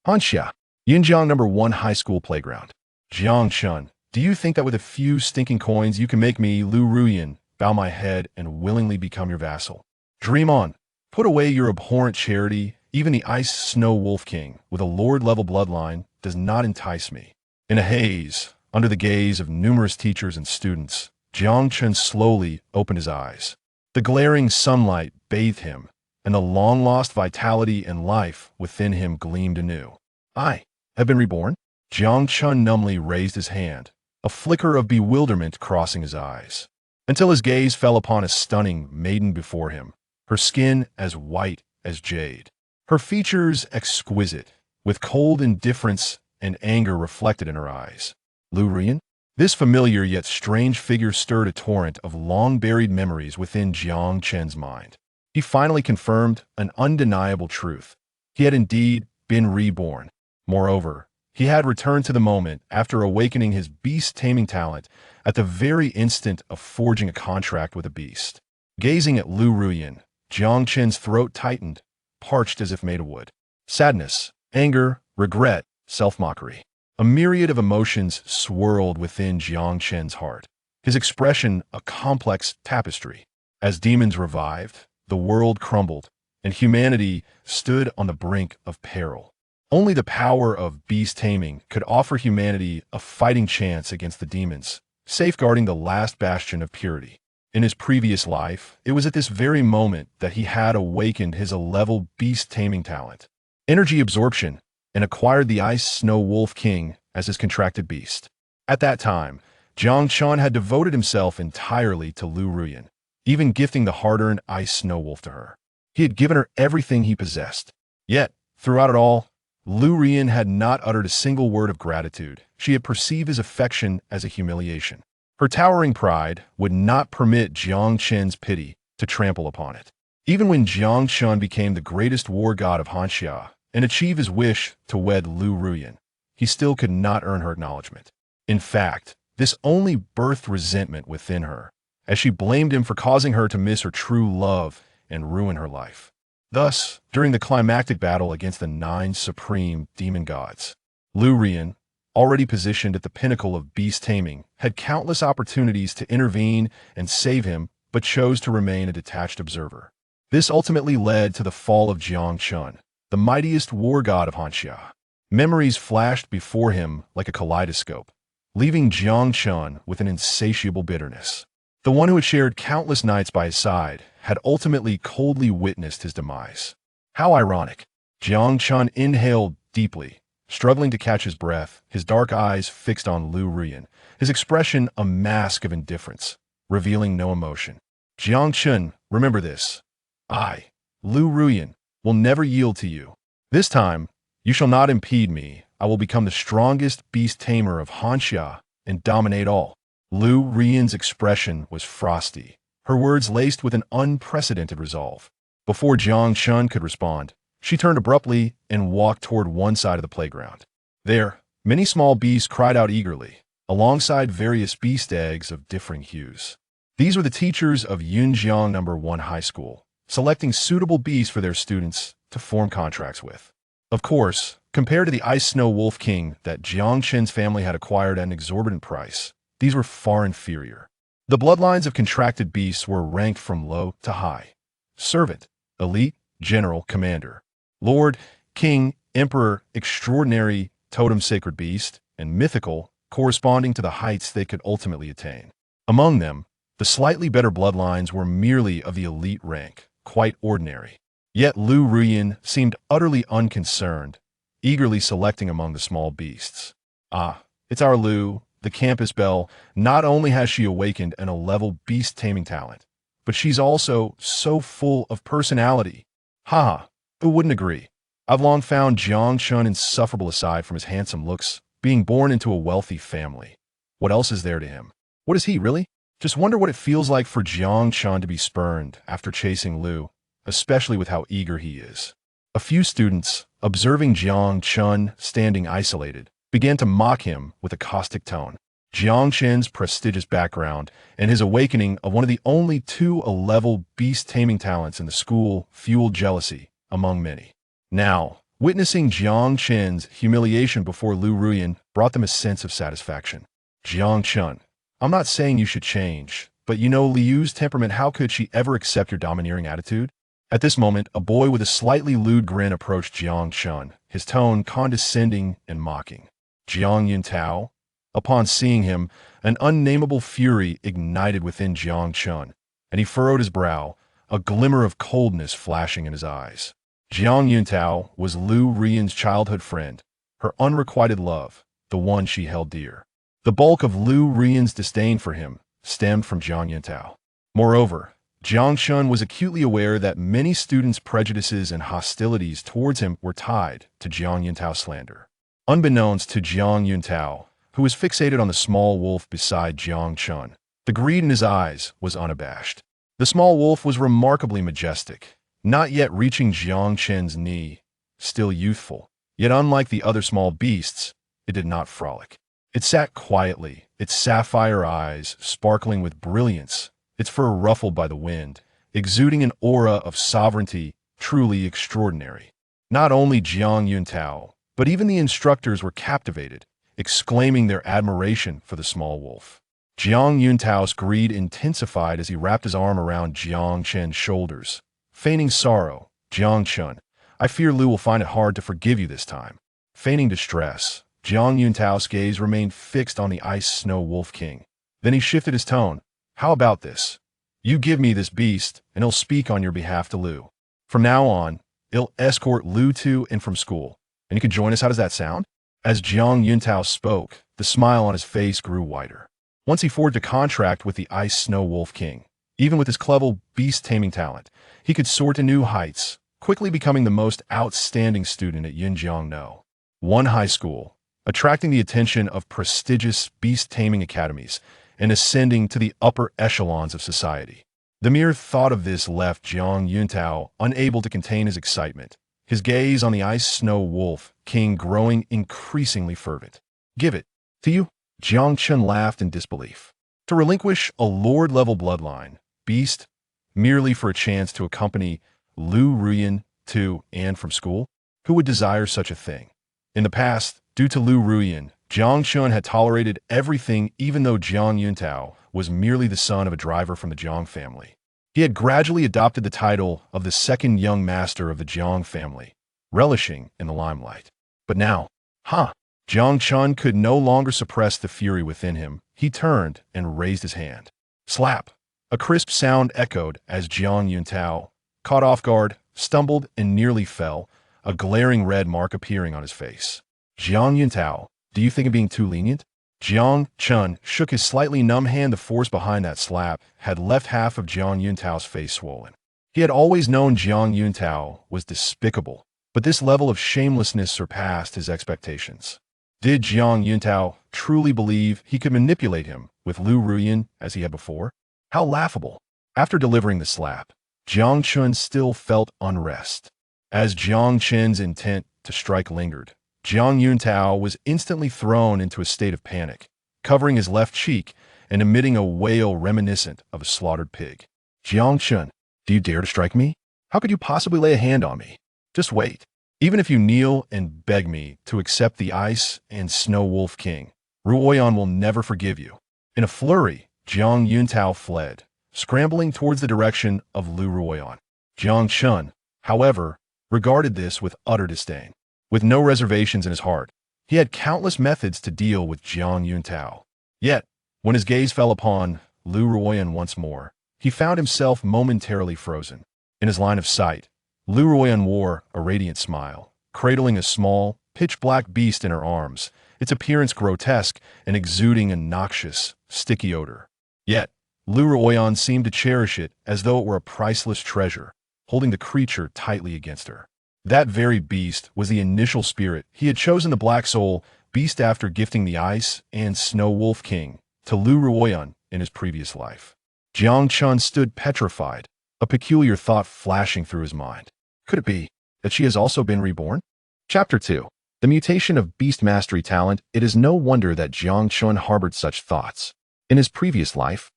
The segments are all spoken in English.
Hanxia, Yinjiang #1 high school playground. Jiang Chen, do you think that with a few stinking coins you can make me, Liu Ruyan, bow my head and willingly become your vassal? Dream on. Put away your abhorrent charity. Even the ice snow wolf king, with a lord-level bloodline, does not entice me. In a haze, under the gaze of numerous teachers and students, Jiang Chen slowly opened his eyes. The glaring sunlight bathed him, and the long-lost vitality and life within him gleamed anew. I have been reborn? Jiang Chen numbly raised his hand, a flicker of bewilderment crossing his eyes, until his gaze fell upon a stunning maiden before him, her skin as white as jade, her features exquisite, with cold indifference and anger reflected in her eyes. Liu Ruyan? This familiar yet strange figure stirred a torrent of long-buried memories within Jiang Chen's mind. He finally confirmed an undeniable truth. He had indeed been reborn. Moreover, he had returned to the moment after awakening his beast-taming talent at the very instant of forging a contract with a beast. Gazing at Liu Ruyan, Jiang Chen's throat tightened, parched as if made of wood. Sadness, anger, regret, self-mockery. A myriad of emotions swirled within Jiang Chen's heart, his expression a complex tapestry. As demons revived, the world crumbled, and humanity stood on the brink of peril. Only the power of beast taming could offer humanity a fighting chance against the demons, safeguarding the last bastion of purity. In his previous life, it was at this very moment that he had awakened his 11-level beast taming talent, energy absorption, and acquired the Ice Snow Wolf King as his contracted beast. At that time, Jiang Chen had devoted himself entirely to Liu Ruyan, even gifting the hard-earned Ice Snow Wolf to her. He had given her everything he possessed. Yet, throughout it all, Liu Ruyan had not uttered a single word of gratitude. She had perceived his affection as a humiliation. Her towering pride would not permit Jiang Chen's pity to trample upon it. Even when Jiang Chen became the greatest war god of Hanxia and achieved his wish to wed Liu Ruyan, he still could not earn her acknowledgement. In fact, this only birthed resentment within her, as she blamed him for causing her to miss her true love and ruin her life. Thus, during the climactic battle against the 9 supreme demon gods, Liu Ruyan, already positioned at the pinnacle of beast taming, had countless opportunities to intervene and save him, but chose to remain a detached observer. This ultimately led to the fall of Jiang Chen, the mightiest war god of Hanxia. Memories flashed before him like a kaleidoscope, leaving Jiang Chen with an insatiable bitterness. The one who had shared countless nights by his side had ultimately coldly witnessed his demise. How ironic. Jiang Chen inhaled deeply, struggling to catch his breath, his dark eyes fixed on Liu Ruyan, his expression a mask of indifference, revealing no emotion. Jiang Chen, remember this. I, Liu Ruyan, will never yield to you. This time, you shall not impede me. I will become the strongest beast tamer of Hanxia and dominate all. Liu Ruyan's expression was frosty, her words laced with an unprecedented resolve. Before Jiang Chen could respond, she turned abruptly and walked toward one side of the playground. There, many small beasts cried out eagerly, alongside various beast eggs of differing hues. These were the teachers of Yinjiang #1 high school, selecting suitable beasts for their students to form contracts with. Of course, compared to the Ice Snow Wolf King that Jiang Chen's family had acquired at an exorbitant price, these were far inferior. The bloodlines of contracted beasts were ranked from low to high. Servant, elite, general, commander, lord, king, emperor, extraordinary, totem sacred beast, and mythical, corresponding to the heights they could ultimately attain. Among them, the slightly better bloodlines were merely of the elite rank, quite ordinary. Yet Liu Ruyan seemed utterly unconcerned, eagerly selecting among the small beasts. Ah, it's our Liu, the campus belle. Not only has she awakened an 11-level beast taming talent, but she's also so full of personality. Haha, who wouldn't agree? I've long found Jiang Chen insufferable aside from his handsome looks, being born into a wealthy family. What else is there to him? What is he, really? Just wonder what it feels like for Jiang Chen to be spurned after chasing Liu, especially with how eager he is. A few students, observing Jiang Chen standing isolated, began to mock him with a caustic tone. Jiang Chen's prestigious background and his awakening of one of the only 2 11-level beast taming talents in the school fueled jealousy among many. Now, Witnessing Jiang Chen's humiliation before Liu Ruyan brought them a sense of satisfaction. Jiang Chen, I'm not saying you should change, but you know Liu's temperament, how could she ever accept your domineering attitude? At this moment, a boy with a slightly lewd grin approached Jiang Chen, his tone condescending and mocking. Jiang Yuntao? Upon seeing him, an unnameable fury ignited within Jiang Chen, and he furrowed his brow, a glimmer of coldness flashing in his eyes. Jiang Yuntao was Liu Ruyan's childhood friend, her unrequited love, the one she held dear. The bulk of Liu Ruyan's disdain for him stemmed from Jiang Yuntao. Moreover, Jiang Chen was acutely aware that many students' prejudices and hostilities towards him were tied to Jiang Yuntao's slander. Unbeknownst to Jiang Yuntao, who was fixated on the small wolf beside Jiang Chen, the greed in his eyes was unabashed. The small wolf was remarkably majestic, not yet reaching Jiang Chen's knee, still youthful. Yet unlike the other small beasts, it did not frolic. It sat quietly, its sapphire eyes sparkling with brilliance, its fur ruffled by the wind, exuding an aura of sovereignty truly extraordinary. Not only Jiang Yuntao, but even the instructors were captivated, exclaiming their admiration for the small wolf. Jiang Yuntao's greed intensified as he wrapped his arm around Jiang Chen's shoulders. Feigning sorrow, Jiang Chen, I fear Liu will find it hard to forgive you this time. Feigning distress, Jiang Yuntao's gaze remained fixed on the Ice Snow Wolf King. Then he shifted his tone. How about this? You give me this beast, and he'll speak on your behalf to Liu. From now on, he'll escort Liu to and from school, and you can join us. How does that sound? As Jiang Yuntao spoke, the smile on his face grew wider. Once he forged a contract with the Ice Snow Wolf King, even with his clever beast-taming talent, he could soar to new heights, quickly becoming the most outstanding student at Yinjiang No. 1 high school, attracting the attention of prestigious beast-taming academies and ascending to the upper echelons of society. The mere thought of this left Jiang Yuntao unable to contain his excitement, his gaze on the Ice Snow Wolf King growing increasingly fervent. Give it to you? Jiang Chen laughed in disbelief. To relinquish a lord-level bloodline, beast, merely for a chance to accompany Liu Ruyan to and from school? Who would desire such a thing? In the past, due to Liu Ruyan, Jiang Chen had tolerated everything even though Jiang Yuntao was merely the son of a driver from the Jiang family. He had gradually adopted the title of the second young master of the Jiang family, relishing in the limelight. But now, Jiang Chen could no longer suppress the fury within him. He turned and raised his hand. Slap! A crisp sound echoed as Jiang Yuntao, caught off guard, stumbled and nearly fell, a glaring red mark appearing on his face. Jiang Yuntao, do you think of being too lenient? Jiang Chen shook his slightly numb hand. The force behind that slap had left half of Jiang Yuntao's face swollen. He had always known Jiang Yuntao was despicable, but this level of shamelessness surpassed his expectations. Did Jiang Yuntao truly believe he could manipulate him with Liu Ruyan as he had before? How laughable! After delivering the slap, Jiang Chen still felt unrest. As Jiang Chen's intent to strike lingered, Jiang Yuntao was instantly thrown into a state of panic, covering his left cheek and emitting a wail reminiscent of a slaughtered pig. Jiang Chen, do you dare to strike me? How could you possibly lay a hand on me? Just wait. Even if you kneel and beg me to accept the Ice and Snow Wolf King, Ruyan will never forgive you. In a flurry, Jiang Yuntao fled, scrambling towards the direction of Liu Ruyan. Jiang Chen, however, regarded this with utter disdain. With no reservations in his heart, he had countless methods to deal with Jiang Yuntao. Yet, when his gaze fell upon Liu Ruyan once more, he found himself momentarily frozen. In his line of sight, Liu Ruyan wore a radiant smile, cradling a small, pitch-black beast in her arms, its appearance grotesque and exuding a noxious, sticky odor. Yet, Liu Ruyan seemed to cherish it as though it were a priceless treasure, holding the creature tightly against her. That very beast was the initial spirit he had chosen, the Black Soul beast, after gifting the Ice and Snow Wolf King to Liu Ruyan in his previous life. Jiang Chen stood petrified, a peculiar thought flashing through his mind. Could it be that she has also been reborn? Chapter 2. The mutation of beast mastery talent. It is no wonder that Jiang Chen harbored such thoughts. In his previous life,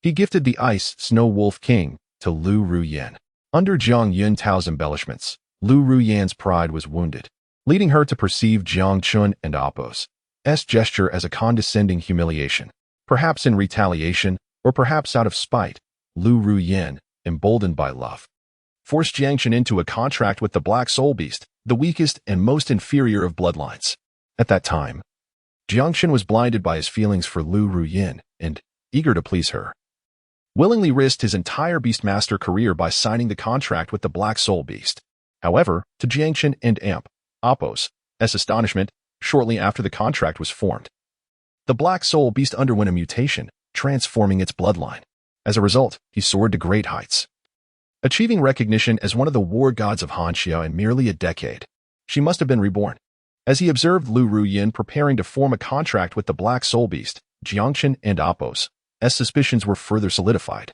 he gifted the Ice Snow Wolf King to Liu Ruyan. Under Jiang Yuntao's embellishments, Liu Ruyan's pride was wounded. leading her to perceive Jiang Chen and Appo's gesture as a condescending humiliation. Perhaps in retaliation, or perhaps out of spite, Liu Ruyan, emboldened by love, forced Jiang Chen into a contract with the Black Soul Beast, the weakest and most inferior of bloodlines. At that time, Jiang Chen was blinded by his feelings for Liu Ruyan and, eager to please her, willingly risked his entire beastmaster career by signing the contract with the Black Soul Beast. However, to Jiang Chen and Appo's astonishment, shortly after the contract was formed, the Black Soul Beast underwent a mutation, transforming its bloodline. As a result, he soared to great heights, achieving recognition as one of the war gods of Hanxia in merely a decade. She must have been reborn. As he observed Liu Ruyan preparing to form a contract with the Black Soul Beast, Jiang Chen and Appo's suspicions were further solidified.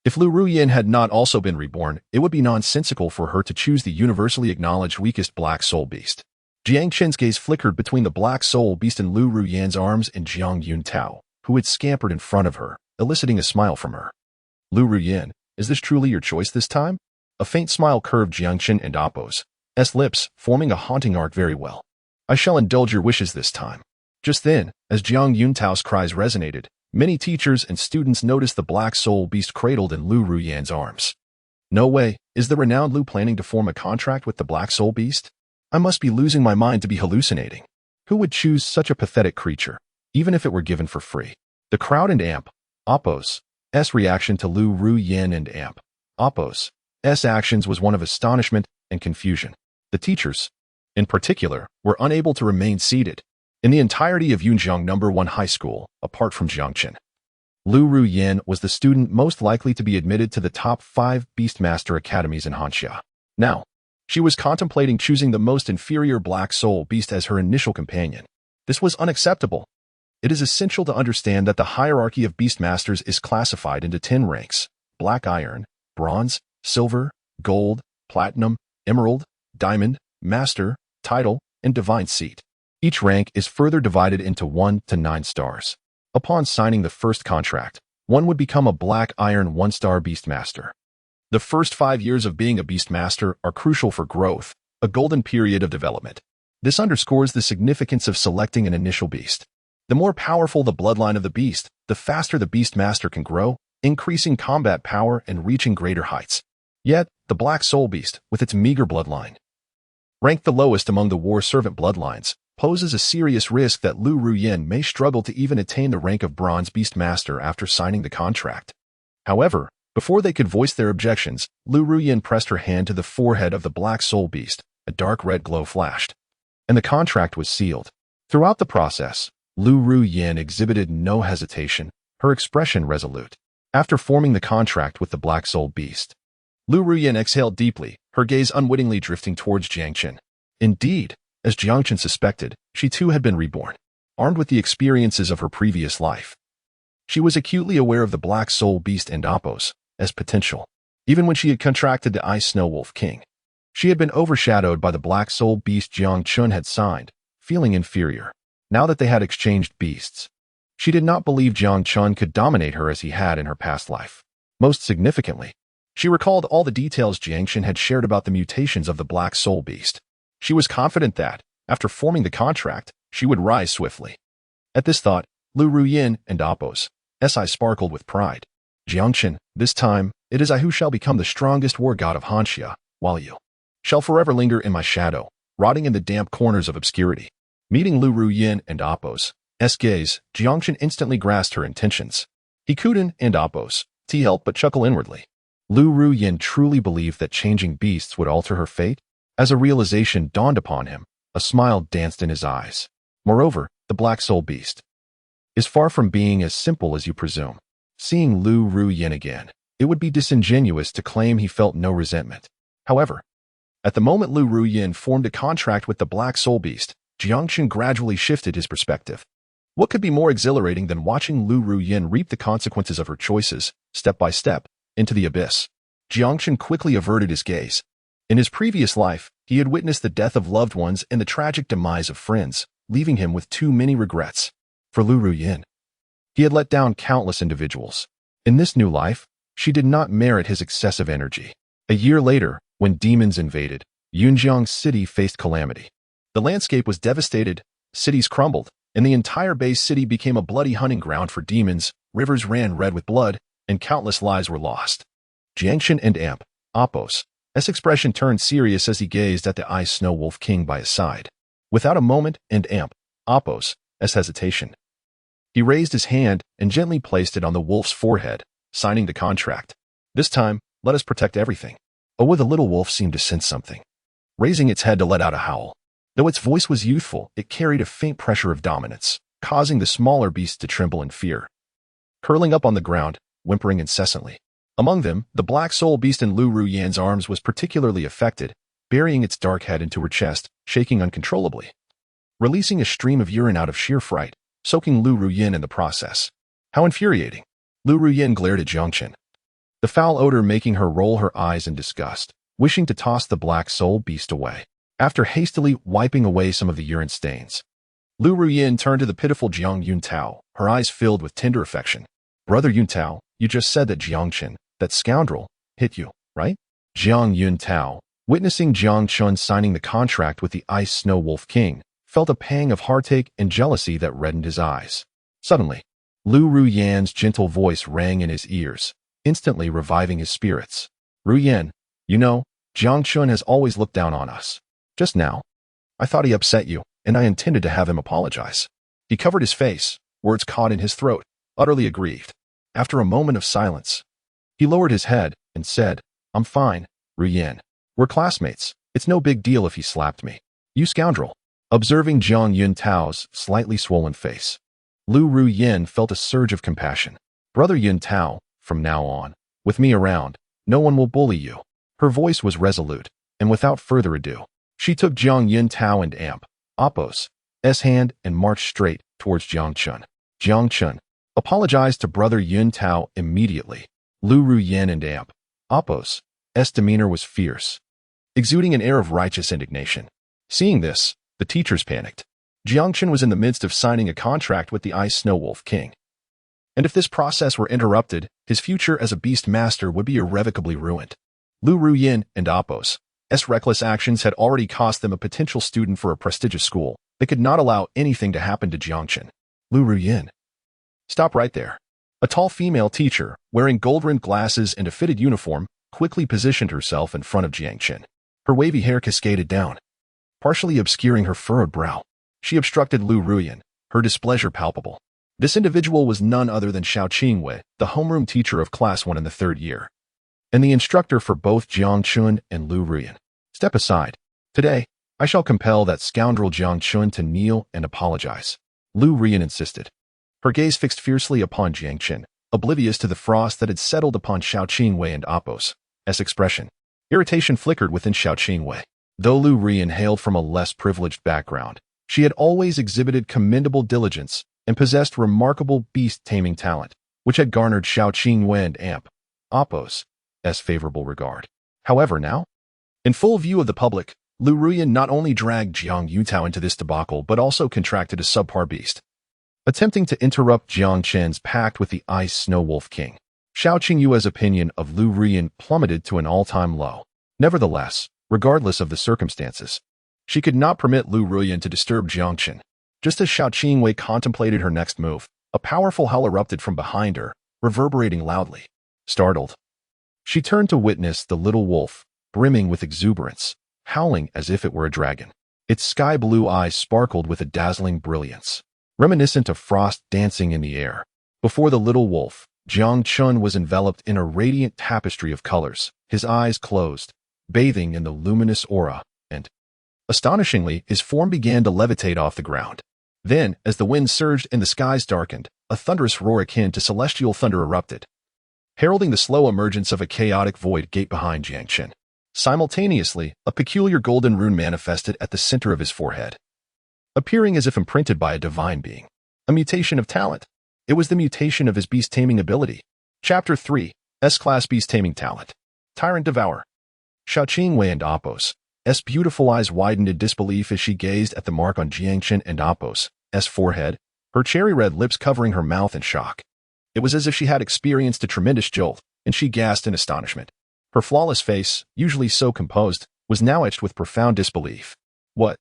If Liu Ruyan had not also been reborn, it would be nonsensical for her to choose the universally acknowledged weakest Black Soul Beast. Jiang Chen's gaze flickered between the Black Soul Beast and Liu Ruyan's arms and Jiang Yuntao, who had scampered in front of her, eliciting a smile from her. Liu Ruyan, is this truly your choice this time? A faint smile curved Jiang Chen and Appo's lips, forming a haunting arc. Very well. I shall indulge your wishes this time. Just then, as Jiang Yuntao's cries resonated, many teachers and students noticed the Black Soul Beast cradled in Liu Ruyan's arms. No way, is the renowned Liu planning to form a contract with the Black Soul Beast? I must be losing my mind to be hallucinating. Who would choose such a pathetic creature, even if it were given for free? The crowd and Appo's reaction to Liu Ruyan and Appo's actions was one of astonishment and confusion. The teachers, in particular, were unable to remain seated. In the entirety of Yunjiang No. 1 High School, apart from Jiang Chen, Liu Ruyan was the student most likely to be admitted to the top 5 Beastmaster academies in Hanxia. Now, she was contemplating choosing the most inferior Black Soul Beast as her initial companion. This was unacceptable. It is essential to understand that the hierarchy of Beastmasters is classified into 10 ranks: Black Iron, Bronze, Silver, Gold, Platinum, Emerald, Diamond, Master, Title, and Divine Seat. Each rank is further divided into 1 to 9 stars. Upon signing the first contract, one would become a Black Iron 1-star Beastmaster. The first 5 years of being a Beastmaster are crucial for growth, a golden period of development. This underscores the significance of selecting an initial beast. The more powerful the bloodline of the beast, the faster the Beastmaster can grow, increasing combat power and reaching greater heights. Yet, the Black Soul Beast, with its meager bloodline, ranked the lowest among the War Servant bloodlines, poses a serious risk that Liu Ruyan may struggle to even attain the rank of Bronze Beastmaster after signing the contract. However, before they could voice their objections, Liu Ruyan pressed her hand to the forehead of the Black Soul Beast. A dark red glow flashed, and the contract was sealed. Throughout the process, Liu Ruyan exhibited no hesitation, her expression resolute. After forming the contract with the Black Soul Beast, Liu Ruyan exhaled deeply, her gaze unwittingly drifting towards Jiang Chen. Indeed, as Jiang Chen suspected, she too had been reborn, armed with the experiences of her previous life. She was acutely aware of the Black Soul Beast and Appo's potential. Even when she had contracted the Ice Snow Wolf King, she had been overshadowed by the Black Soul Beast Jiang Chen had signed, feeling inferior. Now that they had exchanged beasts, she did not believe Jiang Chen could dominate her as he had in her past life. Most significantly, she recalled all the details Jiang Chen had shared about the mutations of the Black Soul Beast. She was confident that, after forming the contract, she would rise swiftly. At this thought, Liu Ruyan and Appo's eyes sparkled with pride. Jiang Chen, this time, it is I who shall become the strongest war god of Hanxia, while you shall forever linger in my shadow, rotting in the damp corners of obscurity. Meeting Liu Ruyan and Appo's gaze, Jiang Chen instantly grasped her intentions. He couldn't and Appo's help but chuckle inwardly. Liu Ruyan truly believed that changing beasts would alter her fate? As a realization dawned upon him, a smile danced in his eyes. Moreover, the Black Soul Beast is far from being as simple as you presume. Seeing Liu Ruyan again, it would be disingenuous to claim he felt no resentment. However, at the moment Liu Ruyan formed a contract with the Black Soul Beast, Jiang Chen gradually shifted his perspective. What could be more exhilarating than watching Liu Ruyan reap the consequences of her choices, step by step, into the abyss? Jiang Chen quickly averted his gaze. In his previous life, he had witnessed the death of loved ones and the tragic demise of friends, leaving him with too many regrets. For Liu Ruyan, he had let down countless individuals. In this new life, she did not merit his excessive energy. A year later, when demons invaded, Yunjiang City faced calamity. The landscape was devastated, cities crumbled, and the entire base city became a bloody hunting ground for demons, rivers ran red with blood, and countless lives were lost. Jiang Chen and Amp, Oppos, expression turned serious as he gazed at the Ice Snow Wolf King by his side. Without a moment and Amp, Oppos, hesitation. He raised his hand and gently placed it on the wolf's forehead, signing the contract. This time, let us protect everything. Oh, the little wolf seemed to sense something, raising its head to let out a howl. Though its voice was youthful, it carried a faint pressure of dominance, causing the smaller beasts to tremble in fear. Curling up on the ground, whimpering incessantly. Among them, the black soul beast in Liu Ruyan's arms was particularly affected, burying its dark head into her chest, shaking uncontrollably, releasing a stream of urine out of sheer fright, soaking Liu Ruyan in the process. How infuriating! Liu Ruyan glared at Jiang Chen, the foul odor making her roll her eyes in disgust, wishing to toss the black soul beast away. After hastily wiping away some of the urine stains, Liu Ruyan turned to the pitiful Jiang Yuntao, her eyes filled with tender affection. Brother Yuntao, you just said that Jiang Chen, that scoundrel, hit you, right? Jiang Yuntao, witnessing Jiang Chen signing the contract with the Ice Snow Wolf King, felt a pang of heartache and jealousy that reddened his eyes. Suddenly, Liu Ruyan's gentle voice rang in his ears, instantly reviving his spirits. Ruyan, you know, Jiang Chen has always looked down on us. Just now, I thought he upset you, and I intended to have him apologize. He covered his face, words caught in his throat, utterly aggrieved. After a moment of silence, he lowered his head and said, I'm fine, Ruyan. We're classmates. It's no big deal if he slapped me. You scoundrel. Observing Jiang Yuntao's slightly swollen face, Liu Ruyan felt a surge of compassion. Brother Yuntao, from now on, with me around, no one will bully you. Her voice was resolute, and without further ado, she took Jiang Yuntao and Amp, Oppos' hand and marched straight towards Jiang Chen. Jiang Chen apologized to Brother Yuntao immediately. Liu Ruyan and Amp, Oppos' demeanor was fierce, exuding an air of righteous indignation. Seeing this, the teachers panicked. Jiang Chen was in the midst of signing a contract with the Ice Snow Wolf King, and if this process were interrupted, his future as a beastmaster would be irrevocably ruined. Liu Ruyan and Oppos' reckless actions had already cost them a potential student for a prestigious school. They could not allow anything to happen to Jiang Chen. Liu Ruyan, stop right there. A tall female teacher, wearing gold-rimmed glasses and a fitted uniform, quickly positioned herself in front of Jiang Chen. Her wavy hair cascaded down, partially obscuring her furrowed brow. She obstructed Liu Ruyan, her displeasure palpable. This individual was none other than Xiao Qingwei, the homeroom teacher of Class 1 in the 3rd year, and the instructor for both Jiang Chen and Liu Ruyan. Step aside. Today, I shall compel that scoundrel Jiang Chen to kneel and apologize. Liu Ruyan insisted, her gaze fixed fiercely upon Jiang Chen, oblivious to the frost that had settled upon Xiao Qingwei and Oppos' expression. Irritation flickered within Xiao Qingwei. Though Liu Ruyan hailed from a less privileged background, she had always exhibited commendable diligence and possessed remarkable beast-taming talent, which had garnered Xiao Qingwei and Amp, Oppos' favorable regard. However, now, in full view of the public, Liu Ruyan not only dragged Jiang Yutao into this debacle but also contracted a subpar beast, attempting to interrupt Jiang Chen's pact with the Ice Snow Wolf King. Xiao Qingyue's opinion of Liu Ruyan plummeted to an all-time low. Nevertheless, regardless of the circumstances, she could not permit Liu Ruyan to disturb Jiang Chen. Just as Xiao Qingwei contemplated her next move, a powerful howl erupted from behind her, reverberating loudly. Startled, she turned to witness the little wolf, brimming with exuberance, howling as if it were a dragon. Its sky-blue eyes sparkled with a dazzling brilliance, reminiscent of frost dancing in the air. Before the little wolf, Jiang Chen was enveloped in a radiant tapestry of colors, his eyes closed, bathing in the luminous aura, and, astonishingly, his form began to levitate off the ground. Then, as the wind surged and the skies darkened, a thunderous roar akin to celestial thunder erupted, heralding the slow emergence of a chaotic void gate behind Jiang Chen. Simultaneously, a peculiar golden rune manifested at the center of his forehead, appearing as if imprinted by a divine being. A mutation of talent. It was the mutation of his beast-taming ability. Chapter 3, S-Class Beast-Taming Talent. Tyrant Devourer. Xiao Qingwei and Oppos' beautiful eyes widened in disbelief as she gazed at the mark on Jiang Chen and Oppos' forehead, her cherry-red lips covering her mouth in shock. It was as if she had experienced a tremendous jolt, and she gasped in astonishment. Her flawless face, usually so composed, was now etched with profound disbelief. What?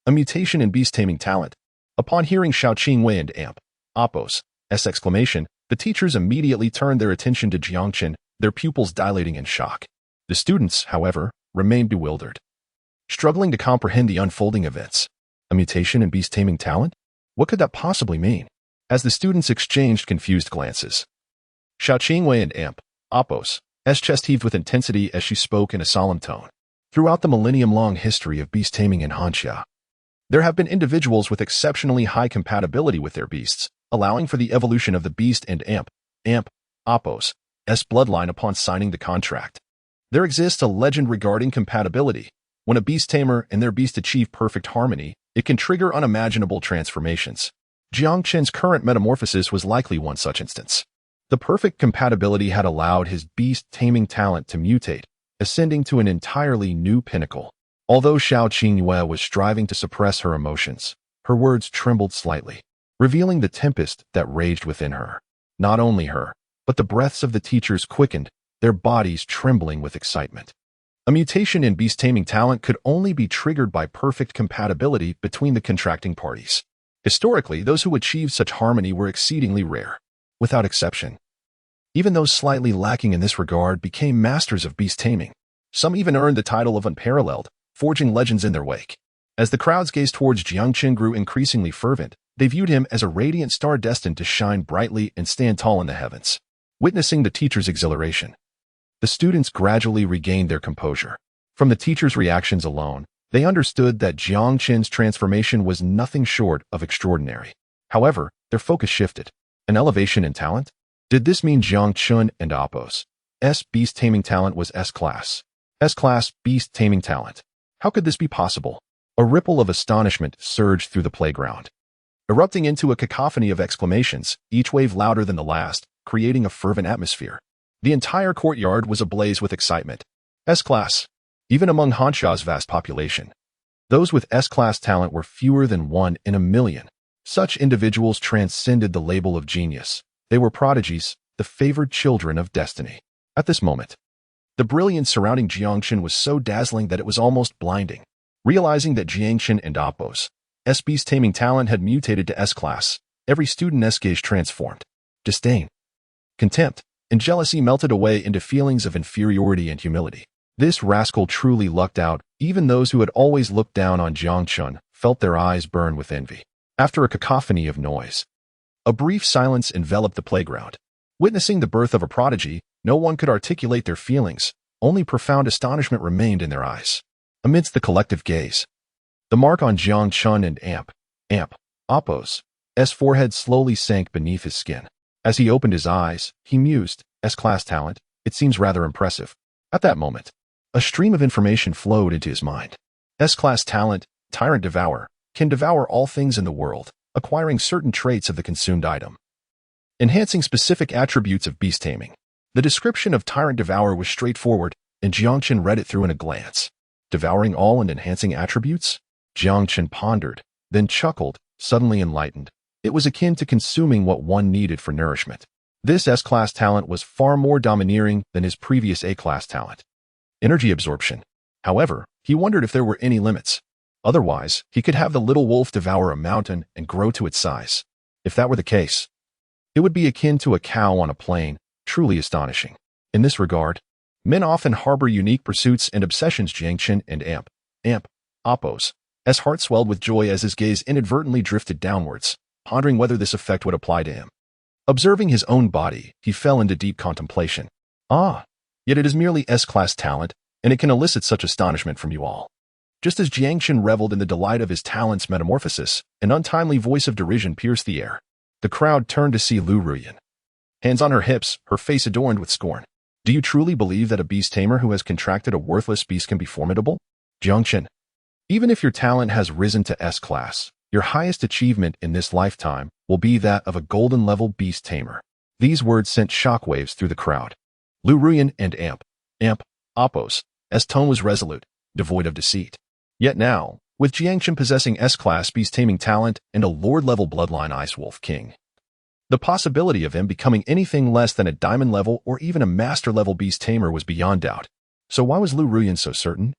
a mutation in beast-taming talent. Upon hearing Xiao Qingwei and Amp, Apos, S exclamation, the teachers immediately turned their attention to Jiang Chen, their pupils dilating in shock. The students, however, remained bewildered, struggling to comprehend the unfolding events. A mutation in beast-taming talent? What could that possibly mean? As the students exchanged confused glances, Xiao Qingwei and Amp, Apos, S chest heaved with intensity as she spoke in a solemn tone. Throughout the millennium-long history of beast-taming in Hanxia, there have been individuals with exceptionally high compatibility with their beasts, allowing for the evolution of the beast and Amp, Apos, S bloodline upon signing the contract. There exists a legend regarding compatibility. When a beast tamer and their beast achieve perfect harmony, it can trigger unimaginable transformations. Jiang Chen's current metamorphosis was likely one such instance. The perfect compatibility had allowed his beast-taming talent to mutate, ascending to an entirely new pinnacle. Although Xiao Qingwei was striving to suppress her emotions, her words trembled slightly, revealing the tempest that raged within her. Not only her, but the breaths of the teachers quickened, their bodies trembling with excitement. A mutation in beast-taming talent could only be triggered by perfect compatibility between the contracting parties. Historically, those who achieved such harmony were exceedingly rare, without exception. Even those slightly lacking in this regard became masters of beast-taming. Some even earned the title of unparalleled, forging legends in their wake. As the crowd's gaze towards Jiang Chen grew increasingly fervent, they viewed him as a radiant star destined to shine brightly and stand tall in the heavens. Witnessing the teacher's exhilaration, the students gradually regained their composure. From the teacher's reactions alone, they understood that Jiang Chen's transformation was nothing short of extraordinary. However, their focus shifted. An elevation in talent? Did this mean Jiang Chen and Apos' beast-taming talent was S-class? S-class beast-taming talent. How could this be possible? A ripple of astonishment surged through the playground, erupting into a cacophony of exclamations, each wave louder than the last, creating a fervent atmosphere. The entire courtyard was ablaze with excitement. S-class. Even among Hanxia's vast population, those with S-class talent were fewer than 1 in a million. Such individuals transcended the label of genius. They were prodigies, the favored children of destiny. At this moment, the brilliance surrounding Jiang Chen was so dazzling that it was almost blinding. Realizing that Jiang Chen and Apos' beast-taming talent had mutated to S-class, every student's gaze transformed. Disdain, contempt, and jealousy melted away into feelings of inferiority and humility. This rascal truly lucked out. Even those who had always looked down on Jiang Chen felt their eyes burn with envy. After a cacophony of noise, a brief silence enveloped the playground. Witnessing the birth of a prodigy, no one could articulate their feelings. Only profound astonishment remained in their eyes. Amidst the collective gaze, the mark on Jiang Chen and Apos' forehead slowly sank beneath his skin. As he opened his eyes, he mused, S-class talent, it seems rather impressive. At that moment, a stream of information flowed into his mind. S-class talent, Tyrant Devourer, can devour all things in the world, acquiring certain traits of the consumed item, enhancing specific attributes of beast taming. The description of Tyrant Devourer was straightforward, and Jiang Chen read it through in a glance. Devouring all and enhancing attributes? Jiang Chen pondered, then chuckled, suddenly enlightened. It was akin to consuming what one needed for nourishment. This S-class talent was far more domineering than his previous A-class talent. Energy absorption. However, he wondered if there were any limits. Otherwise, he could have the little wolf devour a mountain and grow to its size. If that were the case, it would be akin to a cow on a plain, truly astonishing. In this regard, men often harbor unique pursuits and obsessions. Jiang Chen and Apos' heart swelled with joy as his gaze inadvertently drifted downwards, pondering whether this effect would apply to him. Observing his own body, he fell into deep contemplation. Yet it is merely S-class talent, and it can elicit such astonishment from you all. Just as Jiang Chen reveled in the delight of his talent's metamorphosis, an untimely voice of derision pierced the air. The crowd turned to see Liu Ruyan. Hands on her hips, her face adorned with scorn. Do you truly believe that a beast tamer who has contracted a worthless beast can be formidable? Jiang Chen, even if your talent has risen to S-class, your highest achievement in this lifetime will be that of a golden-level beast tamer. These words sent shockwaves through the crowd. Liu Ruyan and Apos' tone was resolute, devoid of deceit. Yet now, with Jiang Chen possessing S-class beast-taming talent and a lord-level bloodline Ice Wolf King, the possibility of him becoming anything less than a diamond-level or even a master-level beast-tamer was beyond doubt. So why was Liu Ruyan so certain?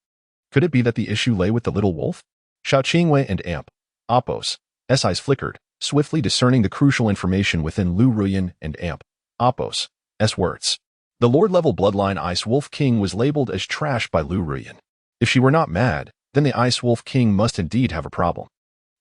Could it be that the issue lay with the little wolf? Xiao Qingwei and Amp, Apos, S eyes flickered, swiftly discerning the crucial information within Liu Ruyan and Amp, Apos, S words. The Lord-level bloodline Ice Wolf King was labeled as trash by Liu Ruyan. If she were not mad, then the Ice Wolf King must indeed have a problem.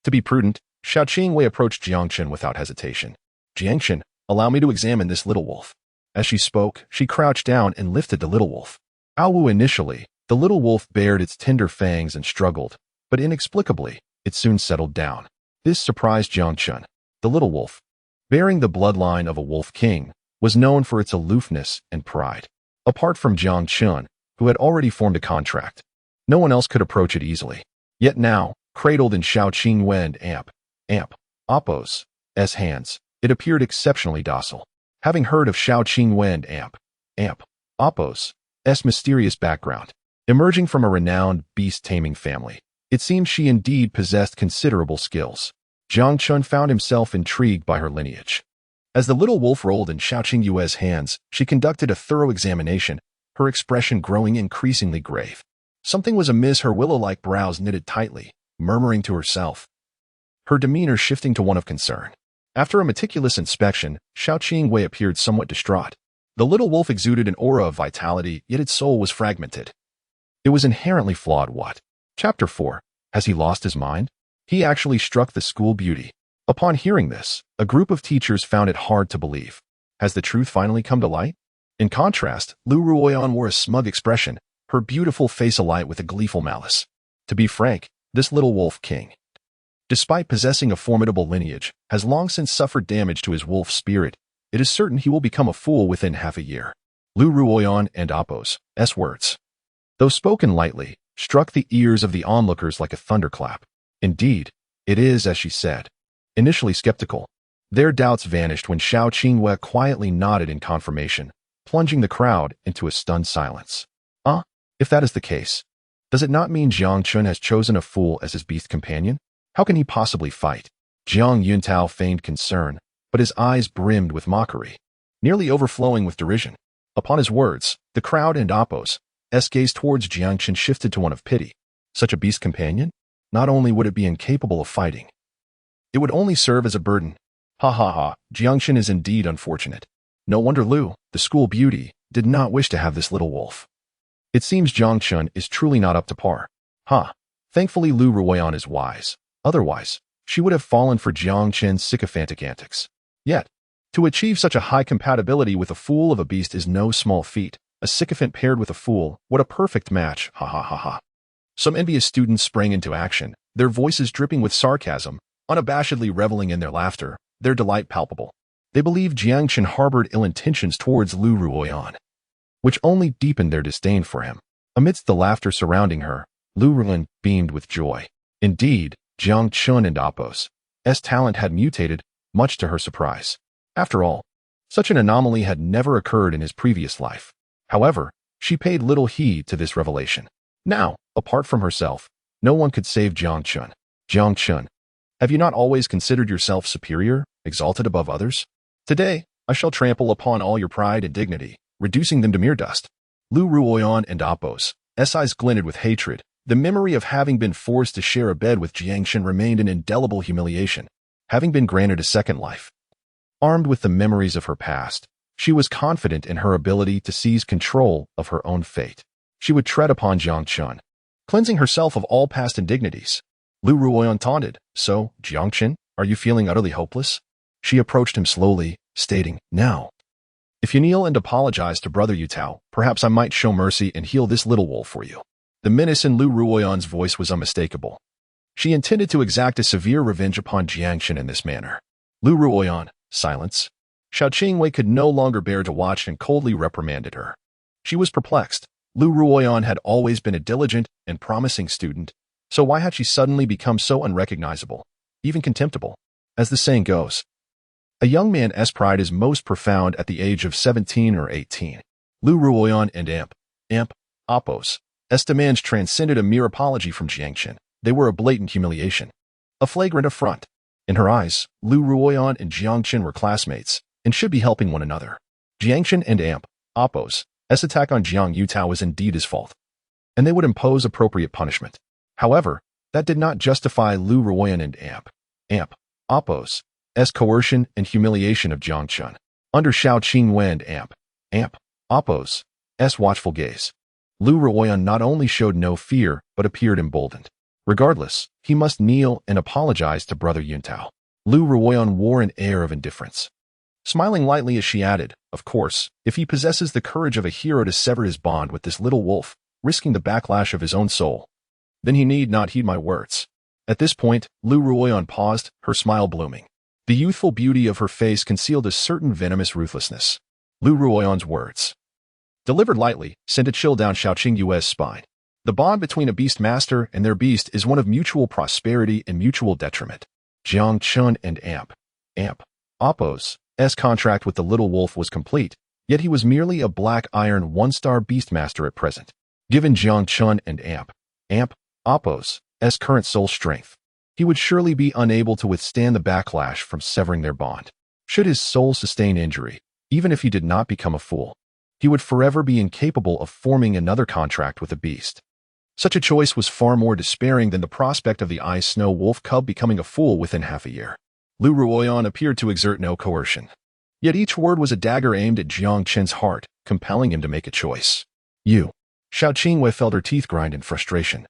To be prudent, Xiao Qingwei approached Jiang Chen without hesitation. Jiang Chen, allow me to examine this little wolf. As she spoke, she crouched down and lifted the little wolf. Awu initially, the little wolf bared its tender fangs and struggled, but inexplicably, it soon settled down. This surprised Jiang Chen. The little wolf, bearing the bloodline of a wolf king, was known for its aloofness and pride. Apart from Jiang Chen, who had already formed a contract, no one else could approach it easily. Yet now, cradled in Xiao Qingwei and Amp, Apos, S hands, it appeared exceptionally docile. Having heard of Xiao Qingwei and Amp, Apos, S mysterious background, emerging from a renowned beast-taming family, it seemed she indeed possessed considerable skills. Jiang Chen found himself intrigued by her lineage. As the little wolf rolled in Xiao Qingwei's hands, she conducted a thorough examination, her expression growing increasingly grave. Something was amiss, her willow-like brows knitted tightly, murmuring to herself, her demeanor shifting to one of concern. After a meticulous inspection, Xiao Qingwei appeared somewhat distraught. The little wolf exuded an aura of vitality, yet its soul was fragmented. It was inherently flawed. What? Chapter 4. Has he lost his mind? He actually struck the school beauty. Upon hearing this, a group of teachers found it hard to believe. Has the truth finally come to light? In contrast, Liu Ruyan wore a smug expression, her beautiful face alight with a gleeful malice. To be frank, this little wolf king, despite possessing a formidable lineage, has long since suffered damage to his wolf spirit. It is certain he will become a fool within half a year. Liu Ruyan and Apos, S words, though spoken lightly, struck the ears of the onlookers like a thunderclap. Indeed, it is as she said. Initially skeptical, their doubts vanished when Xiao Qingwei quietly nodded in confirmation, plunging the crowd into a stunned silence. If that is the case, does it not mean Jiang Chen has chosen a fool as his beast companion? How can he possibly fight? Jiang Yuntao feigned concern, but his eyes brimmed with mockery, nearly overflowing with derision. Upon his words, the crowd and Apos, S gaze towards Jiang Chen shifted to one of pity. Such a beast companion? Not only would it be incapable of fighting, it would only serve as a burden. Ha ha ha, Jiang Chen is indeed unfortunate. No wonder Liu, the school beauty, did not wish to have this little wolf. It seems Jiang Chen is truly not up to par. Thankfully Liu Ruyan is wise. Otherwise, she would have fallen for Jiang Chen's sycophantic antics. Yet, to achieve such a high compatibility with a fool of a beast is no small feat. A sycophant paired with a fool, what a perfect match, ha ha ha ha. Some envious students sprang into action, their voices dripping with sarcasm, unabashedly reveling in their laughter, their delight palpable. They believed Jiang Chen harbored ill intentions towards Liu Ruyan, which only deepened their disdain for him. Amidst the laughter surrounding her, Liu Ruyan beamed with joy. Indeed, Jiang Chen and Apos' talent had mutated, much to her surprise. After all, such an anomaly had never occurred in his previous life. However, she paid little heed to this revelation. Now, apart from herself, no one could save Jiang Chen. Jiang Chen, have you not always considered yourself superior, exalted above others? Today, I shall trample upon all your pride and dignity, reducing them to mere dust. Liu Ruyan and Apos' eyes glinted with hatred. The memory of having been forced to share a bed with Jiang Chen remained an indelible humiliation. Having been granted a second life, armed with the memories of her past, she was confident in her ability to seize control of her own fate. She would tread upon Jiang Chen, cleansing herself of all past indignities. Liu Ruyan taunted, "So, Jiang Chen, are you feeling utterly hopeless?" She approached him slowly, stating, "Now, if you kneel and apologize to Brother Yutao, perhaps I might show mercy and heal this little wolf for you." The menace in Liu Ruyan's voice was unmistakable. She intended to exact a severe revenge upon Jiang Chen in this manner. Liu Ruyan, silence. Xiao Qingwei could no longer bear to watch and coldly reprimanded her. She was perplexed. Liu Ruyan had always been a diligent and promising student, so why had she suddenly become so unrecognizable, even contemptible? As the saying goes, a young man's pride is most profound at the age of 17 or 18. Liu Ruyan and Apos' demands transcended a mere apology from Jiang Chen. They were a blatant humiliation, a flagrant affront. In her eyes, Liu Ruyan and Jiang Chen were classmates and should be helping one another. Jiang Chen and Apos' attack on Jiang Yutao was indeed his fault, and they would impose appropriate punishment. However, That did not justify Liu Ruyan and Appo's coercion and humiliation of Jiang Chen. Under Xiao Qingwen and Appo's watchful gaze, Liu Ruyan not only showed no fear, but appeared emboldened. Regardless, he must kneel and apologize to Brother Yuntao. Liu Ruyan wore an air of indifference, smiling lightly as she added, "Of course, if he possesses the courage of a hero to sever his bond with this little wolf, risking the backlash of his own soul, then he need not heed my words." At this point, Liu Ruyan paused, her smile blooming. The youthful beauty of her face concealed a certain venomous ruthlessness. Liu Ruyan's words, delivered lightly, sent a chill down Xiao Qingyue's spine. The bond between a beastmaster and their beast is one of mutual prosperity and mutual detriment. Jiang Chen and Appo's contract with the little wolf was complete, yet he was merely a black iron one-star beastmaster at present. Given Jiang Chen and Appo's current soul strength, he would surely be unable to withstand the backlash from severing their bond. Should his soul sustain injury, even if he did not become a fool, he would forever be incapable of forming another contract with a beast. Such a choice was far more despairing than the prospect of the ice snow wolf cub becoming a fool within half a year. Liu Ruyan appeared to exert no coercion. Yet each word was a dagger aimed at Jiang Chen's heart, compelling him to make a choice. Xiao Qingwei felt her teeth grind in frustration,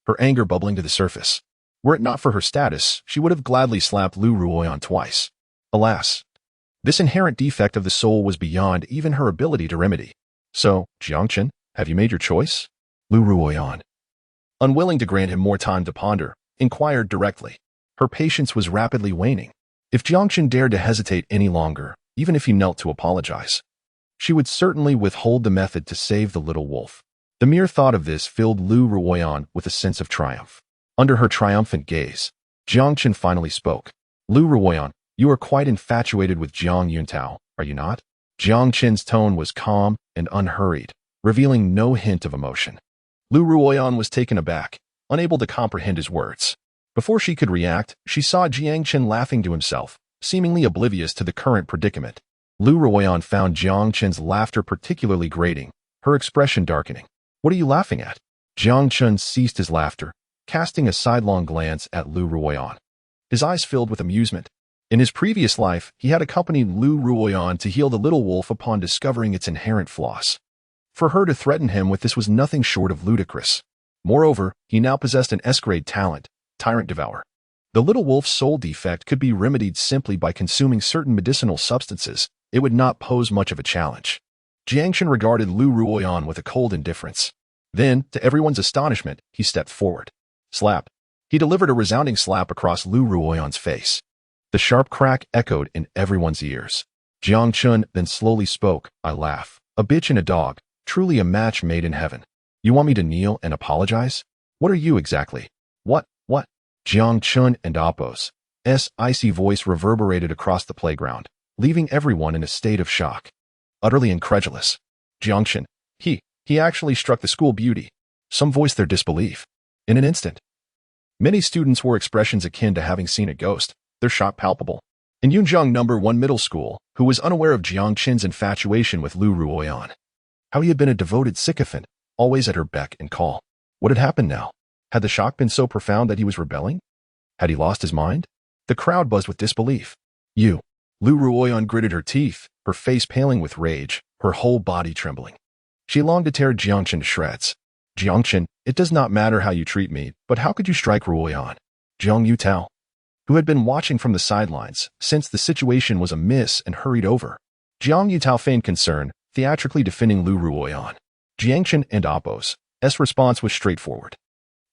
her anger bubbling to the surface. Were it not for her status, she would have gladly slapped Liu Ruyan twice. Alas, this inherent defect of the soul was beyond even her ability to remedy. "So, Jiang Chen, have you made your choice?" Liu Ruyan, unwilling to grant him more time to ponder, inquired directly. Her patience was rapidly waning. If Jiang Chen dared to hesitate any longer, even if he knelt to apologize, she would certainly withhold the method to save the little wolf. The mere thought of this filled Liu Ruyan with a sense of triumph. Under her triumphant gaze, Jiang Chen finally spoke. "Liu Ruyan, you are quite infatuated with Jiang Yuntao, are you not?" Jiang Chen's tone was calm and unhurried, revealing no hint of emotion. Liu Ruyan was taken aback, unable to comprehend his words. Before she could react, she saw Jiang Chen laughing to himself, seemingly oblivious to the current predicament. Liu Ruyan found Jiang Chen's laughter particularly grating, her expression darkening. "What are you laughing at?" Jiang Chen ceased his laughter, casting a sidelong glance at Liu Ruyan. His eyes filled with amusement. In his previous life, he had accompanied Liu Ruyan to heal the little wolf upon discovering its inherent flaws. For her to threaten him with this was nothing short of ludicrous. Moreover, he now possessed an S-grade talent, Tyrant Devourer. The little wolf's soul defect could be remedied simply by consuming certain medicinal substances. It would not pose much of a challenge. Jiang Chen regarded Liu Ruyan with a cold indifference. Then, to everyone's astonishment, he stepped forward. Slap. He delivered a resounding slap across Liu Ruyan's face. The sharp crack echoed in everyone's ears. Jiang Chen then slowly spoke. "I laugh. A bitch and a dog. Truly a match made in heaven. You want me to kneel and apologize? What are you exactly?" What? Jiang Chen and Appo's icy voice reverberated across the playground, leaving everyone in a state of shock. Utterly incredulous. Jiang Chen, he actually struck the school beauty. Some voiced their disbelief. In an instant, many students wore expressions akin to having seen a ghost, their shock palpable. In Yunjiang No. 1 Middle School, who was unaware of Jiang Chen's infatuation with Liu Ruyan, how he had been a devoted sycophant, always at her beck and call. What had happened now? Had the shock been so profound that he was rebelling? Had he lost his mind? The crowd buzzed with disbelief. Liu Ruyan gritted her teeth, her face paling with rage, her whole body trembling. She longed to tear Jiang Chen to shreds. "Jiang Chen, it does not matter how you treat me, but how could you strike Ruyan?" Jiang Yuntao, who had been watching from the sidelines, sensed the situation was amiss and hurried over. Jiang Yuntao feigned concern, theatrically defending Liu Ruyan. Jiang Chen and Appo's response was straightforward.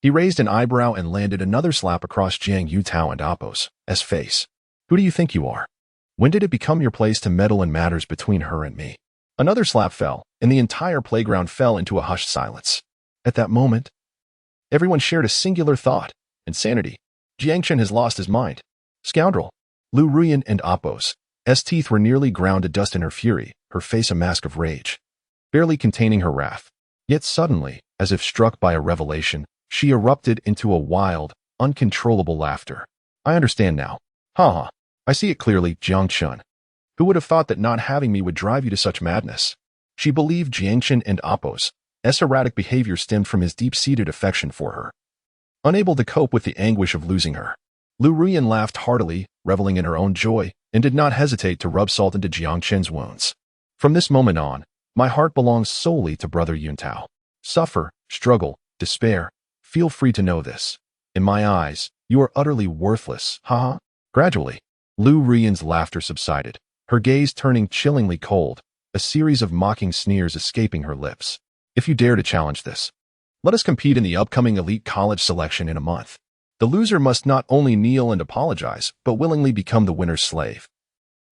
He raised an eyebrow and landed another slap across Jiang Yuntao and Appo's face. "Who do you think you are? When did it become your place to meddle in matters between her and me?" Another slap fell, and the entire playground fell into a hushed silence. At that moment, everyone shared a singular thought: insanity. Jiang Chen has lost his mind. Scoundrel. Liu Ruyan and Appo's teeth were nearly ground to dust in her fury, her face a mask of rage, barely containing her wrath. Yet suddenly, as if struck by a revelation, she erupted into a wild, uncontrollable laughter. "I understand now. Ha. I see it clearly, Jiang Chen. Who would have thought that not having me would drive you to such madness?" She believed Jiang Chen and Appo's erratic behavior stemmed from his deep-seated affection for her. unable to cope with the anguish of losing her. Liu Ruyan laughed heartily, reveling in her own joy, and did not hesitate to rub salt into Jiang Chen's wounds. From this moment on, my heart belongs solely to Brother Yuntao. Suffer, struggle, despair. Feel free to know this. In my eyes, you are utterly worthless, haha. Gradually, Liu Ruyan's laughter subsided, her gaze turning chillingly cold, a series of mocking sneers escaping her lips. If you dare to challenge this, let us compete in the upcoming elite college selection in a month. The loser must not only kneel and apologize, but willingly become the winner's slave,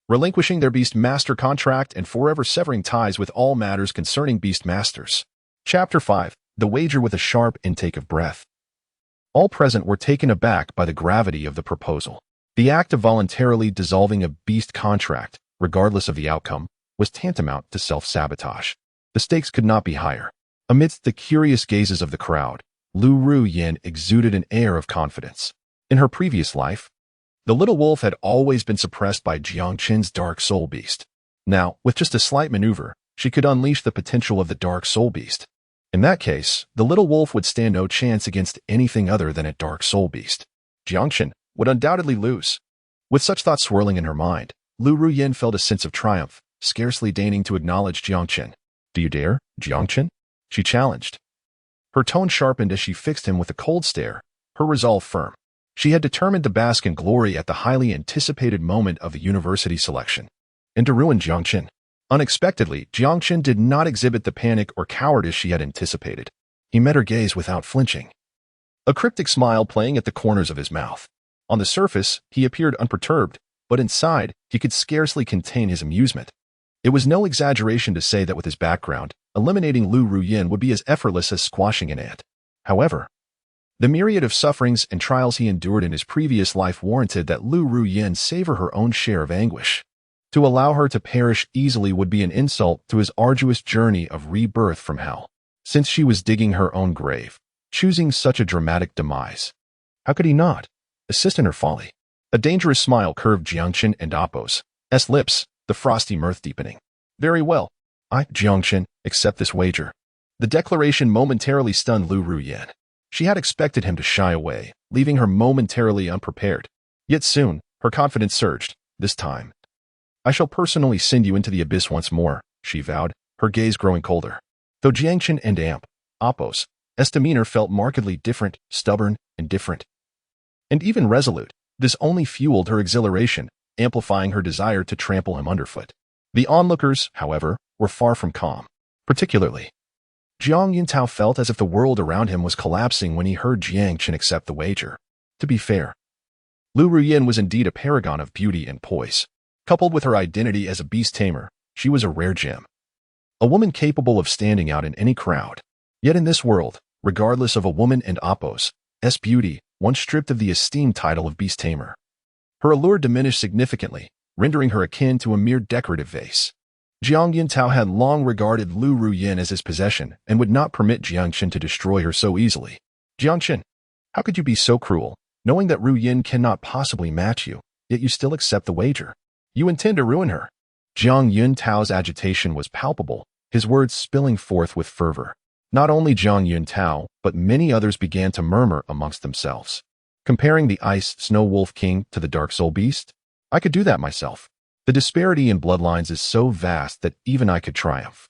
relinquishing their beastmaster contract and forever severing ties with all matters concerning beastmasters. Chapter 5. The Wager with a Sharp Intake of Breath. All present were taken aback by the gravity of the proposal. The act of voluntarily dissolving a beast contract, regardless of the outcome, was tantamount to self-sabotage. The stakes could not be higher. Amidst the curious gazes of the crowd, Liu Ruyan exuded an air of confidence. In her previous life, the little wolf had always been suppressed by Jiang Chen's dark soul beast. Now, with just a slight maneuver, she could unleash the potential of the dark soul beast. In that case, the little wolf would stand no chance against anything other than a dark soul beast. Jiang Chen would undoubtedly lose. With such thoughts swirling in her mind, Liu Ruyan felt a sense of triumph, scarcely deigning to acknowledge Jiang Chen. Do you dare, Jiang Chen? She challenged. Her tone sharpened as she fixed him with a cold stare, her resolve firm. She had determined to bask in glory at the highly anticipated moment of the university selection, and to ruin Jiang Chen. Unexpectedly, Jiang Chen did not exhibit the panic or cowardice she had anticipated. He met her gaze without flinching, a cryptic smile playing at the corners of his mouth. On the surface, he appeared unperturbed, but inside, he could scarcely contain his amusement. It was no exaggeration to say that with his background, eliminating Liu Ruyan would be as effortless as squashing an ant. However, the myriad of sufferings and trials he endured in his previous life warranted that Liu Ruyan savor her own share of anguish. To allow her to perish easily would be an insult to his arduous journey of rebirth from hell, since she was digging her own grave, choosing such a dramatic demise. How could he not assist in her folly? A dangerous smile curved Jiang Chen and Appo's lips, the frosty mirth deepening. Very well. I, Jiang Chen, accept this wager. The declaration momentarily stunned Liu Ruyan. She had expected him to shy away, leaving her momentarily unprepared. Yet soon, her confidence surged. This time, I shall personally send you into the abyss once more, she vowed, her gaze growing colder. Though Jiang Chen and Appo's demeanor felt markedly different, stubborn, indifferent, and even resolute, this only fueled her exhilaration, amplifying her desire to trample him underfoot. The onlookers, however, were far from calm. Particularly, Jiang Yuntao felt as if the world around him was collapsing when he heard Jiang Chen accept the wager. To be fair, Liu Ruyan was indeed a paragon of beauty and poise. Coupled with her identity as a beast tamer, she was a rare gem. A woman capable of standing out in any crowd. Yet in this world, regardless of a woman and Appo's beauty, once stripped of the esteemed title of beast tamer, her allure diminished significantly, rendering her akin to a mere decorative vase. Jiang Yuntao had long regarded Liu Ruyan as his possession and would not permit Jiang Chen to destroy her so easily. Jiang Chen, how could you be so cruel, knowing that Ruyan cannot possibly match you, yet you still accept the wager? You intend to ruin her. Jiang Yuntao's agitation was palpable, his words spilling forth with fervor. Not only Jiang Yuntao, but many others began to murmur amongst themselves. Comparing the Ice Snow Wolf King to the Dark Soul Beast? I could do that myself. The disparity in bloodlines is so vast that even I could triumph.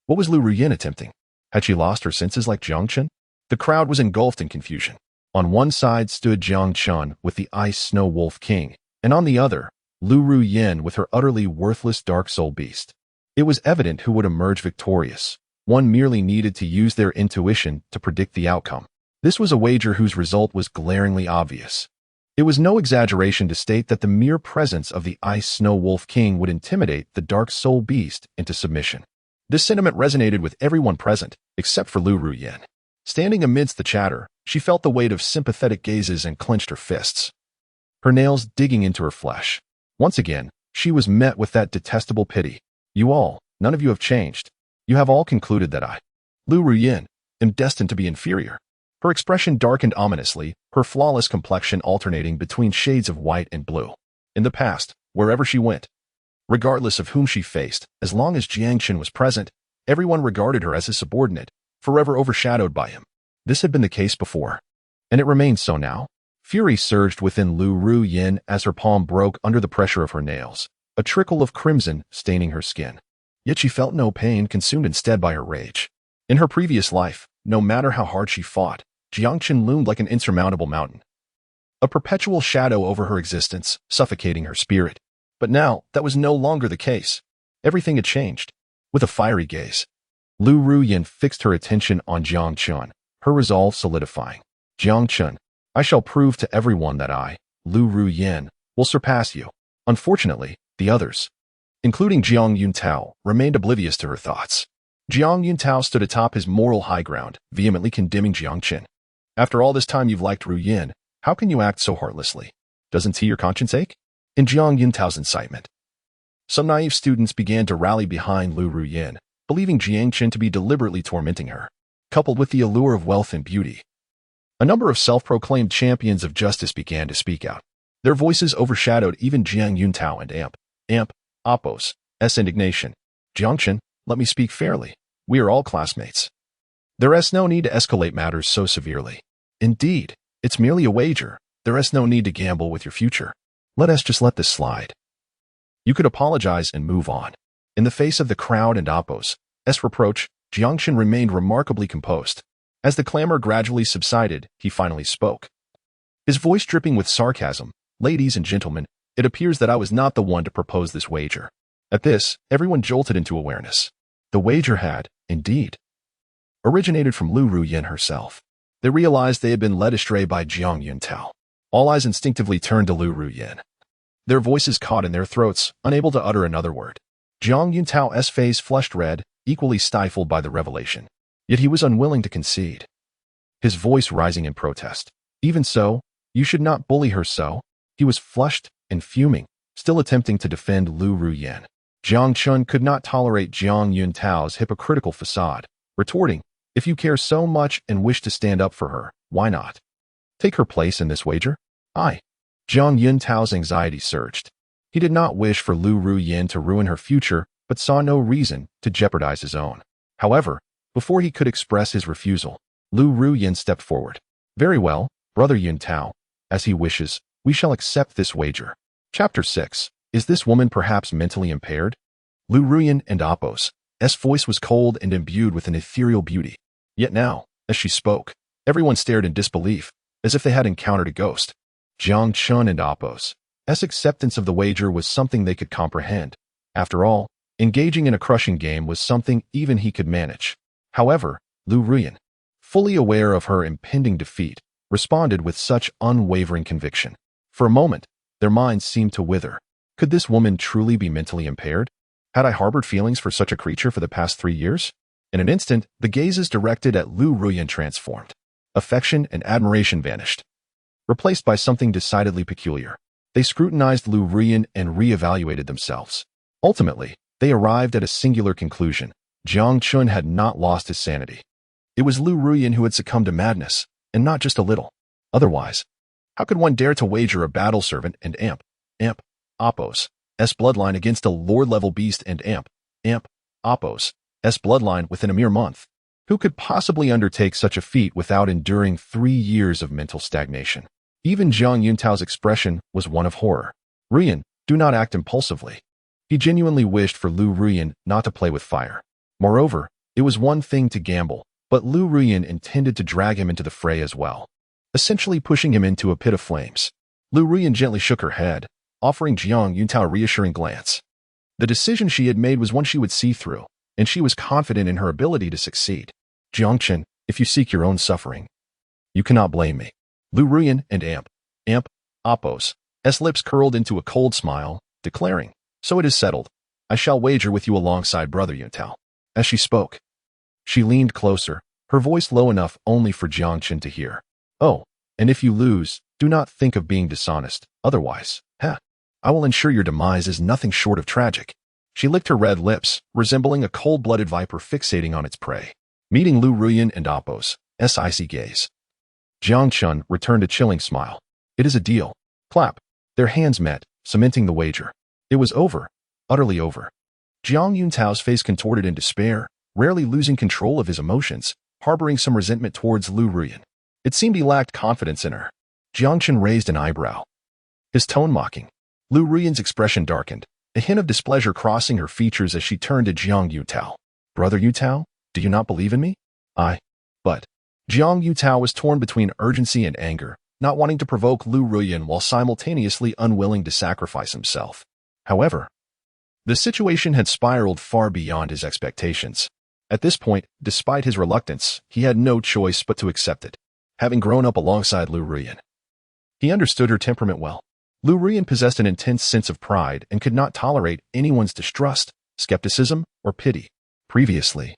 What was Liu Ruyan attempting? Had she lost her senses like Jiang Chen? The crowd was engulfed in confusion. On one side stood Jiang Chen with the Ice Snow Wolf King, and on the other, Liu Ruyan with her utterly worthless Dark Soul Beast. It was evident who would emerge victorious. One merely needed to use their intuition to predict the outcome. This was a wager whose result was glaringly obvious. It was no exaggeration to state that the mere presence of the Ice Snow Wolf King would intimidate the Dark Soul Beast into submission. This sentiment resonated with everyone present, except for Liu Ruyan. Standing amidst the chatter, she felt the weight of sympathetic gazes and clenched her fists, her nails digging into her flesh. Once again, she was met with that detestable pity. You all, none of you have changed. You have all concluded that I, Liu Ruyan, am destined to be inferior. Her expression darkened ominously, her flawless complexion alternating between shades of white and blue. In the past, wherever she went, regardless of whom she faced, as long as Jiang Chen was present, everyone regarded her as his subordinate, forever overshadowed by him. This had been the case before. And it remained so now. Fury surged within Liu Ruyan as her palm broke under the pressure of her nails, a trickle of crimson staining her skin. Yet she felt no pain, consumed instead by her rage. In her previous life, no matter how hard she fought, Jiang Chen loomed like an insurmountable mountain, a perpetual shadow over her existence, suffocating her spirit. But now, that was no longer the case. Everything had changed. With a fiery gaze, Liu Ruyan fixed her attention on Jiang Chen, her resolve solidifying. Jiang Chen, I shall prove to everyone that I, Liu Ruyan, will surpass you. Unfortunately, the others, including Jiang Yuntao, remained oblivious to her thoughts. Jiang Yuntao stood atop his moral high ground, vehemently condemning Jiang Chen. After all this time you've liked Ruyan, how can you act so heartlessly? Doesn't your conscience ache? In Jiang Yuntao's incitement, some naive students began to rally behind Liu Ruyan, believing Jiang Chen to be deliberately tormenting her, coupled with the allure of wealth and beauty. A number of self-proclaimed champions of justice began to speak out. Their voices overshadowed even Jiang Yuntao and Amp Oppo's indignation. Jiang Chen, let me speak fairly. We are all classmates. There is no need to escalate matters so severely. Indeed, it's merely a wager. There is no need to gamble with your future. Let us just let this slide. You could apologize and move on. In the face of the crowd and Oppo's reproach, Jiang Chen remained remarkably composed. As the clamor gradually subsided, he finally spoke. His voice dripping with sarcasm. Ladies and gentlemen, it appears that I was not the one to propose this wager. At this, everyone jolted into awareness. The wager had, indeed, originated from Liu Ruyan herself. They realized they had been led astray by Jiang Yuntao. All eyes instinctively turned to Liu Ruyan. Their voices caught in their throats, unable to utter another word. Jiang Yuntao's face flushed red, equally stifled by the revelation. Yet he was unwilling to concede, his voice rising in protest. Even so, you should not bully her so. He was flushed and fuming, still attempting to defend Liu Ruyan. Jiang Chen could not tolerate Jiang Yuntao's hypocritical facade, retorting, if you care so much and wish to stand up for her, why not take her place in this wager? Jiang Yuntao's anxiety surged. He did not wish for Liu Ruyan to ruin her future, but saw no reason to jeopardize his own. However, before he could express his refusal, Liu Ruyan stepped forward. Very well, Brother Yuntao, as he wishes, we shall accept this wager. Chapter 6. Is this woman perhaps mentally impaired? Liu Ruyan and Oppo's voice was cold and imbued with an ethereal beauty. Yet now, as she spoke, everyone stared in disbelief, as if they had encountered a ghost. Jiang Chen and Oppo's acceptance of the wager was something they could comprehend. After all, engaging in a crushing game was something even he could manage. However, Liu Ruyan, fully aware of her impending defeat, responded with such unwavering conviction. For a moment, their minds seemed to wither. Could this woman truly be mentally impaired? Had I harbored feelings for such a creature for the past 3 years? In an instant, the gazes directed at Liu Ruyan transformed. Affection and admiration vanished, replaced by something decidedly peculiar. They scrutinized Liu Ruyan and re-evaluated themselves. Ultimately, they arrived at a singular conclusion. Jiang Chen had not lost his sanity. It was Liu Ruyan who had succumbed to madness, and not just a little. Otherwise, how could one dare to wager a battle servant and Amp Oppo's bloodline against a lord-level beast and Amp Oppo's bloodline within a mere month? Who could possibly undertake such a feat without enduring 3 years of mental stagnation? Even Jiang Yuntao's expression was one of horror. Ruyan, do not act impulsively. He genuinely wished for Liu Ruyan not to play with fire. Moreover, it was one thing to gamble, but Liu Ruyan intended to drag him into the fray as well, essentially pushing him into a pit of flames. Liu Ruyan gently shook her head, offering Jiang Yuntao a reassuring glance. The decision she had made was one she would see through, and she was confident in her ability to succeed. Jiang Chen, if you seek your own suffering, you cannot blame me. Liu Ruyan and Amp Oppo's lips curled into a cold smile, declaring, so it is settled. I shall wager with you alongside Brother Yuntao. As she spoke, she leaned closer, her voice low enough only for Jiang Chen to hear. Oh, and if you lose, do not think of being dishonest. Otherwise, I will ensure your demise is nothing short of tragic. She licked her red lips, resembling a cold-blooded viper fixating on its prey. Meeting Liu Ruyan and Oppo's icy gaze, Jiang Chen returned a chilling smile. It is a deal. Clap. Their hands met, cementing the wager. It was over. Utterly over. Jiang Yuntao's face contorted in despair, rarely losing control of his emotions, harboring some resentment towards Liu Ruyan. It seemed he lacked confidence in her. Jiang Chen raised an eyebrow, his tone mocking. Liu Ruyan's expression darkened, a hint of displeasure crossing her features as she turned to Jiang Yutao. Brother Yutao, do you not believe in me? But Jiang Yutao was torn between urgency and anger, not wanting to provoke Liu Ruyan while simultaneously unwilling to sacrifice himself. However, the situation had spiraled far beyond his expectations. At this point, despite his reluctance, he had no choice but to accept it. Having grown up alongside Liu Ruyan, he understood her temperament well. Liu Ruyan possessed an intense sense of pride and could not tolerate anyone's distrust, skepticism, or pity. Previously,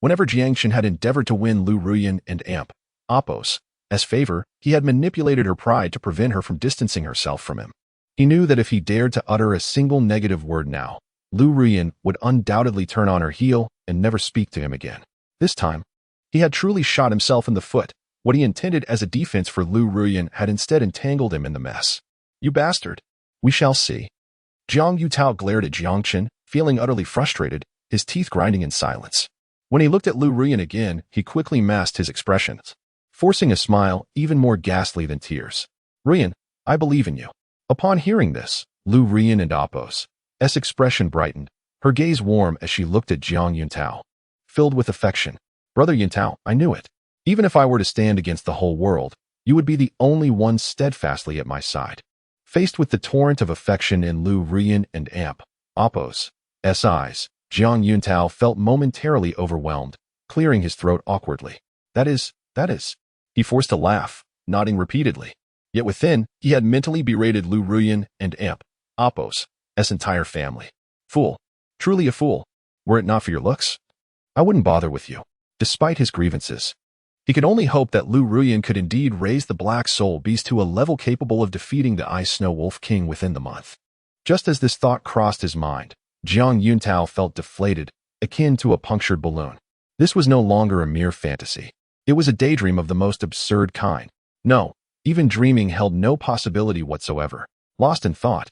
whenever Jiang Chen had endeavored to win Liu Ruyan and Amp Appos as favor, he had manipulated her pride to prevent her from distancing herself from him. He knew that if he dared to utter a single negative word now, Liu Ruyan would undoubtedly turn on her heel and never speak to him again. This time, he had truly shot himself in the foot. What he intended as a defense for Liu Ruyan had instead entangled him in the mess. You bastard. We shall see. Jiang Yutao glared at Jiang Chen, feeling utterly frustrated, his teeth grinding in silence. When he looked at Liu Ruyan again, he quickly masked his expressions, forcing a smile even more ghastly than tears. Ruyan, I believe in you. Upon hearing this, Liu Ruyan and Appos' expression brightened, her gaze warm as she looked at Jiang Yutao, filled with affection. Brother Yutao, I knew it. Even if I were to stand against the whole world, you would be the only one steadfastly at my side. Faced with the torrent of affection in Liu Ruyan and Amp Appos' eyes, Jiang Yutao felt momentarily overwhelmed, clearing his throat awkwardly. That is. He forced a laugh, nodding repeatedly. Yet within, he had mentally berated Liu Ruyan and Amp Appos' entire family. Fool. Truly a fool. Were it not for your looks, I wouldn't bother with you. Despite his grievances, he could only hope that Liu Ruyan could indeed raise the Black Soul Beast to a level capable of defeating the Ice Snow Wolf King within the month. Just as this thought crossed his mind, Jiang Yutao felt deflated, akin to a punctured balloon. This was no longer a mere fantasy. It was a daydream of the most absurd kind. No, even dreaming held no possibility whatsoever. Lost in thought,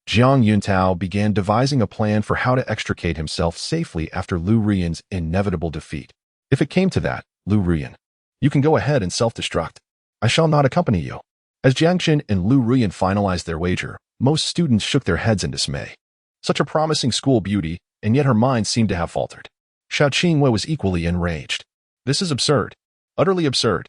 Jiang Yutao began devising a plan for how to extricate himself safely after Liu Ruyan's inevitable defeat. If it came to that, Liu Ruyan, you can go ahead and self-destruct. I shall not accompany you. As Jiang Chen and Liu Ruyan finalized their wager, most students shook their heads in dismay. Such a promising school beauty, and yet her mind seemed to have faltered. Xiao Qingwei was equally enraged. This is absurd. Utterly absurd.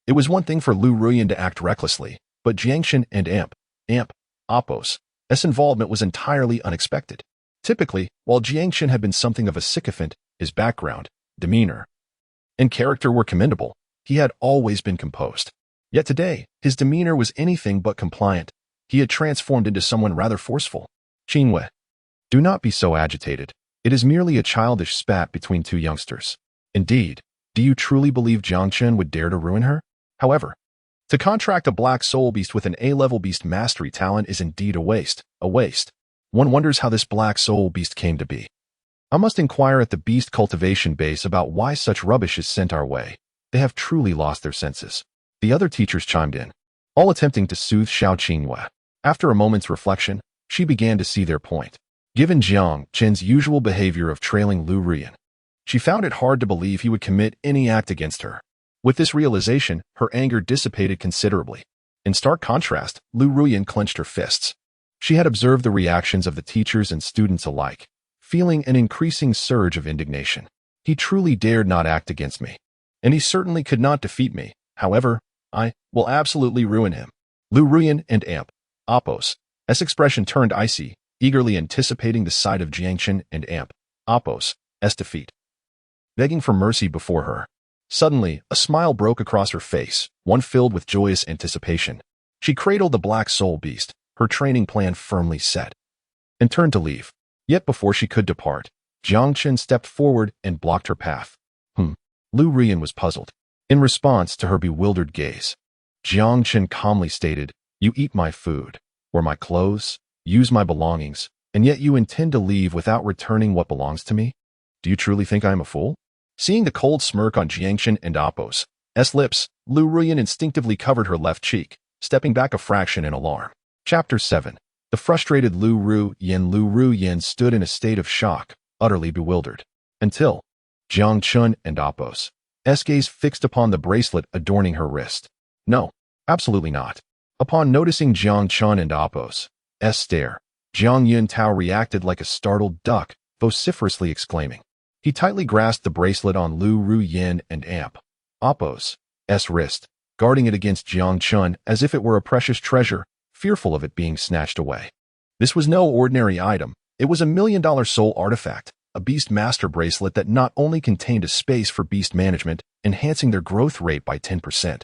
It was one thing for Liu Ruyan to act recklessly, but Jiang Chen and Amp Appos' involvement was entirely unexpected. Typically, while Jiang Chen had been something of a sycophant, his background, demeanor, and character were commendable. He had always been composed. Yet today, his demeanor was anything but compliant. He had transformed into someone rather forceful. Qingwei, do not be so agitated. It is merely a childish spat between two youngsters. Indeed, do you truly believe Jiang Chen would dare to ruin her? However, to contract a Black Soul Beast with an A-level beast mastery talent is indeed a waste. One wonders how this Black Soul Beast came to be. I must inquire at the beast cultivation base about why such rubbish is sent our way. They have truly lost their senses. The other teachers chimed in, all attempting to soothe Xiao Qingwei. After a moment's reflection, she began to see their point. Given Jiang Chen's usual behavior of trailing Liu Ruyan, she found it hard to believe he would commit any act against her. With this realization, her anger dissipated considerably. In stark contrast, Liu Ruyan clenched her fists. She had observed the reactions of the teachers and students alike, feeling an increasing surge of indignation. He truly dared not act against me. And he certainly could not defeat me. However, I will absolutely ruin him. Liu Ruyan and Amp Appos' expression turned icy, eagerly anticipating the sight of Jiang Chen and Amp Appos' defeat. Begging for mercy before her. Suddenly, a smile broke across her face, one filled with joyous anticipation. She cradled the Black Soul Beast, her training plan firmly set, and turned to leave. Yet before she could depart, Jiang Chen stepped forward and blocked her path. Liu Ruyan was puzzled. In response to her bewildered gaze, Jiang Chen calmly stated, you eat my food, wear my clothes, use my belongings, and yet you intend to leave without returning what belongs to me? Do you truly think I am a fool? Seeing the cold smirk on Jiang Chen and Appos' lips, Liu Ruyan instinctively covered her left cheek, stepping back a fraction in alarm. Chapter 7. The frustrated Liu Ruyan stood in a state of shock, utterly bewildered, until Jiang Chen and Appos' gaze fixed upon the bracelet adorning her wrist. No, absolutely not. Upon noticing Jiang Chen and Appo's stare, Jiang Yuntao reacted like a startled duck, vociferously exclaiming. He tightly grasped the bracelet on Liu Ruyan and Appo's wrist, guarding it against Jiang Chen as if it were a precious treasure, fearful of it being snatched away. This was no ordinary item. It was $1 million soul artifact, a beastmaster bracelet that not only contained a space for beast management, enhancing their growth rate by 10%,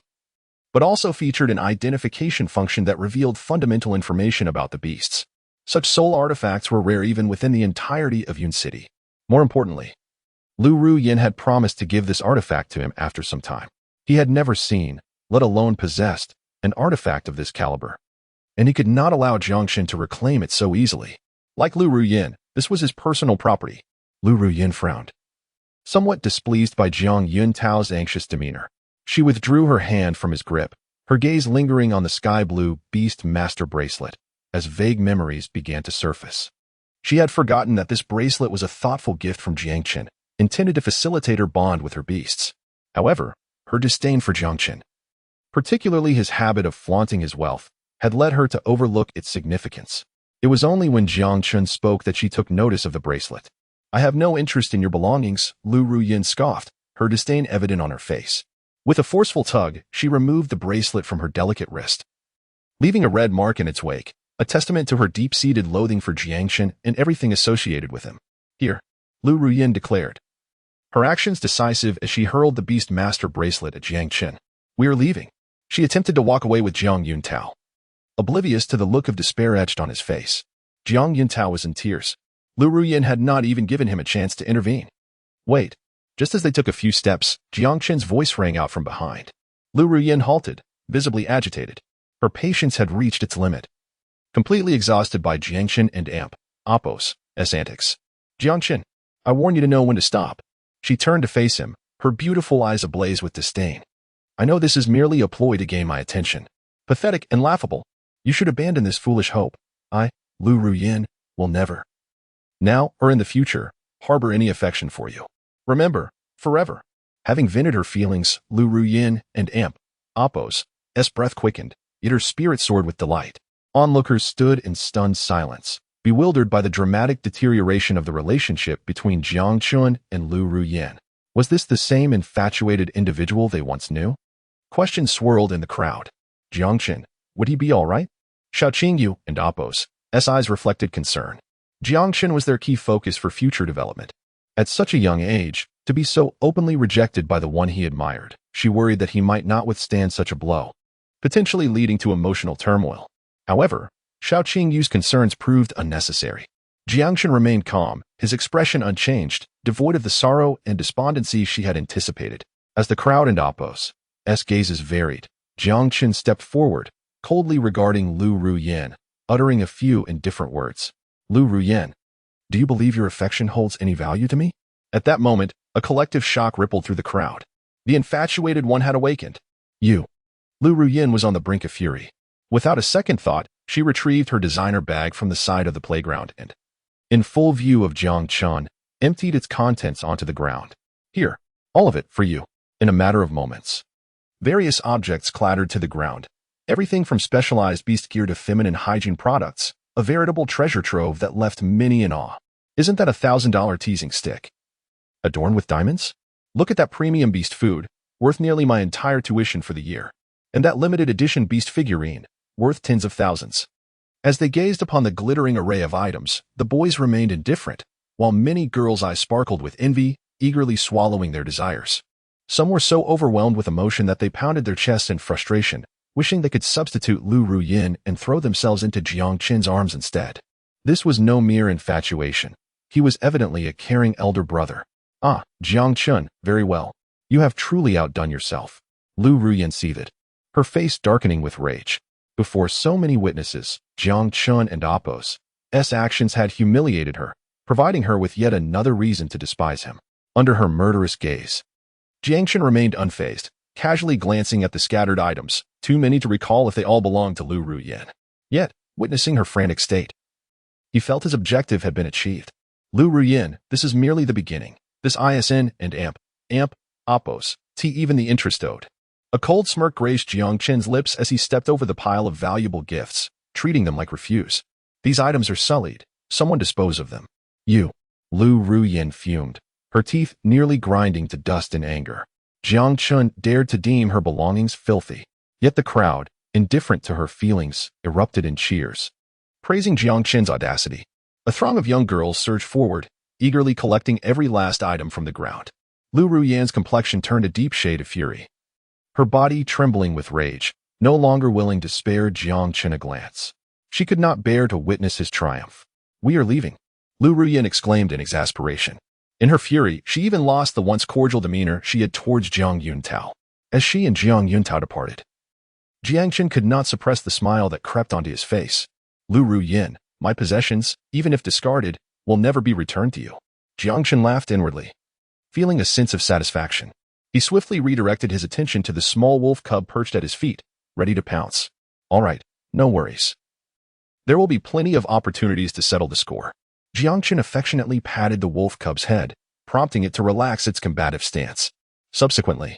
but also featured an identification function that revealed fundamental information about the beasts. Such soul artifacts were rare even within the entirety of Yun City. More importantly, Liu Ruyan had promised to give this artifact to him after some time. He had never seen, let alone possessed, an artifact of this caliber, and he could not allow Jiang Chen to reclaim it so easily. Like Liu Ruyan, this was his personal property. Liu Ruyan frowned, somewhat displeased by Jiang Yuntao's anxious demeanor. She withdrew her hand from his grip, her gaze lingering on the sky-blue beastmaster bracelet, as vague memories began to surface. She had forgotten that this bracelet was a thoughtful gift from Jiang Chen, intended to facilitate her bond with her beasts. However, her disdain for Jiang Chen, particularly his habit of flaunting his wealth, had led her to overlook its significance. It was only when Jiang Chen spoke that she took notice of the bracelet. I have no interest in your belongings, Liu Ruyan scoffed, her disdain evident on her face. With a forceful tug, she removed the bracelet from her delicate wrist, leaving a red mark in its wake, a testament to her deep-seated loathing for Jiang Chen and everything associated with him. Here, Liu Ruyan declared, her actions decisive as she hurled the beastmaster bracelet at Jiang Chen. We are leaving. She attempted to walk away with Jiang Yuntao, oblivious to the look of despair etched on his face. Jiang Yuntao was in tears. Liu Ruyan had not even given him a chance to intervene. Wait. Just as they took a few steps, Jiang Chen's voice rang out from behind. Liu Ruyan halted, visibly agitated. Her patience had reached its limit. Completely exhausted by Jiang Chen and Appo's antics. Jiang Chen, I warn you to know when to stop. She turned to face him, her beautiful eyes ablaze with disdain. I know this is merely a ploy to gain my attention. Pathetic and laughable. You should abandon this foolish hope. I, Liu Ruyan, will never, now or in the future, harbor any affection for you. Remember, forever. Having vented her feelings, Liu Ruyan and Appo's breath quickened, yet her spirit soared with delight. Onlookers stood in stunned silence, bewildered by the dramatic deterioration of the relationship between Jiang Chen and Liu Ruyan. Was this the same infatuated individual they once knew? Questions swirled in the crowd. Jiang Chen, would he be all right? Xiao Qingyu and Appo's eyes reflected concern. Jiang Chen was their key focus for future development. At such a young age, to be so openly rejected by the one he admired, she worried that he might not withstand such a blow, potentially leading to emotional turmoil. However, Xiao Qingyu's concerns proved unnecessary. Jiang Chen remained calm, his expression unchanged, devoid of the sorrow and despondency she had anticipated. As the crowd and Appo's gazes varied, Jiang Chen stepped forward, coldly regarding Liu Ruyan, uttering a few indifferent words. Liu Ruyan, do you believe your affection holds any value to me? At that moment, a collective shock rippled through the crowd. The infatuated one had awakened. Liu Ruyan was on the brink of fury. Without a second thought, she retrieved her designer bag from the side of the playground and, in full view of Jiang Chen, emptied its contents onto the ground. Here, all of it for you. In a matter of moments, various objects clattered to the ground. Everything from specialized beast gear to feminine hygiene products, a veritable treasure trove that left many in awe. Isn't that $1,000 teasing stick? Adorned with diamonds? Look at that premium beast food, worth nearly my entire tuition for the year. And that limited edition beast figurine, worth tens of thousands. As they gazed upon the glittering array of items, the boys remained indifferent, while many girls' eyes sparkled with envy, eagerly swallowing their desires. Some were so overwhelmed with emotion that they pounded their chests in frustration, wishing they could substitute Liu Ruyan and throw themselves into Jiang Chen's arms instead. This was no mere infatuation. He was evidently a caring elder brother. Ah, Jiang Chen, very well. You have truly outdone yourself. Liu Ruyan seethed, her face darkening with rage. Before so many witnesses, Jiang Chen and Appo's actions had humiliated her, providing her with yet another reason to despise him. Under her murderous gaze, Jiang Chen remained unfazed, casually glancing at the scattered items, too many to recall if they all belonged to Liu Ruyan. Yet, witnessing her frantic state, he felt his objective had been achieved. Liu Ruyan, this is merely the beginning. This ISN and Appo's Even the interest owed. A cold smirk graced Jiang Chen's lips as he stepped over the pile of valuable gifts, treating them like refuse. These items are sullied. Someone dispose of them. You. Liu Ruyan fumed, her teeth nearly grinding to dust in anger. Jiang Chen dared to deem her belongings filthy. Yet the crowd, indifferent to her feelings, erupted in cheers, praising Jiang Chen's audacity. A throng of young girls surged forward, eagerly collecting every last item from the ground. Liu Ruyan's complexion turned a deep shade of fury, her body trembling with rage, no longer willing to spare Jiang Chen a glance. She could not bear to witness his triumph. We are leaving, Liu Ruyan exclaimed in exasperation. In her fury, she even lost the once cordial demeanor she had towards Jiang Yuntao. As she and Jiang Yuntao departed, Jiang Chen could not suppress the smile that crept onto his face. Liu Ruyan, my possessions, even if discarded, will never be returned to you. Jiang Chen laughed inwardly, feeling a sense of satisfaction. He swiftly redirected his attention to the small wolf cub perched at his feet, ready to pounce. All right, no worries. There will be plenty of opportunities to settle the score. Jiang Chen affectionately patted the wolf cub's head, prompting it to relax its combative stance. Subsequently,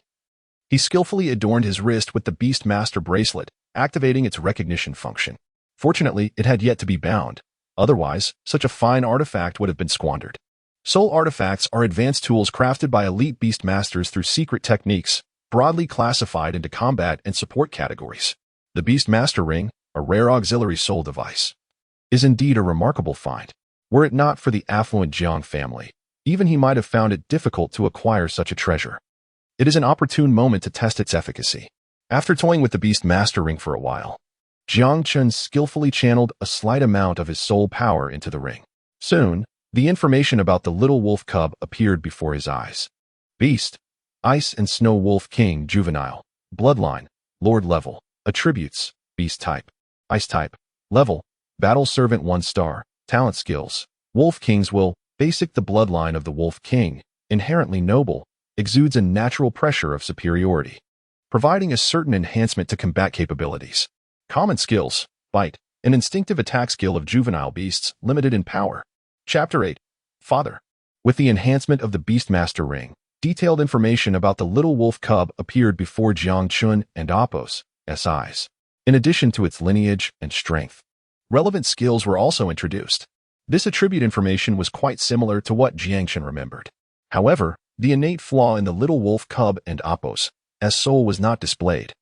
he skillfully adorned his wrist with the beastmaster bracelet, activating its recognition function. Fortunately, it had yet to be bound. Otherwise, such a fine artifact would have been squandered. Soul artifacts are advanced tools crafted by elite beastmasters through secret techniques, broadly classified into combat and support categories. The beastmaster ring, a rare auxiliary soul device, is indeed a remarkable find. Were it not for the affluent Jiang family, even he might have found it difficult to acquire such a treasure. It is an opportune moment to test its efficacy. After toying with the beastmaster ring for a while, Jiang Chen skillfully channeled a slight amount of his soul power into the ring. Soon, the information about the little wolf cub appeared before his eyes. Beast, Ice and Snow Wolf King Juvenile, Bloodline, Lord Level, Attributes, Beast Type, Ice Type, Level, Battle Servant 1 star, Talent Skills, Wolf King's Will, Basic. The bloodline of the Wolf King, inherently noble, exudes a natural pressure of superiority, providing a certain enhancement to combat capabilities. Common Skills, Bite, an instinctive attack skill of juvenile beasts, limited in power. Chapter 8, Father. With the enhancement of the Beastmaster Ring, detailed information about the little wolf cub appeared before Jiang Chen and Apos' eyes. In addition to its lineage and strength, relevant skills were also introduced. This attribute information was quite similar to what Jiang Chen remembered. However, the innate flaw in the little wolf cub and Apos' soul was not displayed,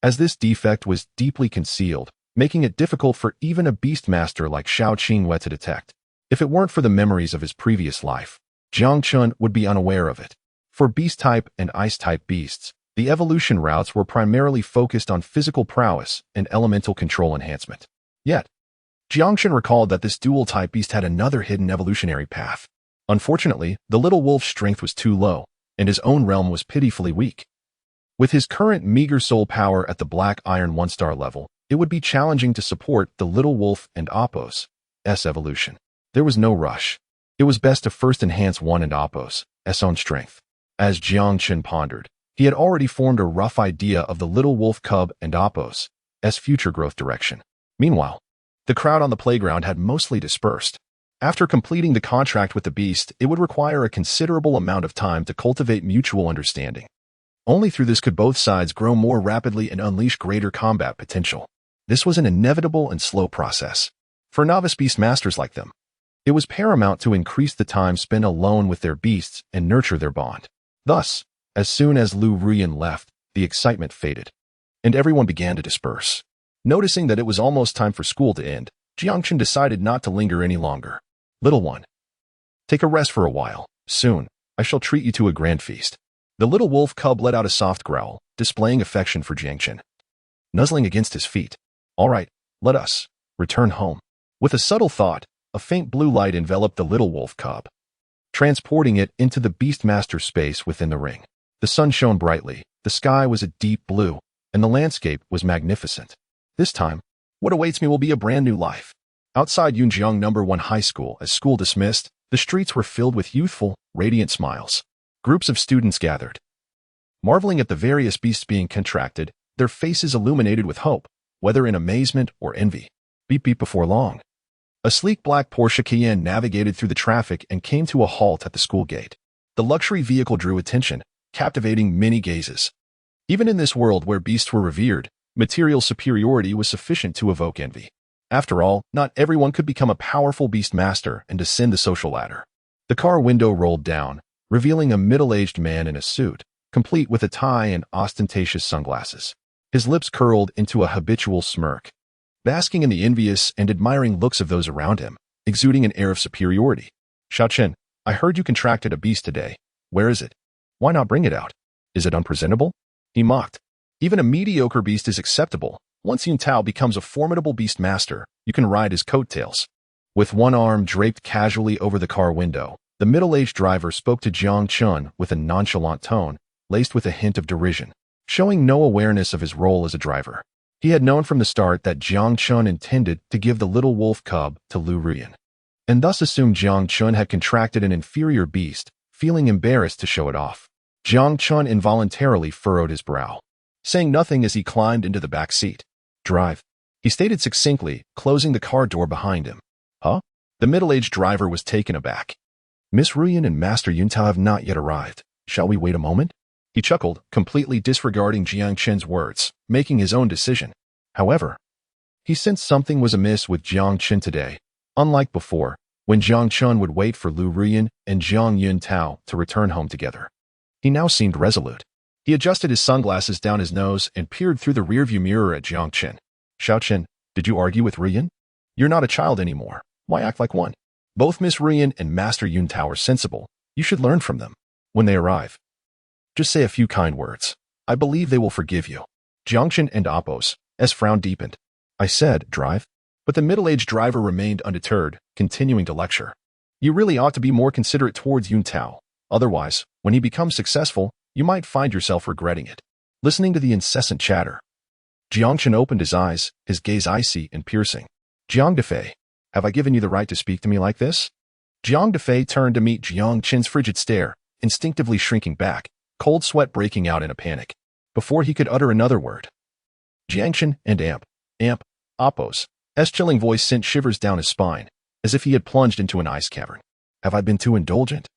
as this defect was deeply concealed, making it difficult for even a beastmaster like Shao Qingwei to detect. If it weren't for the memories of his previous life, Jiang Chen would be unaware of it. For beast-type and ice-type beasts, the evolution routes were primarily focused on physical prowess and elemental control enhancement. Yet, Jiang Chen recalled that this dual-type beast had another hidden evolutionary path. Unfortunately, the little wolf's strength was too low, and his own realm was pitifully weak. With his current meager soul power at the Black Iron 1-star level, it would be challenging to support the little wolf and Apos' evolution. There was no rush. It was best to first enhance one and Apos' own strength. As Jiang Chen pondered, he had already formed a rough idea of the little wolf cub and Apos' future growth direction. Meanwhile, the crowd on the playground had mostly dispersed. After completing the contract with the beast, it would require a considerable amount of time to cultivate mutual understanding. Only through this could both sides grow more rapidly and unleash greater combat potential. This was an inevitable and slow process. For novice beastmasters like them, it was paramount to increase the time spent alone with their beasts and nurture their bond. Thus, as soon as Liu Ruyan left, the excitement faded, and everyone began to disperse. Noticing that it was almost time for school to end, Jiang Chen decided not to linger any longer. Little one, take a rest for a while. Soon, I shall treat you to a grand feast. The little wolf cub let out a soft growl, displaying affection for Jiang Chen. Nuzzling against his feet. All right, let us return home. With a subtle thought, a faint blue light enveloped the little wolf cub, transporting it into the beastmaster space within the ring. The sun shone brightly, the sky was a deep blue, and the landscape was magnificent. This time, what awaits me will be a brand new life. Outside Yunjiang No. 1 High School, as school dismissed, the streets were filled with youthful, radiant smiles. Groups of students gathered, marveling at the various beasts being contracted, their faces illuminated with hope, whether in amazement or envy. Beep beep. Before long, a sleek black Porsche Cayenne navigated through the traffic and came to a halt at the school gate. The luxury vehicle drew attention, captivating many gazes. Even in this world where beasts were revered, material superiority was sufficient to evoke envy. After all, not everyone could become a powerful beastmaster and descend the social ladder. The car window rolled down, revealing a middle-aged man in a suit, complete with a tie and ostentatious sunglasses. His lips curled into a habitual smirk, basking in the envious and admiring looks of those around him, exuding an air of superiority. Jiang Chen, I heard you contracted a beast today. Where is it? Why not bring it out? Is it unpresentable? He mocked. Even a mediocre beast is acceptable. Once Yun Tao becomes a formidable beastmaster, you can ride his coattails. With one arm draped casually over the car window, the middle-aged driver spoke to Jiang Chen with a nonchalant tone, laced with a hint of derision, showing no awareness of his role as a driver. He had known from the start that Jiang Chen intended to give the little wolf cub to Liu Ruyan, and thus assumed Jiang Chen had contracted an inferior beast, feeling embarrassed to show it off. Jiang Chen involuntarily furrowed his brow, saying nothing as he climbed into the back seat. Drive, he stated succinctly, closing the car door behind him. Huh? The middle-aged driver was taken aback. Miss Ruyan and Master Yun Tao have not yet arrived. Shall we wait a moment? He chuckled, completely disregarding Jiang Chen's words, making his own decision. However, he sensed something was amiss with Jiang Chen today. Unlike before, when Jiang Chen would wait for Liu Ruyan and Jiang Yun Tao to return home together. He now seemed resolute. He adjusted his sunglasses down his nose and peered through the rearview mirror at Jiang Chen. Jiang Chen, did you argue with Ruyan? You're not a child anymore. Why act like one? Both Miss Ruyan and Master Yun Tao are sensible. You should learn from them. When they arrive, just say a few kind words. I believe they will forgive you. Jiang Chen and Appo's frown deepened. I said, drive. But the middle-aged driver remained undeterred, continuing to lecture. You really ought to be more considerate towards Yun Tao. Otherwise, when he becomes successful, you might find yourself regretting it. Listening to the incessant chatter, Jiang Chen opened his eyes, his gaze icy and piercing. Jiang Defei, have I given you the right to speak to me like this? Jiang Defei turned to meet Jiang Chen's frigid stare, instinctively shrinking back, cold sweat breaking out in a panic. Before he could utter another word, Jiang Chen and Appo's chilling voice sent shivers down his spine, as if he had plunged into an ice cavern. Have I been too indulgent?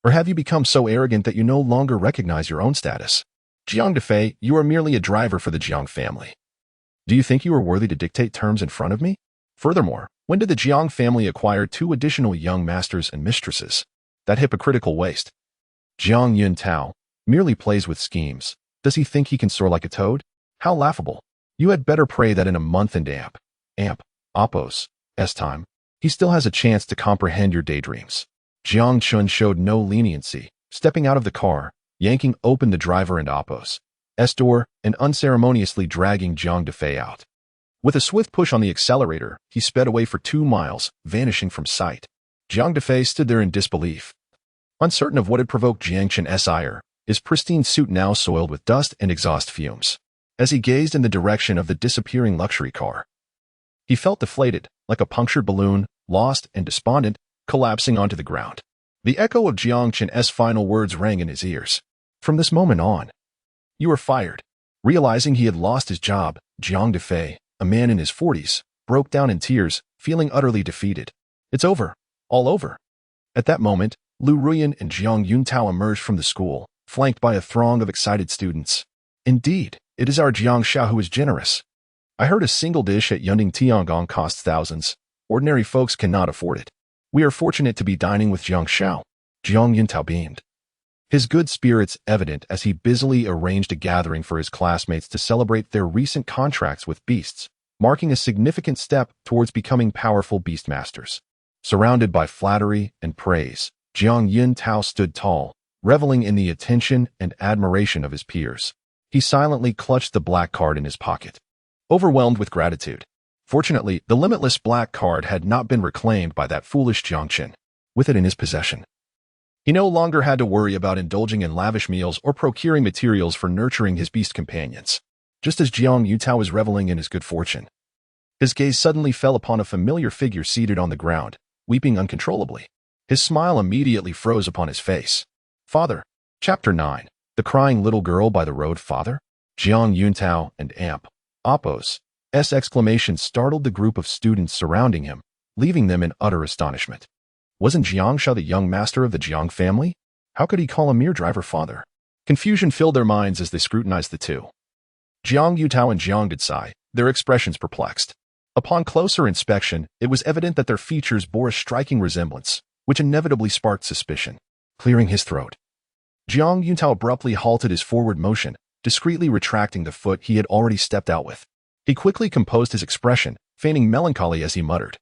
Or have you become so arrogant that you no longer recognize your own status? Jiang Defei, you are merely a driver for the Jiang family. Do you think you are worthy to dictate terms in front of me? Furthermore, when did the Jiang family acquire 2 additional young masters and mistresses? That hypocritical waste. Jiang Yun Tao merely plays with schemes. Does he think he can soar like a toad? How laughable. You had better pray that in a month and Appo's time, he still has a chance to comprehend your daydreams. Jiang Chen showed no leniency, stepping out of the car, yanking open the driver and Appo's door, and unceremoniously dragging Jiang Defei out. With a swift push on the accelerator, he sped away for 2 miles, vanishing from sight. Jiang Defei stood there in disbelief, uncertain of what had provoked Jiang Chen's ire, his pristine suit now soiled with dust and exhaust fumes. As he gazed in the direction of the disappearing luxury car, he felt deflated, like a punctured balloon, lost and despondent, collapsing onto the ground. The echo of Jiang Chen's final words rang in his ears. From this moment on, you are fired. Realizing he had lost his job, Jiang Defei, a man in his 40s, broke down in tears, feeling utterly defeated. It's over. All over. At that moment, Liu Ruyan and Jiang Yun Tao emerged from the school, flanked by a throng of excited students. Indeed, it is our Jiang Xiao who is generous. I heard a single dish at Yunding Tiangong costs thousands. Ordinary folks cannot afford it. We are fortunate to be dining with Jiang Xiao. Jiang Yun Tao beamed, his good spirits evident as he busily arranged a gathering for his classmates to celebrate their recent contracts with beasts, marking a significant step towards becoming powerful beastmasters. Surrounded by flattery and praise, Jiang Yun Tao stood tall, reveling in the attention and admiration of his peers. He silently clutched the black card in his pocket, overwhelmed with gratitude. Fortunately, the limitless black card had not been reclaimed by that foolish Jiang Chen. With it in his possession, he no longer had to worry about indulging in lavish meals or procuring materials for nurturing his beast companions. Just as Jiang Yun Tao was reveling in his good fortune, his gaze suddenly fell upon a familiar figure seated on the ground, weeping uncontrollably. His smile immediately froze upon his face. Father. Chapter 9. The Crying Little Girl by the Road. Father? Jiang Yun Tao and Appo's exclamation startled the group of students surrounding him, leaving them in utter astonishment. Wasn't Jiang Xiao the young master of the Jiang family? How could he call a mere driver father? Confusion filled their minds as they scrutinized the two. Jiang Yutao and Jiang Dicai, their expressions perplexed. Upon closer inspection, it was evident that their features bore a striking resemblance, which inevitably sparked suspicion. Clearing his throat, Jiang Yutao abruptly halted his forward motion, discreetly retracting the foot he had already stepped out with. He quickly composed his expression, feigning melancholy as he muttered,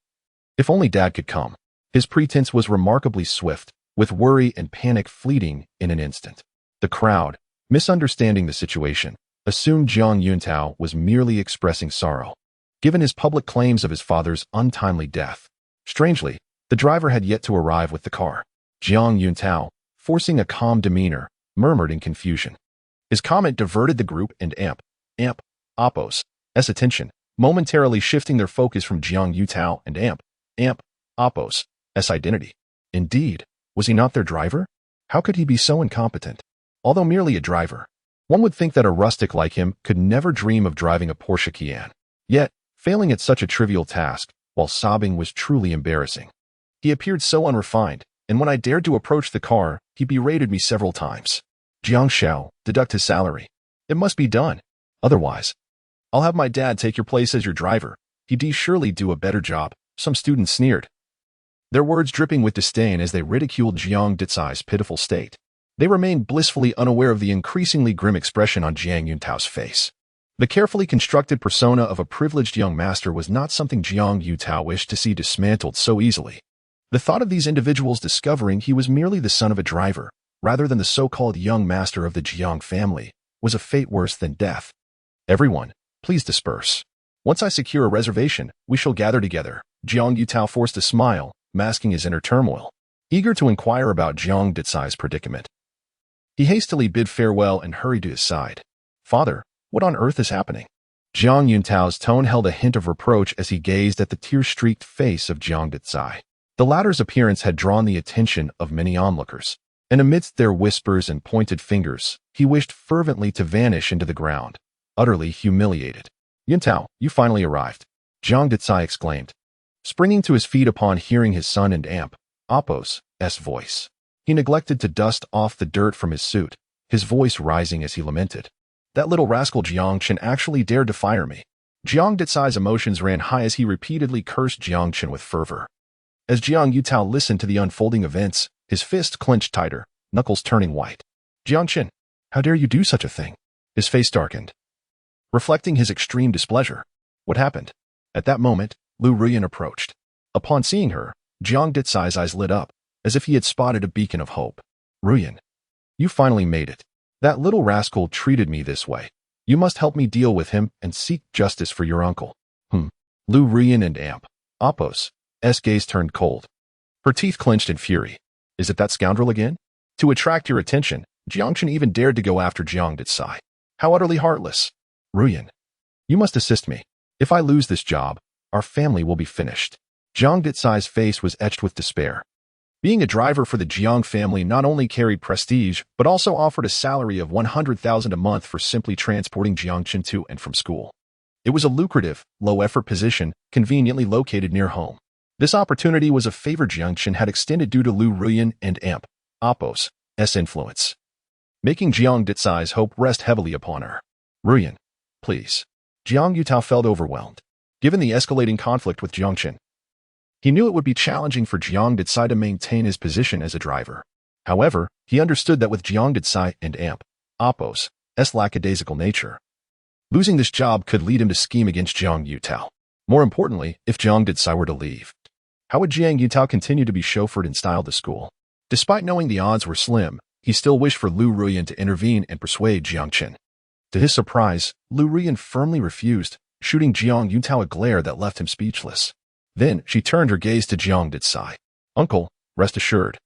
"If only Dad could come." His pretense was remarkably swift, with worry and panic fleeting in an instant. The crowd, misunderstanding the situation, assumed Jiang Yutao was merely expressing sorrow, given his public claims of his father's untimely death. Strangely, the driver had yet to arrive with the car. Jiang Yutao, forcing a calm demeanor, murmured in confusion. His comment diverted the group and Oppo's attention, momentarily shifting their focus from Jiang Yutao and Oppo's identity. Indeed, was he not their driver? How could he be so incompetent? Although merely a driver, one would think that a rustic like him could never dream of driving a Porsche Cayenne. Yet, failing at such a trivial task, while sobbing, was truly embarrassing. He appeared so unrefined, and when I dared to approach the car, he berated me several times. Jiang Xiao, deduct his salary. It must be done. Otherwise, I'll have my dad take your place as your driver. He'd surely do a better job, some students sneered, their words dripping with disdain as they ridiculed Jiang Dicai's pitiful state. They remained blissfully unaware of the increasingly grim expression on Jiang Yutao's face. The carefully constructed persona of a privileged young master was not something Jiang Yutao wished to see dismantled so easily. The thought of these individuals discovering he was merely the son of a driver, rather than the so-called young master of the Jiang family, was a fate worse than death. Everyone, please disperse. Once I secure a reservation, we shall gather together. Jiang Yutao forced a smile, masking his inner turmoil, eager to inquire about Jiang Dicai's predicament. He hastily bid farewell and hurried to his side. Father, what on earth is happening? Jiang Yutao's tone held a hint of reproach as he gazed at the tear-streaked face of Jiang Dicai. The latter's appearance had drawn the attention of many onlookers, and amidst their whispers and pointed fingers, he wished fervently to vanish into the ground, utterly humiliated. Yutao, you finally arrived, Jiang Dicai exclaimed, springing to his feet upon hearing his son and Oppo's voice. He neglected to dust off the dirt from his suit, his voice rising as he lamented. That little rascal Jiang Chen actually dared to fire me. Jiang Dicai's emotions ran high as he repeatedly cursed Jiang Chen with fervor. As Jiang Yutao listened to the unfolding events, his fist clenched tighter, knuckles turning white. Jiang Chen, how dare you do such a thing? His face darkened, reflecting his extreme displeasure. What happened? At that moment, Liu Ruyan approached. Upon seeing her, Jiang Dicai's eyes lit up, as if he had spotted a beacon of hope. Ruyan, you finally made it. That little rascal treated me this way. You must help me deal with him and seek justice for your uncle. Liu Ruyan and Oppo's gaze turned cold. Her teeth clenched in fury. Is it that scoundrel again? To attract your attention, Jiang Chen even dared to go after Jiang Dicai. How utterly heartless. Ruyan, you must assist me. If I lose this job, our family will be finished. Jiang Dicai's face was etched with despair. Being a driver for the Jiang family not only carried prestige, but also offered a salary of 100,000 a month for simply transporting Jiang Chen to and from school. It was a lucrative, low-effort position, conveniently located near home. This opportunity was a favor Jiang Chen had extended due to Liu Ruyan and Oppo's influence, making Jiang Dicai's hope rest heavily upon her. Ruyan, please. Jiang Yutao felt overwhelmed. Given the escalating conflict with Jiang Chen, he knew it would be challenging for Jiang Dicai to maintain his position as a driver. However, he understood that with Jiang Dicai and Oppo's lackadaisical nature, losing this job could lead him to scheme against Jiang Yutao. More importantly, if Jiang Dicai were to leave, how would Jiang Yutao continue to be chauffeured and styled to school? Despite knowing the odds were slim, he still wished for Liu Ruyan to intervene and persuade Jiang Chen. To his surprise, Liu Ruyan firmly refused, shooting Jiang Yutao a glare that left him speechless. Then she turned her gaze to Jiang Dicai. Uncle, rest assured,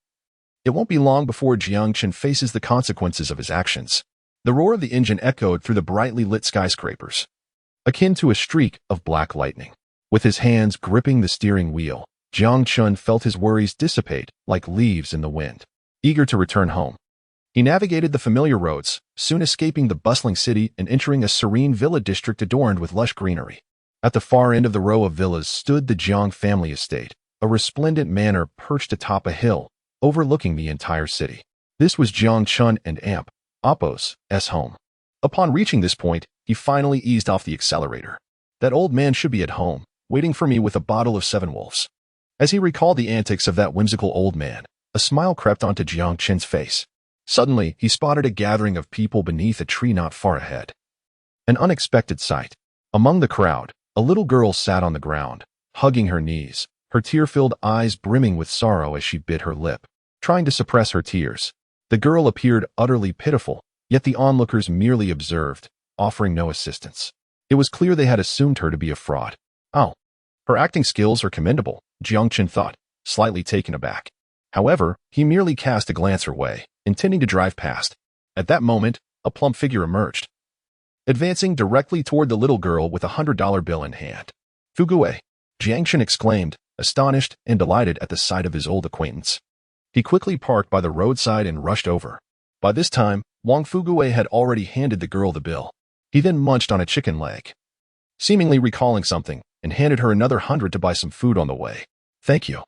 it won't be long before Jiang Chen faces the consequences of his actions. The roar of the engine echoed through the brightly lit skyscrapers, akin to a streak of black lightning. With his hands gripping the steering wheel, Jiang Chen felt his worries dissipate like leaves in the wind. Eager to return home, he navigated the familiar roads, soon escaping the bustling city and entering a serene villa district adorned with lush greenery. At the far end of the row of villas stood the Jiang family estate, a resplendent manor perched atop a hill, overlooking the entire city. This was Jiang Chen and Appo's home. Upon reaching this point, he finally eased off the accelerator. That old man should be at home, waiting for me with a bottle of Seven Wolves. As he recalled the antics of that whimsical old man, a smile crept onto Jiang Chen's face. Suddenly, he spotted a gathering of people beneath a tree not far ahead. An unexpected sight. Among the crowd, a little girl sat on the ground, hugging her knees, her tear-filled eyes brimming with sorrow as she bit her lip, trying to suppress her tears. The girl appeared utterly pitiful, yet the onlookers merely observed, offering no assistance. It was clear they had assumed her to be a fraud. Oh, her acting skills are commendable, Jiang Chen thought, slightly taken aback. However, he merely cast a glance her way, intending to drive past. At that moment, a plump figure emerged, advancing directly toward the little girl with $100 bill in hand. Fuguwei, Jiang Chen exclaimed, astonished and delighted at the sight of his old acquaintance. He quickly parked by the roadside and rushed over. By this time, Wang Fuguwei had already handed the girl the bill. He then munched on a chicken leg, seemingly recalling something, and handed her another 100 to buy some food on the way. Thank you,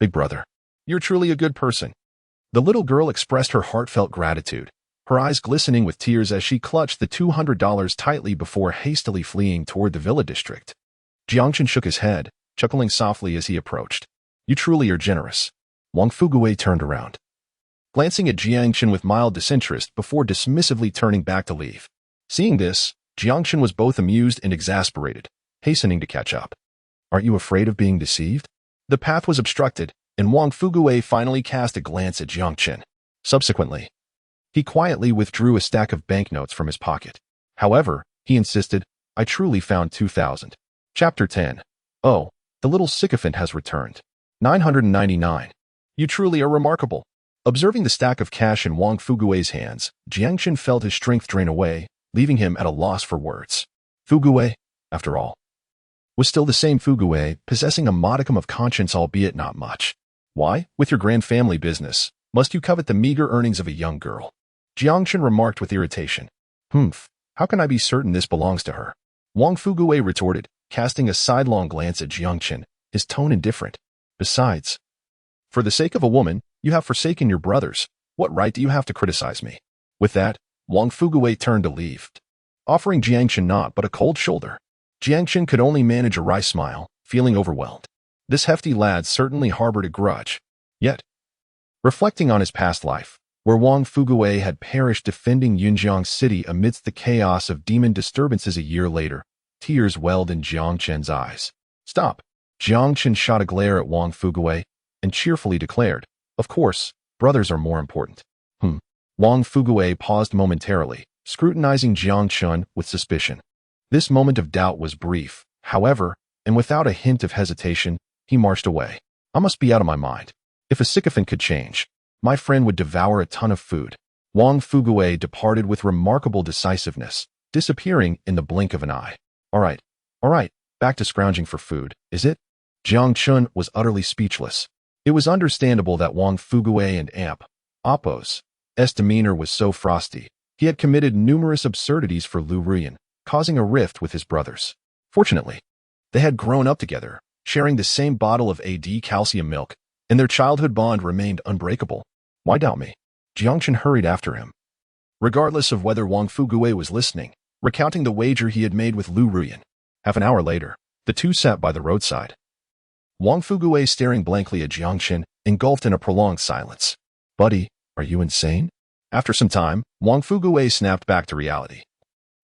big brother. You're truly a good person. The little girl expressed her heartfelt gratitude, her eyes glistening with tears as she clutched the $200 tightly before hastily fleeing toward the villa district. Jiang Chen shook his head, chuckling softly as he approached. You truly are generous. Wang Fuguwei turned around, glancing at Jiang Chen with mild disinterest before dismissively turning back to leave. Seeing this, Jiang Chen was both amused and exasperated, hastening to catch up. Aren't you afraid of being deceived? The path was obstructed, and Wang Fuguwei finally cast a glance at Jiang Chen. Subsequently, he quietly withdrew a stack of banknotes from his pocket. However, he insisted, I truly found 2,000. Chapter 10. Oh, the little sycophant has returned. 999. You truly are remarkable. Observing the stack of cash in Wang Fuguwei's hands, Jiang Chen felt his strength drain away, leaving him at a loss for words. Fuguwei, after all, was still the same Fuguwei, possessing a modicum of conscience albeit not much. Why, with your grand family business, must you covet the meager earnings of a young girl? Jiang Chen remarked with irritation. How can I be certain this belongs to her? Wang Fuguwei retorted, casting a sidelong glance at Jiang Chen, his tone indifferent. Besides, for the sake of a woman, you have forsaken your brothers. What right do you have to criticize me? With that, Wang Fuguwei turned to leave, offering Jiang Chen not but a cold shoulder. Jiang Chen could only manage a wry smile, feeling overwhelmed. This hefty lad certainly harbored a grudge. Yet, reflecting on his past life, where Wang Fuguwei had perished defending Yunjiang City amidst the chaos of demon disturbances a year later, tears welled in Jiang Chen's eyes. Stop! Jiang Chen shot a glare at Wang Fuguwei and cheerfully declared, of course, brothers are more important. Wang Fuguwei paused momentarily, scrutinizing Jiang Chen with suspicion. This moment of doubt was brief, however, and without a hint of hesitation, he marched away. I must be out of my mind. If a sycophant could change, my friend would devour a ton of food. Wang Fuguwei departed with remarkable decisiveness, disappearing in the blink of an eye. All right, back to scrounging for food, is it? Jiang Chen was utterly speechless. It was understandable that Wang Fuguwei and Appo's demeanor was so frosty. He had committed numerous absurdities for Liu Ruyan, causing a rift with his brothers. Fortunately, they had grown up together, sharing the same bottle of AD calcium milk, and their childhood bond remained unbreakable. Why doubt me? Jiang Chen hurried after him, regardless of whether Wang Fuguwei was listening, recounting the wager he had made with Liu Ruyan. Half an hour later, the two sat by the roadside. Wang Fuguwei staring blankly at Jiang Chen, engulfed in a prolonged silence. Buddy, are you insane? After some time, Wang Fuguwei snapped back to reality,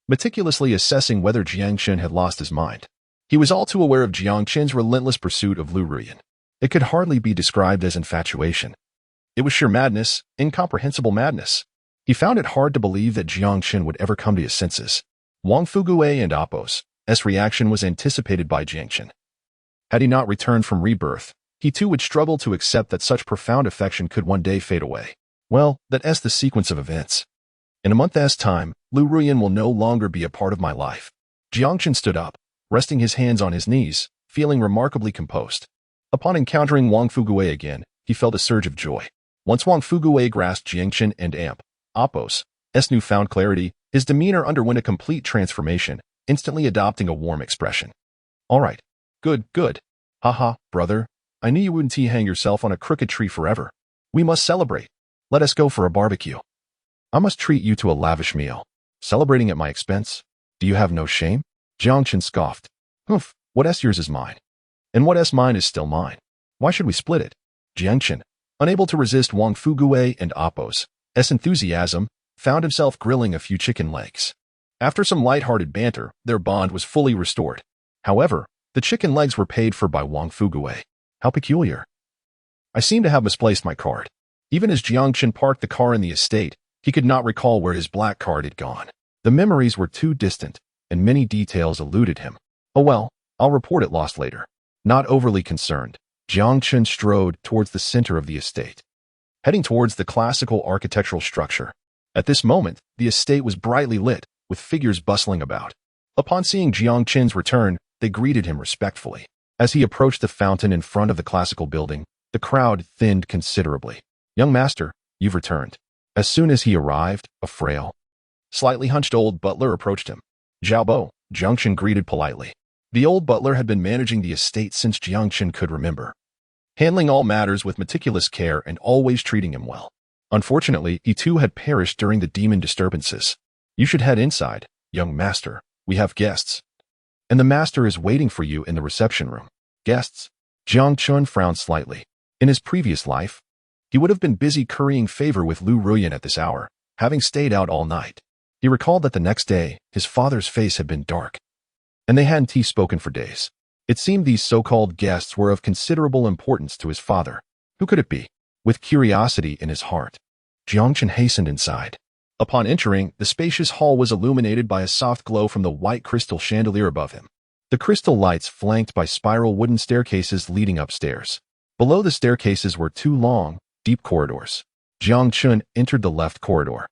meticulously assessing whether Jiang Chen had lost his mind. He was all too aware of Jiang Chen's relentless pursuit of Liu Ruyan. It could hardly be described as infatuation. It was sheer madness, incomprehensible madness. He found it hard to believe that Jiang Chen would ever come to his senses. Wang Fuguwei and Appo's reaction was anticipated by Jiang Chen. Had he not returned from rebirth, he too would struggle to accept that such profound affection could one day fade away. Well, that's the sequence of events. In a month's time, Liu Ruyan will no longer be a part of my life. Jiang Chen stood up, resting his hands on his knees, feeling remarkably composed. Upon encountering Wang Fuguwei again, he felt a surge of joy. Once Wang Fuguwei grasped Jiang Chen and Appo's newfound clarity, his demeanor underwent a complete transformation, instantly adopting a warm expression. All right. Good. Haha, brother. I knew you wouldn't hang yourself on a crooked tree forever. We must celebrate. Let us go for a barbecue. I must treat you to a lavish meal. Celebrating at my expense? Do you have no shame? Jiang Chen scoffed. Humph, what S yours is mine. And what S mine is still mine. Why should we split it? Jiang Chen, unable to resist Wang Fugue and Appo's enthusiasm, found himself grilling a few chicken legs. After some light-hearted banter, their bond was fully restored. However, the chicken legs were paid for by Wang Fugue. How peculiar. I seem to have misplaced my card. Even as Jiang Chen parked the car in the estate, he could not recall where his black card had gone. The memories were too distant, and many details eluded him. Oh well, I'll report it lost later. Not overly concerned, Jiang Chen strode towards the center of the estate, heading towards the classical architectural structure. At this moment, the estate was brightly lit, with figures bustling about. Upon seeing Jiang Chen's return, they greeted him respectfully. As he approached the fountain in front of the classical building, the crowd thinned considerably. Young master, you've returned. As soon as he arrived, a frail, slightly hunched old butler approached him. Zhao, Jiang Chen greeted politely. The old butler had been managing the estate since Jiang Chen could remember, handling all matters with meticulous care and always treating him well. Unfortunately, he too had perished during the demon disturbances. You should head inside, young master. We have guests. And the master is waiting for you in the reception room. Guests? Jiang Chen frowned slightly. In his previous life, he would have been busy currying favor with Liu Ruyan at this hour, having stayed out all night. He recalled that the next day, his father's face had been dark, and they hadn't spoken for days. It seemed these so-called guests were of considerable importance to his father. Who could it be? With curiosity in his heart, Jiang Chen hastened inside. Upon entering, the spacious hall was illuminated by a soft glow from the white crystal chandelier above him. The crystal lights flanked by spiral wooden staircases leading upstairs. Below the staircases were two long, deep corridors. Jiang Chen entered the left corridor,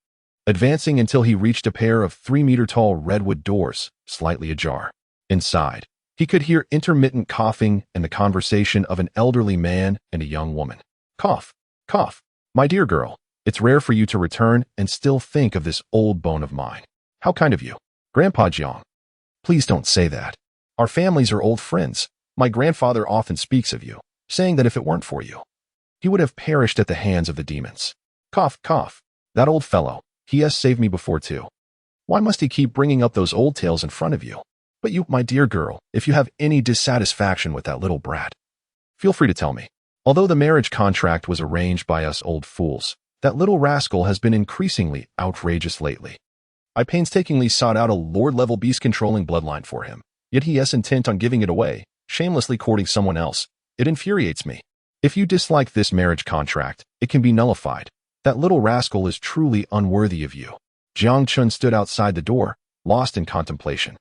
advancing until he reached a pair of 3-meter-tall redwood doors, slightly ajar. Inside, he could hear intermittent coughing and the conversation of an elderly man and a young woman. Cough, cough. My dear girl, it's rare for you to return and still think of this old bone of mine. How kind of you. Grandpa Jiang. Please don't say that. Our families are old friends. My grandfather often speaks of you, saying that if it weren't for you, he would have perished at the hands of the demons. Cough, cough. That old fellow. He has saved me before too. Why must he keep bringing up those old tales in front of you? But you, my dear girl, if you have any dissatisfaction with that little brat, feel free to tell me. Although the marriage contract was arranged by us old fools, that little rascal has been increasingly outrageous lately. I painstakingly sought out a lord-level beast-controlling bloodline for him, yet he is intent on giving it away, shamelessly courting someone else. It infuriates me. If you dislike this marriage contract, it can be nullified. That little rascal is truly unworthy of you. Jiang Chen stood outside the door, lost in contemplation.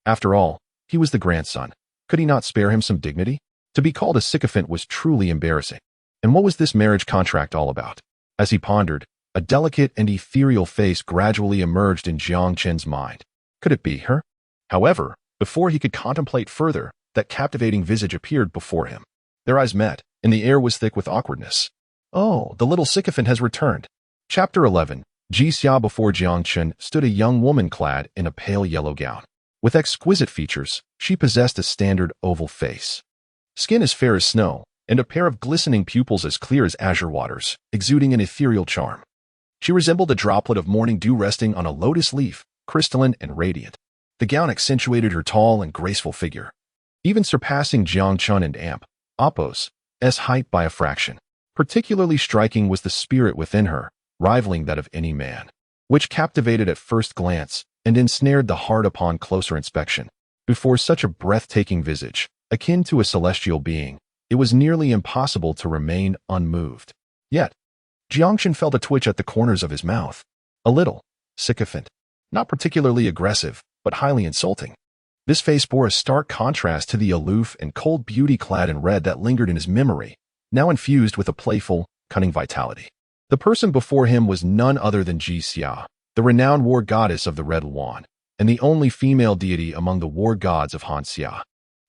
After all, he was the grandson. Could he not spare him some dignity? To be called a sycophant was truly embarrassing. And what was this marriage contract all about? As he pondered, a delicate and ethereal face gradually emerged in Jiang Chen's mind. Could it be her? However, before he could contemplate further, that captivating visage appeared before him. Their eyes met, and the air was thick with awkwardness. Oh, the little sycophant has returned. Chapter 11. Jixia. Before Jiang Chen stood a young woman clad in a pale yellow gown. With exquisite features, she possessed a standard oval face. Skin as fair as snow, and a pair of glistening pupils as clear as azure waters, exuding an ethereal charm. She resembled a droplet of morning dew resting on a lotus leaf, crystalline and radiant. The gown accentuated her tall and graceful figure, even surpassing Jiang Chen and Appo's height by a fraction. Particularly striking was the spirit within her, rivaling that of any man, which captivated at first glance and ensnared the heart upon closer inspection. Before such a breathtaking visage, akin to a celestial being, it was nearly impossible to remain unmoved. Yet, Jiang Chen felt a twitch at the corners of his mouth. A little sycophant, not particularly aggressive, but highly insulting. This face bore a stark contrast to the aloof and cold beauty clad in red that lingered in his memory, now infused with a playful, cunning vitality. The person before him was none other than Jixia, the renowned war goddess of the Red Yuan, and the only female deity among the war gods of Hanxia.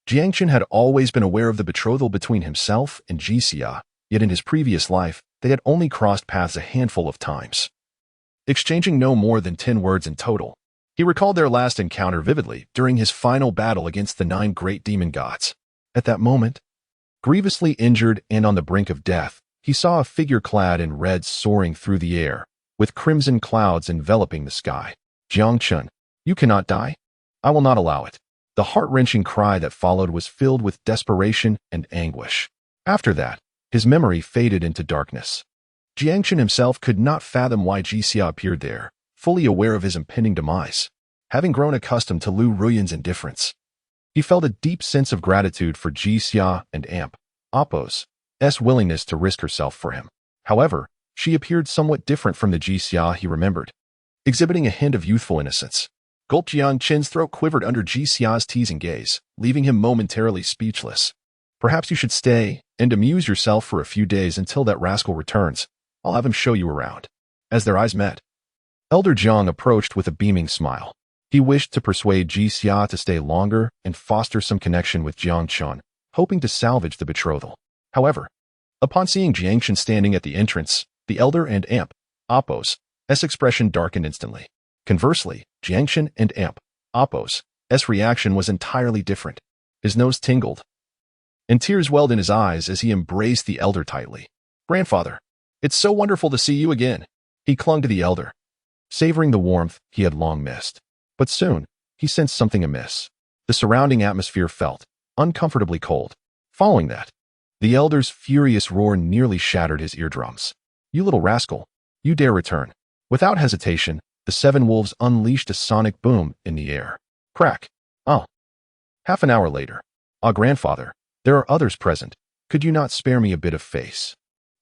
Jiang Chen had always been aware of the betrothal between himself and Jixia, yet in his previous life, they had only crossed paths a handful of times, exchanging no more than 10 words in total. He recalled their last encounter vividly during his final battle against the 9 great demon gods. At that moment, grievously injured and on the brink of death, he saw a figure clad in red soaring through the air, with crimson clouds enveloping the sky. Jiang Chen, you cannot die. I will not allow it. The heart-wrenching cry that followed was filled with desperation and anguish. After that, his memory faded into darkness. Jiang Chen himself could not fathom why Jixia appeared there, fully aware of his impending demise. Having grown accustomed to Liu Ruyan's indifference, he felt a deep sense of gratitude for Jixia and Amp Appo's willingness to risk herself for him. However, she appeared somewhat different from the Jixia he remembered, exhibiting a hint of youthful innocence. Gulp. Jiang Chen's throat quivered under Jixia's teasing gaze, leaving him momentarily speechless. Perhaps you should stay and amuse yourself for a few days until that rascal returns. I'll have him show you around. As their eyes met, Elder Jiang approached with a beaming smile. He wished to persuade Jixia to stay longer and foster some connection with Jiang Chen, hoping to salvage the betrothal. However, upon seeing Jiang Chen standing at the entrance, the elder and Amp Appo's expression darkened instantly. Conversely, Jiang Chen and Amp Appo's reaction was entirely different. His nose tingled, and tears welled in his eyes as he embraced the elder tightly. Grandfather, it's so wonderful to see you again. He clung to the elder, savoring the warmth he had long missed. But soon, he sensed something amiss. The surrounding atmosphere felt uncomfortably cold. Following that, the elder's furious roar nearly shattered his eardrums. You little rascal, you dare return. Without hesitation, the seven wolves unleashed a sonic boom in the air. Crack. Oh. Half an hour later. Ah, grandfather, there are others present. Could you not spare me a bit of face?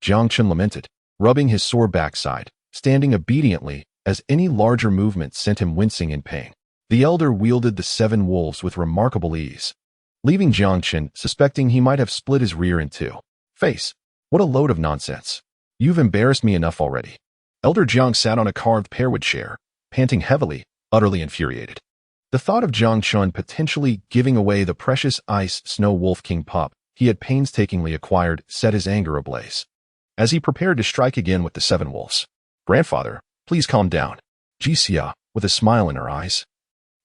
Jiang Chen lamented, rubbing his sore backside, standing obediently as any larger movement sent him wincing in pain. The elder wielded the seven wolves with remarkable ease, leaving Jiang Chen suspecting he might have split his rear in two. Face. What a load of nonsense. You've embarrassed me enough already. Elder Jiang sat on a carved pearwood chair, panting heavily, utterly infuriated. The thought of Jiang Chen potentially giving away the precious ice snow wolf king pup he had painstakingly acquired set his anger ablaze. As he prepared to strike again with the seven wolves. Grandfather, please calm down. Jixia, with a smile in her eyes,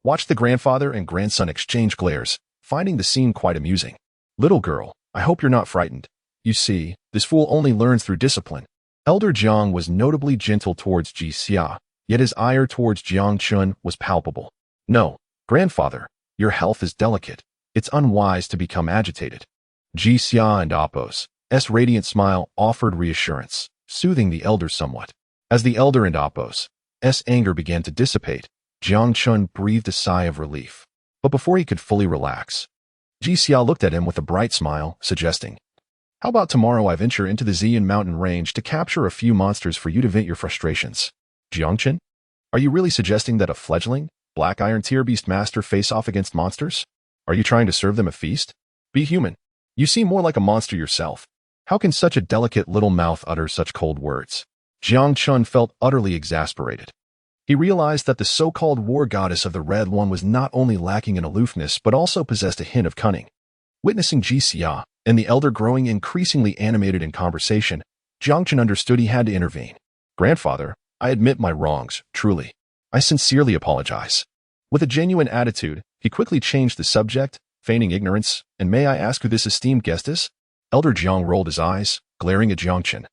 watched the grandfather and grandson exchange glares, finding the scene quite amusing. Little girl, I hope you're not frightened. You see, this fool only learns through discipline. Elder Jiang was notably gentle towards Jixia, yet his ire towards Jiang Chen was palpable. No, grandfather, your health is delicate. It's unwise to become agitated. Jixia and Appo's radiant smile offered reassurance, soothing the elder somewhat. As the elder and Appo's anger began to dissipate, Jiang Chen breathed a sigh of relief. But before he could fully relax, Jixia looked at him with a bright smile, suggesting, how about tomorrow I venture into the Xian mountain range to capture a few monsters for you to vent your frustrations? Jiang Chen, are you really suggesting that a fledgling, black iron tier beastmaster face off against monsters? Are you trying to serve them a feast? Be human. You seem more like a monster yourself. How can such a delicate little mouth utter such cold words? Jiang Chen felt utterly exasperated. He realized that the so-called war goddess of the Red One was not only lacking in aloofness but also possessed a hint of cunning. Witnessing Jixia and the elder growing increasingly animated in conversation, Jiang Chen understood he had to intervene. Grandfather, I admit my wrongs, truly. I sincerely apologize. With a genuine attitude, he quickly changed the subject, feigning ignorance, and may I ask who this esteemed guest is? Elder Jiang rolled his eyes, glaring at Jiang Chen.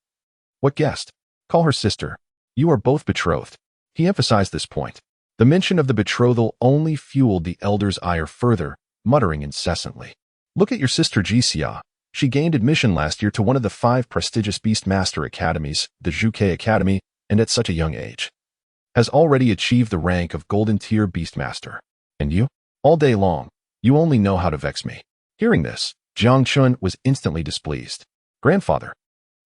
What guest? Call her sister. You are both betrothed. He emphasized this point. The mention of the betrothal only fueled the elder's ire further, muttering incessantly. Look at your sister Jixia. She gained admission last year to one of the 5 prestigious beastmaster academies, the Zhuke Academy, and at such a young age has already achieved the rank of golden tier beastmaster. And you? All day long, you only know how to vex me. Hearing this, Jiang Chen was instantly displeased. Grandfather,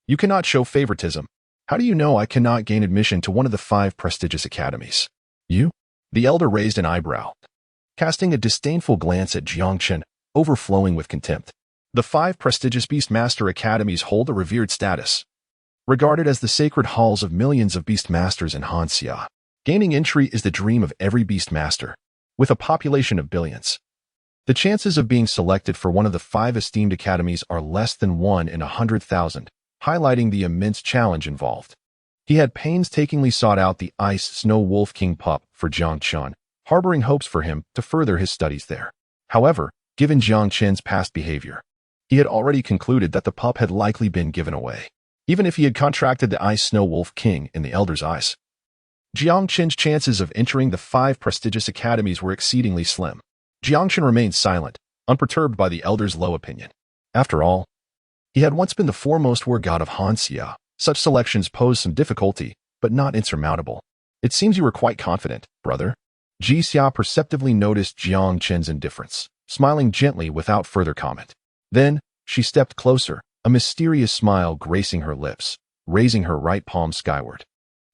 you cannot show favoritism. How do you know I cannot gain admission to one of the 5 prestigious academies? You? The elder raised an eyebrow, casting a disdainful glance at Jiang Chen, overflowing with contempt. The 5 prestigious beastmaster academies hold a revered status, regarded as the sacred halls of millions of beastmasters in Hanxia. Gaining entry is the dream of every beastmaster. With a population of billions, the chances of being selected for one of the 5 esteemed academies are less than 1 in 100,000, highlighting the immense challenge involved. He had painstakingly sought out the Ice Snow Wolf King pup for Jiang Chen, harboring hopes for him to further his studies there. However, given Jiang Chen's past behavior, he had already concluded that the pup had likely been given away. even if he had contracted the Ice Snow Wolf King in the Elder's eyes. Jiang Chen's chances of entering the 5 prestigious academies were exceedingly slim. Jiang Chen remained silent, unperturbed by the Elder's low opinion. After all, he had once been the foremost war god of Hanxia. Such selections posed some difficulty, but not insurmountable. It seems you were quite confident, brother. Ji Xia perceptively noticed Jiang Chen's indifference, smiling gently without further comment. Then, she stepped closer, a mysterious smile gracing her lips, raising her right palm skyward.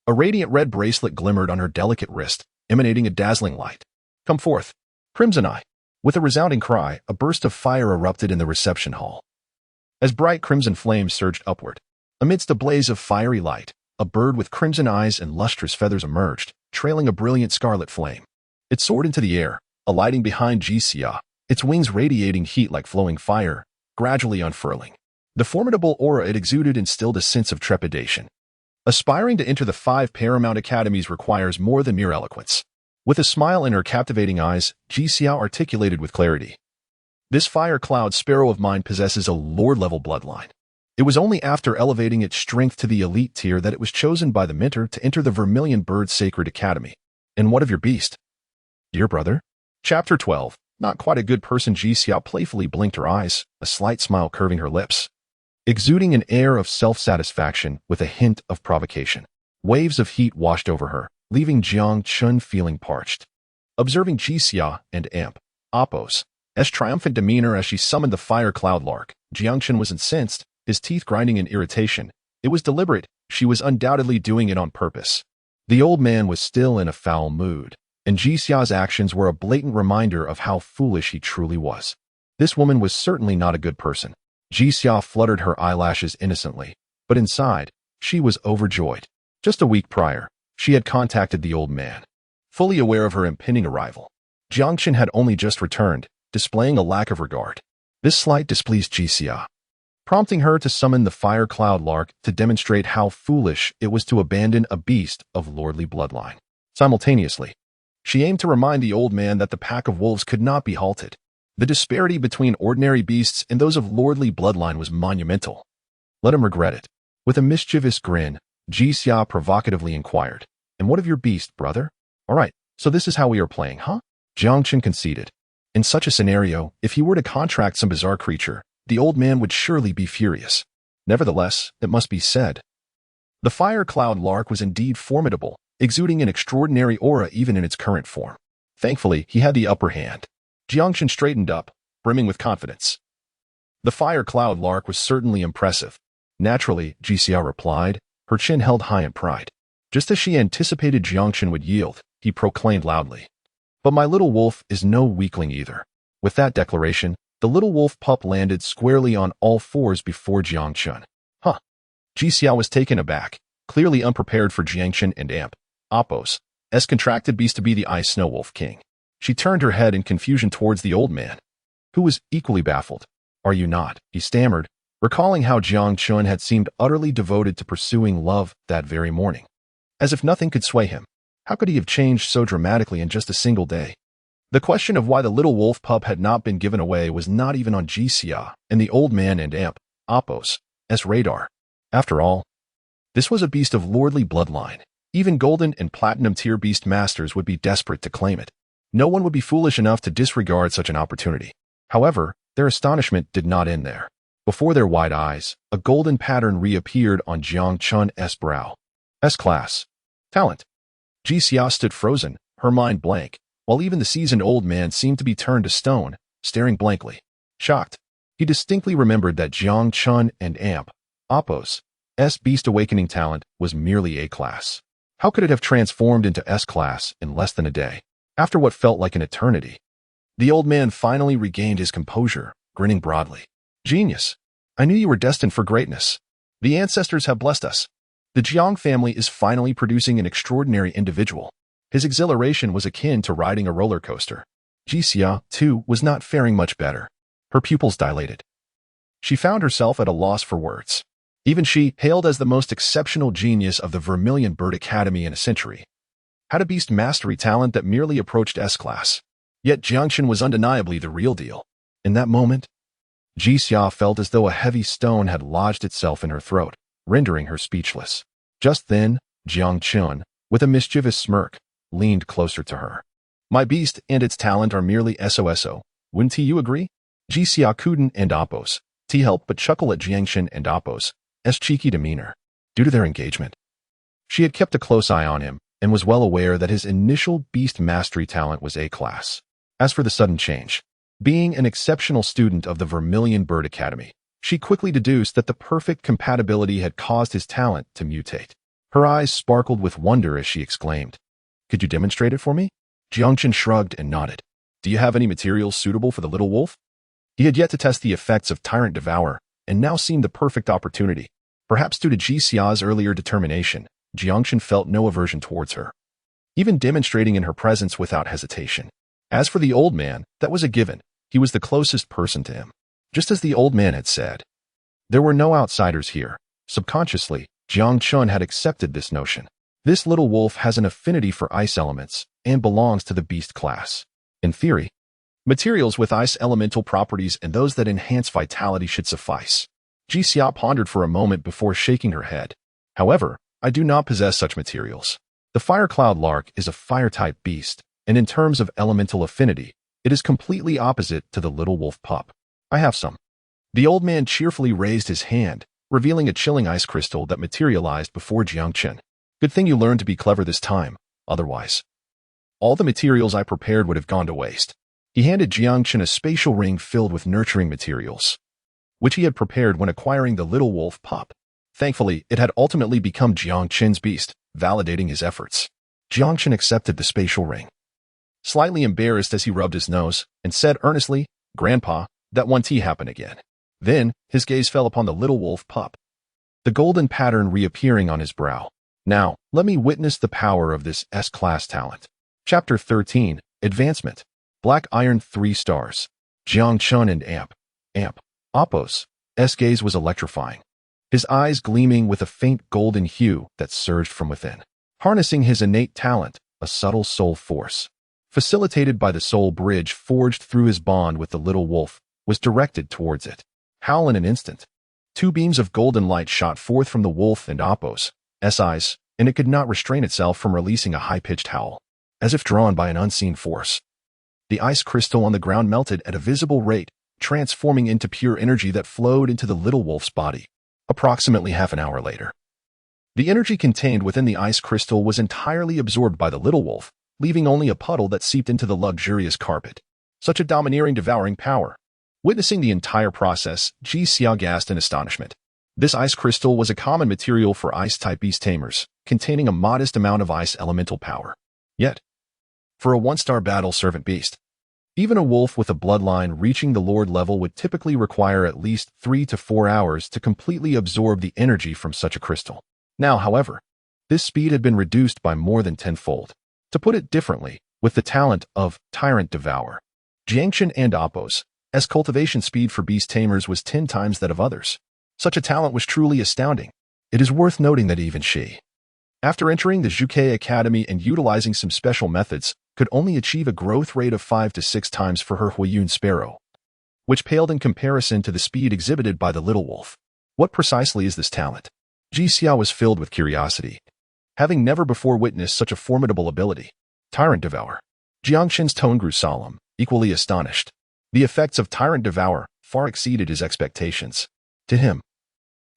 A radiant red bracelet glimmered on her delicate wrist, emanating a dazzling light. Come forth, Crimson Eye. With a resounding cry, a burst of fire erupted in the reception hall. As bright crimson flames surged upward, amidst a blaze of fiery light, a bird with crimson eyes and lustrous feathers emerged, trailing a brilliant scarlet flame. It soared into the air, alighting behind Ji Xia, its wings radiating heat like flowing fire, gradually unfurling. The formidable aura it exuded instilled a sense of trepidation. Aspiring to enter the 5 paramount academies requires more than mere eloquence. With a smile in her captivating eyes, Ji Xia articulated with clarity. This fire cloud sparrow of mine possesses a lord-level bloodline. It was only after elevating its strength to the elite tier that it was chosen by the mentor to enter the Vermilion Bird Sacred Academy. And what of your beast? Dear brother? Chapter 12. Not quite a good person. Ji Xia playfully blinked her eyes, a slight smile curving her lips, exuding an air of self-satisfaction with a hint of provocation. Waves of heat washed over her, leaving Jiang Chen feeling parched. Observing Ji Xia and Amp, Appo's triumphant demeanor as she summoned the fire cloud lark, Jiang Chen was incensed, his teeth grinding in irritation. It was deliberate, she was undoubtedly doing it on purpose. The old man was still in a foul mood, and Ji Xia's actions were a blatant reminder of how foolish he truly was. This woman was certainly not a good person. Ji Xia fluttered her eyelashes innocently, but inside, she was overjoyed. Just a week prior, she had contacted the old man. Fully aware of her impending arrival, Jiang Chen had only just returned, displaying a lack of regard. This slight displeased Ji Xia, prompting her to summon the fire cloud lark to demonstrate how foolish it was to abandon a beast of lordly bloodline. Simultaneously, she aimed to remind the old man that the pack of wolves could not be halted. The disparity between ordinary beasts and those of lordly bloodline was monumental. Let him regret it. With a mischievous grin, Ji Xia provocatively inquired, And what of your beast, brother? All right, so this is how we are playing, huh? Jiang Chen conceded. In such a scenario, if he were to contract some bizarre creature, the old man would surely be furious. Nevertheless, it must be said, the fire cloud lark was indeed formidable, exuding an extraordinary aura even in its current form. Thankfully, he had the upper hand. Jiang Chen straightened up, brimming with confidence. The fire cloud lark was certainly impressive. Naturally, Ji Xia replied, her chin held high in pride. Just as she anticipated Jiang Chen would yield, he proclaimed loudly, But my little wolf is no weakling either. With that declaration, the little wolf pup landed squarely on all fours before Jiang Chen. Huh. Ji Xia was taken aback, clearly unprepared for Jiang Chen and Amp, Appo's contracted beast to be the Ice Snow Wolf King. She turned her head in confusion towards the old man, who was equally baffled. Are you not? He stammered, recalling how Jiang Chen had seemed utterly devoted to pursuing love that very morning. As if nothing could sway him, how could he have changed so dramatically in just a single day? The question of why the little wolf pup had not been given away was not even on Ji Xia and the old man and Amp, Appo's radar. After all, this was a beast of lordly bloodline. Even golden and platinum tier beast masters would be desperate to claim it. No one would be foolish enough to disregard such an opportunity. However, their astonishment did not end there. Before their wide eyes, a golden pattern reappeared on Jiang Chen's brow. S-Class. Talent. Ji Xia stood frozen, her mind blank, while even the seasoned old man seemed to be turned to stone, staring blankly. Shocked, he distinctly remembered that Jiang Chen and Amp, Appo's beast awakening talent was merely A-Class. How could it have transformed into S-Class in less than a day, after what felt like an eternity? The old man finally regained his composure, grinning broadly. Genius. I knew you were destined for greatness. The ancestors have blessed us. The Jiang family is finally producing an extraordinary individual. His exhilaration was akin to riding a roller coaster. Ji Xia, too, was not faring much better. Her pupils dilated. She found herself at a loss for words. Even she, hailed as the most exceptional genius of the Vermilion Bird Academy in a century, had a beast mastery talent that merely approached S-Class. Yet Jiang Chen was undeniably the real deal. In that moment, Ji Xia felt as though a heavy stone had lodged itself in her throat. rendering her speechless. Just then, Jiang Chen, with a mischievous smirk, leaned closer to her. My beast and its talent are merely SOSO. Wouldn't you agree? Jixia couldn't and Apos. T helped but chuckle at Jiang Chen and Apos' cheeky demeanor. Due to their engagement, she had kept a close eye on him and was well aware that his initial beast mastery talent was A-class. As for the sudden change, being an exceptional student of the Vermilion Bird Academy, she quickly deduced that the perfect compatibility had caused his talent to mutate. Her eyes sparkled with wonder as she exclaimed, "Could you demonstrate it for me?" Jiang Chen shrugged and nodded. "Do you have any materials suitable for the little wolf?" He had yet to test the effects of Tyrant Devour, and now seemed the perfect opportunity. Perhaps due to Jixia's earlier determination, Jiang Chen felt no aversion towards her, even demonstrating in her presence without hesitation. As for the old man, that was a given. He was the closest person to him. Just as the old man had said, there were no outsiders here. Subconsciously, Jiang Chen had accepted this notion. This little wolf has an affinity for ice elements and belongs to the beast class. In theory, materials with ice elemental properties and those that enhance vitality should suffice. Jixia pondered for a moment before shaking her head. However, I do not possess such materials. The fire cloud lark is a fire-type beast, and in terms of elemental affinity, it is completely opposite to the little wolf pup. I have some. The old man cheerfully raised his hand, revealing a chilling ice crystal that materialized before Jiang Chen. Good thing you learned to be clever this time, otherwise all the materials I prepared would have gone to waste. He handed Jiang Chen a spatial ring filled with nurturing materials, which he had prepared when acquiring the little wolf pup. Thankfully, it had ultimately become Jiang Chen's beast, validating his efforts. Jiang Chen accepted the spatial ring, slightly embarrassed as he rubbed his nose, and said earnestly, "Grandpa, that won't happen again." Then, his gaze fell upon the little wolf pup, the golden pattern reappearing on his brow. Now, let me witness the power of this S-class talent. Chapter 13, Advancement. Black Iron 3 stars. Jiang Chen and Apos' gaze was electrifying, his eyes gleaming with a faint golden hue that surged from within. Harnessing his innate talent, a subtle soul force, facilitated by the soul bridge forged through his bond with the little wolf, was directed towards it. Howl in an instant. Two beams of golden light shot forth from the wolf and Apos' eyes, and it could not restrain itself from releasing a high-pitched howl, as if drawn by an unseen force. The ice crystal on the ground melted at a visible rate, transforming into pure energy that flowed into the little wolf's body. Approximately half an hour later, the energy contained within the ice crystal was entirely absorbed by the little wolf, leaving only a puddle that seeped into the luxurious carpet. Such a domineering, devouring power. Witnessing the entire process, Jixia gasped in astonishment. This ice crystal was a common material for ice-type beast tamers, containing a modest amount of ice elemental power. Yet, for a one-star battle servant beast, even a wolf with a bloodline reaching the Lord level would typically require at least 3 to 4 hours to completely absorb the energy from such a crystal. Now, however, this speed had been reduced by more than tenfold. To put it differently, with the talent of Tyrant Devour, Jiang Chen and Apos' cultivation speed for beast tamers was 10 times that of others. Such a talent was truly astounding. It is worth noting that even she, after entering the Zhuke Academy and utilizing some special methods, could only achieve a growth rate of 5 to 6 times for her Huiyun sparrow, which paled in comparison to the speed exhibited by the little wolf. What precisely is this talent? Jixia was filled with curiosity, having never before witnessed such a formidable ability. Tyrant Devour. Jiang Chen's tone grew solemn, equally astonished. The effects of Tyrant Devour far exceeded his expectations. To him,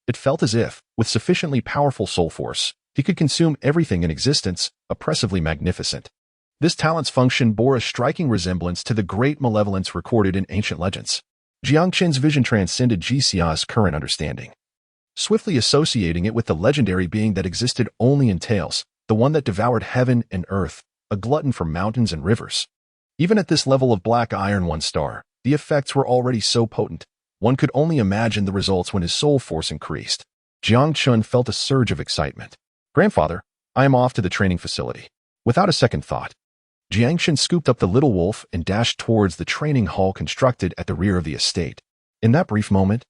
it felt as if, with sufficiently powerful soul force, he could consume everything in existence, oppressively magnificent. This talent's function bore a striking resemblance to the great malevolence recorded in ancient legends. Jiang Chen's vision transcended Jixia's current understanding, swiftly associating it with the legendary being that existed only in tales, the one that devoured heaven and earth, a glutton for mountains and rivers. Even at this level of black iron 1 star, the effects were already so potent, one could only imagine the results when his soul force increased. Jiang Chen felt a surge of excitement. "Grandfather, I am off to the training facility." Without a second thought, Jiang Chen scooped up the little wolf and dashed towards the training hall constructed at the rear of the estate. In that brief moment,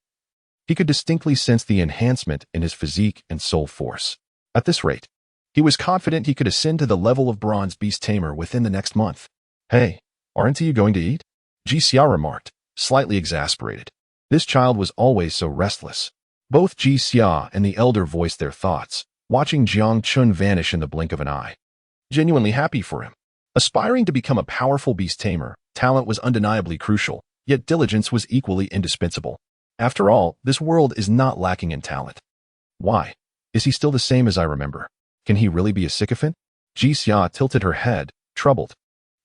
he could distinctly sense the enhancement in his physique and soul force. At this rate, he was confident he could ascend to the level of bronze beast tamer within the next month. "Hey, aren't you going to eat?" Jixia remarked, slightly exasperated. This child was always so restless. Both Ji Xia and the elder voiced their thoughts, watching Jiang Chen vanish in the blink of an eye. Genuinely happy for him. Aspiring to become a powerful beast tamer, talent was undeniably crucial, yet diligence was equally indispensable. After all, this world is not lacking in talent. Why? Is he still the same as I remember? Can he really be a sycophant? Ji Xia tilted her head, troubled.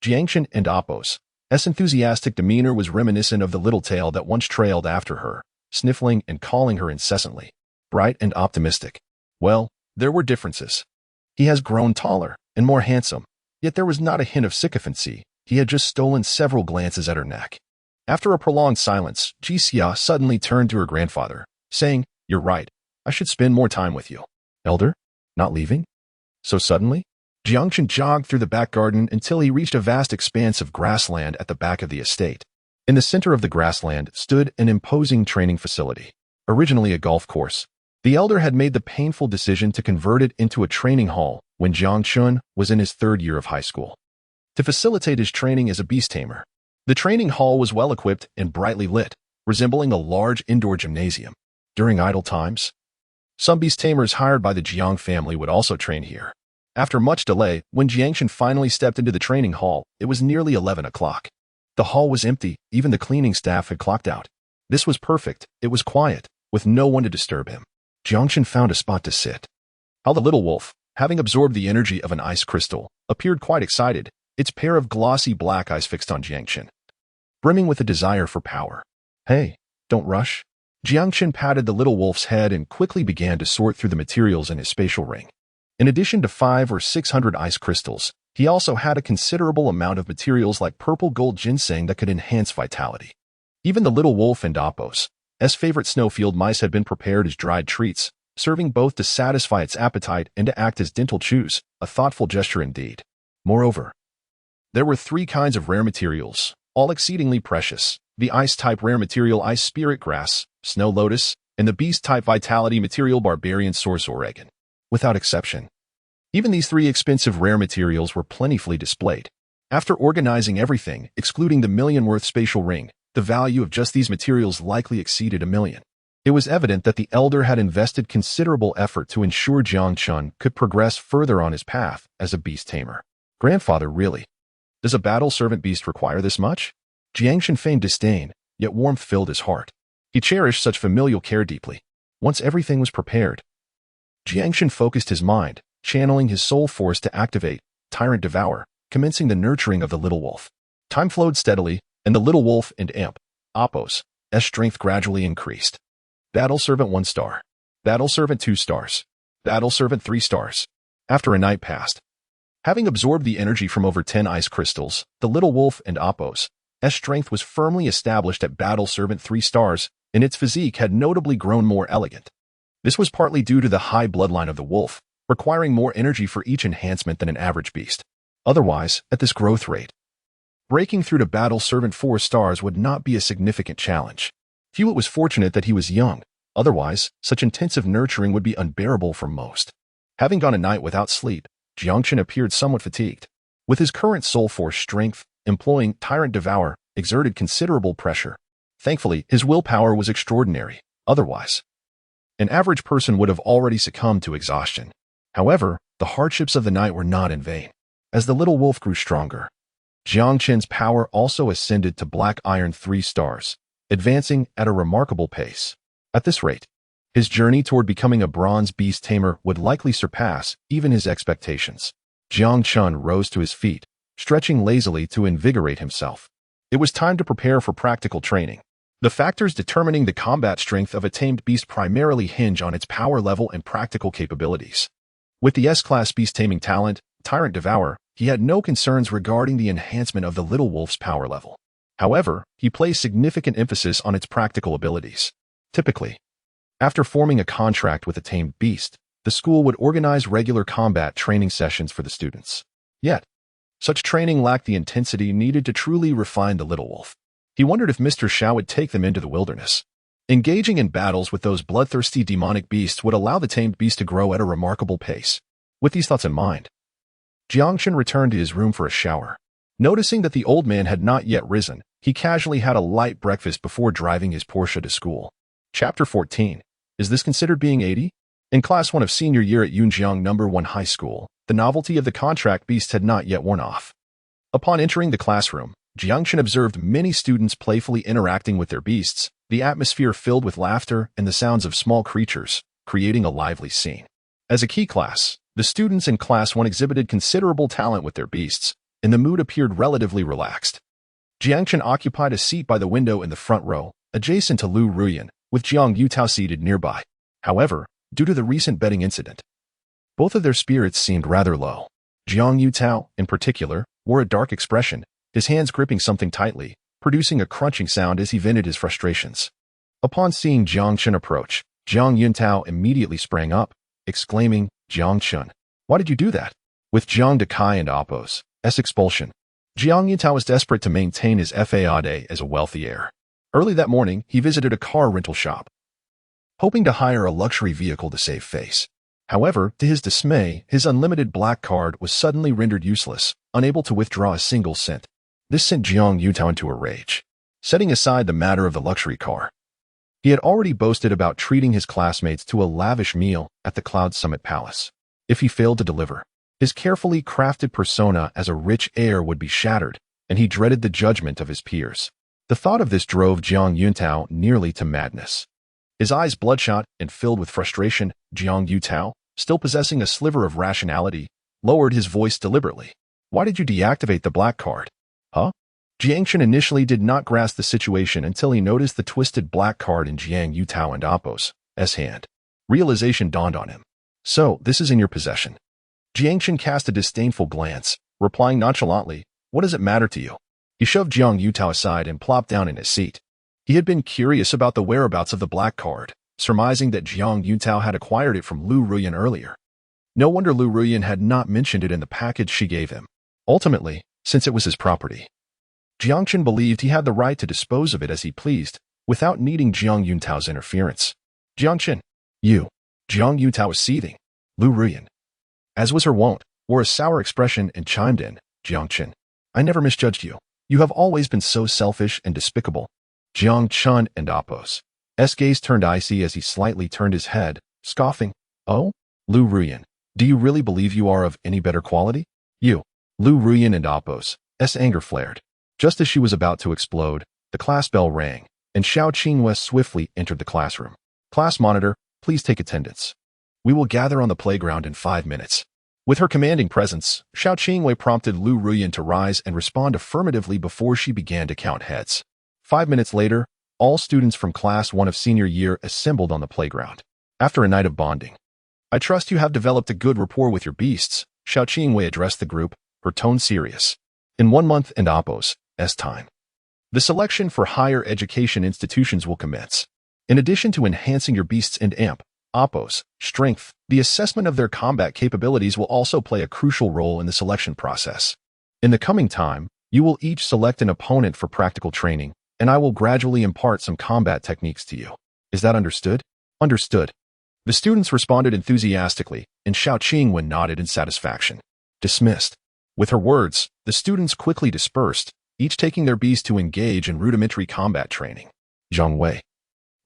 Jiang Chen and Apos' enthusiastic demeanor was reminiscent of the little tail that once trailed after her, sniffling and calling her incessantly. Bright and optimistic. Well, there were differences. He has grown taller and more handsome, yet there was not a hint of sycophancy. He had just stolen several glances at her neck. After a prolonged silence, Ji Xia suddenly turned to her grandfather, saying, "You're right. I should spend more time with you." Elder? Not leaving? So suddenly? Jiang Chen jogged through the back garden until he reached a vast expanse of grassland at the back of the estate. In the center of the grassland stood an imposing training facility. Originally a golf course, the elder had made the painful decision to convert it into a training hall when Jiang Chen was in his third year of high school. To facilitate his training as a beast tamer, the training hall was well equipped and brightly lit, resembling a large indoor gymnasium. During idle times, some beast tamers hired by the Jiang family would also train here. After much delay, when Jiang Chen finally stepped into the training hall, it was nearly 11 o'clock. The hall was empty, even the cleaning staff had clocked out. This was perfect, it was quiet, with no one to disturb him. Jiang Chen found a spot to sit. How the little wolf, having absorbed the energy of an ice crystal, appeared quite excited, its pair of glossy black eyes fixed on Jiang Chen, brimming with a desire for power. Hey, don't rush. Jiang Chen patted the little wolf's head and quickly began to sort through the materials in his spatial ring. In addition to 500 or 600 ice crystals, he also had a considerable amount of materials like purple gold ginseng that could enhance vitality. Even the little wolf and Apos' favorite snowfield mice had been prepared as dried treats, serving both to satisfy its appetite and to act as dental chews, a thoughtful gesture indeed. Moreover, there were 3 kinds of rare materials, all exceedingly precious: the ice-type rare material ice spirit grass, snow lotus, and the beast-type vitality material barbarian source oregon. Without exception, even these 3 expensive rare materials were plentifully displayed. After organizing everything, excluding the million-worth spatial ring, the value of just these materials likely exceeded $1 million. It was evident that the elder had invested considerable effort to ensure Jiang Chen could progress further on his path as a beast tamer. Grandfather, really? Does a battle servant beast require this much? Jiang Chen feigned disdain, yet warmth filled his heart. He cherished such familial care deeply. Once everything was prepared, Jiang Chen focused his mind, channeling his soul force to activate Tyrant Devour, commencing the nurturing of the little wolf. Time flowed steadily, and the little wolf and Apos' strength gradually increased. Battle Servant 1 star. Battle Servant 2 stars. Battle Servant 3 stars. After a night passed, having absorbed the energy from over 10 ice crystals, the little wolf and Apos' strength was firmly established at Battle Servant 3 stars, and its physique had notably grown more elegant. This was partly due to the high bloodline of the wolf, requiring more energy for each enhancement than an average beast. Otherwise, at this growth rate, breaking through to Battle Servant 4 stars would not be a significant challenge. Hewitt was fortunate that he was young, otherwise, such intensive nurturing would be unbearable for most. Having gone a night without sleep, Jiang Chen appeared somewhat fatigued. With his current soul force strength, employing Tyrant Devour exerted considerable pressure. Thankfully, his willpower was extraordinary. Otherwise, an average person would have already succumbed to exhaustion. However, the hardships of the night were not in vain. As the little wolf grew stronger, Jiang Chen's power also ascended to Black Iron 3 stars, advancing at a remarkable pace. At this rate, his journey toward becoming a bronze beast tamer would likely surpass even his expectations. Jiang Chen rose to his feet, stretching lazily to invigorate himself. It was time to prepare for practical training. The factors determining the combat strength of a tamed beast primarily hinge on its power level and practical capabilities. With the S-class beast taming talent, Tyrant Devour, he had no concerns regarding the enhancement of the little wolf's power level. However, he placed significant emphasis on its practical abilities. Typically, after forming a contract with a tamed beast, the school would organize regular combat training sessions for the students. Yet, such training lacked the intensity needed to truly refine the little wolf. He wondered if Mr. Xiao would take them into the wilderness. Engaging in battles with those bloodthirsty demonic beasts would allow the tamed beast to grow at a remarkable pace. With these thoughts in mind, Jiang Chen returned to his room for a shower. Noticing that the old man had not yet risen, he casually had a light breakfast before driving his Porsche to school. Chapter 14. Is this considered being 80? In Class 1 of senior year at Yunjiang No. 1 High School, the novelty of the contract beast had not yet worn off. Upon entering the classroom, Jiang Chen observed many students playfully interacting with their beasts, the atmosphere filled with laughter and the sounds of small creatures, creating a lively scene. As a key class, the students in Class 1 exhibited considerable talent with their beasts, and the mood appeared relatively relaxed. Jiang Chen occupied a seat by the window in the front row, adjacent to Liu Ruyan, with Jiang Yutao seated nearby. However, due to the recent betting incident, both of their spirits seemed rather low. Jiang Yutao, in particular, wore a dark expression, his hands gripping something tightly, producing a crunching sound as he vented his frustrations. Upon seeing Jiang Chen approach, Jiang Yutao immediately sprang up, exclaiming, "Jiang Chen, why did you do that?" With Jiang Dekai and Appo's expulsion, Jiang Yutao was desperate to maintain his faade as a wealthy heir. Early that morning, he visited a car rental shop, hoping to hire a luxury vehicle to save face. However, to his dismay, his unlimited black card was suddenly rendered useless, unable to withdraw a single cent. This sent Jiang Yutao into a rage. Setting aside the matter of the luxury car, he had already boasted about treating his classmates to a lavish meal at the Cloud Summit Palace. If he failed to deliver, his carefully crafted persona as a rich heir would be shattered, and he dreaded the judgment of his peers. The thought of this drove Jiang Yutao nearly to madness. His eyes bloodshot and filled with frustration, Jiang Yutao, still possessing a sliver of rationality, lowered his voice deliberately. "Why did you deactivate the black card?" "Huh?" Jiang Chen initially did not grasp the situation until he noticed the twisted black card in Jiang Yutao and Appo's hand. Realization dawned on him. "So, this is in your possession." Jiang Chen cast a disdainful glance, replying nonchalantly, "What does it matter to you?" He shoved Jiang Yutao aside and plopped down in his seat. He had been curious about the whereabouts of the black card, surmising that Jiang Yutao had acquired it from Liu Ruyan earlier. No wonder Liu Ruyan had not mentioned it in the package she gave him. Ultimately, since it was his property, Jiang Chen believed he had the right to dispose of it as he pleased, without needing Jiang Yutao's interference. "Jiang Chen, you." Jiang Yutao was seething. Liu Ruyan, as was her wont, wore a sour expression and chimed in, "Jiang Chen, I never misjudged you. You have always been so selfish and despicable." Jiang Chen and Appo's gaze turned icy as he slightly turned his head, scoffing, "Oh? Liu Ruyan, do you really believe you are of any better quality?" "You." Liu Ruyan and Appo's anger flared. Just as she was about to explode, the class bell rang, and Xiao Qingwei swiftly entered the classroom. "Class monitor, please take attendance. We will gather on the playground in 5 minutes." With her commanding presence, Xiao Qingwei prompted Liu Ruyan to rise and respond affirmatively before she began to count heads. 5 minutes later, all students from Class 1 of senior year assembled on the playground. After a night of bonding, "I trust you have developed a good rapport with your beasts," Xiao Qingwei addressed the group, her tone serious. "In 1 month and Appo's time, the selection for higher education institutions will commence. In addition to enhancing your beasts and Appo's strength, the assessment of their combat capabilities will also play a crucial role in the selection process. In the coming time, you will each select an opponent for practical training, and I will gradually impart some combat techniques to you. Is that understood?" "Understood." The students responded enthusiastically, and Xiao Qingwen nodded in satisfaction. Dismissed. With her words, the students quickly dispersed, each taking their beast to engage in rudimentary combat training. "Zhang Wei,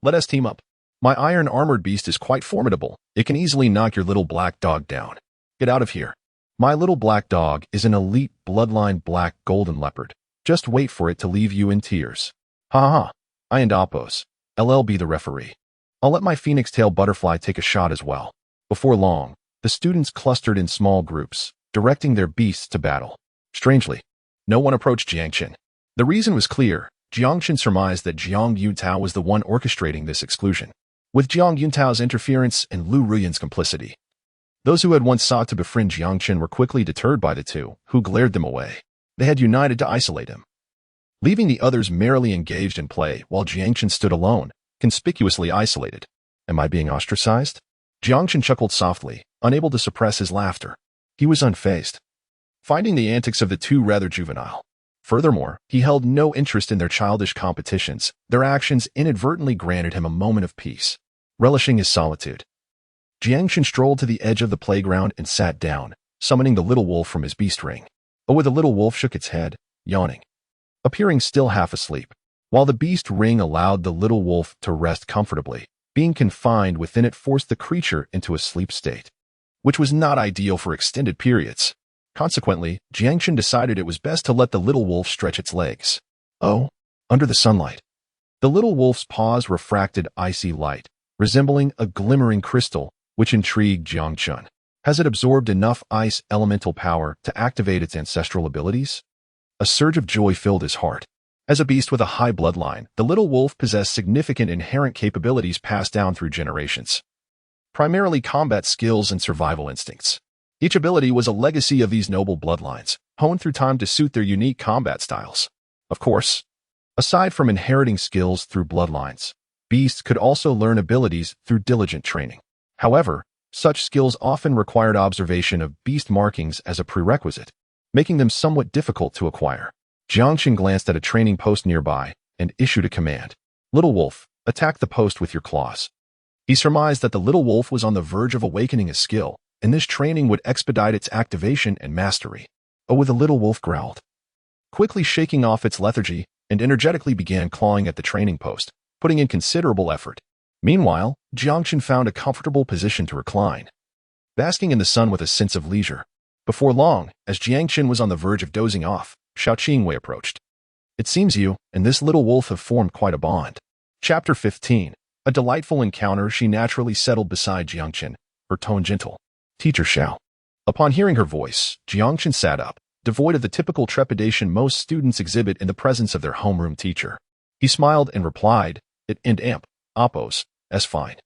let us team up. My iron-armored beast is quite formidable. It can easily knock your little black dog down. Get out of here. My little black dog is an elite bloodline black golden leopard. Just wait for it to leave you in tears. Ha ha. I and Appo's be the referee. I'll let my phoenix tail butterfly take a shot as well." Before long, the students clustered in small groups, directing their beasts to battle. Strangely, no one approached Jiang Chen. The reason was clear. Jiang Chen surmised that Jiang Yutao was the one orchestrating this exclusion. With Jiang Yutao's interference and Liu Ruyan's complicity, those who had once sought to befriend Jiang Chen were quickly deterred by the two, who glared them away. They had united to isolate him, leaving the others merrily engaged in play while Jiang Chen stood alone, conspicuously isolated. "Am I being ostracized?" Jiang Chen chuckled softly, unable to suppress his laughter. He was unfazed, finding the antics of the two rather juvenile. Furthermore, he held no interest in their childish competitions. Their actions inadvertently granted him a moment of peace. Relishing his solitude, Jiang Chen strolled to the edge of the playground and sat down, summoning the little wolf from his beast ring. Oh, the little wolf shook its head, yawning, appearing still half asleep. While the beast ring allowed the little wolf to rest comfortably, Being confined within it forced the creature into a sleep state, which was not ideal for extended periods. Consequently, Jiang Chen decided it was best to let the little wolf stretch its legs. Oh, under the sunlight. The little wolf's paws refracted icy light, resembling a glimmering crystal, which intrigued Jiang Chen. Has it absorbed enough ice elemental power to activate its ancestral abilities? A surge of joy filled his heart. As a beast with a high bloodline, the little wolf possessed significant inherent capabilities passed down through generations, primarily combat skills and survival instincts. Each ability was a legacy of these noble bloodlines, honed through time to suit their unique combat styles. Of course, aside from inheriting skills through bloodlines, beasts could also learn abilities through diligent training. However, such skills often required observation of beast markings as a prerequisite, making them somewhat difficult to acquire. Jiang Chen glanced at a training post nearby and issued a command. Little wolf, attack the post with your claws. He surmised that the little wolf was on the verge of awakening a skill, and this training would expedite its activation and mastery. Oh, the little wolf growled, quickly shaking off its lethargy, and energetically began clawing at the training post, putting in considerable effort. Meanwhile, Jiang Chen found a comfortable position to recline, basking in the sun with a sense of leisure. Before long, as Jiang Chen was on the verge of dozing off, Xiao Qingwei approached. It seems you and this little wolf have formed quite a bond. Chapter 15. A delightful encounter. She naturally settled beside Jiang Chen, her tone gentle. Teacher Xiao. Upon hearing her voice, Jiang Chen sat up, devoid of the typical trepidation most students exhibit in the presence of their homeroom teacher. He smiled and replied, "It and amp, oppos, as fine.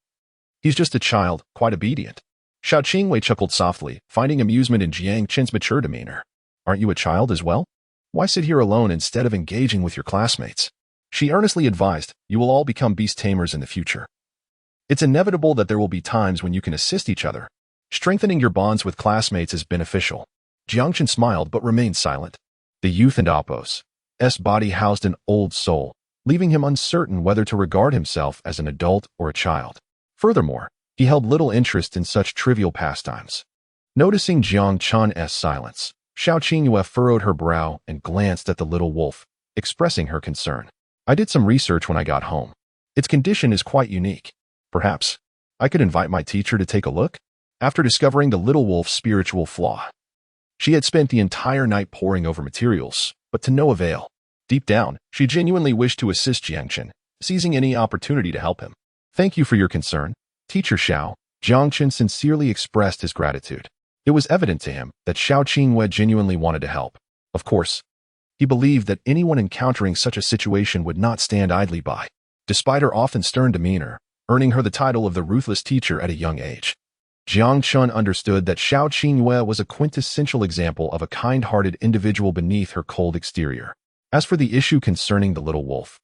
He's just a child, quite obedient." Xiao Qingwei chuckled softly, finding amusement in Jiang Chen's mature demeanor. Aren't you a child as well? Why sit here alone instead of engaging with your classmates? She earnestly advised, you will all become beast tamers in the future. It's inevitable that there will be times when you can assist each other. Strengthening your bonds with classmates is beneficial. Jiang Chen smiled but remained silent. The youth and Apos' body housed an old soul, leaving him uncertain whether to regard himself as an adult or a child. Furthermore, he held little interest in such trivial pastimes. Noticing Jiang Chen's silence, Xiao Qingyue furrowed her brow and glanced at the little wolf, expressing her concern. I did some research when I got home. Its condition is quite unique. Perhaps I could invite my teacher to take a look? After discovering the little wolf's spiritual flaw, she had spent the entire night poring over materials, but to no avail. Deep down, she genuinely wished to assist Jiang Chen, seizing any opportunity to help him. Thank you for your concern, Teacher Xiao. Jiang Chen sincerely expressed his gratitude. It was evident to him that Xiao Qingwei genuinely wanted to help. Of course, he believed that anyone encountering such a situation would not stand idly by, despite her often stern demeanor, earning her the title of the ruthless teacher at a young age. Jiang Chen understood that Xiao Qingwei was a quintessential example of a kind-hearted individual beneath her cold exterior. As for the issue concerning the little wolf,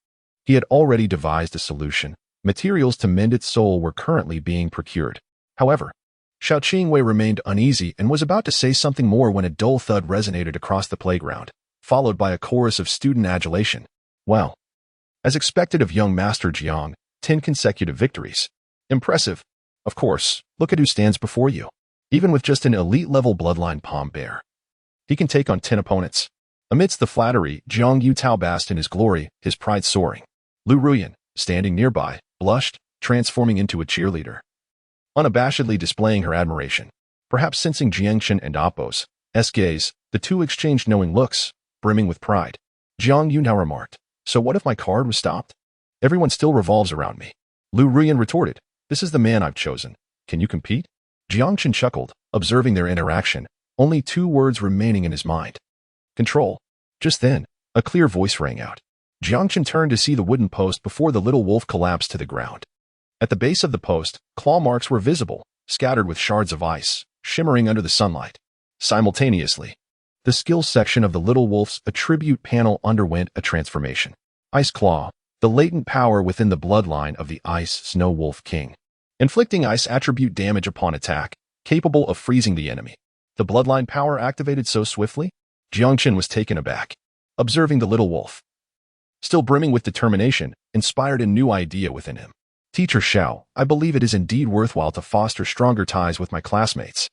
he had already devised a solution. Materials to mend its soul were currently being procured. However, Xiao Qingwei remained uneasy and was about to say something more when a dull thud resonated across the playground, followed by a chorus of student adulation. Well, as expected of young Master Jiang, 10 consecutive victories. Impressive. Of course, look at who stands before you. Even with just an elite-level bloodline palm bear, he can take on 10 opponents. Amidst the flattery, Jiang Yutao basked in his glory, his pride soaring. Liu Ruyan, standing nearby, blushed, transforming into a cheerleader, unabashedly displaying her admiration. Perhaps sensing Jiang Chen and Apos' gaze, the two exchanged knowing looks, brimming with pride. Jiang Yutao remarked, "So what if my card was stopped? Everyone still revolves around me." Liu Ruyan retorted, "This is the man I've chosen. Can you compete?" Jiang Chen chuckled, observing their interaction, only 2 words remaining in his mind. Control. Just then, a clear voice rang out. Jiang Chen turned to see the wooden post before the little wolf collapsed to the ground. At the base of the post, claw marks were visible, scattered with shards of ice, shimmering under the sunlight. Simultaneously, the skills section of the little wolf's attribute panel underwent a transformation. Ice Claw, the latent power within the bloodline of the Ice Snow Wolf King, inflicting ice attribute damage upon attack, capable of freezing the enemy. The bloodline power activated so swiftly? Jiang Chen was taken aback, observing the little wolf, still brimming with determination, inspired a new idea within him. Teacher Xiao, I believe it is indeed worthwhile to foster stronger ties with my classmates.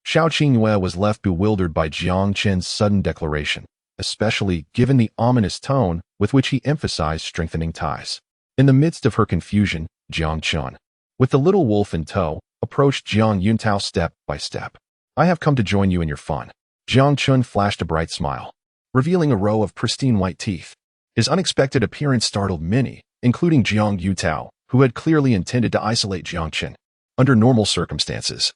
Xiao Qingyue was left bewildered by Jiang Chen's sudden declaration, especially given the ominous tone with which he emphasized strengthening ties. In the midst of her confusion, Jiang Chen With the little wolf in tow, approached Jiang Yuntao step by step. I have come to join you in your fun. Jiang Chen flashed a bright smile, revealing a row of pristine white teeth. His unexpected appearance startled many, including Jiang Yuntao, who had clearly intended to isolate Jiang Chen. Under normal circumstances,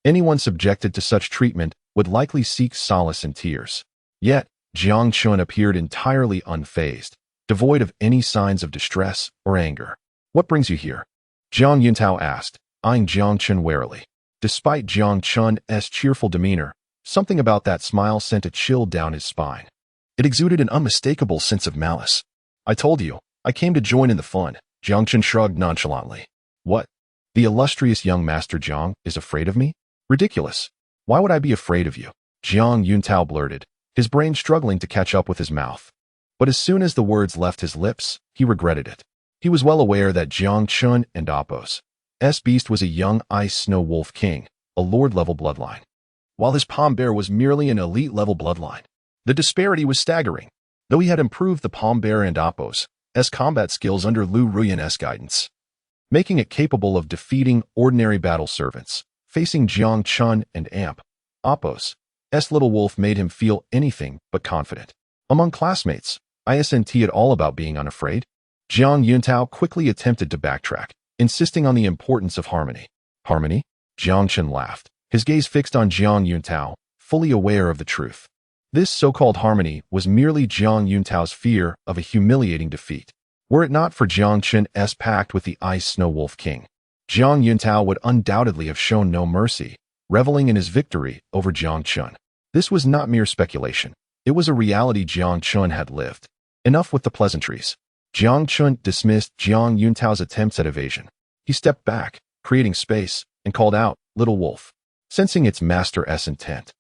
anyone subjected to such treatment would likely seek solace in tears. Yet, Jiang Chen appeared entirely unfazed, devoid of any signs of distress or anger. What brings you here? Jiang Yuntao asked, eyeing Jiang Chen warily. Despite Jiang Chen's cheerful demeanor, something about that smile sent a chill down his spine. It exuded an unmistakable sense of malice. I told you, I came to join in the fun. Jiang Chen shrugged nonchalantly. What? The illustrious young master Jiang is afraid of me? Ridiculous. Why would I be afraid of you? Jiang Yuntao blurted, his brain struggling to catch up with his mouth. But as soon as the words left his lips, he regretted it. He was well aware that Jiang Chen and Apos' beast was a young ice snow wolf king, a lord-level bloodline, while his palm bear was merely an elite-level bloodline. The disparity was staggering, though he had improved the palm bear and Apos' combat skills under Liu Ruyan's guidance, making it capable of defeating ordinary battle servants. Facing Jiang Chen and Apos' little wolf made him feel anything but confident. Among classmates, isn't it all about being unafraid? Jiang Yuntao quickly attempted to backtrack, insisting on the importance of harmony. Harmony? Jiang Chen laughed, his gaze fixed on Jiang Yuntao, fully aware of the truth. This so-called harmony was merely Jiang Yuntao's fear of a humiliating defeat. Were it not for Jiang Chen's pact with the Ice Snow Wolf King, Jiang Yuntao would undoubtedly have shown no mercy, reveling in his victory over Jiang Chen. This was not mere speculation. It was a reality Jiang Chen had lived. Enough with the pleasantries. Jiang Chen dismissed Jiang Yuntao's attempts at evasion. He stepped back, creating space, and called out, "Little wolf," sensing its master's intent.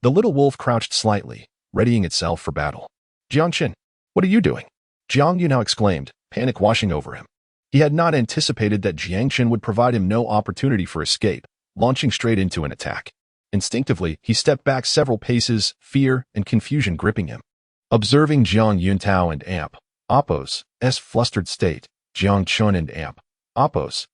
The little wolf crouched slightly, readying itself for battle. "Jiang Chen, what are you doing?" Jiang Yuntao exclaimed, panic washing over him. He had not anticipated that Jiang Chen would provide him no opportunity for escape, launching straight into an attack. Instinctively, he stepped back several paces, fear and confusion gripping him. Observing Jiang Yuntao and Apos' flustered state, Jiang Chen and Apos'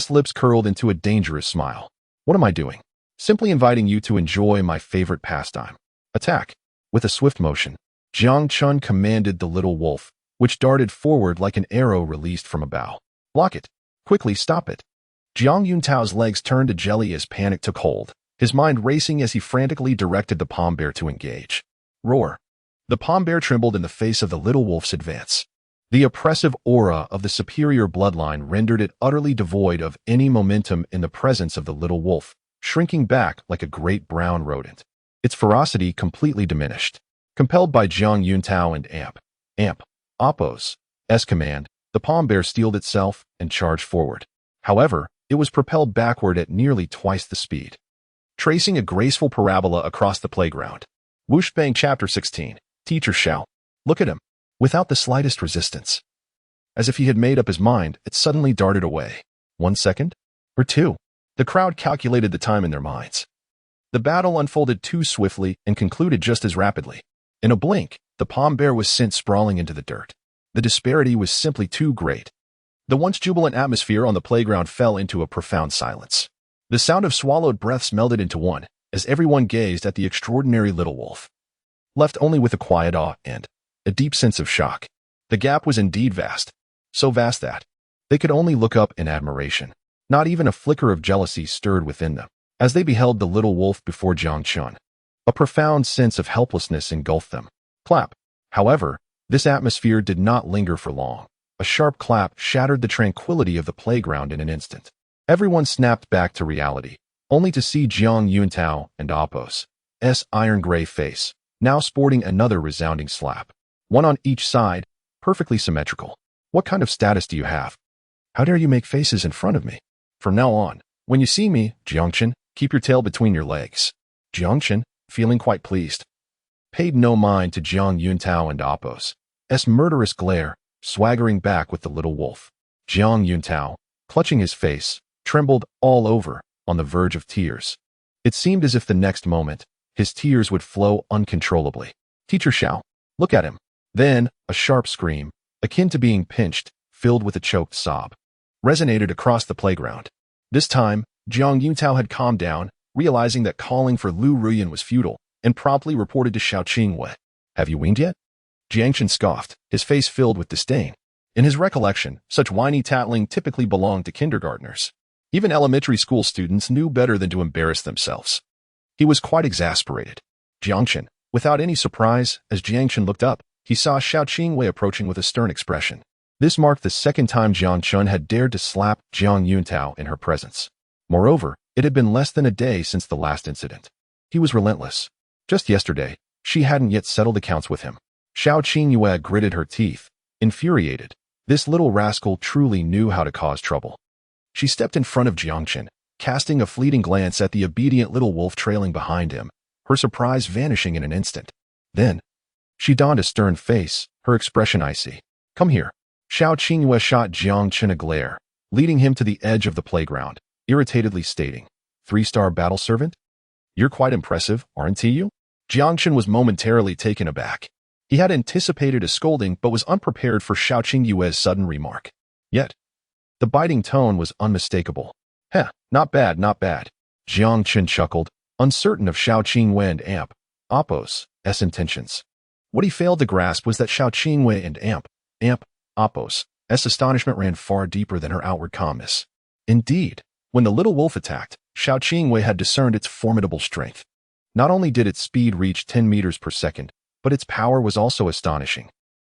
lips curled into a dangerous smile. "What am I doing?" "Simply inviting you to enjoy my favorite pastime. Attack." With a swift motion, Jiang Chen commanded the little wolf, which darted forward like an arrow released from a bow. "Block it. Quickly stop it." Jiang Yuntao's legs turned to jelly as panic took hold, his mind racing as he frantically directed the palm bear to engage. Roar. The palm bear trembled in the face of the little wolf's advance. The oppressive aura of the superior bloodline rendered it utterly devoid of any momentum in the presence of the little wolf, shrinking back like a great brown rodent. Its ferocity completely diminished. Compelled by Jiang Yuntao and Apos' command, the palm bear steeled itself and charged forward. However, it was propelled backward at nearly twice the speed, tracing a graceful parabola across the playground. Whoosh bang. Chapter 16. Teacher Xiao. Look at him. Without the slightest resistance. As if he had made up his mind, it suddenly darted away. 1 second? Or 2? The crowd calculated the time in their minds. The battle unfolded too swiftly and concluded just as rapidly. In a blink, the palm bear was sent sprawling into the dirt. The disparity was simply too great. The once jubilant atmosphere on the playground fell into a profound silence. The sound of swallowed breaths melded into one, as everyone gazed at the extraordinary little wolf, left only with a quiet awe and a deep sense of shock. The gap was indeed vast, so vast that they could only look up in admiration. Not even a flicker of jealousy stirred within them, as they beheld the little wolf before Jiang Chen. A profound sense of helplessness engulfed them. Clap. However, this atmosphere did not linger for long. A sharp clap shattered the tranquility of the playground in an instant. Everyone snapped back to reality, only to see Jiang Yuntao and Apos' iron-gray face, now sporting another resounding slap. One on each side, perfectly symmetrical. "What kind of status do you have? How dare you make faces in front of me? From now on, when you see me, Jiang Chen, keep your tail between your legs." Jiang Chen, feeling quite pleased, paid no mind to Jiang Yuntao and Apos' murderous glare, swaggering back with the little wolf. Jiang Yuntao, clutching his face, trembled all over, on the verge of tears. It seemed as if the next moment, his tears would flow uncontrollably. "Teacher Xiao, look at him." Then, a sharp scream, akin to being pinched, filled with a choked sob, resonated across the playground. This time, Jiang Yuntao had calmed down, realizing that calling for Liu Ruyan was futile, and promptly reported to Xiao Qingwei. "Have you weaned yet?" Jiang Chen scoffed, his face filled with disdain. In his recollection, such whiny tattling typically belonged to kindergartners. Even elementary school students knew better than to embarrass themselves. He was quite exasperated. Jiang Chen, without any surprise, as Jiang Chen looked up, he saw Xiao Qingwei approaching with a stern expression. This marked the second time Jiang Chen had dared to slap Jiang Yuntao in her presence. Moreover, it had been less than a day since the last incident. He was relentless. Just yesterday, she hadn't yet settled accounts with him. Xiao Qingyue gritted her teeth, infuriated. This little rascal truly knew how to cause trouble. She stepped in front of Jiang Chen, casting a fleeting glance at the obedient little wolf trailing behind him, her surprise vanishing in an instant. Then, she donned a stern face, her expression icy. "Come here." Xiao Qingyue shot Jiang Chen a glare, leading him to the edge of the playground, irritatedly stating, "3-star battle servant? You're quite impressive, aren't you?" Jiang Chen was momentarily taken aback. He had anticipated a scolding but was unprepared for Xiao Qingyue's sudden remark. Yet, the biting tone was unmistakable. "Heh, not bad, not bad." Jiang Chen chuckled, uncertain of Xiao Qingyue and Appo's intentions. What he failed to grasp was that Xiao Qingyue and Appo's astonishment ran far deeper than her outward calmness. Indeed, when the little wolf attacked, Xiao Qingyue had discerned its formidable strength. Not only did its speed reach 10 meters per second, but its power was also astonishing.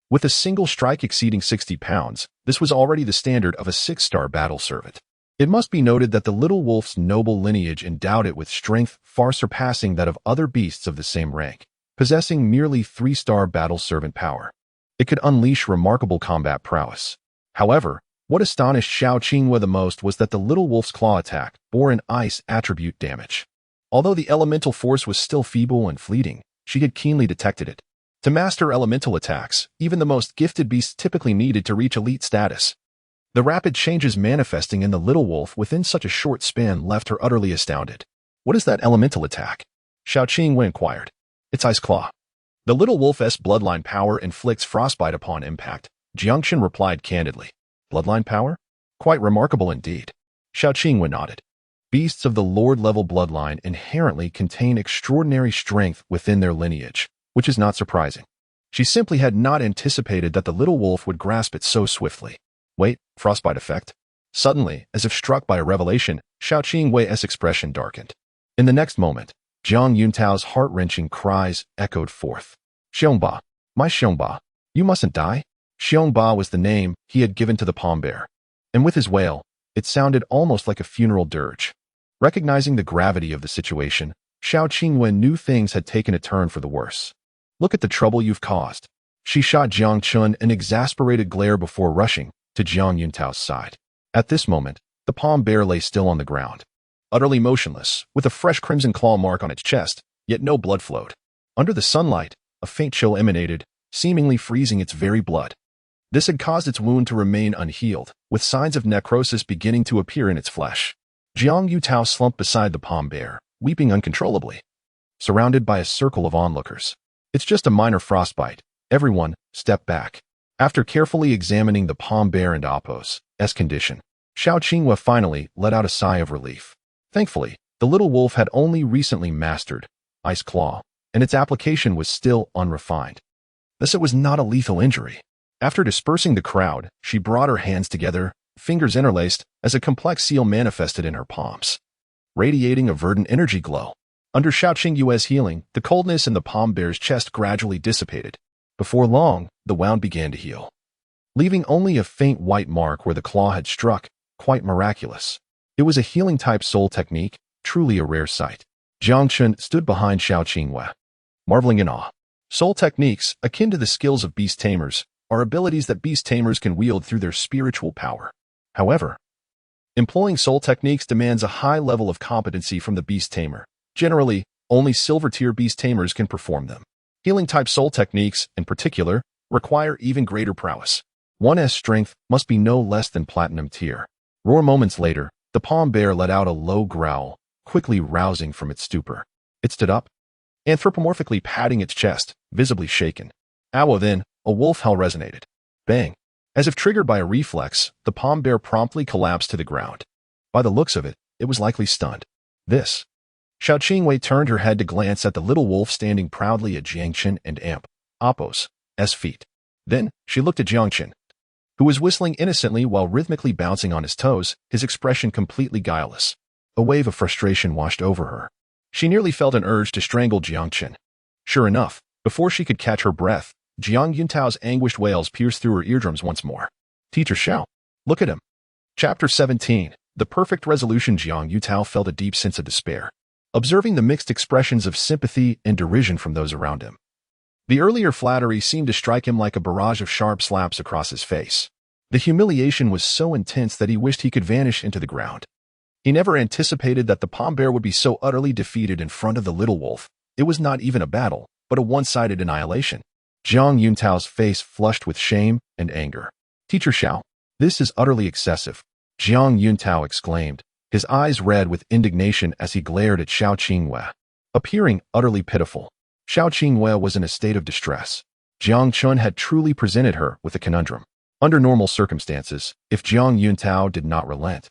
With a single strike exceeding 60 pounds, this was already the standard of a 6-star battle servant. It must be noted that the little wolf's noble lineage endowed it with strength far surpassing that of other beasts of the same rank, possessing merely 3-star battle servant power. It could unleash remarkable combat prowess. However, what astonished Xiao Qingyue the most was that the little wolf's claw attack bore an ice attribute damage. Although the elemental force was still feeble and fleeting, she had keenly detected it. To master elemental attacks, even the most gifted beasts typically needed to reach elite status. The rapid changes manifesting in the little wolf within such a short span left her utterly astounded. "What is that elemental attack?" Xiao Qingyue inquired. "It's Ice Claw. The little wolf's bloodline power inflicts frostbite upon impact," Jiang Chen replied candidly. "Bloodline power? Quite remarkable indeed." Xiao Qingyue nodded. Beasts of the Lord-level bloodline inherently contain extraordinary strength within their lineage, which is not surprising. She simply had not anticipated that the little wolf would grasp it so swiftly. Wait, frostbite effect? Suddenly, as if struck by a revelation, Xiao Qingyue's expression darkened. In the next moment, Jiang Yuntao's heart-wrenching cries echoed forth. "Xiongba, my Xiongba, you mustn't die." Xiongba was the name he had given to the palm bear, and with his wail, it sounded almost like a funeral dirge. Recognizing the gravity of the situation, Xiao Qingyue knew things had taken a turn for the worse. "Look at the trouble you've caused." She shot Jiang Chen an exasperated glare before rushing to Jiang Yuntao's side. At this moment, the palm bear lay still on the ground, utterly motionless, with a fresh crimson claw mark on its chest, yet no blood flowed. Under the sunlight, a faint chill emanated, seemingly freezing its very blood. This had caused its wound to remain unhealed, with signs of necrosis beginning to appear in its flesh. Jiang Yutao slumped beside the palm bear, weeping uncontrollably. Surrounded by a circle of onlookers. "It's just a minor frostbite. Everyone, step back." After carefully examining the palm bear and Appo's condition, Xiao Qingyue finally let out a sigh of relief. Thankfully, the little wolf had only recently mastered Ice Claw, and its application was still unrefined. Thus it was not a lethal injury. After dispersing the crowd, she brought her hands together, fingers interlaced, as a complex seal manifested in her palms, radiating a verdant energy glow. Under Xiao Qingyue's healing, the coldness in the palm bear's chest gradually dissipated. Before long, the wound began to heal, leaving only a faint white mark where the claw had struck, quite miraculous. It was a healing-type soul technique, truly a rare sight. Jiang Chen stood behind Xiao Qingyue, marveling in awe. Soul techniques, akin to the skills of beast tamers, are abilities that beast tamers can wield through their spiritual power. However, employing soul techniques demands a high level of competency from the beast tamer. Generally, only silver-tier beast tamers can perform them. Healing-type soul techniques, in particular, require even greater prowess. One's strength must be no less than platinum tier. Moments later, the palm bear let out a low growl, quickly rousing from its stupor. It stood up, anthropomorphically patting its chest, visibly shaken. Then, a wolf howl resonated. Bang! As if triggered by a reflex, the palm bear promptly collapsed to the ground. By the looks of it, it was likely stunned. This. Xiao Qingwei turned her head to glance at the little wolf standing proudly at Jiang Chen and Appo's feet. Then, she looked at Jiang Chen, who was whistling innocently while rhythmically bouncing on his toes, his expression completely guileless. A wave of frustration washed over her. She nearly felt an urge to strangle Jiang Chen. Sure enough, before she could catch her breath, Jiang Yuntao's anguished wails pierced through her eardrums once more. Teacher Xiao, look at him. Chapter 17. The perfect resolution. Jiang Yutao felt a deep sense of despair, observing the mixed expressions of sympathy and derision from those around him. The earlier flattery seemed to strike him like a barrage of sharp slaps across his face. The humiliation was so intense that he wished he could vanish into the ground. He never anticipated that the palm bear would be so utterly defeated in front of the little wolf. It was not even a battle, but a one-sided annihilation. Jiang Yuntao's face flushed with shame and anger. Teacher Xiao, this is utterly excessive, Jiang Yuntao exclaimed, his eyes red with indignation as he glared at Xiao Qingwei. Appearing utterly pitiful, Xiao Qingwei was in a state of distress. Jiang Chen had truly presented her with a conundrum. Under normal circumstances, if Jiang Yuntao did not relent,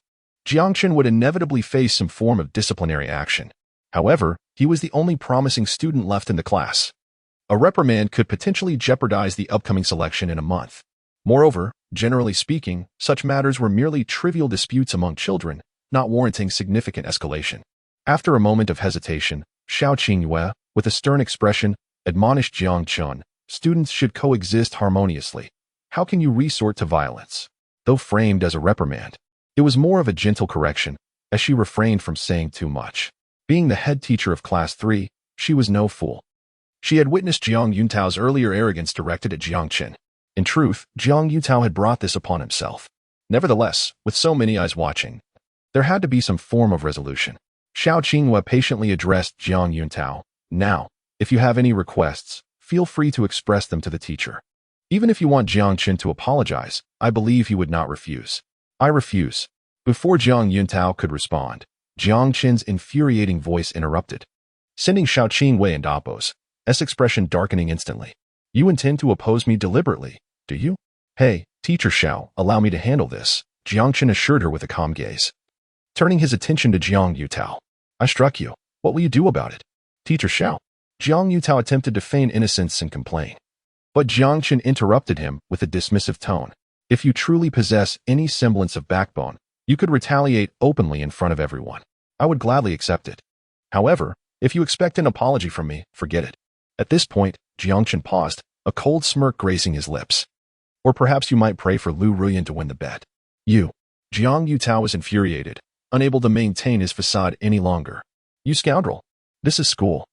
Jiang Chen would inevitably face some form of disciplinary action. However, he was the only promising student left in the class. A reprimand could potentially jeopardize the upcoming selection in a month. Moreover, generally speaking, such matters were merely trivial disputes among children, not warranting significant escalation. After a moment of hesitation, Xiao Qingwei, with a stern expression, admonished Jiang Chen, students should coexist harmoniously. How can you resort to violence? Though framed as a reprimand, it was more of a gentle correction, as she refrained from saying too much. Being the head teacher of Class 3, she was no fool. She had witnessed Jiang Yuntao's earlier arrogance directed at Jiang Chen. In truth, Jiang Yuntao had brought this upon himself. Nevertheless, with so many eyes watching, there had to be some form of resolution. Xiao Qingwei patiently addressed Jiang Yuntao. Now, if you have any requests, feel free to express them to the teacher. Even if you want Jiang Chen to apologize, I believe he would not refuse. I refuse. Before Jiang Yuntao could respond, Jiang Chen's infuriating voice interrupted, sending Xiao Qingwei and Appo's expression darkening instantly. You intend to oppose me deliberately, do you? Hey, Teacher Xiao, allow me to handle this, Jiang Chen assured her with a calm gaze. Turning his attention to Jiang Yutao. I struck you. What will you do about it? Teacher Xiao. Jiang Yutao attempted to feign innocence and complain. But Jiang Chen interrupted him with a dismissive tone. If you truly possess any semblance of backbone, you could retaliate openly in front of everyone. I would gladly accept it. However, if you expect an apology from me, forget it. At this point, Jiang Chen paused, a cold smirk gracing his lips. Or perhaps you might pray for Liu Ruyan to win the bet. You. Jiang Yutao was infuriated, unable to maintain his facade any longer. You scoundrel. This is school.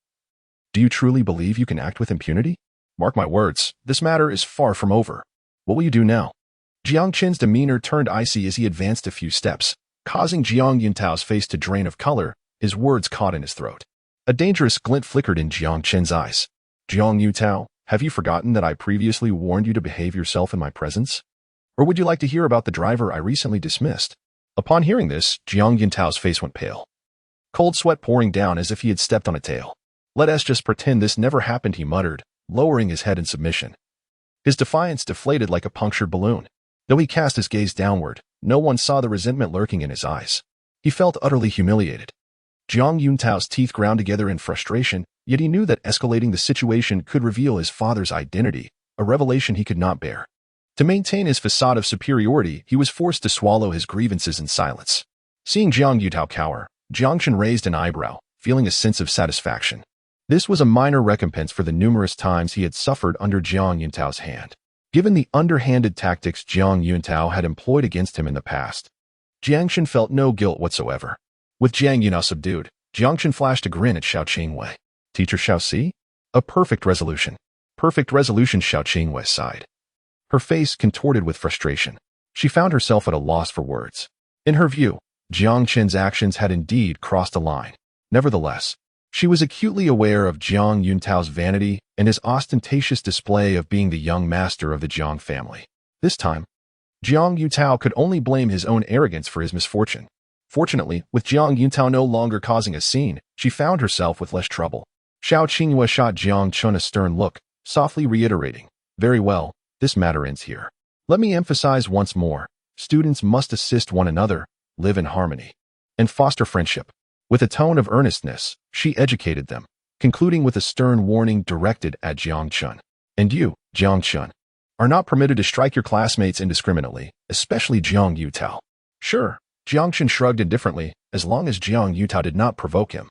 Do you truly believe you can act with impunity? Mark my words, this matter is far from over. What will you do now? Jiang Chen's demeanor turned icy as he advanced a few steps, causing Jiang Yuntao's face to drain of color, his words caught in his throat. A dangerous glint flickered in Jiang Chen's eyes. Jiang Yutao, have you forgotten that I previously warned you to behave yourself in my presence? Or would you like to hear about the driver I recently dismissed? Upon hearing this, Jiang Yuntao's face went pale, cold sweat pouring down as if he had stepped on a tail. Let us just pretend this never happened, he muttered, lowering his head in submission. His defiance deflated like a punctured balloon. Though he cast his gaze downward, no one saw the resentment lurking in his eyes. He felt utterly humiliated. Jiang Yuntao's teeth ground together in frustration, yet he knew that escalating the situation could reveal his father's identity, a revelation he could not bear. To maintain his facade of superiority, he was forced to swallow his grievances in silence. Seeing Jiang Yutao cower, Jiang Chen raised an eyebrow, feeling a sense of satisfaction. This was a minor recompense for the numerous times he had suffered under Jiang Yuntao's hand. Given the underhanded tactics Jiang Yuntao had employed against him in the past, Jiang Chen felt no guilt whatsoever. With Jiang Yunao subdued, Jiang Chen flashed a grin at Xiao Qingwei. Teacher Xiao Si? A perfect resolution. Perfect resolution, Xiao Qingwei sighed. Her face contorted with frustration. She found herself at a loss for words. In her view, Jiang Chen's actions had indeed crossed a line. Nevertheless, she was acutely aware of Jiang Yuntao's vanity and his ostentatious display of being the young master of the Jiang family. This time, Jiang Yutao could only blame his own arrogance for his misfortune. Fortunately, with Jiang Yutao no longer causing a scene, she found herself with less trouble. Xiao Qingwei shot Jiang Chen a stern look, softly reiterating, "Very well, this matter ends here. Let me emphasize once more, students must assist one another, live in harmony, and foster friendship. With a tone of earnestness, she educated them, concluding with a stern warning directed at Jiang Chen. And you, Jiang Chen, are not permitted to strike your classmates indiscriminately, especially Jiang Yutao. Sure, Jiang Chen shrugged indifferently, as long as Jiang Yutao did not provoke him.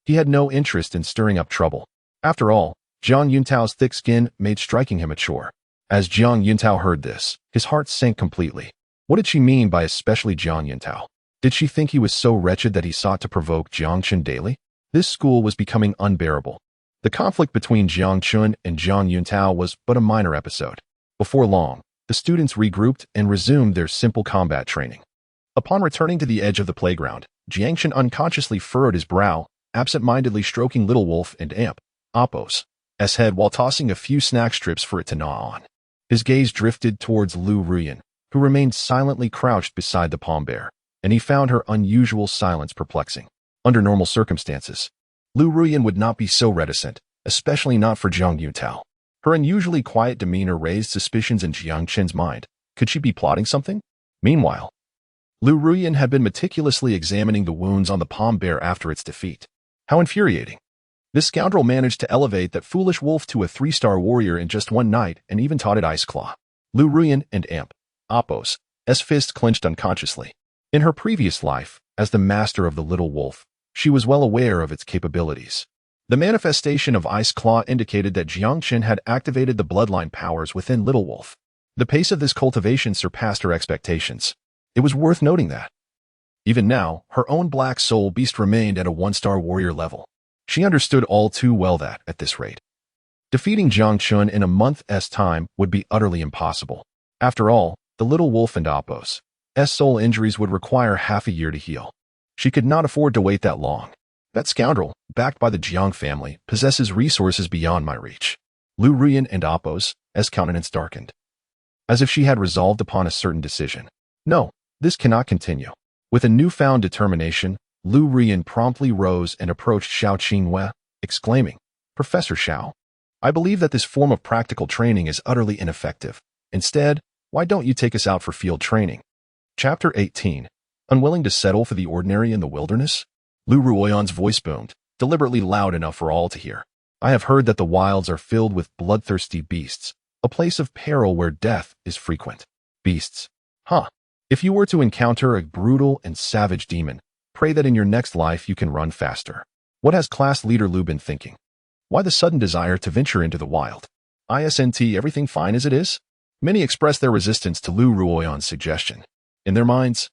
He had no interest in stirring up trouble. After all, Jiang Yuntao's thick skin made striking him a chore. As Jiang Yuntao heard this, his heart sank completely. What did she mean by especially Jiang Yuntao? Did she think he was so wretched that he sought to provoke Jiang Chen daily? This school was becoming unbearable. The conflict between Jiang Chen and Jiang Yuntao was but a minor episode. Before long, the students regrouped and resumed their simple combat training. Upon returning to the edge of the playground, Jiang Chen unconsciously furrowed his brow, absent-mindedly stroking Little Wolf and Appo's head while tossing a few snack strips for it to gnaw on. His gaze drifted towards Liu Ruyan, who remained silently crouched beside the palm bear, and he found her unusual silence perplexing. Under normal circumstances, Liu Ruyan would not be so reticent, especially not for Jiang Yutao. Her unusually quiet demeanor raised suspicions in Jiang Chen's mind. Could she be plotting something? Meanwhile, Liu Ruyan had been meticulously examining the wounds on the palm bear after its defeat. How infuriating. This scoundrel managed to elevate that foolish wolf to a 3-star warrior in just one night and even taught it Ice Claw. Liu Ruyan and Appo's fist clenched unconsciously. In her previous life, as the master of the Little Wolf, she was well aware of its capabilities. The manifestation of Ice Claw indicated that Jiang Chen had activated the bloodline powers within Little Wolf. The pace of this cultivation surpassed her expectations. It was worth noting that. Even now, her own black soul beast remained at a 1-star warrior level. She understood all too well that, at this rate, defeating Jiang Chen in a month's time would be utterly impossible. After all, the Little Wolf and Appo's soul injuries would require half a year to heal. She could not afford to wait that long. That scoundrel, backed by the Jiang family, possesses resources beyond my reach. Liu Ruyan and Appo's countenance darkened, as if she had resolved upon a certain decision. No, this cannot continue. With a newfound determination, Liu Ruyan promptly rose and approached Xiao Qinghue, exclaiming, "Professor Xiao, I believe that this form of practical training is utterly ineffective. Instead, why don't you take us out for field training?" Chapter 18. Unwilling to settle for the ordinary in the wilderness? Liu Ruyan's voice boomed, deliberately loud enough for all to hear. "I have heard that the wilds are filled with bloodthirsty beasts, a place of peril where death is frequent." Beasts. Huh. If you were to encounter a brutal and savage demon, pray that in your next life you can run faster. What has class leader Liu been thinking? Why the sudden desire to venture into the wild? Isn't everything fine as it is? Many expressed their resistance to Liu Ruyan's suggestion. In their minds,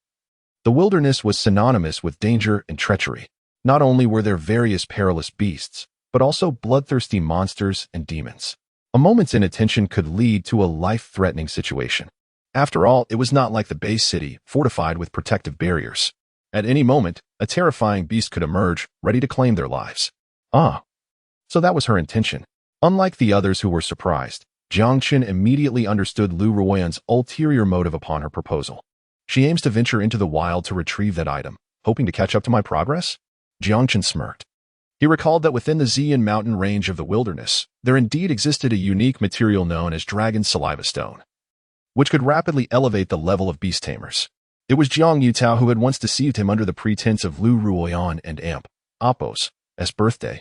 the wilderness was synonymous with danger and treachery. Not only were there various perilous beasts, but also bloodthirsty monsters and demons. A moment's inattention could lead to a life-threatening situation. After all, it was not like the base city, fortified with protective barriers. At any moment, a terrifying beast could emerge, ready to claim their lives. So that was her intention. Unlike the others who were surprised, Jiang Chen immediately understood Liu Ruyan's ulterior motive upon her proposal. She aims to venture into the wild to retrieve that item, hoping to catch up to my progress? Jiang Chen smirked. He recalled that within the Ziyan mountain range of the wilderness, there indeed existed a unique material known as Dragon Saliva Stone, which could rapidly elevate the level of beast tamers. It was Jiang Yutao who had once deceived him under the pretense of Liu Ruyan and Appo's birthday,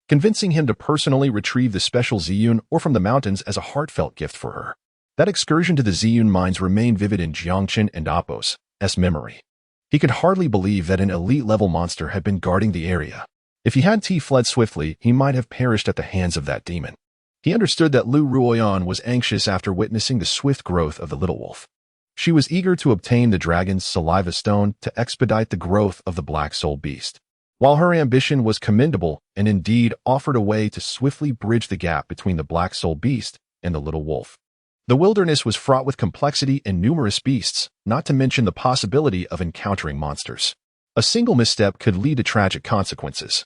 convincing him to personally retrieve the special Ziyun ore from the mountains as a heartfelt gift for her. That excursion to the Ziyun mines remained vivid in Jiang Chen and Appo's memory. He could hardly believe that an elite-level monster had been guarding the area. If he had fled swiftly, he might have perished at the hands of that demon. He understood that Liu Ruyan was anxious after witnessing the swift growth of the Little Wolf. She was eager to obtain the Dragon's Saliva Stone to expedite the growth of the Black Soul Beast. While her ambition was commendable and indeed offered a way to swiftly bridge the gap between the Black Soul Beast and the Little Wolf, the wilderness was fraught with complexity and numerous beasts, not to mention the possibility of encountering monsters. A single misstep could lead to tragic consequences,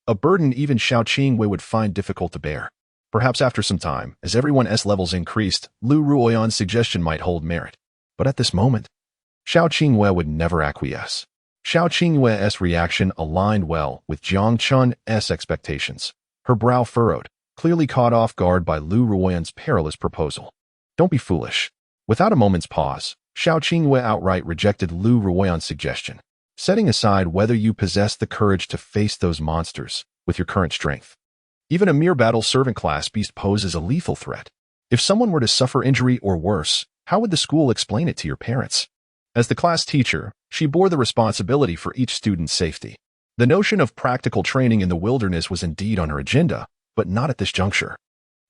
a burden even Xiao Qinghue would find difficult to bear. Perhaps after some time, as everyone's levels increased, Liu Ruyan's suggestion might hold merit. But at this moment, Xiao Qinghue would never acquiesce. Xiao Qinghue's reaction aligned well with Jiang Chen's expectations. Her brow furrowed, clearly caught off guard by Liu Ruyan's perilous proposal. "Don't be foolish." Without a moment's pause, Xiao Qingyue outright rejected Liu Ruyan's suggestion, setting aside whether you possess the courage to face those monsters with your current strength. Even a mere battle servant class beast poses a lethal threat. If someone were to suffer injury or worse, how would the school explain it to your parents? As the class teacher, she bore the responsibility for each student's safety. The notion of practical training in the wilderness was indeed on her agenda, but not at this juncture.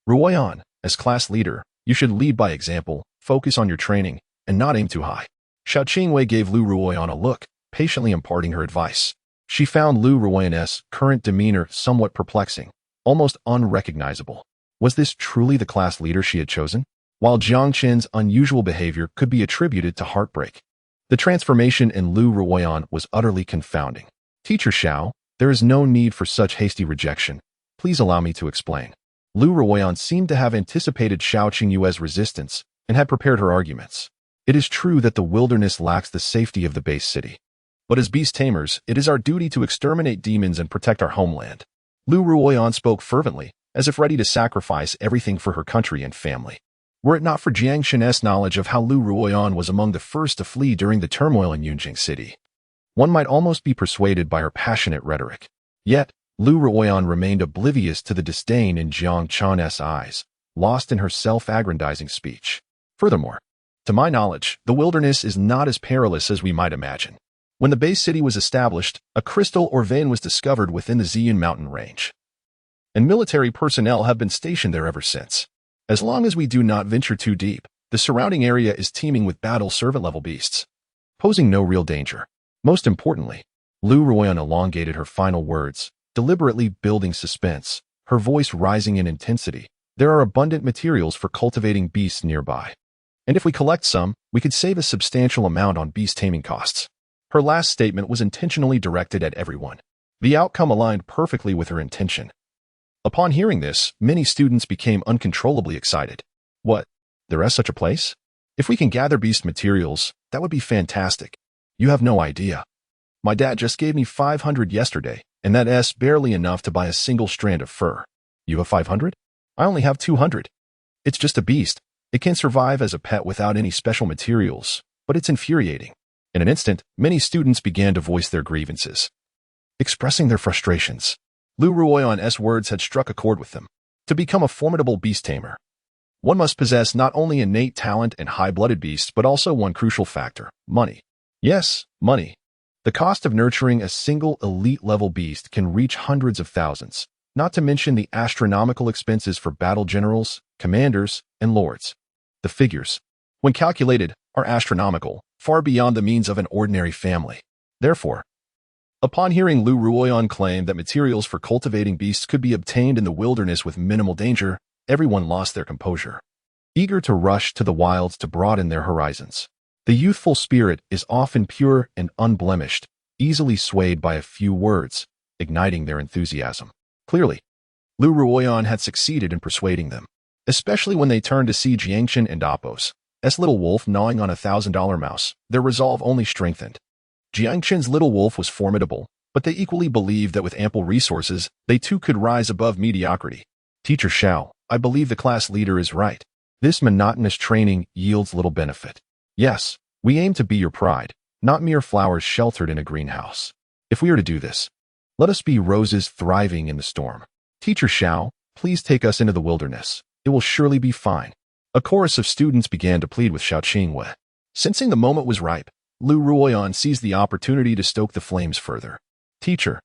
Ruyan, as class leader, you should lead by example, focus on your training, and not aim too high. Xiao Qingyue gave Liu Ruyan a look, patiently imparting her advice. She found Liu Ruyan's current demeanor somewhat perplexing, almost unrecognizable. Was this truly the class leader she had chosen? While Jiang Chen's unusual behavior could be attributed to heartbreak, the transformation in Liu Ruyan was utterly confounding. Teacher Xiao, there is no need for such hasty rejection. Please allow me to explain. Liu Ruyan seemed to have anticipated Xiao Qingyue's resistance and had prepared her arguments. It is true that the wilderness lacks the safety of the base city. But as beast tamers, it is our duty to exterminate demons and protect our homeland. Liu Ruyan spoke fervently, as if ready to sacrifice everything for her country and family. Were it not for Jiang Chen's knowledge of how Liu Ruyan was among the first to flee during the turmoil in Yunjing City, one might almost be persuaded by her passionate rhetoric. Yet, Liu Ruyan remained oblivious to the disdain in Jiang Chen's eyes, lost in her self-aggrandizing speech. Furthermore, to my knowledge, the wilderness is not as perilous as we might imagine. When the base city was established, a crystal or vein was discovered within the Ziyun mountain range, and military personnel have been stationed there ever since. As long as we do not venture too deep, the surrounding area is teeming with battle servant-level beasts, posing no real danger. Most importantly, Liu Ruyan elongated her final words, deliberately building suspense, her voice rising in intensity. There are abundant materials for cultivating beasts nearby, and if we collect some, we could save a substantial amount on beast taming costs. Her last statement was intentionally directed at everyone. The outcome aligned perfectly with her intention. Upon hearing this, many students became uncontrollably excited. What? There is such a place? If we can gather beast materials, that would be fantastic. You have no idea. My dad just gave me 500 yesterday, and that's barely enough to buy a single strand of fur. You have 500? I only have 200. It's just a beast. It can survive as a pet without any special materials, but it's infuriating. In an instant, many students began to voice their grievances, expressing their frustrations. Liu Ruyan's words had struck a chord with them. To become a formidable beast tamer, one must possess not only innate talent and high-blooded beasts, but also one crucial factor: money. Yes, money. The cost of nurturing a single elite-level beast can reach hundreds of thousands, not to mention the astronomical expenses for battle generals, commanders, and lords. The figures, when calculated, are astronomical, far beyond the means of an ordinary family. Therefore, upon hearing Liu Ruyan claim that materials for cultivating beasts could be obtained in the wilderness with minimal danger, everyone lost their composure, eager to rush to the wilds to broaden their horizons. The youthful spirit is often pure and unblemished, easily swayed by a few words, igniting their enthusiasm. Clearly, Liu Ruyan had succeeded in persuading them, especially when they turned to see Jiang Chen and Appo's little wolf gnawing on $1,000 mouse. Their resolve only strengthened. Jiang Chen's little wolf was formidable, but they equally believed that with ample resources, they too could rise above mediocrity. Teacher Xiao, I believe the class leader is right. This monotonous training yields little benefit. Yes, we aim to be your pride, not mere flowers sheltered in a greenhouse. If we are to do this, let us be roses thriving in the storm. Teacher Xiao, please take us into the wilderness. It will surely be fine. A chorus of students began to plead with Xiao Qingyue. Sensing the moment was ripe, Liu Ruyan seized the opportunity to stoke the flames further. Teacher,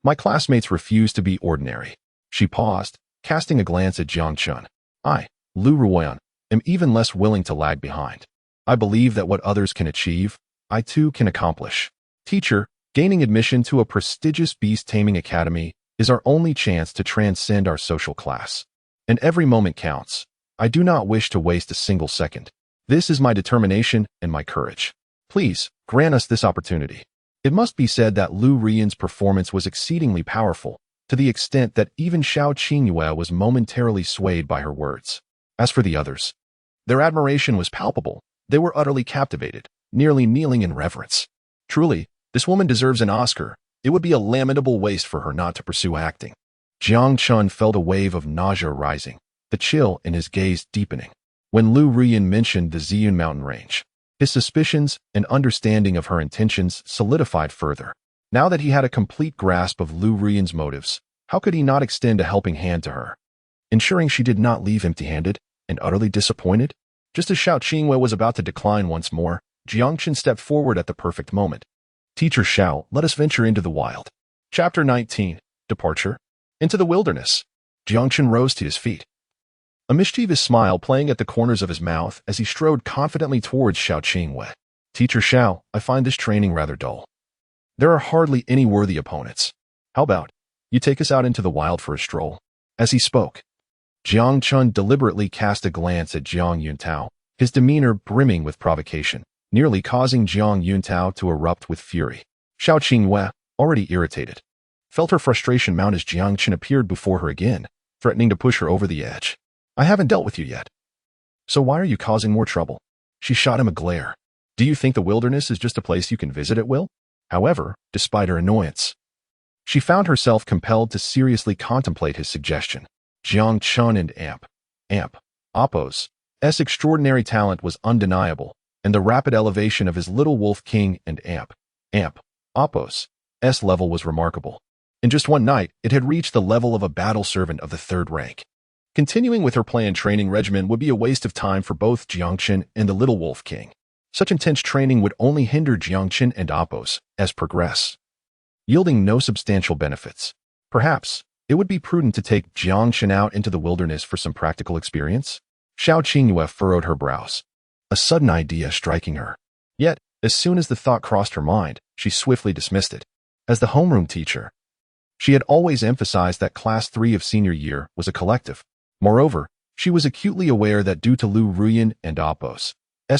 my classmates refuse to be ordinary. She paused, casting a glance at Jiang Chen. I, Liu Ruyan, am even less willing to lag behind. I believe that what others can achieve, I too can accomplish. Teacher, gaining admission to a prestigious beast-taming academy is our only chance to transcend our social class. And every moment counts. I do not wish to waste a single second. This is my determination and my courage. Please, grant us this opportunity. It must be said that Liu Ruyan's performance was exceedingly powerful, to the extent that even Xiao Qingyue was momentarily swayed by her words. As for the others, their admiration was palpable. They were utterly captivated, nearly kneeling in reverence. Truly, this woman deserves an Oscar. It would be a lamentable waste for her not to pursue acting. Jiang Chen felt a wave of nausea rising, the chill in his gaze deepening. When Liu Ruyan mentioned the Ziyun mountain range, His suspicions and understanding of her intentions solidified further. Now that he had a complete grasp of Liu Ruyan's motives, how could he not extend a helping hand to her, ensuring she did not leave empty-handed and utterly disappointed? Just as Xiao Qingwei was about to decline once more, Jiang Chen stepped forward at the perfect moment. Teacher Xiao, let us venture into the wild. Chapter 19. Departure. Into the wilderness. Jiang Chen rose to his feet, a mischievous smile playing at the corners of his mouth as he strode confidently towards Xiao Qingwei. Teacher Xiao, I find this training rather dull. There are hardly any worthy opponents. How about you take us out into the wild for a stroll? As he spoke, Jiang Chen deliberately cast a glance at Jiang Yuntao, his demeanor brimming with provocation, nearly causing Jiang Yuntao to erupt with fury. Xiao Qingwei, already irritated, felt her frustration mount as Jiang Chen appeared before her again, threatening to push her over the edge. I haven't dealt with you yet. So why are you causing more trouble? She shot him a glare. Do you think the wilderness is just a place you can visit at will? However, despite her annoyance, she found herself compelled to seriously contemplate his suggestion. Jiang Chen and Appo's extraordinary talent was undeniable, and the rapid elevation of his little wolf king and Appo's level was remarkable. In just one night, it had reached the level of a battle servant of the third rank. Continuing with her planned training regimen would be a waste of time for both Jiang Chen and the Little Wolf King. Such intense training would only hinder Jiang Chen and Appo's progress, yielding no substantial benefits. Perhaps it would be prudent to take Jiang Chen out into the wilderness for some practical experience. Xiao Qingyue furrowed her brows, a sudden idea striking her. Yet, as soon as the thought crossed her mind, she swiftly dismissed it. As the homeroom teacher, she had always emphasized that Class 3 of senior year was a collective. Moreover, she was acutely aware that due to Liu Ruyan and Appo's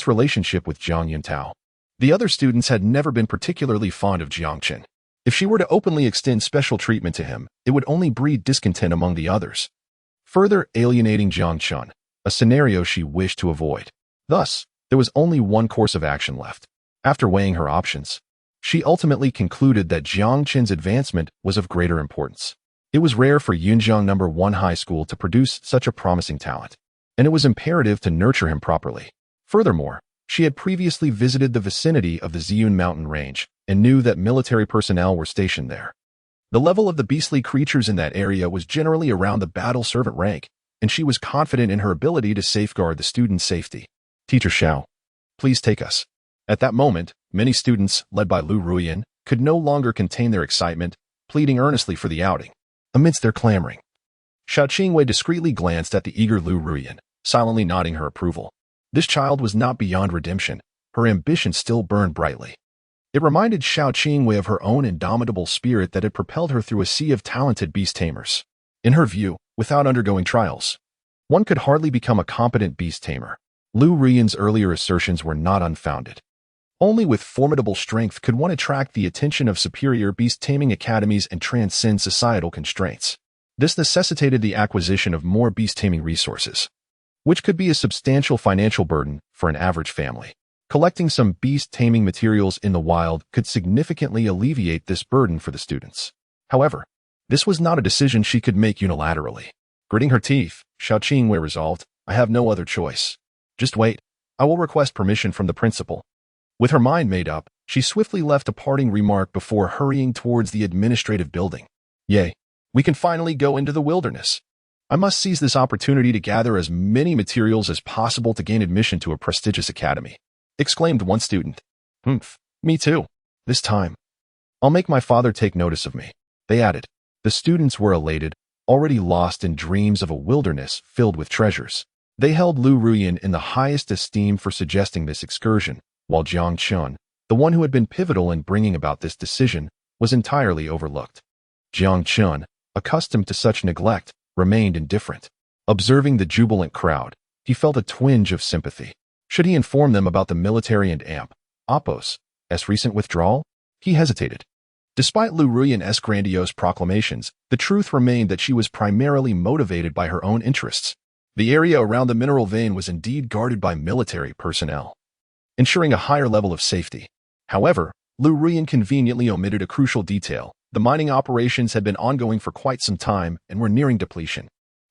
relationship with Jiang Yuntao, the other students had never been particularly fond of Jiang Chen. If she were to openly extend special treatment to him, it would only breed discontent among the others, further alienating Jiang Chen, a scenario she wished to avoid. Thus, there was only one course of action left. After weighing her options, she ultimately concluded that Jiang Chen's advancement was of greater importance. It was rare for Yunjiang No. 1 High School to produce such a promising talent, and it was imperative to nurture him properly. Furthermore, she had previously visited the vicinity of the Ziyun mountain range and knew that military personnel were stationed there. The level of the beastly creatures in that area was generally around the battle servant rank, and she was confident in her ability to safeguard the students' safety. Teacher Xiao, please take us. At that moment, many students, led by Liu Ruyan, could no longer contain their excitement, pleading earnestly for the outing. Amidst their clamoring, Xiao Qingwei discreetly glanced at the eager Liu Ruyan, silently nodding her approval. This child was not beyond redemption. Her ambition still burned brightly. It reminded Xiao Qingwei of her own indomitable spirit that had propelled her through a sea of talented beast tamers. In her view, without undergoing trials, one could hardly become a competent beast tamer. Liu Ruyan's earlier assertions were not unfounded. Only with formidable strength could one attract the attention of superior beast-taming academies and transcend societal constraints. This necessitated the acquisition of more beast-taming resources, which could be a substantial financial burden for an average family. Collecting some beast-taming materials in the wild could significantly alleviate this burden for the students. However, this was not a decision she could make unilaterally. Gritting her teeth, Xiao Qingwei resolved, I have no other choice. Just wait. I will request permission from the principal. With her mind made up, she swiftly left a parting remark before hurrying towards the administrative building. Yay, we can finally go into the wilderness. I must seize this opportunity to gather as many materials as possible to gain admission to a prestigious academy, exclaimed one student. Me too. This time, I'll make my father take notice of me, they added. The students were elated, already lost in dreams of a wilderness filled with treasures. They held Liu Ruyan in the highest esteem for suggesting this excursion, while Jiang Chen, the one who had been pivotal in bringing about this decision, was entirely overlooked. Jiang Chen, accustomed to such neglect, remained indifferent. Observing the jubilant crowd, he felt a twinge of sympathy. Should he inform them about the military and Appo's recent withdrawal? He hesitated. Despite Liu Ruyan's grandiose proclamations, the truth remained that she was primarily motivated by her own interests. The area around the mineral vein was indeed guarded by military personnel, ensuring a higher level of safety. However, Liu Ruyan conveniently omitted a crucial detail. The mining operations had been ongoing for quite some time and were nearing depletion.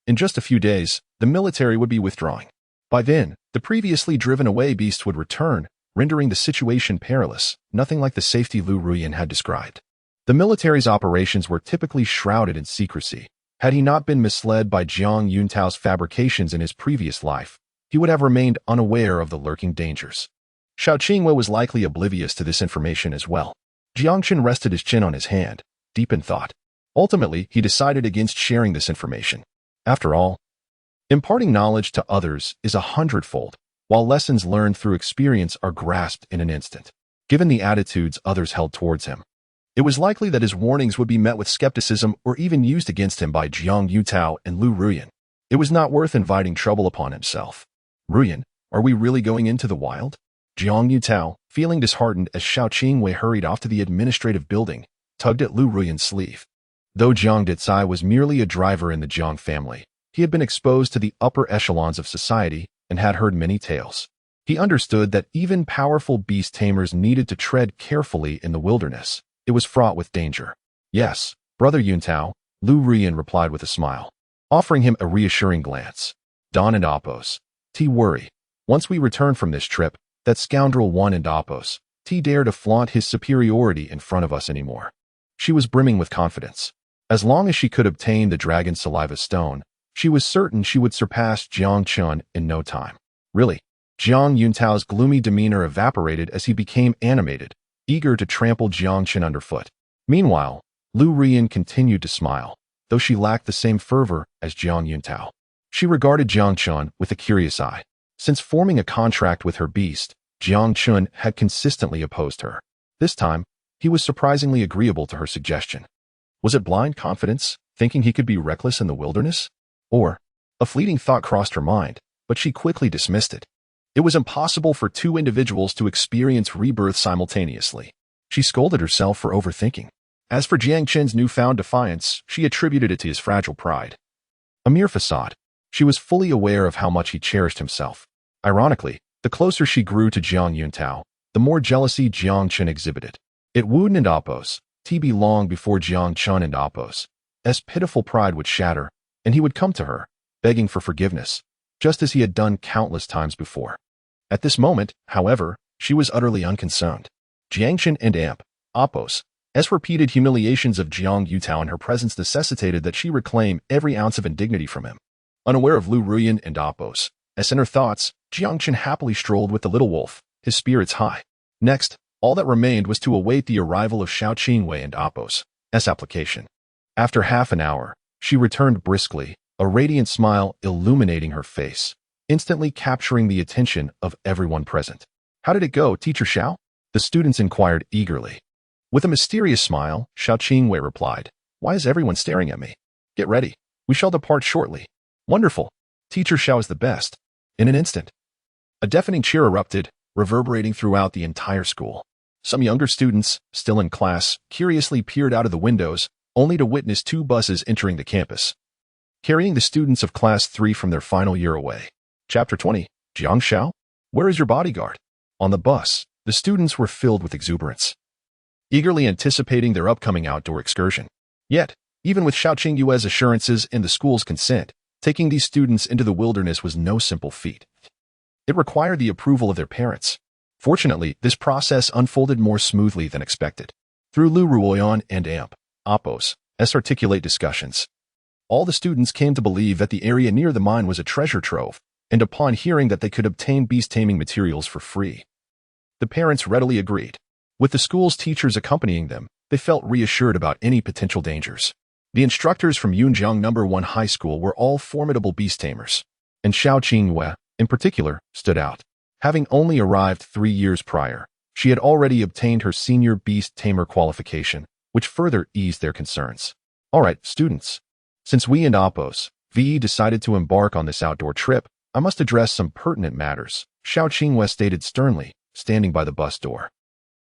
In just a few days, the military would be withdrawing. By then, the previously driven-away beast would return, rendering the situation perilous, nothing like the safety Liu Ruyan had described. The military's operations were typically shrouded in secrecy. Had he not been misled by Jiang Yuntao's fabrications in his previous life, he would have remained unaware of the lurking dangers. Xiao Qingwei was likely oblivious to this information as well. Jiang Chen rested his chin on his hand, deep in thought. Ultimately, he decided against sharing this information. After all, imparting knowledge to others is a hundredfold, while lessons learned through experience are grasped in an instant. Given the attitudes others held towards him, it was likely that his warnings would be met with skepticism or even used against him by Jiang Yutao and Liu Ruyan. It was not worth inviting trouble upon himself. Ruyan, are we really going into the wild? Jiang Yutao, feeling disheartened as Xiao Qingwei hurried off to the administrative building, tugged at Liu Ruyan's sleeve. Though Jiang Dicai was merely a driver in the Jiang family, he had been exposed to the upper echelons of society and had heard many tales. He understood that even powerful beast tamers needed to tread carefully in the wilderness. It was fraught with danger. Yes, Brother Yuntao, Liu Ruyan replied with a smile, offering him a reassuring glance. Don and Apos, T worry. Once we return from this trip, that scoundrel Wan and Apos, T dare to flaunt his superiority in front of us anymore. She was brimming with confidence. As long as she could obtain the dragon saliva stone, she was certain she would surpass Jiang Chen in no time. Really, Jiang Yuntao's gloomy demeanor evaporated as he became animated, eager to trample Jiang Chen underfoot. Meanwhile, Liu Ruyan continued to smile, though she lacked the same fervor as Jiang Yuntao. She regarded Jiang Chen with a curious eye. Since forming a contract with her beast, Jiang Chen had consistently opposed her. This time, he was surprisingly agreeable to her suggestion. Was it blind confidence, thinking he could be reckless in the wilderness? Or, a fleeting thought crossed her mind, but she quickly dismissed it. It was impossible for two individuals to experience rebirth simultaneously. She scolded herself for overthinking. As for Jiang Chen's newfound defiance, she attributed it to his fragile pride. A mere facade. She was fully aware of how much he cherished himself. Ironically, the closer she grew to Jiang Yuntao, the more jealousy Jiang Chen exhibited. It wooed and Apos, TB long before Jiang Chen and Apos, as pitiful pride would shatter, and he would come to her, begging for forgiveness, just as he had done countless times before. At this moment, however, she was utterly unconcerned. Jiang Chen and Apos, as repeated humiliations of Jiang Yutao in her presence necessitated that she reclaim every ounce of indignity from him. Unaware of Liu Ruyan and Apos, as in her thoughts, Jiang Chen happily strolled with the little wolf, his spirits high. Next, all that remained was to await the arrival of Xiao Qingwei and Apos' application. After half an hour, she returned briskly, a radiant smile illuminating her face, instantly capturing the attention of everyone present. How did it go, Teacher Xiao? The students inquired eagerly. With a mysterious smile, Xiao Qingwei replied, Why is everyone staring at me? Get ready. We shall depart shortly. Wonderful. Teacher Xiao is the best. In an instant, a deafening cheer erupted, reverberating throughout the entire school. Some younger students, still in class, curiously peered out of the windows, only to witness two buses entering the campus, carrying the students of Class 3 from their final year away. Chapter 20, Jiang Xiao? Where is your bodyguard? On the bus, the students were filled with exuberance, eagerly anticipating their upcoming outdoor excursion. Yet, even with Xiao Qingyue's assurances and the school's consent, taking these students into the wilderness was no simple feat. It required the approval of their parents. Fortunately, this process unfolded more smoothly than expected. Through Liu Ruyan and Apos' articulate discussions, all the students came to believe that the area near the mine was a treasure trove, and upon hearing that they could obtain beast-taming materials for free, the parents readily agreed. With the school's teachers accompanying them, they felt reassured about any potential dangers. The instructors from Yunjiang No. 1 High School were all formidable beast tamers, and Xiao Qingwei, in particular, stood out. Having only arrived 3 years prior, she had already obtained her senior beast tamer qualification, which further eased their concerns. All right, students. Since we and Apos, VE decided to embark on this outdoor trip, I must address some pertinent matters, Xiao Qingwei stated sternly, standing by the bus door.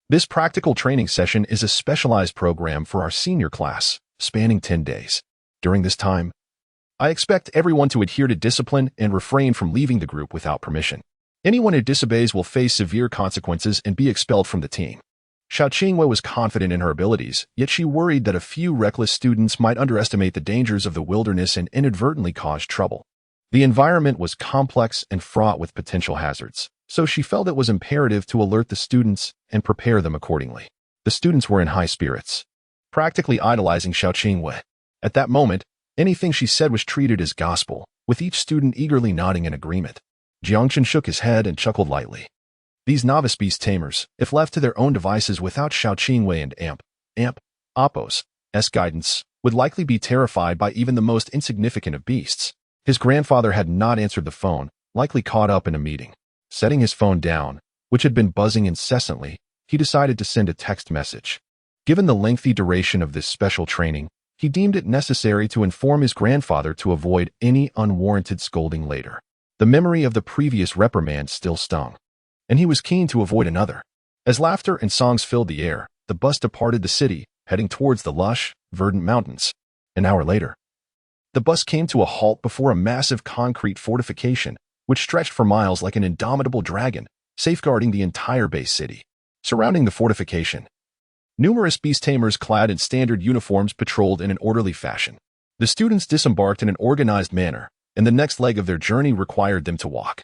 This practical training session is a specialized program for our senior class, spanning 10 days. During this time, I expect everyone to adhere to discipline and refrain from leaving the group without permission. Anyone who disobeys will face severe consequences and be expelled from the team. Xiao Qingwei was confident in her abilities, yet she worried that a few reckless students might underestimate the dangers of the wilderness and inadvertently cause trouble. The environment was complex and fraught with potential hazards. so she felt it was imperative to alert the students and prepare them accordingly. The students were in high spirits, practically idolizing Xiao Qingwei. At that moment, anything she said was treated as gospel, with each student eagerly nodding in agreement. Jiang Chen shook his head and chuckled lightly. These novice beast tamers, if left to their own devices without Xiao Qingwei and Appo's guidance, would likely be terrified by even the most insignificant of beasts. His grandfather had not answered the phone, likely caught up in a meeting. Setting his phone down, which had been buzzing incessantly, he decided to send a text message. Given the lengthy duration of this special training, he deemed it necessary to inform his grandfather to avoid any unwarranted scolding later. The memory of the previous reprimand still stung, and he was keen to avoid another. As laughter and songs filled the air, the bus departed the city, heading towards the lush, verdant mountains. An hour later, the bus came to a halt before a massive concrete fortification, which stretched for miles like an indomitable dragon, safeguarding the entire base city. Surrounding the fortification, numerous beast tamers clad in standard uniforms patrolled in an orderly fashion. The students disembarked in an organized manner, and the next leg of their journey required them to walk.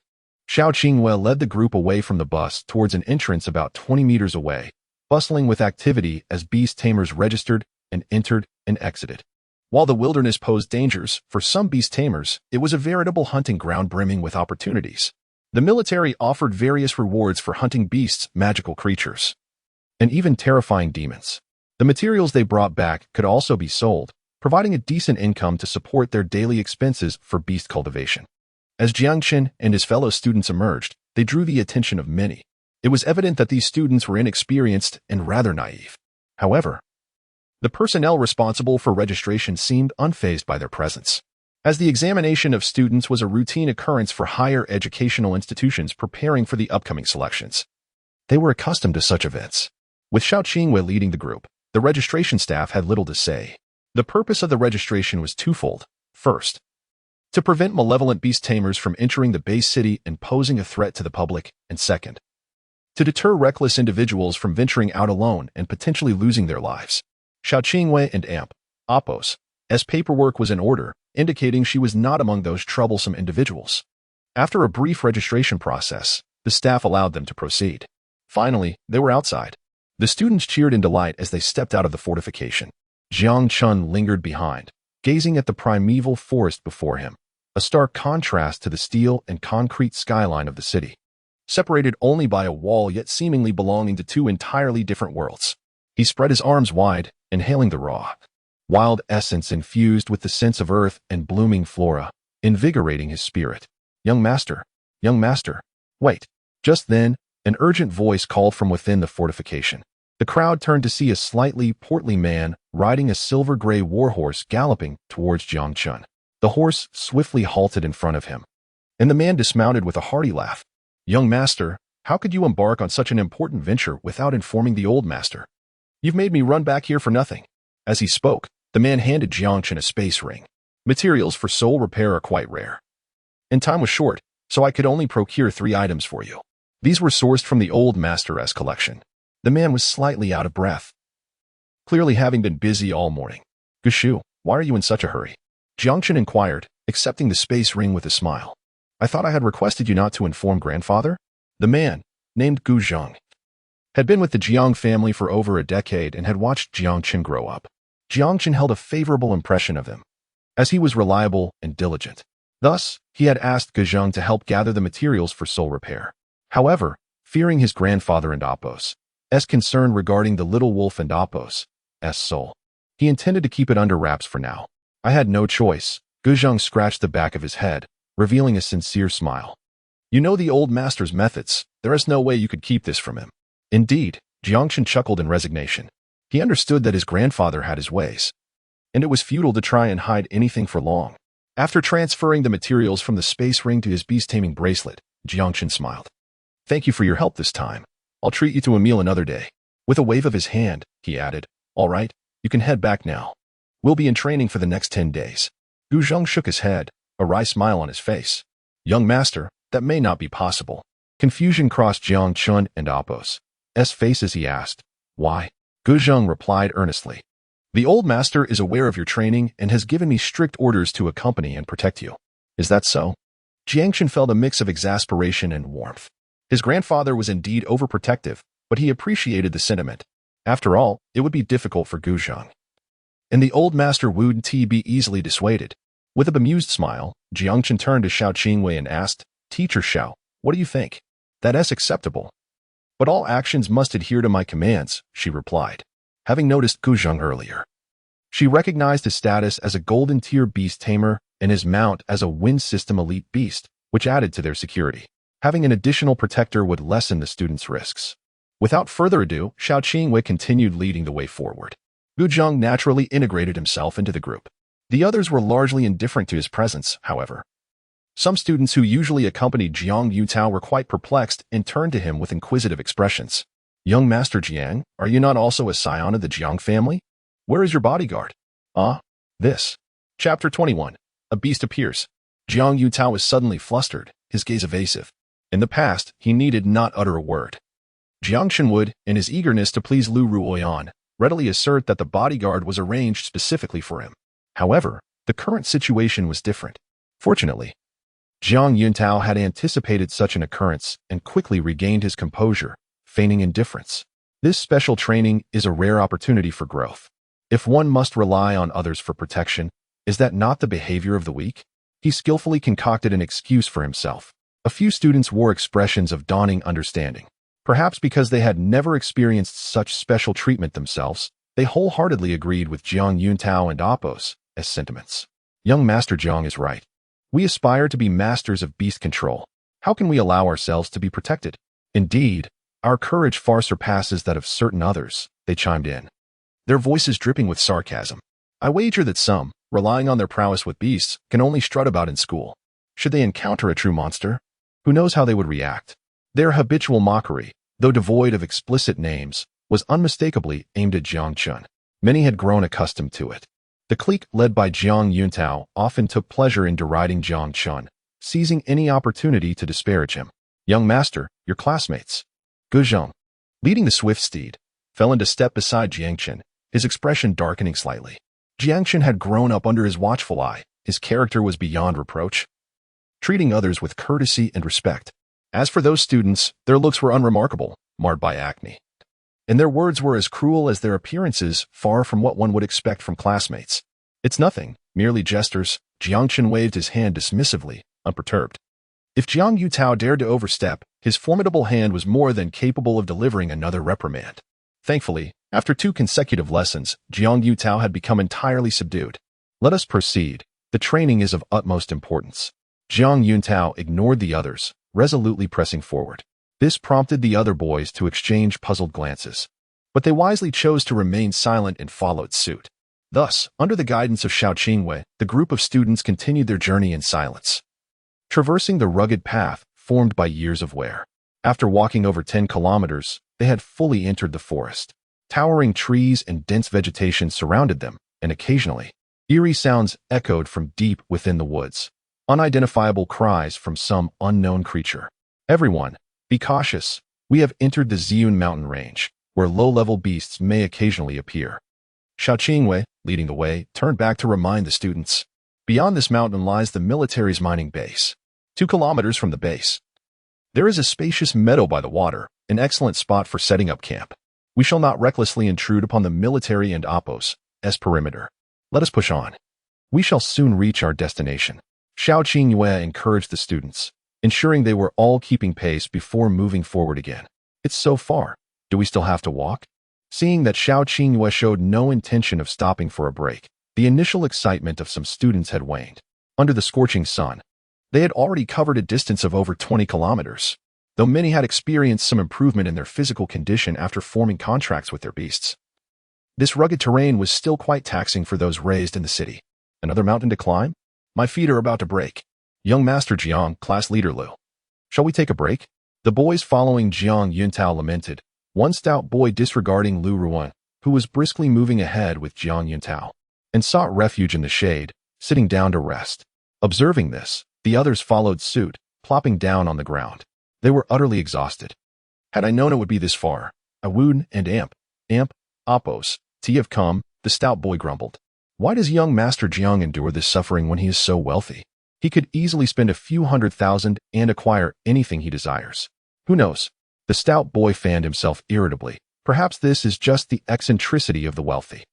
Xiao Qingwei led the group away from the bus towards an entrance about 20 meters away, bustling with activity as beast tamers registered and entered and exited. While the wilderness posed dangers, for some beast tamers, it was a veritable hunting ground brimming with opportunities. The military offered various rewards for hunting beasts, magical creatures, and even terrifying demons. The materials they brought back could also be sold, providing a decent income to support their daily expenses for beast cultivation. As Jiang Chen and his fellow students emerged, they drew the attention of many. It was evident that these students were inexperienced and rather naive. However, the personnel responsible for registration seemed unfazed by their presence, as the examination of students was a routine occurrence for higher educational institutions preparing for the upcoming selections. They were accustomed to such events. With Xiao Qingwei leading the group, the registration staff had little to say. The purpose of the registration was twofold. First, to prevent malevolent beast tamers from entering the base city and posing a threat to the public, and second, to deter reckless individuals from venturing out alone and potentially losing their lives. Xiao Qingwei and Appo's paperwork was in order, indicating she was not among those troublesome individuals. After a brief registration process, the staff allowed them to proceed. Finally, they were outside. The students cheered in delight as they stepped out of the fortification. Jiang Chen lingered behind, gazing at the primeval forest before him, a stark contrast to the steel and concrete skyline of the city, separated only by a wall yet seemingly belonging to two entirely different worlds. He spread his arms wide, inhaling the raw, wild essence infused with the sense of earth and blooming flora, invigorating his spirit. Young master, wait. Just then, an urgent voice called from within the fortification. The crowd turned to see a slightly portly man riding a silver-gray warhorse galloping towards Jiang Chen. The horse swiftly halted in front of him, and the man dismounted with a hearty laugh. Young master, how could you embark on such an important venture without informing the old master? You've made me run back here for nothing. As he spoke, the man handed Jiang Chen a space ring. Materials for soul repair are quite rare, and time was short, so I could only procure 3 items for you. These were sourced from the old master's collection. The man was slightly out of breath, clearly having been busy all morning. Gushu, why are you in such a hurry? Jiang Chen inquired, accepting the space ring with a smile. I thought I had requested you not to inform grandfather? The man, named Gu Zhang, had been with the Jiang family for over a decade and had watched Jiang Chen grow up. Jiang Chen held a favorable impression of him, as he was reliable and diligent. Thus, he had asked Gu Zhang to help gather the materials for soul repair. However, fearing his grandfather and Appo's concern regarding the little wolf and Appo's soul, he intended to keep it under wraps for now. I had no choice. Gu Zhang scratched the back of his head, revealing a sincere smile. You know the old master's methods. There is no way you could keep this from him. Indeed, Jiang Chen chuckled in resignation. He understood that his grandfather had his ways, and it was futile to try and hide anything for long. After transferring the materials from the space ring to his beast-taming bracelet, Jiang Chen smiled. Thank you for your help this time. I'll treat you to a meal another day. With a wave of his hand, he added, all right, you can head back now. We'll be in training for the next 10 days. Gu Zhang shook his head, a wry smile on his face. Young master, that may not be possible. Confusion crossed Jiang Chen and Appo's face as he asked, why? Gu Zhang replied earnestly. The old master is aware of your training and has given me strict orders to accompany and protect you. Is that so? Jiang Chen felt a mix of exasperation and warmth. His grandfather was indeed overprotective, but he appreciated the sentiment. After all, it would be difficult for Guzheng. And the old master wouldn't be easily dissuaded. With a bemused smile, Jiang Chen turned to Xiao Qingwei and asked, "Teacher Xiao, what do you think?" "That is acceptable. But all actions must adhere to my commands," she replied. Having noticed Guzheng earlier, she recognized his status as a golden tier beast tamer and his mount as a wind system elite beast, which added to their security. Having an additional protector would lessen the students' risks. Without further ado, Xiao Qingwei continued leading the way forward. Guzheng naturally integrated himself into the group. The others were largely indifferent to his presence, however. Some students who usually accompanied Jiang Yutao were quite perplexed and turned to him with inquisitive expressions. "Young Master Jiang, are you not also a scion of the Jiang family? Where is your bodyguard?" This. Chapter 21. A beast appears. Jiang Yutao was suddenly flustered, his gaze evasive. In the past, he needed not utter a word. Jiang Chen would, in his eagerness to please Liu Ruyan, readily assert that the bodyguard was arranged specifically for him. However, the current situation was different. Fortunately, Jiang Yutao had anticipated such an occurrence and quickly regained his composure, feigning indifference. This special training is a rare opportunity for growth. If one must rely on others for protection, is that not the behavior of the weak? He skillfully concocted an excuse for himself. A few students wore expressions of dawning understanding. Perhaps because they had never experienced such special treatment themselves, they wholeheartedly agreed with Jiang Yutao and Appos as sentiments. Young Master Jiang is right. We aspire to be masters of beast control. How can we allow ourselves to be protected? Indeed, our courage far surpasses that of certain others, they chimed in, their voices dripping with sarcasm. I wager that some, relying on their prowess with beasts, can only strut about in school. Should they encounter a true monster? Who knows how they would react? Their habitual mockery, though devoid of explicit names, was unmistakably aimed at Jiang Chen. Many had grown accustomed to it. The clique led by Jiang Yutao often took pleasure in deriding Jiang Chen, seizing any opportunity to disparage him. "Young master, your classmates." Guzheng, leading the swift steed, fell into step beside Jiang Chen, his expression darkening slightly. Jiang Chen had grown up under his watchful eye. His character was beyond reproach, treating others with courtesy and respect. As for those students, their looks were unremarkable, marred by acne. And their words were as cruel as their appearances, far from what one would expect from classmates. "It's nothing, merely gestures." Jiang Chen waved his hand dismissively, unperturbed. If Jiang Yutao dared to overstep, his formidable hand was more than capable of delivering another reprimand. Thankfully, after 2 consecutive lessons, Jiang Yutao had become entirely subdued. "Let us proceed. The training is of utmost importance." Jiang Yutao ignored the others, resolutely pressing forward. This prompted the other boys to exchange puzzled glances, but they wisely chose to remain silent and followed suit. Thus, under the guidance of Xiao Qingwei, the group of students continued their journey in silence, traversing the rugged path formed by years of wear. After walking over 10 kilometers, they had fully entered the forest. Towering trees and dense vegetation surrounded them, and occasionally, eerie sounds echoed from deep within the woods, unidentifiable cries from some unknown creature. "Everyone, be cautious. We have entered the Ziyun mountain range, where low-level beasts may occasionally appear." Xiao Qingwei, leading the way, turned back to remind the students. Beyond this mountain lies the military's mining base. 2 kilometers from the base, there is a spacious meadow by the water, an excellent spot for setting up camp. We shall not recklessly intrude upon the military and Appos' perimeter. Let us push on. We shall soon reach our destination. Xiao Qingwei encouraged the students, ensuring they were all keeping pace before moving forward again. "It's so far. Do we still have to walk?" Seeing that Xiao Qingwei showed no intention of stopping for a break, the initial excitement of some students had waned. Under the scorching sun, they had already covered a distance of over 20 kilometers, though many had experienced some improvement in their physical condition after forming contracts with their beasts. This rugged terrain was still quite taxing for those raised in the city. "Another mountain to climb? My feet are about to break." "Young Master Jiang, class leader Liu. Shall we take a break?" The boys following Jiang Yutao lamented, one stout boy disregarding Liu Ruyan, who was briskly moving ahead with Jiang Yutao, and sought refuge in the shade, sitting down to rest. Observing this, the others followed suit, plopping down on the ground. They were utterly exhausted. "Had I known it would be this far, I would and Appos, have come," the stout boy grumbled. "Why does young Master Jiang endure this suffering when he is so wealthy? He could easily spend a few 100,000 and acquire anything he desires." Who knows? The stout boy fanned himself irritably. Perhaps this is just the eccentricity of the wealthy.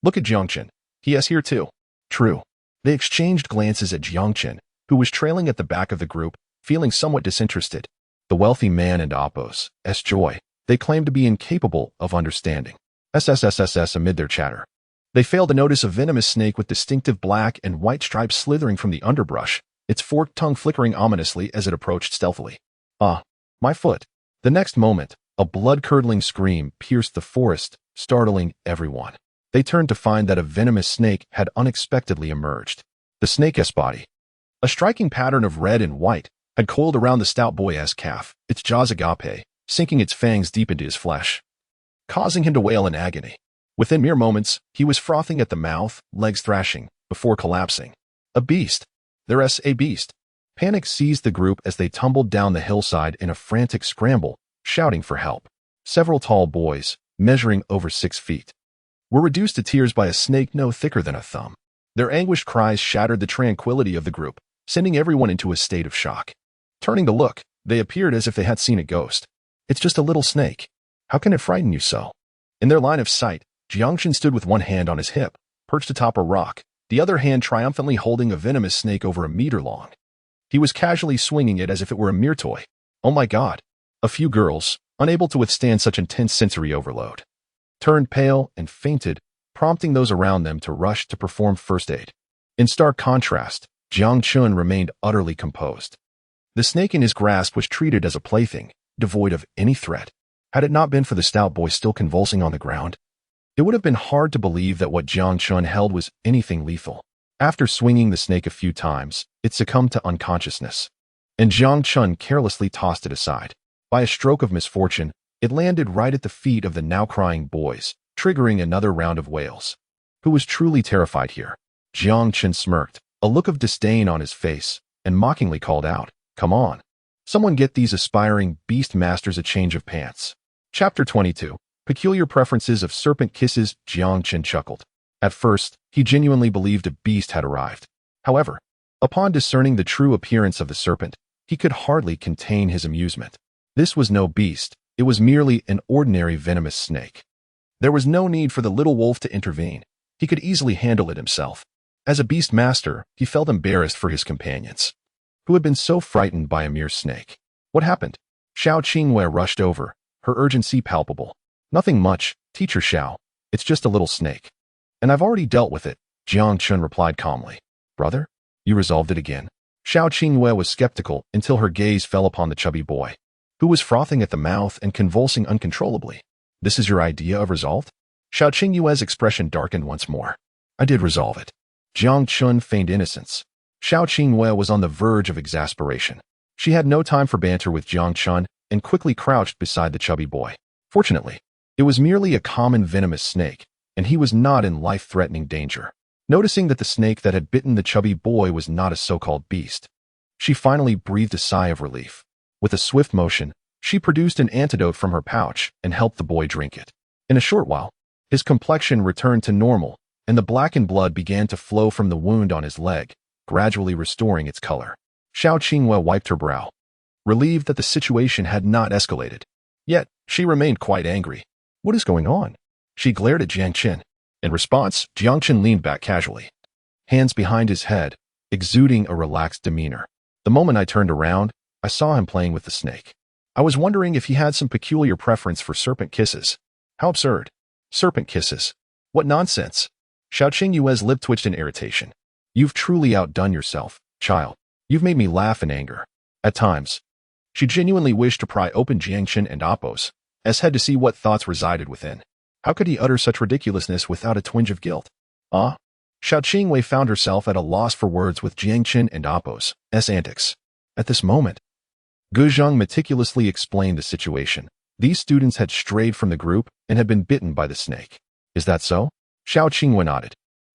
Look at Jiang Chen. He is here too. True. They exchanged glances at Jiang Chen, who was trailing at the back of the group, feeling somewhat disinterested. The wealthy man and Apos, joy, they claimed to be incapable of understanding. SSSSS amid their chatter. They failed to notice a venomous snake with distinctive black and white stripes slithering from the underbrush, its forked tongue flickering ominously as it approached stealthily. Ah, my foot. The next moment, a blood-curdling scream pierced the forest, startling everyone. They turned to find that a venomous snake had unexpectedly emerged. The snake's body, a striking pattern of red and white, had coiled around the stout boy's calf, its jaws agape, sinking its fangs deep into his flesh, causing him to wail in agony. Within mere moments, he was frothing at the mouth, legs thrashing, before collapsing. A beast. There's a beast. Panic seized the group as they tumbled down the hillside in a frantic scramble, shouting for help. Several tall boys, measuring over 6 feet, were reduced to tears by a snake no thicker than a thumb. Their anguished cries shattered the tranquility of the group, sending everyone into a state of shock. Turning to look, they appeared as if they had seen a ghost. It's just a little snake. How can it frighten you so? In their line of sight, Jiang Chen stood with one hand on his hip, perched atop a rock, the other hand triumphantly holding a venomous snake over a meter long. He was casually swinging it as if it were a mere toy. Oh my God. A few girls, unable to withstand such intense sensory overload, turned pale and fainted, prompting those around them to rush to perform first aid. In stark contrast, Jiang Chen remained utterly composed. The snake in his grasp was treated as a plaything, devoid of any threat. Had it not been for the stout boy still convulsing on the ground, it would have been hard to believe that what Jiang Chen held was anything lethal. After swinging the snake a few times, it succumbed to unconsciousness, and Jiang Chen carelessly tossed it aside. By a stroke of misfortune, it landed right at the feet of the now crying boys, triggering another round of wails. Who was truly terrified here? Jiang Chen smirked, a look of disdain on his face, and mockingly called out, "Come on. Someone get these aspiring beastmasters a change of pants." Chapter 22. Peculiar Preferences of Serpent Kisses. Jiang Chen chuckled. At first, he genuinely believed a beast had arrived. However, upon discerning the true appearance of the serpent, he could hardly contain his amusement. This was no beast, it was merely an ordinary venomous snake. There was no need for the little wolf to intervene. He could easily handle it himself. As a beastmaster, he felt embarrassed for his companions, who had been so frightened by a mere snake. What happened? Xiao Qingwei rushed over, her urgency palpable. Nothing much, Teacher Xiao. It's just a little snake. And I've already dealt with it, Jiang Chen replied calmly. Brother? You resolved it again? Xiao Qingwei was skeptical until her gaze fell upon the chubby boy, who was frothing at the mouth and convulsing uncontrollably. This is your idea of resolve? Xiao Qingyue's expression darkened once more. I did resolve it. Jiang Chen feigned innocence. Xiao Qingwei was on the verge of exasperation. She had no time for banter with Jiang Chen and quickly crouched beside the chubby boy. Fortunately, it was merely a common venomous snake, and he was not in life-threatening danger. Noticing that the snake that had bitten the chubby boy was not a so-called beast, she finally breathed a sigh of relief. With a swift motion, she produced an antidote from her pouch and helped the boy drink it. In a short while, his complexion returned to normal, and the blackened blood began to flow from the wound on his leg, gradually restoring its color. Xiao Qingwei wiped her brow, relieved that the situation had not escalated. Yet, she remained quite angry. What is going on? She glared at Jiang Chen. In response, Jiang Chen leaned back casually, hands behind his head, exuding a relaxed demeanor. The moment I turned around, I saw him playing with the snake. I was wondering if he had some peculiar preference for serpent kisses. How absurd. Serpent kisses. What nonsense. Xiao Qingyue's lip twitched in irritation. You've truly outdone yourself, child. You've made me laugh in anger. At times, she genuinely wished to pry open Jiang Chen and Apos' head to see what thoughts resided within. How could he utter such ridiculousness without a twinge of guilt? Ah? Xiao Qingwei found herself at a loss for words with Jiang Chen and Apos' antics. At this moment, Gu Zhang meticulously explained the situation. These students had strayed from the group and had been bitten by the snake. Is that so? Xiao Qingwei nodded,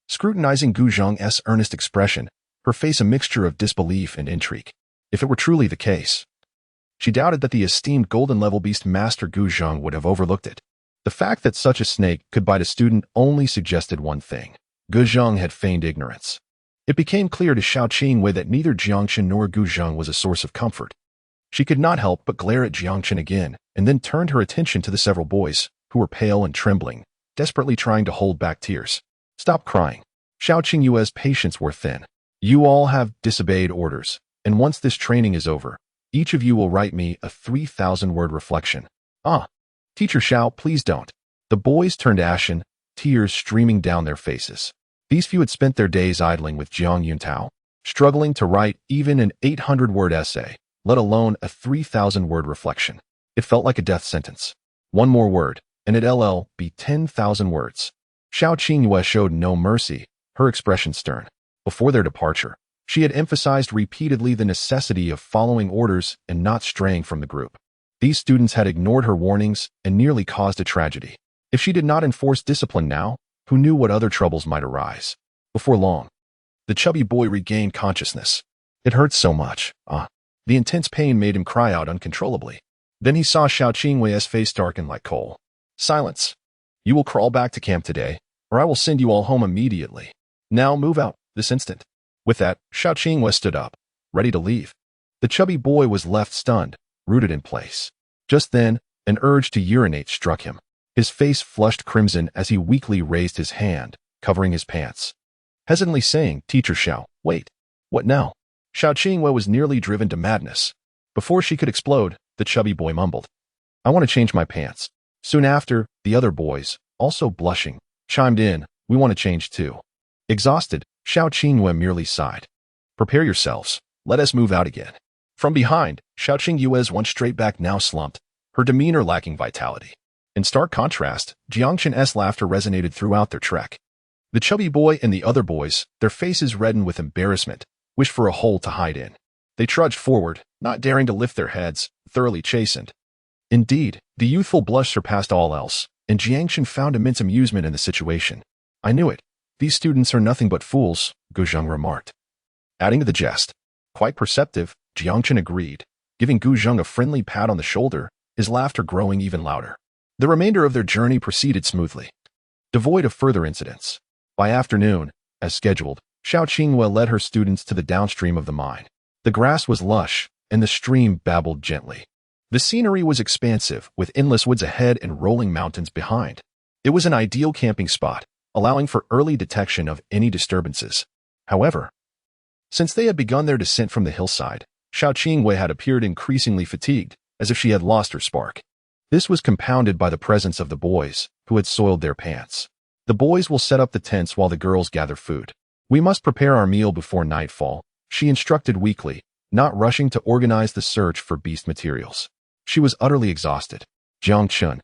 scrutinizing Gu Zhang's earnest expression, her face a mixture of disbelief and intrigue. If it were truly the case, she doubted that the esteemed golden-level beastmaster Gu Zhang would have overlooked it. The fact that such a snake could bite a student only suggested one thing. Gu Zhang had feigned ignorance. It became clear to Xiao Qingwei that neither Jiang Chen nor Gu Zhang was a source of comfort. She could not help but glare at Jiang Chen again, and then turned her attention to the several boys, who were pale and trembling, desperately trying to hold back tears. Stop crying. Xiao Qingyue's patience wore thin. You all have disobeyed orders, and once this training is over, each of you will write me a 3,000-word reflection. Ah, Teacher Xiao, please don't. The boys turned ashen, tears streaming down their faces. These few had spent their days idling with Jiang Yuntao, struggling to write even an 800-word essay, let alone a 3,000-word reflection. It felt like a death sentence. One more word, and it'll be 10,000 words. Xiao Qingyue showed no mercy, her expression stern. Before their departure, she had emphasized repeatedly the necessity of following orders and not straying from the group. These students had ignored her warnings and nearly caused a tragedy. If she did not enforce discipline now, who knew what other troubles might arise? Before long, the chubby boy regained consciousness. It hurt so much. The intense pain made him cry out uncontrollably. Then he saw Xiao Qingyue's face darken like coal. Silence. You will crawl back to camp today, or I will send you all home immediately. Now move out, this instant. With that, Xiao Qingyue stood up, ready to leave. The chubby boy was left stunned, rooted in place. Just then, an urge to urinate struck him. His face flushed crimson as he weakly raised his hand, covering his pants. Hesitantly saying, Teacher Xiao, wait. What now? Xiao Qingyue was nearly driven to madness. Before she could explode, the chubby boy mumbled, I want to change my pants. Soon after, the other boys, also blushing, chimed in, we want to change too. Exhausted, Xiao Qingyue merely sighed. Prepare yourselves. Let us move out again. From behind, Xiao Qingyue's once straight back now slumped, her demeanor lacking vitality. In stark contrast, Jiang Chen's laughter resonated throughout their trek. The chubby boy and the other boys, their faces reddened with embarrassment, wished for a hole to hide in. They trudged forward, not daring to lift their heads, thoroughly chastened. Indeed, the youthful blush surpassed all else, and Jiang Chen found immense amusement in the situation. I knew it. These students are nothing but fools, Guzheng remarked. Adding to the jest. Quite perceptive, Jiang Chen agreed, giving Guzheng a friendly pat on the shoulder, his laughter growing even louder. The remainder of their journey proceeded smoothly, devoid of further incidents. By afternoon, as scheduled, Xiao Qingyue led her students to the downstream of the mine. The grass was lush, and the stream babbled gently. The scenery was expansive, with endless woods ahead and rolling mountains behind. It was an ideal camping spot, allowing for early detection of any disturbances. However, since they had begun their descent from the hillside, Xiao Qingyue had appeared increasingly fatigued, as if she had lost her spark. This was compounded by the presence of the boys, who had soiled their pants. The boys will set up the tents while the girls gather food. We must prepare our meal before nightfall, she instructed weakly, not rushing to organize the search for beast materials. She was utterly exhausted. Jiang Chen,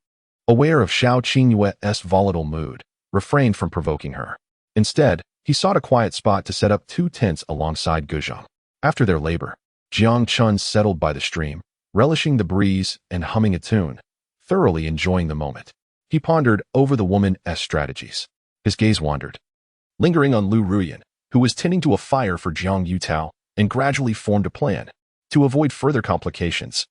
aware of Xiao Qingyue's volatile mood, refrained from provoking her. Instead, he sought a quiet spot to set up 2 tents alongside Guzheng. After their labor, Jiang Chen settled by the stream, relishing the breeze and humming a tune, thoroughly enjoying the moment. He pondered over the woman's strategies. His gaze wandered, lingering on Liu Ruyan, who was tending to a fire for Jiang Yutao, and gradually formed a plan. To avoid further complications,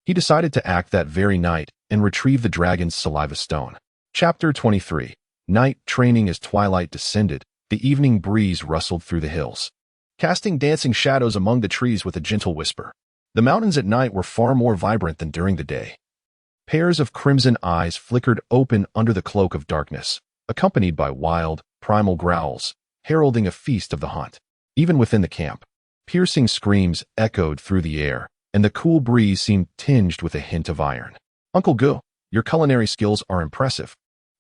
he decided to act that very night and retrieve the dragon's saliva stone. Chapter 23. Night training. As twilight descended, the evening breeze rustled through the hills, casting dancing shadows among the trees with a gentle whisper. The mountains at night were far more vibrant than during the day. Pairs of crimson eyes flickered open under the cloak of darkness, accompanied by wild, primal growls, heralding a feast of the hunt. Even within the camp, piercing screams echoed through the air, and the cool breeze seemed tinged with a hint of iron. Uncle Gu, your culinary skills are impressive.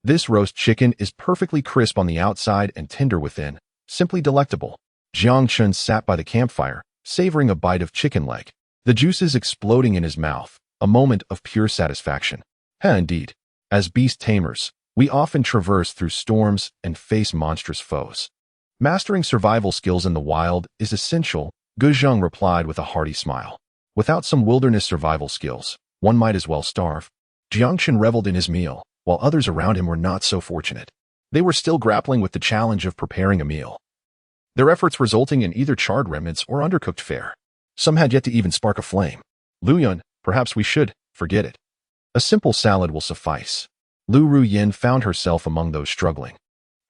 This roast chicken is perfectly crisp on the outside and tender within, simply delectable. Jiang Chen sat by the campfire, savoring a bite of chicken leg, the juices exploding in his mouth, a moment of pure satisfaction. Indeed. As beast tamers, we often traverse through storms and face monstrous foes. Mastering survival skills in the wild is essential, Guzheng replied with a hearty smile. Without some wilderness survival skills, one might as well starve. Jiang Chen reveled in his meal, while others around him were not so fortunate. They were still grappling with the challenge of preparing a meal, their efforts resulting in either charred remnants or undercooked fare. Some had yet to even spark a flame. Liu Ruyan, perhaps we should forget it. A simple salad will suffice. Liu Ruyan found herself among those struggling,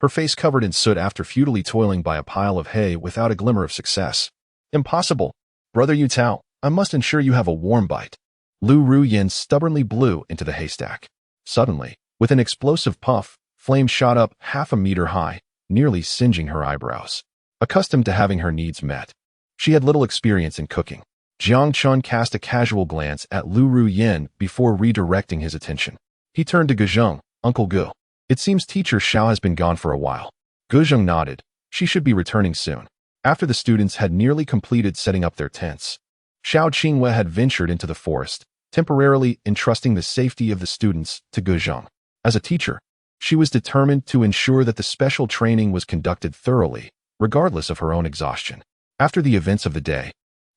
her face covered in soot after futilely toiling by a pile of hay without a glimmer of success. Impossible. Brother Yutao, I must ensure you have a warm bite. Liu Ruyan stubbornly blew into the haystack. Suddenly, with an explosive puff, flame shot up 1/2 meter high, nearly singeing her eyebrows. Accustomed to having her needs met, she had little experience in cooking. Jiang Chen cast a casual glance at Liu Ruyan before redirecting his attention. He turned to Guzheng, Uncle Gu. It seems teacher Xiao has been gone for a while. Guzheng nodded. She should be returning soon. After the students had nearly completed setting up their tents, Xiao Qingwei had ventured into the forest, temporarily entrusting the safety of the students to Guzheng. As a teacher, she was determined to ensure that the special training was conducted thoroughly, regardless of her own exhaustion. After the events of the day,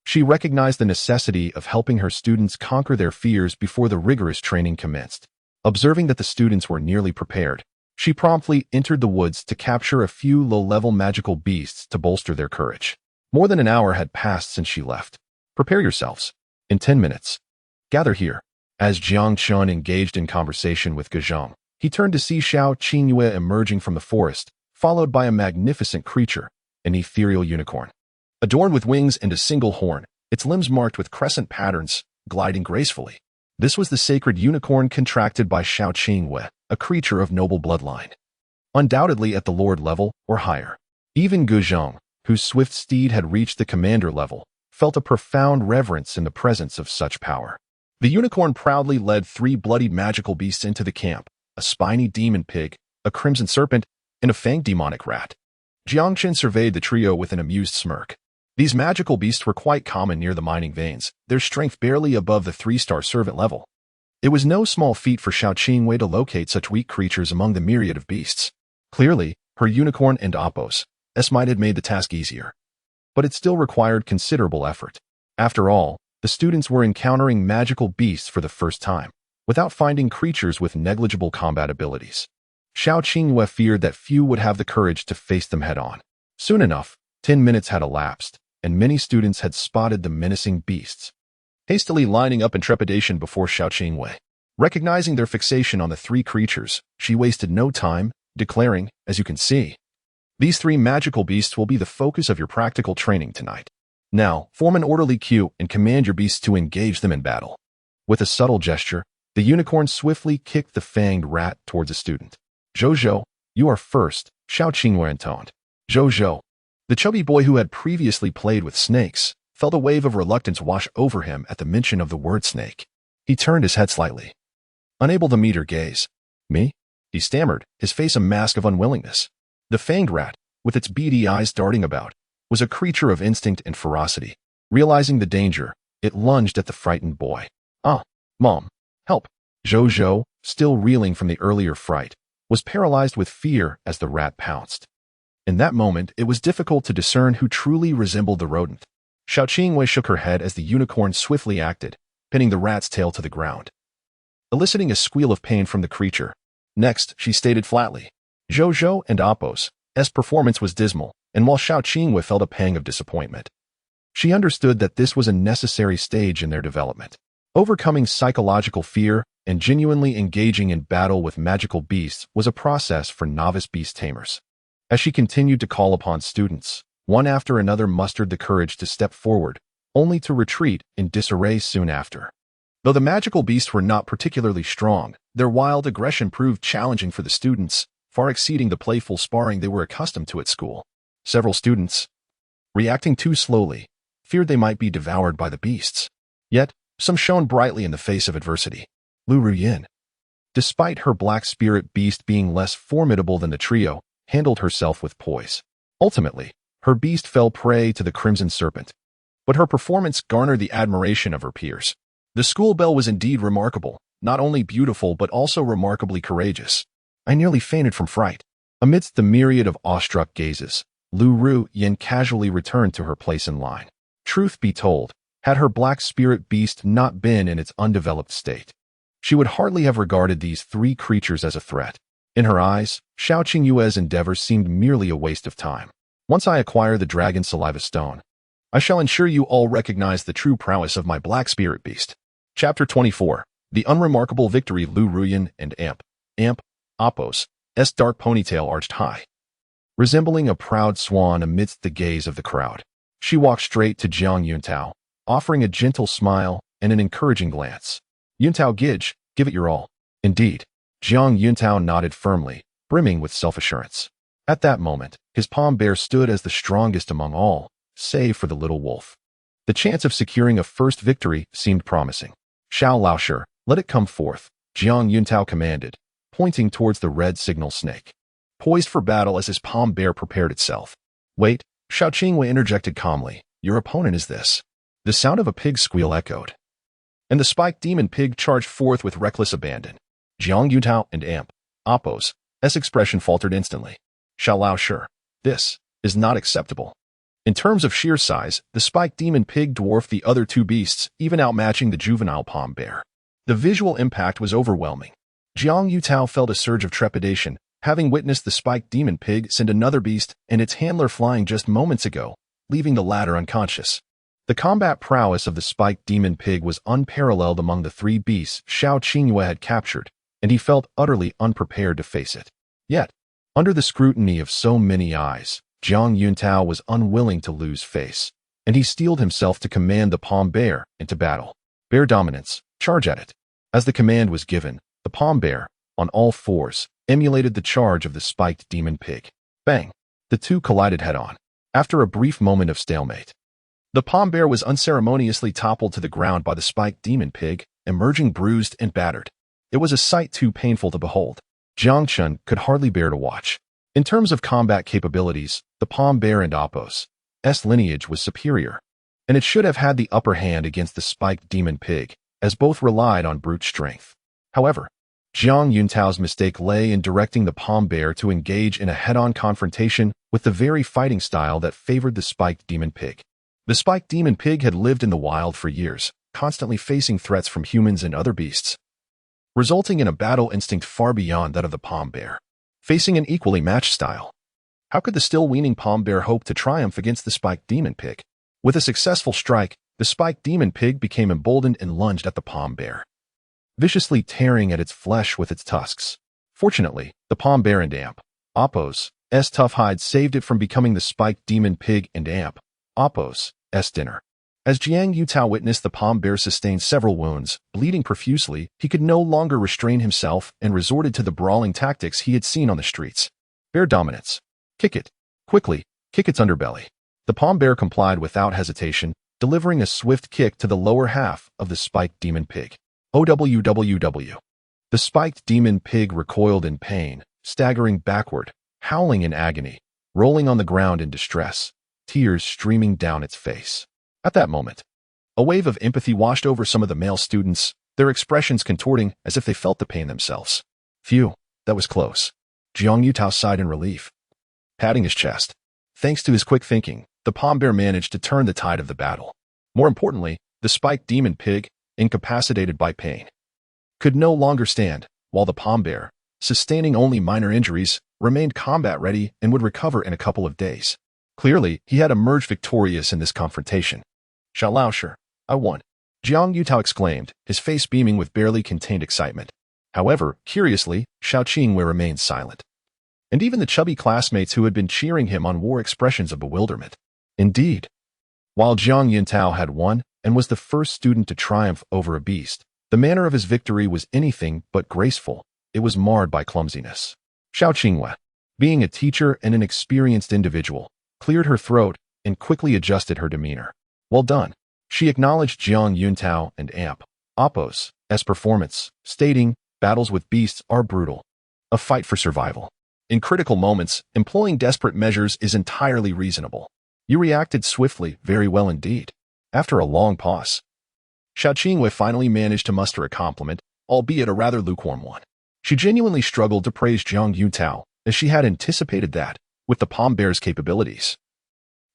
she recognized the necessity of helping her students conquer their fears before the rigorous training commenced. Observing that the students were nearly prepared, she promptly entered the woods to capture a few low-level magical beasts to bolster their courage. More than an hour had passed since she left. Prepare yourselves. In 10 minutes. Gather here. As Jiang Chen engaged in conversation with Guzheng, he turned to see Xiao Qingyue emerging from the forest, followed by a magnificent creature, an ethereal unicorn. Adorned with wings and a single horn, its limbs marked with crescent patterns, gliding gracefully. This was the sacred unicorn contracted by Xiao Qingyue, a creature of noble bloodline. Undoubtedly at the lord level or higher. Even Guzheng, whose swift steed had reached the commander level, felt a profound reverence in the presence of such power. The unicorn proudly led 3 bloodied magical beasts into the camp, a spiny demon pig, a crimson serpent, and a fanged demonic rat. Jiang Chen surveyed the trio with an amused smirk. These magical beasts were quite common near the mining veins, their strength barely above the 3-star servant level. It was no small feat for Xiao Qingwei to locate such weak creatures among the myriad of beasts. Clearly, her unicorn and Appos might have made the task easier. But it still required considerable effort. After all, the students were encountering magical beasts for the first time, without finding creatures with negligible combat abilities. Xiao Qingyue feared that few would have the courage to face them head-on. Soon enough, 10 minutes had elapsed, and many students had spotted the menacing beasts, hastily lining up in trepidation before Xiao Qingyue. Recognizing their fixation on the 3 creatures, she wasted no time, declaring, "As you can see, these 3 magical beasts will be the focus of your practical training tonight. Now, form an orderly queue and command your beasts to engage them in battle." With a subtle gesture, the unicorn swiftly kicked the fanged rat towards a student. "Zhou, you are first," Xiao Qingyue intoned. Zhou, the chubby boy who had previously played with snakes, felt a wave of reluctance wash over him at the mention of the word snake. He turned his head slightly, unable to meet her gaze. "Me?" he stammered, his face a mask of unwillingness. The fanged rat, with its beady eyes darting about, was a creature of instinct and ferocity. Realizing the danger, it lunged at the frightened boy. "Ah, Mom, help!" Zhou, still reeling from the earlier fright, was paralyzed with fear as the rat pounced. In that moment, it was difficult to discern who truly resembled the rodent. Xiao Qingyue shook her head as the unicorn swiftly acted, pinning the rat's tail to the ground, eliciting a squeal of pain from the creature. Next, she stated flatly, "Zhou and Appos' performance was dismal, and while Xiao Qingyue felt a pang of disappointment, she understood that this was a necessary stage in their development. Overcoming psychological fear and genuinely engaging in battle with magical beasts was a process for novice beast tamers. As she continued to call upon students, one after another mustered the courage to step forward, only to retreat in disarray soon after. Though the magical beasts were not particularly strong, their wild aggression proved challenging for the students, far exceeding the playful sparring they were accustomed to at school. Several students, reacting too slowly, feared they might be devoured by the beasts. Yet, some shone brightly in the face of adversity. Liu Ruyan, despite her black spirit beast being less formidable than the trio, handled herself with poise. Ultimately, her beast fell prey to the crimson serpent, but her performance garnered the admiration of her peers. The school belle was indeed remarkable, not only beautiful but also remarkably courageous. I nearly fainted from fright. Amidst the myriad of awestruck gazes, Liu Ruyan casually returned to her place in line. Truth be told, had her black spirit beast not been in its undeveloped state, she would hardly have regarded these 3 creatures as a threat. In her eyes, Xiao Qingyue's endeavor seemed merely a waste of time. Once I acquire the dragon saliva stone, I shall ensure you all recognize the true prowess of my black spirit beast. Chapter 24. The Unremarkable Victory. Liu Ruyan and Appos' dark ponytail arched high, resembling a proud swan amidst the gaze of the crowd. She walked straight to Jiang Yuntao, offering a gentle smile and an encouraging glance. Yuntao Gij, give it your all. Indeed. Jiang Yuntao nodded firmly, brimming with self-assurance. At that moment, his palm bear stood as the strongest among all, save for the little wolf. The chance of securing a first victory seemed promising. Xiao Laoshi, let it come forth, Jiang Yuntao commanded, pointing towards the red signal snake. Poised for battle as his palm bear prepared itself. Wait, Xiao Qingwei interjected calmly, your opponent is this. The sound of a pig's squeal echoed. And the spiked demon pig charged forth with reckless abandon. Jiang Yuntao and Appo's expression faltered instantly. Xiao Laoshi, this is not acceptable. In terms of sheer size, the spiked demon pig dwarfed the other two beasts, even outmatching the juvenile palm bear. The visual impact was overwhelming. Jiang Yuntao felt a surge of trepidation, having witnessed the spiked demon pig send another beast and its handler flying just moments ago, leaving the latter unconscious. The combat prowess of the spiked demon pig was unparalleled among the three beasts Xiao Qingyue had captured, and he felt utterly unprepared to face it. Yet, under the scrutiny of so many eyes, Jiang Yuntao was unwilling to lose face, and he steeled himself to command the palm bear into battle. Bear dominance, charge at it. As the command was given, the palm bear, on all fours, emulated the charge of the spiked demon pig. Bang! The two collided head-on. After a brief moment of stalemate, the palm bear was unceremoniously toppled to the ground by the spiked demon pig, emerging bruised and battered. It was a sight too painful to behold. Jiang Chen could hardly bear to watch. In terms of combat capabilities, the palm bear and Appo's lineage was superior, and it should have had the upper hand against the spiked demon pig, as both relied on brute strength. However, Jiang Yuntao's mistake lay in directing the palm bear to engage in a head-on confrontation with the very fighting style that favored the spiked demon pig. The spiked demon pig had lived in the wild for years, constantly facing threats from humans and other beasts, resulting in a battle instinct far beyond that of the palm bear. Facing an equally matched style, how could the still-weaning palm bear hope to triumph against the spiked demon pig? With a successful strike, the spiked demon pig became emboldened and lunged at the palm bear, viciously tearing at its flesh with its tusks. Fortunately, the palm bear and Appo's tough hide saved it from becoming the spiked demon pig and Appo's dinner. As Jiang Yuntao witnessed the palm bear sustain several wounds, bleeding profusely, he could no longer restrain himself and resorted to the brawling tactics he had seen on the streets. Bear dominance. Kick it. Quickly, kick its underbelly. The palm bear complied without hesitation, delivering a swift kick to the lower half of the spiked demon pig. OWWW. The spiked demon pig recoiled in pain, staggering backward, howling in agony, rolling on the ground in distress, tears streaming down its face. At that moment, a wave of empathy washed over some of the male students, their expressions contorting as if they felt the pain themselves. Phew, that was close. Jiang Yuntao sighed in relief, patting his chest. Thanks to his quick thinking, the palm bear managed to turn the tide of the battle. More importantly, the spiked demon pig, incapacitated by pain, could no longer stand, while the palm bear, sustaining only minor injuries, remained combat-ready and would recover in a couple of days. Clearly, he had emerged victorious in this confrontation. Xiao Laoshi, I won. Jiang Yuntao exclaimed, his face beaming with barely contained excitement. However, curiously, Xiao Qingwei remained silent. And even the chubby classmates who had been cheering him on wore expressions of bewilderment. Indeed, while Jiang Yuntao had won and was the first student to triumph over a beast, the manner of his victory was anything but graceful. It was marred by clumsiness. Xiao Qingwei, being a teacher and an experienced individual, cleared her throat and quickly adjusted her demeanor. Well done. She acknowledged Jiang Yuntao and Appo's performance, stating, battles with beasts are brutal. A fight for survival. In critical moments, employing desperate measures is entirely reasonable. You reacted swiftly, very well indeed. After a long pause, Xiao Qingwei finally managed to muster a compliment, albeit a rather lukewarm one. She genuinely struggled to praise Jiang Yuntao, as she had anticipated that, with the palm bear's capabilities,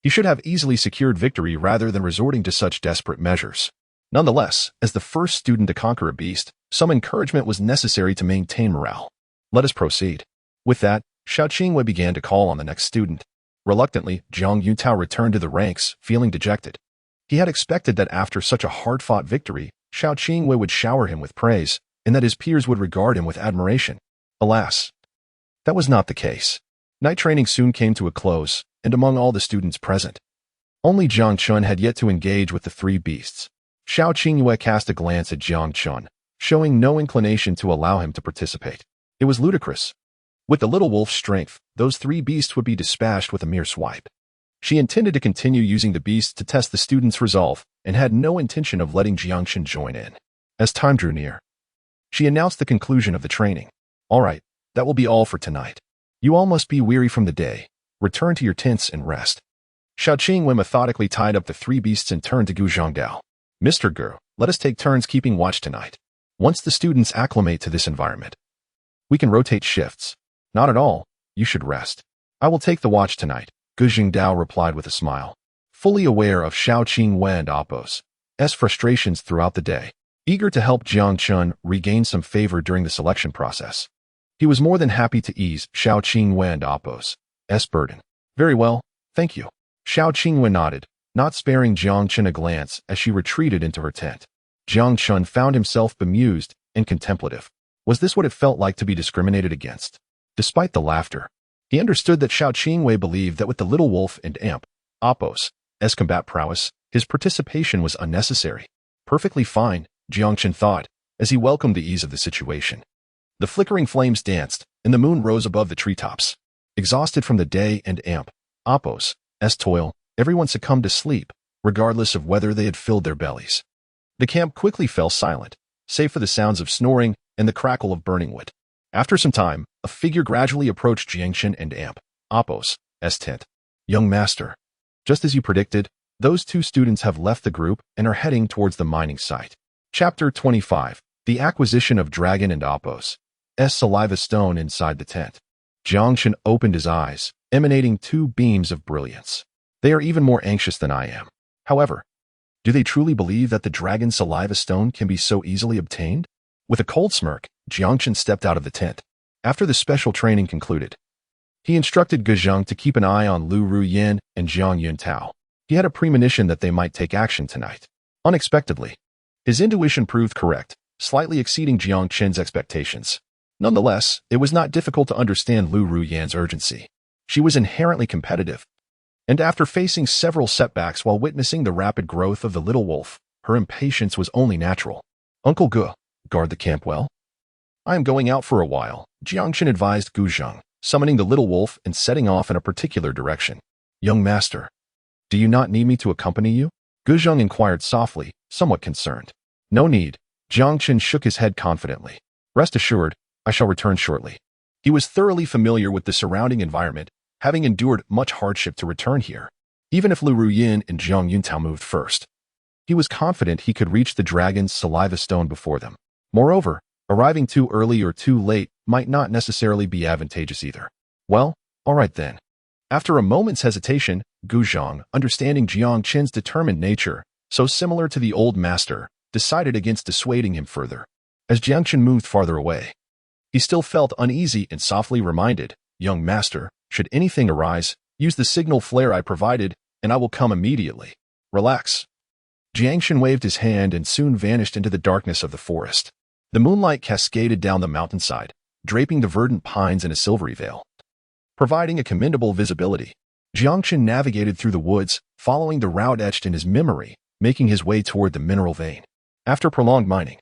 he should have easily secured victory rather than resorting to such desperate measures. Nonetheless, as the first student to conquer a beast, some encouragement was necessary to maintain morale. Let us proceed. With that, Xiao Qingwei began to call on the next student. Reluctantly, Jiang Yuntao returned to the ranks, feeling dejected. He had expected that after such a hard-fought victory, Xiao Qingwei would shower him with praise, and that his peers would regard him with admiration. Alas, that was not the case. Night training soon came to a close, and among all the students present, Only Jiang Chen had yet to engage with the three beasts. Xiao Qingyue cast a glance at Jiang Chen, showing no inclination to allow him to participate. It was ludicrous. With the little wolf's strength, those three beasts would be dispatched with a mere swipe. She intended to continue using the beasts to test the students' resolve and had no intention of letting Jiang Chen join in. As time drew near, she announced the conclusion of the training. All right, that will be all for tonight. You all must be weary from the day. Return to your tents and rest. Xiao Qingyue methodically tied up the three beasts and turned to Gu Zhangdao. Mr. Gu, let us take turns keeping watch tonight. Once the students acclimate to this environment, we can rotate shifts. Not at all. You should rest. I will take the watch tonight, Gu Zhangdao replied with a smile, fully aware of Xiao Qingyue and Appo's frustrations throughout the day. Eager to help Jiang Chen regain some favor during the selection process, he was more than happy to ease Xiao Qingyue and Appo's burden. Very well, thank you. Xiao Qingyue nodded, not sparing Jiang Chen a glance as she retreated into her tent. Jiang Chen found himself bemused and contemplative. Was this what it felt like to be discriminated against? Despite the laughter, he understood that Xiao Qingyue believed that with the little wolf and Appo's combat prowess, his participation was unnecessary. Perfectly fine, Jiang Chen thought, as he welcomed the ease of the situation. The flickering flames danced, and the moon rose above the treetops. Exhausted from the day and Appo's toil, everyone succumbed to sleep, regardless of whether they had filled their bellies. The camp quickly fell silent, save for the sounds of snoring and the crackle of burning wood. After some time, a figure gradually approached Jiang Chen and Appo's tent. Young master, just as you predicted, those two students have left the group and are heading towards the mining site. Chapter 25. The acquisition of Dragon and Appo's saliva stone inside the tent. Jiang Chen opened his eyes, emanating two beams of brilliance. They are even more anxious than I am. However, do they truly believe that the dragon saliva stone can be so easily obtained? With a cold smirk, Jiang Chen stepped out of the tent. After the special training concluded, he instructed Guzheng to keep an eye on Liu Ruyan and Jiang Yuntao. He had a premonition that they might take action tonight. Unexpectedly, his intuition proved correct, slightly exceeding Jiang Chen's expectations. Nonetheless, it was not difficult to understand Liu Ruyan's urgency. She was inherently competitive, and after facing several setbacks while witnessing the rapid growth of the little wolf, her impatience was only natural. Uncle Gu, guard the camp well. I am going out for a while, Jiang Chen advised Guzheng, summoning the little wolf and setting off in a particular direction. Young master, do you not need me to accompany you? Guzheng inquired softly, somewhat concerned. No need, Jiang Chen shook his head confidently. Rest assured, I shall return shortly. He was thoroughly familiar with the surrounding environment, having endured much hardship to return here. Even if Liu Ruyan and Jiang Yuntao moved first, he was confident he could reach the dragon's saliva stone before them. Moreover, arriving too early or too late might not necessarily be advantageous either. Well, all right then. After a moment's hesitation, Guzheng, understanding Jiang Chen's determined nature, so similar to the old master, decided against dissuading him further. As Jiang Chen moved farther away, he still felt uneasy and softly reminded, Young master, should anything arise, use the signal flare I provided, and I will come immediately. Relax. Jiang Chen waved his hand and soon vanished into the darkness of the forest. The moonlight cascaded down the mountainside, draping the verdant pines in a silvery veil, providing a commendable visibility. Jiang Chen navigated through the woods, following the route etched in his memory, making his way toward the mineral vein. After prolonged mining,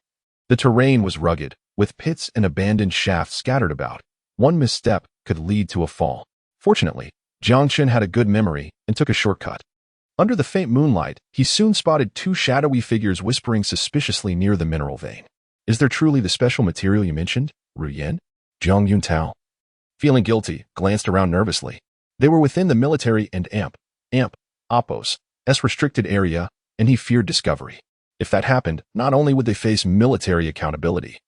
the terrain was rugged, with pits and abandoned shafts scattered about. One misstep could lead to a fall. Fortunately, Jiang Chen had a good memory and took a shortcut. Under the faint moonlight, he soon spotted two shadowy figures whispering suspiciously near the mineral vein. Is there truly the special material you mentioned, Ruyan? Jiang Yuntao, feeling guilty, glanced around nervously. They were within the military and Appo's restricted area, and he feared discovery. If that happened, not only would they face military accountability,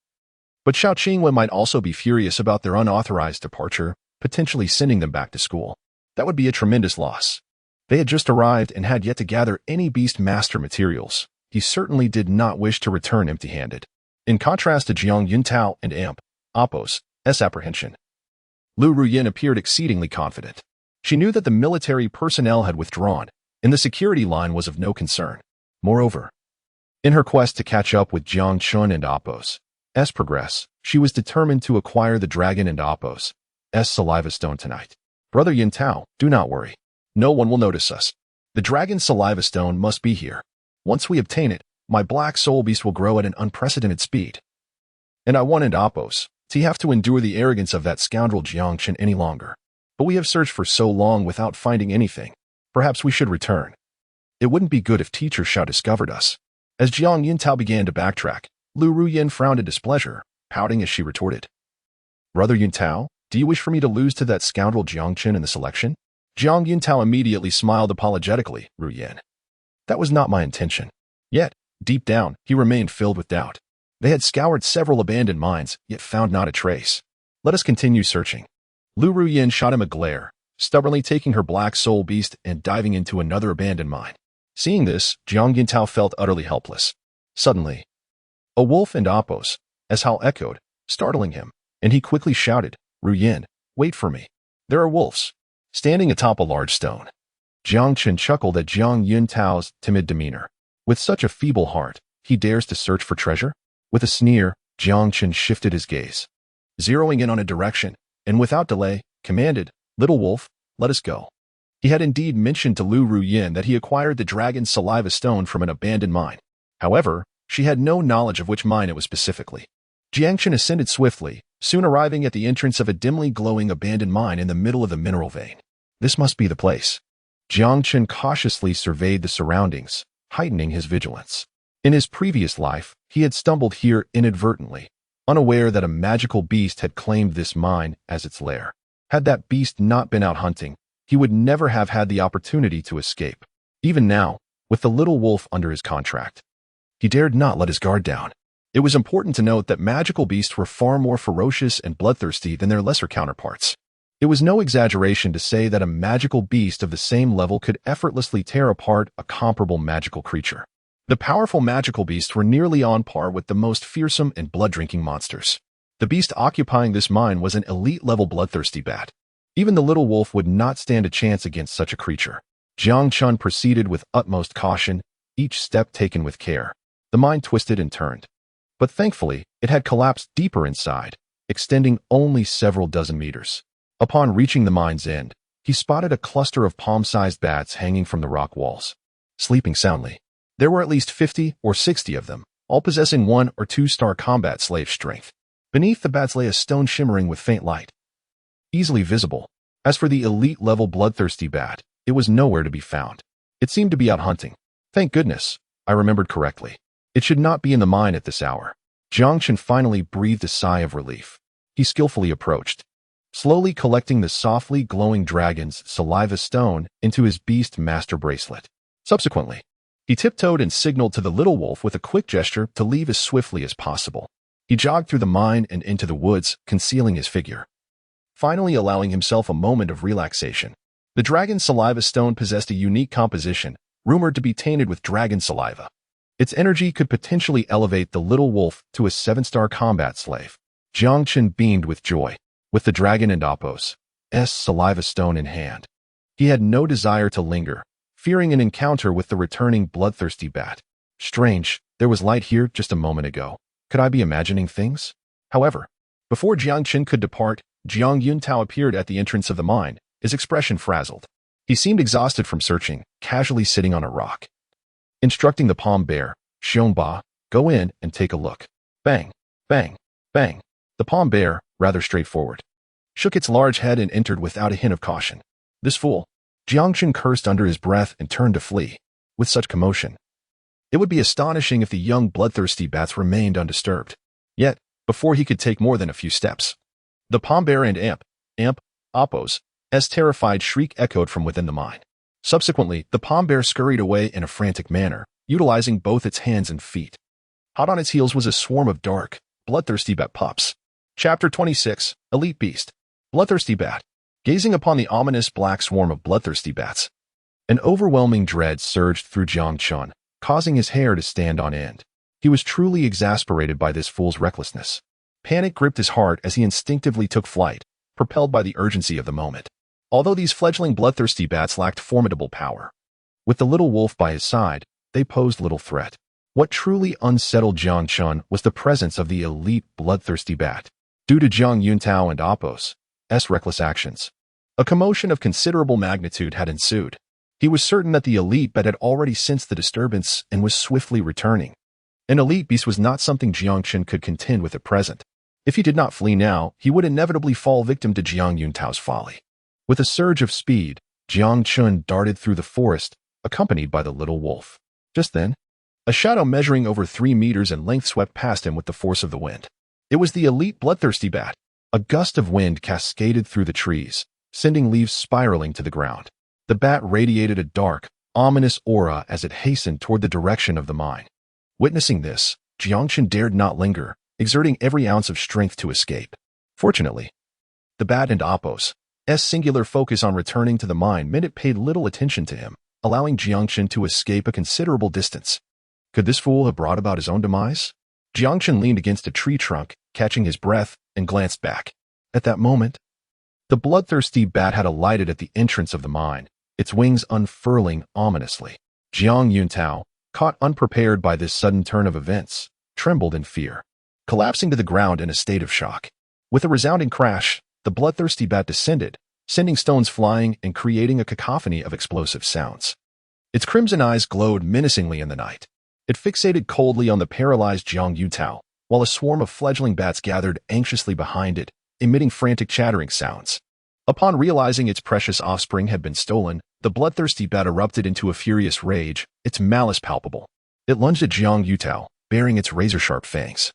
but Xiao Qingyue might also be furious about their unauthorized departure, potentially sending them back to school. That would be a tremendous loss. They had just arrived and had yet to gather any beastmaster materials. He certainly did not wish to return empty-handed. In contrast to Jiang Yuntao and Appo's apprehension, Liu Ruyan appeared exceedingly confident. She knew that the military personnel had withdrawn, and the security line was of no concern. Moreover, in her quest to catch up with Jiang Chen and Appo's progress, she was determined to acquire the dragon and Appo's saliva stone tonight. Brother Yuntao, do not worry. No one will notice us. The dragon saliva stone must be here. Once we obtain it, my black soul beast will grow at an unprecedented speed. And I wanted Apos to have to endure the arrogance of that scoundrel Jiang Chen any longer. But we have searched for so long without finding anything. Perhaps we should return. It wouldn't be good if teacher Xiao discovered us. As Jiang Yuntao began to backtrack, Liu Ruyan frowned in displeasure, pouting as she retorted. Brother Yuntao, do you wish for me to lose to that scoundrel Jiang Chen in the selection? Jiang Yuntao immediately smiled apologetically, Ruyan. That was not my intention. Yet, deep down, he remained filled with doubt. They had scoured several abandoned mines, yet found not a trace. Let us continue searching. Liu Ruyan shot him a glare, stubbornly taking her black soul beast and diving into another abandoned mine. Seeing this, Jiang Yuntao felt utterly helpless. Suddenly, a wolf and Apos, as Hal echoed, startling him, and he quickly shouted, Ruyan, wait for me. There are wolves, standing atop a large stone. Jiang Chen chuckled at Jiang Yuntao's timid demeanor. With such a feeble heart, he dares to search for treasure? With a sneer, Jiang Chen shifted his gaze, zeroing in on a direction, and without delay, commanded, Little wolf, let us go. He had indeed mentioned to Liu Ruyan that he acquired the dragon's saliva stone from an abandoned mine. However, she had no knowledge of which mine it was specifically. Jiang Chen ascended swiftly, soon arriving at the entrance of a dimly glowing abandoned mine in the middle of the mineral vein. This must be the place. Jiang Chen cautiously surveyed the surroundings, heightening his vigilance. In his previous life, he had stumbled here inadvertently, unaware that a magical beast had claimed this mine as its lair. Had that beast not been out hunting, he would never have had the opportunity to escape. Even now, with the little wolf under his contract, he dared not let his guard down. It was important to note that magical beasts were far more ferocious and bloodthirsty than their lesser counterparts. It was no exaggeration to say that a magical beast of the same level could effortlessly tear apart a comparable magical creature. The powerful magical beasts were nearly on par with the most fearsome and blood-drinking monsters. The beast occupying this mine was an elite-level bloodthirsty bat. Even the little wolf would not stand a chance against such a creature. Jiang Chen proceeded with utmost caution, each step taken with care. The mine twisted and turned. But thankfully, it had collapsed deeper inside, extending only several dozen meters. Upon reaching the mine's end, he spotted a cluster of palm-sized bats hanging from the rock walls, sleeping soundly. There were at least 50 or 60 of them, all possessing 1- or 2-star combat slave strength. Beneath the bats lay a stone shimmering with faint light, easily visible. As for the elite-level bloodthirsty bat, it was nowhere to be found. It seemed to be out hunting. Thank goodness, I remembered correctly. It should not be in the mine at this hour. Jiang Chen finally breathed a sigh of relief. He skillfully approached, slowly collecting the softly glowing dragon's saliva stone into his beastmaster bracelet. Subsequently, he tiptoed and signaled to the little wolf with a quick gesture to leave as swiftly as possible. He jogged through the mine and into the woods, concealing his figure, finally allowing himself a moment of relaxation. The dragon saliva stone possessed a unique composition, rumored to be tainted with dragon saliva. Its energy could potentially elevate the little wolf to a 7-star combat slave. Jiang Chen beamed with joy, with the dragon and Apos' saliva stone in hand. He had no desire to linger, fearing an encounter with the returning bloodthirsty bat. Strange, there was light here just a moment ago. Could I be imagining things? However, before Jiang Chen could depart, Jiang Yuntao appeared at the entrance of the mine, his expression frazzled. He seemed exhausted from searching, casually sitting on a rock. Instructing the palm bear, Xiongba, go in and take a look. Bang, bang, bang. The palm bear, rather straightforward, shook its large head and entered without a hint of caution. This fool. Jiang Chen cursed under his breath and turned to flee. With such commotion, it would be astonishing if the young bloodthirsty bats remained undisturbed. Yet, before he could take more than a few steps, the palm bear and Apos' terrified shriek echoed from within the mine. Subsequently, the palm bear scurried away in a frantic manner, utilizing both its hands and feet. Hot on its heels was a swarm of dark, bloodthirsty bat pups. Chapter 26, Elite Beast. Bloodthirsty Bat. Gazing upon the ominous black swarm of bloodthirsty bats, an overwhelming dread surged through Jiang Chen, causing his hair to stand on end. He was truly exasperated by this fool's recklessness. Panic gripped his heart as he instinctively took flight, propelled by the urgency of the moment. Although these fledgling bloodthirsty bats lacked formidable power, with the little wolf by his side, they posed little threat. What truly unsettled Jiang Chen was the presence of the elite bloodthirsty bat. Due to Jiang Yuntao and Apos' reckless actions, a commotion of considerable magnitude had ensued. He was certain that the elite bat had already sensed the disturbance and was swiftly returning. An elite beast was not something Jiang Chen could contend with at present. If he did not flee now, he would inevitably fall victim to Jiang Yuntao's folly. With a surge of speed, Jiang Chen darted through the forest, accompanied by the little wolf. Just then, a shadow measuring over 3 meters in length swept past him with the force of the wind. It was the elite bloodthirsty bat. A gust of wind cascaded through the trees, sending leaves spiraling to the ground. The bat radiated a dark, ominous aura as it hastened toward the direction of the mine. Witnessing this, Jiang Chen dared not linger, exerting every ounce of strength to escape. Fortunately, the bat and Appo's singular focus on returning to the mine meant it paid little attention to him, allowing Jiang Chen to escape a considerable distance. Could this fool have brought about his own demise? Jiang Chen leaned against a tree trunk, catching his breath, and glanced back. At that moment, the bloodthirsty bat had alighted at the entrance of the mine, its wings unfurling ominously. Jiang Yuntao, caught unprepared by this sudden turn of events, trembled in fear, collapsing to the ground in a state of shock. With a resounding crash, the bloodthirsty bat descended, sending stones flying and creating a cacophony of explosive sounds. Its crimson eyes glowed menacingly in the night. It fixated coldly on the paralyzed Jiang Yuntao, while a swarm of fledgling bats gathered anxiously behind it, emitting frantic chattering sounds. Upon realizing its precious offspring had been stolen, the bloodthirsty bat erupted into a furious rage, its malice palpable. It lunged at Jiang Yuntao, baring its razor-sharp fangs,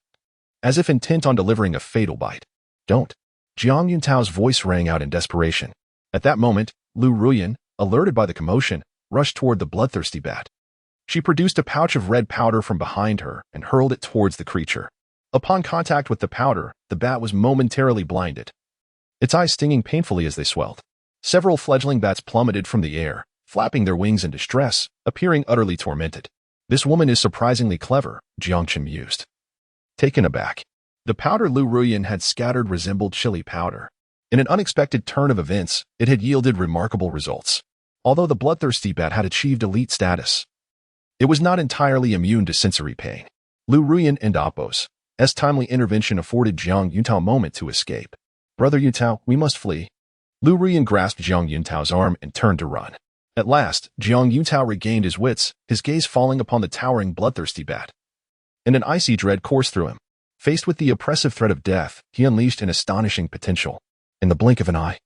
as if intent on delivering a fatal bite. "Don't!" Jiang Yuntao's voice rang out in desperation. At that moment, Liu Ruyan, alerted by the commotion, rushed toward the bloodthirsty bat. She produced a pouch of red powder from behind her and hurled it towards the creature. Upon contact with the powder, the bat was momentarily blinded, its eyes stinging painfully as they swelled. Several fledgling bats plummeted from the air, flapping their wings in distress, appearing utterly tormented. "This woman is surprisingly clever," Jiang Chen mused. Taken aback, the powder Liu Ruyan had scattered resembled chili powder. In an unexpected turn of events, it had yielded remarkable results. Although the bloodthirsty bat had achieved elite status, it was not entirely immune to sensory pain. Liu Ruyan and Appo's timely intervention afforded Jiang Yuntao a moment to escape. "Brother Yuntao, we must flee." Liu Ruyan grasped Jiang Yuntao's arm and turned to run. At last, Jiang Yuntao regained his wits, his gaze falling upon the towering bloodthirsty bat. And an icy dread coursed through him. Faced with the oppressive threat of death, he unleashed an astonishing potential. In the blink of an eye,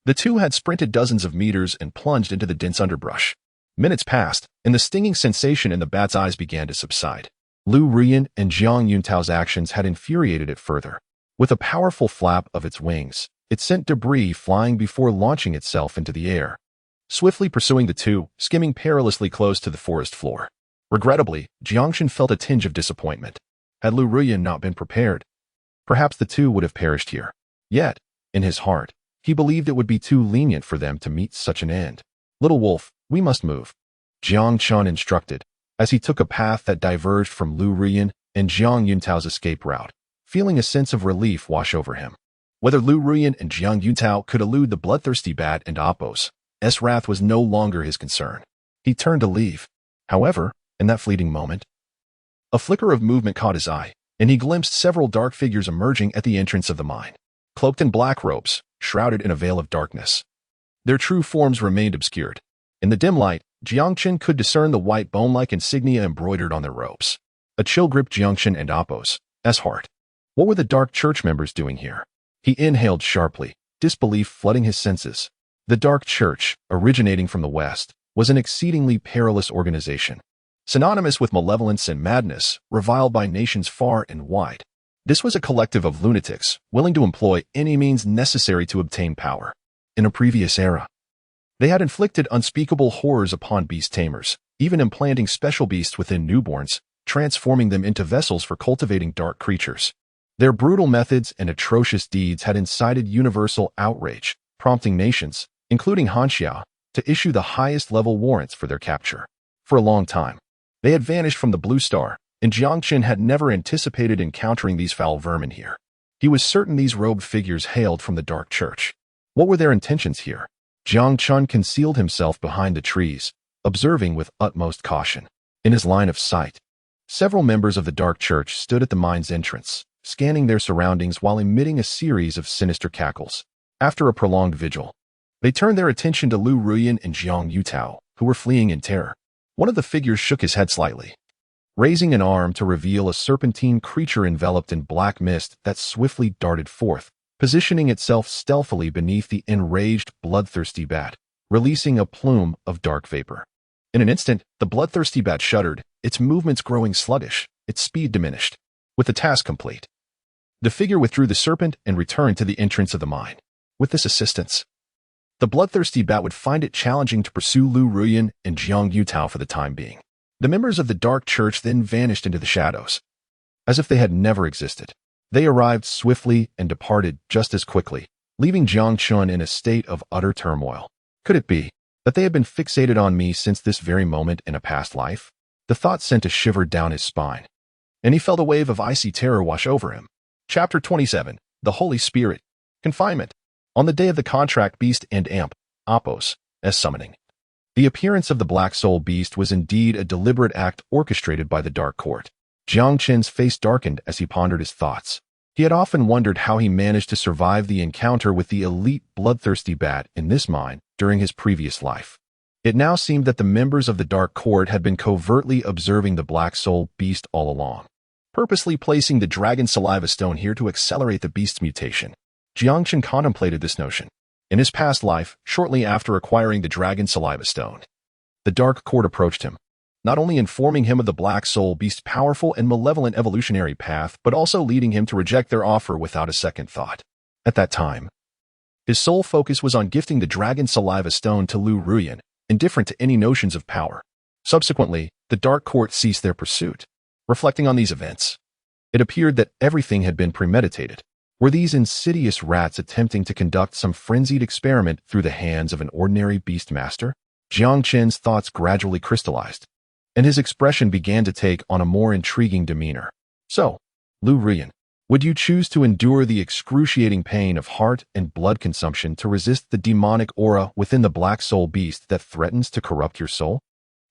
the two had sprinted dozens of meters and plunged into the dense underbrush. Minutes passed, and the stinging sensation in the bat's eyes began to subside. Liu Ruyan and Jiang Yuntao's actions had infuriated it further. With a powerful flap of its wings, it sent debris flying before launching itself into the air, swiftly pursuing the two, skimming perilously close to the forest floor. Regrettably, Jiang Chen felt a tinge of disappointment. Had Liu Ruyan not been prepared, perhaps the two would have perished here. Yet, in his heart, he believed it would be too lenient for them to meet such an end. "Little wolf, we must move," Jiang Chen instructed, as he took a path that diverged from Liu Ruyan and Jiang Yuntao's escape route, feeling a sense of relief wash over him. Whether Liu Ruyan and Jiang Yuntao could elude the bloodthirsty bat and Appo's wrath was no longer his concern. He turned to leave. However, in that fleeting moment, a flicker of movement caught his eye, and he glimpsed several dark figures emerging at the entrance of the mine, cloaked in black robes, shrouded in a veil of darkness. Their true forms remained obscured. In the dim light, Jiang Chen could discern the white bone-like insignia embroidered on their robes. A chill gripped Jiang Chen and Appo's heart. What were the Dark Church members doing here? He inhaled sharply, disbelief flooding his senses. The Dark Church, originating from the West, was an exceedingly perilous organization, synonymous with malevolence and madness, reviled by nations far and wide. This was a collective of lunatics, willing to employ any means necessary to obtain power. In a previous era, they had inflicted unspeakable horrors upon beast tamers, even implanting special beasts within newborns, transforming them into vessels for cultivating dark creatures. Their brutal methods and atrocious deeds had incited universal outrage, prompting nations, including Hanxia, to issue the highest-level warrants for their capture. For a long time, they had vanished from the Blue Star, and Jiang Chen had never anticipated encountering these foul vermin here. He was certain these robed figures hailed from the Dark Church. What were their intentions here? Jiang Chen concealed himself behind the trees, observing with utmost caution. In his line of sight, several members of the Dark Church stood at the mine's entrance, scanning their surroundings while emitting a series of sinister cackles. After a prolonged vigil, they turned their attention to Liu Ruyan and Jiang Yuntao, who were fleeing in terror. One of the figures shook his head slightly, raising an arm to reveal a serpentine creature enveloped in black mist that swiftly darted forth, positioning itself stealthily beneath the enraged, bloodthirsty bat, releasing a plume of dark vapor. In an instant, the bloodthirsty bat shuddered, its movements growing sluggish, its speed diminished. With the task complete, the figure withdrew the serpent and returned to the entrance of the mine. With this assistance, the bloodthirsty bat would find it challenging to pursue Liu Ruyan and Jiang Chen for the time being. The members of the Dark Church then vanished into the shadows, as if they had never existed. They arrived swiftly and departed just as quickly, leaving Jiang Chen in a state of utter turmoil. Could it be that they had been fixated on me since this very moment in a past life? The thought sent a shiver down his spine, and he felt a wave of icy terror wash over him. Chapter 27. The Holy Spirit. Confinement. On the day of the contract beast and amp, Apos, as summoning. The appearance of the Black Soul Beast was indeed a deliberate act orchestrated by the Dark Court. Jiang Chen's face darkened as he pondered his thoughts. He had often wondered how he managed to survive the encounter with the elite bloodthirsty bat in this mine during his previous life. It now seemed that the members of the Dark Court had been covertly observing the Black Soul Beast all along, purposely placing the Dragon Saliva Stone here to accelerate the beast's mutation. Jiang Chen contemplated this notion. In his past life, shortly after acquiring the Dragon Saliva Stone, the Dark Court approached him, not only informing him of the Black Soul Beast's powerful and malevolent evolutionary path, but also leading him to reject their offer without a second thought. At that time, his sole focus was on gifting the Dragon Saliva Stone to Liu Ruyan, indifferent to any notions of power. Subsequently, the Dark Court ceased their pursuit. Reflecting on these events, it appeared that everything had been premeditated. Were these insidious rats attempting to conduct some frenzied experiment through the hands of an ordinary beastmaster? Jiang Chen's thoughts gradually crystallized, and his expression began to take on a more intriguing demeanor. So, Liu Ruyan, would you choose to endure the excruciating pain of heart and blood consumption to resist the demonic aura within the Black Soul Beast that threatens to corrupt your soul?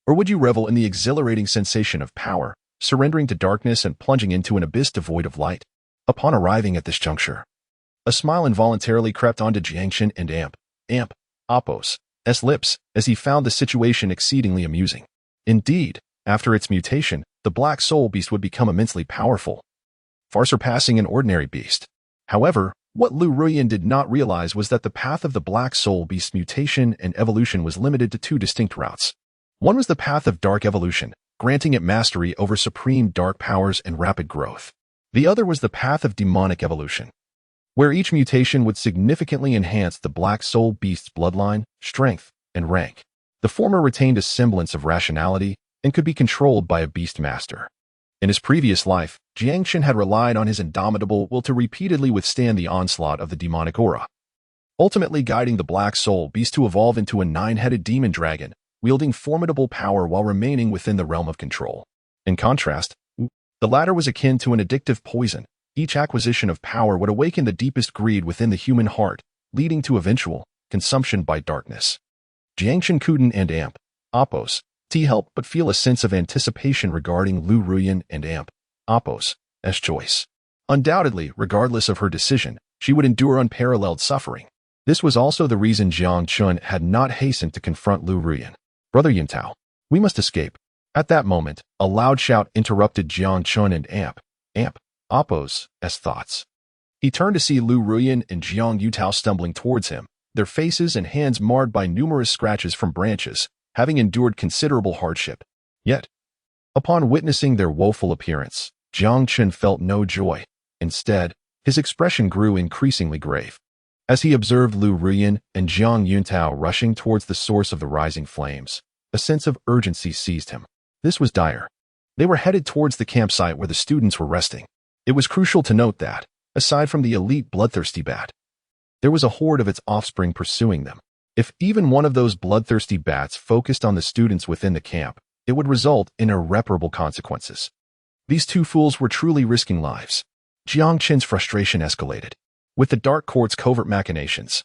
Or would you revel in the exhilarating sensation of power, surrendering to darkness and plunging into an abyss devoid of light? Upon arriving at this juncture, a smile involuntarily crept onto Jiang Chen and Apos' lips as he found the situation exceedingly amusing. Indeed, after its mutation, the Black Soul Beast would become immensely powerful, far surpassing an ordinary beast. However, what Liu Ruyan did not realize was that the path of the Black Soul Beast's mutation and evolution was limited to two distinct routes. One was the path of dark evolution, granting it mastery over supreme dark powers and rapid growth. The other was the path of demonic evolution, where each mutation would significantly enhance the Black Soul Beast's bloodline, strength, and rank. The former retained a semblance of rationality and could be controlled by a beastmaster. In his previous life, Jiang Chen had relied on his indomitable will to repeatedly withstand the onslaught of the demonic aura, ultimately guiding the Black Soul Beast to evolve into a nine-headed demon dragon, wielding formidable power while remaining within the realm of control. In contrast, the latter was akin to an addictive poison. Each acquisition of power would awaken the deepest greed within the human heart, leading to eventual consumption by darkness. Jiang Chen couldn't and Apos' help but feel a sense of anticipation regarding Liu Ruyan and Apos' choice. Undoubtedly, regardless of her decision, she would endure unparalleled suffering. This was also the reason Jiang Chen had not hastened to confront Liu Ruyan. Brother Yintao, we must escape. At that moment, a loud shout interrupted Jiang Chen and Apos' thoughts. He turned to see Liu Ruyan and Jiang Chen stumbling towards him, their faces and hands marred by numerous scratches from branches, having endured considerable hardship. Yet, upon witnessing their woeful appearance, Jiang Chen felt no joy. Instead, his expression grew increasingly grave. As he observed Liu Ruyan and Jiang Chen rushing towards the source of the rising flames, a sense of urgency seized him. This was dire. They were headed towards the campsite where the students were resting. It was crucial to note that, aside from the elite bloodthirsty bat, there was a horde of its offspring pursuing them. If even one of those bloodthirsty bats focused on the students within the camp, it would result in irreparable consequences. These two fools were truly risking lives. Jiang Chen's frustration escalated. With the Dark Court's covert machinations,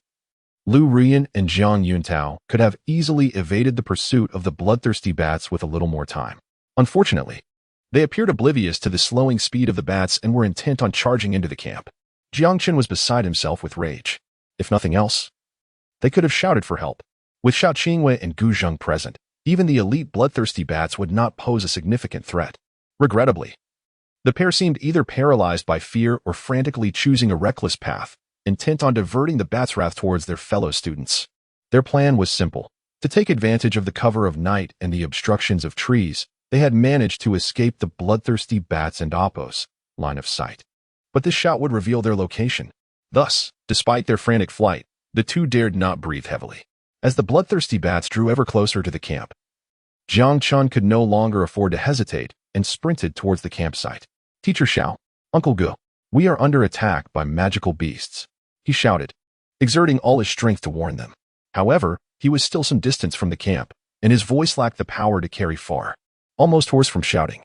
Liu Ruyan and Jiang Chen could have easily evaded the pursuit of the bloodthirsty bats with a little more time. Unfortunately, they appeared oblivious to the slowing speed of the bats and were intent on charging into the camp. Jiang Chen was beside himself with rage. If nothing else, they could have shouted for help. With Xiao Qingwei and Gu Zheng present, Even the elite bloodthirsty bats would not pose a significant threat. Regrettably, the pair seemed either paralyzed by fear or frantically choosing a reckless path, intent on diverting the bats' wrath towards their fellow students. Their plan was simple. To take advantage of the cover of night and the obstructions of trees, they had managed to escape the bloodthirsty bats and Oppos' line of sight. But this shot would reveal their location. Thus, despite their frantic flight, the two dared not breathe heavily. As the bloodthirsty bats drew ever closer to the camp, Jiang Chen could no longer afford to hesitate and sprinted towards the campsite. "Teacher Xiao, Uncle Gu, we are under attack by magical beasts," he shouted, exerting all his strength to warn them. However, he was still some distance from the camp, and his voice lacked the power to carry far, almost hoarse from shouting.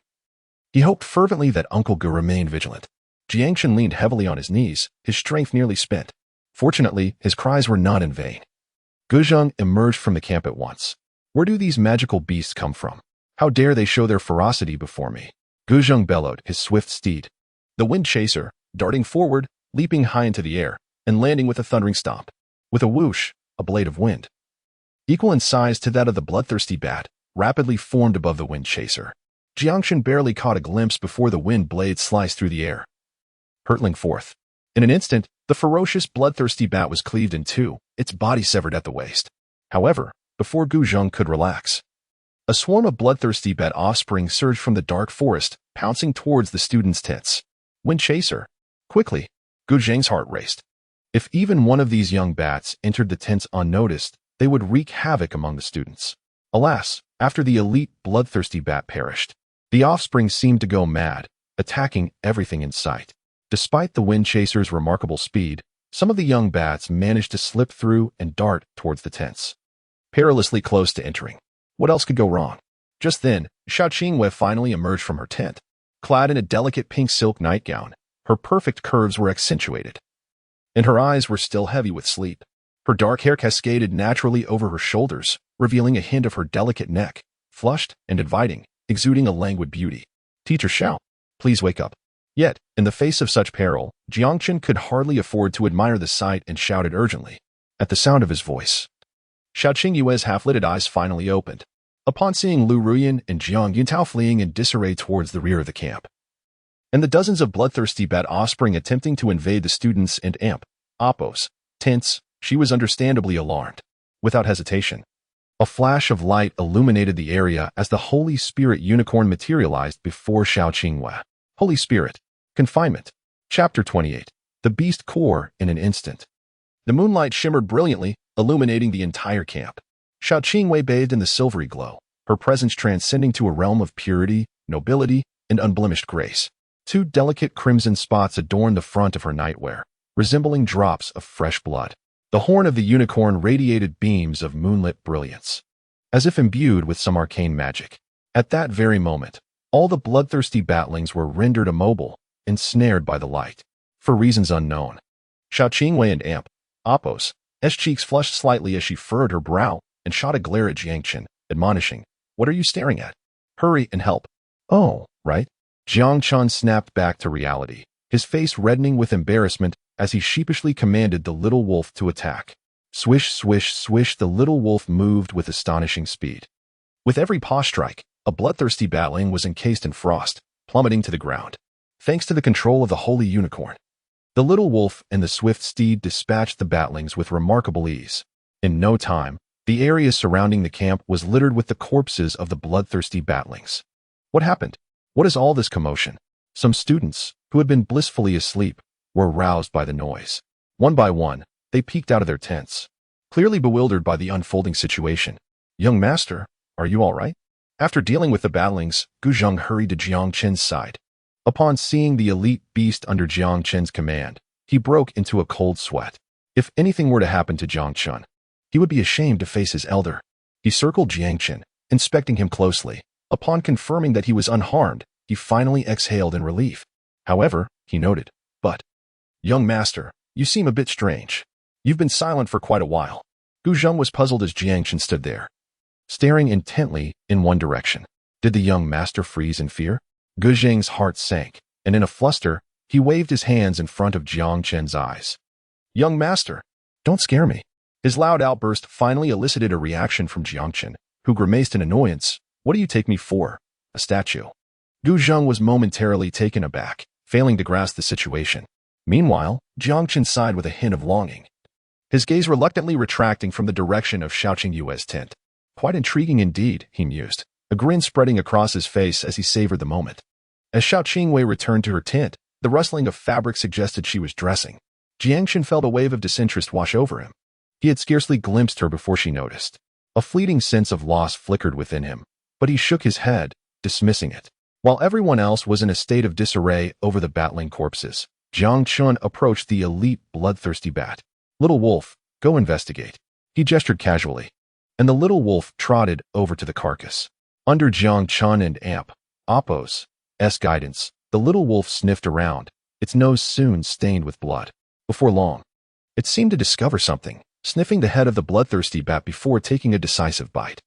He hoped fervently that Uncle Gu remained vigilant. Jiang Chen leaned heavily on his knees, his strength nearly spent. Fortunately, his cries were not in vain. Guzheng emerged from the camp at once. "Where do these magical beasts come from? How dare they show their ferocity before me?" Guzheng bellowed, his swift steed, the wind chaser, darting forward, leaping high into the air, and landing with a thundering stomp. With a whoosh, a blade of wind, equal in size to that of the bloodthirsty bat, rapidly formed above the wind chaser. Jiang Chen barely caught a glimpse before the wind blade sliced through the air, hurtling forth. In an instant, the ferocious bloodthirsty bat was cleaved in two, its body severed at the waist. However, before Guzheng could relax, a swarm of bloodthirsty bat offspring surged from the dark forest, pouncing towards the students' tents. "Wind chaser!" Quickly, Guzheng's heart raced. If even one of these young bats entered the tents unnoticed, they would wreak havoc among the students. Alas, after the elite bloodthirsty bat perished, the offspring seemed to go mad, attacking everything in sight. Despite the wind chaser's remarkable speed, some of the young bats managed to slip through and dart towards the tents, perilously close to entering. What else could go wrong? Just then, Xiao Qingwei finally emerged from her tent. Clad in a delicate pink silk nightgown, her perfect curves were accentuated, and her eyes were still heavy with sleep. Her dark hair cascaded naturally over her shoulders, revealing a hint of her delicate neck, flushed and inviting, exuding a languid beauty. "Teacher Xiao, please wake up." Yet, in the face of such peril, Jiang Chen could hardly afford to admire the sight and shouted urgently. At the sound of his voice, Xiao Qingyue's half-lidded eyes finally opened. Upon seeing Liu Ruyan and Jiang Yuntao fleeing in disarray towards the rear of the camp, and the dozens of bloodthirsty bat offspring attempting to invade the students and Oppos' tents, she was understandably alarmed. Without hesitation, a flash of light illuminated the area as the Holy Spirit unicorn materialized before Xiao Qingyue. Holy Spirit. Confinement. Chapter 28. The Beast Core in an instant. The moonlight shimmered brilliantly, illuminating the entire camp. Xiao Qingyue bathed in the silvery glow, her presence transcending to a realm of purity, nobility, and unblemished grace. Two delicate crimson spots adorned the front of her nightwear, resembling drops of fresh blood. The horn of the unicorn radiated beams of moonlit brilliance, as if imbued with some arcane magic. At that very moment, all the bloodthirsty batlings were rendered immobile, ensnared by the light. For reasons unknown, Xiao Qingyue and Oppos' cheeks flushed slightly as she furrowed her brow and shot a glare at Jiang Chen, admonishing, "What are you staring at? Hurry and help." "Oh, right." Jiang Chen snapped back to reality, his face reddening with embarrassment as he sheepishly commanded the little wolf to attack. Swish, swish, swish, the little wolf moved with astonishing speed. With every paw strike, a bloodthirsty batling was encased in frost, plummeting to the ground. Thanks to the control of the holy unicorn, the little wolf and the swift steed dispatched the batlings with remarkable ease. In no time, the area surrounding the camp was littered with the corpses of the bloodthirsty batlings. What happened? What is all this commotion? Some students, who had been blissfully asleep, were roused by the noise. One by one, they peeked out of their tents, clearly bewildered by the unfolding situation. "Young master, are you all right?" After dealing with the batlings, Guzheng hurried to Jiang Chen's side. Upon seeing the elite beast under Jiang Chen's command, he broke into a cold sweat. If anything were to happen to Jiang Chen, he would be ashamed to face his elder. He circled Jiang Chen, inspecting him closely. Upon confirming that he was unharmed, he finally exhaled in relief. However, he noted, "But, young master, you seem a bit strange. You've been silent for quite a while." Guzheng was puzzled as Jiang Chen stood there, staring intently in one direction. Did the young master freeze in fear? Guzheng's heart sank, and in a fluster, he waved his hands in front of Jiang Chen's eyes. "Young master, don't scare me." His loud outburst finally elicited a reaction from Jiang Chen, who grimaced in annoyance. What do you take me for? A statue? Gu Zheng was momentarily taken aback, failing to grasp the situation. Meanwhile, Jiang Chen sighed with a hint of longing, his gaze reluctantly retracting from the direction of Xiao Qingyue's tent. Quite intriguing indeed, he mused, a grin spreading across his face as he savored the moment. As Xiao Qingyue returned to her tent, the rustling of fabric suggested she was dressing. Jiang Chen felt a wave of disinterest wash over him. He had scarcely glimpsed her before she noticed. A fleeting sense of loss flickered within him, but he shook his head, dismissing it. While everyone else was in a state of disarray over the battling corpses, Jiang Chen approached the elite bloodthirsty bat. Little wolf, go investigate. He gestured casually, and the little wolf trotted over to the carcass. Under Jiang Chen and Appo's guidance, the little wolf sniffed around, its nose soon stained with blood. Before long, it seemed to discover something, sniffing the head of the bloodthirsty bat before taking a decisive bite.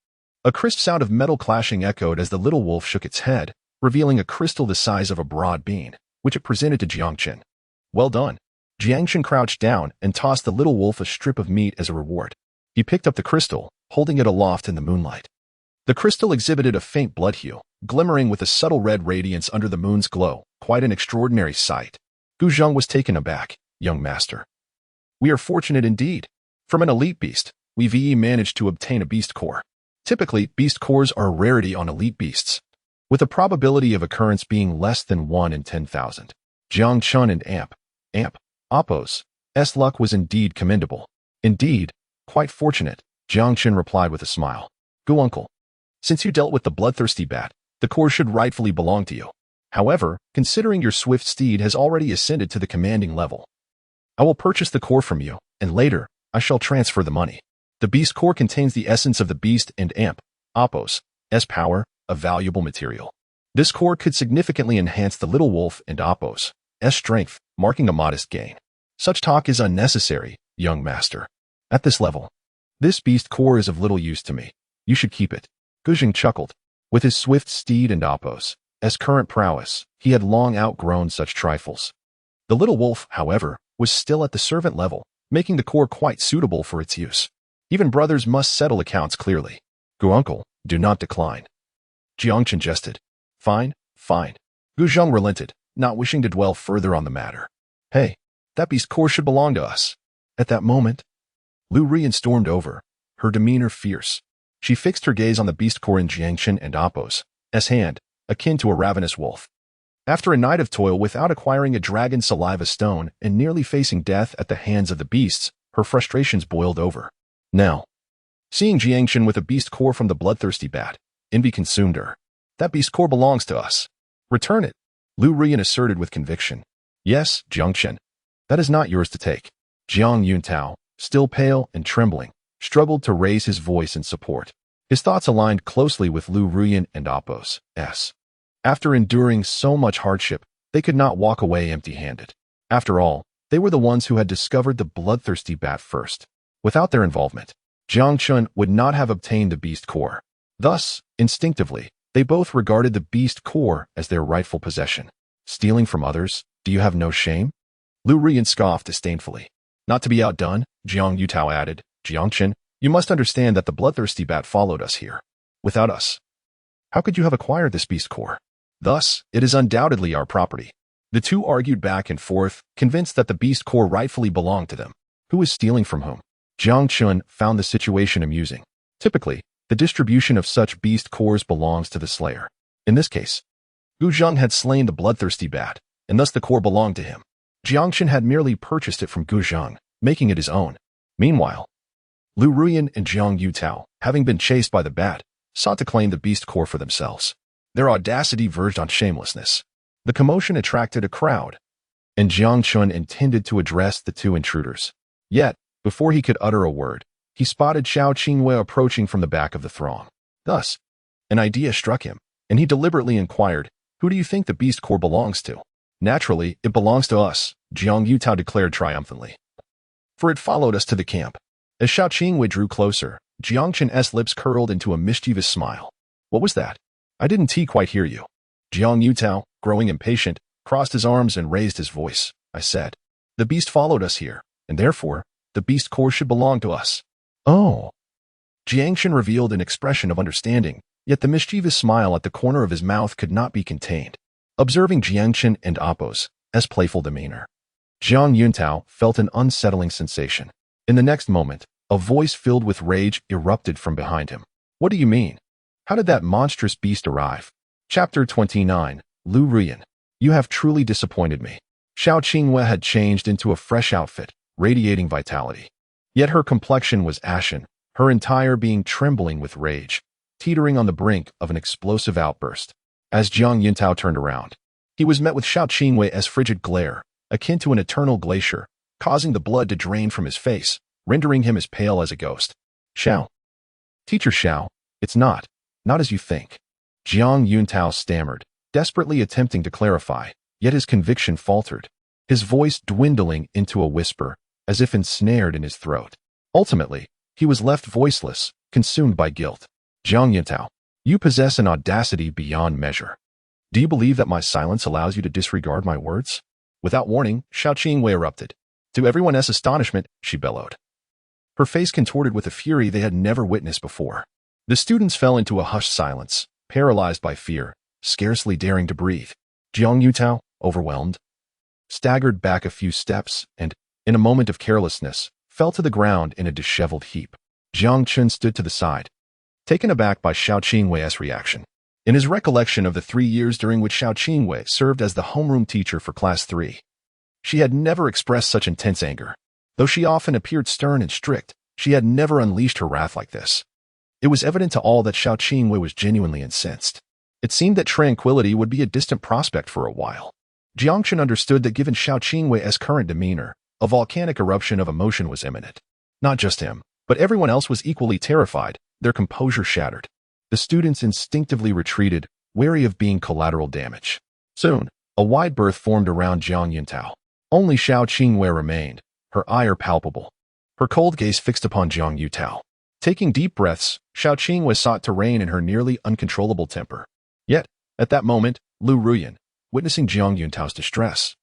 A crisp sound of metal clashing echoed as the little wolf shook its head, revealing a crystal the size of a broad bean, which it presented to Jiang Chen. Well done. Jiang Chen crouched down and tossed the little wolf a strip of meat as a reward. He picked up the crystal, holding it aloft in the moonlight. The crystal exhibited a faint blood hue, glimmering with a subtle red radiance under the moon's glow, quite an extraordinary sight. Gu Zheng was taken aback. Young master, we are fortunate indeed. From an elite beast, we've managed to obtain a beast core. Typically, beast cores are a rarity on elite beasts, with a probability of occurrence being less than 1 in 10,000. Jiang Chen and Appo's luck was indeed commendable. Indeed, quite fortunate, Jiang Chen replied with a smile. Gu uncle, since you dealt with the bloodthirsty bat, the core should rightfully belong to you. However, considering your swift steed has already ascended to the commanding level, I will purchase the core from you, and later, I shall transfer the money. The beast core contains the essence of the beast and Appo's power, a valuable material. This core could significantly enhance the little wolf and Appo's strength, marking a modest gain. Such talk is unnecessary, young master. At this level, this beast core is of little use to me. You should keep it. Gu Zheng chuckled. With his swift steed and Appo's current prowess, he had long outgrown such trifles. The little wolf, however, was still at the servant level, making the core quite suitable for its use. Even brothers must settle accounts clearly. Gu uncle, do not decline. Jiang Chen jested. Fine, fine. Gu Zheng relented, not wishing to dwell further on the matter. Hey, that beast core should belong to us. At that moment, Liu Ruyan stormed over, her demeanor fierce. She fixed her gaze on the beast core in Jiang Chen and Appo's hand, akin to a ravenous wolf. After a night of toil without acquiring a dragon saliva stone and nearly facing death at the hands of the beasts, her frustrations boiled over. Now, seeing Jiang Chen with a beast core from the bloodthirsty bat, envy consumed her. That beast core belongs to us. Return it, Liu Ruyan asserted with conviction. Yes, Jiang Chen. That is not yours to take. Jiang Yuntao, still pale and trembling, struggled to raise his voice in support. His thoughts aligned closely with Liu Ruyan and Appo's. After enduring so much hardship, they could not walk away empty-handed. After all, they were the ones who had discovered the bloodthirsty bat first. Without their involvement, Jiang Chen would not have obtained the beast core. Thus, instinctively, they both regarded the beast core as their rightful possession. Stealing from others, do you have no shame? Liu Ruyan scoffed disdainfully. Not to be outdone, Jiang Yutao added, Jiang Chen, you must understand that the bloodthirsty bat followed us here. Without us, how could you have acquired this beast core? Thus, it is undoubtedly our property. The two argued back and forth, convinced that the beast core rightfully belonged to them. Who is stealing from whom? Jiang Chen found the situation amusing. Typically, the distribution of such beast cores belongs to the slayer. In this case, Gu Zheng had slain the bloodthirsty bat, and thus the core belonged to him. Jiang Chen had merely purchased it from Gu Zheng, making it his own. Meanwhile, Liu Ruyan and Jiang Yutao, having been chased by the bat, sought to claim the beast core for themselves. Their audacity verged on shamelessness. The commotion attracted a crowd, and Jiang Chen intended to address the two intruders. Yet, before he could utter a word, he spotted Xiao Qingyue approaching from the back of the throng. Thus, an idea struck him, and he deliberately inquired, who do you think the beast core belongs to? Naturally, it belongs to us, Jiang Yutao declared triumphantly. For it followed us to the camp. As Xiao Qingyue drew closer, Jiang Chen's lips curled into a mischievous smile. What was that? I didn't quite hear you. Jiang Yutao, growing impatient, crossed his arms and raised his voice. I said, the beast followed us here, and therefore, the beast core should belong to us. Oh. Jiang Chen revealed an expression of understanding, yet the mischievous smile at the corner of his mouth could not be contained. Observing Jiang Chen and Appo's playful demeanor, Jiang Yuntao felt an unsettling sensation. In the next moment, a voice filled with rage erupted from behind him. What do you mean? How did that monstrous beast arrive? Chapter 29, Liu Ruyan. You have truly disappointed me. Xiao Qingwei had changed into a fresh outfit, radiating vitality. Yet her complexion was ashen, her entire being trembling with rage, teetering on the brink of an explosive outburst. As Jiang Yuntao turned around, he was met with Xiao Qingwei's frigid glare, akin to an eternal glacier, causing the blood to drain from his face, rendering him as pale as a ghost. Xiao. Teacher Xiao, it's not as you think. Jiang Yuntao stammered, desperately attempting to clarify, yet his conviction faltered, his voice dwindling into a whisper, as if ensnared in his throat. Ultimately, he was left voiceless, consumed by guilt. Jiang Yuntao, you possess an audacity beyond measure. Do you believe that my silence allows you to disregard my words? Without warning, Xiao Qingwei erupted. To everyone's astonishment, she bellowed. Her face contorted with a fury they had never witnessed before. The students fell into a hushed silence, paralyzed by fear, scarcely daring to breathe. Jiang Yuntao, overwhelmed, staggered back a few steps and, in a moment of carelessness, fell to the ground in a disheveled heap. Jiang Chen stood to the side, taken aback by Xiao Qingwei's reaction. In his recollection of the 3 years during which Xiao Qingwei served as the homeroom teacher for Class 3, she had never expressed such intense anger. Though she often appeared stern and strict, she had never unleashed her wrath like this. It was evident to all that Xiao Qingwei was genuinely incensed. It seemed that tranquility would be a distant prospect for a while. Jiang Chen understood that given Xiao Qingwei's current demeanor, a volcanic eruption of emotion was imminent. Not just him, but everyone else was equally terrified, their composure shattered. The students instinctively retreated, wary of being collateral damage. Soon, a wide berth formed around Jiang Yuntao. Only Xiao Qingwei remained, her ire palpable, her cold gaze fixed upon Jiang Yuntao. Taking deep breaths, Xiao Qingwei sought to rein in her nearly uncontrollable temper. Yet, at that moment, Liu Ruyan, witnessing Jiang Yuntao's distress,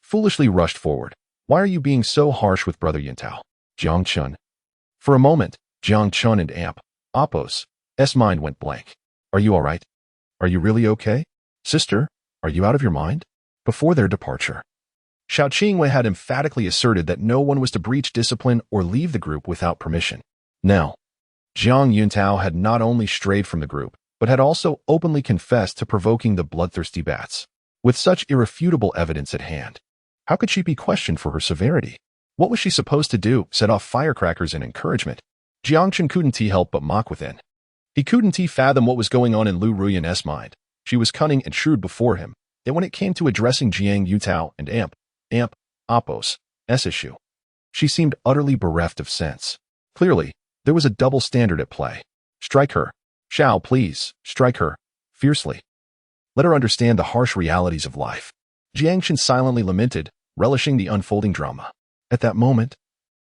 foolishly rushed forward. Why are you being so harsh with Brother Yuntao? Jiang Chen. For a moment, Jiang Chen and Appo's mind went blank. Are you all right? Are you really okay? Sister, are you out of your mind? Before their departure, Xiao Qingwei had emphatically asserted that no one was to breach discipline or leave the group without permission. Now, Jiang Yuntao had not only strayed from the group, but had also openly confessed to provoking the bloodthirsty bats. With such irrefutable evidence at hand, how could she be questioned for her severity? What was she supposed to do? Set off firecrackers in encouragement? Jiang Chen couldn't help but mock within. He couldn't fathom what was going on in Liu Ruyan's mind. She was cunning and shrewd before him, yet when it came to addressing Jiang Yuntao and Appo's issue, she seemed utterly bereft of sense. Clearly, there was a double standard at play. Strike her. Xiao, please, strike her, fiercely. Let her understand the harsh realities of life. Jiang Chen silently lamented, relishing the unfolding drama. At that moment,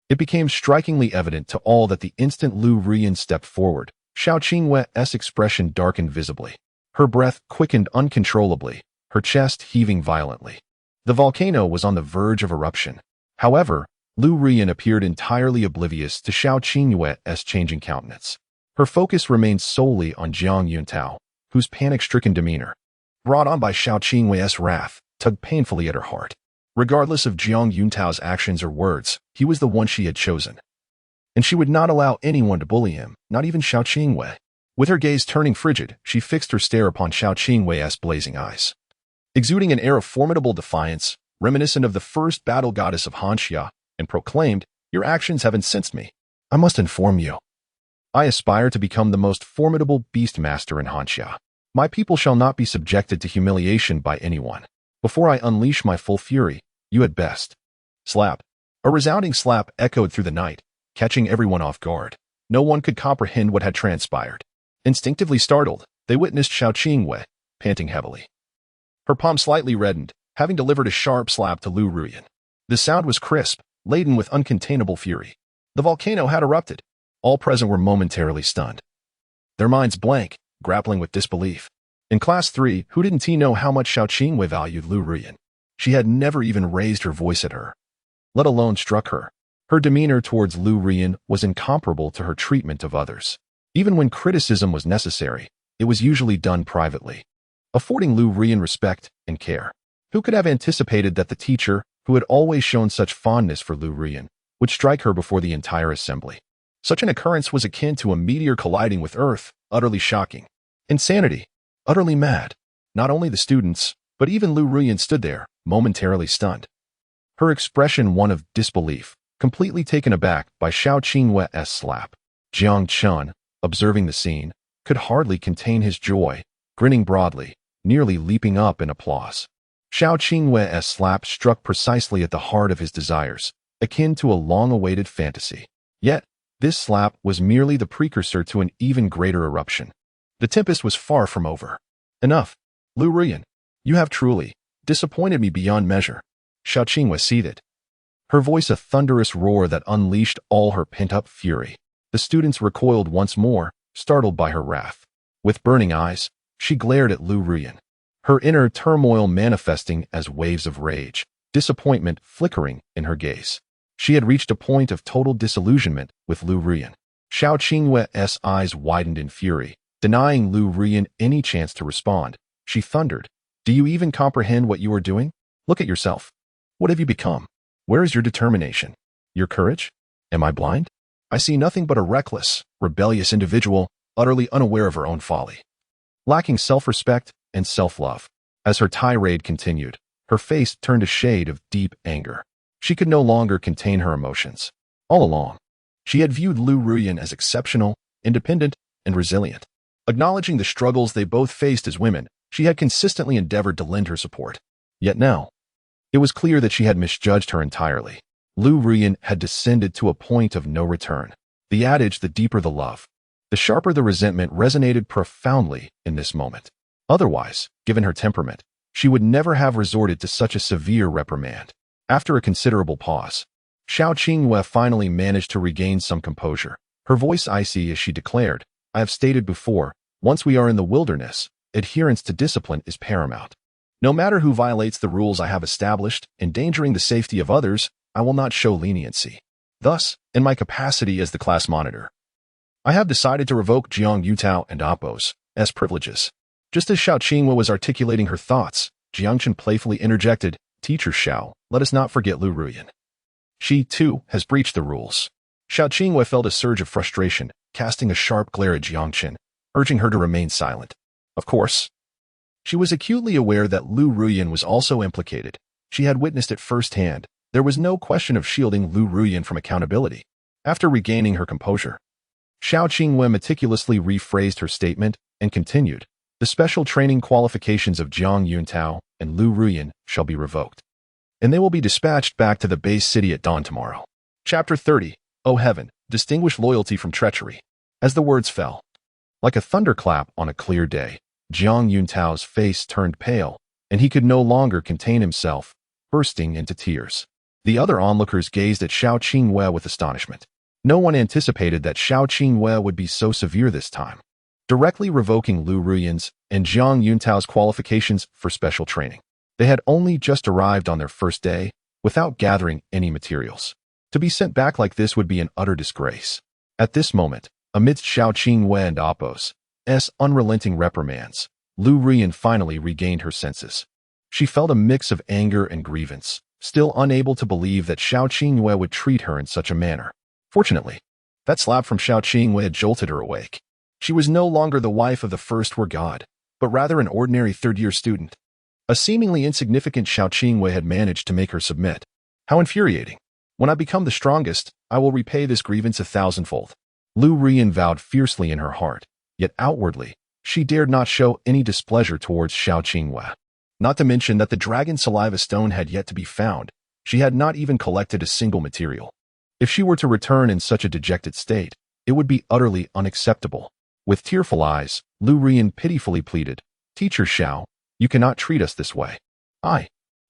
it became strikingly evident to all that the instant Liu Ruyan stepped forward, Xiao Qingwei's expression darkened visibly. Her breath quickened uncontrollably, her chest heaving violently. The volcano was on the verge of eruption. However, Liu Ruyan appeared entirely oblivious to Xiao Qingwei's changing countenance. Her focus remained solely on Jiang Yuntao, whose panic-stricken demeanor, brought on by Xiao Qingwei's wrath, tugged painfully at her heart. Regardless of Jiang Yuntao's actions or words, he was the one she had chosen. And she would not allow anyone to bully him, not even Xiao Qingwei. With her gaze turning frigid, she fixed her stare upon Xiao Qingwei's blazing eyes. Exuding an air of formidable defiance, reminiscent of the first battle goddess of Hanxia, and proclaimed, "Your actions have incensed me. I must inform you. I aspire to become the most formidable beastmaster in Hanxia. My people shall not be subjected to humiliation by anyone. Before I unleash my full fury, you had best." Slap. A resounding slap echoed through the night, catching everyone off guard. No one could comprehend what had transpired. Instinctively startled, they witnessed Xiao Qingwei, panting heavily. Her palm slightly reddened, having delivered a sharp slap to Liu Ruyan. The sound was crisp, laden with uncontainable fury. The volcano had erupted. All present were momentarily stunned, their minds blank, grappling with disbelief. In Class 3, who didn't know how much Xiao Qingwei valued Liu Ruyan? She had never even raised her voice at her, let alone struck her. Her demeanor towards Liu Ruyan was incomparable to her treatment of others. Even when criticism was necessary, it was usually done privately, affording Liu Ruyan respect and care. Who could have anticipated that the teacher, who had always shown such fondness for Liu Ruyan, would strike her before the entire assembly? Such an occurrence was akin to a meteor colliding with Earth, utterly shocking. Insanity. Utterly mad. Not only the students, but even Liu Ruyan stood there, momentarily stunned. Her expression one of disbelief, completely taken aback by Xiao Qingwe's slap. Jiang Chen, observing the scene, could hardly contain his joy, grinning broadly, nearly leaping up in applause. Xiao Qingwe's slap struck precisely at the heart of his desires, akin to a long-awaited fantasy. Yet, this slap was merely the precursor to an even greater eruption. The tempest was far from over. Enough. Liu Ruyan, you have truly disappointed me beyond measure. Xiao Qingwe seethed, her voice a thunderous roar that unleashed all her pent-up fury. The students recoiled once more, startled by her wrath. With burning eyes, she glared at Liu Ruyan, her inner turmoil manifesting as waves of rage, disappointment flickering in her gaze. She had reached a point of total disillusionment with Liu Ruyan. Xiao Qingwe's eyes widened in fury, denying Liu Ruyan any chance to respond. She thundered, "Do you even comprehend what you are doing? Look at yourself. What have you become? Where is your determination? Your courage? Am I blind? I see nothing but a reckless, rebellious individual, utterly unaware of her own folly, lacking self-respect and self-love." As her tirade continued, her face turned a shade of deep anger. She could no longer contain her emotions. All along, she had viewed Liu Ruyan as exceptional, independent, and resilient. Acknowledging the struggles they both faced as women, she had consistently endeavored to lend her support. Yet now, it was clear that she had misjudged her entirely. Liu Ruyan had descended to a point of no return. The adage, the deeper the love, the sharper the resentment, resonated profoundly in this moment. Otherwise, given her temperament, she would never have resorted to such a severe reprimand. After a considerable pause, Xiao Qingwe finally managed to regain some composure. Her voice icy as she declared, "I have stated before, once we are in the wilderness, adherence to discipline is paramount. No matter who violates the rules I have established, endangering the safety of others, I will not show leniency. Thus, in my capacity as the class monitor, I have decided to revoke Jiang Yutao and Appo's as privileges." Just as Xiao Qingwe was articulating her thoughts, Jiang Chen playfully interjected, "Teacher Xiao, let us not forget Liu Ruyan. She, too, has breached the rules." Xiao Qingwe felt a surge of frustration, casting a sharp glare at Jiang Chen, urging her to remain silent. Of course, she was acutely aware that Liu Ruyan was also implicated. She had witnessed it firsthand. There was no question of shielding Liu Ruyan from accountability. After regaining her composure, Xiao Qingwe meticulously rephrased her statement and continued, "The special training qualifications of Jiang Yuntao and Liu Ruyan shall be revoked, and they will be dispatched back to the base city at dawn tomorrow." Chapter 30. O Heaven, distinguish loyalty from treachery. As the words fell, like a thunderclap on a clear day, Jiang Yuntao's face turned pale, and he could no longer contain himself, bursting into tears. The other onlookers gazed at Xiao Qingwe with astonishment. No one anticipated that Xiao Qingwe would be so severe this time, directly revoking Liu Ruyan's and Jiang Yuntao's qualifications for special training. They had only just arrived on their first day, without gathering any materials. To be sent back like this would be an utter disgrace. At this moment, amidst Xiao Qingwe and Appo's unrelenting reprimands, Liu Ruyan finally regained her senses. She felt a mix of anger and grievance, still unable to believe that Xiao Qingwe would treat her in such a manner. Fortunately, that slap from Xiao Qingwe had jolted her awake. She was no longer the wife of the first war god, but rather an ordinary third-year student. A seemingly insignificant Xiao Qingwe had managed to make her submit. How infuriating. When I become the strongest, I will repay this grievance 1,000-fold. Liu Ruyan vowed fiercely in her heart, yet outwardly, she dared not show any displeasure towards Xiao Qingwe. Not to mention that the dragon saliva stone had yet to be found. She had not even collected a single material. If she were to return in such a dejected state, it would be utterly unacceptable. With tearful eyes, Liu Ruyan pitifully pleaded, "Teacher Xiao, you cannot treat us this way. I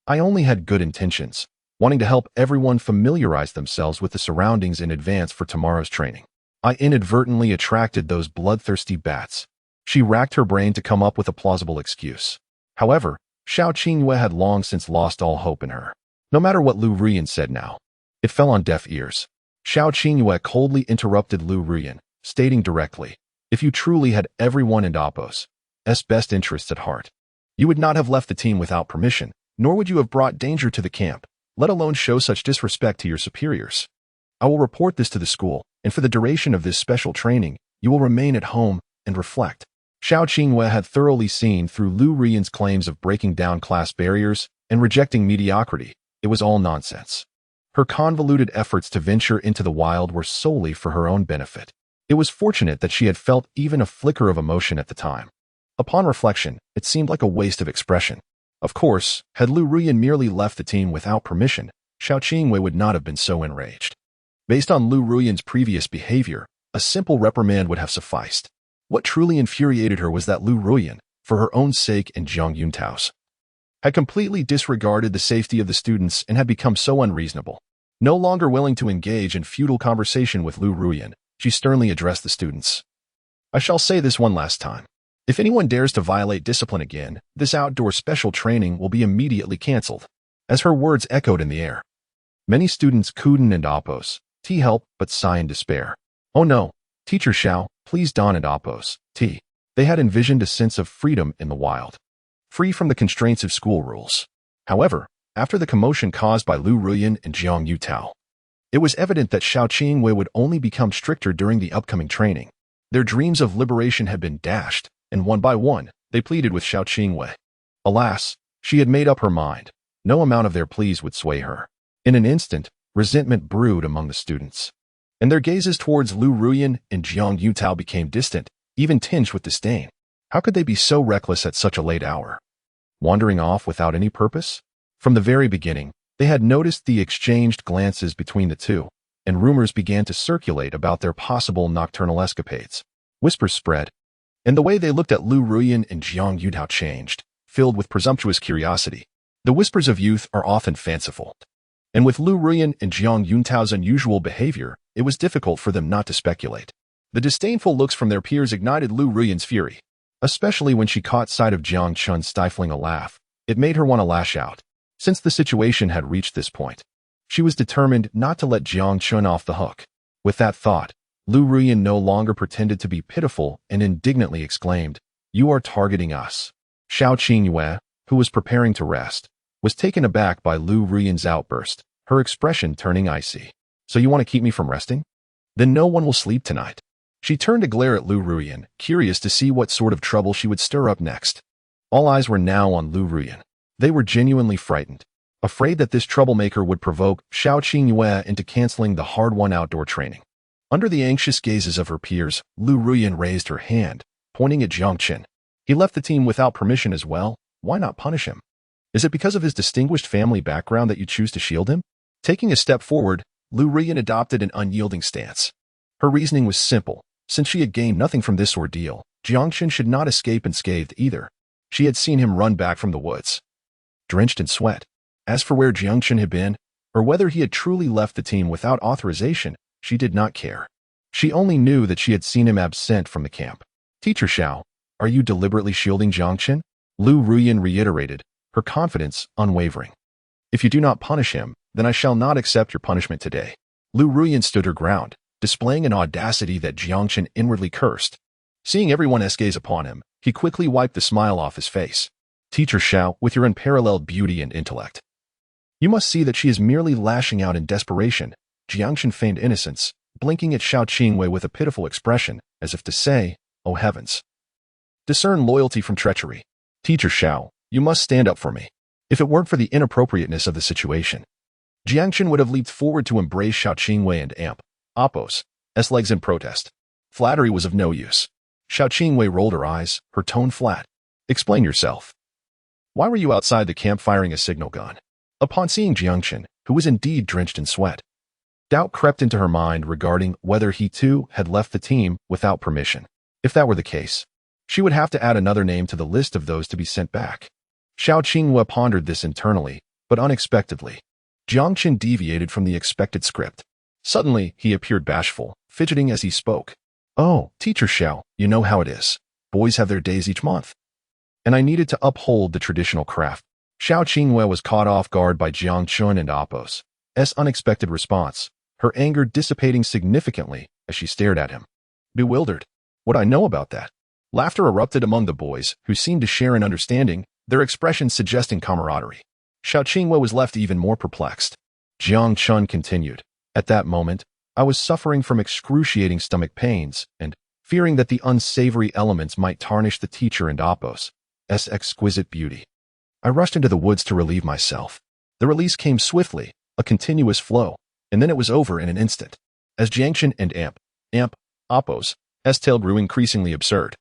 only had good intentions, wanting to help everyone familiarize themselves with the surroundings in advance for tomorrow's training. I inadvertently attracted those bloodthirsty bats." She racked her brain to come up with a plausible excuse. However, Xiao Qingwe had long since lost all hope in her. No matter what Liu Ruyan said now, It fell on deaf ears. Xiao Qingyue coldly interrupted Liu Ruyan, stating directly, "If you truly had everyone in Appo's best interests at heart, you would not have left the team without permission, nor would you have brought danger to the camp, let alone show such disrespect to your superiors. I will report this to the school, and for the duration of this special training, you will remain at home and reflect." Xiao Qingyue had thoroughly seen through Liu Ruyan's claims of breaking down class barriers and rejecting mediocrity. It was all nonsense. Her convoluted efforts to venture into the wild were solely for her own benefit. It was fortunate that she had felt even a flicker of emotion at the time. Upon reflection, it seemed like a waste of expression. Of course, had Liu Ruyan merely left the team without permission, Xiao Qingyue would not have been so enraged. Based on Liu Ruyan's previous behavior, a simple reprimand would have sufficed. What truly infuriated her was that Liu Ruyan, for her own sake and Jiang Yuntao's, had completely disregarded the safety of the students and had become so unreasonable. No longer willing to engage in futile conversation with Liu Ruyan, she sternly addressed the students. "I shall say this one last time. If anyone dares to violate discipline again, this outdoor special training will be immediately cancelled." As her words echoed in the air, many students couldn't and Appo's help but sigh in despair. "Oh no, Teacher Xiao, please don and Appo's T." They had envisioned a sense of freedom in the wild, free from the constraints of school rules. However, after the commotion caused by Liu Ruyan and Jiang Yutao, it was evident that Xiao Qingyue would only become stricter during the upcoming training. Their dreams of liberation had been dashed, and one by one, they pleaded with Xiao Qingyue. Alas, she had made up her mind. No amount of their pleas would sway her. In an instant, resentment brewed among the students, and their gazes towards Liu Ruyan and Jiang Yutao became distant, even tinged with disdain. How could they be so reckless at such a late hour, wandering off without any purpose? From the very beginning, they had noticed the exchanged glances between the two, and rumors began to circulate about their possible nocturnal escapades. Whispers spread, and the way they looked at Liu Ruyan and Jiang Yutao changed, filled with presumptuous curiosity. The whispers of youth are often fanciful, and with Liu Ruyan and Jiang Yuntao's unusual behavior, it was difficult for them not to speculate. The disdainful looks from their peers ignited Liu Ruyan's fury, especially when she caught sight of Jiang Chen stifling a laugh. It made her want to lash out. Since the situation had reached this point, she was determined not to let Jiang Chen off the hook. With that thought, Liu Ruyan no longer pretended to be pitiful and indignantly exclaimed, "You are targeting us." Xiao Qingyue, who was preparing to rest, was taken aback by Liu Ruyan's outburst, her expression turning icy. "So you want to keep me from resting? Then no one will sleep tonight." She turned to glare at Liu Ruyan, curious to see what sort of trouble she would stir up next. All eyes were now on Liu Ruyan. They were genuinely frightened, afraid that this troublemaker would provoke Xiao Qingyue into canceling the hard-won outdoor training. Under the anxious gazes of her peers, Liu Ruyan raised her hand, pointing at Jiang Chen. "He left the team without permission as well. Why not punish him? Is it because of his distinguished family background that you choose to shield him?" Taking a step forward, Liu Ruyan adopted an unyielding stance. Her reasoning was simple. Since she had gained nothing from this ordeal, Jiang Chen should not escape unscathed either. She had seen him run back from the woods, drenched in sweat. As for where Jiang Chen had been, or whether he had truly left the team without authorization, she did not care. She only knew that she had seen him absent from the camp. "Teacher Xiao, are you deliberately shielding Jiang Chen?" Liu Ruyan reiterated, her confidence unwavering. "If you do not punish him, then I shall not accept your punishment today." Liu Ruyan stood her ground, displaying an audacity that Jiang Chen inwardly cursed. Seeing everyone's gaze upon him, he quickly wiped the smile off his face. "Teacher Xiao, with your unparalleled beauty and intellect, you must see that she is merely lashing out in desperation." Jiang Chen feigned innocence, blinking at Xiao Qingyue with a pitiful expression, as if to say, "Oh heavens! Discern loyalty from treachery." "Teacher Xiao, you must stand up for me." If it weren't for the inappropriateness of the situation, Jiang Chen would have leaped forward to embrace Xiao Qingyue and Appo's legs in protest. Flattery was of no use. Xiao Qingyue rolled her eyes, her tone flat. "Explain yourself. Why were you outside the camp firing a signal gun?" Upon seeing Jiang Chen, who was indeed drenched in sweat, doubt crept into her mind regarding whether he too had left the team without permission. If that were the case, she would have to add another name to the list of those to be sent back. Xiao Qingyue pondered this internally, but unexpectedly, Jiang Chen deviated from the expected script. Suddenly, he appeared bashful, fidgeting as he spoke. "Oh, Teacher Xiao, you know how it is. Boys have their days each month, and I needed to uphold the traditional craft." Xiao Qingyue was caught off guard by Jiang Chen and Appo's unexpected response, her anger dissipating significantly as she stared at him. Bewildered. What I know about that? Laughter erupted among the boys, who seemed to share an understanding, their expressions suggesting camaraderie. Xiao Qingwei was left even more perplexed. Jiang Chen continued. At that moment, I was suffering from excruciating stomach pains and fearing that the unsavory elements might tarnish the teacher and Apos' exquisite beauty. I rushed into the woods to relieve myself. The release came swiftly, a continuous flow, and then it was over in an instant. As Jiang Chen and Apos' tale grew increasingly absurd,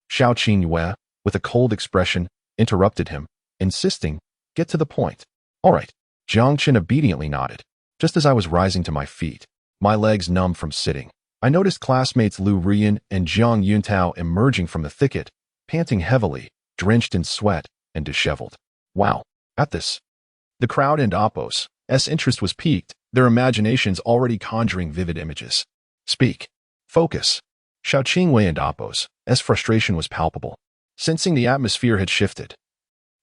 Xiao Qingwei, with a cold expression, interrupted him, insisting, "Get to the point." "All right." Jiang Chen obediently nodded. Just as I was rising to my feet, my legs numb from sitting, I noticed classmates Liu Ruyan and Zhang Yuntao emerging from the thicket, panting heavily, drenched in sweat, and disheveled. Wow. At this, the crowd and Apos' interest was piqued, their imaginations already conjuring vivid images. "Speak. Focus." Xiao Qingwei and Apos' frustration was palpable. Sensing the atmosphere had shifted,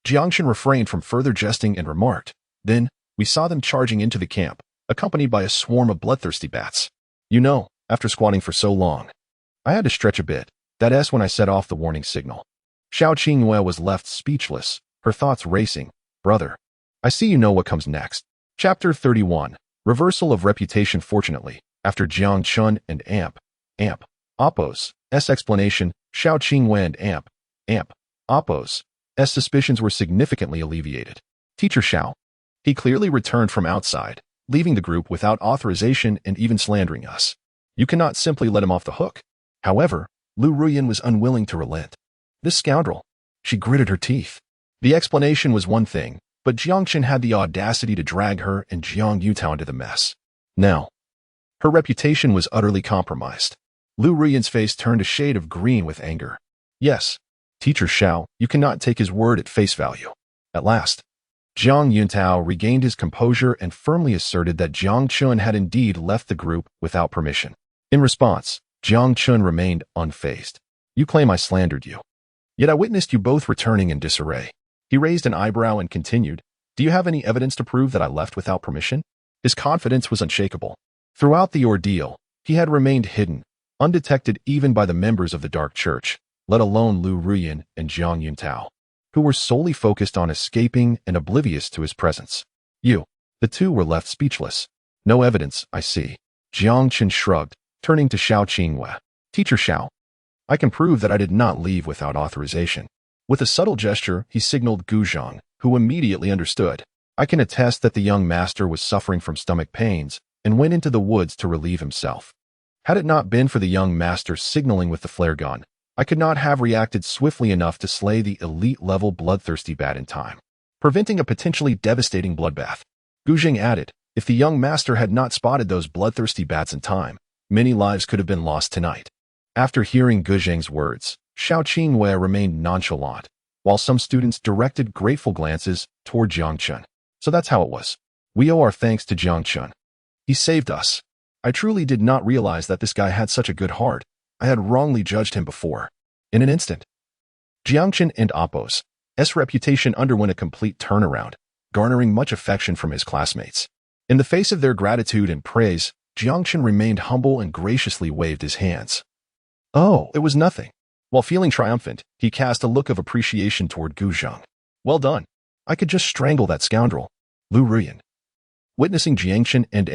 Jiang Chen refrained from further jesting and remarked, "Then, we saw them charging into the camp, accompanied by a swarm of bloodthirsty bats. You know, after squatting for so long, I had to stretch a bit. That's when I set off the warning signal." Xiao Qingwei was left speechless, her thoughts racing. "Brother, I see you know what comes next." Chapter 31. Reversal of Reputation. Fortunately, after Jiang Chen and Apos' explanation, Xiao Qingwei and Apos' suspicions were significantly alleviated. "Teacher Xiao." He clearly returned from outside, leaving the group without authorization and even slandering us. You cannot simply let him off the hook. However, Liu Ruyan was unwilling to relent. "This scoundrel." She gritted her teeth. The explanation was one thing, but Jiang Chen had the audacity to drag her and Jiang Yutao into the mess. Now, her reputation was utterly compromised. Liu Ruyan's face turned a shade of green with anger. "Yes, Teacher Xiao, you cannot take his word at face value." At last, Jiang Yuntao regained his composure and firmly asserted that Jiang Chen had indeed left the group without permission. In response, Jiang Chen remained unfazed. "You claim I slandered you. Yet I witnessed you both returning in disarray." He raised an eyebrow and continued, "Do you have any evidence to prove that I left without permission?" His confidence was unshakable. Throughout the ordeal, he had remained hidden, undetected even by the members of the Dark Church, let alone Liu Ruyan and Jiang Yuntao, who were solely focused on escaping and oblivious to his presence. The two were left speechless. "No evidence, I see." Jiang Chen shrugged, turning to Xiao Qingwei. "Teacher Xiao, I can prove that I did not leave without authorization." With a subtle gesture, he signaled Guzhang, who immediately understood. "I can attest that the young master was suffering from stomach pains and went into the woods to relieve himself. Had it not been for the young master signaling with the flare gun, I could not have reacted swiftly enough to slay the elite-level bloodthirsty bat in time, preventing a potentially devastating bloodbath." Guzhang added, "If the young master had not spotted those bloodthirsty bats in time, many lives could have been lost tonight." After hearing Guzhang's words, Xiao Qingwei remained nonchalant, while some students directed grateful glances toward Jiang Chen. "So that's how it was. We owe our thanks to Jiang Chen. He saved us. I truly did not realize that this guy had such a good heart. I had wrongly judged him before." In an instant, Jiang Chen and Apos' reputation underwent a complete turnaround, garnering much affection from his classmates. In the face of their gratitude and praise, Jiang Chen remained humble and graciously waved his hands. "Oh, it was nothing." While feeling triumphant, he cast a look of appreciation toward Guzhang. "Well done. I could just strangle that scoundrel." Liu Ruyan, witnessing Jiang Chen and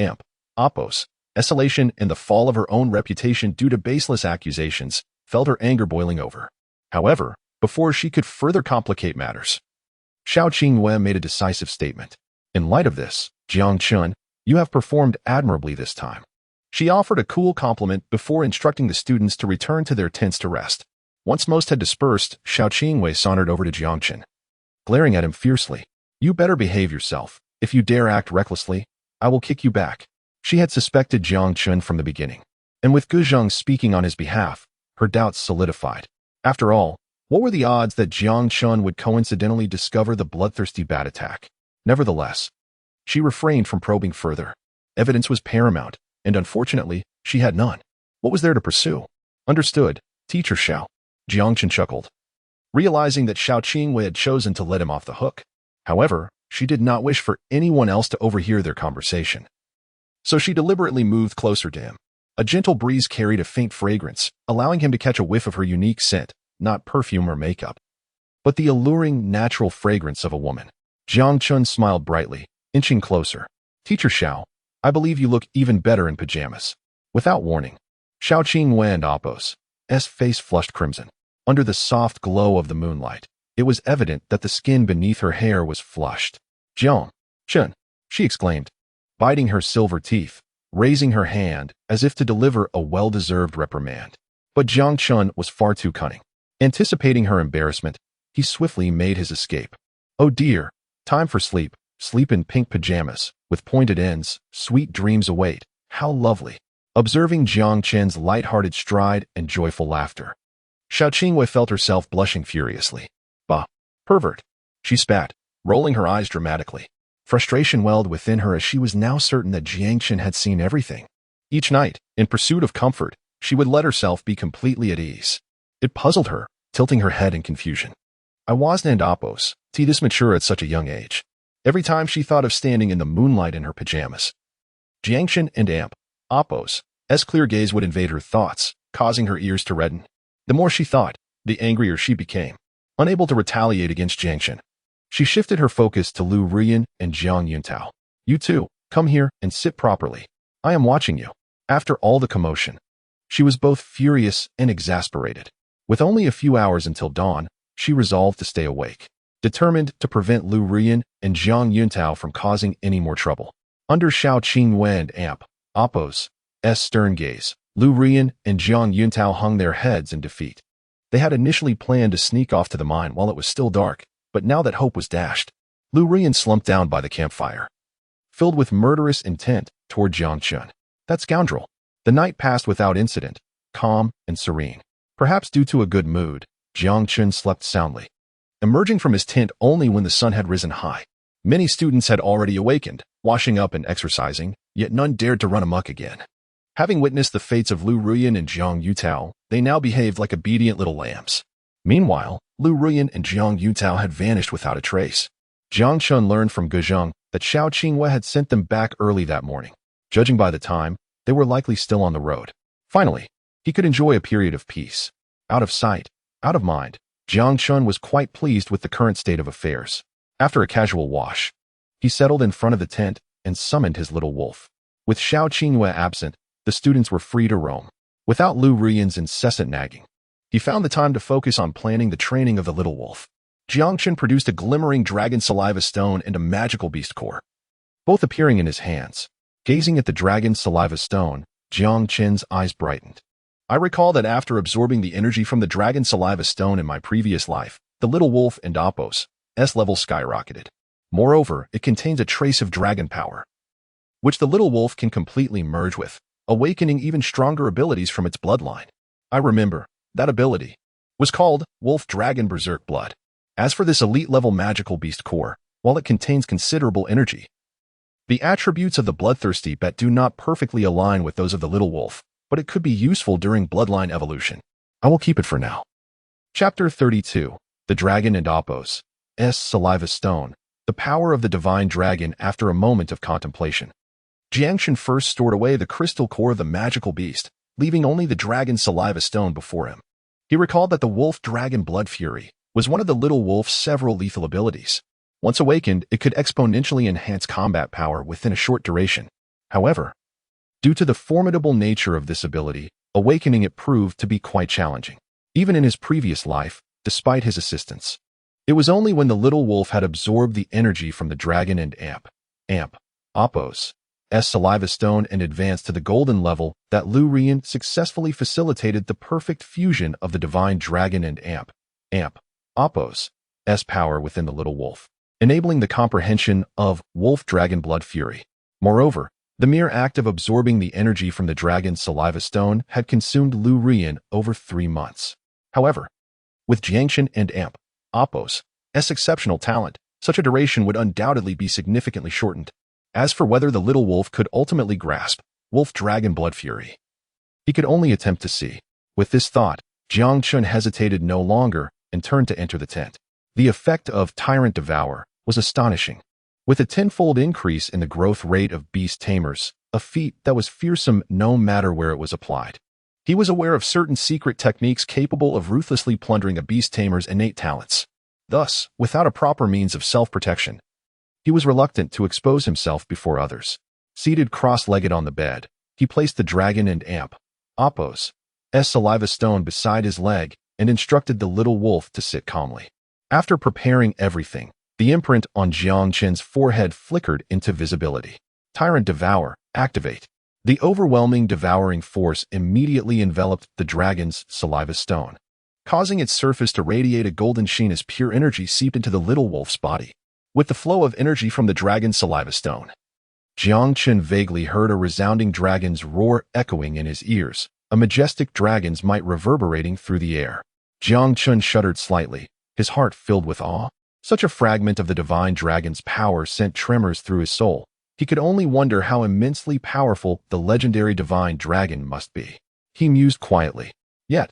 Apos' escalation and the fall of her own reputation due to baseless accusations, felt her anger boiling over. However, before she could further complicate matters, Xiao Qingwei made a decisive statement. "In light of this, Jiang Chen, you have performed admirably this time." She offered a cool compliment before instructing the students to return to their tents to rest. Once most had dispersed, Xiao Qingwei sauntered over to Jiang Chen, glaring at him fiercely. "You better behave yourself. If you dare act recklessly, I will kick you back." She had suspected Jiang Chen from the beginning, and with Guzhang speaking on his behalf, her doubts solidified. After all, what were the odds that Jiang Chen would coincidentally discover the bloodthirsty bat attack? Nevertheless, she refrained from probing further. Evidence was paramount, and unfortunately, she had none. What was there to pursue? "Understood, Teacher Xiao." Jiang Chen chuckled, realizing that Xiao Qingwei had chosen to let him off the hook. However, She did not wish for anyone else to overhear their conversation. So she deliberately moved closer to him. A gentle breeze carried a faint fragrance, allowing him to catch a whiff of her unique scent, not perfume or makeup, but the alluring, natural fragrance of a woman. Jiang Chen smiled brightly, inching closer. Teacher Xiao, I believe you look even better in pajamas. Without warning, Xiao Qingwei and Appo's face flushed crimson. Under the soft glow of the moonlight, it was evident that the skin beneath her hair was flushed. Jiang Chen, she exclaimed, biting her silver teeth, raising her hand as if to deliver a well-deserved reprimand. But Jiang Chen was far too cunning. Anticipating her embarrassment, he swiftly made his escape. Oh dear, time for sleep. Sleep in pink pajamas, with pointed ends, sweet dreams await. How lovely. Observing Jiang Chen's light-hearted stride and joyful laughter, Xiao Qingwei felt herself blushing furiously. Bah, pervert, she spat, rolling her eyes dramatically. Frustration welled within her as she was now certain that Jiang Chen had seen everything. Each night, in pursuit of comfort, she would let herself be completely at ease. It puzzled her, tilting her head in confusion. I wasn't Appo's this mature at such a young age. Every time she thought of standing in the moonlight in her pajamas, Jiang Chen and Appo's clear gaze would invade her thoughts, causing her ears to redden. The more she thought, the angrier she became. Unable to retaliate against Jiang Chen, she shifted her focus to Liu Ruyan and Jiang Yuntao. You two, come here and sit properly. I am watching you. After all the commotion, she was both furious and exasperated. With only a few hours until dawn, she resolved to stay awake, determined to prevent Liu Ruyan and Jiang Yuntao from causing any more trouble. Under Xiao Qingwei and Appo's stern gaze, Liu Ruyan and Jiang Yuntao hung their heads in defeat. They had initially planned to sneak off to the mine while it was still dark, but now that hope was dashed, Liu Ruyan slumped down by the campfire, filled with murderous intent toward Jiang Chen. That scoundrel. The night passed without incident, calm and serene. Perhaps due to a good mood, Jiang Chen slept soundly, emerging from his tent only when the sun had risen high. Many students had already awakened, washing up and exercising, yet none dared to run amok again. Having witnessed the fates of Liu Ruyan and Jiang Yuntao, they now behaved like obedient little lambs. Meanwhile, Liu Ruyan and Jiang Yuntao had vanished without a trace. Jiang Chen learned from Guzheng that Xiao Qingwei had sent them back early that morning. Judging by the time, they were likely still on the road. Finally, he could enjoy a period of peace. Out of sight, out of mind, Jiang Chen was quite pleased with the current state of affairs. After a casual wash, he settled in front of the tent and summoned his little wolf. With Xiao Qingwei absent, the students were free to roam. Without Liu Ruyan's incessant nagging, he found the time to focus on planning the training of the little wolf. Jiang Chen produced a glimmering dragon saliva stone and a magical beast core, both appearing in his hands. Gazing at the dragon saliva stone, Jiang Chen's eyes brightened. I recall that after absorbing the energy from the dragon saliva stone in my previous life, the little wolf and Appo's level skyrocketed. Moreover, it contains a trace of dragon power, which the little wolf can completely merge with, awakening even stronger abilities from its bloodline. I remember, that ability was called Wolf Dragon Berserk Blood. As for this elite-level magical beast core, while it contains considerable energy, the attributes of the bloodthirsty bet do not perfectly align with those of the little wolf, but it could be useful during bloodline evolution. I will keep it for now. Chapter 32. The Dragon and Appo's Saliva Stone. The power of the divine dragon after a moment of contemplation. Jiang Chen first stored away the crystal core of the magical beast, leaving only the dragon saliva stone before him. He recalled that the wolf dragon blood fury was one of the little wolf's several lethal abilities. Once awakened, it could exponentially enhance combat power within a short duration. However, due to the formidable nature of this ability, awakening it proved to be quite challenging. Even in his previous life, despite his assistance, it was only when the little wolf had absorbed the energy from the dragon and Appo's saliva stone and advanced to the golden level that Liu Ruyan successfully facilitated the perfect fusion of the divine dragon and Appo's power within the little wolf, enabling the comprehension of wolf dragon blood fury. Moreover, the mere act of absorbing the energy from the dragon's saliva stone had consumed Liu Ruyan over 3 months. However, with Jiang Chen and Appo's exceptional talent, such a duration would undoubtedly be significantly shortened. As for whether the little wolf could ultimately grasp wolf dragon blood fury, he could only attempt to see. With this thought, Jiang Chen hesitated no longer and turned to enter the tent. The effect of Tyrant Devour was astonishing. with a tenfold increase in the growth rate of beast tamers, a feat that was fearsome no matter where it was applied. He was aware of certain secret techniques capable of ruthlessly plundering a beast tamer's innate talents. Thus, without a proper means of self-protection, he was reluctant to expose himself before others. Seated cross-legged on the bed, he placed the dragon and Apos' saliva stone beside his leg and instructed the little wolf to sit calmly. After preparing everything, the imprint on Jiang Chen's forehead flickered into visibility. Tyrant Devour, activate. The overwhelming devouring force immediately enveloped the dragon's saliva stone, causing its surface to radiate a golden sheen as pure energy seeped into the little wolf's body. With the flow of energy from the dragon's saliva stone, Jiang Chen vaguely heard a resounding dragon's roar echoing in his ears, a majestic dragon's might reverberating through the air. Jiang Chen shuddered slightly, his heart filled with awe. Such a fragment of the divine dragon's power sent tremors through his soul. He could only wonder how immensely powerful the legendary divine dragon must be. He mused quietly. Yet,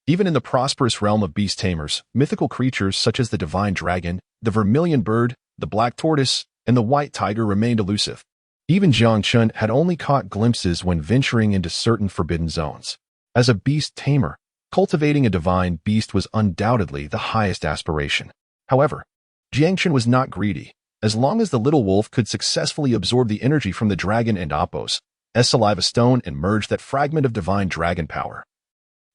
even in the prosperous realm of beast tamers, mythical creatures such as the divine dragon, the vermilion bird, the black tortoise, and the white tiger remained elusive. Even Jiang Chen had only caught glimpses when venturing into certain forbidden zones. As a beast tamer, cultivating a divine beast was undoubtedly the highest aspiration. However, Jiang Chen was not greedy. As long as the little wolf could successfully absorb the energy from the dragon and Apos' saliva stone and merge that fragment of divine dragon power,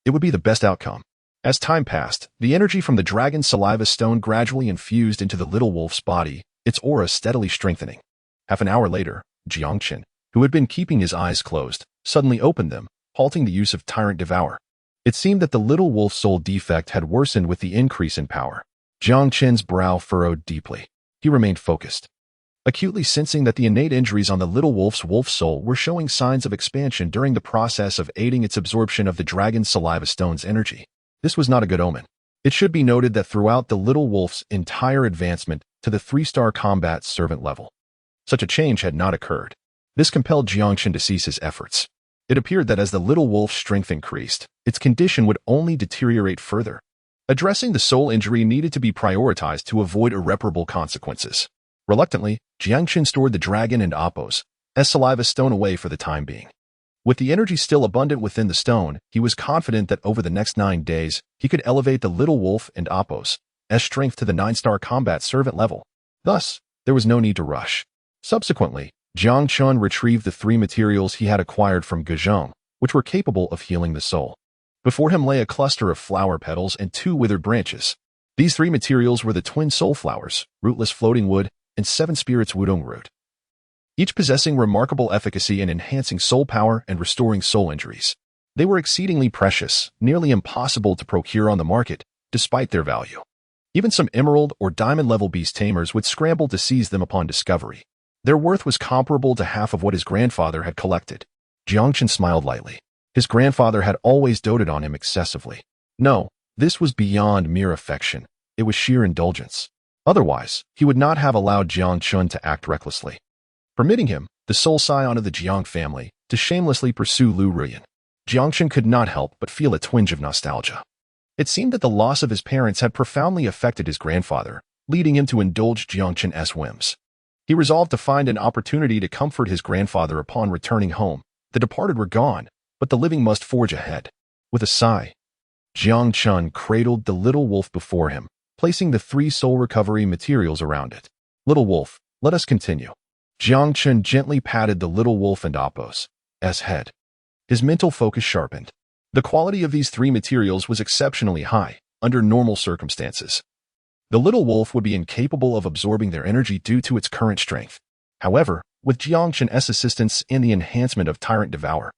it would be the best outcome. As time passed, the energy from the dragon's saliva stone gradually infused into the little wolf's body, its aura steadily strengthening. Half an hour later, Jiang Chen, who had been keeping his eyes closed, suddenly opened them, halting the use of Tyrant Devour. It seemed that the little wolf's soul defect had worsened with the increase in power. Jiang Chen's brow furrowed deeply. He remained focused, acutely sensing that the innate injuries on the little wolf's wolf soul were showing signs of expansion during the process of aiding its absorption of the dragon's saliva stone's energy. This was not a good omen. It should be noted that throughout the little wolf's entire advancement to the 3-star combat servant level, such a change had not occurred. This compelled Jiang Chen to cease his efforts. It appeared that as the little wolf's strength increased, its condition would only deteriorate further. Addressing the soul injury needed to be prioritized to avoid irreparable consequences. Reluctantly, Jiang Chen stored the dragon and Apos' saliva stone away for the time being. With the energy still abundant within the stone, he was confident that over the next 9 days, he could elevate the little wolf and Apos' strength to the 9-star combat servant level. Thus, there was no need to rush. Subsequently, Jiang Chen retrieved the 3 materials he had acquired from Gazheng, which were capable of healing the soul. Before him lay a cluster of flower petals and 2 withered branches. These 3 materials were the twin soul flowers, rootless floating wood, and 7 spirits wudong root, each possessing remarkable efficacy in enhancing soul power and restoring soul injuries. They were exceedingly precious, nearly impossible to procure on the market, despite their value. Even some emerald or diamond-level beast tamers would scramble to seize them upon discovery. Their worth was comparable to half of what his grandfather had collected. Jiang Chen smiled lightly. His grandfather had always doted on him excessively. No, this was beyond mere affection. It was sheer indulgence. Otherwise, he would not have allowed Jiang Chen to act recklessly, permitting him, the sole scion of the Jiang family, to shamelessly pursue Liu Ruyan. Jiang Chen could not help but feel a twinge of nostalgia. It seemed that the loss of his parents had profoundly affected his grandfather, leading him to indulge Jiang Chen's whims. He resolved to find an opportunity to comfort his grandfather upon returning home. The departed were gone, but the living must forge ahead. With a sigh, Jiang Chen cradled the little wolf before him, placing the 3 soul recovery materials around it. Little wolf, let us continue. Jiang Chen gently patted the little wolf and Apos' head. His mental focus sharpened. The quality of these 3 materials was exceptionally high, under normal circumstances. The little wolf would be incapable of absorbing their energy due to its current strength. However, with Jiang Chen's assistance and the enhancement of Tyrant Devour,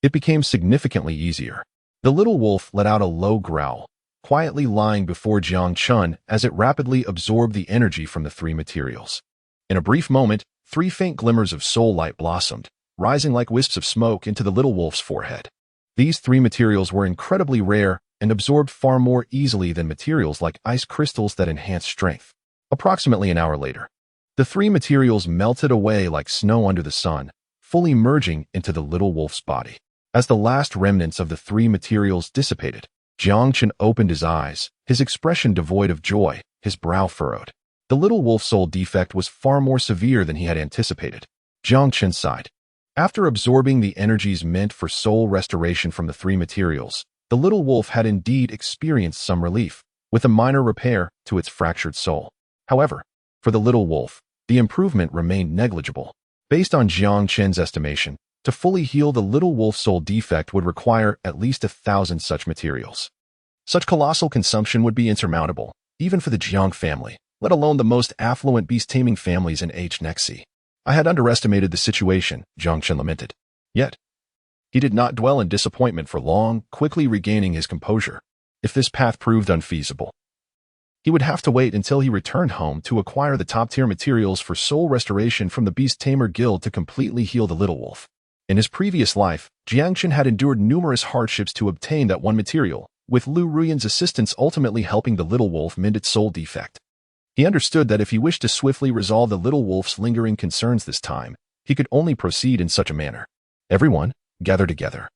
it became significantly easier. The little wolf let out a low growl, quietly lying before Jiang Chen as it rapidly absorbed the energy from the 3 materials. In a brief moment, 3 faint glimmers of soul light blossomed, rising like wisps of smoke into the little wolf's forehead. These 3 materials were incredibly rare and absorbed far more easily than materials like ice crystals that enhance strength. Approximately an hour later, the 3 materials melted away like snow under the sun, fully merging into the little wolf's body. As the last remnants of the 3 materials dissipated, Jiang Chen opened his eyes, his expression devoid of joy, his brow furrowed. The little wolf soul defect was far more severe than he had anticipated. Jiang Chen sighed. After absorbing the energies meant for soul restoration from the three materials, the little wolf had indeed experienced some relief, with a minor repair to its fractured soul. However, for the little wolf, the improvement remained negligible. Based on Jiang Chen's estimation, to fully heal the little wolf soul defect would require at least 1,000 such materials. Such colossal consumption would be insurmountable, even for the Jiang family, let alone the most affluent beast-taming families in Nexi. I had underestimated the situation, Jiang Chen lamented. Yet, he did not dwell in disappointment for long, quickly regaining his composure. If this path proved unfeasible, he would have to wait until he returned home to acquire the top-tier materials for soul restoration from the Beast Tamer Guild to completely heal the little wolf. In his previous life, Jiang Chen had endured numerous hardships to obtain that one material, with Liu Ruyan's assistance ultimately helping the little wolf mend its soul defect. He understood that if he wished to swiftly resolve the little wolf's lingering concerns this time, he could only proceed in such a manner. Everyone, gather together.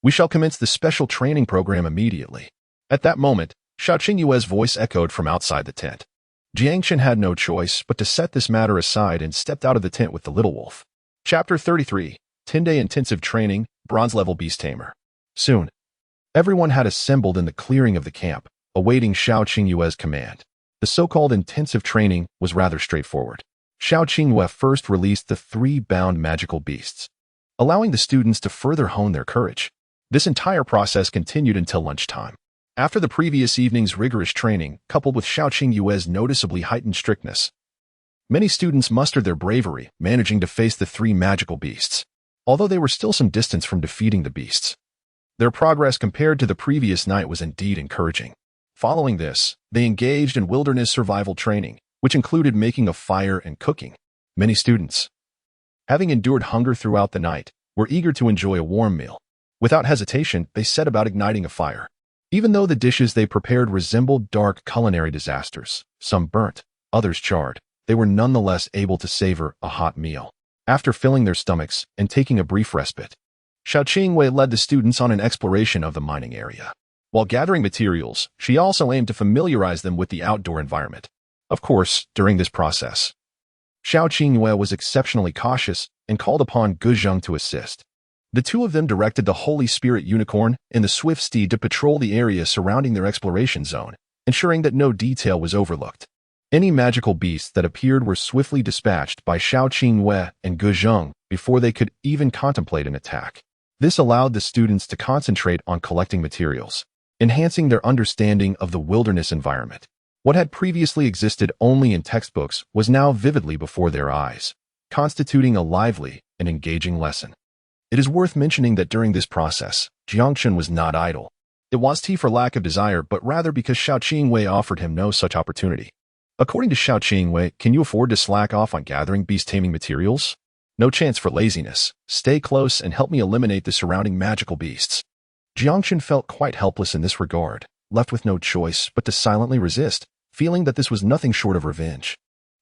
We shall commence the special training program immediately. At that moment, Xiao Qingyue's voice echoed from outside the tent. Jiang Chen had no choice but to set this matter aside and stepped out of the tent with the little wolf. Chapter 33, 10-Day Intensive Training, Bronze-Level Beast Tamer. Soon, everyone had assembled in the clearing of the camp, awaiting Xiao Qingyue's command. The so-called intensive training was rather straightforward. Xiao Qingyue first released the 3 bound magical beasts, allowing the students to further hone their courage. This entire process continued until lunchtime. After the previous evening's rigorous training, coupled with Xiao Qingyue's noticeably heightened strictness, many students mustered their bravery, managing to face the 3 magical beasts. Although they were still some distance from defeating the beasts, their progress compared to the previous night was indeed encouraging. Following this, they engaged in wilderness survival training, which included making a fire and cooking. Many students, having endured hunger throughout the night, were eager to enjoy a warm meal. Without hesitation, they set about igniting a fire. Even though the dishes they prepared resembled dark culinary disasters, some burnt, others charred, they were nonetheless able to savor a hot meal. After filling their stomachs and taking a brief respite, Xiao Qingyue led the students on an exploration of the mining area. While gathering materials, she also aimed to familiarize them with the outdoor environment. Of course, during this process, Xiao Qingyue was exceptionally cautious and called upon Ge Zheng to assist. The two of them directed the Holy Spirit Unicorn and the Swift Steed to patrol the area surrounding their exploration zone, ensuring that no detail was overlooked. Any magical beasts that appeared were swiftly dispatched by Xiao Qingyue and Ge Zheng before they could even contemplate an attack. This allowed the students to concentrate on collecting materials, enhancing their understanding of the wilderness environment. What had previously existed only in textbooks was now vividly before their eyes, constituting a lively and engaging lesson. It is worth mentioning that during this process, Jiang Chen was not idle. It wasn't he for lack of desire, but rather because Xiao Qingyue offered him no such opportunity. According to Xiao Qingyue, can you afford to slack off on gathering beast-taming materials? No chance for laziness. Stay close and help me eliminate the surrounding magical beasts. Jiang Chen felt quite helpless in this regard, left with no choice but to silently resist, feeling that this was nothing short of revenge.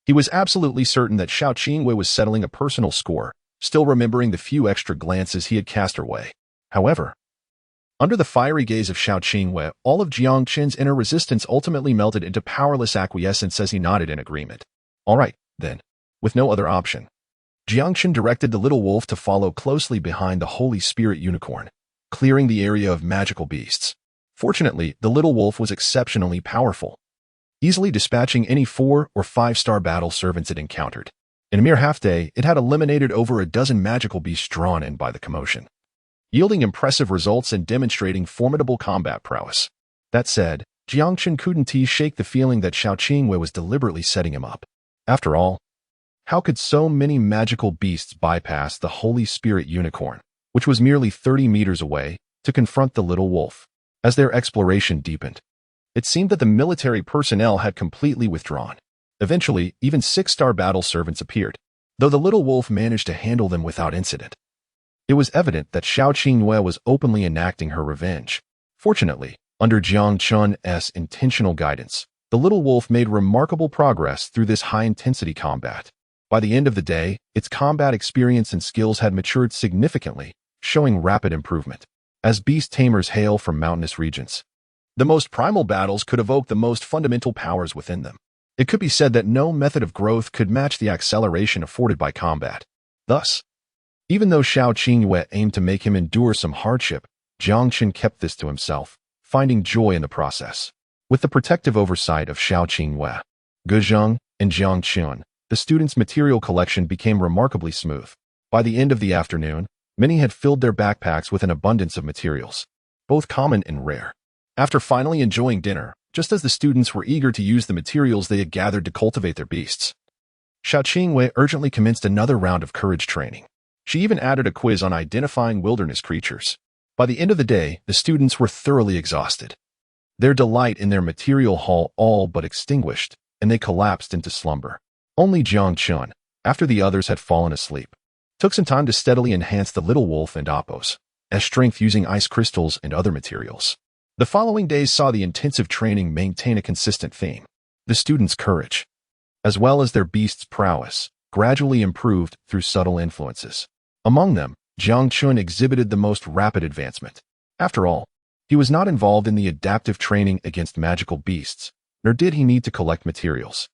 He was absolutely certain that Xiao Qingyue was settling a personal score, still remembering the few extra glances he had cast her way. However, under the fiery gaze of Xiao Qingyue, all of Jiang Chen's inner resistance ultimately melted into powerless acquiescence as he nodded in agreement. All right, then. With no other option, Jiang Chen directed the little wolf to follow closely behind the Holy Spirit Unicorn, clearing the area of magical beasts. Fortunately, the little wolf was exceptionally powerful, easily dispatching any 4- or 5-star battle servants it encountered. In a mere half-day, it had eliminated over a dozen magical beasts drawn in by the commotion, yielding impressive results and demonstrating formidable combat prowess. That said, Jiang Chen couldn't shake the feeling that Xiao Qingyue was deliberately setting him up. After all, how could so many magical beasts bypass the Holy Spirit Unicorn, which was merely 30 meters away, to confront the little wolf? As their exploration deepened, it seemed that the military personnel had completely withdrawn. Eventually, even 6-star battle servants appeared, though the little wolf managed to handle them without incident. It was evident that Xiao Qingyue was openly enacting her revenge. Fortunately, under Jiang Chen's intentional guidance, the little wolf made remarkable progress through this high-intensity combat. By the end of the day, its combat experience and skills had matured significantly, showing rapid improvement. As beast tamers hail from mountainous regions, the most primal battles could evoke the most fundamental powers within them. It could be said that no method of growth could match the acceleration afforded by combat. Thus, even though Xiao Qingyue aimed to make him endure some hardship, Jiang Chen kept this to himself, finding joy in the process. With the protective oversight of Xiao Qingyue, Ge Zheng, and Jiang Chen, the students' material collection became remarkably smooth. By the end of the afternoon, many had filled their backpacks with an abundance of materials, both common and rare. After finally enjoying dinner, just as the students were eager to use the materials they had gathered to cultivate their beasts, Xiao Qingyue urgently commenced another round of courage training. She even added a quiz on identifying wilderness creatures. By the end of the day, the students were thoroughly exhausted. Their delight in their material haul all but extinguished, and they collapsed into slumber. Only Jiang Chen, after the others had fallen asleep, took some time to steadily enhance the little wolf and Appos, as strength using ice crystals and other materials. The following days saw the intensive training maintain a consistent theme. The students' courage, as well as their beasts' prowess, gradually improved through subtle influences. Among them, Jiang Chen exhibited the most rapid advancement. After all, he was not involved in the adaptive training against magical beasts, nor did he need to collect materials.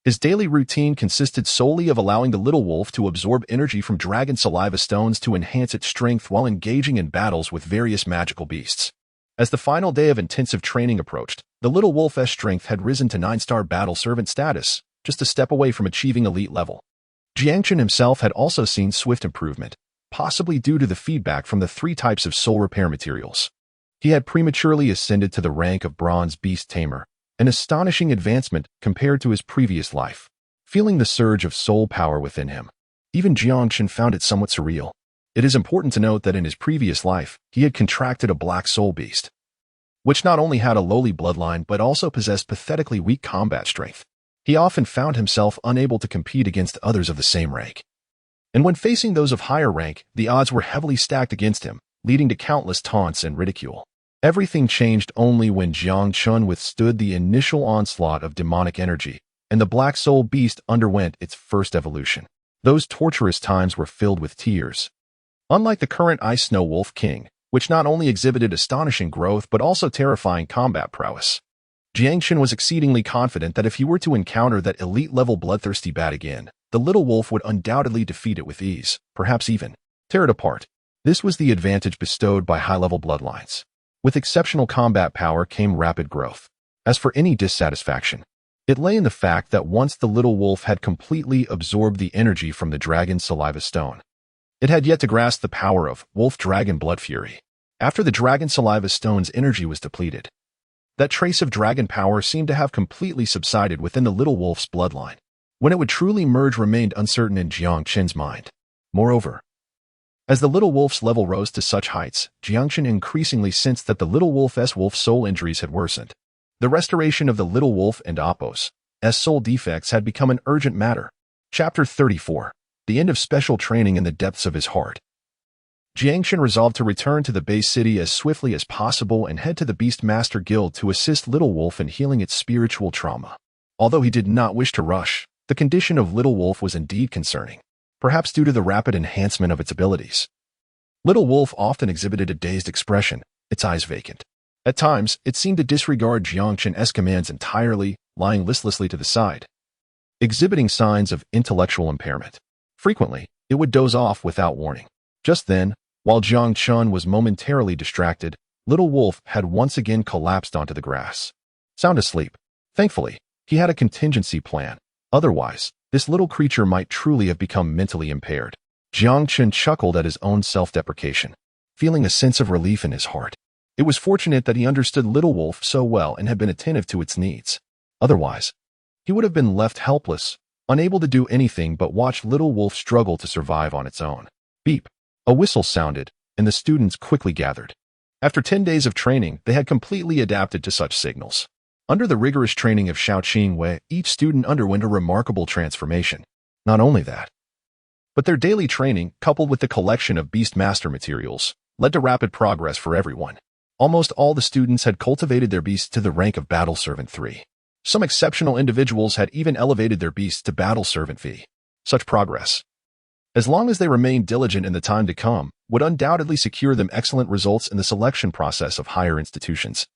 His daily routine consisted solely of allowing the little wolf to absorb energy from dragon saliva stones to enhance its strength while engaging in battles with various magical beasts. As the final day of intensive training approached, the little wolf's strength had risen to 9-star battle servant status, just a step away from achieving elite level. Jiang Chen himself had also seen swift improvement, possibly due to the feedback from the 3 types of soul repair materials. He had prematurely ascended to the rank of bronze beast tamer, an astonishing advancement compared to his previous life. Feeling the surge of soul power within him, even Jiang Chen found it somewhat surreal. It is important to note that in his previous life, he had contracted a black soul beast, which not only had a lowly bloodline but also possessed pathetically weak combat strength. He often found himself unable to compete against others of the same rank. And when facing those of higher rank, the odds were heavily stacked against him, leading to countless taunts and ridicule. Everything changed only when Jiang Chen withstood the initial onslaught of demonic energy, and the Black Soul Beast underwent its first evolution. Those torturous times were filled with tears. Unlike the current Ice Snow Wolf King, which not only exhibited astonishing growth but also terrifying combat prowess, Jiang Chen was exceedingly confident that if he were to encounter that elite-level bloodthirsty bat again, the little wolf would undoubtedly defeat it with ease, perhaps even tear it apart. This was the advantage bestowed by high-level bloodlines. With exceptional combat power came rapid growth. As for any dissatisfaction, it lay in the fact that once the little wolf had completely absorbed the energy from the dragon saliva stone, it had yet to grasp the power of wolf-dragon blood fury. After the dragon saliva stone's energy was depleted, that trace of dragon power seemed to have completely subsided within the little wolf's bloodline. When it would truly merge remained uncertain in Jiang Chen's mind. Moreover, as the little wolf's level rose to such heights, Jiang Chen increasingly sensed that the little wolf's soul injuries had worsened. The restoration of the little wolf and Appos' soul defects had become an urgent matter. Chapter 34. The End of Special Training in the Depths of His Heart. Jiang Chen resolved to return to the base city as swiftly as possible and head to the Beastmaster Guild to assist Little Wolf in healing its spiritual trauma. Although he did not wish to rush, the condition of Little Wolf was indeed concerning, perhaps due to the rapid enhancement of its abilities. Little Wolf often exhibited a dazed expression, its eyes vacant. At times, it seemed to disregard Jiang Chen's commands entirely, lying listlessly to the side, exhibiting signs of intellectual impairment. Frequently, it would doze off without warning. Just then, while Jiang Chen was momentarily distracted, Little Wolf had once again collapsed onto the grass. Sound asleep. Thankfully, he had a contingency plan. Otherwise, this little creature might truly have become mentally impaired. Jiang Chen chuckled at his own self-deprecation, feeling a sense of relief in his heart. It was fortunate that he understood Little Wolf so well and had been attentive to its needs. Otherwise, he would have been left helpless, unable to do anything but watch Little Wolf struggle to survive on its own. Beep. A whistle sounded, and the students quickly gathered. After 10 days of training, they had completely adapted to such signals. Under the rigorous training of Xiao Qingyue, each student underwent a remarkable transformation. Not only that, but their daily training, coupled with the collection of beastmaster materials, led to rapid progress for everyone. Almost all the students had cultivated their beasts to the rank of Battle Servant 3. Some exceptional individuals had even elevated their beasts to Battle Servant V. Such progress, as long as they remained diligent in the time to come, would undoubtedly secure them excellent results in the selection process of higher institutions,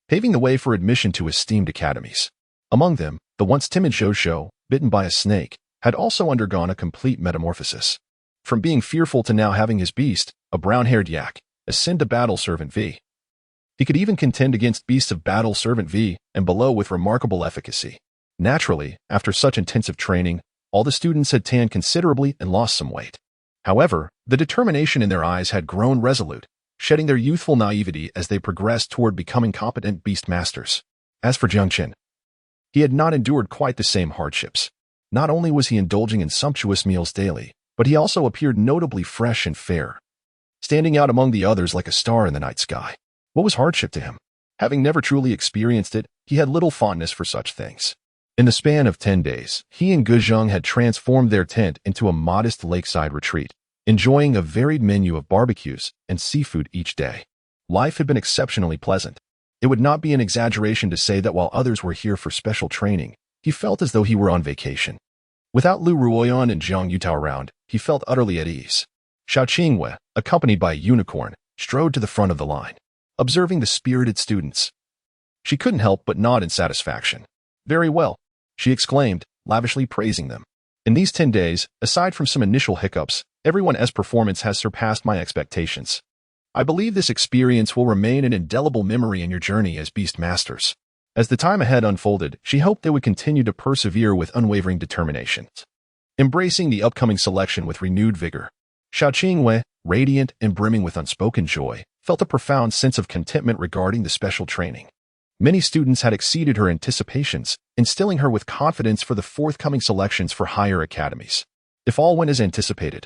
paving the way for admission to esteemed academies. Among them, The once timid Zhou, bitten by a snake, had also undergone a complete metamorphosis. From being fearful to now having his beast, a brown-haired yak, ascend to Battle Servant V. He could even contend against beasts of Battle Servant V and below with remarkable efficacy. Naturally, after such intensive training, all the students had tanned considerably and lost some weight. However, the determination in their eyes had grown resolute, shedding their youthful naivety as they progressed toward becoming competent beastmasters. As for Jiang Chen, he had not endured quite the same hardships. Not only was he indulging in sumptuous meals daily, but he also appeared notably fresh and fair, standing out among the others like a star in the night sky. What was hardship to him? Having never truly experienced it, he had little fondness for such things. In the span of 10 days, he and Guzheng had transformed their tent into a modest lakeside retreat, enjoying a varied menu of barbecues and seafood each day. Life had been exceptionally pleasant. It would not be an exaggeration to say that while others were here for special training, he felt as though he were on vacation. Without Liu Ruyan and Jiang Yutao around, he felt utterly at ease. Xiao Qingwei, accompanied by a unicorn, strode to the front of the line, observing the spirited students. She couldn't help but nod in satisfaction. Very well, she exclaimed, lavishly praising them. In these 10 days, aside from some initial hiccups, everyone's performance has surpassed my expectations. I believe this experience will remain an indelible memory in your journey as beastmasters. As the time ahead unfolded, she hoped they would continue to persevere with unwavering determination, embracing the upcoming selection with renewed vigor. Xiao Qingwei, radiant and brimming with unspoken joy, felt a profound sense of contentment regarding the special training. Many students had exceeded her anticipations, instilling her with confidence for the forthcoming selections for higher academies. If all went as anticipated,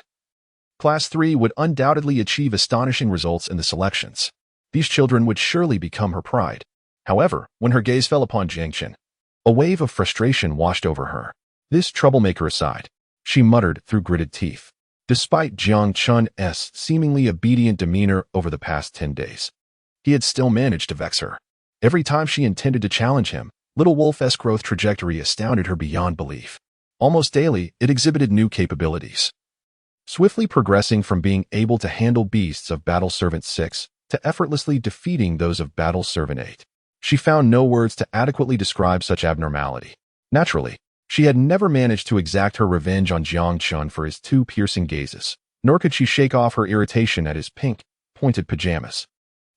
Class 3 would undoubtedly achieve astonishing results in the selections. These children would surely become her pride. However, when her gaze fell upon Jiang Chen, a wave of frustration washed over her. This troublemaker aside, she muttered through gritted teeth. Despite Jiang Chen's seemingly obedient demeanor over the past 10 days, he had still managed to vex her. Every time she intended to challenge him, Little Wolf's growth trajectory astounded her beyond belief. Almost daily, it exhibited new capabilities, swiftly progressing from being able to handle beasts of Battle Servant 6 to effortlessly defeating those of Battle Servant 8. She found no words to adequately describe such abnormality. Naturally, she had never managed to exact her revenge on Jiang Chen for his two piercing gazes, nor could she shake off her irritation at his pink, pointed pajamas.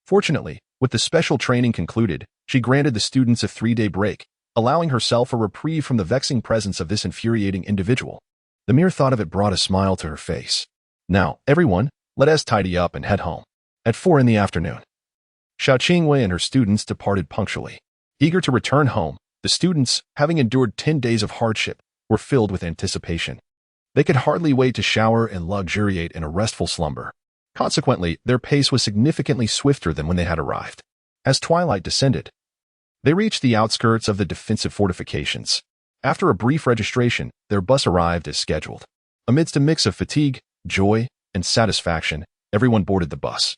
Fortunately, with the special training concluded, she granted the students a 3-day break, allowing herself a reprieve from the vexing presence of this infuriating individual. The mere thought of it brought a smile to her face. Now, everyone, let us tidy up and head home. At 4 in the afternoon, Xiao Qingwei and her students departed punctually. Eager to return home, the students, having endured 10 days of hardship, were filled with anticipation. They could hardly wait to shower and luxuriate in a restful slumber. Consequently, their pace was significantly swifter than when they had arrived. As twilight descended, they reached the outskirts of the defensive fortifications. After a brief registration, their bus arrived as scheduled. Amidst a mix of fatigue, joy, and satisfaction, everyone boarded the bus,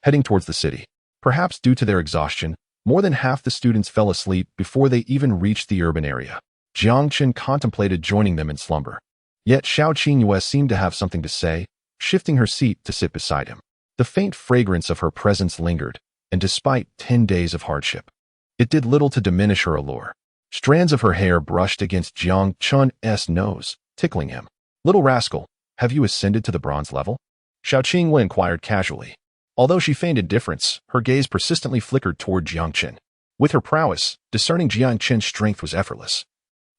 heading towards the city. Perhaps due to their exhaustion, more than half the students fell asleep before they even reached the urban area. Jiang Chen contemplated joining them in slumber. Yet Xiao Qingyue seemed to have something to say, shifting her seat to sit beside him. The faint fragrance of her presence lingered, and despite 10 days of hardship, it did little to diminish her allure. Strands of her hair brushed against Jiang Chen's nose, tickling him. "Little rascal, have you ascended to the bronze level?" Xiao Qingwen inquired casually. Although she feigned indifference, her gaze persistently flickered toward Jiang Chen. With her prowess, discerning Jiang Chen's strength was effortless.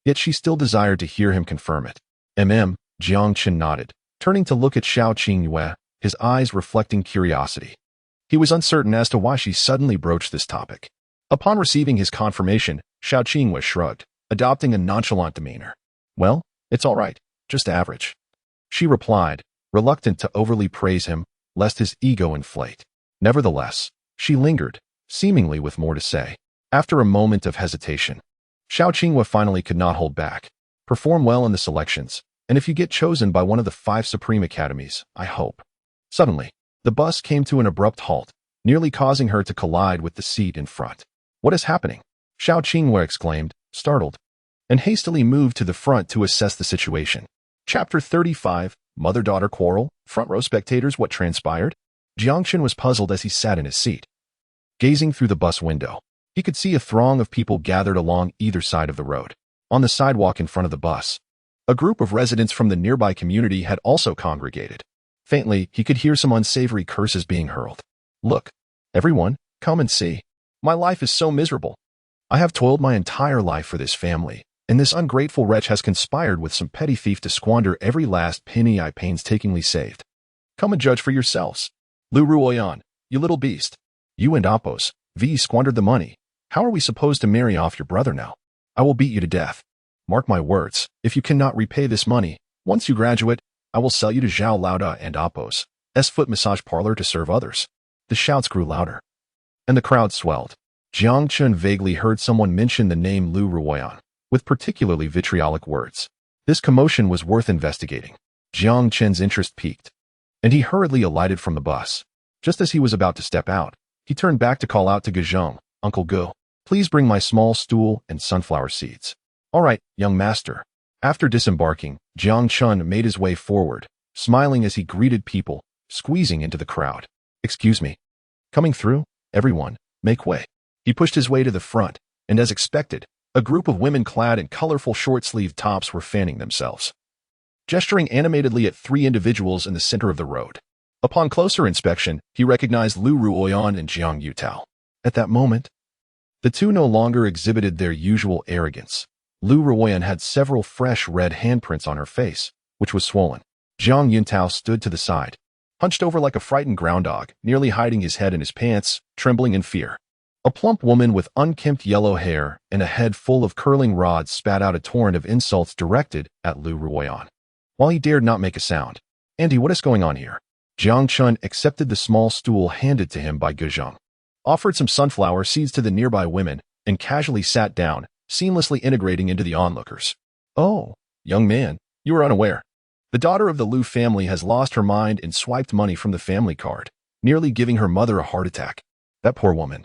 Yet she still desired to hear him confirm it. Jiang Chen nodded, turning to look at Xiao Qingyue, his eyes reflecting curiosity. He was uncertain as to why she suddenly broached this topic. Upon receiving his confirmation, Xiao Qingyue shrugged, adopting a nonchalant demeanor. "Well, it's all right, just average," she replied, reluctant to overly praise him, lest his ego inflate. Nevertheless, she lingered, seemingly with more to say. After a moment of hesitation, Xiao Qingyue finally could not hold back. "Perform well in the selections, and if you get chosen by one of the 5 Supreme Academies, I hope." Suddenly, the bus came to an abrupt halt, nearly causing her to collide with the seat in front. "What is happening?" Xiao Qingyue exclaimed, startled, and hastily moved to the front to assess the situation. Chapter 35, Mother-Daughter Quarrel. Front row spectators, what transpired? Jiang Chen was puzzled as he sat in his seat. Gazing through the bus window, he could see a throng of people gathered along either side of the road. On the sidewalk in front of the bus, a group of residents from the nearby community had also congregated. Faintly, he could hear some unsavory curses being hurled. Look, everyone, come and see. My life is so miserable. I have toiled my entire life for this family, and this ungrateful wretch has conspired with some petty thief to squander every last penny I painstakingly saved. Come and judge for yourselves. Liu Ruyan, you little beast. You and Appos, V squandered the money. How are we supposed to marry off your brother now? I will beat you to death. Mark my words, if you cannot repay this money, once you graduate, I will sell you to Zhao Lauda and Appos' foot massage parlor to serve others. The shouts grew louder, and the crowd swelled. Jiang Chen vaguely heard someone mention the name Liu Ruyan, with particularly vitriolic words. This commotion was worth investigating. Jiang Chen's interest piqued, and he hurriedly alighted from the bus. Just as he was about to step out, he turned back to call out to Guzheng, Uncle Gu, please bring my small stool and sunflower seeds. All right, young master. After disembarking, Jiang Chen made his way forward, smiling as he greeted people, squeezing into the crowd. Excuse me. Coming through, everyone, make way. He pushed his way to the front, and as expected, a group of women clad in colorful short-sleeved tops were fanning themselves, gesturing animatedly at three individuals in the center of the road. Upon closer inspection, he recognized Liu Ruyan and Jiang Yutao. At that moment, the two no longer exhibited their usual arrogance. Liu Ruyan had several fresh red handprints on her face, which was swollen. Jiang Yutao stood to the side, hunched over like a frightened ground dog, nearly hiding his head in his pants, trembling in fear. A plump woman with unkempt yellow hair and a head full of curling rods spat out a torrent of insults directed at Liu Ruyan, while he dared not make a sound. Andy, what is going on here? Jiang Chen accepted the small stool handed to him by Guzheng, offered some sunflower seeds to the nearby women, and casually sat down, seamlessly integrating into the onlookers. Oh, young man, you are unaware. The daughter of the Liu family has lost her mind and swiped money from the family card, nearly giving her mother a heart attack. That poor woman,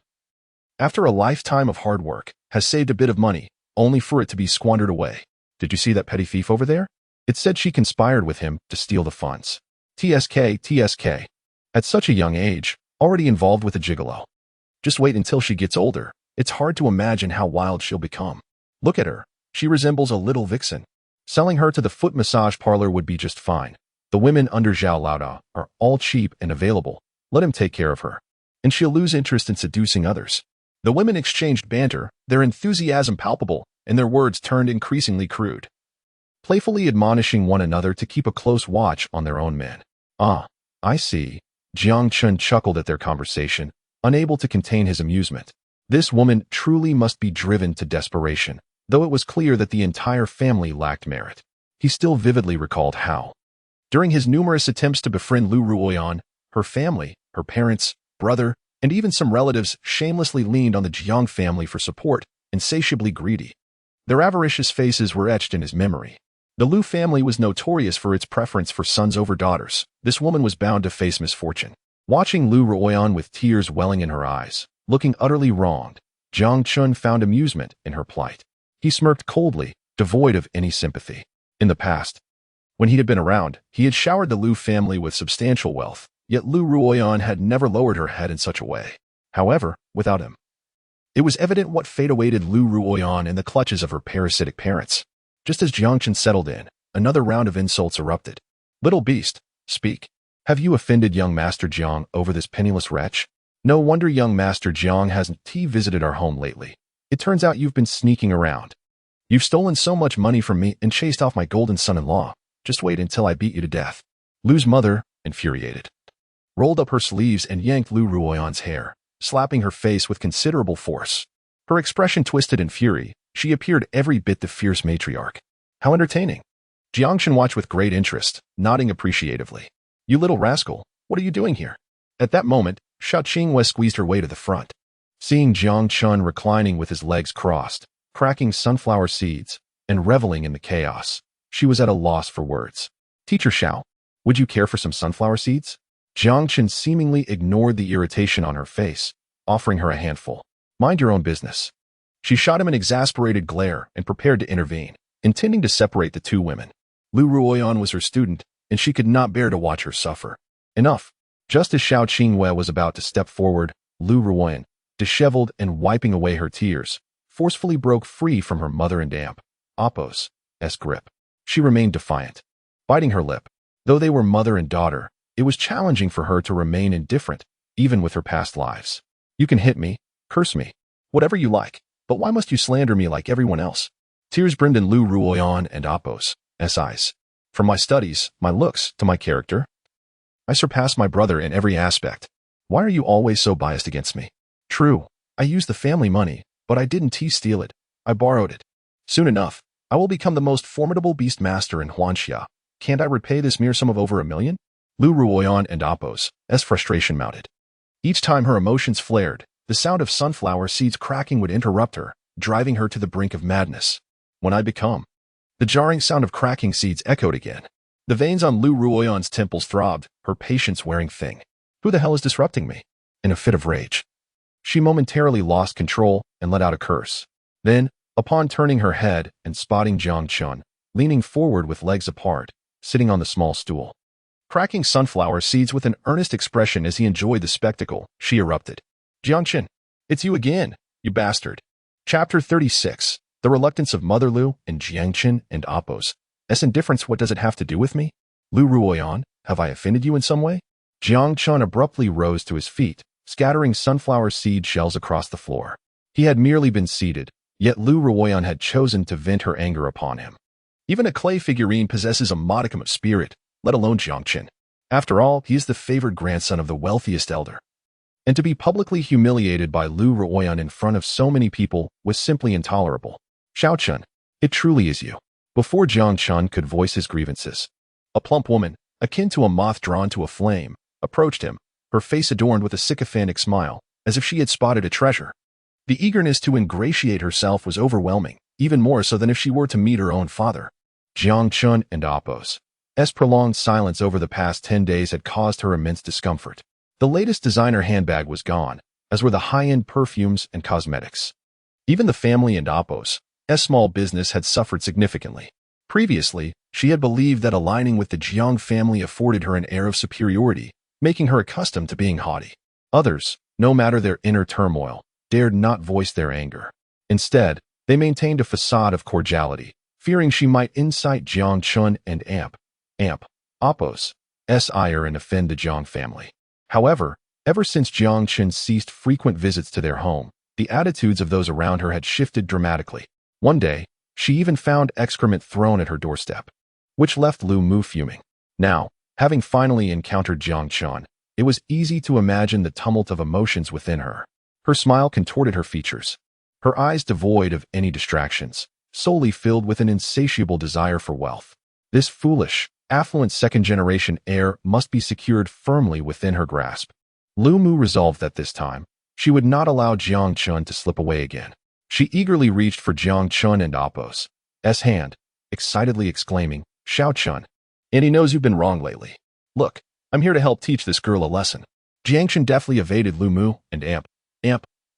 after a lifetime of hard work, has saved a bit of money, only for it to be squandered away. Did you see that petty thief over there? It said she conspired with him to steal the funds. TSK. At such a young age, already involved with a gigolo. Just wait until she gets older. It's hard to imagine how wild she'll become. Look at her. She resembles a little vixen. Selling her to the foot massage parlor would be just fine. The women under Zhao Lauda are all cheap and available. Let him take care of her, and she'll lose interest in seducing others. The women exchanged banter, their enthusiasm palpable, and their words turned increasingly crude, playfully admonishing one another to keep a close watch on their own men. Ah, I see. Jiang Chen chuckled at their conversation, unable to contain his amusement. This woman truly must be driven to desperation, though it was clear that the entire family lacked merit. He still vividly recalled how, during his numerous attempts to befriend Liu Ruyan, her family, her parents, brother, and even some relatives shamelessly leaned on the Jiang family for support, insatiably greedy. Their avaricious faces were etched in his memory. The Liu family was notorious for its preference for sons over daughters. This woman was bound to face misfortune. Watching Liu Ruyan with tears welling in her eyes, looking utterly wronged, Jiang Chen found amusement in her plight. He smirked coldly, devoid of any sympathy. In the past, when he had been around, he had showered the Liu family with substantial wealth, yet Liu Ruyan had never lowered her head in such a way. However, without him, it was evident what fate awaited Liu Ruyan in the clutches of her parasitic parents. Just as Jiang Chen settled in, another round of insults erupted. Little beast, speak. Have you offended young Master Jiang over this penniless wretch? No wonder young Master Jiang hasn't visited our home lately. It turns out you've been sneaking around. You've stolen so much money from me and chased off my golden son-in-law. Just wait until I beat you to death. Liu's mother, infuriated, rolled up her sleeves and yanked Liu Ruyan's hair, slapping her face with considerable force. Her expression twisted in fury. She appeared every bit the fierce matriarch. How entertaining. Jiang Chen watched with great interest, nodding appreciatively. You little rascal, what are you doing here? At that moment, Xiao Qingwei squeezed her way to the front. Seeing Jiang Chen reclining with his legs crossed, cracking sunflower seeds, and reveling in the chaos, she was at a loss for words. Teacher Xiao, would you care for some sunflower seeds? Jiang Chen seemingly ignored the irritation on her face, offering her a handful. Mind your own business. She shot him an exasperated glare and prepared to intervene, intending to separate the two women. Liu Ruyan was her student, and she could not bear to watch her suffer. Enough. Just as Xiao Qingwei was about to step forward, Liu Ruyan, disheveled and wiping away her tears, forcefully broke free from her mother and amp. Apos' grip. She remained defiant, biting her lip. Though they were mother and daughter, it was challenging for her to remain indifferent, even with her past lives. You can hit me, curse me, whatever you like, but why must you slander me like everyone else? Tears brimmed in Liu Ruyan and Apos' eyes. From my studies, my looks, to my character, I surpass my brother in every aspect. Why are you always so biased against me? True, I used the family money, but I didn't steal it. I borrowed it. Soon enough, I will become the most formidable beastmaster in Huanxia. Can't I repay this mere sum of over 1 million? Liu Ruyan and Apos' frustration mounted. Each time her emotions flared, the sound of sunflower seeds cracking would interrupt her, driving her to the brink of madness. When I become. The jarring sound of cracking seeds echoed again. The veins on Liu Ruyan's temples throbbed, her patience wearing thin. Who the hell is disrupting me? In a fit of rage, she momentarily lost control and let out a curse. Then, upon turning her head and spotting Jiang Chen, leaning forward with legs apart, sitting on the small stool, cracking sunflower seeds with an earnest expression as he enjoyed the spectacle, she erupted. Jiang Chen, it's you again, you bastard. Chapter 36. The reluctance of Mother Liu and Jiang Chen and Apos' indifference. What does it have to do with me? Liu Ruyan, have I offended you in some way? Jiang Chen abruptly rose to his feet, scattering sunflower seed shells across the floor. He had merely been seated, yet Liu Ruyan had chosen to vent her anger upon him. Even a clay figurine possesses a modicum of spirit, let alone Jiang Chen. After all, he is the favored grandson of the wealthiest elder. And to be publicly humiliated by Liu Ruyan in front of so many people was simply intolerable. Xiao Chen, it truly is you. Before Jiang Chen could voice his grievances, a plump woman, akin to a moth drawn to a flame, approached him, her face adorned with a sycophantic smile, as if she had spotted a treasure. The eagerness to ingratiate herself was overwhelming, even more so than if she were to meet her own father. Jiang Chen and Apos' prolonged silence over the past 10 days had caused her immense discomfort. The latest designer handbag was gone, as were the high-end perfumes and cosmetics. Even the family and Apos' small business had suffered significantly. Previously, she had believed that aligning with the Jiang family afforded her an air of superiority, making her accustomed to being haughty. Others, no matter their inner turmoil, dared not voice their anger. Instead, they maintained a facade of cordiality, fearing she might incite Jiang Chen and Apos' ire and offend the Jiang family. However, ever since Jiang Chen ceased frequent visits to their home, the attitudes of those around her had shifted dramatically. One day, she even found excrement thrown at her doorstep, which left Liu Mu fuming. Now, having finally encountered Jiang Chen, it was easy to imagine the tumult of emotions within her. Her smile contorted her features, her eyes devoid of any distractions, solely filled with an insatiable desire for wealth. This foolish, affluent second-generation heir must be secured firmly within her grasp. Liu Mu resolved that this time, she would not allow Jiang Chen to slip away again. She eagerly reached for Jiang Chen and Apos' hand, excitedly exclaiming, Xiao Chen. And he knows you've been wrong lately. Look, I'm here to help teach this girl a lesson. Jiang Chen deftly evaded Liu Mu and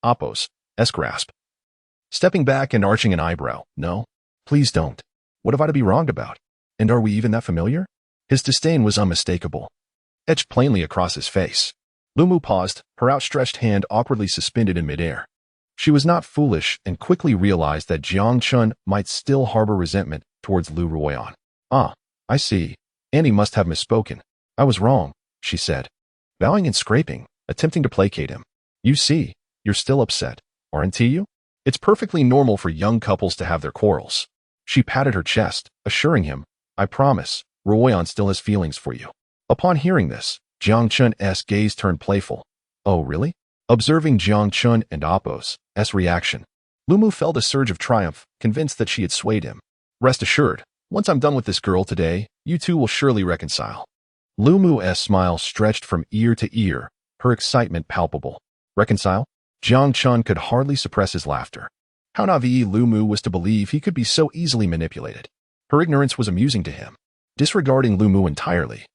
Apos' grasp, stepping back and arching an eyebrow. No, please don't. What have I to be wronged about? And are we even that familiar? His disdain was unmistakable, etched plainly across his face. Liu Mu paused, her outstretched hand awkwardly suspended in midair. She was not foolish and quickly realized that Jiang Chen might still harbor resentment towards Liu Ruyan. Ah, I see. Annie must have misspoken. I was wrong, she said, bowing and scraping, attempting to placate him. You see, you're still upset, aren't you? It's perfectly normal for young couples to have their quarrels. She patted her chest, assuring him, I promise, Ruyan still has feelings for you. Upon hearing this, Jiang Chen's gaze turned playful. Oh, really? Observing Jiang Chen and Apos' reaction, Liu Mu felt a surge of triumph, convinced that she had swayed him. Rest assured, once I'm done with this girl today, you two will surely reconcile. Liu Mu's smile stretched from ear to ear, her excitement palpable. Reconcile? Jiang Chen could hardly suppress his laughter. How naive Liu Mu was to believe he could be so easily manipulated. Her ignorance was amusing to him. Disregarding Liu Mu entirely,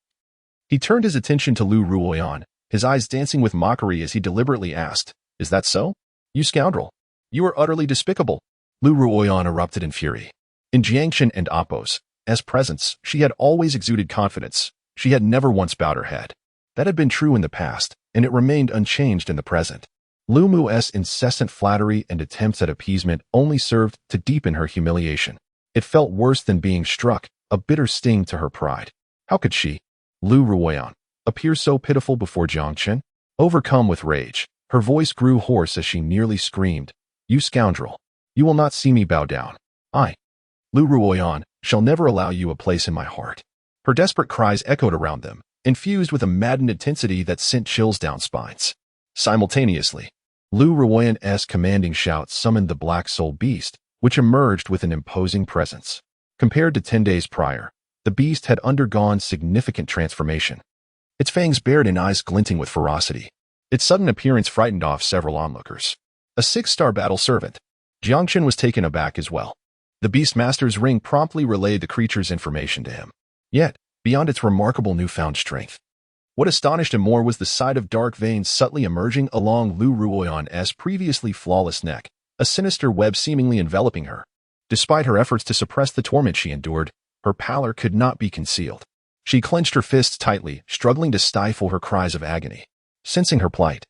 he turned his attention to Liu Ruyan, his eyes dancing with mockery as he deliberately asked, Is that so? You scoundrel. You are utterly despicable. Liu Ruyan erupted in fury. In Jiang Chen and Apos' presence, she had always exuded confidence. She had never once bowed her head. That had been true in the past, and it remained unchanged in the present. Liu Mu's incessant flattery and attempts at appeasement only served to deepen her humiliation. It felt worse than being struck, a bitter sting to her pride. How could she, Liu Ruyan, appear so pitiful before Jiang Chen? Overcome with rage, her voice grew hoarse as she nearly screamed, "You scoundrel! You will not see me bow down. I, Liu Ruyan, shall never allow you a place in my heart." Her desperate cries echoed around them, infused with a maddened intensity that sent chills down spines. Simultaneously, Liu Ruyan's commanding shout summoned the Black Soul Beast, which emerged with an imposing presence. Compared to 10 days prior, the beast had undergone significant transformation. Its fangs bared and eyes glinting with ferocity. Its sudden appearance frightened off several onlookers. A 6-star battle servant, Jiang Chen was taken aback as well. The beastmaster's ring promptly relayed the creature's information to him. Yet, beyond its remarkable newfound strength, what astonished him more was the sight of dark veins subtly emerging along Liu Ruyan's previously flawless neck, a sinister web seemingly enveloping her. Despite her efforts to suppress the torment she endured, her pallor could not be concealed. She clenched her fists tightly, struggling to stifle her cries of agony. Sensing her plight,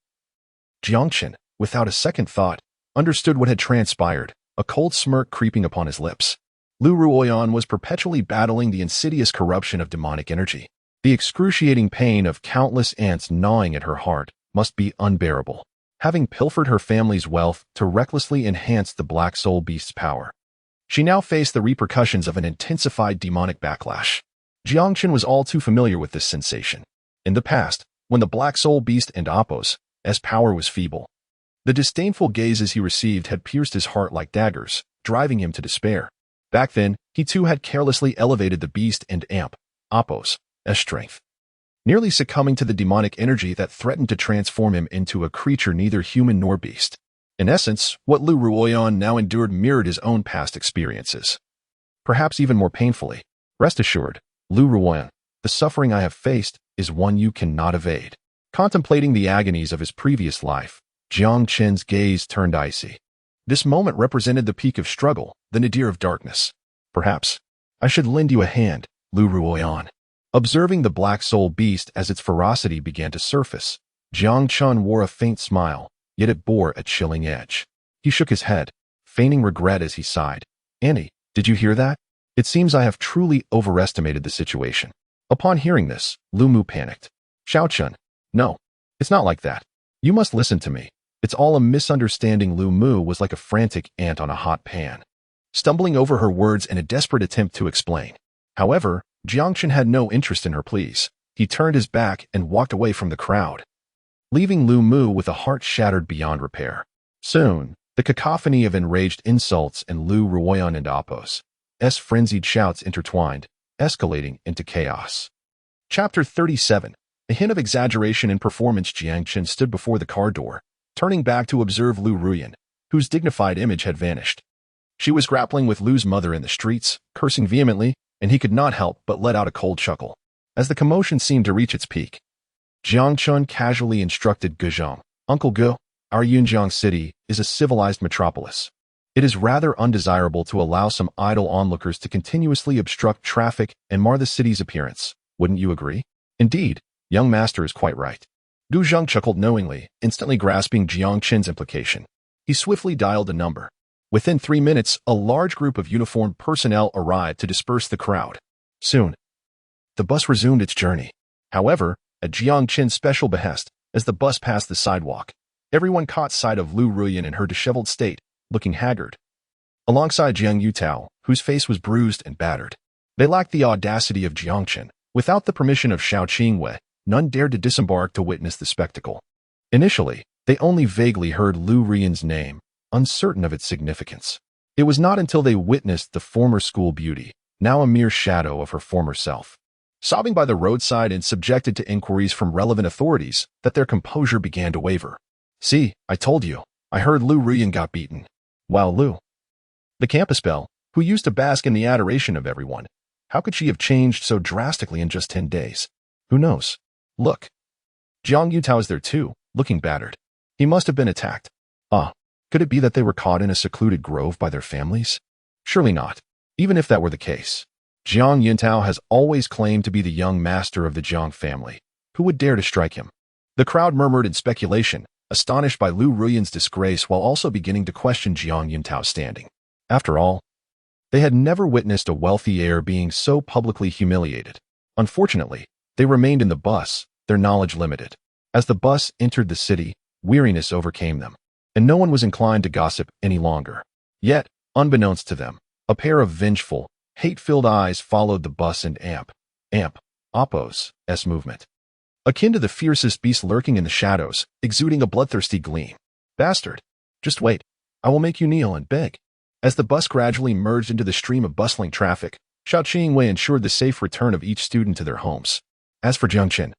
Jiang Chen, without a second thought, understood what had transpired, a cold smirk creeping upon his lips. Liu Ruyan was perpetually battling the insidious corruption of demonic energy. The excruciating pain of countless ants gnawing at her heart must be unbearable. Having pilfered her family's wealth to recklessly enhance the Black Soul Beast's power, she now faced the repercussions of an intensified demonic backlash. Jiang Chen was all too familiar with this sensation. In the past, when the Black Soul Beast and Appos, as power was feeble, the disdainful gazes he received had pierced his heart like daggers, driving him to despair. Back then, he too had carelessly elevated the beast and Appos, as strength, nearly succumbing to the demonic energy that threatened to transform him into a creature neither human nor beast. In essence, what Liu Ruyan now endured mirrored his own past experiences. Perhaps even more painfully. Rest assured, Liu Ruyan, the suffering I have faced is one you cannot evade. Contemplating the agonies of his previous life, Jiang Chen's gaze turned icy. This moment represented the peak of struggle, the nadir of darkness. Perhaps I should lend you a hand, Liu Ruyan. Observing the Black Soul Beast as its ferocity began to surface, Jiang Chen wore a faint smile, yet it bore a chilling edge. He shook his head, feigning regret as he sighed. "Annie, did you hear that? It seems I have truly overestimated the situation." Upon hearing this, Lu Mu panicked. "Xiao Chen, no, it's not like that. You must listen to me. It's all a misunderstanding." Lu Mu was like a frantic ant on a hot pan, stumbling over her words in a desperate attempt to explain. However, Jiang Chen had no interest in her pleas. He turned his back and walked away from the crowd, leaving Lu Mu with a heart shattered beyond repair. Soon, the cacophony of enraged insults and Liu Ruyan and Appos' frenzied shouts intertwined, escalating into chaos. Chapter 37. A hint of exaggeration in performance. Jiang Chen stood before the car door, turning back to observe Liu Ruyan, whose dignified image had vanished. She was grappling with Liu's mother in the streets, cursing vehemently, and he could not help but let out a cold chuckle. As the commotion seemed to reach its peak, Jiang Chen casually instructed Guzhong, "Uncle Gu, our Yunjiang city is a civilized metropolis. It is rather undesirable to allow some idle onlookers to continuously obstruct traffic and mar the city's appearance. Wouldn't you agree?" "Indeed, young master is quite right." Guzhong chuckled knowingly, instantly grasping Jiang Chen's implication. He swiftly dialed a number. Within 3 minutes, a large group of uniformed personnel arrived to disperse the crowd. Soon, the bus resumed its journey. However, at Jiang Chen's special behest, as the bus passed the sidewalk, everyone caught sight of Liu Ruyan in her disheveled state, looking haggard, alongside Jiang Yutao, whose face was bruised and battered. They lacked the audacity of Jiang Chen. Without the permission of Xiao Qingwei, none dared to disembark to witness the spectacle. Initially, they only vaguely heard Liu Ruyan's name, uncertain of its significance. It was not until they witnessed the former school beauty, now a mere shadow of her former self, sobbing by the roadside and subjected to inquiries from relevant authorities, that their composure began to waver. "See, I told you. I heard Liu Ruyan got beaten." While Liu, the campus belle, who used to bask in the adoration of everyone, how could she have changed so drastically in just 10 days? Who knows? Look. Jiang Yutao is there too, looking battered. He must have been attacked. Could it be that they were caught in a secluded grove by their families? Surely not. Even if that were the case, Jiang Yutao has always claimed to be the young master of the Jiang family. Who would dare to strike him? The crowd murmured in speculation, astonished by Liu Ruyan's disgrace while also beginning to question Jiang Yutao's standing. After all, They had never witnessed a wealthy heir being so publicly humiliated. Unfortunately, they remained in the bus, their knowledge limited. As the bus entered the city, weariness overcame them, and no one was inclined to gossip any longer. Yet, unbeknownst to them, a pair of vengeful, hate-filled eyes followed the bus and Appo's movement. Akin to the fiercest beast lurking in the shadows, exuding a bloodthirsty gleam. Bastard! Just wait. I will make you kneel and beg. As the bus gradually merged into the stream of bustling traffic, Xiao Qingwei ensured the safe return of each student to their homes. As for Jiang Chen,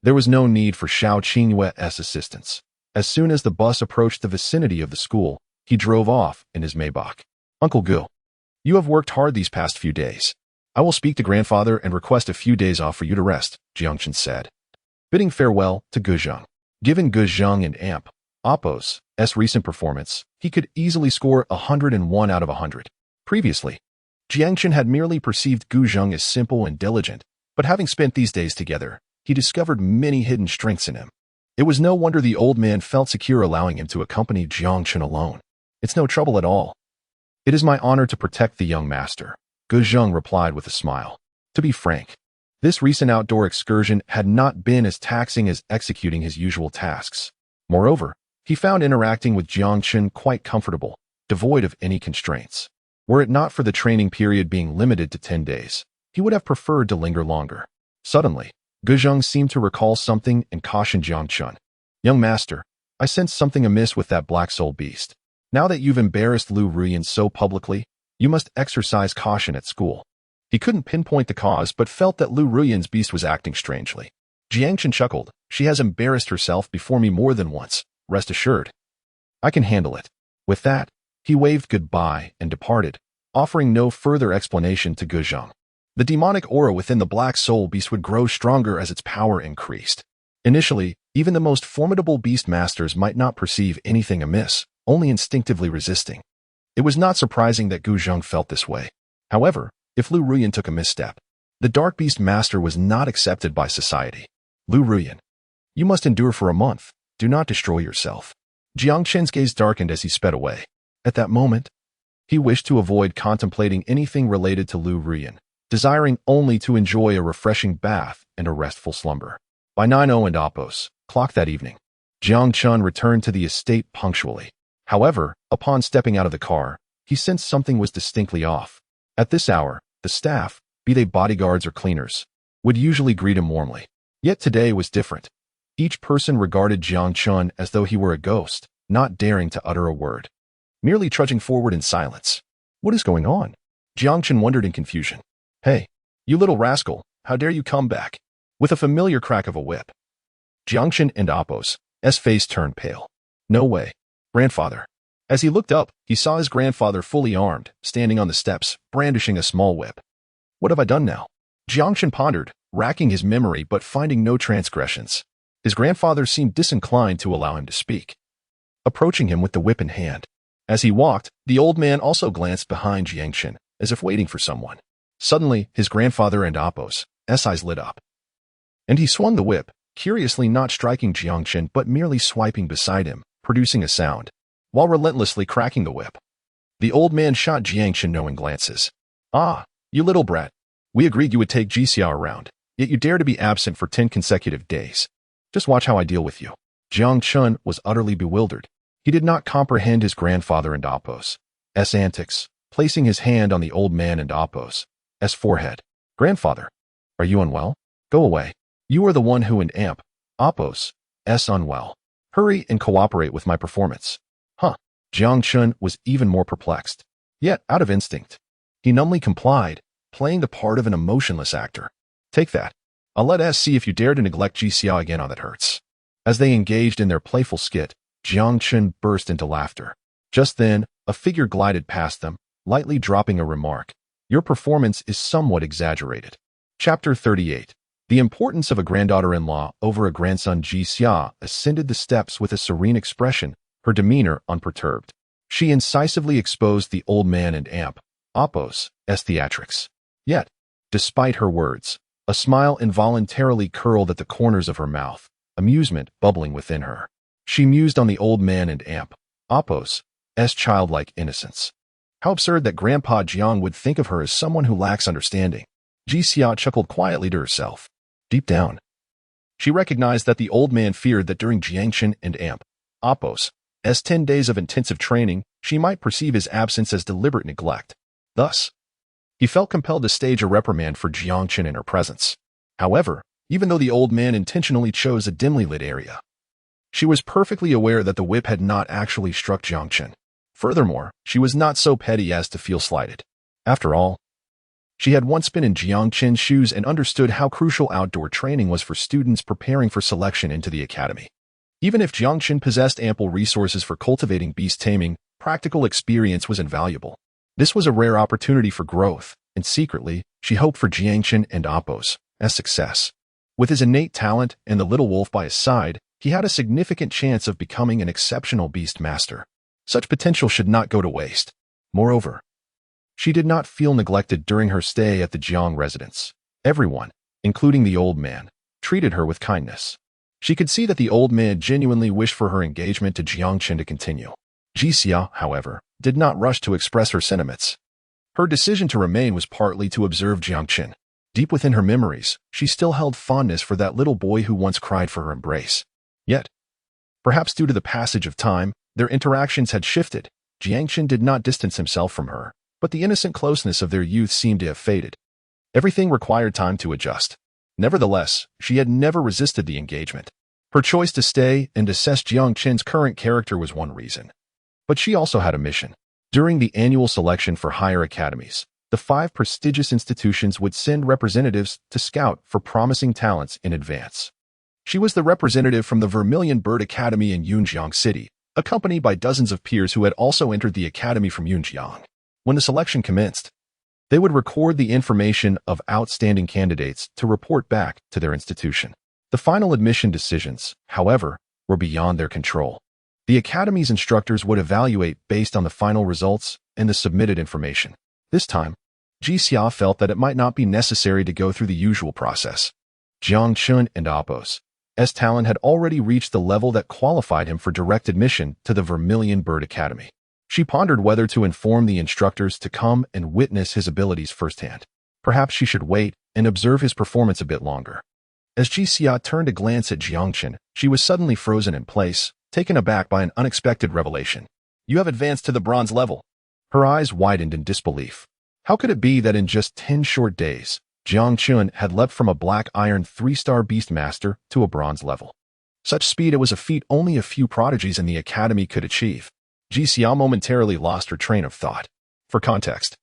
there was no need for Xiao Qingwei's assistance. As soon as the bus approached the vicinity of the school, he drove off in his Maybach. Uncle Gu, you have worked hard these past few days. I will speak to grandfather and request a few days off for you to rest, Jiang Chen said. Bidding farewell to Gu Zheng. Given Gu Zheng and Appo's recent performance, he could easily score 101 out of 100. Previously, Jiang Chen had merely perceived Gu Zheng as simple and diligent, but having spent these days together, he discovered many hidden strengths in him. It was no wonder the old man felt secure allowing him to accompany Jiang Chen alone. It's no trouble at all. It is my honor to protect the young master, Gu Zheng replied with a smile. To be frank, this recent outdoor excursion had not been as taxing as executing his usual tasks. Moreover, he found interacting with Jiang Chen quite comfortable, devoid of any constraints. Were it not for the training period being limited to 10 days, he would have preferred to linger longer. Suddenly, Gu Zheng seemed to recall something and cautioned Jiang Chen. Young master, I sense something amiss with that black soul beast. Now that you've embarrassed Liu Ruyan so publicly, you must exercise caution at school. He couldn't pinpoint the cause but felt that Liu Ruyan's beast was acting strangely. Jiang Chen chuckled. She has embarrassed herself before me more than once, rest assured. I can handle it. With that, he waved goodbye and departed, offering no further explanation to Gu Zheng. The demonic aura within the black soul beast would grow stronger as its power increased. Initially, even the most formidable beastmasters might not perceive anything amiss, only instinctively resisting. It was not surprising that Gu Zheng felt this way. However, if Liu Ruyan took a misstep, the dark beast master was not accepted by society. Liu Ruyan, you must endure for a month. Do not destroy yourself. Jiang Chen's gaze darkened as he sped away. At that moment, he wished to avoid contemplating anything related to Liu Ruyan, desiring only to enjoy a refreshing bath and a restful slumber. By 9:00 and Appo's clock that evening, Jiang Chen returned to the estate punctually. However, upon stepping out of the car, he sensed something was distinctly off. At this hour, the staff, be they bodyguards or cleaners, would usually greet him warmly. Yet today was different. Each person regarded Jiang Chen as though he were a ghost, not daring to utter a word, merely trudging forward in silence. What is going on? Jiang Chen wondered in confusion. Hey, you little rascal, how dare you come back? With a familiar crack of a whip. Jiang Chen and Appo's face turned pale. No way. Grandfather. As he looked up, he saw his grandfather fully armed, standing on the steps, brandishing a small whip. What have I done now? Jiang Chen pondered, racking his memory but finding no transgressions. His grandfather seemed disinclined to allow him to speak, approaching him with the whip in hand. As he walked, the old man also glanced behind Jiang Chen, as if waiting for someone. Suddenly, his grandfather and Appo's eyes lit up, and he swung the whip, curiously not striking Jiang Chen but merely swiping beside him, producing a sound, while relentlessly cracking the whip. The old man shot Jiang Chen knowing glances. Ah, you little brat. We agreed you would take Jixiao around, yet you dare to be absent for 10 consecutive days. Just watch how I deal with you. Jiang Chen was utterly bewildered. He did not comprehend his grandfather and Appo's antics, placing his hand on the old man and Appo's forehead. Grandfather, are you unwell? Go away. You are the one who and Appo's unwell. Hurry and cooperate with my performance. Huh. Jiang Chen was even more perplexed. Yet, out of instinct, he numbly complied, playing the part of an emotionless actor. Take that. I'll let us see if you dare to neglect Jixiao again. That hurts. As they engaged in their playful skit, Jiang Chen burst into laughter. Just then, a figure glided past them, lightly dropping a remark. Your performance is somewhat exaggerated. Chapter 38. The importance of a granddaughter-in-law over a grandson. Jixiao ascended the steps with a serene expression, her demeanor unperturbed. She incisively exposed the old man and Appo's theatrics. Yet, despite her words, a smile involuntarily curled at the corners of her mouth, amusement bubbling within her. She mused on the old man and Appo's childlike innocence. How absurd that Grandpa Jiang would think of her as someone who lacks understanding. Jixia chuckled quietly to herself. Deep down, she recognized that the old man feared that during Jiang Chen and Appo's 10 days of intensive training, she might perceive his absence as deliberate neglect. Thus, he felt compelled to stage a reprimand for Jiang Chen in her presence. However, even though the old man intentionally chose a dimly lit area, she was perfectly aware that the whip had not actually struck Jiang Chen. Furthermore, she was not so petty as to feel slighted. After all, she had once been in Jiang Chen's shoes and understood how crucial outdoor training was for students preparing for selection into the academy. Even if Jiang Chen possessed ample resources for cultivating beast taming, practical experience was invaluable. This was a rare opportunity for growth, and secretly, she hoped for Jiang Chen and Appo's success. With his innate talent and the little wolf by his side, he had a significant chance of becoming an exceptional beastmaster. Such potential should not go to waste. Moreover, she did not feel neglected during her stay at the Jiang residence. Everyone, including the old man, treated her with kindness. She could see that the old man genuinely wished for her engagement to Jiang Chen to continue. Jixia, however, did not rush to express her sentiments. Her decision to remain was partly to observe Jiang Chen. Deep within her memories, she still held fondness for that little boy who once cried for her embrace. Yet, perhaps due to the passage of time, their interactions had shifted. Jiang Chen did not distance himself from her, but the innocent closeness of their youth seemed to have faded. Everything required time to adjust. Nevertheless, she had never resisted the engagement. Her choice to stay and assess Jiang Chen's current character was one reason. But she also had a mission. During the annual selection for higher academies, the 5 prestigious institutions would send representatives to scout for promising talents in advance. She was the representative from the Vermilion Bird Academy in Yunjiang City, accompanied by dozens of peers who had also entered the academy from Yunjiang. When the selection commenced, they would record the information of outstanding candidates to report back to their institution. The final admission decisions, however, were beyond their control. The academy's instructors would evaluate based on the final results and the submitted information. This time, Jixia felt that it might not be necessary to go through the usual process. Jiang Chen and Appo's talent had already reached the level that qualified him for direct admission to the Vermilion Bird Academy. She pondered whether to inform the instructors to come and witness his abilities firsthand. Perhaps she should wait and observe his performance a bit longer. As Jixia turned to glance at Jiang Chen, she was suddenly frozen in place, taken aback by an unexpected revelation. "You have advanced to the bronze level." Her eyes widened in disbelief. How could it be that in just 10 short days, Jiang Chen had leapt from a black iron 3-star beastmaster to a bronze level? Such speed, it was a feat only a few prodigies in the academy could achieve. Jixia momentarily lost her train of thought. For context,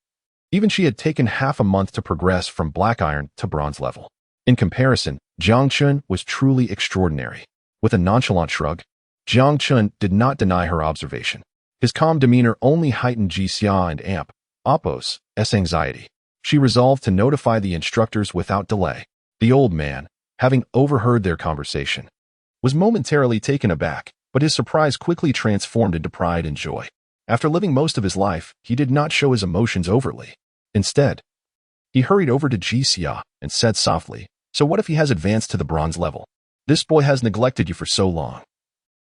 even she had taken half a month to progress from black iron to bronze level. In comparison, Jiang Chen was truly extraordinary. With a nonchalant shrug, Jiang Chen did not deny her observation. His calm demeanor only heightened Jixia and Appo's anxiety. She resolved to notify the instructors without delay. The old man, having overheard their conversation, was momentarily taken aback, but his surprise quickly transformed into pride and joy. After living most of his life, he did not show his emotions overtly. Instead, he hurried over to Jixia and said softly, "So what if he has advanced to the bronze level? This boy has neglected you for so long,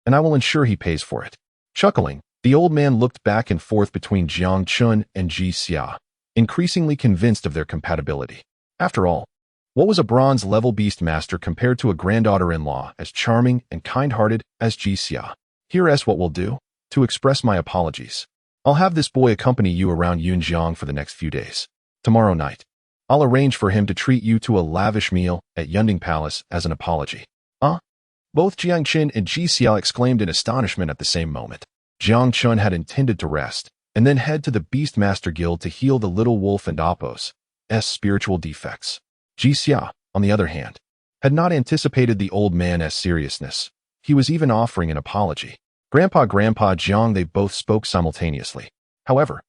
and I will ensure he pays for it." Chuckling, the old man looked back and forth between Jiang Chen and Jixia, increasingly convinced of their compatibility. After all, what was a bronze-level beastmaster compared to a granddaughter-in-law as charming and kind-hearted as Jixia? "Here's what we'll do. To express my apologies, I'll have this boy accompany you around Yunjiang for the next few days. Tomorrow night, I'll arrange for him to treat you to a lavish meal at Yunding Palace as an apology." "Huh?" Both Jiang Chen and Jixia exclaimed in astonishment at the same moment. Jiang Chen had intended to rest, and then head to the Beastmaster Guild to heal the little wolf and Appo's spiritual defects. Jixia, on the other hand, had not anticipated the old man's seriousness. He was even offering an apology. Grandpa Jiang, they both spoke simultaneously. However,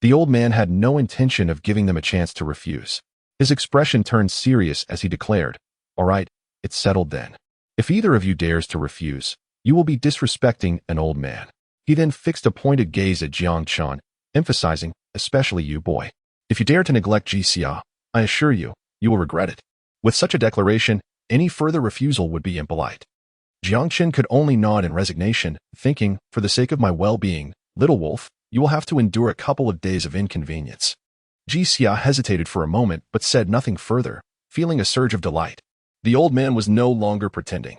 the old man had no intention of giving them a chance to refuse. His expression turned serious as he declared, "All right, it's settled then. If either of you dares to refuse, you will be disrespecting an old man." He then fixed a pointed gaze at Jiang Chen, emphasizing, "Especially you, boy. If you dare to neglect Jixia, I assure you, you will regret it." With such a declaration, any further refusal would be impolite. Jiang Chen could only nod in resignation, thinking, "For the sake of my well-being, little wolf, You will have to endure a couple of days of inconvenience. Jixia hesitated for a moment but said nothing further, feeling a surge of delight. The old man was no longer pretending.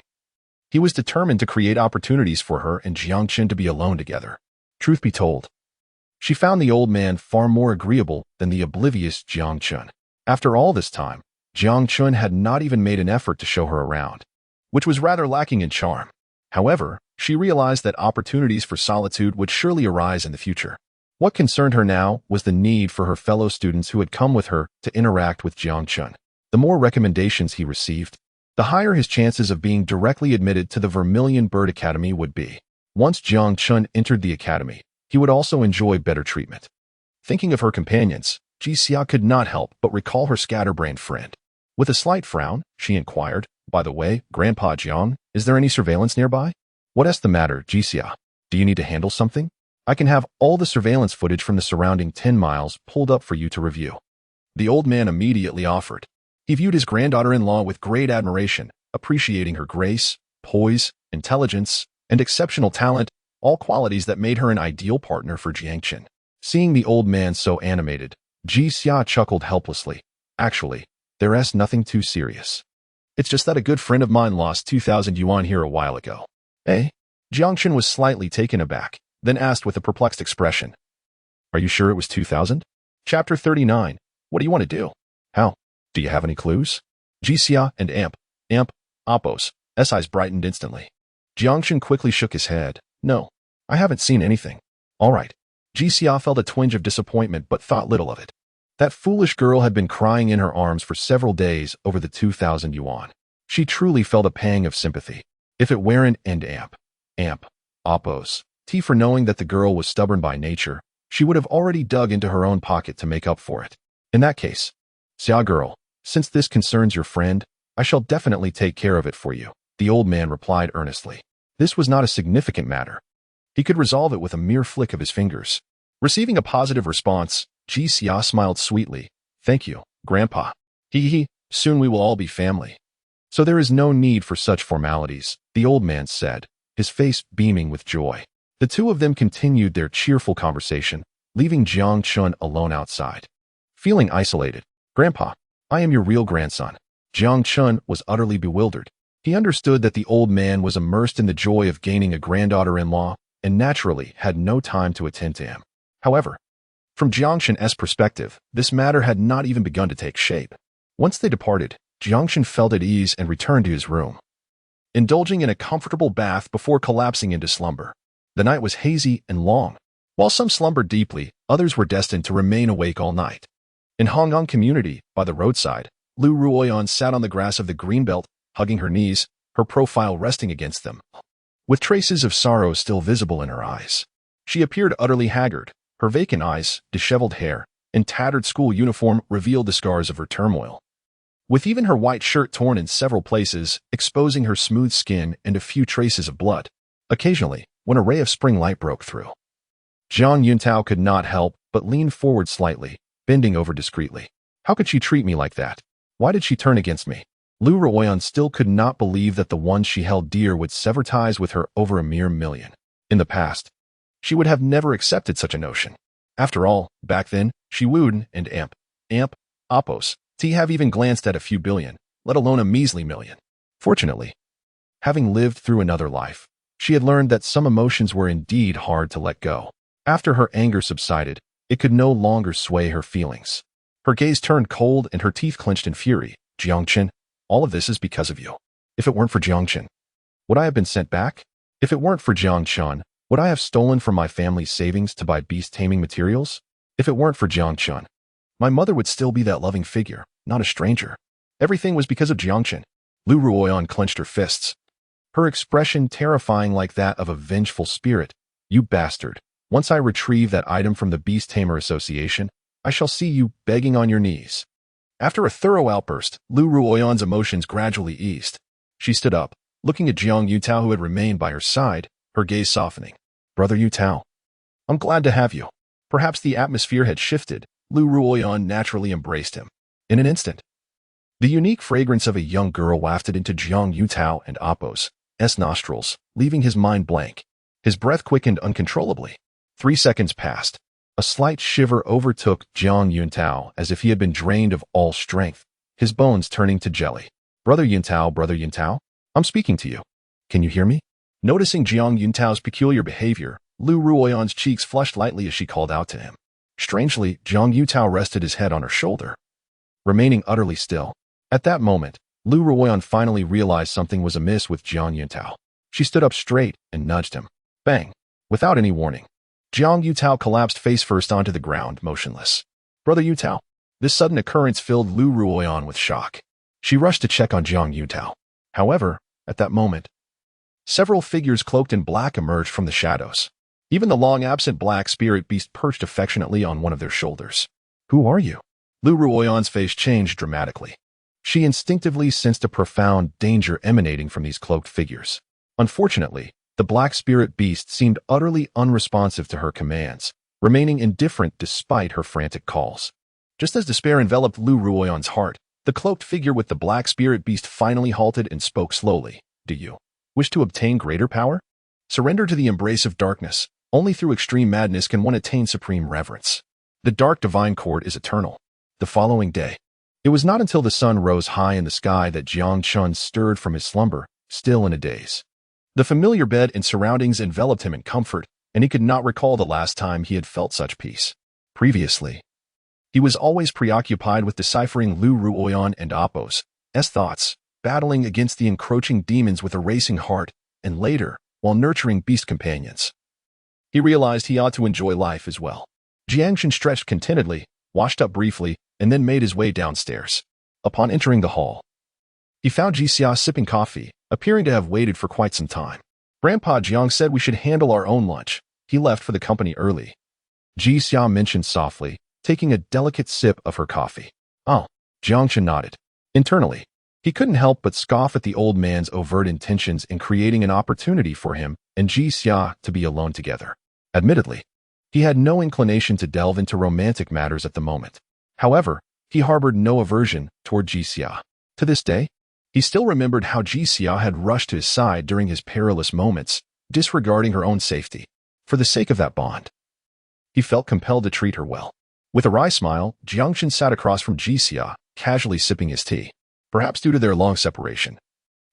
He was determined to create opportunities for her and Jiang Chen to be alone together. Truth be told, she found the old man far more agreeable than the oblivious Jiang Chen. After all this time, Jiang Chen had not even made an effort to show her around, which was rather lacking in charm. However, she realized that opportunities for solitude would surely arise in the future. What concerned her now was the need for her fellow students who had come with her to interact with Jiang Chen. The more recommendations he received, the higher his chances of being directly admitted to the Vermilion Bird Academy would be. Once Jiang Chen entered the academy, he would also enjoy better treatment. Thinking of her companions, Jixia could not help but recall her scatterbrained friend. With a slight frown, she inquired, "By the way, Grandpa Jiang, is there any surveillance nearby?" "What's the matter, Jixia? Do you need to handle something? I can have all the surveillance footage from the surrounding 10 miles pulled up for you to review." The old man immediately offered. He viewed his granddaughter-in-law with great admiration, appreciating her grace, poise, intelligence, and exceptional talent, all qualities that made her an ideal partner for Jiang Chen. Seeing the old man so animated, Jixia chuckled helplessly. "Actually, there's nothing too serious. It's just that a good friend of mine lost 2,000 yuan here a while ago." "Eh?" Jiang Chen was slightly taken aback, then asked with a perplexed expression. "Are you sure it was 2,000? Chapter 39. What do you want to do? How? Do you have any clues?" Jixia and Appo's eyes brightened instantly. Jiang Chen quickly shook his head. "No, I haven't seen anything." "All right." Jixia felt a twinge of disappointment but thought little of it. That foolish girl had been crying in her arms for several days over the 2,000 yuan. She truly felt a pang of sympathy. If it weren't Appo's for knowing that the girl was stubborn by nature, she would have already dug into her own pocket to make up for it. In that case, "Xia girl, since this concerns your friend, I shall definitely take care of it for you," the old man replied earnestly. This was not a significant matter. He could resolve it with a mere flick of his fingers. Receiving a positive response, Jixia smiled sweetly. "Thank you, Grandpa. Soon we will all be family. So there is no need for such formalities," the old man said, his face beaming with joy. The two of them continued their cheerful conversation, leaving Jiang Chen alone outside. Feeling isolated, "Grandpa, I am your real grandson." Jiang Chen was utterly bewildered. He understood that the old man was immersed in the joy of gaining a granddaughter-in-law and naturally had no time to attend to him. However, from Jiang Chen's perspective, this matter had not even begun to take shape. Once they departed, Jiang Chen felt at ease and returned to his room, indulging in a comfortable bath before collapsing into slumber. The night was hazy and long. While some slumbered deeply, others were destined to remain awake all night. In Honggang community, by the roadside, Liu Ruyan sat on the grass of the greenbelt, hugging her knees, her profile resting against them, with traces of sorrow still visible in her eyes. She appeared utterly haggard. Her vacant eyes, disheveled hair, and tattered school uniform revealed the scars of her turmoil. With even her white shirt torn in several places, exposing her smooth skin and a few traces of blood. Occasionally, when a ray of spring light broke through, Zhang Yuntao could not help but lean forward slightly, bending over discreetly. How could she treat me like that? Why did she turn against me? Liu Ruyan still could not believe that the one she held dear would sever ties with her over a mere million. In the past, she would have never accepted such a notion. After all, back then, she wooed and Appo's have even glanced at a few billion, let alone a measly million. Fortunately, having lived through another life, she had learned that some emotions were indeed hard to let go. After her anger subsided, it could no longer sway her feelings. Her gaze turned cold and her teeth clenched in fury. "Jiang Chen, all of this is because of you. If it weren't for Jiang Chen, would I have been sent back? If it weren't for Jiang Chen, would I have stolen from my family's savings to buy beast-taming materials? If it weren't for Jiang Chen, my mother would still be that loving figure, not a stranger. Everything was because of Jiang Chen." Liu Ruyan clenched her fists, her expression terrifying like that of a vengeful spirit. "You bastard. Once I retrieve that item from the Beast Tamer Association, I shall see you begging on your knees." After a thorough outburst, Liu Ruyan's emotions gradually eased. She stood up, looking at Jiang Yutao who had remained by her side, her gaze softening. "Brother Yutao, I'm glad to have you." Perhaps the atmosphere had shifted. Liu Ruyan naturally embraced him. In an instant, the unique fragrance of a young girl wafted into Jiang Yutao and Appo's nostrils, leaving his mind blank. His breath quickened uncontrollably. 3 seconds passed. A slight shiver overtook Jiang Yuntao as if he had been drained of all strength, his bones turning to jelly. Brother Yuntao, I'm speaking to you. Can you hear me? Noticing Jiang Yuntao's peculiar behavior, Liu Ruyan's cheeks flushed lightly as she called out to him. Strangely, Jiang Yuntao rested his head on her shoulder, remaining utterly still. At that moment, Liu Ruyan finally realized something was amiss with Jiang Yuntao. She stood up straight and nudged him. Bang! Without any warning, Jiang Yuntao collapsed face first onto the ground, motionless. Brother Yuntao. This sudden occurrence filled Liu Ruyan with shock. She rushed to check on Jiang Yuntao. However, at that moment, several figures cloaked in black emerged from the shadows. Even the long-absent black spirit beast perched affectionately on one of their shoulders. Who are you? Liu Ruyan's face changed dramatically. She instinctively sensed a profound danger emanating from these cloaked figures. Unfortunately, the black spirit beast seemed utterly unresponsive to her commands, remaining indifferent despite her frantic calls. Just as despair enveloped Liu Ruyan's heart, the cloaked figure with the black spirit beast finally halted and spoke slowly. Do you wish to obtain greater power? Surrender to the embrace of darkness. Only through extreme madness can one attain supreme reverence. The dark divine cord is eternal. The following day, it was not until the sun rose high in the sky that Jiang Chen stirred from his slumber, still in a daze. The familiar bed and surroundings enveloped him in comfort, and he could not recall the last time he had felt such peace. Previously, he was always preoccupied with deciphering Liu Ruyan and Appo's thoughts, battling against the encroaching demons with a racing heart, and later, while nurturing beast companions. He realized he ought to enjoy life as well. Jiang Chen stretched contentedly, washed up briefly, and then made his way downstairs. Upon entering the hall, he found Jixia sipping coffee, appearing to have waited for quite some time. Grandpa Jiang said we should handle our own lunch. He left for the company early. Jixia mentioned softly, taking a delicate sip of her coffee. Oh, Jiang Chen nodded. Internally, he couldn't help but scoff at the old man's overt intentions in creating an opportunity for him and Jixia to be alone together. Admittedly, he had no inclination to delve into romantic matters at the moment. However, he harbored no aversion toward Jixia. To this day, he still remembered how Jixia had rushed to his side during his perilous moments, disregarding her own safety. For the sake of that bond, he felt compelled to treat her well. With a wry smile, Jiang Chen sat across from Jixia, casually sipping his tea, perhaps due to their long separation.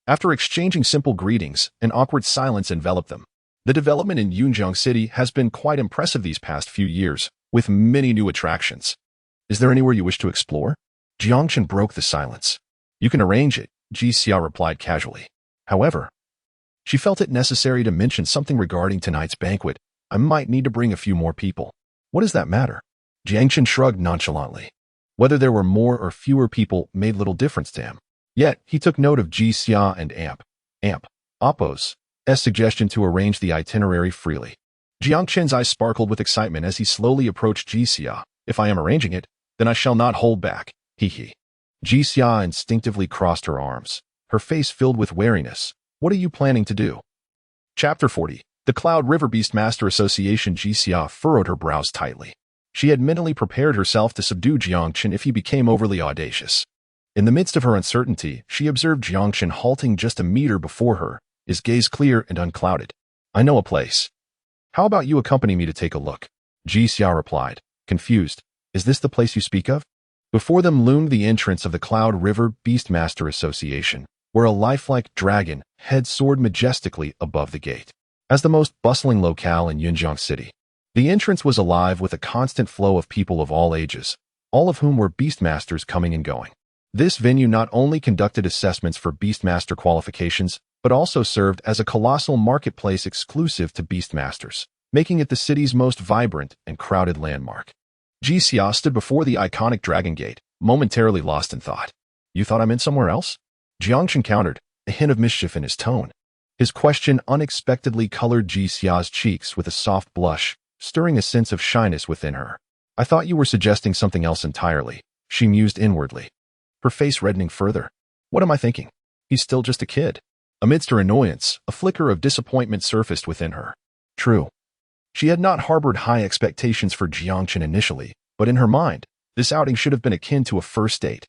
After exchanging simple greetings, an awkward silence enveloped them. The development in Yunjiang City has been quite impressive these past few years, with many new attractions. Is there anywhere you wish to explore? Jiang Chen broke the silence. You can arrange it, Jixia replied casually. However, she felt it necessary to mention something regarding tonight's banquet. I might need to bring a few more people. What does that matter? Jiang Chen shrugged nonchalantly. Whether there were more or fewer people made little difference to him. Yet, he took note of Jixia and Appo's suggestion to arrange the itinerary freely. Jiang Chen's eyes sparkled with excitement as he slowly approached Jixia. If I am arranging it, then I shall not hold back. Hee. Jixia instinctively crossed her arms, her face filled with wariness. What are you planning to do? Chapter 40. The Cloud River Beastmaster Association. Jixia furrowed her brows tightly. She had mentally prepared herself to subdue Jiang Chen if he became overly audacious. In the midst of her uncertainty, she observed Jiang Chen halting just a meter before her, his gaze clear and unclouded. I know a place. How about you accompany me to take a look? Jixia replied, confused. Is this the place you speak of? Before them loomed the entrance of the Cloud River Beastmaster Association, where a lifelike dragon head soared majestically above the gate. As the most bustling locale in Yunjiang City, the entrance was alive with a constant flow of people of all ages, all of whom were beastmasters coming and going. This venue not only conducted assessments for beastmaster qualifications, but also served as a colossal marketplace exclusive to beastmasters, making it the city's most vibrant and crowded landmark. Jixia stood before the iconic Dragon Gate, momentarily lost in thought. You thought I meant somewhere else? Jiang Chen countered, a hint of mischief in his tone. His question unexpectedly colored Jixia's cheeks with a soft blush, stirring a sense of shyness within her. I thought you were suggesting something else entirely, she mused inwardly, her face reddening further. What am I thinking? He's still just a kid. Amidst her annoyance, a flicker of disappointment surfaced within her. True. She had not harbored high expectations for Jiang Chen initially, but in her mind, this outing should have been akin to a first date.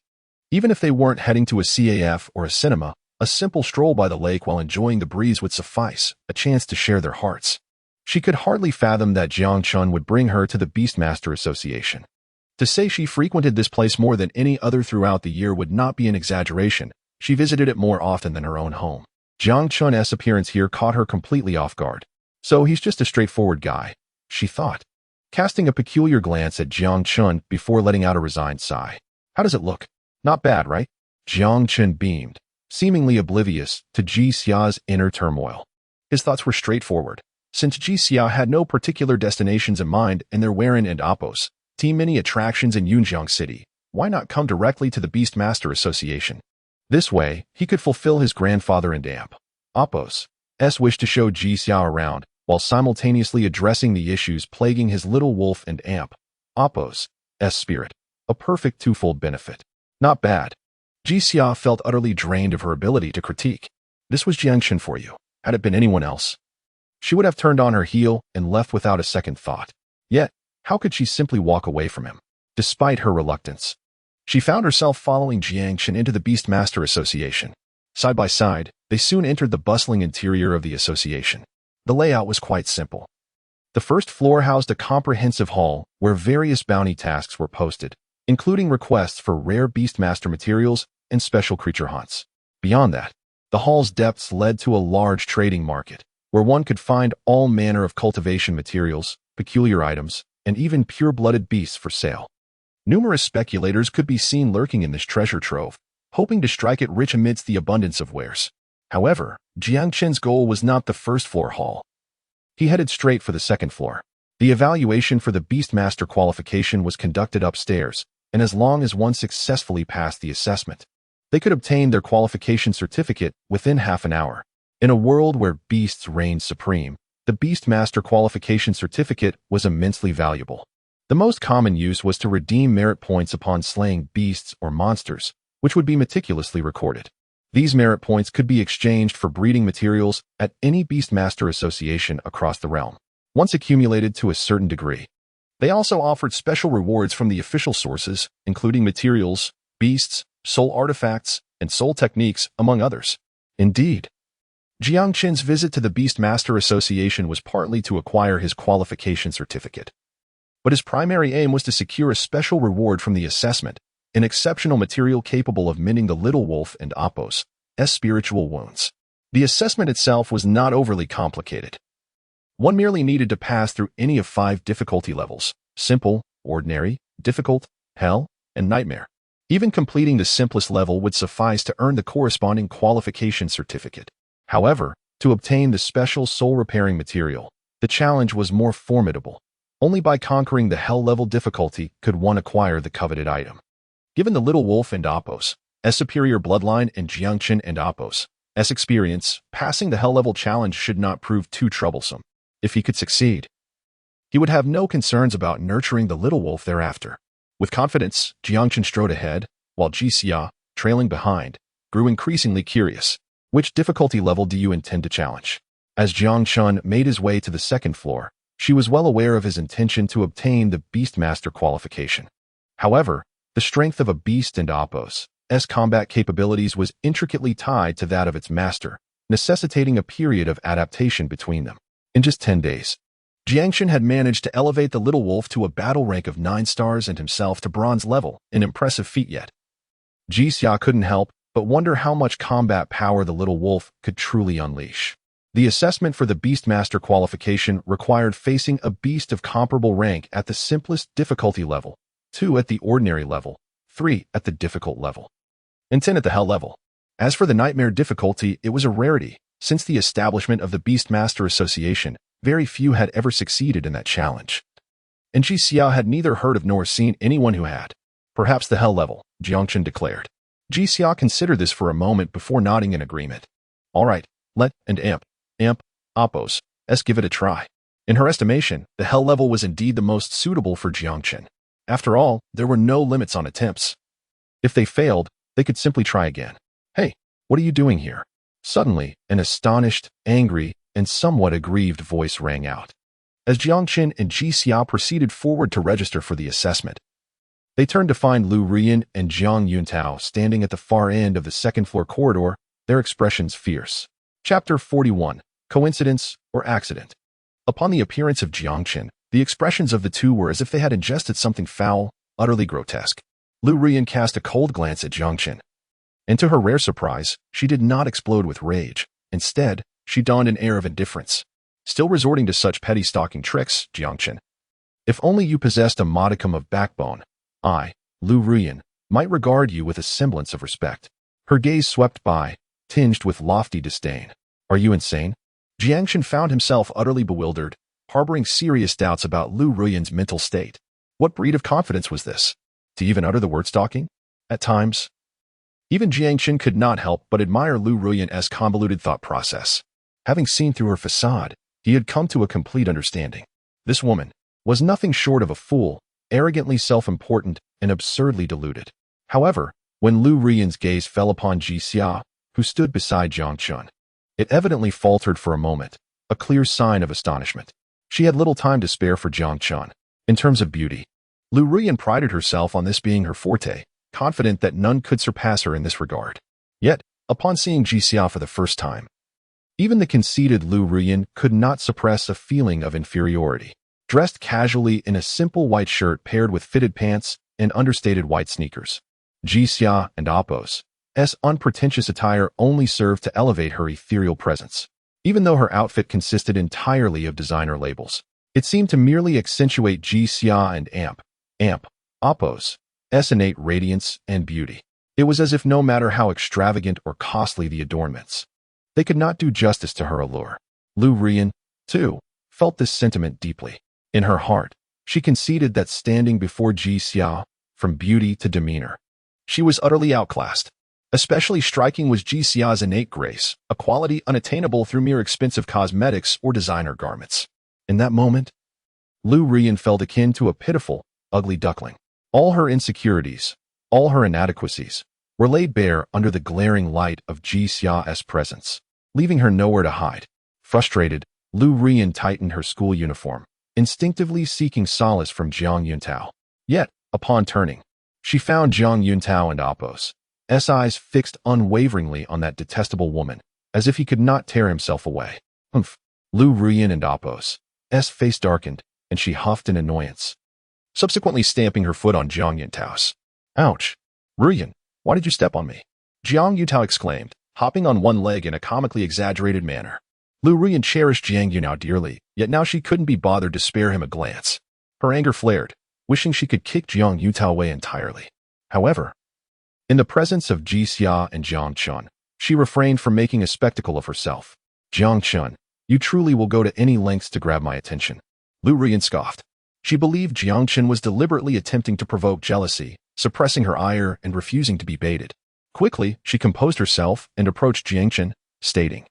Even if they weren't heading to a CAF or a cinema, a simple stroll by the lake while enjoying the breeze would suffice, a chance to share their hearts. She could hardly fathom that Jiang Chen would bring her to the Beastmaster Association. To say she frequented this place more than any other throughout the year would not be an exaggeration. She visited it more often than her own home. Jiang Chen's appearance here caught her completely off guard. So he's just a straightforward guy, she thought, casting a peculiar glance at Jiang Chen before letting out a resigned sigh. How does it look? Not bad, right? Jiang Chen beamed, seemingly oblivious to Ji Xia's inner turmoil. His thoughts were straightforward. Since Ji Xia had no particular destinations in mind in their Weiren and Apos, many attractions in Yunjiang City, why not come directly to the Beastmaster Association? This way, he could fulfill his grandfather and Amp Apos' wish to show Ji Xia around, while simultaneously addressing the issues plaguing his little wolf and Amp Apos' spirit. A perfect twofold benefit. Not bad. Ji Xia felt utterly drained of her ability to critique. This was Jiang Chen for you. Had it been anyone else, she would have turned on her heel and left without a second thought. Yet, how could she simply walk away from him? Despite her reluctance, she found herself following Jiang Chen into the Beastmaster Association. Side by side, they soon entered the bustling interior of the association. The layout was quite simple. The first floor housed a comprehensive hall where various bounty tasks were posted, including requests for rare Beastmaster materials and special creature hunts. Beyond that, the hall's depths led to a large trading market, where one could find all manner of cultivation materials, peculiar items, and even pure-blooded beasts for sale. Numerous speculators could be seen lurking in this treasure trove, hoping to strike it rich amidst the abundance of wares. However, Jiang Chen's goal was not the first-floor hall. He headed straight for the second floor. The evaluation for the Beastmaster qualification was conducted upstairs, and as long as one successfully passed the assessment, they could obtain their qualification certificate within half an hour. In a world where beasts reigned supreme, the Beastmaster qualification certificate was immensely valuable. The most common use was to redeem merit points upon slaying beasts or monsters, which would be meticulously recorded. These merit points could be exchanged for breeding materials at any Beastmaster association across the realm, once accumulated to a certain degree. They also offered special rewards from the official sources, including materials, beasts, soul artifacts, and soul techniques, among others. Indeed, Jiang Chen's visit to the Beastmaster Association was partly to acquire his qualification certificate. But his primary aim was to secure a special reward from the assessment, an exceptional material capable of mending the little wolf and Apos' spiritual wounds. The assessment itself was not overly complicated. One merely needed to pass through any of 5 difficulty levels: simple, ordinary, difficult, hell, and nightmare. Even completing the simplest level would suffice to earn the corresponding qualification certificate. However, to obtain the special soul-repairing material, the challenge was more formidable. Only by conquering the hell-level difficulty could one acquire the coveted item. Given the little wolf and Apos' superior bloodline and Jiang Chen and Apos' experience, passing the hell-level challenge should not prove too troublesome. If he could succeed, he would have no concerns about nurturing the little wolf thereafter. With confidence, Jiang Chen strode ahead, while Ji Xia, trailing behind, grew increasingly curious. Which difficulty level do you intend to challenge? As Jiang Chen made his way to the second floor, she was well aware of his intention to obtain the Beastmaster qualification. However, the strength of a beast and Apos' combat capabilities was intricately tied to that of its master, necessitating a period of adaptation between them. In just 10 days, Jiang Chen had managed to elevate the little wolf to a battle rank of 9 stars and himself to bronze level, an impressive feat yet. Ji Xia couldn't help but wonder how much combat power the little wolf could truly unleash. The assessment for the Beastmaster qualification required facing a beast of comparable rank at the simplest difficulty level, 2 at the ordinary level, 3 at the difficult level, and 10 at the hell level. As for the nightmare difficulty, it was a rarity. Since the establishment of the Beastmaster Association, very few had ever succeeded in that challenge. And Ji Xia had neither heard of nor seen anyone who had. Perhaps the hell level, Jiang Chen declared. Ji Xia considered this for a moment before nodding in agreement. All right, let and Amp Apos' give it a try. In her estimation, the hell level was indeed the most suitable for Jiang Chen. After all, there were no limits on attempts. If they failed, they could simply try again. Hey, what are you doing here? Suddenly, an astonished, angry, and somewhat aggrieved voice rang out. As Jiang Chen and Ji Xia proceeded forward to register for the assessment, they turned to find Liu Ruyan and Zhang Yuntao standing at the far end of the second-floor corridor, their expressions fierce. Chapter 41. Coincidence or Accident? Upon the appearance of Jiang Chen, the expressions of the two were as if they had ingested something foul, utterly grotesque. Liu Ruyan cast a cold glance at Jiang Chen, and to her rare surprise, she did not explode with rage. Instead, she donned an air of indifference. Still resorting to such petty stalking tricks, Jiang Chen. If only you possessed a modicum of backbone, I, Liu Ruyan, might regard you with a semblance of respect. Her gaze swept by, tinged with lofty disdain. Are you insane? Jiang Chen found himself utterly bewildered, harboring serious doubts about Liu Ruyan's mental state. What breed of confidence was this? To even utter the word stalking? At times, even Jiang Chen could not help but admire Liu Ruyan's convoluted thought process. Having seen through her facade, he had come to a complete understanding. This woman was nothing short of a fool, arrogantly self-important and absurdly deluded. However, when Liu Ruyan's gaze fell upon Ji Xia, who stood beside Jiang Chen, it evidently faltered for a moment, a clear sign of astonishment. She had little time to spare for Jiang Chen. In terms of beauty, Liu Ruyan prided herself on this being her forte, confident that none could surpass her in this regard. Yet, upon seeing Ji Xia for the first time, even the conceited Liu Ruyan could not suppress a feeling of inferiority. Dressed casually in a simple white shirt paired with fitted pants and understated white sneakers, Ji Xia and Apos' unpretentious attire only served to elevate her ethereal presence. Even though her outfit consisted entirely of designer labels, it seemed to merely accentuate Ji Xia and Apos' innate radiance and beauty. It was as if no matter how extravagant or costly the adornments, they could not do justice to her allure. Liu Ruyan, too, felt this sentiment deeply. In her heart, she conceded that standing before Ji Xia, from beauty to demeanor, she was utterly outclassed. Especially striking was Ji Xia's innate grace, a quality unattainable through mere expensive cosmetics or designer garments. In that moment, Liu Ruyan felt akin to a pitiful, ugly duckling. All her insecurities, all her inadequacies, were laid bare under the glaring light of Ji Xia's presence, leaving her nowhere to hide. Frustrated, Liu Ruyan tightened her school uniform, instinctively seeking solace from Jiang Yuntao. Yet, upon turning, she found Jiang Yuntao and Apos' eyes fixed unwaveringly on that detestable woman, as if he could not tear himself away. Humph! Liu Ruyan and Apos' face darkened, and she huffed in annoyance, subsequently stamping her foot on Jiang Yuntao's. Ouch! Ruyan, why did you step on me? Jiang Yuntao exclaimed, hopping on one leg in a comically exaggerated manner. Liu Ruyan cherished Jiang Yuntao dearly, yet now she couldn't be bothered to spare him a glance. Her anger flared, wishing she could kick Jiang Yuntao away entirely. However, in the presence of Ji Xia and Jiang Chen, she refrained from making a spectacle of herself. Jiang Chen, you truly will go to any lengths to grab my attention. Liu Ruyan scoffed. She believed Jiang Chen was deliberately attempting to provoke jealousy, suppressing her ire and refusing to be baited. Quickly, she composed herself and approached Jiang Chen, stating,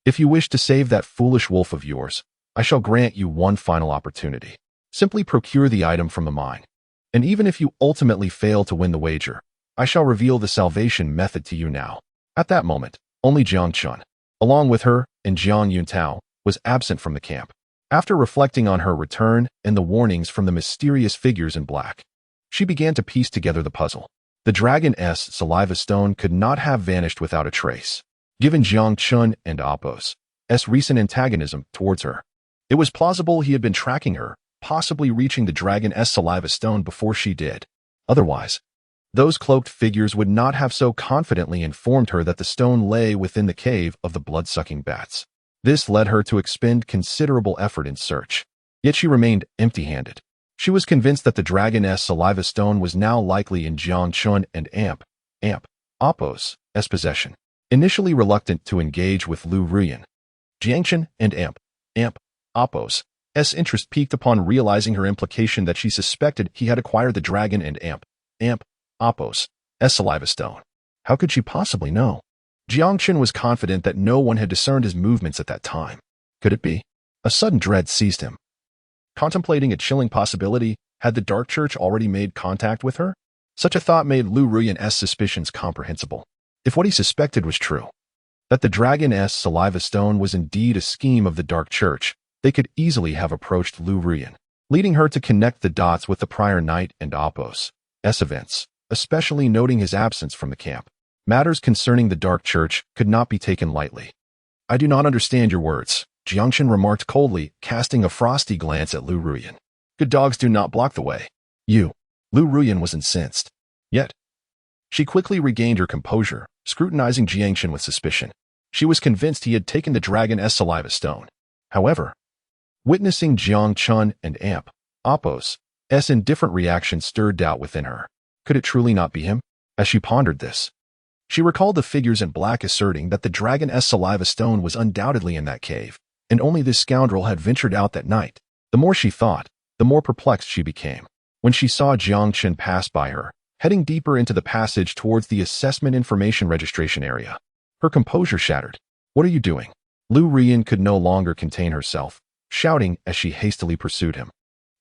If you wish to save that foolish wolf of yours, I shall grant you one final opportunity. Simply procure the item from the mine. And even if you ultimately fail to win the wager, I shall reveal the salvation method to you now. At that moment, only Jiang Chen, along with her and Jiang Yuntao, was absent from the camp. After reflecting on her return and the warnings from the mysterious figures in black, she began to piece together the puzzle. The dragon's saliva stone could not have vanished without a trace. Given Jiang Chen and Apos' recent antagonism towards her, it was plausible he had been tracking her, possibly reaching the dragon's saliva stone before she did. Otherwise, those cloaked figures would not have so confidently informed her that the stone lay within the cave of the blood-sucking bats. This led her to expend considerable effort in search. Yet she remained empty-handed. She was convinced that the dragon's saliva stone was now likely in Jiang Chen and Apos' possession. Initially reluctant to engage with Liu Ruyan, Jiang Chen and Apos' interest piqued upon realizing her implication that she suspected he had acquired the dragon and Apos' saliva stone. How could she possibly know? Jiang Chen was confident that no one had discerned his movements at that time. Could it be? A sudden dread seized him. Contemplating a chilling possibility, had the Dark Church already made contact with her? Such a thought made Liu Ruyan's suspicions comprehensible. If what he suspected was true, that the dragon's saliva stone was indeed a scheme of the Dark Church, they could easily have approached Liu Ruyan, leading her to connect the dots with the prior night and Apos' events, especially noting his absence from the camp. Matters concerning the Dark Church could not be taken lightly. I do not understand your words, Jiang Chen remarked coldly, casting a frosty glance at Liu Ruyan. Good dogs do not block the way. You. Liu Ruyan was incensed. Yet, she quickly regained her composure, scrutinizing Jiang Chen with suspicion. She was convinced he had taken the dragon's saliva stone. However, witnessing Jiang Chen and Amp, Appo's indifferent reaction stirred doubt within her. Could it truly not be him? As she pondered this, she recalled the figures in black asserting that the dragon's saliva stone was undoubtedly in that cave, and only this scoundrel had ventured out that night. The more she thought, the more perplexed she became. When she saw Jiang Chen pass by her, heading deeper into the passage towards the assessment information registration area, her composure shattered. What are you doing? Liu Ruyan could no longer contain herself, shouting as she hastily pursued him.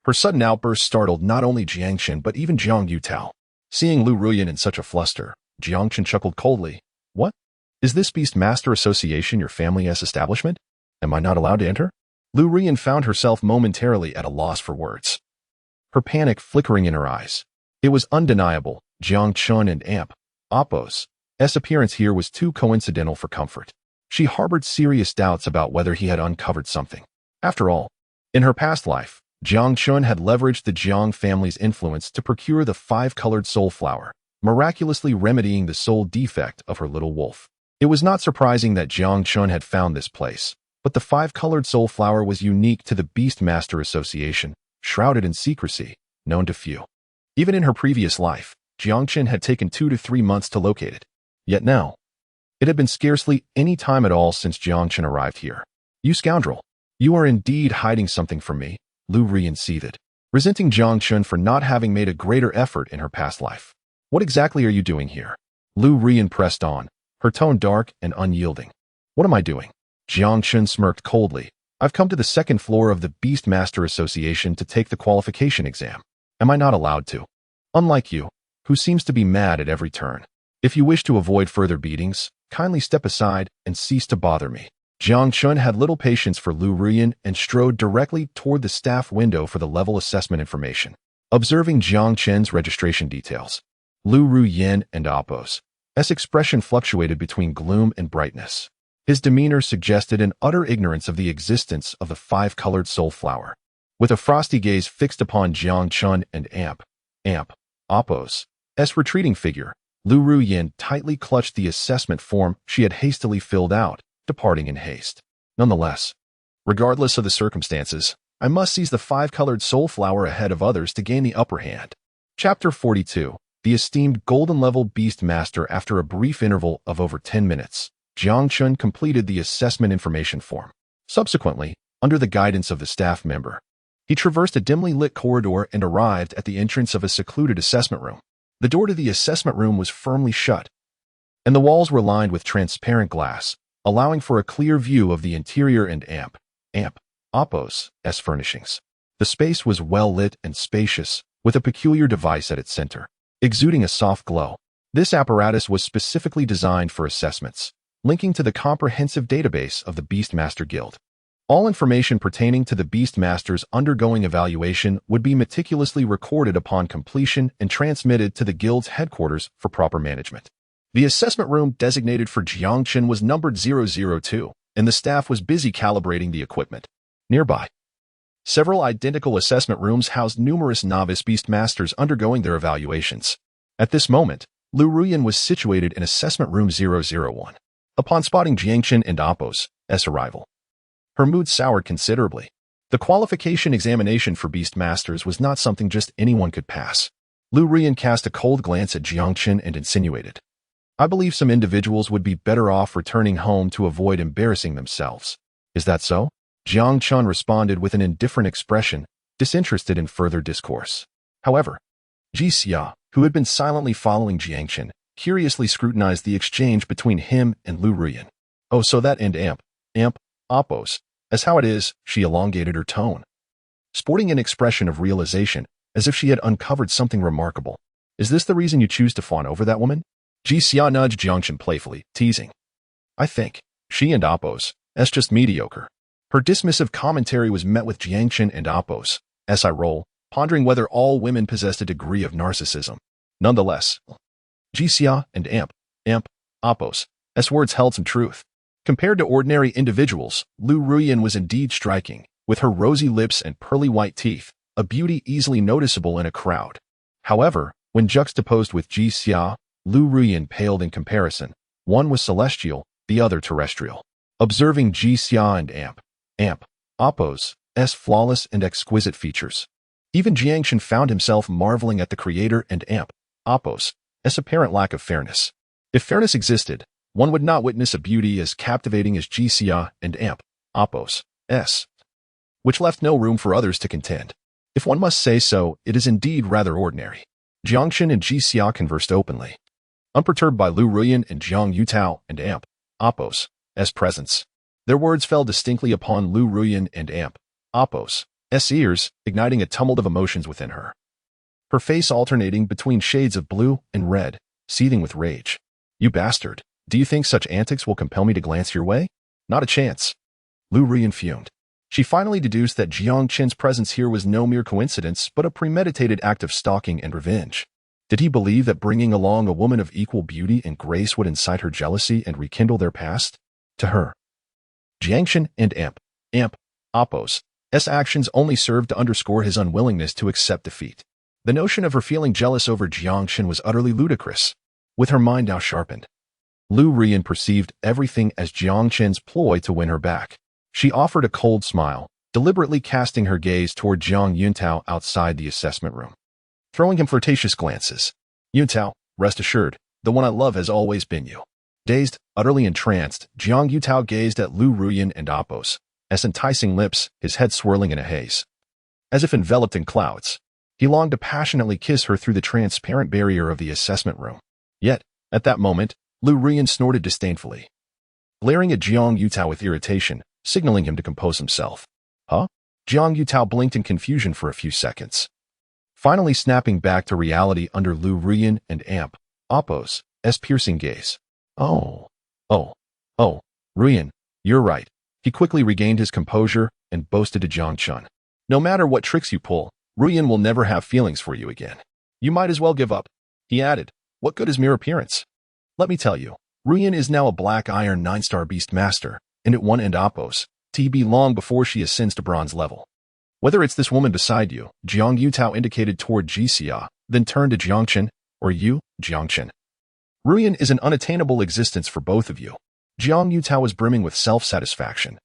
Her sudden outburst startled not only Jiang Chen but even Jiang Yutao. Seeing Liu Ruyan in such a fluster, Jiang Chen chuckled coldly. What? Is this Beastmaster Association your family's establishment? Am I not allowed to enter? Liu Ruyan found herself momentarily at a loss for words, her panic flickering in her eyes. It was undeniable, Jiang Chen and Amp, Appo's appearance here was too coincidental for comfort. She harbored serious doubts about whether he had uncovered something. After all, in her past life, Jiang Chen had leveraged the Jiang family's influence to procure the five-colored soul flower, miraculously remedying the soul defect of her little wolf. It was not surprising that Jiang Chen had found this place, but the five-colored soul flower was unique to the Beastmaster Association, shrouded in secrecy, known to few. Even in her previous life, Jiang Chen had taken 2 to 3 months to locate it. Yet now, it had been scarcely any time at all since Jiang Chen arrived here. You scoundrel! You are indeed hiding something from me, Liu Ruyan seethed, resenting Jiang Chen for not having made a greater effort in her past life. What exactly are you doing here? Liu Ruyan pressed on, her tone dark and unyielding. What am I doing? Jiang Chen smirked coldly. I've come to the second floor of the Beastmaster Association to take the qualification exam. Am I not allowed to? Unlike you, who seems to be mad at every turn. If you wish to avoid further beatings, kindly step aside and cease to bother me. Jiang Chen had little patience for Liu Ruyan and strode directly toward the staff window for the level assessment information. Observing Jiang Chen's registration details, Liu Ruyan and Appo's expression fluctuated between gloom and brightness. His demeanor suggested an utter ignorance of the existence of the five-colored soul flower. With a frosty gaze fixed upon Jiang Chen and Amp, Appo's retreating figure, Liu Ruyan tightly clutched the assessment form she had hastily filled out, departing in haste. Nonetheless, regardless of the circumstances, I must seize the five-colored soul flower ahead of others to gain the upper hand. Chapter 42. The esteemed golden-level Beastmaster. After a brief interval of over 10 minutes, Jiang Chen completed the assessment information form. Subsequently, under the guidance of the staff member, he traversed a dimly lit corridor and arrived at the entrance of a secluded assessment room. The door to the assessment room was firmly shut, and the walls were lined with transparent glass, allowing for a clear view of the interior and Appo's furnishings. The space was well lit and spacious, with a peculiar device at its center, exuding a soft glow. This apparatus was specifically designed for assessments, linking to the comprehensive database of the Beastmaster Guild. All information pertaining to the Beastmasters undergoing evaluation would be meticulously recorded upon completion and transmitted to the Guild's headquarters for proper management. The assessment room designated for Jiang Chen was numbered 002, and the staff was busy calibrating the equipment. Nearby, several identical assessment rooms housed numerous novice Beastmasters undergoing their evaluations. At this moment, Liu Ruyan was situated in assessment room 001. Upon spotting Jiang Chen and Appo's arrival, her mood soured considerably. The qualification examination for Beastmasters was not something just anyone could pass. Liu Ruyan cast a cold glance at Jiang Chen and insinuated, I believe some individuals would be better off returning home to avoid embarrassing themselves. Is that so? Jiang Chen responded with an indifferent expression, disinterested in further discourse. However, Jixia, who had been silently following Jiang Chen, curiously scrutinized the exchange between him and Liu Ruyan. Oh, so that and Appo's, as how it is, she elongated her tone, sporting an expression of realization, as if she had uncovered something remarkable. Is this the reason you choose to fawn over that woman? Jixia nudged Jiang Chen playfully, teasing. I think she and Appo's just mediocre. Her dismissive commentary was met with Jiang Chen and Appo's eye roll, pondering whether all women possessed a degree of narcissism. Nonetheless, Jixia and Appo's words held some truth. Compared to ordinary individuals, Liu Ruyan was indeed striking, with her rosy lips and pearly white teeth, a beauty easily noticeable in a crowd. However, when juxtaposed with Ji Xia, Liu Ruyan paled in comparison. One was celestial, the other terrestrial. Observing Ji Xia and Amp, Oppo's flawless and exquisite features. Even Jiang Chen found himself marveling at the creator and Oppo's apparent lack of fairness. If fairness existed, one would not witness a beauty as captivating as Ji Xia and Oppo's, which left no room for others to contend. If one must say so, it is indeed rather ordinary. Jiang Chen and Ji Xia conversed openly, unperturbed by Liu Ruyan and Jiang Yutao and Oppo's presence. Their words fell distinctly upon Liu Ruyan and Oppo's ears, igniting a tumult of emotions within her. Her face alternating between shades of blue and red, seething with rage. "You bastard! Do you think such antics will compel me to glance your way? Not a chance." Liu Ruyan fumed. She finally deduced that Jiang Chen's presence here was no mere coincidence, but a premeditated act of stalking and revenge. Did he believe that bringing along a woman of equal beauty and grace would incite her jealousy and rekindle their past? To her, Jiang Chen and Oppo's actions only served to underscore his unwillingness to accept defeat. The notion of her feeling jealous over Jiang Chen was utterly ludicrous. With her mind now sharpened, Liu Ruyan perceived everything as Jiang Chen's ploy to win her back. She offered a cold smile, deliberately casting her gaze toward Jiang Yuntao outside the assessment room, throwing him flirtatious glances. "Yuntao, rest assured, the one I love has always been you." Dazed, utterly entranced, Jiang Yutao gazed at Liu Ruyan and Oppo's enticing lips, his head swirling in a haze. As if enveloped in clouds, he longed to passionately kiss her through the transparent barrier of the assessment room. Yet, at that moment, Liu Ruyan snorted disdainfully, glaring at Jiang Yutao with irritation, signaling him to compose himself. "Huh?" Jiang Yutao blinked in confusion for a few seconds, finally snapping back to reality under Liu Ruyan and Oppo's piercing gaze. Oh, Ruyan, you're right." He quickly regained his composure and boasted to Jiang Chen. "No matter what tricks you pull, Ruyan will never have feelings for you again. You might as well give up." He added, "What good is mere appearance? Let me tell you, Ruyan is now a Black Iron 9-star beastmaster, and it won't end Oppo's TB long before she ascends to bronze level. Whether it's this woman beside you," Jiang Yutao indicated toward Ji Xia, then turned to Jiang Chen, "or you, Jiang Chen. Ruyan is an unattainable existence for both of you." Jiang Yutao was brimming with self-satisfaction.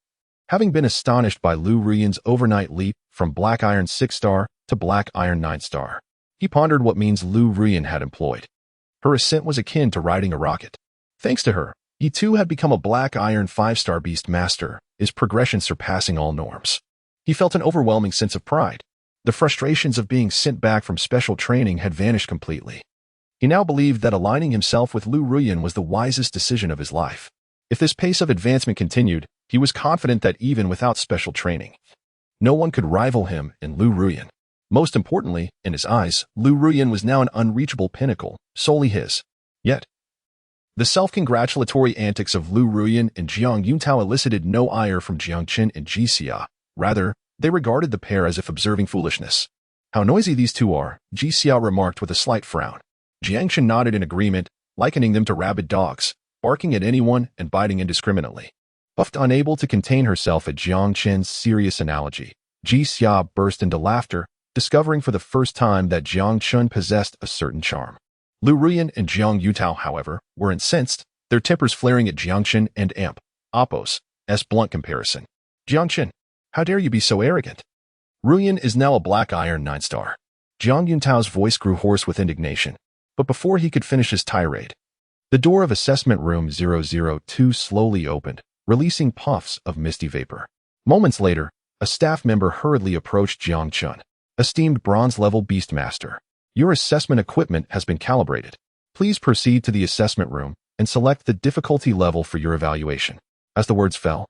Having been astonished by Liu Ruyan's overnight leap from Black Iron 6-star to Black Iron 9-star, he pondered what means Liu Ruyan had employed. Her ascent was akin to riding a rocket. Thanks to her, he too had become a Black Iron 5-star beastmaster, his progression surpassing all norms. He felt an overwhelming sense of pride. The frustrations of being sent back from special training had vanished completely. He now believed that aligning himself with Liu Ruyan was the wisest decision of his life. If this pace of advancement continued, he was confident that even without special training, no one could rival him in Liu Ruyan. Most importantly, in his eyes, Liu Ruyan was now an unreachable pinnacle, solely his. Yet, the self-congratulatory antics of Liu Ruyan and Jiang Yutao elicited no ire from Jiang Chen and Ji Xia. Rather, they regarded the pair as if observing foolishness. "How noisy these two are," Ji Xia remarked with a slight frown. Jiang Chen nodded in agreement, likening them to rabid dogs, barking at anyone and biting indiscriminately. Puffed, unable to contain herself at Jiang Chen's serious analogy, Ji Xia burst into laughter, discovering for the first time that Jiang Chen possessed a certain charm. Liu Ruyan and Jiang Yutao, however, were incensed, their tempers flaring at Jiang Chen and Oppo's blunt comparison. "Jiang Chen, how dare you be so arrogant? Ruyan is now a Black Iron 9-star. Jiang Yuntao's voice grew hoarse with indignation, but before he could finish his tirade, the door of assessment room 002 slowly opened, releasing puffs of misty vapor. Moments later, a staff member hurriedly approached Jiang Chen. "Esteemed bronze-level beastmaster, your assessment equipment has been calibrated. Please proceed to the assessment room and select the difficulty level for your evaluation." As the words fell,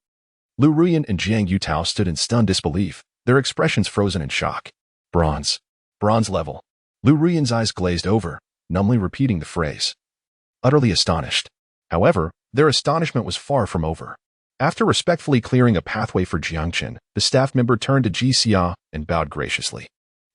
Liu Ruyan and Jiang Yutao stood in stunned disbelief, their expressions frozen in shock. Bronze level." Liu Ruyan's eyes glazed over, numbly repeating the phrase. Utterly astonished. However, their astonishment was far from over. After respectfully clearing a pathway for Jiang Chen, the staff member turned to Ji Xia and bowed graciously.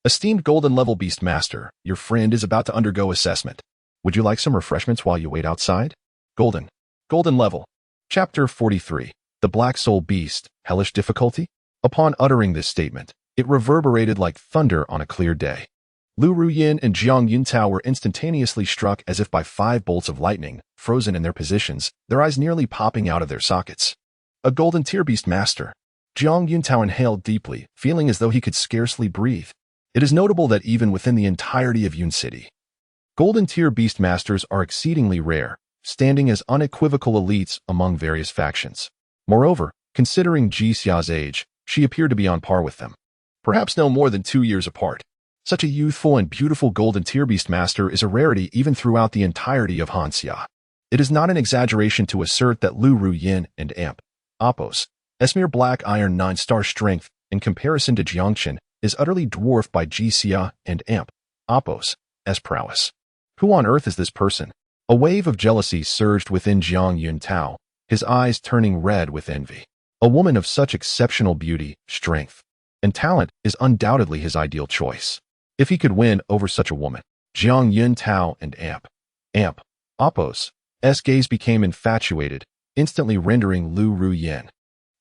"Esteemed golden-level beastmaster, your friend is about to undergo assessment. Would you like some refreshments while you wait outside?" Golden level. Chapter 43. The Black Soul Beast, Hellish Difficulty? Upon uttering this statement, it reverberated like thunder on a clear day. Liu Ruyan and Jiang Chen were instantaneously struck as if by 5 bolts of lightning, frozen in their positions, their eyes nearly popping out of their sockets. A golden tier beastmaster. Jiang Chen inhaled deeply, feeling as though he could scarcely breathe. It is notable that even within the entirety of Yun City, golden tier beastmasters are exceedingly rare, standing as unequivocal elites among various factions. Moreover, considering Jixia's age, she appeared to be on par with them. Perhaps no more than 2 years apart. Such a youthful and beautiful golden tier beastmaster is a rarity even throughout the entirety of Hanxia. It is not an exaggeration to assert that Liu Ruyan and Amp, Appos, Esmir Black Iron 9-star strength, in comparison to Jiang Chen, is utterly dwarfed by Jixia and Amp, Appos, S prowess. Who on earth is this person? A wave of jealousy surged within Jiang Chen, his eyes turning red with envy. A woman of such exceptional beauty, strength, and talent is undoubtedly his ideal choice. If he could win over such a woman, Jiang Chen and Amp, Appos, S gaze became infatuated, instantly rendering Liu Ruyan,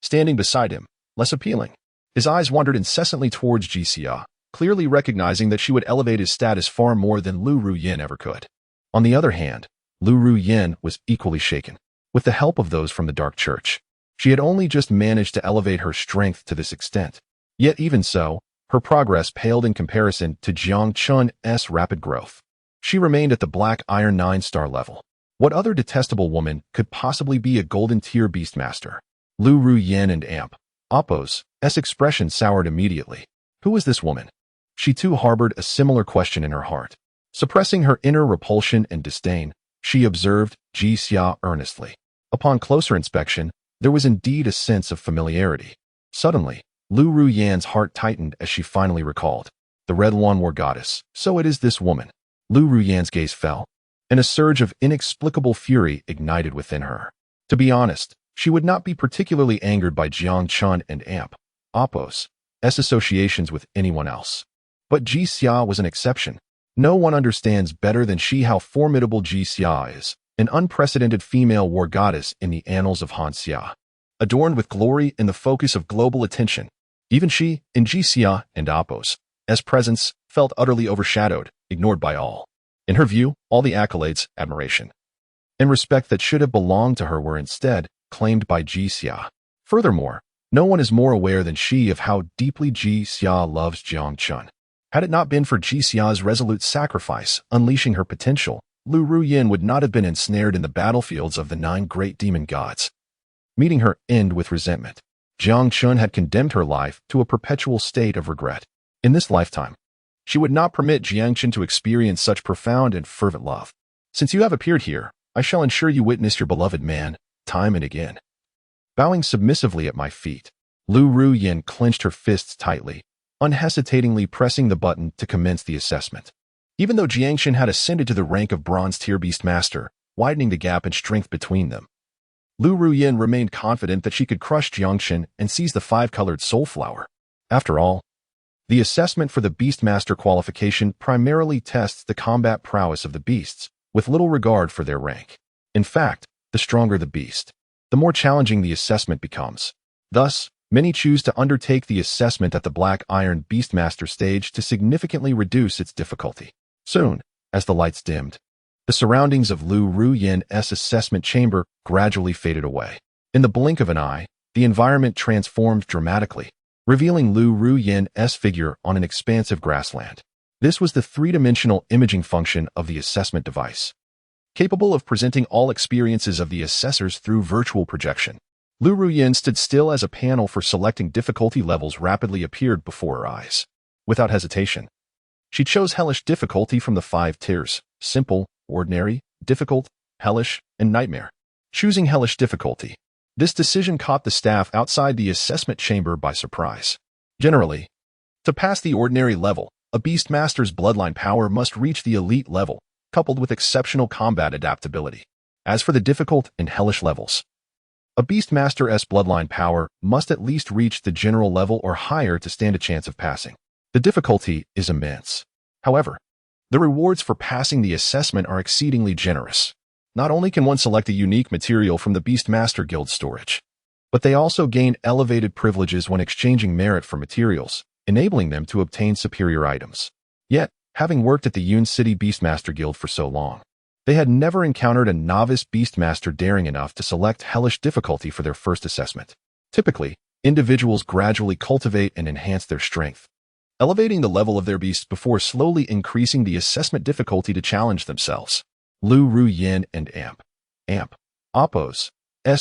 standing beside him, less appealing. His eyes wandered incessantly towards Jixia, clearly recognizing that she would elevate his status far more than Liu Ruyan ever could. On the other hand, Liu Ruyan was equally shaken. With the help of those from the Dark Church, she had only just managed to elevate her strength to this extent. Yet even so, her progress paled in comparison to Jiang Chen's rapid growth. She remained at the Black Iron 9-star level. What other detestable woman could possibly be a golden tier beastmaster? Liu Ruyan and Amp, Appos' expression soured immediately. Who is this woman? She too harbored a similar question in her heart. Suppressing her inner repulsion and disdain, she observed Jixia earnestly. Upon closer inspection, there was indeed a sense of familiarity. Suddenly, Liu Ruyan's heart tightened as she finally recalled. The Red One War Goddess. So it is this woman. Liu Ruyan's gaze fell, and a surge of inexplicable fury ignited within her. To be honest, she would not be particularly angered by Jiang Chen and Amp, Appos' associations with anyone else. But Jixia was an exception. No one understands better than she how formidable Jixia is, an unprecedented female war goddess in the annals of Hanxia. Adorned with glory and the focus of global attention, even she, in Jixia and Appos' presence, felt utterly overshadowed, ignored by all. In her view, all the accolades, admiration, and respect that should have belonged to her were instead claimed by Jixia. Furthermore, no one is more aware than she of how deeply Jixia loves Jiang Chen. Had it not been for Jixia's resolute sacrifice, unleashing her potential, Liu Ruyan would not have been ensnared in the battlefields of the 9 great demon gods. Meeting her end with resentment, Jiang Chen had condemned her life to a perpetual state of regret. In this lifetime, she would not permit Jiang Chen to experience such profound and fervent love. Since you have appeared here, I shall ensure you witness your beloved man, time and again. Bowing submissively at my feet, Liu Ruyan clenched her fists tightly, unhesitatingly pressing the button to commence the assessment. Even though Jiang Chen had ascended to the rank of bronze tier beastmaster, widening the gap in strength between them, Liu Ruyan remained confident that she could crush Jiang Chen and seize the 5-colored soul flower. After all, the assessment for the beastmaster qualification primarily tests the combat prowess of the beasts, with little regard for their rank. In fact, the stronger the beast, the more challenging the assessment becomes. Thus, many choose to undertake the assessment at the Black Iron Beastmaster stage to significantly reduce its difficulty. Soon, as the lights dimmed, the surroundings of Liu Ruyan's assessment chamber gradually faded away. In the blink of an eye, the environment transformed dramatically, revealing Liu Ruyan's figure on an expansive grassland. This was the 3-dimensional imaging function of the assessment device, capable of presenting all experiences of the assessors through virtual projection. Liu Ruyan stood still as a panel for selecting difficulty levels rapidly appeared before her eyes. Without hesitation, she chose hellish difficulty from the 5 tiers: simple, ordinary, difficult, hellish, and nightmare. Choosing hellish difficulty, this decision caught the staff outside the assessment chamber by surprise. Generally, to pass the ordinary level, a beastmaster's bloodline power must reach the elite level, coupled with exceptional combat adaptability. As for the difficult and hellish levels, a beastmaster's bloodline power must at least reach the general level or higher to stand a chance of passing. The difficulty is immense. However, the rewards for passing the assessment are exceedingly generous. Not only can one select a unique material from the Beastmaster Guild storage, but they also gain elevated privileges when exchanging merit for materials, enabling them to obtain superior items. Yet, having worked at the Yun City Beastmaster Guild for so long, they had never encountered a novice Beastmaster daring enough to select hellish difficulty for their first assessment. Typically, individuals gradually cultivate and enhance their strength, elevating the level of their beasts before slowly increasing the assessment difficulty to challenge themselves. Liu Ruyan and Amp. Oppo's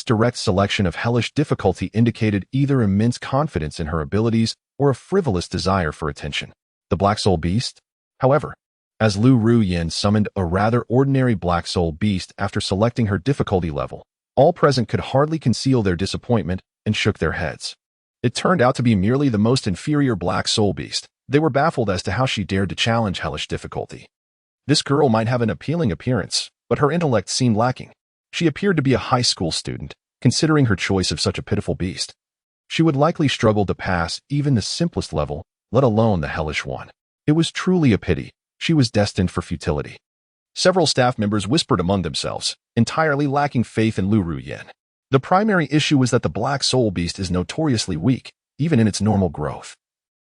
direct selection of hellish difficulty indicated either immense confidence in her abilities or a frivolous desire for attention. The Black Soul Beast, however, as Liu Ruyan summoned a rather ordinary Black Soul Beast after selecting her difficulty level, all present could hardly conceal their disappointment and shook their heads. It turned out to be merely the most inferior Black Soul Beast. They were baffled as to how she dared to challenge hellish difficulty. This girl might have an appealing appearance, but her intellect seemed lacking. She appeared to be a high school student, considering her choice of such a pitiful beast. She would likely struggle to pass even the simplest level, let alone the hellish one. It was truly a pity. She was destined for futility. Several staff members whispered among themselves, entirely lacking faith in Liu Ruyan. The primary issue was that the Black Soul Beast is notoriously weak, even in its normal growth,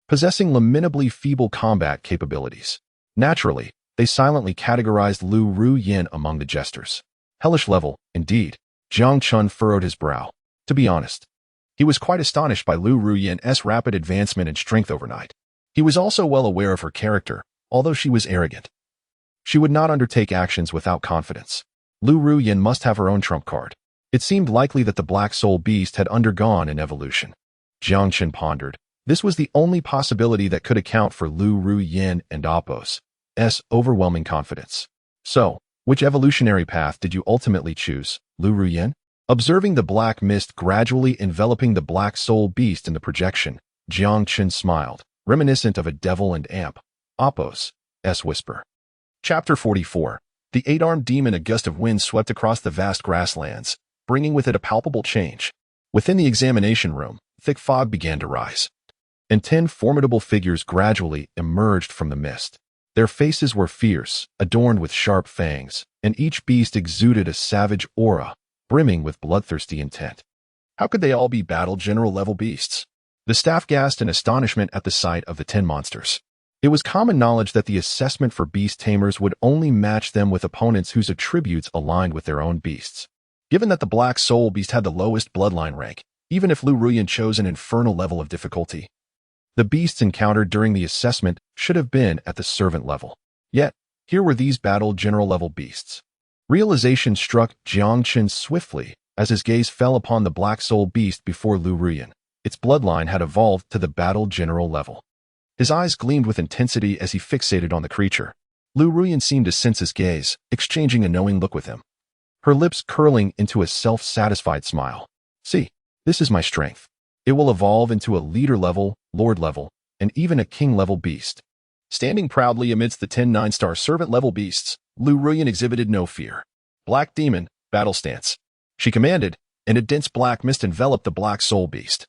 possessing lamentably feeble combat capabilities. Naturally, they silently categorized Liu Ruyan among the jesters. Hellish level, indeed. Jiang Chen furrowed his brow. To be honest, he was quite astonished by Liu Ruyan's rapid advancement in strength overnight. He was also well aware of her character, although she was arrogant. She would not undertake actions without confidence. Liu Ruyan must have her own trump card. It seemed likely that the Black Soul Beast had undergone an evolution. Jiang Chen pondered. This was the only possibility that could account for Liu Ruyan and Oppo's overwhelming confidence. So, which evolutionary path did you ultimately choose, Liu Ruyan? Observing the black mist gradually enveloping the Black Soul Beast in the projection, Jiang Chen smiled, reminiscent of a devil and Oppo's whisper. Chapter 44. The eight-armed demon. A gust of wind swept across the vast grasslands, bringing with it a palpable change. Within the examination room, thick fog began to rise, and 10 formidable figures gradually emerged from the mist. Their faces were fierce, adorned with sharp fangs, and each beast exuded a savage aura, brimming with bloodthirsty intent. How could they all be battle general-level beasts? The staff gasped in astonishment at the sight of the 10 monsters. It was common knowledge that the assessment for beast tamers would only match them with opponents whose attributes aligned with their own beasts. Given that the Black Soul Beast had the lowest bloodline rank, even if Liu Ruyan chose an infernal level of difficulty, the beasts encountered during the assessment should have been at the servant level. Yet, here were these battle general-level beasts. Realization struck Jiang Chen swiftly as his gaze fell upon the Black Soul Beast before Liu Ruyan. Its bloodline had evolved to the battle general level. His eyes gleamed with intensity as he fixated on the creature. Liu Ruyan seemed to sense his gaze, exchanging a knowing look with him, her lips curling into a self-satisfied smile. See, this is my strength. It will evolve into a leader-level, lord-level, and even a king-level beast. Standing proudly amidst the 10 9-star servant-level beasts, Liu Ruyan exhibited no fear. Black Demon, battle stance. She commanded, and a dense black mist enveloped the Black Soul Beast.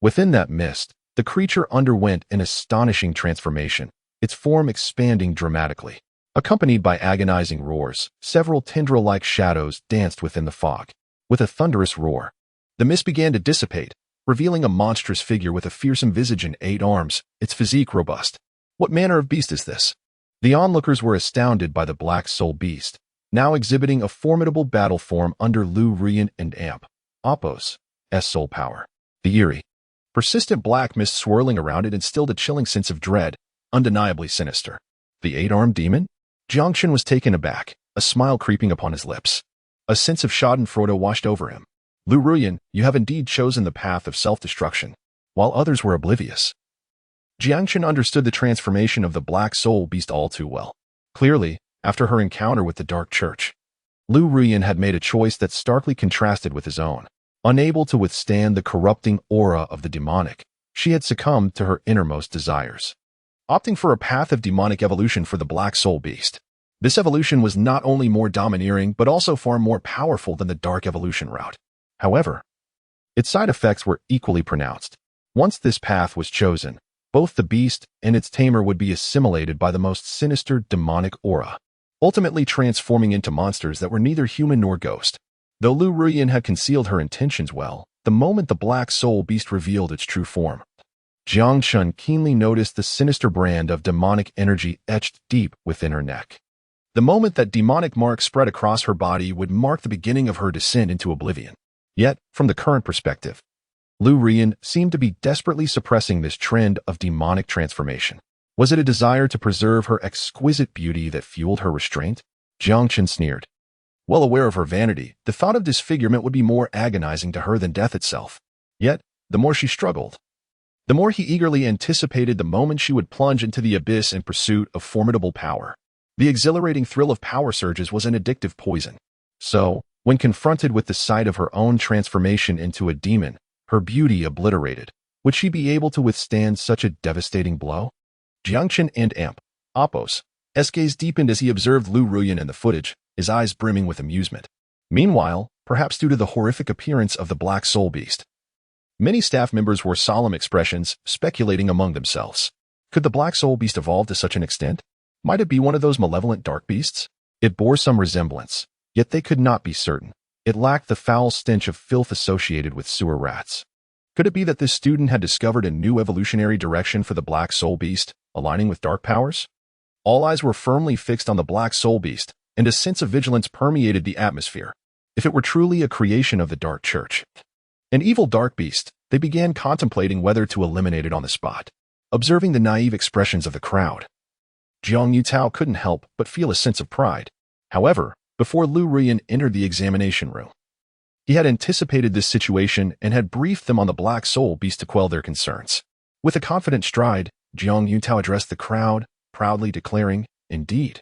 Within that mist, the creature underwent an astonishing transformation, its form expanding dramatically. Accompanied by agonizing roars, several tendril-like shadows danced within the fog. With a thunderous roar, the mist began to dissipate, revealing a monstrous figure with a fearsome visage and 8 arms, its physique robust. What manner of beast is this? The onlookers were astounded by the Black Soul Beast, now exhibiting a formidable battle form under Liu Ruyan and Oppo's soul power. The eerie, persistent black mist swirling around it instilled a chilling sense of dread, undeniably sinister. The 8-armed demon? Jiang Chen was taken aback, a smile creeping upon his lips. A sense of schadenfreude washed over him. Liu Ruyan, you have indeed chosen the path of self-destruction, while others were oblivious. Jiang Chen understood the transformation of the Black Soul Beast all too well. Clearly, after her encounter with the Dark Church, Liu Ruyan had made a choice that starkly contrasted with his own. Unable to withstand the corrupting aura of the demonic, she had succumbed to her innermost desires, opting for a path of demonic evolution for the Black Soul Beast. This evolution was not only more domineering but also far more powerful than the Dark Evolution route. However, its side effects were equally pronounced. Once this path was chosen, both the beast and its tamer would be assimilated by the most sinister demonic aura, ultimately transforming into monsters that were neither human nor ghost. Though Liu Ruyan had concealed her intentions well, the moment the black soul beast revealed its true form, Jiang Chen keenly noticed the sinister brand of demonic energy etched deep within her neck. The moment that demonic mark spread across her body would mark the beginning of her descent into oblivion. Yet, from the current perspective, Liu Ruyan seemed to be desperately suppressing this trend of demonic transformation. Was it a desire to preserve her exquisite beauty that fueled her restraint? Jiang Chen sneered. Well aware of her vanity, the thought of disfigurement would be more agonizing to her than death itself. Yet, the more she struggled, the more he eagerly anticipated the moment she would plunge into the abyss in pursuit of formidable power. The exhilarating thrill of power surges was an addictive poison. So, when confronted with the sight of her own transformation into a demon, her beauty obliterated, would she be able to withstand such a devastating blow? Jiang Chen and Appos' gaze deepened as he observed Liu Ruyan in the footage, his eyes brimming with amusement. Meanwhile, perhaps due to the horrific appearance of the black soul beast, many staff members wore solemn expressions, speculating among themselves. Could the black soul beast evolve to such an extent? Might it be one of those malevolent dark beasts? It bore some resemblance, yet they could not be certain. It lacked the foul stench of filth associated with sewer rats. Could it be that this student had discovered a new evolutionary direction for the black soul beast, aligning with dark powers? All eyes were firmly fixed on the black soul beast, and a sense of vigilance permeated the atmosphere. If it were truly a creation of the Dark Church, an evil dark beast, they began contemplating whether to eliminate it on the spot. Observing the naive expressions of the crowd, Jiang Yutao couldn't help but feel a sense of pride. However, before Liu Ruyan entered the examination room, he had anticipated this situation and had briefed them on the black soul beast to quell their concerns. With a confident stride, Jiang Yutao addressed the crowd, proudly declaring, "Indeed,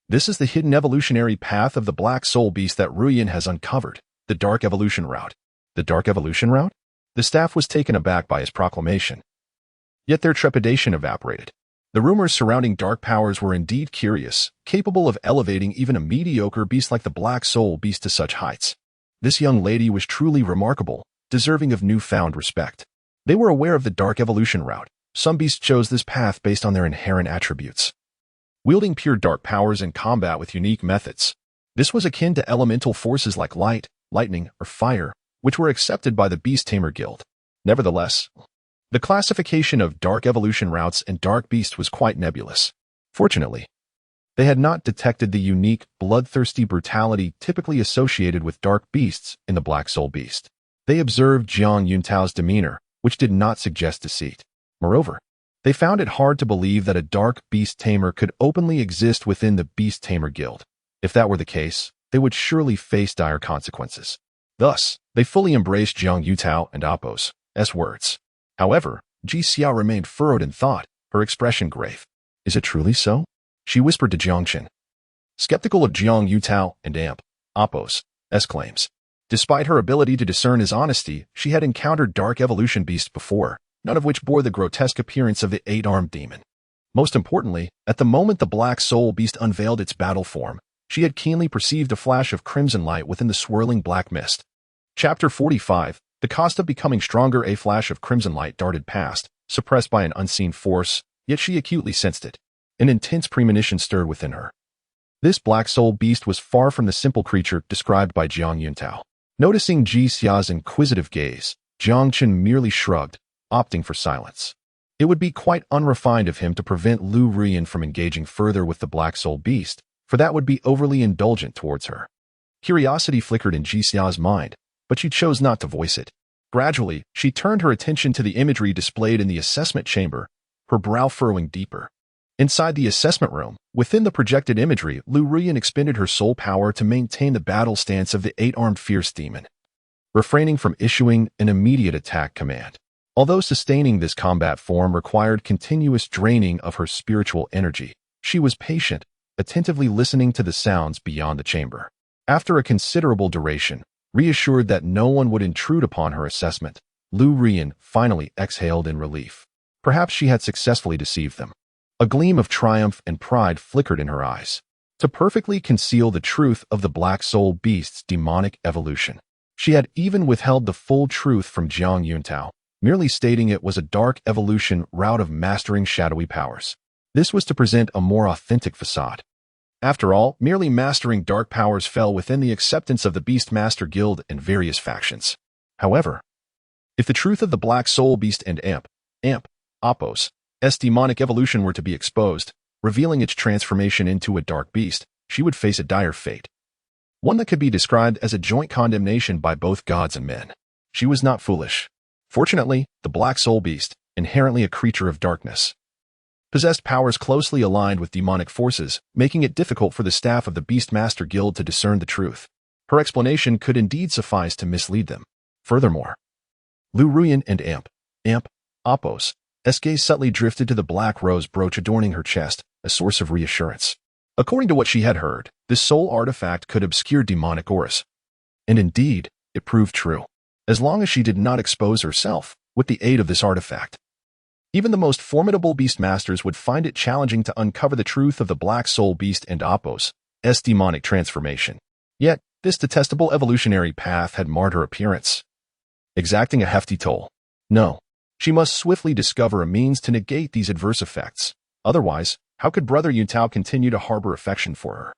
this is the hidden evolutionary path of the black soul beast that Ruyan has uncovered, the dark evolution route." The dark evolution route? The staff was taken aback by his proclamation. Yet their trepidation evaporated. The rumors surrounding dark powers were indeed curious, capable of elevating even a mediocre beast like the black soul beast to such heights. This young lady was truly remarkable, deserving of newfound respect. They were aware of the dark evolution route. Some beasts chose this path based on their inherent attributes, wielding pure dark powers in combat with unique methods. This was akin to elemental forces like light, lightning, or fire, which were accepted by the Beast Tamer Guild. Nevertheless, the classification of dark evolution routes and dark beast was quite nebulous. Fortunately, they had not detected the unique, bloodthirsty brutality typically associated with dark beasts in the black soul beast. They observed Jiang Yuntao's demeanor, which did not suggest deceit. Moreover, they found it hard to believe that a dark beast tamer could openly exist within the Beast Tamer Guild. If that were the case, they would surely face dire consequences. Thus, they fully embraced Jiang Yutao and Appos' words. However, Ji Xiao remained furrowed in thought, her expression grave. "Is it truly so?" she whispered to Jiang Chen, skeptical of Jiang Yutao and Appos' claims. Despite her ability to discern his honesty, she had encountered dark evolution beasts before, none of which bore the grotesque appearance of the eight-armed demon. Most importantly, at the moment the black soul beast unveiled its battle form, she had keenly perceived a flash of crimson light within the swirling black mist. Chapter 45. The cost of becoming stronger. A flash of crimson light darted past, suppressed by an unseen force, yet she acutely sensed it. An intense premonition stirred within her. This black soul beast was far from the simple creature described by Jiang Yuntao. Noticing Ji Xia's inquisitive gaze, Jiang Chen merely shrugged, opting for silence. It would be quite unrefined of him to prevent Liu Ruyan from engaging further with the black soul beast, for that would be overly indulgent towards her. Curiosity flickered in Ji Xia's mind, but she chose not to voice it. Gradually, she turned her attention to the imagery displayed in the assessment chamber, her brow furrowing deeper. Inside the assessment room, within the projected imagery, Liu Ruyan expended her soul power to maintain the battle stance of the eight-armed fierce demon, refraining from issuing an immediate attack command. Although sustaining this combat form required continuous draining of her spiritual energy, she was patient, attentively listening to the sounds beyond the chamber. After a considerable duration, reassured that no one would intrude upon her assessment, Liu Ruyan finally exhaled in relief. Perhaps she had successfully deceived them. A gleam of triumph and pride flickered in her eyes. To perfectly conceal the truth of the black soul beast's demonic evolution, she had even withheld the full truth from Jiang Yuntao, merely stating it was a dark evolution route of mastering shadowy powers. This was to present a more authentic facade. After all, merely mastering dark powers fell within the acceptance of the Beastmaster Guild and various factions. However, if the truth of the Black Soul Beast and Appos' demonic evolution were to be exposed, revealing its transformation into a dark beast, she would face a dire fate. One that could be described as a joint condemnation by both gods and men. She was not foolish. Fortunately, the Black Soul Beast, inherently a creature of darkness, possessed powers closely aligned with demonic forces, making it difficult for the staff of the Beastmaster Guild to discern the truth. Her explanation could indeed suffice to mislead them. Furthermore, Liu Ruyan and Appos' gaze subtly drifted to the black rose brooch adorning her chest, a source of reassurance. According to what she had heard, this soul artifact could obscure demonic auras. And indeed, it proved true. As long as she did not expose herself with the aid of this artifact, even the most formidable beastmasters would find it challenging to uncover the truth of the Black Soul Beast and Appos' demonic transformation. Yet, this detestable evolutionary path had marred her appearance, exacting a hefty toll. No, she must swiftly discover a means to negate these adverse effects. Otherwise, how could Brother Yutao continue to harbor affection for her?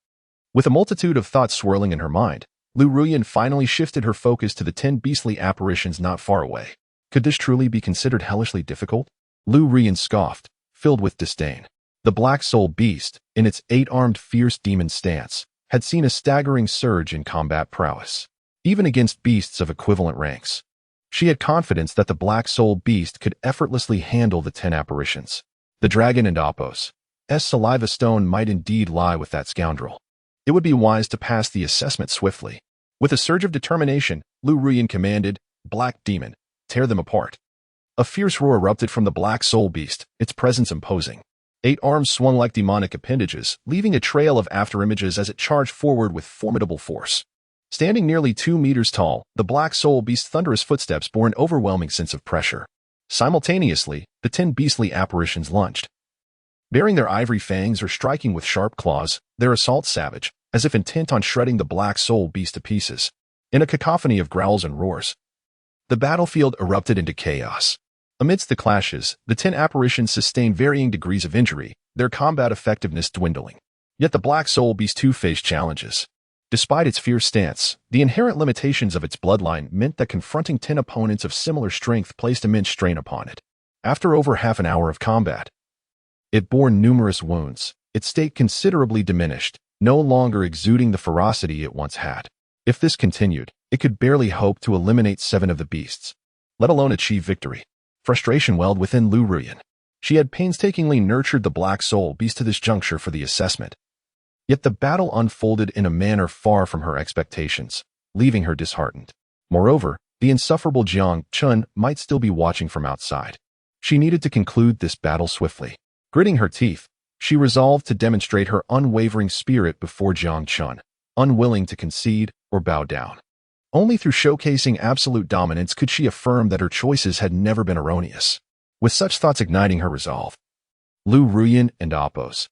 With a multitude of thoughts swirling in her mind, Liu Ruyan finally shifted her focus to the 10 beastly apparitions not far away. Could this truly be considered hellishly difficult? Liu Ruyan scoffed, filled with disdain. The Black Soul Beast, in its 8-armed fierce demon stance, had seen a staggering surge in combat prowess, even against beasts of equivalent ranks. She had confidence that the Black Soul Beast could effortlessly handle the 10 apparitions. The dragon and Appos' saliva stone might indeed lie with that scoundrel. It would be wise to pass the assessment swiftly. With a surge of determination, Liu Ruyan commanded, "Black Demon, tear them apart." A fierce roar erupted from the Black Soul Beast, its presence imposing. 8 arms swung like demonic appendages, leaving a trail of afterimages as it charged forward with formidable force. Standing nearly 2 meters tall, the Black Soul Beast's thunderous footsteps bore an overwhelming sense of pressure. Simultaneously, the 10 beastly apparitions lunged, baring their ivory fangs or striking with sharp claws, their assault savage, as if intent on shredding the Black Soul Beast to pieces. In a cacophony of growls and roars, the battlefield erupted into chaos. Amidst the clashes, the 10 apparitions sustained varying degrees of injury, their combat effectiveness dwindling. Yet the Black Soul Beast too faced challenges. Despite its fierce stance, the inherent limitations of its bloodline meant that confronting 10 opponents of similar strength placed immense strain upon it. After over half an hour of combat, it bore numerous wounds, its state considerably diminished, no longer exuding the ferocity it once had. If this continued, it could barely hope to eliminate 7 of the beasts, let alone achieve victory. Frustration welled within Liu Ruyan. She had painstakingly nurtured the Black Soul Beast to this juncture for the assessment. Yet the battle unfolded in a manner far from her expectations, leaving her disheartened. Moreover, the insufferable Jiang Chen might still be watching from outside. She needed to conclude this battle swiftly. Gritting her teeth, she resolved to demonstrate her unwavering spirit before Jiang Chen, unwilling to concede or bow down. Only through showcasing absolute dominance could she affirm that her choices had never been erroneous. With such thoughts igniting her resolve, Liu Ruyan and Appos'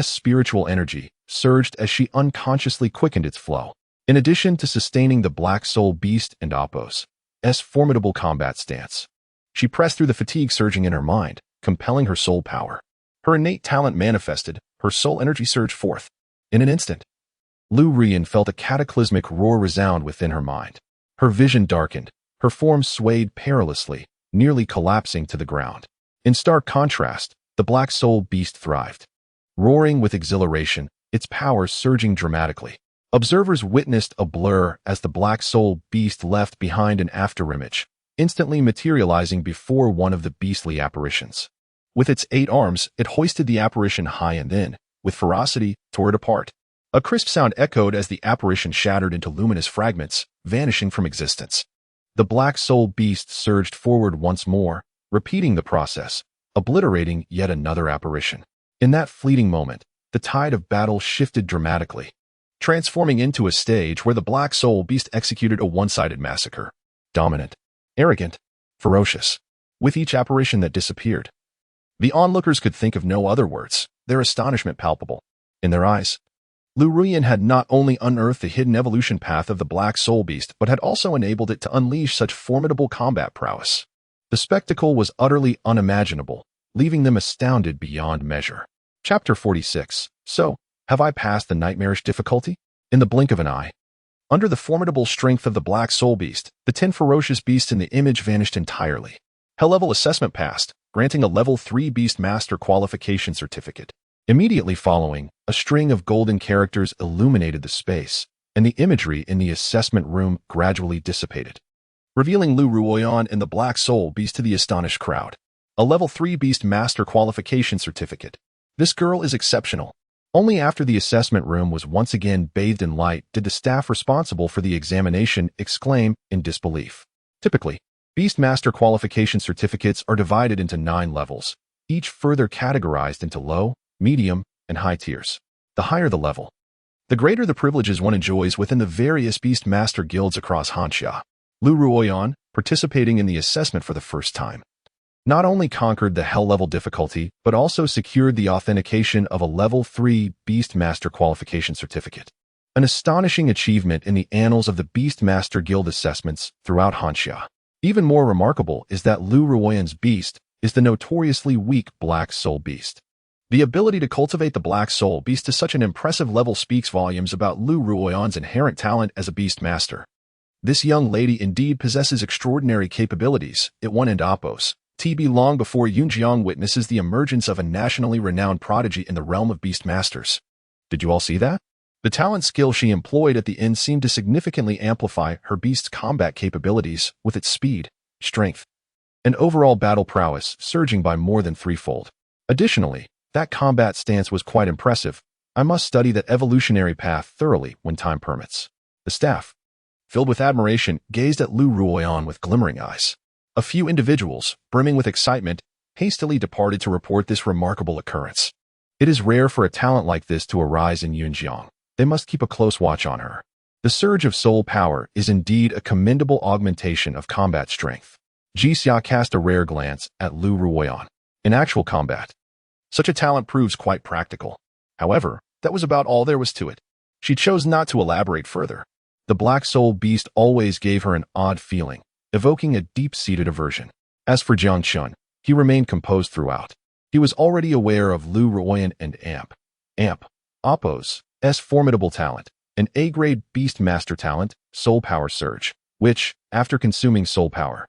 spiritual energy surged as she unconsciously quickened its flow. In addition to sustaining the Black Soul Beast and Appos' formidable combat stance, she pressed through the fatigue surging in her mind, compelling her soul power. Her innate talent manifested, her soul energy surged forth. In an instant, Liu Ruyan felt a cataclysmic roar resound within her mind. Her vision darkened, her form swayed perilously, nearly collapsing to the ground. In stark contrast, the Black Soul Beast thrived. Roaring with exhilaration, its power surging dramatically. Observers witnessed a blur as the Black Soul Beast left behind an afterimage, instantly materializing before one of the beastly apparitions. With its 8 arms, it hoisted the apparition high and then, with ferocity, tore it apart. A crisp sound echoed as the apparition shattered into luminous fragments, vanishing from existence. The Black Soul Beast surged forward once more, repeating the process, obliterating yet another apparition. In that fleeting moment, the tide of battle shifted dramatically, transforming into a stage where the Black Soul Beast executed a one-sided massacre. Dominant, arrogant, ferocious. With each apparition that disappeared, the onlookers could think of no other words, their astonishment palpable. In their eyes, Liu Ruyan had not only unearthed the hidden evolution path of the Black Soul Beast, but had also enabled it to unleash such formidable combat prowess. The spectacle was utterly unimaginable, leaving them astounded beyond measure. Chapter 46. So, Have I passed the nightmarish difficulty? In the blink of an eye. Under the formidable strength of the Black Soul Beast, the 10 ferocious beasts in the image vanished entirely. Hell level assessment passed, granting a level 3 beastmaster qualification certificate. Immediately following, a string of golden characters illuminated the space, and the imagery in the assessment room gradually dissipated, revealing Liu Ruyan and the Black Soul Beast to the astonished crowd. A level 3 beastmaster qualification certificate. This girl is exceptional. Only after the assessment room was once again bathed in light did the staff responsible for the examination exclaim in disbelief. Typically, beastmaster qualification certificates are divided into 9 levels, each further categorized into low, medium, and high tiers. The higher the level, the greater the privileges one enjoys within the various beastmaster guilds across Hanxia. Liu Ruyan, participating in the assessment for the first time, not only conquered the hell level difficulty, but also secured the authentication of a level 3 beastmaster qualification certificate. An astonishing achievement in the annals of the Beastmaster Guild assessments throughout Hanxia. Even more remarkable is that Liu Ruyan's beast is the notoriously weak Black Soul Beast. The ability to cultivate the Black Soul Beast to such an impressive level speaks volumes about Liu Ruyan's inherent talent as a beastmaster. This young lady indeed possesses extraordinary capabilities. It won and Appos. TB long before Yunjiang witnesses the emergence of a nationally renowned prodigy in the realm of beastmasters. Did you all see that? The talent skill she employed at the end seemed to significantly amplify her beast's combat capabilities with its speed, strength, and overall battle prowess surging by more than threefold. Additionally, that combat stance was quite impressive. I must study that evolutionary path thoroughly when time permits. The staff, filled with admiration, gazed at Liu Ruyan with glimmering eyes. A few individuals, brimming with excitement, hastily departed to report this remarkable occurrence. It is rare for a talent like this to arise in Yunjiang. They must keep a close watch on her. The surge of soul power is indeed a commendable augmentation of combat strength. Jixia cast a rare glance at Liu Ruyan. In actual combat, such a talent proves quite practical. However, that was about all there was to it. She chose not to elaborate further. The Black Soul Beast always gave her an odd feeling, evoking a deep-seated aversion. As for Jiang Chen, he remained composed throughout. He was already aware of Liu Ruyan and Appos' formidable talent, an A-grade beastmaster talent, Soul Power Surge, which, after consuming soul power,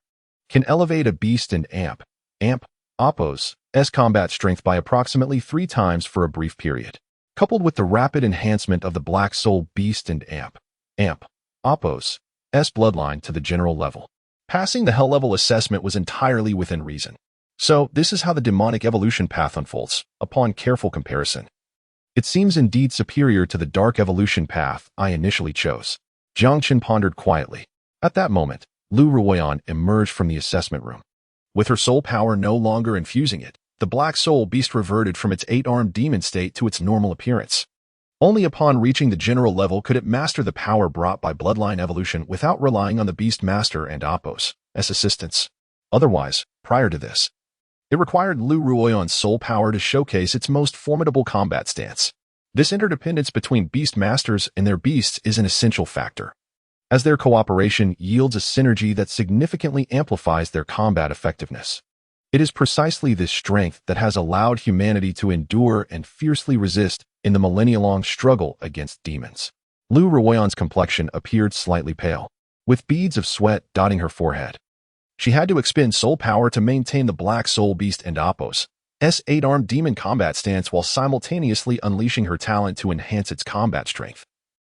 can elevate a beast and Appos' combat strength by approximately 3 times for a brief period. Coupled with the rapid enhancement of the Black Soul Beast and Appos' bloodline to the general level, passing the hell level assessment was entirely within reason. So, this is how the demonic evolution path unfolds, upon careful comparison. It seems indeed superior to the dark evolution path I initially chose. Jiang Chen pondered quietly. At that moment, Liu Ruyan emerged from the assessment room. With her soul power no longer infusing it, the Black Soul Beast reverted from its 8-armed demon state to its normal appearance. Only upon reaching the general level could it master the power brought by bloodline evolution without relying on the Beastmaster and Appos' assistance. Otherwise, prior to this, it required Liu Ruyan's soul power to showcase its most formidable combat stance. This interdependence between Beastmasters and their beasts is an essential factor, as their cooperation yields a synergy that significantly amplifies their combat effectiveness. It is precisely this strength that has allowed humanity to endure and fiercely resist in the millennia-long struggle against demons. Liu Ruyan's complexion appeared slightly pale, with beads of sweat dotting her forehead. She had to expend soul power to maintain the Black Soul Beast and Appos' 8-armed demon combat stance while simultaneously unleashing her talent to enhance its combat strength,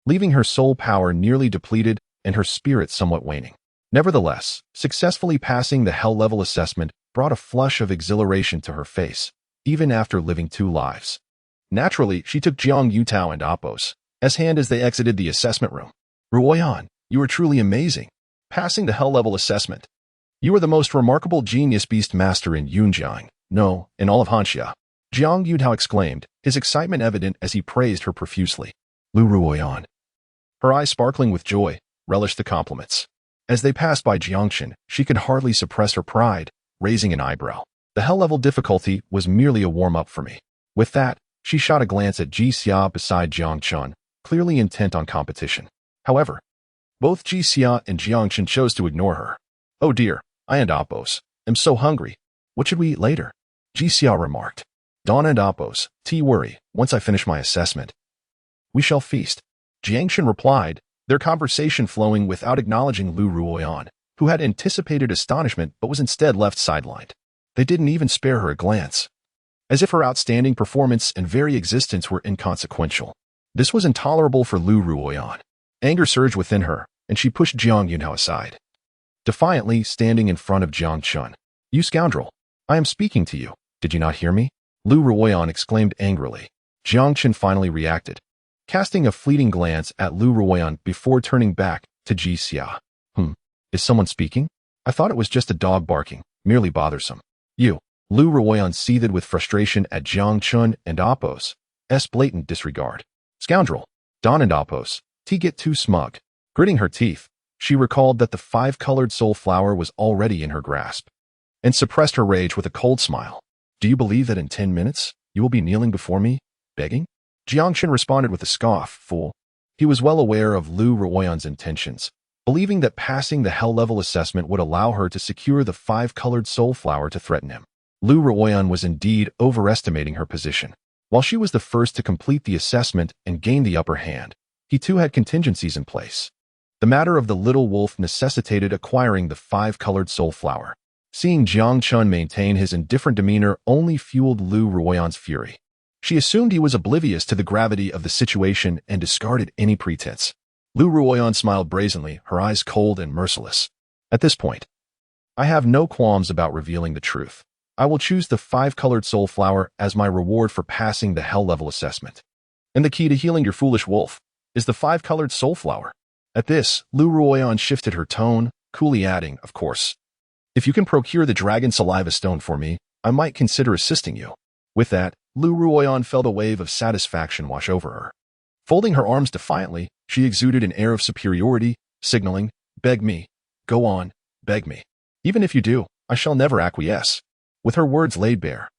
leaving her soul power nearly depleted and her spirit somewhat waning. Nevertheless, successfully passing the hell level assessment brought a flush of exhilaration to her face, even after living 2 lives. Naturally, she took Jiang Yutao and Appos' hand as they exited the assessment room. Ruyan, you are truly amazing. Passing the hell level assessment. You are the most remarkable genius beastmaster in Yunjiang, no, in all of Hanxia. Jiang Yutao exclaimed, his excitement evident as he praised her profusely. Liu Ruyan, her eyes sparkling with joy, relished the compliments. As they passed by Jiang Chen, she could hardly suppress her pride, raising an eyebrow. The hell level difficulty was merely a warm-up for me. With that, she shot a glance at Jixia beside Jiang Chen, clearly intent on competition. However, both Jixia and Jiang Chen chose to ignore her. Oh dear, I and Appos am so hungry. What should we eat later? Jixia remarked. Donna and Appos, worry, once I finish my assessment, We shall feast. Jiang Chen replied, their conversation flowing without acknowledging Liu Ruyan, who had anticipated astonishment but was instead left sidelined. They didn't even spare her a glance, as if her outstanding performance and very existence were inconsequential. This was intolerable for Liu Ruyan. Anger surged within her, and she pushed Jiang Yunhao aside, defiantly standing in front of Jiang Chen. You scoundrel! I am speaking to you. Did you not hear me? Liu Ruyan exclaimed angrily. Jiang Chen finally reacted, casting a fleeting glance at Liu Ruyan before turning back to Ji Xia. Is someone speaking? I thought it was just a dog barking, merely bothersome. You. Liu Ruyan seethed with frustration at Jiang Chen and Appo's blatant disregard. Scoundrel! Don and Appo's get too smug. Gritting her teeth, she recalled that the five-colored soul flower was already in her grasp, and suppressed her rage with a cold smile. Do you believe that in 10 minutes, you will be kneeling before me, begging? Jiang Chen responded with a scoff, fool. He was well aware of Liu Ruyan's intentions, believing that passing the hell-level assessment would allow her to secure the five-colored soul flower to threaten him. Liu Ruyan was indeed overestimating her position. While she was the first to complete the assessment and gain the upper hand, he too had contingencies in place. The matter of the little wolf necessitated acquiring the five-colored soul flower. Seeing Jiang Chen maintain his indifferent demeanor only fueled Liu Ruyan's fury. She assumed he was oblivious to the gravity of the situation and discarded any pretense. Liu Ruyan smiled brazenly, her eyes cold and merciless. At this point, I have no qualms about revealing the truth. I will choose the five-colored soul flower as my reward for passing the hell-level assessment. And the key to healing your foolish wolf is the five-colored soul flower. At this, Liu Ruyan shifted her tone, coolly adding, of course, if you can procure the dragon saliva stone for me, I might consider assisting you. With that, Liu Ruyan felt a wave of satisfaction wash over her. Folding her arms defiantly, she exuded an air of superiority, signaling, beg me. Go on, beg me. Even if you do, I shall never acquiesce. With her words laid bare.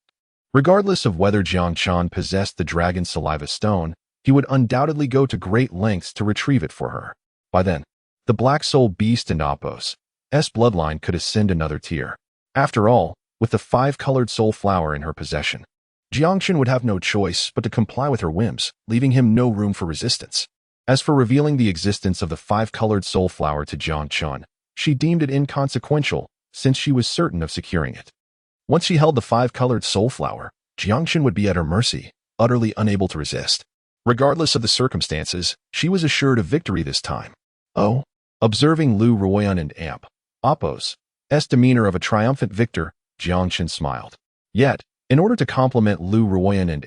Regardless of whether Jiang Chen possessed the dragon saliva stone, he would undoubtedly go to great lengths to retrieve it for her. By then, the Black Soul Beast and Appo's bloodline could ascend another tier. After all, with the five-colored soul flower in her possession, Jiang Chen would have no choice but to comply with her whims, leaving him no room for resistance. As for revealing the existence of the five-colored soul flower to Jiang Chen, she deemed it inconsequential, since she was certain of securing it. Once she held the five-colored soul flower, Jiang Chen would be at her mercy, utterly unable to resist. Regardless of the circumstances, she was assured of victory this time. Oh, observing Liu Ruyan and Appo's demeanor of a triumphant victor, Jiang Chen smiled. Yet, in order to compliment Liu Ruyan and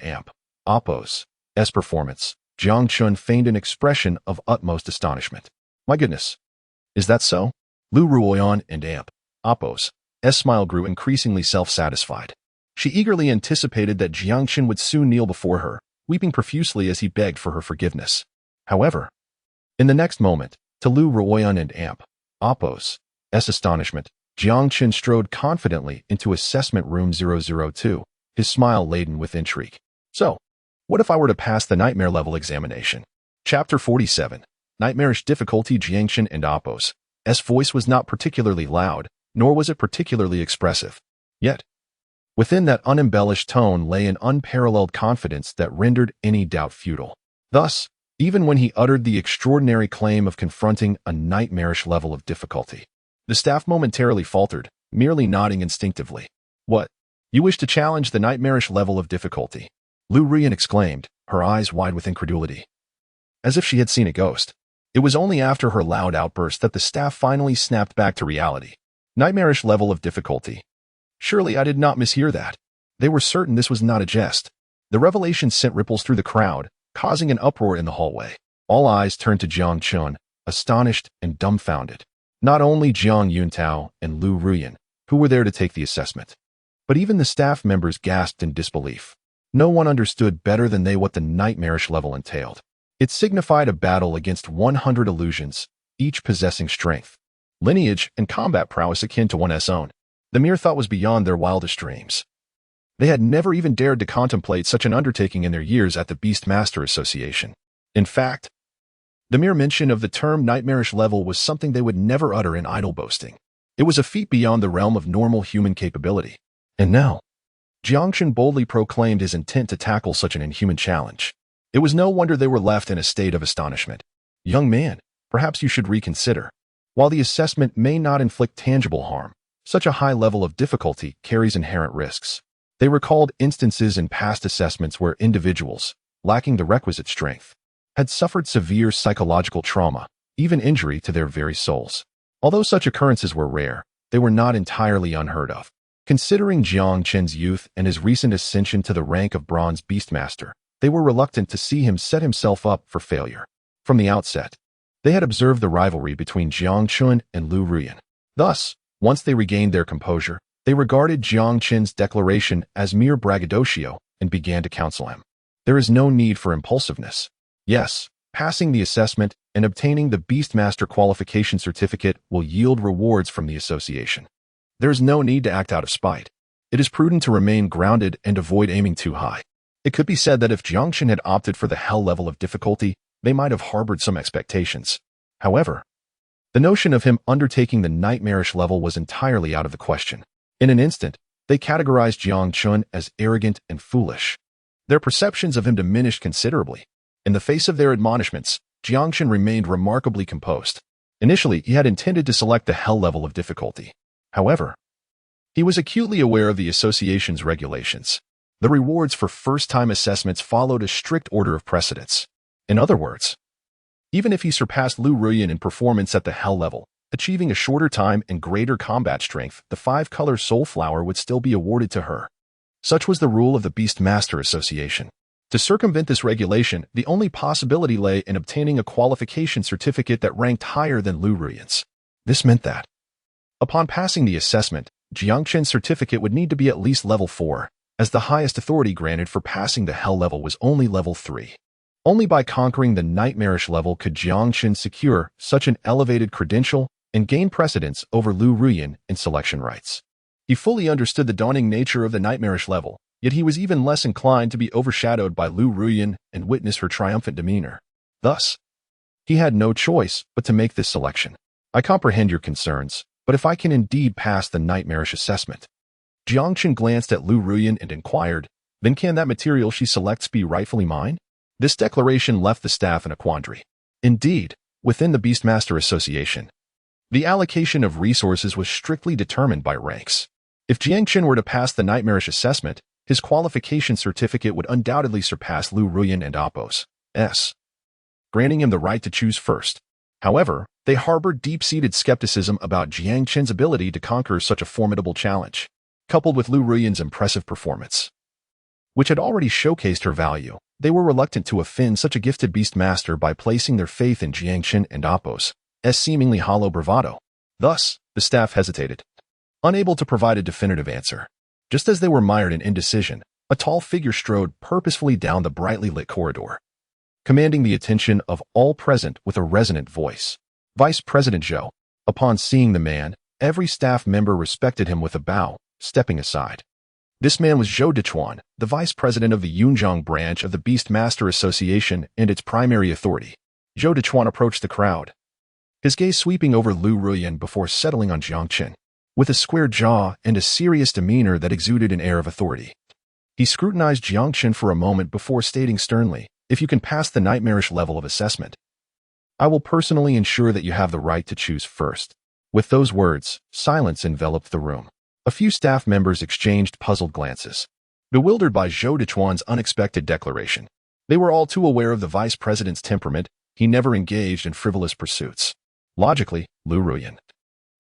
Appo's performance, Jiang Chen feigned an expression of utmost astonishment. My goodness, is that so? Liu Ruyan and Appo's smile grew increasingly self-satisfied. She eagerly anticipated that Jiang Chen would soon kneel before her, weeping profusely as he begged for her forgiveness. However, in the next moment, to Liu Ruyan and Appo's astonishment, Jiang Chen strode confidently into assessment room 002, his smile laden with intrigue. So, what if I were to pass the nightmare level examination? Chapter 47. Nightmarish difficulty. Jiang Chen and Appo's voice was not particularly loud, nor was it particularly expressive. Yet, within that unembellished tone lay an unparalleled confidence that rendered any doubt futile. Thus, even when he uttered the extraordinary claim of confronting a nightmarish level of difficulty, the staff momentarily faltered, merely nodding instinctively. What? You wish to challenge the nightmarish level of difficulty? Liu Ruyan exclaimed, her eyes wide with incredulity, as if she had seen a ghost. It was only after her loud outburst that the staff finally snapped back to reality. Nightmarish level of difficulty. Surely I did not mishear that. They were certain this was not a jest. The revelation sent ripples through the crowd, causing an uproar in the hallway. All eyes turned to Jiang Chen, astonished and dumbfounded. Not only Jiang Yuntao and Liu Ruyan, who were there to take the assessment, but even the staff members gasped in disbelief. No one understood better than they what the nightmarish level entailed. It signified a battle against 100 illusions, each possessing strength, lineage, and combat prowess akin to one's own. The mere thought was beyond their wildest dreams. They had never even dared to contemplate such an undertaking in their years at the Beastmaster Association. In fact, the mere mention of the term nightmarish level was something they would never utter in idle boasting. It was a feat beyond the realm of normal human capability. And now, Jiang Chen boldly proclaimed his intent to tackle such an inhuman challenge. It was no wonder they were left in a state of astonishment. Young man, perhaps you should reconsider. While the assessment may not inflict tangible harm, such a high level of difficulty carries inherent risks. They recalled instances in past assessments where individuals, lacking the requisite strength, had suffered severe psychological trauma, even injury to their very souls. Although such occurrences were rare, they were not entirely unheard of. Considering Jiang Chen's youth and his recent ascension to the rank of bronze beastmaster, they were reluctant to see him set himself up for failure. From the outset, they had observed the rivalry between Jiang Chen and Liu Ruyan. Thus, once they regained their composure, they regarded Jiang Chen's declaration as mere braggadocio and began to counsel him. There is no need for impulsiveness. Yes, passing the assessment and obtaining the beastmaster qualification certificate will yield rewards from the association. There is no need to act out of spite. It is prudent to remain grounded and avoid aiming too high. It could be said that if Jiang Chen had opted for the hell level of difficulty, they might have harbored some expectations. However, the notion of him undertaking the nightmarish level was entirely out of the question. In an instant, they categorized Jiang Chen as arrogant and foolish. Their perceptions of him diminished considerably. In the face of their admonishments, Jiang Chen remained remarkably composed. Initially, he had intended to select the hell level of difficulty. However, he was acutely aware of the association's regulations. The rewards for first-time assessments followed a strict order of precedence. In other words, even if he surpassed Liu Ruyan in performance at the hell level, achieving a shorter time and greater combat strength, the 5-color soul flower would still be awarded to her. Such was the rule of the Beastmaster Association. To circumvent this regulation, the only possibility lay in obtaining a qualification certificate that ranked higher than Liu Ruyan's. This meant that, upon passing the assessment, Jiang Chen's certificate would need to be at least level 4, as the highest authority granted for passing the hell level was only level 3. Only by conquering the nightmarish level could Jiang Chen secure such an elevated credential and gain precedence over Liu Ruyan in selection rights. He fully understood the daunting nature of the nightmarish level, yet he was even less inclined to be overshadowed by Liu Ruyan and witness her triumphant demeanor. Thus, he had no choice but to make this selection. I comprehend your concerns, but if I can indeed pass the nightmarish assessment. Jiang Chen glanced at Liu Ruyan and inquired, then can that material she selects be rightfully mine? This declaration left the staff in a quandary. Indeed, within the Beastmaster Association, the allocation of resources was strictly determined by ranks. If Jiang Chen were to pass the nightmarish assessment, his qualification certificate would undoubtedly surpass Liu Ruyan and Appo's, granting him the right to choose first. However, they harbored deep-seated skepticism about Jiang Chen's ability to conquer such a formidable challenge, coupled with Liu Ruyan's impressive performance, which had already showcased her value. They were reluctant to offend such a gifted beastmaster by placing their faith in Jiang Chen and Appo's seemingly hollow bravado. Thus, the staff hesitated, unable to provide a definitive answer. Just as they were mired in indecision, a tall figure strode purposefully down the brightly lit corridor, commanding the attention of all present with a resonant voice. Vice President Zhou. Upon seeing the man, every staff member respected him with a bow, stepping aside. This man was Zhou Dechuan, the vice president of the Yunjiang branch of the Beastmaster Association and its primary authority. Zhou Dechuan approached the crowd, his gaze sweeping over Liu Ruyan before settling on Jiang Chen. With a square jaw and a serious demeanor that exuded an air of authority, he scrutinized Jiang Chen for a moment before stating sternly, "If you can pass the nightmarish level of assessment, I will personally ensure that you have the right to choose first." With those words, silence enveloped the room. A few staff members exchanged puzzled glances, bewildered by Zhou Dechuan's unexpected declaration. They were all too aware of the vice president's temperament. He never engaged in frivolous pursuits. Logically, Liu Ruyan,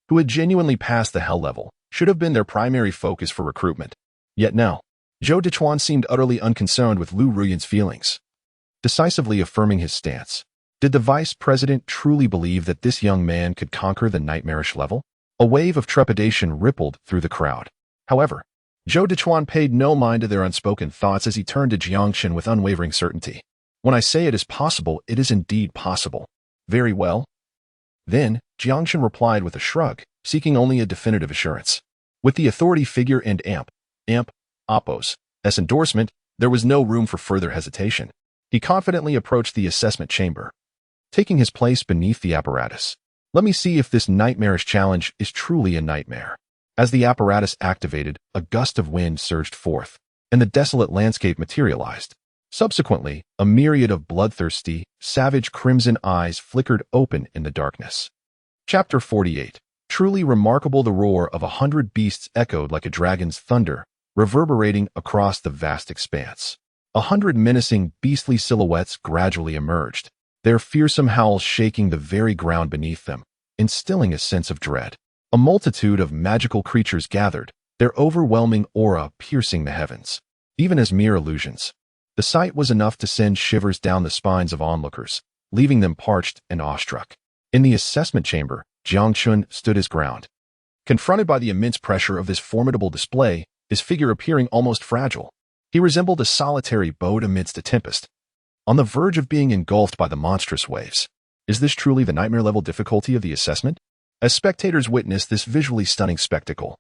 who had genuinely passed the hell level, should have been their primary focus for recruitment. Yet now, Zhou Dechuan seemed utterly unconcerned with Liu Ruyan's feelings, decisively affirming his stance. Did the vice president truly believe that this young man could conquer the nightmarish level? A wave of trepidation rippled through the crowd. However, Zhou Dechuan paid no mind to their unspoken thoughts as he turned to Jiang Chen with unwavering certainty. "When I say it is possible, it is indeed possible." "Very well." Then, Jiang Chen replied with a shrug, seeking only a definitive assurance. With the authority figure and Appo's endorsement, there was no room for further hesitation. He confidently approached the assessment chamber, taking his place beneath the apparatus. "Let me see if this nightmarish challenge is truly a nightmare." As the apparatus activated, a gust of wind surged forth, and the desolate landscape materialized. Subsequently, a myriad of bloodthirsty, savage crimson eyes flickered open in the darkness. Chapter 48. Truly remarkable. The roar of 100 beasts echoed like a dragon's thunder, reverberating across the vast expanse. 100 menacing, beastly silhouettes gradually emerged, their fearsome howls shaking the very ground beneath them, instilling a sense of dread. A multitude of magical creatures gathered, their overwhelming aura piercing the heavens. Even as mere illusions, the sight was enough to send shivers down the spines of onlookers, leaving them parched and awestruck. In the assessment chamber, Jiang Chen stood his ground. Confronted by the immense pressure of this formidable display, his figure appearing almost fragile, he resembled a solitary boat amidst a tempest, on the verge of being engulfed by the monstrous waves. Is this truly the nightmare-level difficulty of the assessment? As spectators witnessed this visually stunning spectacle,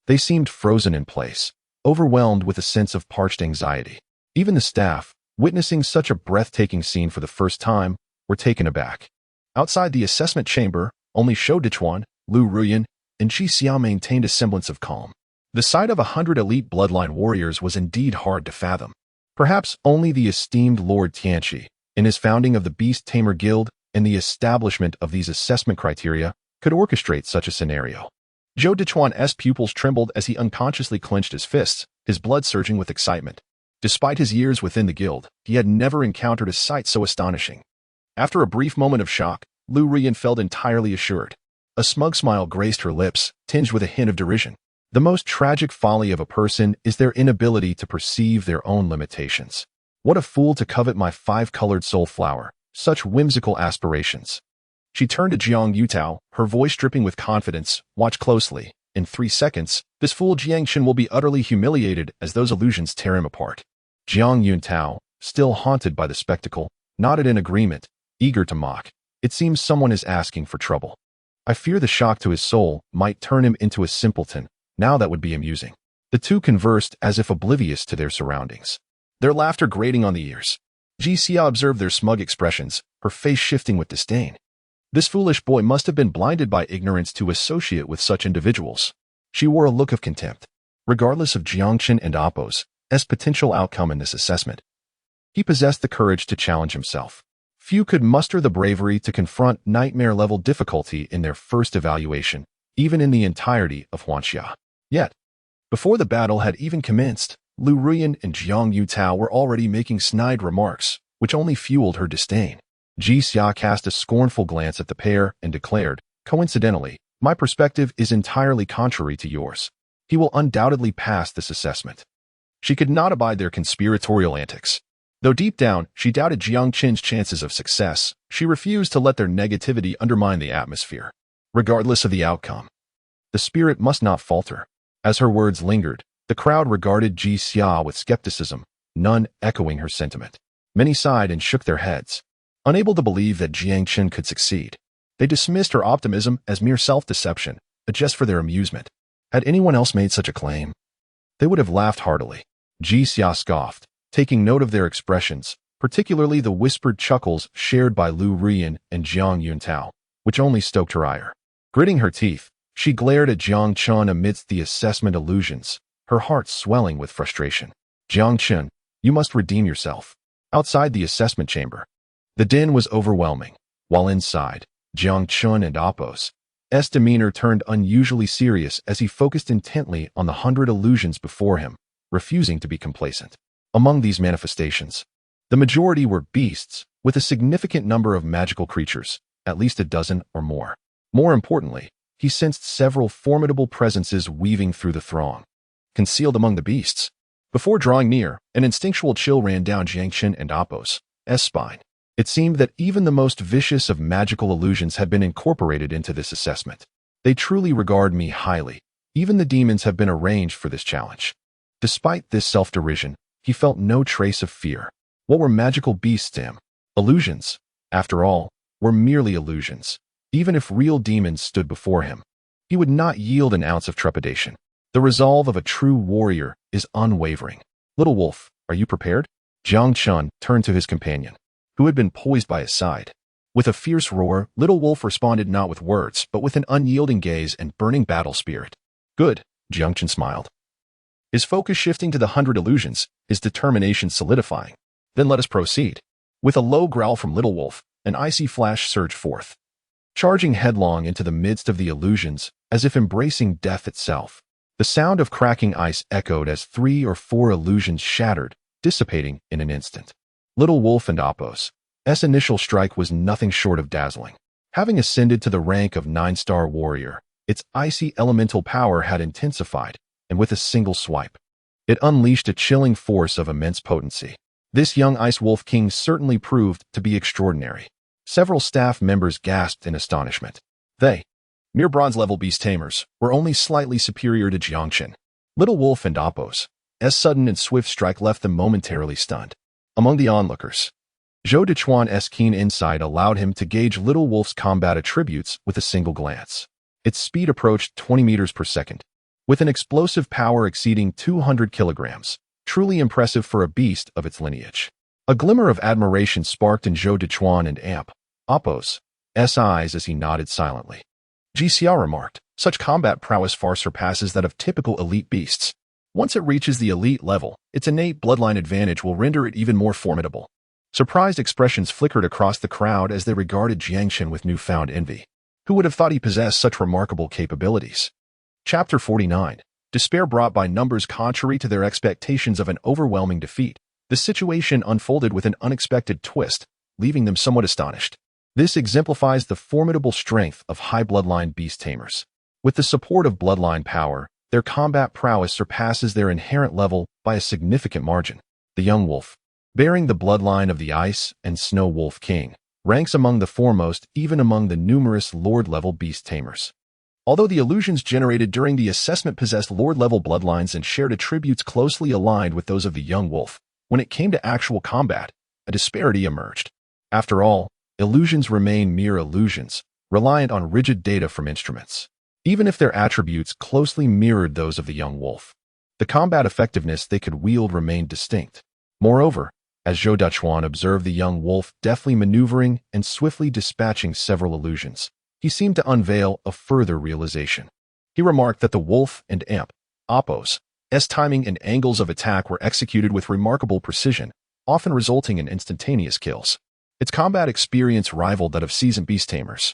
they seemed frozen in place, overwhelmed with a sense of parched anxiety. Even the staff, witnessing such a breathtaking scene for the first time, were taken aback. Outside the assessment chamber, only Shou Dichuan, Liu Ruyan, and Xia maintained a semblance of calm. The sight of 100 elite bloodline warriors was indeed hard to fathom. Perhaps only the esteemed Lord Tianqi, in his founding of the Beast Tamer Guild and the establishment of these assessment criteria, could orchestrate such a scenario. Shou Dichuan's pupils trembled as he unconsciously clenched his fists, his blood surging with excitement. Despite his years within the guild, he had never encountered a sight so astonishing. After a brief moment of shock, Liu Ruyan felt entirely assured. A smug smile graced her lips, tinged with a hint of derision. The most tragic folly of a person is their inability to perceive their own limitations. What a fool to covet my 5-colored soul flower, such whimsical aspirations. She turned to Jiang Yutao, her voice dripping with confidence. Watch closely. In 3 seconds, this fool Jiang Chen will be utterly humiliated as those illusions tear him apart. Jiang Yutao, still haunted by the spectacle, nodded in agreement, eager to mock. It seems someone is asking for trouble. I fear the shock to his soul might turn him into a simpleton. Now that would be amusing. The two conversed as if oblivious to their surroundings, their laughter grating on the ears. Xia observed their smug expressions, her face shifting with disdain. This foolish boy must have been blinded by ignorance to associate with such individuals. She wore a look of contempt. Regardless of Jiang Chen and Appo's potential outcome in this assessment, he possessed the courage to challenge himself. Few could muster the bravery to confront nightmare-level difficulty in their first evaluation, even in the entirety of Huanxia. Yet, before the battle had even commenced, Liu Ruyan and Jiang Yutao were already making snide remarks, which only fueled her disdain. Xia cast a scornful glance at the pair and declared, coincidentally, my perspective is entirely contrary to yours. He will undoubtedly pass this assessment. She could not abide their conspiratorial antics. Though deep down, she doubted Jiang Chen's chances of success, she refused to let their negativity undermine the atmosphere. Regardless of the outcome, the spirit must not falter. As her words lingered, the crowd regarded Xia with skepticism, none echoing her sentiment. Many sighed and shook their heads, unable to believe that Jiang Chen could succeed. They dismissed her optimism as mere self-deception, a jest for their amusement. Had anyone else made such a claim, they would have laughed heartily. Xia scoffed, taking note of their expressions, particularly the whispered chuckles shared by Liu Ruyan and Jiang Yutao, which only stoked her ire. Gritting her teeth, she glared at Jiang Chen amidst the assessment illusions, her heart swelling with frustration. Jiang Chen, you must redeem yourself. Outside the assessment chamber, the din was overwhelming, while inside, Jiang Chen and Appo's demeanor turned unusually serious as he focused intently on the 100 illusions before him, refusing to be complacent. Among these manifestations, the majority were beasts, with a significant number of magical creatures, at least a dozen or more. More importantly, he sensed several formidable presences weaving through the throng, concealed among the beasts. Before drawing near, an instinctual chill ran down Jiang Chen and Appo's spine. It seemed that even the most vicious of magical illusions had been incorporated into this assessment. They truly regard me highly. Even the demons have been arranged for this challenge. Despite this self-derision, he felt no trace of fear. What were magical beasts to him? Illusions, after all, were merely illusions. Even if real demons stood before him, he would not yield an ounce of trepidation. The resolve of a true warrior is unwavering. Little Wolf, are you prepared? Jiang Chen turned to his companion, who had been poised by his side. With a fierce roar, Little Wolf responded not with words, but with an unyielding gaze and burning battle spirit. Good, Jiang Chen smiled, his focus shifting to the 100 illusions, his determination solidifying. Then let us proceed. With a low growl from Little Wolf, an icy flash surged forth, charging headlong into the midst of the illusions, as if embracing death itself. The sound of cracking ice echoed as 3 or 4 illusions shattered, dissipating in an instant. Little Wolf and Apos' initial strike was nothing short of dazzling. Having ascended to the rank of 9-star warrior, its icy elemental power had intensified, and with a single swipe, it unleashed a chilling force of immense potency. This young Ice Wolf King certainly proved to be extraordinary. Several staff members gasped in astonishment. They, mere bronze-level beast tamers, were only slightly superior to Jiang Chen. Little Wolf and Apos' sudden and swift strike left them momentarily stunned. Among the onlookers, Zhou Dechuan's keen insight allowed him to gauge Little Wolf's combat attributes with a single glance. Its speed approached 20 meters per second, with an explosive power exceeding 200 kilograms, truly impressive for a beast of its lineage. A glimmer of admiration sparked in Zhou Dechuan and Apos' eyes as he nodded silently. Jixia remarked, such combat prowess far surpasses that of typical elite beasts. Once it reaches the elite level, its innate bloodline advantage will render it even more formidable. Surprised expressions flickered across the crowd as they regarded Jiang Chen with newfound envy. Who would have thought he possessed such remarkable capabilities? Chapter 49. Despair brought by numbers contrary to their expectations of an overwhelming defeat. The situation unfolded with an unexpected twist, leaving them somewhat astonished. This exemplifies the formidable strength of high bloodline beast tamers. With the support of bloodline power, their combat prowess surpasses their inherent level by a significant margin. The young wolf, bearing the bloodline of the Ice and Snow Wolf King, ranks among the foremost even among the numerous Lord-level beast tamers. Although the illusions generated during the assessment possessed Lord-level bloodlines and shared attributes closely aligned with those of the young wolf, when it came to actual combat, a disparity emerged. After all, illusions remain mere illusions, reliant on rigid data from instruments. Even if their attributes closely mirrored those of the young wolf, the combat effectiveness they could wield remained distinct. Moreover, as Zhou Dechuan observed the young wolf deftly maneuvering and swiftly dispatching several illusions, he seemed to unveil a further realization. He remarked that the wolf and Apos' timing and angles of attack were executed with remarkable precision, often resulting in instantaneous kills. Its combat experience rivaled that of seasoned beast tamers.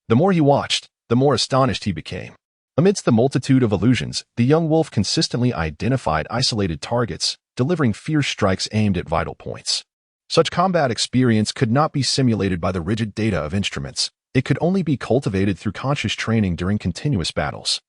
The more he watched, the more astonished he became. Amidst the multitude of illusions, the young wolf consistently identified isolated targets, delivering fierce strikes aimed at vital points. Such combat experience could not be simulated by the rigid data of instruments. It could only be cultivated through conscious training during continuous battles.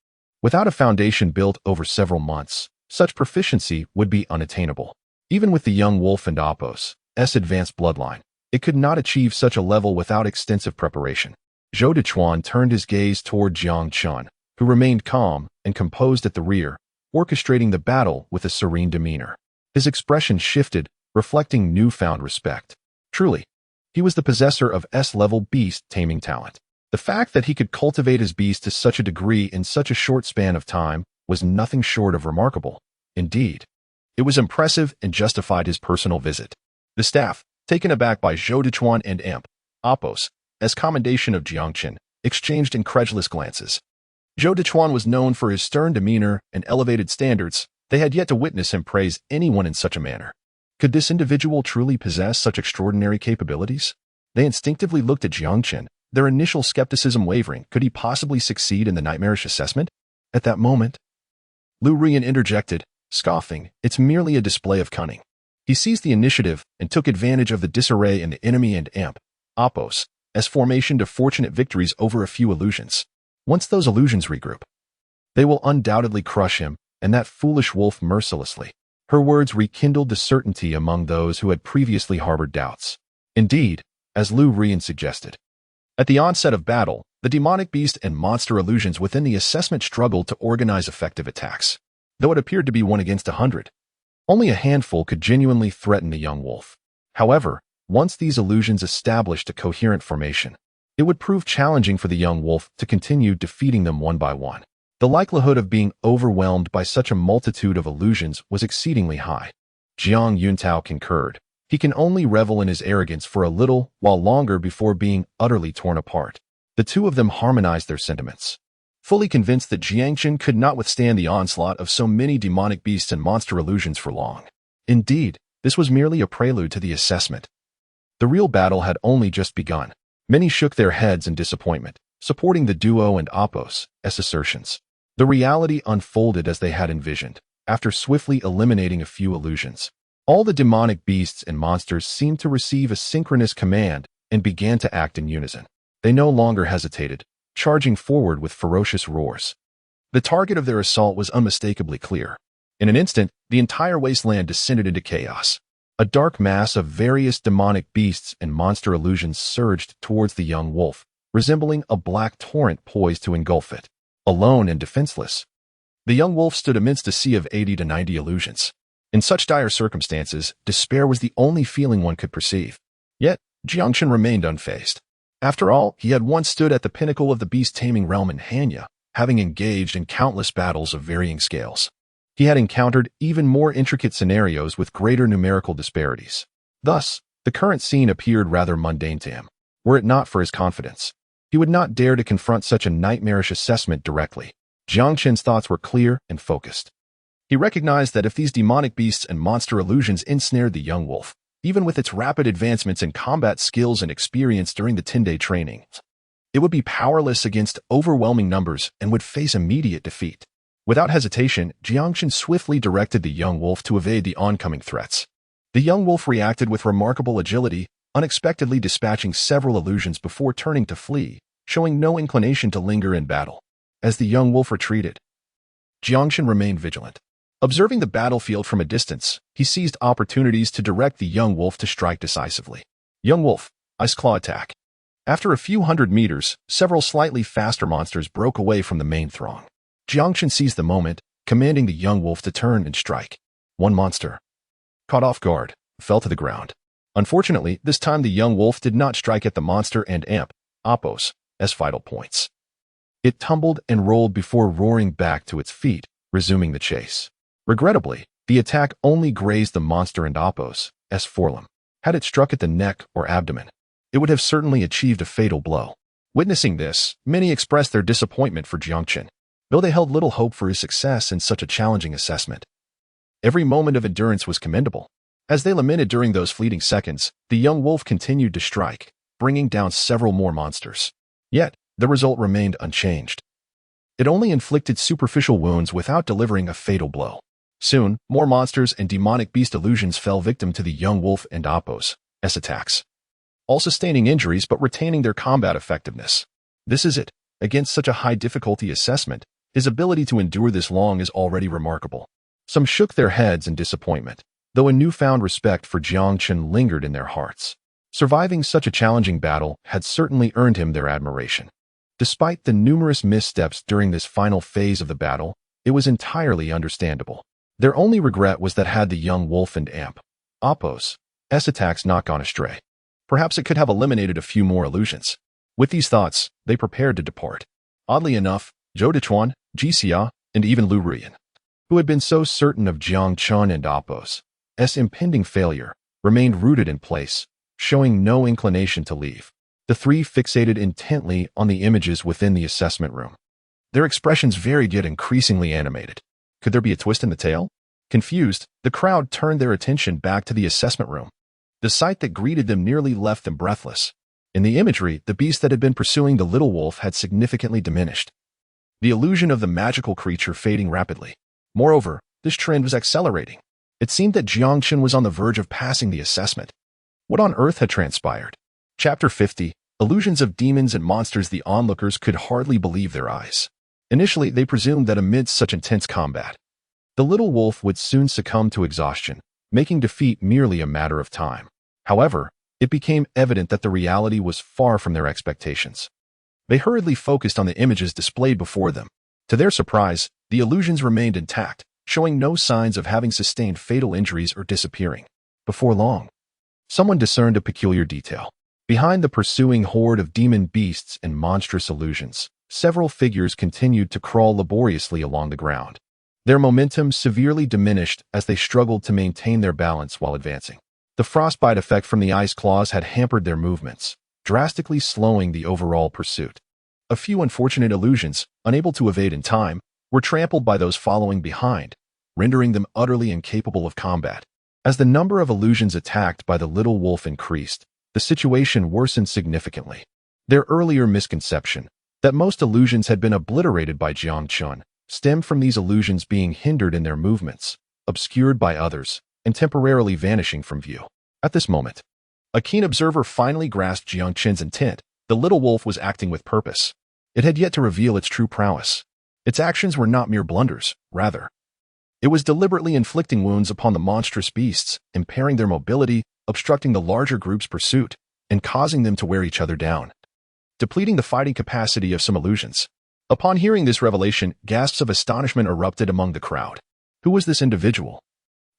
Without a foundation built over several months, such proficiency would be unattainable. Even with the young wolf and Apos' advanced bloodline, it could not achieve such a level without extensive preparation. Zhou Dechuan turned his gaze toward Jiang Chen, who remained calm and composed at the rear, orchestrating the battle with a serene demeanor. His expression shifted, reflecting newfound respect. Truly, he was the possessor of S-level beast taming talent. The fact that he could cultivate his beast to such a degree in such a short span of time was nothing short of remarkable. Indeed, it was impressive and justified his personal visit. The staff, taken aback by Zhou Dechuan and Apos' commendation of Jiang Chen, exchanged incredulous glances. Zhou Dechuan was known for his stern demeanor and elevated standards. They had yet to witness him praise anyone in such a manner. Could this individual truly possess such extraordinary capabilities? They instinctively looked at Jiang Chen, their initial skepticism wavering. Could he possibly succeed in the nightmarish assessment? At that moment, Liu Ruyan interjected, scoffing, "It's merely a display of cunning." He seized the initiative and took advantage of the disarray in the enemy and Apos' formation to fortunate victories over a few illusions. Once those illusions regroup, they will undoubtedly crush him and that foolish wolf mercilessly. Her words rekindled the certainty among those who had previously harbored doubts. Indeed, as Liu Ruyan suggested, at the onset of battle, the demonic beast and monster illusions within the assessment struggled to organize effective attacks. Though it appeared to be 1 against 100, only a handful could genuinely threaten the young wolf. However, once these illusions established a coherent formation, it would prove challenging for the young wolf to continue defeating them one by one. The likelihood of being overwhelmed by such a multitude of illusions was exceedingly high. Jiang Yuntao concurred. He can only revel in his arrogance for a little while longer before being utterly torn apart. The two of them harmonized their sentiments, fully convinced that Jiang Chen could not withstand the onslaught of so many demonic beasts and monster illusions for long. Indeed, This was merely a prelude to the assessment. The real battle had only just begun. Many shook their heads in disappointment, supporting the duo and Oppos' assertions. The reality unfolded as they had envisioned, after swiftly eliminating a few illusions. All the demonic beasts and monsters seemed to receive a synchronous command and began to act in unison. They no longer hesitated, charging forward with ferocious roars. The target of their assault was unmistakably clear. In an instant, the entire wasteland descended into chaos. A dark mass of various demonic beasts and monster illusions surged towards the young wolf, resembling a black torrent poised to engulf it. Alone and defenseless, the young wolf stood amidst a sea of 80 to 90 illusions. In such dire circumstances, despair was the only feeling one could perceive. Yet, Jiang Chen remained unfazed. After all, he had once stood at the pinnacle of the beast-taming realm in Hanya, having engaged in countless battles of varying scales. He had encountered even more intricate scenarios with greater numerical disparities. Thus, the current scene appeared rather mundane to him. Were it not for his confidence, he would not dare to confront such a nightmarish assessment directly. Jiang Chen's thoughts were clear and focused. He recognized that if these demonic beasts and monster illusions ensnared the young wolf, even with its rapid advancements in combat skills and experience during the 10-day training, it would be powerless against overwhelming numbers and would face immediate defeat. Without hesitation, Jiang Chen swiftly directed the young wolf to evade the oncoming threats. The young wolf reacted with remarkable agility, unexpectedly dispatching several illusions before turning to flee, showing no inclination to linger in battle. As the young wolf retreated, Jiang Chen remained vigilant. Observing the battlefield from a distance, he seized opportunities to direct the young wolf to strike decisively. Young wolf, Ice Claw attack. After a few hundred meters, several slightly faster monsters broke away from the main throng. Jiang Chen seized the moment, commanding the young wolf to turn and strike. One monster, caught off guard, fell to the ground. Unfortunately, this time the young wolf did not strike at the monster and amp, Oppos, as vital points. It tumbled and rolled before roaring back to its feet, resuming the chase. Regrettably, the attack only grazed the monster and Oppos, as forelimb. Had it struck at the neck or abdomen, it would have certainly achieved a fatal blow. Witnessing this, many expressed their disappointment for Jiang Chen, though they held little hope for his success in such a challenging assessment. Every moment of endurance was commendable. As they lamented during those fleeting seconds, the young wolf continued to strike, bringing down several more monsters. Yet, the result remained unchanged. It only inflicted superficial wounds without delivering a fatal blow. Soon, more monsters and demonic beast illusions fell victim to the young wolf and Oppos' attacks, all sustaining injuries but retaining their combat effectiveness. This is it. Against such a high difficulty assessment, his ability to endure this long is already remarkable. Some shook their heads in disappointment, though a newfound respect for Jiang Chen lingered in their hearts. Surviving such a challenging battle had certainly earned him their admiration. Despite the numerous missteps during this final phase of the battle, it was entirely understandable. Their only regret was that had the young wolf and amp, Oppos' attacks not gone astray, perhaps it could have eliminated a few more illusions. With these thoughts, they prepared to depart. Oddly enough, Zhou Dechuan, Ji Xia, and even Liu Ruyan, who had been so certain of Jiang Chen and Oppos' impending failure, remained rooted in place, showing no inclination to leave. The three fixated intently on the images within the assessment room. Their expressions varied yet increasingly animated. Could there be a twist in the tale? Confused, the crowd turned their attention back to the assessment room. The sight that greeted them nearly left them breathless. In the imagery, the beast that had been pursuing the little wolf had significantly diminished, the illusion of the magical creature fading rapidly. Moreover, this trend was accelerating. It seemed that Jiang Chen was on the verge of passing the assessment. What on earth had transpired? Chapter 50, Illusions of Demons and Monsters. The onlookers could hardly believe their eyes. Initially, they presumed that amidst such intense combat, the little wolf would soon succumb to exhaustion, making defeat merely a matter of time. However, it became evident that the reality was far from their expectations. They hurriedly focused on the images displayed before them. To their surprise, the illusions remained intact, showing no signs of having sustained fatal injuries or disappearing. Before long, someone discerned a peculiar detail. Behind the pursuing horde of demon beasts and monstrous illusions, several figures continued to crawl laboriously along the ground. Their momentum severely diminished as they struggled to maintain their balance while advancing. The frostbite effect from the ice claws had hampered their movements, drastically slowing the overall pursuit. A few unfortunate illusions, unable to evade in time, were trampled by those following behind, rendering them utterly incapable of combat. As the number of illusions attacked by the little wolf increased, the situation worsened significantly. Their earlier misconception, that most illusions had been obliterated by Jiang Chen, stemmed from these illusions being hindered in their movements, obscured by others, and temporarily vanishing from view. At this moment, a keen observer finally grasped Jiang Chen's intent. The little wolf was acting with purpose. It had yet to reveal its true prowess. Its actions were not mere blunders, rather. It was deliberately inflicting wounds upon the monstrous beasts, impairing their mobility, obstructing the larger group's pursuit, and causing them to wear each other down, depleting the fighting capacity of some illusions. Upon hearing this revelation, gasps of astonishment erupted among the crowd. Who was this individual?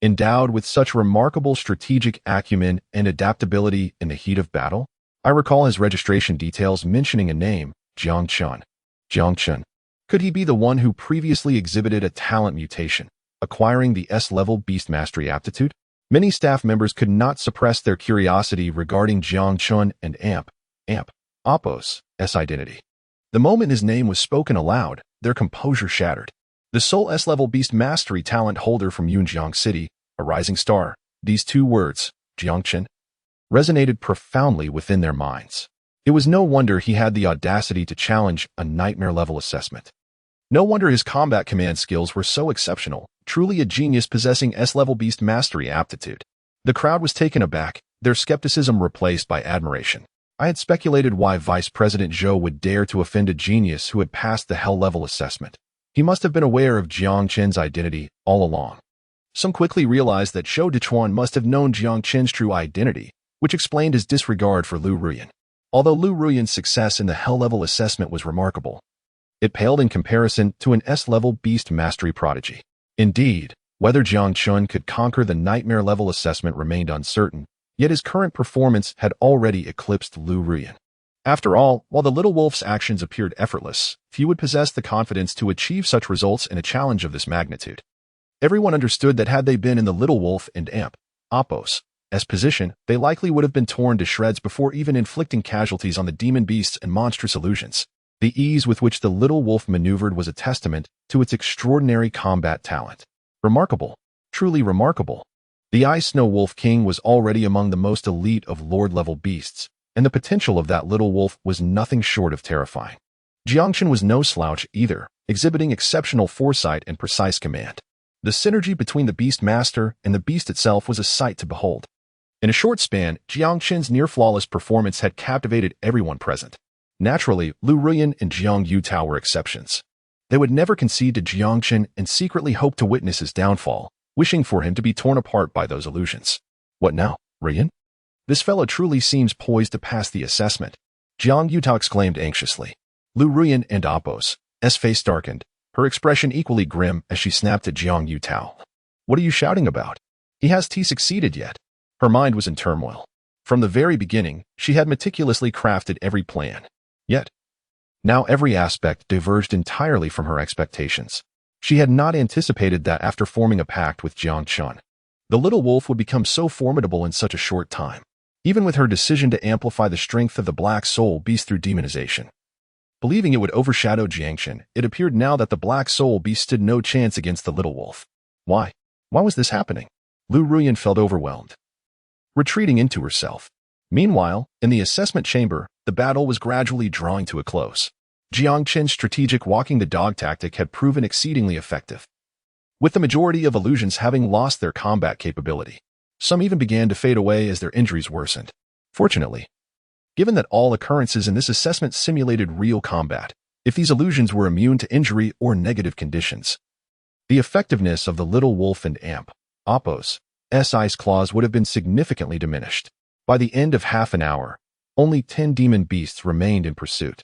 Endowed with such remarkable strategic acumen and adaptability in the heat of battle? I recall his registration details mentioning a name, Jiang Chen. Jiang Chen. Could he be the one who previously exhibited a talent mutation, acquiring the S-level beast mastery aptitude? Many staff members could not suppress their curiosity regarding Jiang Chen and Apos' identity. The moment his name was spoken aloud, their composure shattered. The sole S-level beast mastery talent holder from Yunjiang City, a rising star. These two words, Jiang Chen, resonated profoundly within their minds. It was no wonder he had the audacity to challenge a nightmare-level assessment. No wonder his combat command skills were so exceptional, truly a genius possessing S-level beast mastery aptitude. The crowd was taken aback, their skepticism replaced by admiration. I had speculated why Vice President Zhou would dare to offend a genius who had passed the hell-level assessment. He must have been aware of Jiang Chen's identity all along. Some quickly realized that Zhou Dechuan must have known Jiang Chen's true identity, which explained his disregard for Liu Ruyan. Although Liu Ruyan's success in the hell-level assessment was remarkable, it paled in comparison to an S-level beast mastery prodigy. Indeed, whether Jiang Chen could conquer the nightmare-level assessment remained uncertain, yet his current performance had already eclipsed Liu Ruyan. After all, while the little wolf's actions appeared effortless, few would possess the confidence to achieve such results in a challenge of this magnitude. Everyone understood that had they been in the little wolf and Apos' position, they likely would have been torn to shreds before even inflicting casualties on the demon beasts and monstrous illusions. The ease with which the little wolf maneuvered was a testament to its extraordinary combat talent. Remarkable. Truly remarkable. The Ice Snow Wolf King was already among the most elite of Lord-level beasts, and the potential of that little wolf was nothing short of terrifying. Jiang Chen was no slouch either, exhibiting exceptional foresight and precise command. The synergy between the beast master and the beast itself was a sight to behold. In a short span, Jiang Chen's near-flawless performance had captivated everyone present. Naturally, Liu Ruyan and Jiang Yutao were exceptions. They would never concede to Jiang Chen and secretly hoped to witness his downfall, wishing for him to be torn apart by those illusions. What now, Ruyan? This fellow truly seems poised to pass the assessment, Jiang Yutao exclaimed anxiously. Liu Ruyan and Apos' face darkened, her expression equally grim as she snapped at Jiang Yutao. What are you shouting about? He hasn't succeeded yet. Her mind was in turmoil. From the very beginning, she had meticulously crafted every plan. Yet, now every aspect diverged entirely from her expectations. She had not anticipated that after forming a pact with Jiang Chen, the little wolf would become so formidable in such a short time, even with her decision to amplify the strength of the Black Soul Beast through demonization. Believing it would overshadow Jiang Chen, it appeared now that the Black Soul Beast stood no chance against the little wolf. Why? Why was this happening? Liu Ruyan felt overwhelmed, retreating into herself. Meanwhile, in the assessment chamber, the battle was gradually drawing to a close. Jiang Chen's strategic walking the dog tactic had proven exceedingly effective, with the majority of illusions having lost their combat capability. Some even began to fade away as their injuries worsened. Fortunately, given that all occurrences in this assessment simulated real combat, if these illusions were immune to injury or negative conditions, the effectiveness of the little wolf and Apos' ice claws would have been significantly diminished. By the end of half an hour, only 10 demon beasts remained in pursuit.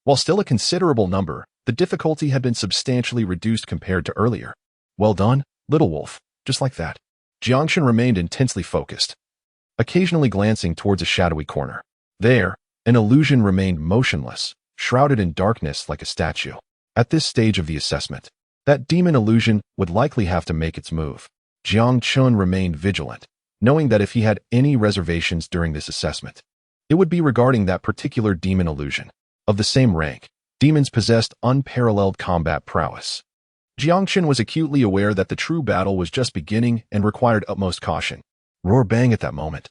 While still a considerable number, the difficulty had been substantially reduced compared to earlier. Well done, little wolf. Just like that. Jiang Chen remained intensely focused, occasionally glancing towards a shadowy corner. There, an illusion remained motionless, shrouded in darkness like a statue. At this stage of the assessment, that demon illusion would likely have to make its move. Jiang Chen remained vigilant, knowing that if he had any reservations during this assessment, it would be regarding that particular demon illusion. Of the same rank, demons possessed unparalleled combat prowess. Jiang Chen was acutely aware that the true battle was just beginning and required utmost caution. Roar bang at that moment.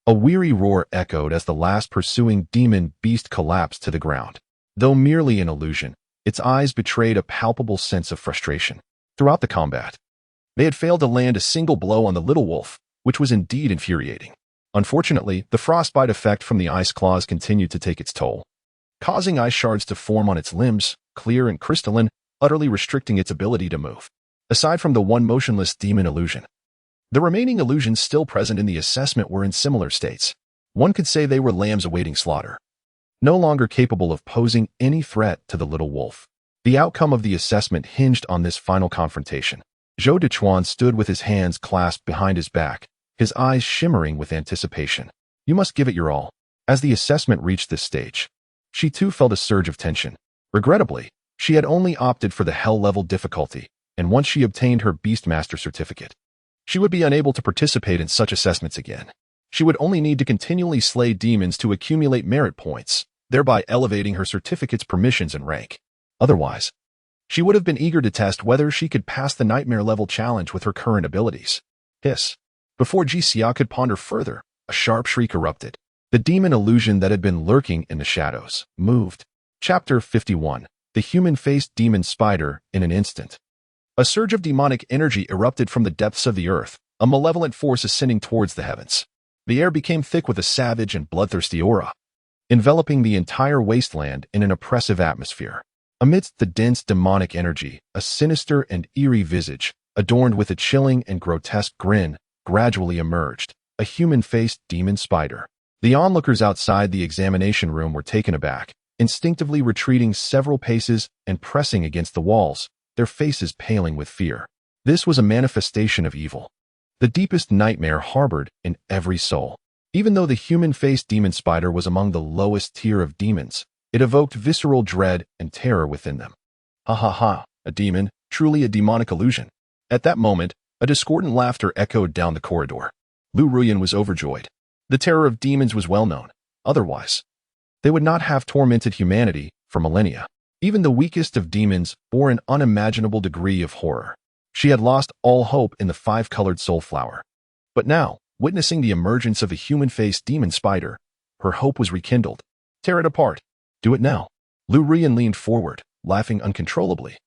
A weary roar echoed as the last pursuing demon beast collapsed to the ground. Though merely an illusion, its eyes betrayed a palpable sense of frustration. Throughout the combat, they had failed to land a single blow on the little wolf, which was indeed infuriating. Unfortunately, the frostbite effect from the ice claws continued to take its toll, causing ice shards to form on its limbs, clear and crystalline, utterly restricting its ability to move. Aside from the one motionless demon illusion, the remaining illusions still present in the assessment were in similar states. One could say they were lambs awaiting slaughter, no longer capable of posing any threat to the little wolf. The outcome of the assessment hinged on this final confrontation. Zhou Dechuan stood with his hands clasped behind his back, his eyes shimmering with anticipation. You must give it your all. As the assessment reached this stage, she too felt a surge of tension. Regrettably, she had only opted for the hell-level difficulty, and once she obtained her beastmaster certificate, she would be unable to participate in such assessments again. She would only need to continually slay demons to accumulate merit points, thereby elevating her certificate's permissions and rank. Otherwise, she would have been eager to test whether she could pass the nightmare-level challenge with her current abilities. Hiss. Before Ji Xia could ponder further, a sharp shriek erupted. The demon illusion that had been lurking in the shadows moved. Chapter 51. The human-faced demon spider in an instant. A surge of demonic energy erupted from the depths of the earth, a malevolent force ascending towards the heavens. The air became thick with a savage and bloodthirsty aura, enveloping the entire wasteland in an oppressive atmosphere. Amidst the dense demonic energy, a sinister and eerie visage, adorned with a chilling and grotesque grin, gradually emerged, a human-faced demon spider. The onlookers outside the examination room were taken aback, instinctively retreating several paces and pressing against the walls, their faces paling with fear. This was a manifestation of evil, the deepest nightmare harbored in every soul. Even though the human-faced demon spider was among the lowest tier of demons, it evoked visceral dread and terror within them. Ha ha ha, a demon, truly a demonic illusion. At that moment, a discordant laughter echoed down the corridor. Liu Ruyan was overjoyed. The terror of demons was well known. Otherwise, they would not have tormented humanity for millennia. Even the weakest of demons bore an unimaginable degree of horror. She had lost all hope in the five-colored soul flower. But now, witnessing the emergence of a human-faced demon spider, her hope was rekindled. Tear it apart. Do it now. Liu Ruyan leaned forward, laughing uncontrollably,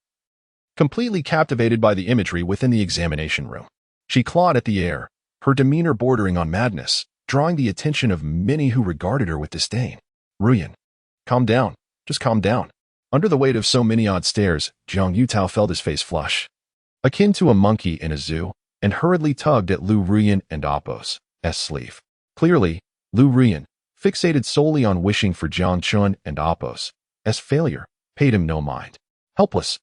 completely captivated by the imagery within the examination room. She clawed at the air, her demeanor bordering on madness, drawing the attention of many who regarded her with disdain. Ruyan, calm down. Just calm down. Under the weight of so many odd stares, Zhang Yutao felt his face flush, akin to a monkey in a zoo, and hurriedly tugged at Liu Ruyan and Apos' sleeve. Clearly, Liu Ruyan, fixated solely on wishing for Jiang Chen and Apos' failure, paid him no mind. Helpless,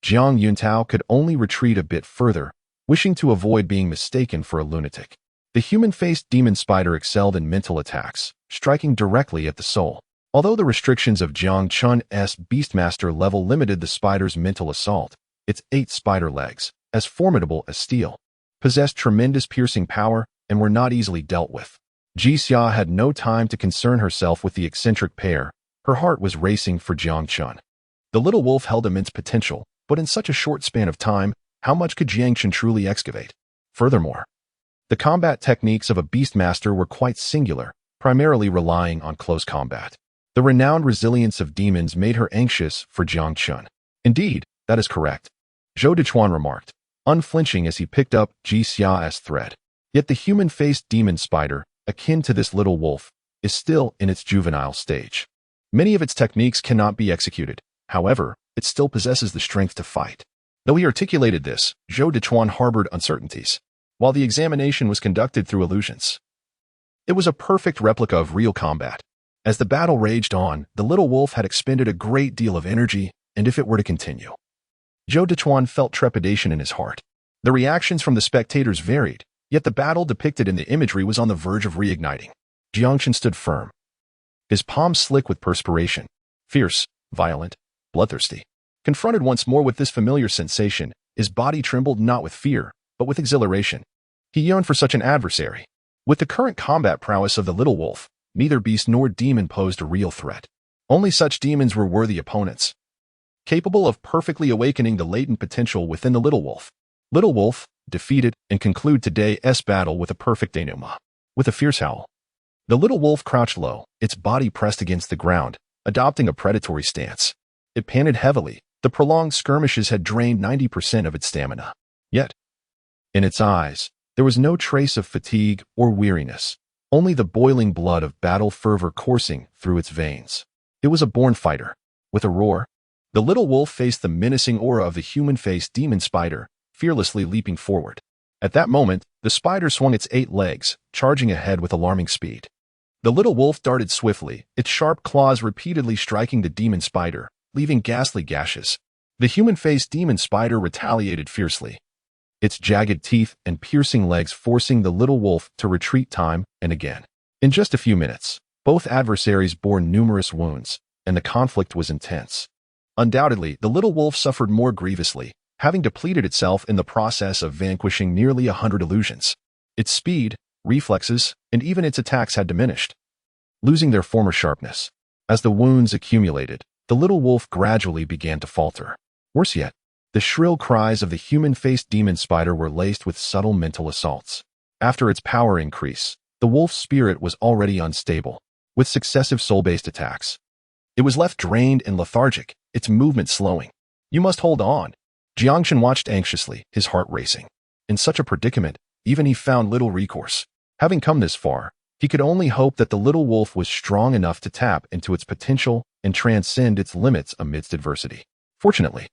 Jiang Yutao could only retreat a bit further, wishing to avoid being mistaken for a lunatic. The human-faced demon spider excelled in mental attacks, striking directly at the soul. Although the restrictions of Jiang Chen's beastmaster level limited the spider's mental assault, its 8 spider legs, as formidable as steel, possessed tremendous piercing power and were not easily dealt with. Ji Xia had no time to concern herself with the eccentric pair. Her heart was racing for Jiang Chen. The little wolf held immense potential, but in such a short span of time, how much could Jiang Chen truly excavate? Furthermore, the combat techniques of a beastmaster were quite singular, primarily relying on close combat. The renowned resilience of demons made her anxious for Jiang Chen. Indeed, that is correct, Zhou Dechuan remarked, unflinching as he picked up Ji Xia's thread. Yet the human-faced demon spider, akin to this little wolf, is still in its juvenile stage. Many of its techniques cannot be executed. However, it still possesses the strength to fight. Though he articulated this, Zhou Dechuan harbored uncertainties. While the examination was conducted through illusions, it was a perfect replica of real combat. As the battle raged on, the little wolf had expended a great deal of energy, and if it were to continue, Zhou Dechuan felt trepidation in his heart. The reactions from the spectators varied, yet the battle depicted in the imagery was on the verge of reigniting. Jiang Chen stood firm, his palms slick with perspiration, fierce, violent, bloodthirsty. Confronted once more with this familiar sensation, his body trembled not with fear, but with exhilaration. He yearned for such an adversary. With the current combat prowess of the little wolf, neither beast nor demon posed a real threat. Only such demons were worthy opponents, capable of perfectly awakening the latent potential within the little wolf. Little wolf, defeated, and conclude today's battle with a perfect denouement. With a fierce howl, the little wolf crouched low, its body pressed against the ground, adopting a predatory stance. It panted heavily. The prolonged skirmishes had drained 90% of its stamina. Yet, in its eyes, there was no trace of fatigue or weariness, only the boiling blood of battle fervor coursing through its veins. It was a born fighter. With a roar, the little wolf faced the menacing aura of the human-faced demon spider, fearlessly leaping forward. At that moment, the spider swung its 8 legs, charging ahead with alarming speed. The little wolf darted swiftly, its sharp claws repeatedly striking the demon spider, leaving ghastly gashes. The human-faced demon spider retaliated fiercely, its jagged teeth and piercing legs forcing the little wolf to retreat time and again. In just a few minutes, both adversaries bore numerous wounds, and the conflict was intense. Undoubtedly, the little wolf suffered more grievously, having depleted itself in the process of vanquishing nearly 100 illusions. Its speed, reflexes, and even its attacks had diminished, losing their former sharpness. As the wounds accumulated, the little wolf gradually began to falter. Worse yet, the shrill cries of the human-faced demon spider were laced with subtle mental assaults. After its power increase, the wolf's spirit was already unstable, with successive soul-based attacks. It was left drained and lethargic, its movement slowing. "You must hold on." Jiang Chen watched anxiously, his heart racing. In such a predicament, even he found little recourse. Having come this far, he could only hope that the little wolf was strong enough to tap into its potential and transcend its limits amidst adversity. Fortunately,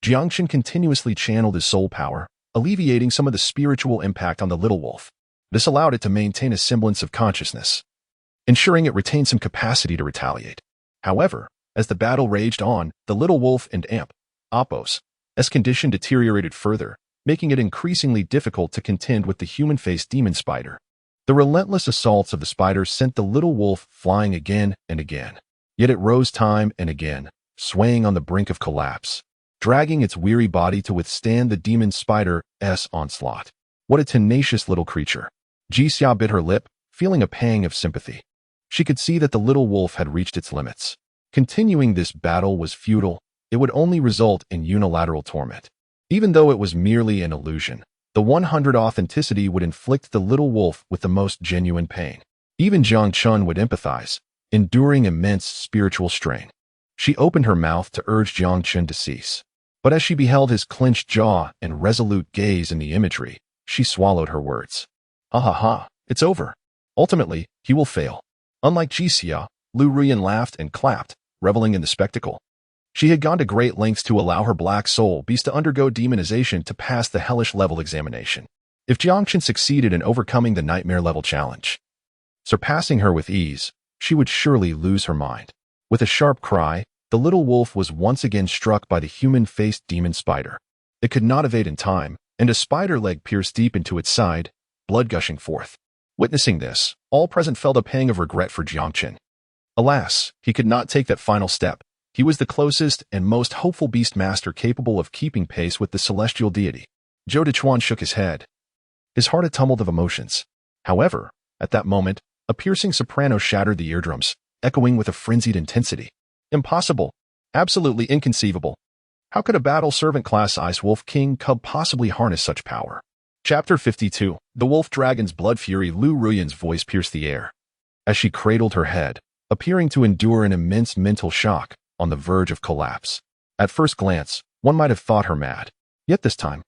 Jiang Chen continuously channeled his soul power, alleviating some of the spiritual impact on the little wolf. This allowed it to maintain a semblance of consciousness, ensuring it retained some capacity to retaliate. However, as the battle raged on, the little wolf and Appos' condition deteriorated further, making it increasingly difficult to contend with the human-faced demon spider. The relentless assaults of the spider sent the little wolf flying again and again. Yet it rose time and again, swaying on the brink of collapse, dragging its weary body to withstand the demon spider's onslaught. What a tenacious little creature. Jixia bit her lip, feeling a pang of sympathy. She could see that the little wolf had reached its limits. Continuing this battle was futile. It would only result in unilateral torment. Even though it was merely an illusion, the 100 authenticity would inflict the little wolf with the most genuine pain. Even Jiang Chen would empathize, enduring immense spiritual strain. She opened her mouth to urge Jiang Chen to cease. But as she beheld his clenched jaw and resolute gaze in the imagery, she swallowed her words. Ha ha ha, it's over. Ultimately, he will fail. Unlike Jixia, Liu Ruyan laughed and clapped, reveling in the spectacle. She had gone to great lengths to allow her black soul beast to undergo demonization to pass the hellish level examination. If Jiang Chen succeeded in overcoming the nightmare level challenge, surpassing her with ease, she would surely lose her mind. With a sharp cry, the little wolf was once again struck by the human-faced demon spider. It could not evade in time, and a spider leg pierced deep into its side, blood gushing forth. Witnessing this, all present felt a pang of regret for Jiang Chen. Alas, he could not take that final step. He was the closest and most hopeful beastmaster capable of keeping pace with the celestial deity. Zhou Dechuan shook his head, his heart a tumult of emotions. However, at that moment, a piercing soprano shattered the eardrums, echoing with a frenzied intensity. Impossible. Absolutely inconceivable. How could a battle servant class Ice Wolf King Cub possibly harness such power? Chapter 52. The Wolf Dragon's Blood Fury. Liu Ruyan's voice pierced the air as she cradled her head, appearing to endure an immense mental shock, on the verge of collapse. At first glance, one might have thought her mad. Yet this time,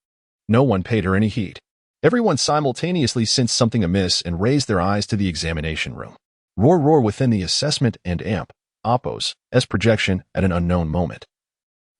no one paid her any heed. Everyone simultaneously sensed something amiss and raised their eyes to the examination room. Roar within the assessment and Appos' projection at an unknown moment.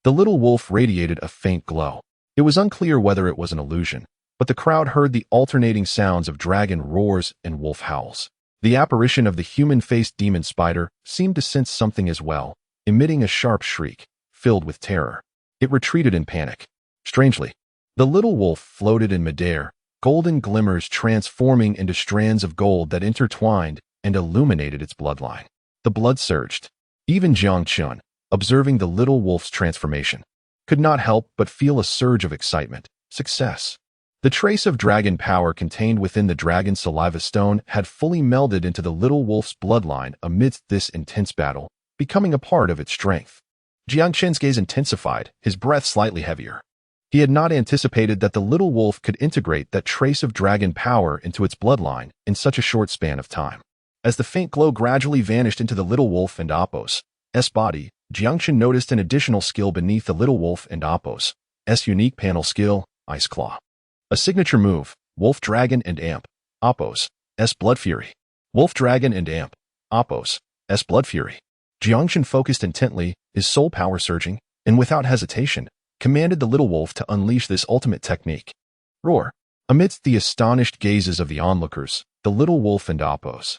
The little wolf radiated a faint glow. It was unclear whether it was an illusion, but the crowd heard the alternating sounds of dragon roars and wolf howls. The apparition of the human-faced demon spider seemed to sense something as well, emitting a sharp shriek, filled with terror. It retreated in panic. Strangely, the little wolf floated in midair, golden glimmers transforming into strands of gold that intertwined and illuminated its bloodline. The blood surged. Even Jiang Chen, observing the little wolf's transformation, could not help but feel a surge of excitement. Success. The trace of dragon power contained within the dragon saliva stone had fully melded into the little wolf's bloodline amidst this intense battle, becoming a part of its strength. Jiang Chen's gaze intensified, his breath slightly heavier. He had not anticipated that the little wolf could integrate that trace of dragon power into its bloodline in such a short span of time. As the faint glow gradually vanished into the little wolf and Apos' body, Jiang Chen noticed an additional skill beneath the little wolf and Apos' unique panel skill, Ice Claw. A signature move, Wolf Dragon and Amp, Apos' Blood Fury. Wolf Dragon and Amp, Apos' Blood Fury. Jiang Chen focused intently, his soul power surging, and without hesitation, commanded the little wolf to unleash this ultimate technique. Roar! Amidst the astonished gazes of the onlookers, the little wolf and Apos'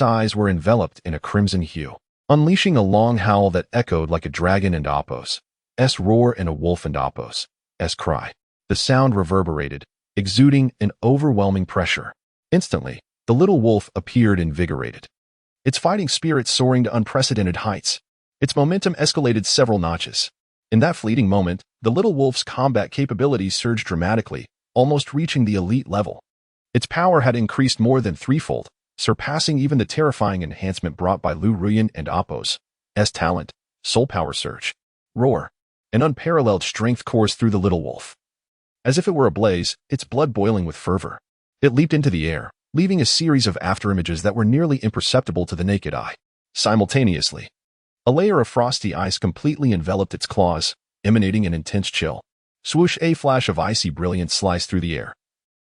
eyes were enveloped in a crimson hue, unleashing a long howl that echoed like a dragon and Apos' roar and a wolf and Apos' cry. The sound reverberated, exuding an overwhelming pressure. Instantly, the little wolf appeared invigorated, its fighting spirit soaring to unprecedented heights. Its momentum escalated several notches. In that fleeting moment, the little wolf's combat capabilities surged dramatically, almost reaching the elite level. Its power had increased more than threefold, surpassing even the terrifying enhancement brought by Liu Ruyan and Apos' talent, soul power surge. Roar! An unparalleled strength coursed through the little wolf. As if it were ablaze, its blood boiling with fervor. It leaped into the air, leaving a series of afterimages that were nearly imperceptible to the naked eye. Simultaneously, a layer of frosty ice completely enveloped its claws, emanating an intense chill. Swoosh! A flash of icy brilliance sliced through the air,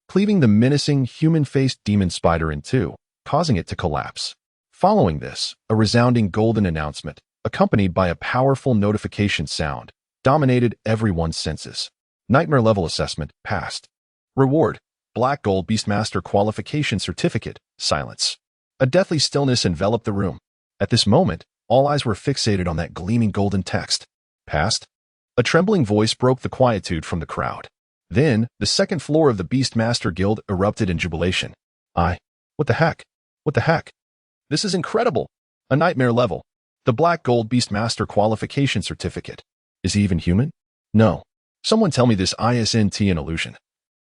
cleaving the menacing, human-faced demon spider in two, causing it to collapse. Following this, a resounding golden announcement, accompanied by a powerful notification sound, dominated everyone's senses. Nightmare level assessment passed. Reward: Black Gold Beastmaster Qualification Certificate. Silence. A deathly stillness enveloped the room. At this moment, all eyes were fixated on that gleaming golden text. Passed. A trembling voice broke the quietude from the crowd. Then, the second floor of the Beastmaster Guild erupted in jubilation. What the heck? What the heck? This is incredible! A nightmare level. The Black Gold Beastmaster Qualification Certificate. Is he even human? No. Someone tell me this isn't an illusion.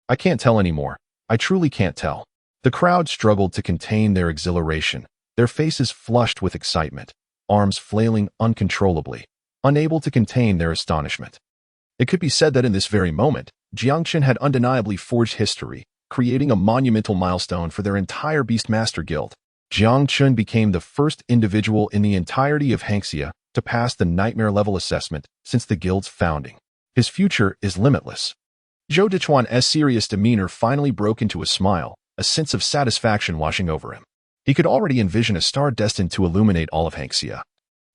I can't tell anymore. I truly can't tell. The crowd struggled to contain their exhilaration, their faces flushed with excitement, arms flailing uncontrollably, unable to contain their astonishment. It could be said that in this very moment, Jiang Chen had undeniably forged history, creating a monumental milestone for their entire Beastmaster Guild. Jiang Chen became the first individual in the entirety of Hanxia to pass the nightmare level assessment since the guild's founding. His future is limitless. Zhou Dechuan's serious demeanor finally broke into a smile, a sense of satisfaction washing over him. He could already envision a star destined to illuminate all of Hanxia,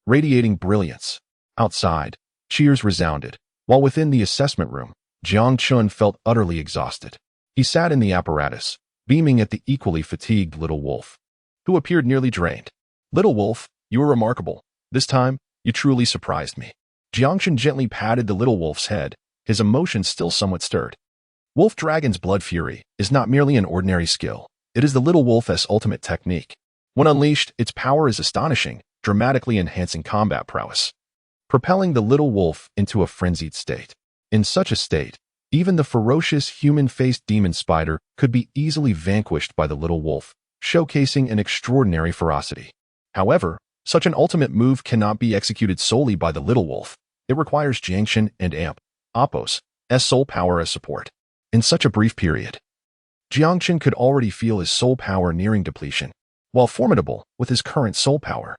radiating brilliance. Outside, cheers resounded, while within the assessment room, Jiang Chen felt utterly exhausted. He sat in the apparatus, beaming at the equally fatigued little wolf, who appeared nearly drained. Little wolf, you were remarkable. This time, you truly surprised me. Jiang Chen gently patted the little wolf's head, his emotions still somewhat stirred. Wolf Dragon's Blood Fury is not merely an ordinary skill. It is the little wolf's ultimate technique. When unleashed, its power is astonishing, dramatically enhancing combat prowess, propelling the little wolf into a frenzied state. In such a state, even the ferocious human-faced demon spider could be easily vanquished by the little wolf, showcasing an extraordinary ferocity. However, such an ultimate move cannot be executed solely by the little wolf. It requires Jiang Chen and Apos' soul power as support. In such a brief period, Jiang Chen could already feel his soul power nearing depletion. While formidable with his current soul power,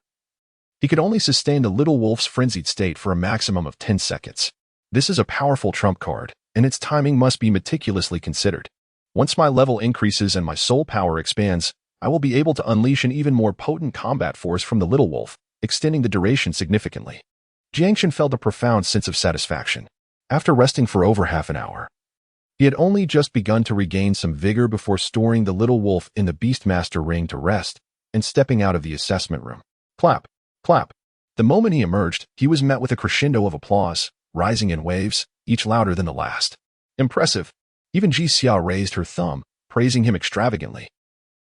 he could only sustain the little wolf's frenzied state for a maximum of 10 seconds. This is a powerful trump card, and its timing must be meticulously considered. Once my level increases and my soul power expands, I will be able to unleash an even more potent combat force from the little wolf, extending the duration significantly. Jiang Chen felt a profound sense of satisfaction. After resting for over half an hour, he had only just begun to regain some vigor before storing the little wolf in the Beastmaster ring to rest and stepping out of the assessment room. Clap, clap. The moment he emerged, he was met with a crescendo of applause, rising in waves, each louder than the last. Impressive. Even Ji Xia raised her thumb, praising him extravagantly.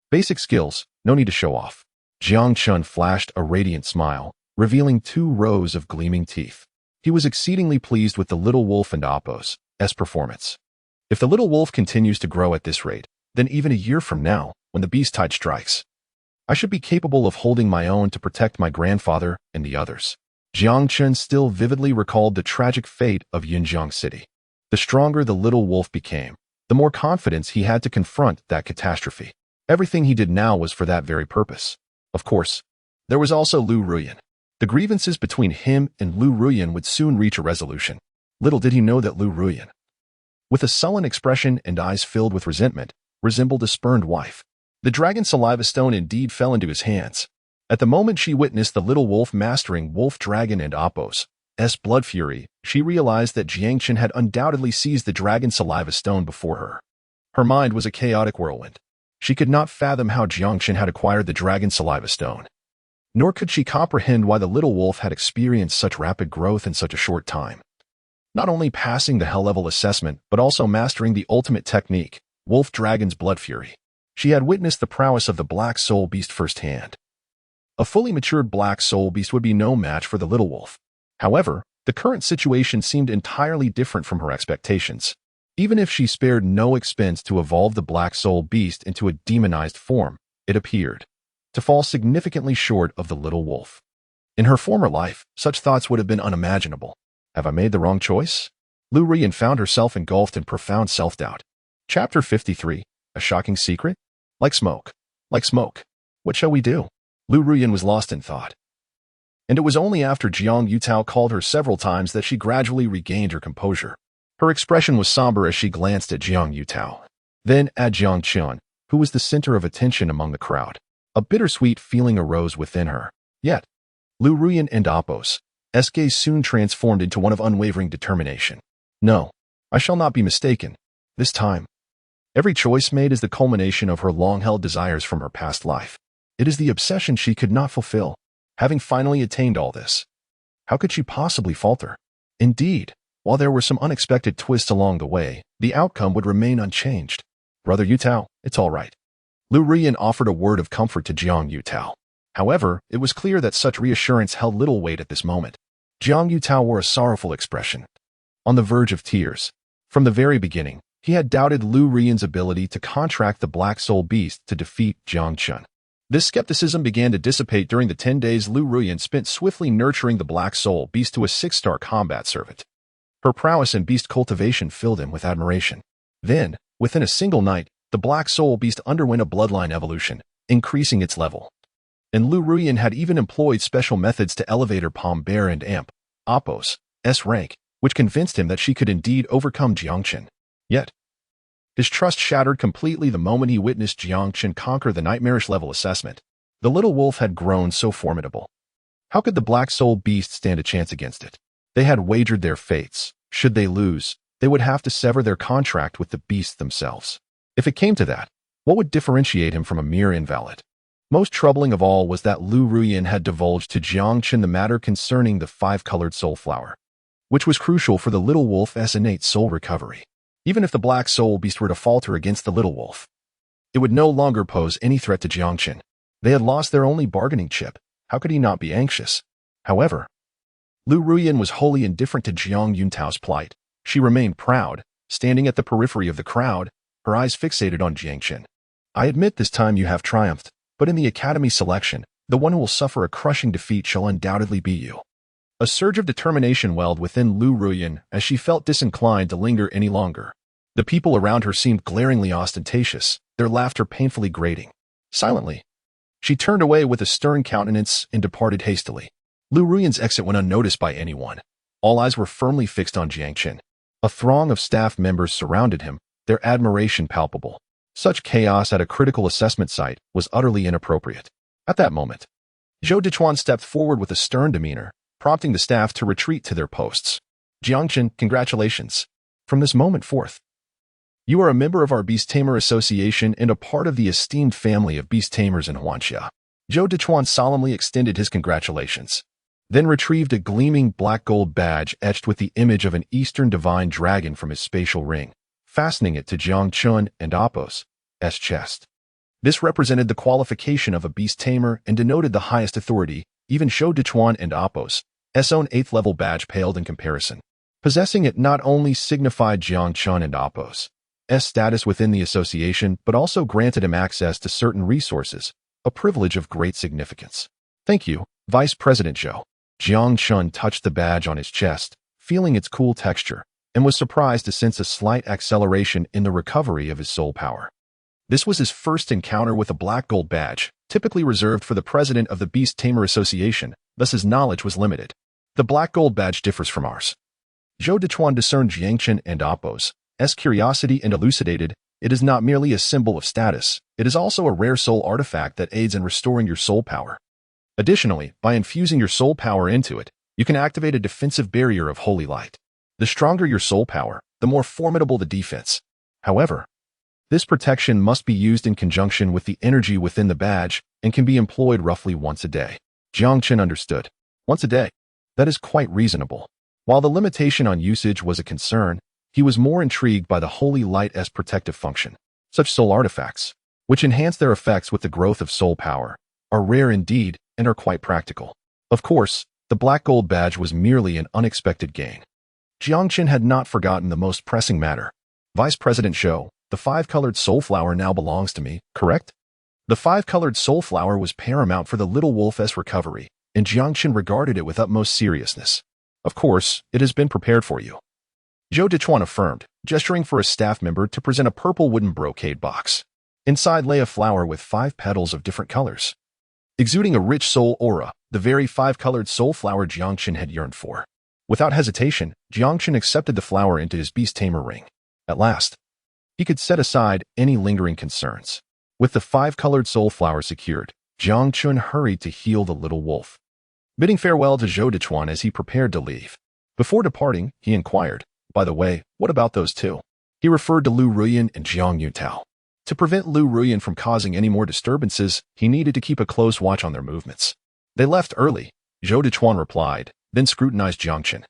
Basic skills, no need to show off. Jiang Chen flashed a radiant smile, revealing 2 rows of gleaming teeth. He was exceedingly pleased with the little wolf and Apos' performance. If the little wolf continues to grow at this rate, then even a year from now, when the beast tide strikes, I should be capable of holding my own to protect my grandfather and the others. Jiang Chen still vividly recalled the tragic fate of Yunjiang City. The stronger the little wolf became, the more confidence he had to confront that catastrophe. Everything he did now was for that very purpose. Of course, there was also Liu Ruyan. The grievances between him and Liu Ruyan would soon reach a resolution. Little did he know that Liu Ruyan, with a sullen expression and eyes filled with resentment, resembled a spurned wife. The dragon saliva stone indeed fell into his hands. At the moment she witnessed the little wolf mastering Wolf Dragon and Apos' blood fury, she realized that Jiang Chen had undoubtedly seized the dragon saliva stone before her. Her mind was a chaotic whirlwind. She could not fathom how Jiang Chen had acquired the dragon saliva stone. Nor could she comprehend why the little wolf had experienced such rapid growth in such a short time. Not only passing the hell level assessment, but also mastering the ultimate technique, Wolf Dragon's blood fury. She had witnessed the prowess of the Black Soul Beast firsthand. A fully matured Black Soul Beast would be no match for the little wolf. However, the current situation seemed entirely different from her expectations. Even if she spared no expense to evolve the Black Soul Beast into a demonized form, it appeared to fall significantly short of the little wolf. In her former life, such thoughts would have been unimaginable. Have I made the wrong choice? Liu Ruyan found herself engulfed in profound self-doubt. Chapter 53. A shocking secret? Like smoke. Like smoke. What shall we do? Liu Ruyan was lost in thought. And it was only after Jiang Yutao called her several times that she gradually regained her composure. Her expression was somber as she glanced at Jiang Yutao. Then at Jiang Chen, who was the center of attention among the crowd. A bittersweet feeling arose within her. Yet, Liu Ruyan and Apos' gaze soon transformed into one of unwavering determination. No, I shall not be mistaken. This time, every choice made is the culmination of her long-held desires from her past life. It is the obsession she could not fulfill. Having finally attained all this, how could she possibly falter? Indeed, while there were some unexpected twists along the way, the outcome would remain unchanged. Brother Yutao, it's all right. Liu Ruyan offered a word of comfort to Jiang Yutao. However, it was clear that such reassurance held little weight at this moment. Jiang Yutao wore a sorrowful expression, on the verge of tears. From the very beginning, he had doubted Liu Ruyan's ability to contract the Black Soul Beast to defeat Jiang Chen. This skepticism began to dissipate during the 10 days Liu Ruyan spent swiftly nurturing the Black Soul Beast to a 6-star combat servant. Her prowess in beast cultivation filled him with admiration. Then, within a single night, the Black Soul Beast underwent a bloodline evolution, increasing its level. And Liu Ruyan had even employed special methods to elevate her Palm Bear and Amp, Apos' rank, which convinced him that she could indeed overcome Jiang Chen. Yet, his trust shattered completely the moment he witnessed Jiang Chen conquer the nightmarish level assessment. The little wolf had grown so formidable. How could the Black Soul Beast stand a chance against it? They had wagered their fates. Should they lose, they would have to sever their contract with the beasts themselves. If it came to that, what would differentiate him from a mere invalid? Most troubling of all was that Liu Ruyan had divulged to Jiang Chen the matter concerning the 5-colored soul flower, which was crucial for the little wolf's innate soul recovery. Even if the Black Soul Beast were to falter against the little wolf, it would no longer pose any threat to Jiang Chen. They had lost their only bargaining chip. How could he not be anxious? However, Liu Ruyan was wholly indifferent to Jiang Yuntao's plight. She remained proud, standing at the periphery of the crowd, her eyes fixated on Jiang Chen. I admit this time you have triumphed, but in the academy selection, the one who will suffer a crushing defeat shall undoubtedly be you. A surge of determination welled within Liu Ruyan as she felt disinclined to linger any longer. The people around her seemed glaringly ostentatious, their laughter painfully grating. Silently, she turned away with a stern countenance and departed hastily. Liu Ruyan's exit went unnoticed by anyone. All eyes were firmly fixed on Jiang Chen. A throng of staff members surrounded him, their admiration palpable. Such chaos at a critical assessment site was utterly inappropriate. At that moment, Zhou Dechuan stepped forward with a stern demeanor, prompting the staff to retreat to their posts. Jiang Chen, congratulations. From this moment forth, you are a member of our Beast Tamer Association and a part of the esteemed family of Beast Tamers in Huanxia. Zhou Dechuan solemnly extended his congratulations, then retrieved a gleaming black gold badge etched with the image of an Eastern divine dragon from his spatial ring, fastening it to Jiang Chen and Apos' chest. This represented the qualification of a Beast Tamer and denoted the highest authority. Even Zhou Dechuan and Apos' own 8th-level badge paled in comparison. Possessing it not only signified Jiang Chen and Apos' status within the association, but also granted him access to certain resources, a privilege of great significance. Thank you, Vice President Zhou. Jiang Chen touched the badge on his chest, feeling its cool texture, and was surprised to sense a slight acceleration in the recovery of his soul power. This was his first encounter with a black gold badge, typically reserved for the president of the Beast Tamer Association, thus his knowledge was limited. The black gold badge differs from ours. Zhou Dechuan discerned Jiang Chen and Appo's curiosity and elucidated, it is not merely a symbol of status, it is also a rare soul artifact that aids in restoring your soul power. Additionally, by infusing your soul power into it, you can activate a defensive barrier of holy light. The stronger your soul power, the more formidable the defense. However, this protection must be used in conjunction with the energy within the badge and can be employed roughly once a day. Jiang Chen understood. Once a day. That is quite reasonable. While the limitation on usage was a concern, he was more intrigued by the holy light's protective function. Such soul artifacts, which enhance their effects with the growth of soul power, are rare indeed and are quite practical. Of course, the black gold badge was merely an unexpected gain. Jiang Chen had not forgotten the most pressing matter. Vice President Zhou, the five-colored soul flower now belongs to me, correct? The five-colored soul flower was paramount for the little wolf's recovery, and Jiang Chen regarded it with utmost seriousness. Of course, it has been prepared for you. Zhou Dechuan affirmed, gesturing for a staff member to present a purple wooden brocade box. Inside lay a flower with 5 petals of different colors. Exuding a rich soul aura, the very 5-colored soul flower Jiang Chen had yearned for. Without hesitation, Jiang Chen accepted the flower into his beast tamer ring. At last, he could set aside any lingering concerns. With the 5-colored soul flower secured, Jiang Chen hurried to heal the little wolf. Bidding farewell to Zhou Dechuan as he prepared to leave. Before departing, he inquired, by the way, what about those two? He referred to Liu Ruyan and Jiang Yutao. To prevent Liu Ruyan from causing any more disturbances, he needed to keep a close watch on their movements. They left early, Zhou Dechuan replied, then scrutinized Jiang Chen,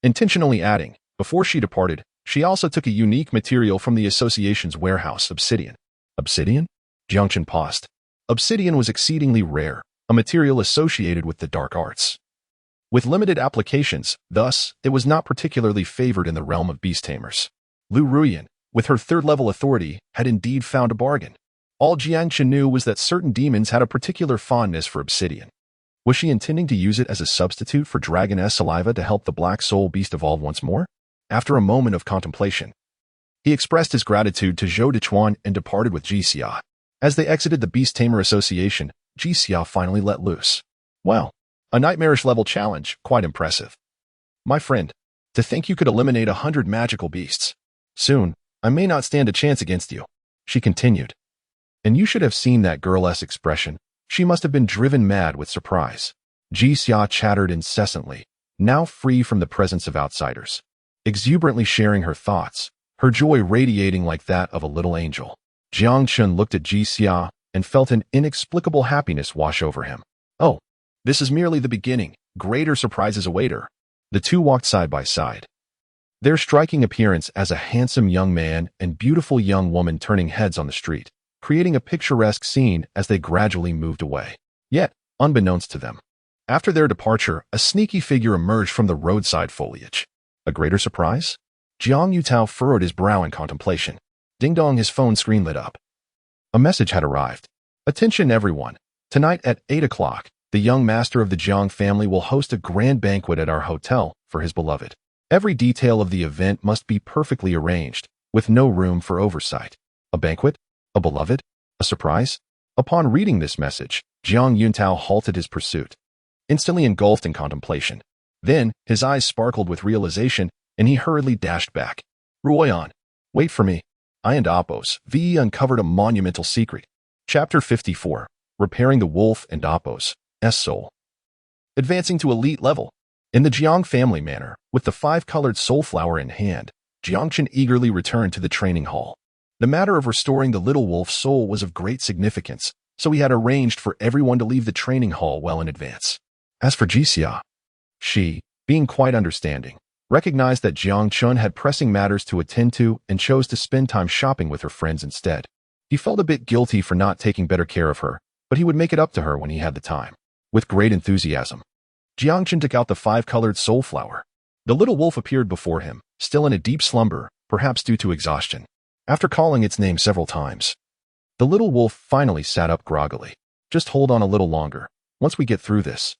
intentionally adding, before she departed, she also took a unique material from the association's warehouse, obsidian. Obsidian? Jiang Chen paused. Obsidian was exceedingly rare, a material associated with the dark arts. With limited applications, thus, it was not particularly favored in the realm of beast tamers. Liu Ruyan, with her third-level authority, had indeed found a bargain. All Jiang Chen knew was that certain demons had a particular fondness for obsidian. Was she intending to use it as a substitute for dragon's saliva to help the black soul beast evolve once more? After a moment of contemplation, he expressed his gratitude to Zhou Dechuan and departed with Jixia. As they exited the Beast Tamer Association, Jixia finally let loose. Well, a nightmarish-level challenge, quite impressive. My friend, to think you could eliminate 100 magical beasts. Soon, I may not stand a chance against you, she continued. And you should have seen that girl's expression. She must have been driven mad with surprise. Jixia chattered incessantly, now free from the presence of outsiders, exuberantly sharing her thoughts, her joy radiating like that of a little angel. Jiang Chen looked at Jixia and felt an inexplicable happiness wash over him. Oh, this is merely the beginning. Greater surprises await her. The two walked side by side, their striking appearance as a handsome young man and beautiful young woman turning heads on the street, creating a picturesque scene as they gradually moved away. Yet, unbeknownst to them, after their departure, a sneaky figure emerged from the roadside foliage. A greater surprise? Jiang Yutao furrowed his brow in contemplation. Ding-dong, his phone screen lit up. A message had arrived. Attention everyone. Tonight at 8 o'clock, the young master of the Jiang family will host a grand banquet at our hotel for his beloved. Every detail of the event must be perfectly arranged, with no room for oversight. A banquet? A beloved? A surprise? Upon reading this message, Jiang Yutao halted his pursuit, instantly engulfed in contemplation. Then, his eyes sparkled with realization, and he hurriedly dashed back. Ruyan, wait for me. I and Appo's V uncovered a monumental secret. Chapter 54, Repairing the Wolf and Appo's soul. Advancing to elite level. In the Jiang family manor, with the 5-colored soul flower in hand, Jiang Chen eagerly returned to the training hall. The matter of restoring the little wolf's soul was of great significance, so he had arranged for everyone to leave the training hall well in advance. As for Jixia, she, being quite understanding, recognized that Jiang Chen had pressing matters to attend to and chose to spend time shopping with her friends instead. He felt a bit guilty for not taking better care of her, but he would make it up to her when he had the time. With great enthusiasm, Jiang Chen took out the 5-colored soul flower. The little wolf appeared before him, still in a deep slumber, perhaps due to exhaustion. After calling its name several times, the little wolf finally sat up groggily. Just hold on a little longer. Once we get through this,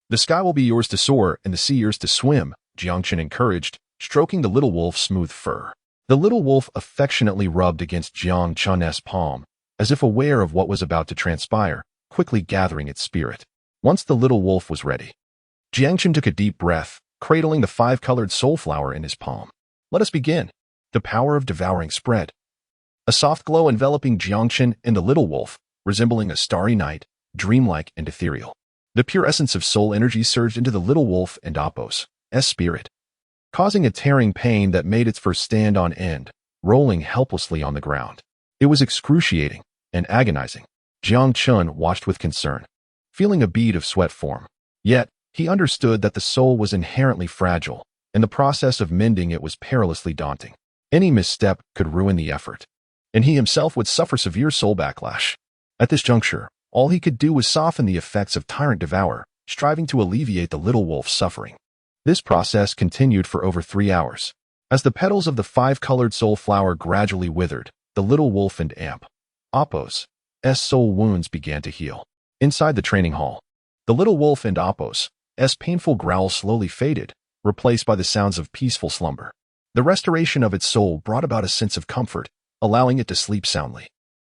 The sky will be yours to soar and the sea yours to swim, Jiang Chen encouraged, stroking the little wolf's smooth fur. The little wolf affectionately rubbed against Jiang Chen's palm, as if aware of what was about to transpire, quickly gathering its spirit. Once the little wolf was ready, Jiang Chen took a deep breath, cradling the five-colored soul flower in his palm. Let us begin. The power of devouring spread. A soft glow enveloping Jiang Chen and the little wolf, resembling a starry night, dreamlike and ethereal. The pure essence of soul energy surged into the little wolf and Apos' spirit, causing a tearing pain that made its fur stand on end, rolling helplessly on the ground. It was excruciating and agonizing. Jiang Chen watched with concern, feeling a bead of sweat form. Yet, he understood that the soul was inherently fragile, and the process of mending it was perilously daunting. Any misstep could ruin the effort, and he himself would suffer severe soul backlash. At this juncture, all he could do was soften the effects of Tyrant Devour, striving to alleviate the little wolf's suffering. This process continued for over 3 hours. As the petals of the five-colored soul flower gradually withered, the little wolf and Apos' soul wounds began to heal. Inside the training hall, the little wolf and Apos' painful growl slowly faded, replaced by the sounds of peaceful slumber. The restoration of its soul brought about a sense of comfort, allowing it to sleep soundly.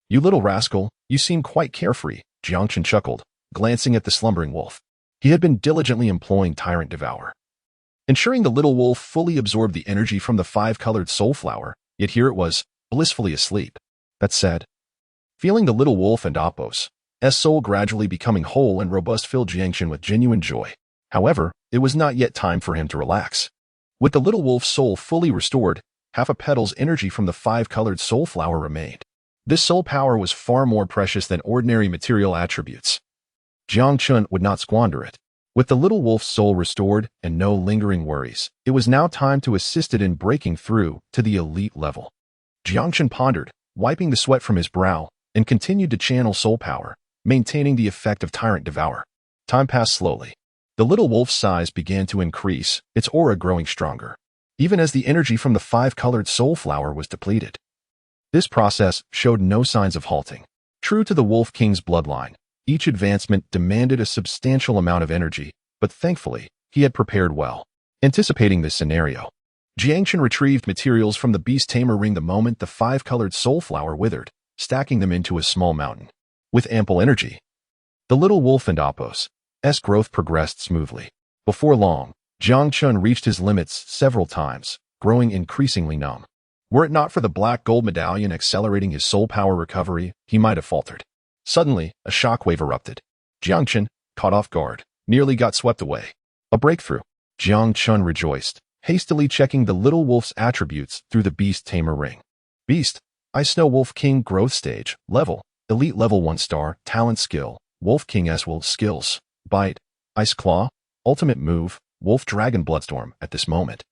You little rascal, you seem quite carefree, Jiang Chen chuckled, glancing at the slumbering wolf. He had been diligently employing Tyrant Devour, ensuring the little wolf fully absorbed the energy from the five-colored soul flower, yet here it was, blissfully asleep. That said, feeling the little wolf and Apos' soul gradually becoming whole and robust filled Jiang Chen with genuine joy. However, it was not yet time for him to relax. With the little wolf's soul fully restored, half a petal's energy from the five-colored soul flower remained. This soul power was far more precious than ordinary material attributes. Jiang Chen would not squander it. With the little wolf's soul restored and no lingering worries, it was now time to assist it in breaking through to the elite level. Jiang Chen pondered, wiping the sweat from his brow, and continued to channel soul power, maintaining the effect of Tyrant Devour. Time passed slowly. The little wolf's size began to increase, its aura growing stronger, even as the energy from the five-colored soul flower was depleted. This process showed no signs of halting. True to the Wolf King's bloodline, each advancement demanded a substantial amount of energy, but thankfully, he had prepared well. Anticipating this scenario, Jiang Chen retrieved materials from the beast tamer ring the moment the five-colored soul flower withered, stacking them into a small mountain. With ample energy, the little wolf and Apos' growth progressed smoothly. Before long, Jiang Chen reached his limits several times, growing increasingly numb. Were it not for the black gold medallion accelerating his soul power recovery, he might have faltered. Suddenly, a shockwave erupted. Jiang Chen, caught off guard, nearly got swept away. A breakthrough. Jiang Chen rejoiced, hastily checking the little wolf's attributes through the beast tamer ring. Beast, Ice Snow Wolf King growth stage, level, elite level 1 star, talent skill, Wolf King will skills, bite, Ice Claw, ultimate move, Wolf Dragon Bloodstorm at this moment.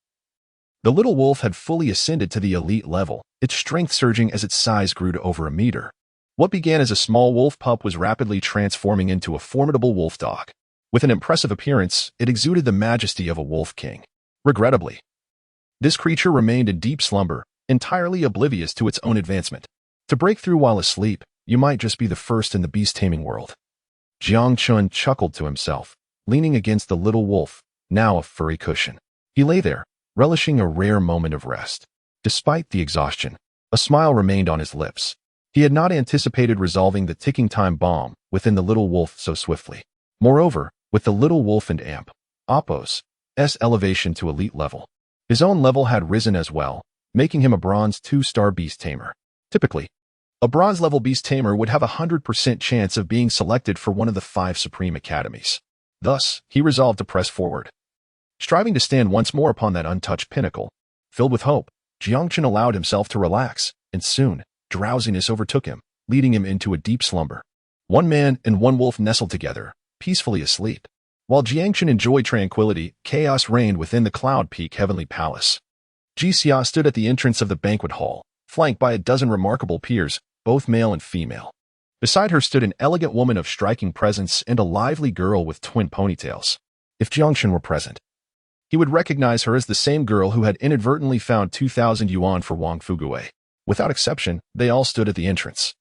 The little wolf had fully ascended to the elite level, its strength surging as its size grew to over a meter. What began as a small wolf pup was rapidly transforming into a formidable wolf dog. With an impressive appearance, it exuded the majesty of a wolf king. Regrettably, this creature remained in deep slumber, entirely oblivious to its own advancement. To break through while asleep, you might just be the first in the beast-taming world. Jiang Chen chuckled to himself, leaning against the little wolf, now a furry cushion. He lay there, relishing a rare moment of rest. Despite the exhaustion, a smile remained on his lips. He had not anticipated resolving the ticking time bomb within the little wolf so swiftly. Moreover, with the little wolf and Apos' elevation to elite level, his own level had risen as well, making him a bronze 2-star beast tamer. Typically, a bronze-level beast tamer would have a 100% chance of being selected for one of the 5 supreme academies. Thus, he resolved to press forward, striving to stand once more upon that untouched pinnacle. Filled with hope, Jiang Chen allowed himself to relax, and soon, drowsiness overtook him, leading him into a deep slumber. One man and one wolf nestled together, peacefully asleep. While Jiang Chen enjoyed tranquility, chaos reigned within the Cloud Peak Heavenly Palace. Ji Xia stood at the entrance of the banquet hall, flanked by a dozen remarkable peers, both male and female. Beside her stood an elegant woman of striking presence and a lively girl with twin ponytails. If Jiang Chen were present, he would recognize her as the same girl who had inadvertently found 2,000 yuan for Wang Fugui. Without exception, they all stood at the entrance,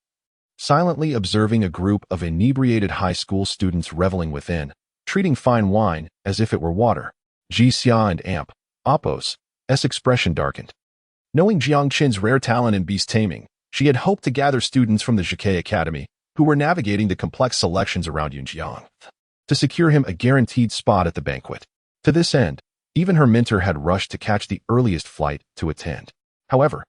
silently observing a group of inebriated high school students reveling within, treating fine wine as if it were water. Jixia and Amp, Apos, S expression darkened. Knowing Jiang Chen's rare talent in beast taming, she had hoped to gather students from the Jikai Academy who were navigating the complex selections around Yunjiang to secure him a guaranteed spot at the banquet. To this end, even her mentor had rushed to catch the earliest flight to attend. However,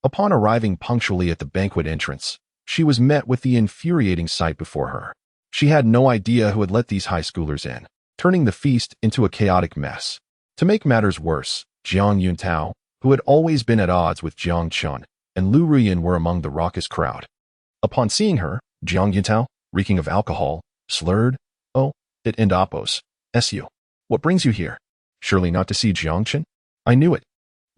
upon arriving punctually at the banquet entrance, she was met with the infuriating sight before her. She had no idea who had let these high schoolers in, turning the feast into a chaotic mess. To make matters worse, Jiang Yuntao, who had always been at odds with Jiang Chen, and Liu Ruyan were among the raucous crowd. Upon seeing her, Jiang Yuntao, reeking of alcohol, slurred, "Oh, it and Apos, SU. What brings you here? Surely not to see Jiang Chen? I knew it.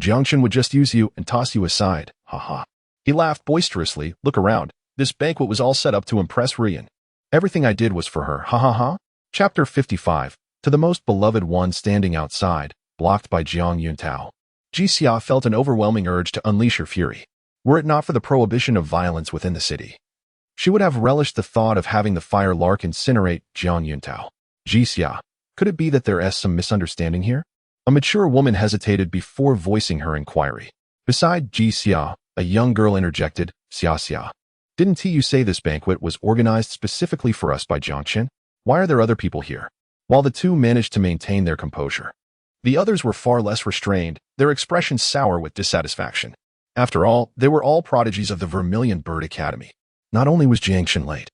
Jiang Chen would just use you and toss you aside, haha." He laughed boisterously. "Look around. This banquet was all set up to impress Ruyan. Everything I did was for her, ha ha ha." Chapter 55. To the most beloved one standing outside, blocked by Jiang Yuntao. Jixia felt an overwhelming urge to unleash her fury. Were it not for the prohibition of violence within the city, she would have relished the thought of having the fire lark incinerate Jiang Yuntao. Jixia, could it be that there is some misunderstanding here? A mature woman hesitated before voicing her inquiry. Beside Jixia, a young girl interjected, "Xia. Didn't you say this banquet was organized specifically for us by Jiang Chen? Why are there other people here?" While the two managed to maintain their composure, the others were far less restrained, their expressions sour with dissatisfaction. After all, they were all prodigies of the Vermilion Bird Academy. Not only was Jiang Chen late,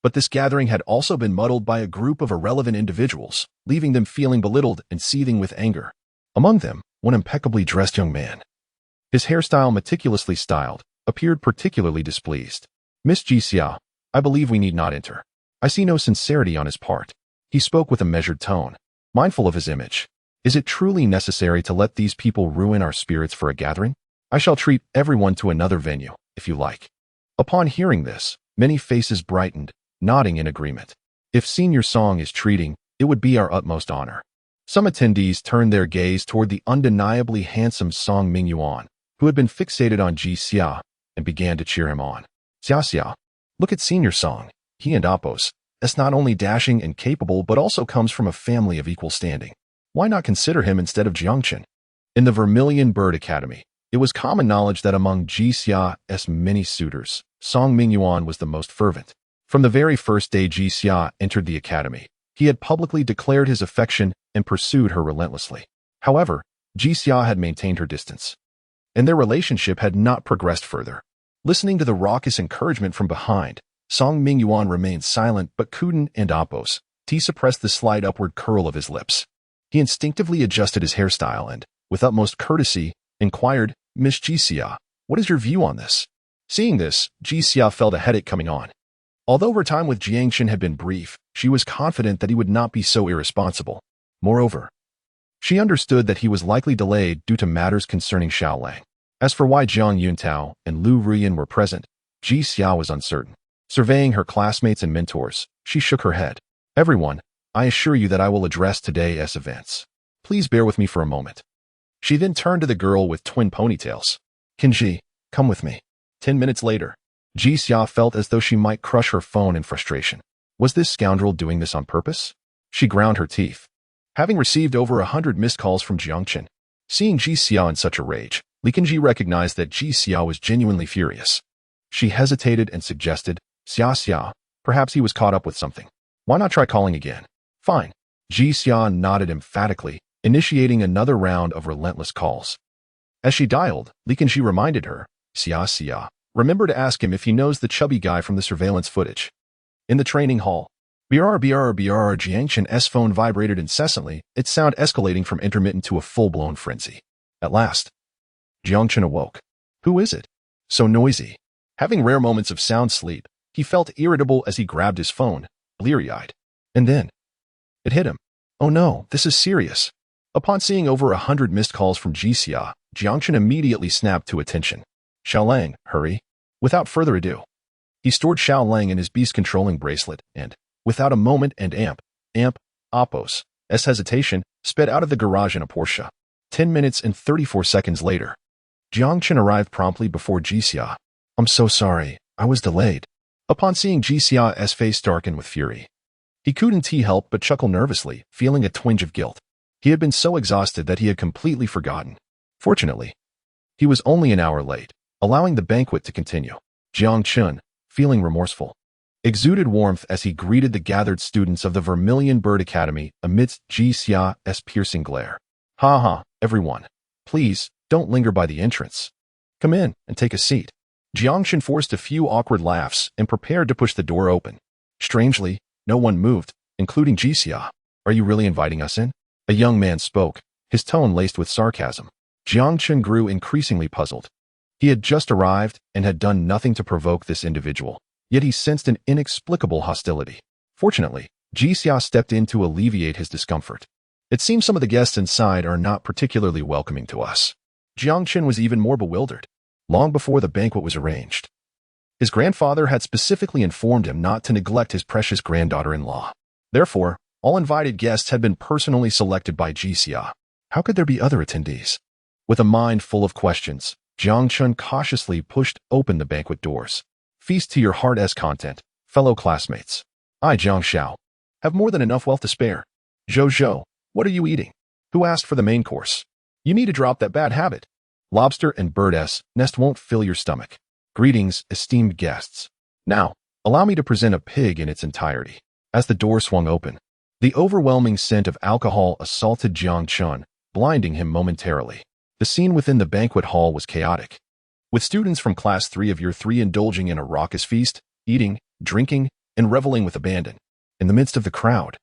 but this gathering had also been muddled by a group of irrelevant individuals, leaving them feeling belittled and seething with anger. Among them, one impeccably dressed young man, his hairstyle meticulously styled, appeared particularly displeased. "Miss Jixia, I believe we need not enter. I see no sincerity on his part." He spoke with a measured tone, mindful of his image. "Is it truly necessary to let these people ruin our spirits for a gathering? I shall treat everyone to another venue, if you like." Upon hearing this, many faces brightened, nodding in agreement. "If Senior Song is treating, it would be our utmost honor." Some attendees turned their gaze toward the undeniably handsome Song Mingyuan, who had been fixated on Jixia, and began to cheer him on. "Xia, look at Senior Song. He and Apos, is not only dashing and capable but also comes from a family of equal standing. Why not consider him instead of Jiang Chen?" In the Vermilion Bird Academy, it was common knowledge that among Jixia's many suitors, Song Mingyuan was the most fervent. From the very first day Jixia entered the academy, he had publicly declared his affection and pursued her relentlessly. However, Jixia had maintained her distance, and their relationship had not progressed further. Listening to the raucous encouragement from behind, Song Mingyuan remained silent, but Kuden and Apos, he suppressed the slight upward curl of his lips. He instinctively adjusted his hairstyle and, with utmost courtesy, inquired, "Miss Jixia, what is your view on this?" Seeing this, Jixia felt a headache coming on. Although her time with Jiang Chen had been brief, she was confident that he would not be so irresponsible. Moreover, she understood that he was likely delayed due to matters concerning Xiaolang. As for why Jiang Yuntao and Liu Ruyan were present, Jixia was uncertain. Surveying her classmates and mentors, she shook her head. "Everyone, I assure you that I will address today's events. Please bear with me for a moment." She then turned to the girl with twin ponytails. "Kinji, come with me." 10 minutes later, Jixia felt as though she might crush her phone in frustration. Was this scoundrel doing this on purpose? She ground her teeth. Having received over 100 missed calls from Jiang Chen, seeing Jixia in such a rage, Li Kenji recognized that Jixia was genuinely furious. She hesitated and suggested, "Xia, perhaps he was caught up with something. Why not try calling again?" "Fine." Jixia nodded emphatically, initiating another round of relentless calls. As she dialed, Li Kenji reminded her, "Xia, remember to ask him if he knows the chubby guy from the surveillance footage." In the training hall, BRR Jiang Chen's phone vibrated incessantly, its sound escalating from intermittent to a full-blown frenzy. At last, Jiang Chen awoke. Who is it? So noisy. Having rare moments of sound sleep, he felt irritable as he grabbed his phone, bleary-eyed. And then, it hit him. Oh no, this is serious. Upon seeing over 100 missed calls from Jixia, Jiang Chen immediately snapped to attention. "Xiaolang, hurry." Without further ado, he stored Xiaolang in his beast-controlling bracelet and, without a moment and Apos' hesitation, sped out of the garage in a Porsche. 10 minutes and 34 seconds later, Jiang Chen arrived promptly before Jixia. "I'm so sorry, I was delayed." Upon seeing Jixia's face darken with fury, He couldn't help but chuckle nervously, feeling a twinge of guilt. He had been so exhausted that he had completely forgotten. Fortunately, he was only an hour late, allowing the banquet to continue. Jiang Chen, feeling remorseful, exuded warmth as he greeted the gathered students of the Vermilion Bird Academy amidst Ji Xia's piercing glare. Ha ha, everyone. Please, don't linger by the entrance. Come in and take a seat. Jiang Chen forced a few awkward laughs and prepared to push the door open. Strangely, no one moved, including Ji Xia. Are you really inviting us in? A young man spoke, his tone laced with sarcasm. Jiang Chen grew increasingly puzzled. He had just arrived and had done nothing to provoke this individual, yet he sensed an inexplicable hostility. Fortunately, Ji Xia stepped in to alleviate his discomfort. It seems some of the guests inside are not particularly welcoming to us. Jiang Chen was even more bewildered. Long before the banquet was arranged, his grandfather had specifically informed him not to neglect his precious granddaughter-in-law. Therefore, all invited guests had been personally selected by Ji Xia. How could there be other attendees? With a mind full of questions, Jiang Chen cautiously pushed open the banquet doors. Feast to your heart's content, fellow classmates. I, Jiang Xiao, have more than enough wealth to spare. Zhou, what are you eating? Who asked for the main course? You need to drop that bad habit. Lobster and bird's nest won't fill your stomach. Greetings, esteemed guests. Now, allow me to present a pig in its entirety. As the door swung open, the overwhelming scent of alcohol assaulted Jiang Chen, blinding him momentarily. The scene within the banquet hall was chaotic, with students from Class 3 of Year 3 indulging in a raucous feast, eating, drinking, and reveling with abandon. In the midst of the crowd,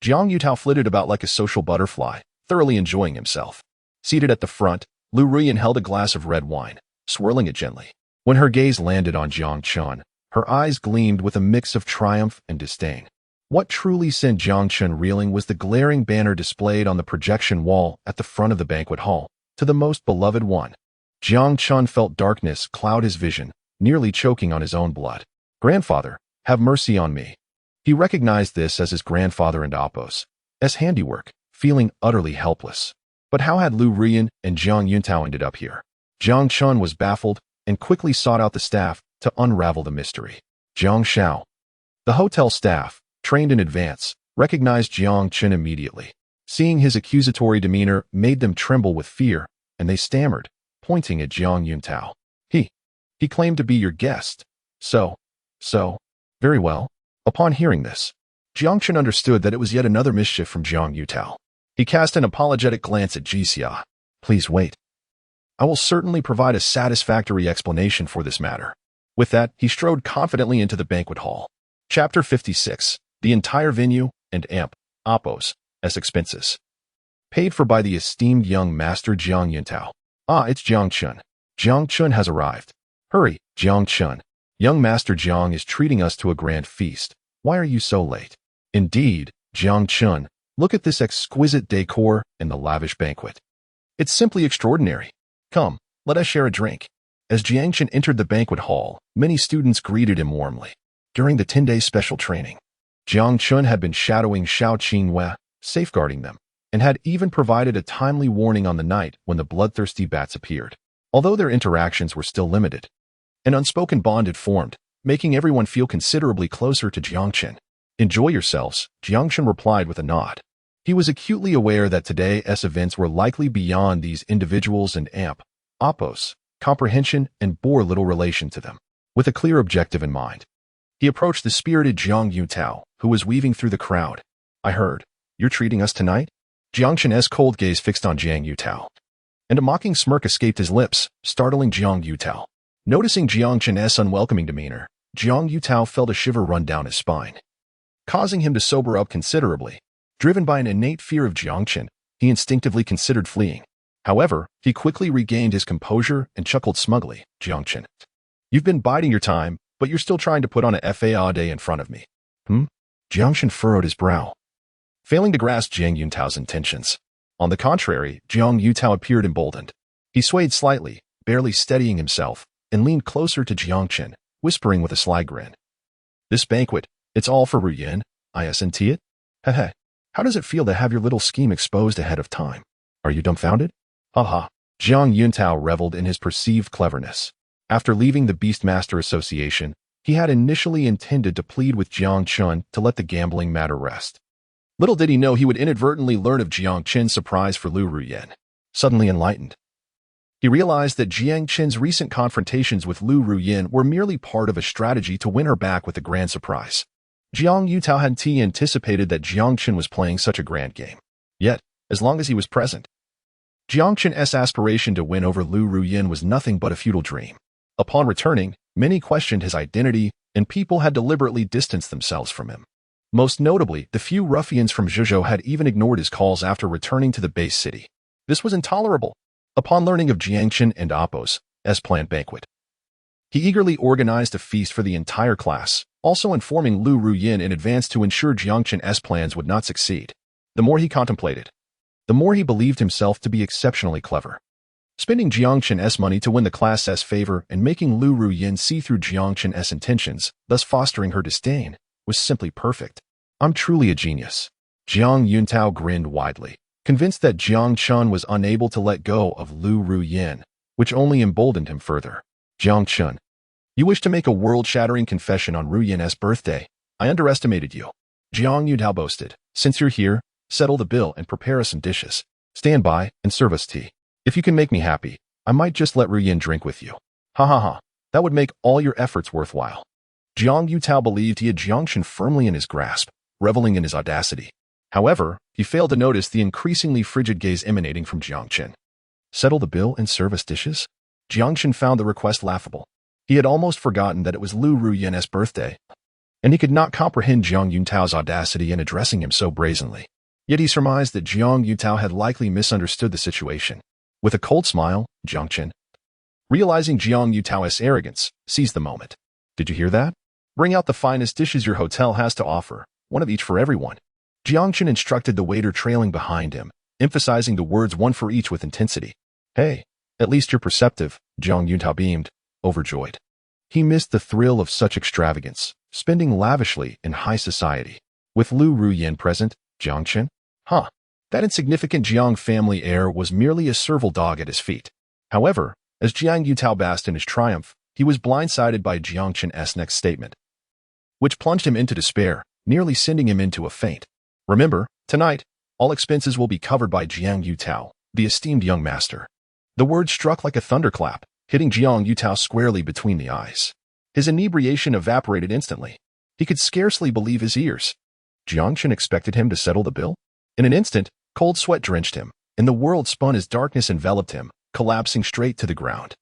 Jiang Yutao flitted about like a social butterfly, thoroughly enjoying himself. Seated at the front, Liu Ruyan held a glass of red wine, swirling it gently. When her gaze landed on Jiang Chen, her eyes gleamed with a mix of triumph and disdain. What truly sent Jiang Chen reeling was the glaring banner displayed on the projection wall at the front of the banquet hall, to the most beloved one. Jiang Chen felt darkness cloud his vision, nearly choking on his own blood. Grandfather, have mercy on me. He recognized this as his grandfather and Appo's handiwork, feeling utterly helpless. But how had Liu Ruyan and Jiang Yuntao ended up here? Jiang Chen was baffled and quickly sought out the staff to unravel the mystery. Jiang Xiao. The hotel staff, trained in advance, recognized Jiang Chen immediately. Seeing his accusatory demeanor made them tremble with fear, and they stammered, pointing at Jiang Yuntao. He claimed to be your guest. So, very well. Upon hearing this, Jiang Chen understood that it was yet another mischief from Jiang Yutao. He cast an apologetic glance at Ji Xia. Please wait. I will certainly provide a satisfactory explanation for this matter. With that, he strode confidently into the banquet hall. Chapter 56. The entire venue and Appo's expenses. Paid for by the esteemed young master Jiang Yuntao. Ah, it's Jiang Chen. Jiang Chen has arrived. Hurry, Jiang Chen. Young master Jiang is treating us to a grand feast. Why are you so late? Indeed, Jiang Chen. Look at this exquisite decor and the lavish banquet. It's simply extraordinary. Come, let us share a drink. As Jiang Chen entered the banquet hall, many students greeted him warmly. During the 10-day special training, Jiang Chen had been shadowing Xiao Qinghua, safeguarding them, and had even provided a timely warning on the night when the bloodthirsty bats appeared. Although their interactions were still limited, an unspoken bond had formed, making everyone feel considerably closer to Jiang Chen. Enjoy yourselves, Jiang Chen replied with a nod. He was acutely aware that today's events were likely beyond these individuals and Appo's comprehension and bore little relation to them. With a clear objective in mind, he approached the spirited Jiang Yutao, who was weaving through the crowd. I heard, you're treating us tonight? Jiang Chen's cold gaze fixed on Jiang Yutao, and a mocking smirk escaped his lips, startling Jiang Yutao. Noticing Jiang Chen's unwelcoming demeanor, Jiang Yutao felt a shiver run down his spine, causing him to sober up considerably. Driven by an innate fear of Jiang Chen, he instinctively considered fleeing. However, he quickly regained his composure and chuckled smugly. Jiang Chen, you've been biding your time, but you're still trying to put on a FAA day in front of me. Jiang Chen furrowed his brow, failing to grasp Jiang Yutao's intentions. On the contrary, Jiang Yutao appeared emboldened. He swayed slightly, barely steadying himself, and leaned closer to Jiang Chen, whispering with a sly grin. This banquet, it's all for Ruyan, isn't it? Heh. How does it feel to have your little scheme exposed ahead of time? Are you dumbfounded? Haha. Jiang Yuntao reveled in his perceived cleverness. After leaving the Beastmaster Association, He had initially intended to plead with Jiang Chen to let the gambling matter rest. Little did he know he would inadvertently learn of Jiang Chen's surprise for Liu Ruyan. Suddenly enlightened, he realized that Jiang Chen's recent confrontations with Liu Ruyan were merely part of a strategy to win her back with a grand surprise. Jiang Yutao hadn't anticipated that Jiang Chen was playing such a grand game. Yet, as long as he was present, Jiang Chen's aspiration to win over Liu Ruyan was nothing but a futile dream. Upon returning, many questioned his identity, and people had deliberately distanced themselves from him. Most notably, the few ruffians from Zhuzhou had even ignored his calls after returning to the base city. This was intolerable. Upon learning of Jiang Chen and Appo's planned banquet, he eagerly organized a feast for the entire class, also informing Liu Ruyan in advance to ensure Jiang Chen's plans would not succeed. The more he contemplated, the more he believed himself to be exceptionally clever. Spending Jiang Chen's money to win the class's favor and making Liu Ruyan see through Jiang Chen's intentions, thus fostering her disdain, was simply perfect. I'm truly a genius. Jiang Yuntao grinned widely, convinced that Jiang Chen was unable to let go of Liu Ruyan, which only emboldened him further. Jiang Chen, you wish to make a world-shattering confession on Ruyan's birthday. I underestimated you. Jiang Yuntao boasted. Since you're here, settle the bill and prepare us some dishes. Stand by and serve us tea. If you can make me happy, I might just let Ruyan drink with you. Ha ha ha. That would make all your efforts worthwhile. Jiang Yutao believed he had Jiang Chen firmly in his grasp, reveling in his audacity. However, he failed to notice the increasingly frigid gaze emanating from Jiang Chen. Settle the bill and serve us dishes? Jiang Chen found the request laughable. He had almost forgotten that it was Liu Ruyan's birthday, and he could not comprehend Jiang Yutao's audacity in addressing him so brazenly. Yet he surmised that Jiang Yutao had likely misunderstood the situation. With a cold smile, Jiang Chen, realizing Jiang Yutao's arrogance, seized the moment. Did you hear that? Bring out the finest dishes your hotel has to offer, one of each for everyone. Jiang Chen instructed the waiter trailing behind him, emphasizing the words one for each with intensity. Hey, at least you're perceptive, Jiang Yutao beamed, overjoyed. He missed the thrill of such extravagance, spending lavishly in high society. With Liu Ruyan present, Jiang Chen? Huh. That insignificant Jiang family heir was merely a servile dog at his feet. However, as Jiang Yutao basked in his triumph, he was blindsided by Jiang Chen's next statement, which plunged him into despair, nearly sending him into a faint. Remember, tonight, all expenses will be covered by Jiang Yutao, the esteemed young master. The words struck like a thunderclap, hitting Jiang Yutao squarely between the eyes. His inebriation evaporated instantly. He could scarcely believe his ears. Jiang Chen expected him to settle the bill? In an instant, cold sweat drenched him, and the world spun as darkness enveloped him, collapsing straight to the ground.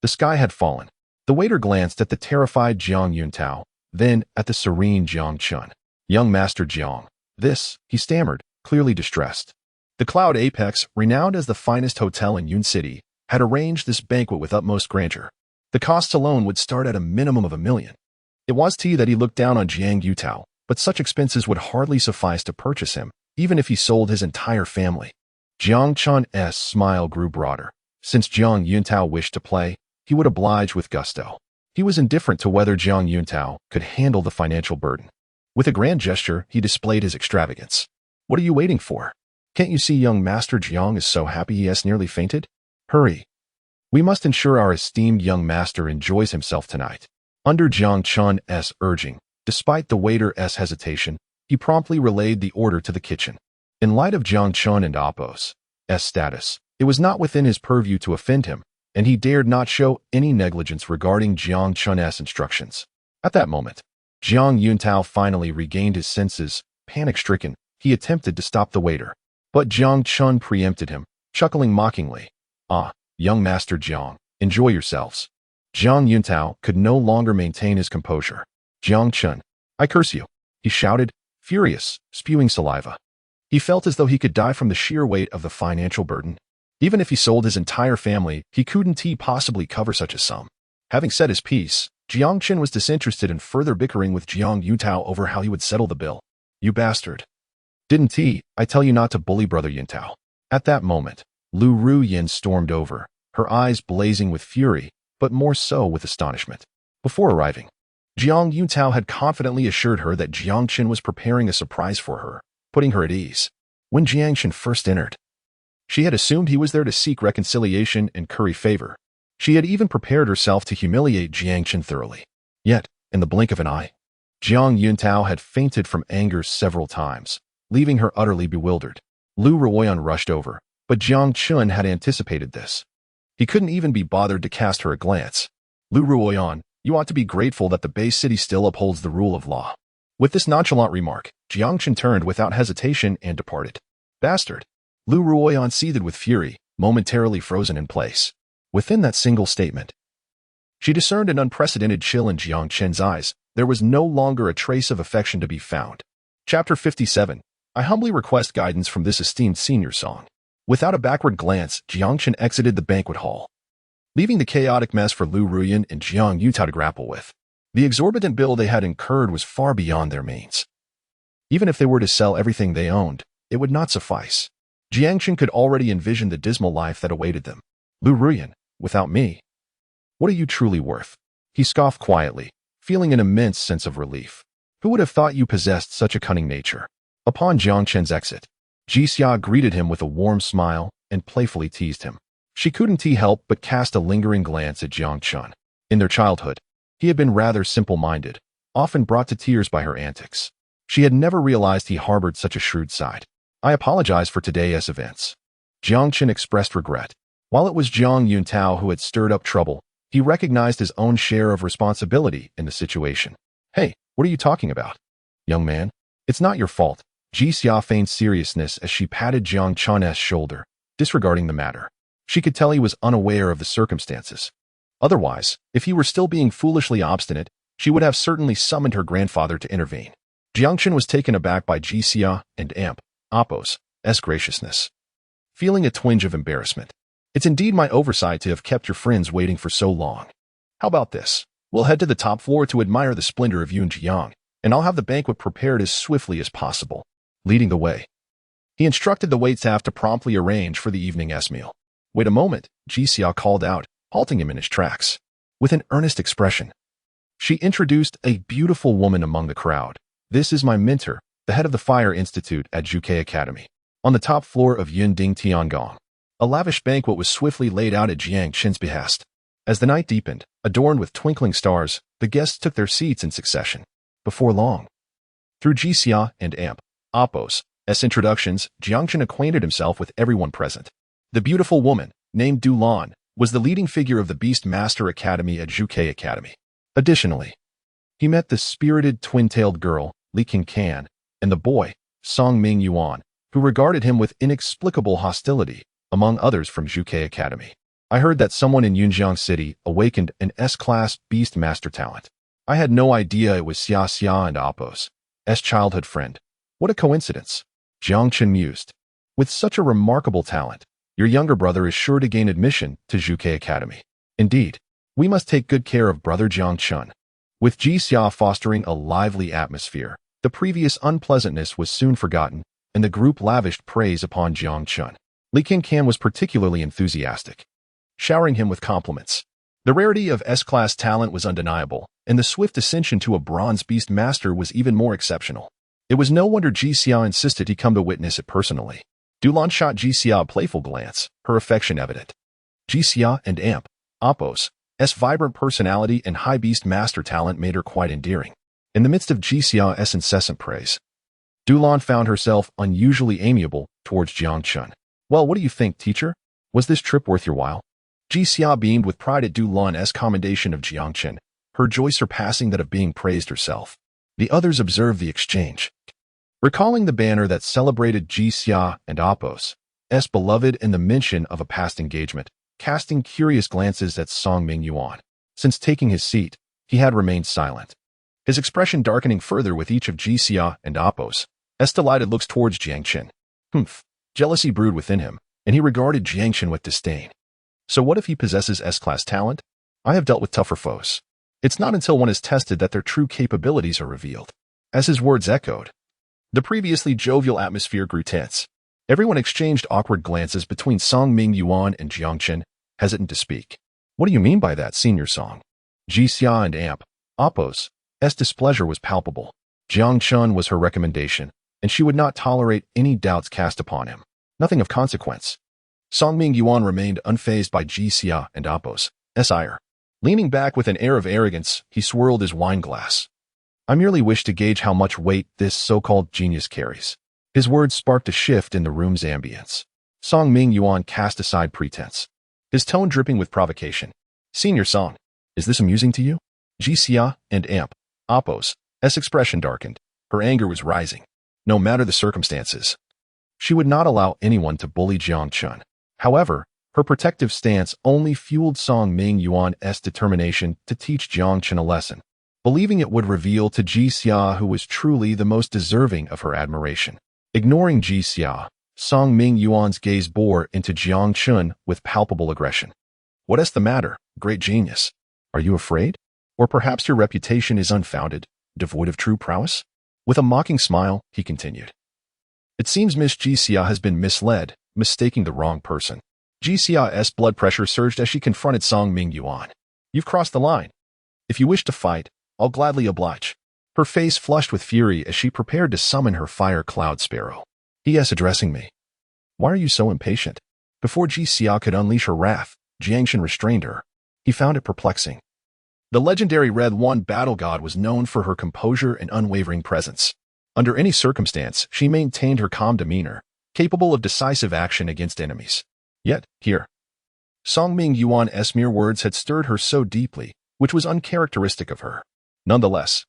The sky had fallen. The waiter glanced at the terrified Jiang Yuntao, then at the serene Jiang Chen. Young Master Jiang. This, he stammered, clearly distressed. The Cloud Apex, renowned as the finest hotel in Yun City, had arranged this banquet with utmost grandeur. The costs alone would start at a minimum of $1 million. It was that he looked down on Jiang Yutao, but such expenses would hardly suffice to purchase him, even if he sold his entire family. Jiang Chen's smile grew broader. Since Jiang Yuntao wished to play, he would oblige with gusto. He was indifferent to whether Jiang Yuntao could handle the financial burden. With a grand gesture, he displayed his extravagance. What are you waiting for? Can't you see young Master Jiang is so happy he has nearly fainted? Hurry. We must ensure our esteemed young master enjoys himself tonight. Under Jiang Chen's urging, despite the waiter's hesitation, he promptly relayed the order to the kitchen. In light of Jiang Chen and Appo's status, it was not within his purview to offend him, and he dared not show any negligence regarding Jiang Chen's instructions. At that moment, Jiang Yuntao finally regained his senses. Panic-stricken, he attempted to stop the waiter, but Jiang Chen preempted him, chuckling mockingly. Ah, young Master Jiang, enjoy yourselves. Jiang Yuntao could no longer maintain his composure. Jiang Chen, I curse you, he shouted, furious, spewing saliva. He felt as though he could die from the sheer weight of the financial burden. Even if he sold his entire family, he couldn't possibly cover such a sum. Having said his piece, Jiang Chen was disinterested in further bickering with Jiang Yutao over how he would settle the bill. You bastard. Didn't I tell you not to bully Brother Yuntao? At that moment, Liu Ruyan stormed over, her eyes blazing with fury, but more so with astonishment. Before arriving, Jiang Yutao had confidently assured her that Jiang Chen was preparing a surprise for her, putting her at ease. When Jiang Chen first entered, she had assumed he was there to seek reconciliation and curry favor. She had even prepared herself to humiliate Jiang Chen thoroughly. Yet, in the blink of an eye. Jiang Yuntao had fainted from anger several times, leaving her utterly bewildered. Liu Ruyan rushed over, but Jiang Chen had anticipated this. He couldn't even be bothered to cast her a glance. Liu Ruyan, you ought to be grateful that the Bay City still upholds the rule of law. With this nonchalant remark, Jiang Chen turned without hesitation and departed. Bastard! Liu Ruyan seethed with fury, momentarily frozen in place. Within that single statement, she discerned an unprecedented chill in Jiang Chen's eyes. There was no longer a trace of affection to be found. Chapter 57. I humbly request guidance from this esteemed senior song. Without a backward glance, Jiang Chen exited the banquet hall, leaving the chaotic mess for Liu Ruyan and Jiang Yuntao to grapple with. The exorbitant bill they had incurred was far beyond their means. Even if they were to sell everything they owned, it would not suffice. Jiang Chen could already envision the dismal life that awaited them. Liu Ruyan, without me, what are you truly worth? He scoffed quietly, feeling an immense sense of relief. Who would have thought you possessed such a cunning nature? Upon Jiang Chen's exit, Jixia greeted him with a warm smile and playfully teased him. She couldn't help but cast a lingering glance at Jiang Chen. In their childhood, he had been rather simple-minded, often brought to tears by her antics. She had never realized he harbored such a shrewd side. I apologize for today's events. Jiang Chen expressed regret. While it was Jiang Yuntao who had stirred up trouble, he recognized his own share of responsibility in the situation. Hey, what are you talking about? Young man, it's not your fault. Jixia feigned seriousness as she patted Jiang Chen's shoulder, disregarding the matter. She could tell he was unaware of the circumstances. Otherwise, if he were still being foolishly obstinate, she would have certainly summoned her grandfather to intervene. Jiang Chen was taken aback by Jixia and Oppo's graciousness, feeling a twinge of embarrassment. It's indeed my oversight to have kept your friends waiting for so long. How about this? We'll head to the top floor to admire the splendor of Yun Jiang, and I'll have the banquet prepared as swiftly as possible. Leading the way, he instructed the waitstaff to promptly arrange for the evening's meal. Wait a moment, Jixia called out, halting him in his tracks. With an earnest expression, she introduced a beautiful woman among the crowd. This is my mentor, the head of the Fire Institute at Zhuke Academy. On the top floor of Yunding Tiangong, a lavish banquet was swiftly laid out at Jiang Chen's behest. As the night deepened, adorned with twinkling stars, the guests took their seats in succession. Before long, through Jixia and Oppo's introductions, Jiang Chen acquainted himself with everyone present. The beautiful woman, named Dulan, was the leading figure of the Beastmaster Academy at Zhuke Academy. Additionally, he met the spirited twin-tailed girl, Li Qingcan, and the boy, Song Ming Yuan, who regarded him with inexplicable hostility, among others from Zhuke Academy. I heard that someone in Yunjiang City awakened an S-class beastmaster talent. I had no idea it was Xia and Oppo's childhood friend. What a coincidence, Jiang Chen mused. With such a remarkable talent, your younger brother is sure to gain admission to Zhuke Academy. Indeed, we must take good care of brother Jiang Chen. With Jixia fostering a lively atmosphere, the previous unpleasantness was soon forgotten, and the group lavished praise upon Jiang Chen. Li Qingcan was particularly enthusiastic, showering him with compliments. The rarity of S-class talent was undeniable, and the swift ascension to a bronze beast master was even more exceptional. It was no wonder Jixia insisted he come to witness it personally. Dulan shot Jixia a playful glance, her affection evident. Jixia and Oppo's vibrant personality and high beast master talent made her quite endearing. In the midst of Jixia's incessant praise, Dulan found herself unusually amiable towards Jiang Chen. Well, what do you think, teacher? Was this trip worth your while? Jixia beamed with pride at Dulan's commendation of Jiang Chen, her joy surpassing that of being praised herself. The others observed the exchange, recalling the banner that celebrated Jixia and Oppo's beloved and the mention of a past engagement, casting curious glances at Song Ming Yuan. Since taking his seat, he had remained silent, his expression darkening further with each of Jixia and Oppo's delighted looks towards Jiang Chen. Jealousy brewed within him, and he regarded Jiang Chen with disdain. So what if he possesses S-class talent? I have dealt with tougher foes. It's not until one is tested that their true capabilities are revealed. As his words echoed, the previously jovial atmosphere grew tense. Everyone exchanged awkward glances between Song Ming Yuan and Jiang Chen, hesitant to speak. What do you mean by that, senior Song? Jixia and Oppo's displeasure was palpable. Jiang Chen was her recommendation, and she would not tolerate any doubts cast upon him. Nothing of consequence. Song Ming Yuan remained unfazed by Jixia and Oppo's ire. Leaning back with an air of arrogance, he swirled his wine glass. I merely wish to gauge how much weight this so-called genius carries. His words sparked a shift in the room's ambience. Song Ming Yuan cast aside pretense, his tone dripping with provocation. Senior Song, is this amusing to you? Jixia and Amp, Appo's expression darkened. Her anger was rising. No matter the circumstances, she would not allow anyone to bully Jiang Chen. However, her protective stance only fueled Song Ming Yuan's determination to teach Jiang Chen a lesson, believing it would reveal to Jixia who was truly the most deserving of her admiration. Ignoring Jixia, Song Ming Yuan's gaze bore into Jiang Chen with palpable aggression. What is the matter, great genius? Are you afraid? Or perhaps your reputation is unfounded, devoid of true prowess? With a mocking smile, he continued. It seems Miss Jixia has been misled, mistaking the wrong person. Jixia's blood pressure surged as she confronted Song Ming Yuan. You've crossed the line. If you wish to fight, I'll gladly oblige. Her face flushed with fury as she prepared to summon her fire cloud sparrow. He is addressing me. Why are you so impatient? Before Jixia could unleash her wrath, Jiang Chen restrained her. He found it perplexing. The legendary Red One battle god was known for her composure and unwavering presence. Under any circumstance, she maintained her calm demeanor, capable of decisive action against enemies. Yet, here, Song Ming Yuan's mere words had stirred her so deeply, which was uncharacteristic of her. Nonetheless,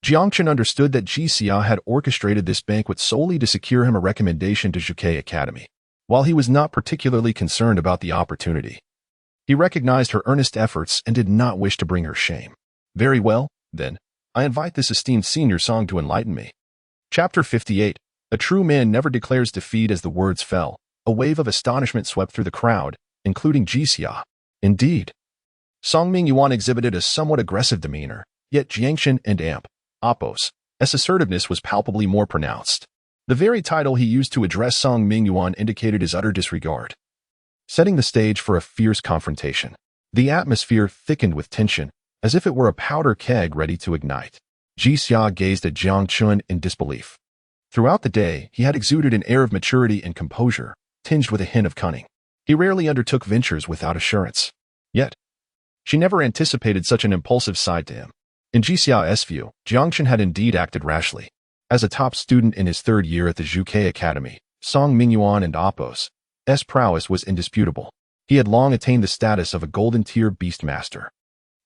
Jiang Chen understood that Jixia had orchestrated this banquet solely to secure him a recommendation to Zhuge Academy. While he was not particularly concerned about the opportunity, he recognized her earnest efforts and did not wish to bring her shame. Very well, then, I invite this esteemed senior Song to enlighten me. Chapter 58. A true man never declares defeat. As the words fell, a wave of astonishment swept through the crowd, including Jixia. Indeed, Song Ming Yuan exhibited a somewhat aggressive demeanor, yet Jiang Chen and Amp, Appo's assertiveness was palpably more pronounced. The very title he used to address Song Ming Yuan indicated his utter disregard, setting the stage for a fierce confrontation. The atmosphere thickened with tension, as if it were a powder keg ready to ignite. Jixia gazed at Jiang Chen in disbelief. Throughout the day, he had exuded an air of maturity and composure, tinged with a hint of cunning. He rarely undertook ventures without assurance. Yet, she never anticipated such an impulsive side to him. In Jixia's view, Jiang Chen had indeed acted rashly. As a top student in his third year at the Zhuge Academy, Song Ming Yuan and Appo's prowess was indisputable. He had long attained the status of a golden-tier beastmaster,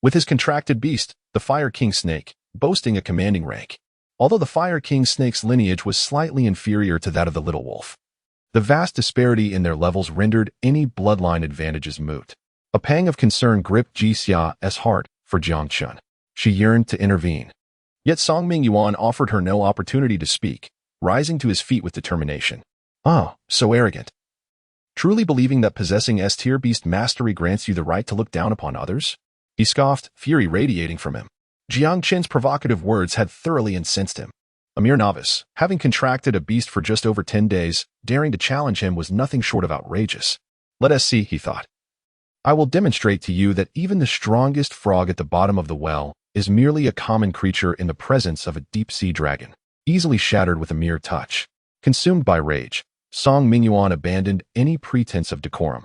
with his contracted beast, the Fire King Snake, boasting a commanding rank. Although the Fire King Snake's lineage was slightly inferior to that of the Little Wolf, the vast disparity in their levels rendered any bloodline advantages moot. A pang of concern gripped Jixia's heart for Jiang Chen. She yearned to intervene. Yet Song Ming Yuan offered her no opportunity to speak, rising to his feet with determination. Ah, so arrogant. Truly believing that possessing S-tier beast mastery grants you the right to look down upon others? He scoffed, fury radiating from him. Jiang Chen's provocative words had thoroughly incensed him. A mere novice, having contracted a beast for just over 10 days, daring to challenge him was nothing short of outrageous. Let us see, he thought. I will demonstrate to you that even the strongest frog at the bottom of the well is merely a common creature in the presence of a deep-sea dragon, easily shattered with a mere touch. Consumed by rage, Song Ming Yuan abandoned any pretense of decorum,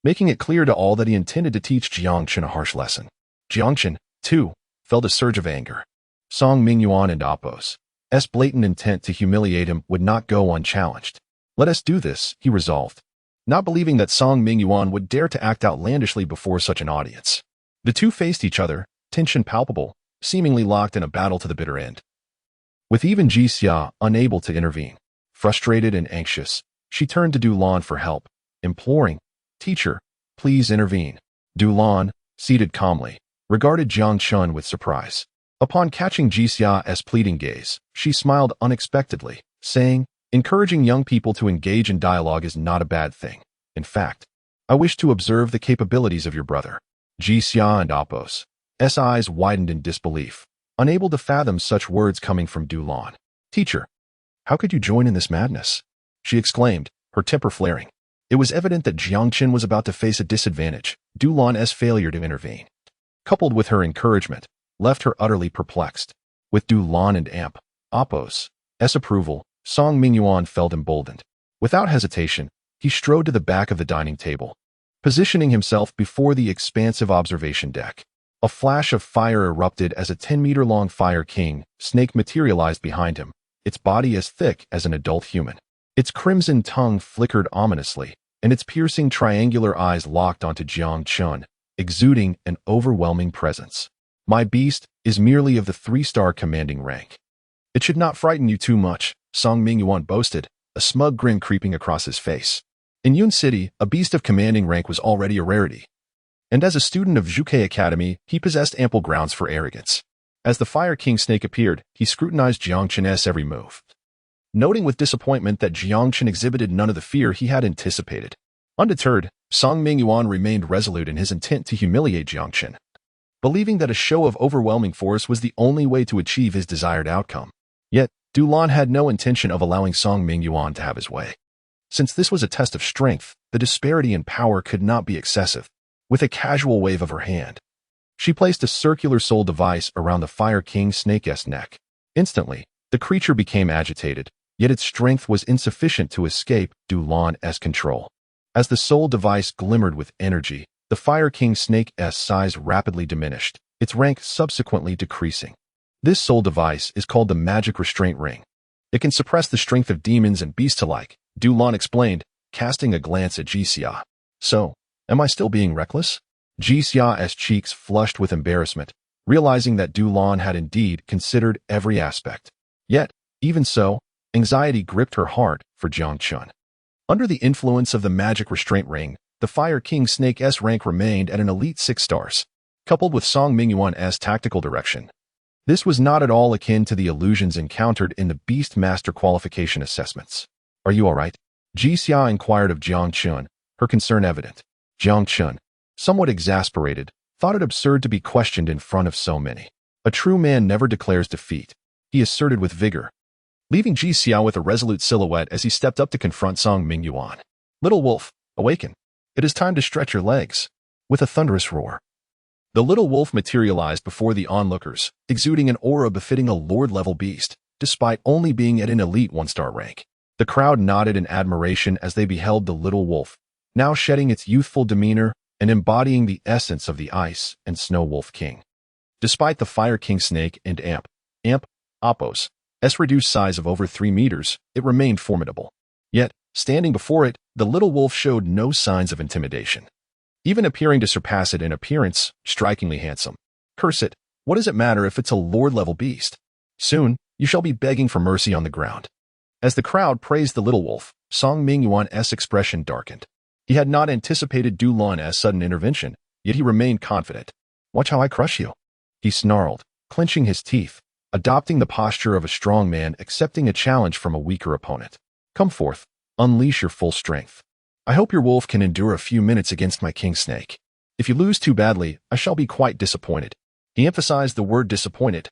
making it clear to all that he intended to teach Jiang Chen a harsh lesson. Jiang Chen, too, felt a surge of anger. Song Ming Yuan and Appo's blatant intent to humiliate him would not go unchallenged. Let us do this, he resolved, not believing that Song Ming Yuan would dare to act outlandishly before such an audience. The two faced each other, tension palpable, seemingly locked in a battle to the bitter end. With even Jixia unable to intervene, frustrated and anxious, she turned to Dulan for help, imploring, Teacher, please intervene. Dulan, seated calmly, regarded Jiang Chen with surprise. Upon catching Jixia's pleading gaze, she smiled unexpectedly, saying, encouraging young people to engage in dialogue is not a bad thing. In fact, I wish to observe the capabilities of your brother. Jixia and Appo's eyes widened in disbelief, unable to fathom such words coming from Dulan. Teacher, how could you join in this madness? She exclaimed, her temper flaring. It was evident that Jiang Chen was about to face a disadvantage. Dulan's failure to intervene, coupled with her encouragement, left her utterly perplexed. With Dulan and Appo's approval, Song Ming Yuan felt emboldened. Without hesitation, he strode to the back of the dining table. positioning himself before the expansive observation deck. A flash of fire erupted as a 10-meter-long Fire King snake materialized behind him, its body as thick as an adult human. Its crimson tongue flickered ominously, and its piercing triangular eyes locked onto Jiang Chen, exuding an overwhelming presence. My beast is merely of the 3-star commanding rank. It should not frighten you too much, Song Mingyuan boasted, a smug grin creeping across his face. In Yun City, a beast of commanding rank was already a rarity. And as a student of Zhuke Academy, he possessed ample grounds for arrogance. As the Fire King snake appeared, he scrutinized Jiang Chen's every move, noting with disappointment that Jiang Chen exhibited none of the fear he had anticipated. Undeterred, Song Mingyuan remained resolute in his intent to humiliate Jiang Chen, believing that a show of overwhelming force was the only way to achieve his desired outcome. Yet, Dulan had no intention of allowing Song Mingyuan to have his way. Since this was a test of strength, the disparity in power could not be excessive. With a casual wave of her hand, she placed a circular soul device around the Fire King snake's neck. Instantly, the creature became agitated, yet its strength was insufficient to escape Dulan's control. As the soul device glimmered with energy, the Fire King snake's size rapidly diminished, its rank subsequently decreasing. This soul device is called the Magic Restraint Ring. It can suppress the strength of demons and beasts alike, Dulan explained, casting a glance at Jixia. So, am I still being reckless? Jixia's cheeks flushed with embarrassment, realizing that Dulan had indeed considered every aspect. Yet, even so, anxiety gripped her heart for Jiang Chen. Under the influence of the Magic Restraint Ring, the Fire King snake's rank remained at an elite 6 stars, coupled with Song Mingyuan's tactical direction. This was not at all akin to the illusions encountered in the beastmaster qualification assessments. Are you all right? Jixia inquired of Jiang Chen, her concern evident. Jiang Chen, somewhat exasperated, thought it absurd to be questioned in front of so many. A true man never declares defeat, he asserted with vigor, leaving Jixia with a resolute silhouette as he stepped up to confront Song Mingyuan. Little wolf, awaken. It is time to stretch your legs. With a thunderous roar, the little wolf materialized before the onlookers, exuding an aura befitting a lord-level beast, despite only being at an elite 1-star rank. The crowd nodded in admiration as they beheld the little wolf, now shedding its youthful demeanor and embodying the essence of the Ice and Snow Wolf King. Despite the Fire King snake and Appos' reduced size of over 3 meters, it remained formidable. Yet, standing before it, the little wolf showed no signs of intimidation, even appearing to surpass it in appearance, strikingly handsome. Curse it, what does it matter if it's a lord-level beast? Soon, you shall be begging for mercy on the ground. As the crowd praised the little wolf, Song Mingyuan's expression darkened. He had not anticipated Dulan's sudden intervention, yet he remained confident. Watch how I crush you, he snarled, clenching his teeth, adopting the posture of a strong man accepting a challenge from a weaker opponent. Come forth, unleash your full strength. I hope your wolf can endure a few minutes against my king snake. If you lose too badly, I shall be quite disappointed. He emphasized the word disappointed,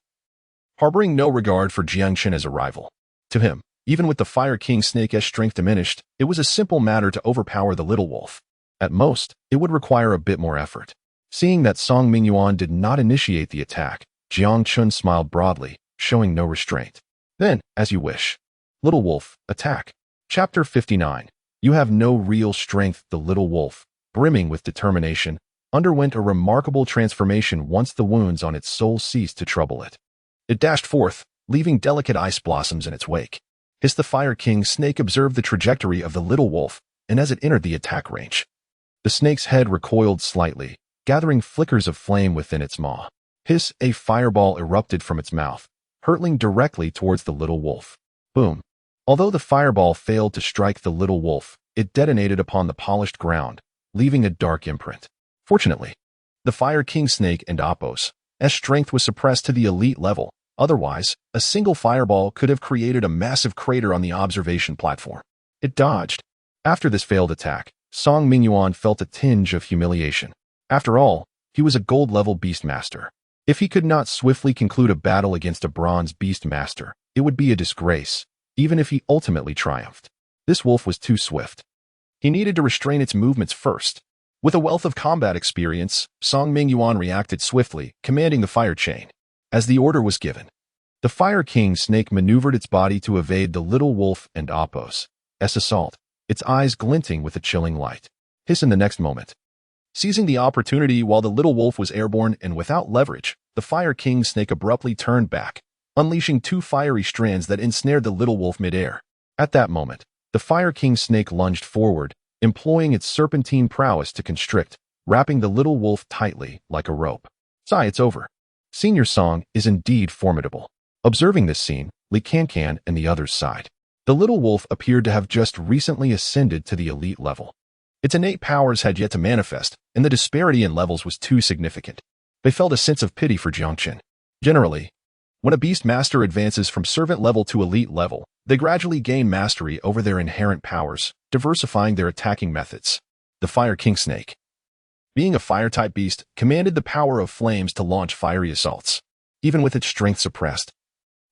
harboring no regard for Jiang Chen as a rival. To him, even with the Fire King snake's strength diminished, it was a simple matter to overpower the little wolf. At most, it would require a bit more effort. Seeing that Song Mingyuan did not initiate the attack, Jiang Chen smiled broadly, showing no restraint. Then, as you wish. Little wolf, attack. Chapter 59. You have no real strength. The little wolf, brimming with determination, underwent a remarkable transformation once the wounds on its soul ceased to trouble it. It dashed forth, leaving delicate ice blossoms in its wake. Hiss the Fire King snake observed the trajectory of the little wolf, and as it entered the attack range, the snake's head recoiled slightly, gathering flickers of flame within its maw. Hiss, a fireball erupted from its mouth, hurtling directly towards the little wolf. Boom. Although the fireball failed to strike the little wolf, it detonated upon the polished ground, leaving a dark imprint. Fortunately, the Fire King snake and Appos' strength was suppressed to the elite level. Otherwise, a single fireball could have created a massive crater on the observation platform. It dodged. After this failed attack, Song Mingyuan felt a tinge of humiliation. After all, he was a gold-level beastmaster. If he could not swiftly conclude a battle against a bronze beastmaster, it would be a disgrace, even if he ultimately triumphed. This wolf was too swift. He needed to restrain its movements first. With a wealth of combat experience, Song Mingyuan reacted swiftly, commanding the fire chain. As the order was given, the Fire King snake maneuvered its body to evade the little wolf and Appos' assault, its eyes glinting with a chilling light. hiss in the next moment. Seizing the opportunity while the little wolf was airborne and without leverage, the Fire King snake abruptly turned back, unleashing two fiery strands that ensnared the little wolf midair. At that moment, the Fire King snake lunged forward, employing its serpentine prowess to constrict, wrapping the little wolf tightly like a rope. Sigh, it's over. Senior Song is indeed formidable. Observing this scene, Li Can and the others sighed. The little wolf appeared to have just recently ascended to the elite level. Its innate powers had yet to manifest, and the disparity in levels was too significant. They felt a sense of pity for Jiang Chen. Generally, when a beastmaster advances from servant level to elite level, they gradually gain mastery over their inherent powers, diversifying their attacking methods. The Fire King snake, being a fire-type beast, commanded the power of flames to launch fiery assaults. Even with its strength suppressed,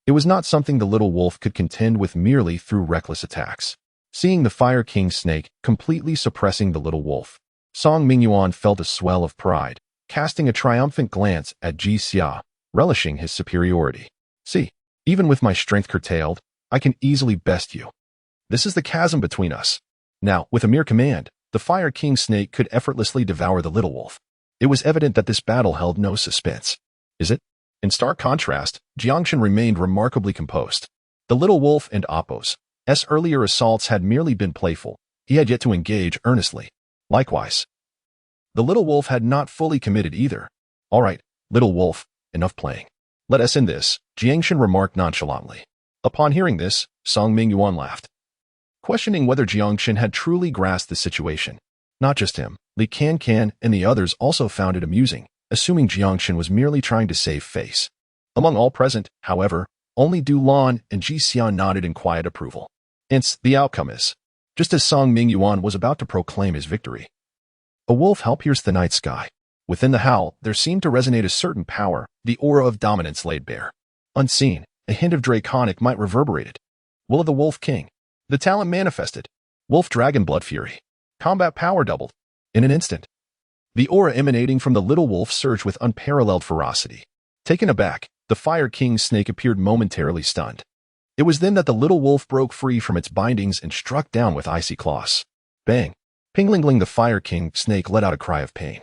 it was not something the little wolf could contend with merely through reckless attacks. Seeing the Fire King snake completely suppressing the little wolf, Song Mingyuan felt a swell of pride, casting a triumphant glance at Ji Xia, relishing his superiority. See, even with my strength curtailed, I can easily best you. This is the chasm between us. Now, with a mere command, the Fire King snake could effortlessly devour the little wolf. It was evident that this battle held no suspense. Is it? In stark contrast, Jiang Chen remained remarkably composed. The little wolf and Appo's earlier assaults had merely been playful. He had yet to engage earnestly. Likewise, the little wolf had not fully committed either. All right, little wolf, enough playing. Let us end this, Jiang Chen remarked nonchalantly. Upon hearing this, Song Mingyuan laughed, questioning whether Jiang Chen had truly grasped the situation. Not just him, Li Can and the others also found it amusing, assuming Jiang Chen was merely trying to save face. Among all present, however, only Du Lan and Ji Xia nodded in quiet approval. Hence, the outcome is, just as Song Mingyuan was about to proclaim his victory, a wolf howl pierced the night sky. Within the howl, there seemed to resonate a certain power, the aura of dominance laid bare. Unseen, a hint of draconic might reverberate it. Will of the Wolf King. The talent manifested. Wolf Dragon Blood Fury. Combat power doubled. In an instant, the aura emanating from the little wolf surged with unparalleled ferocity. Taken aback, the Fire King snake appeared momentarily stunned. It was then that the little wolf broke free from its bindings and struck down with icy claws. Bang! Pinglingling, the Fire King snake let out a cry of pain.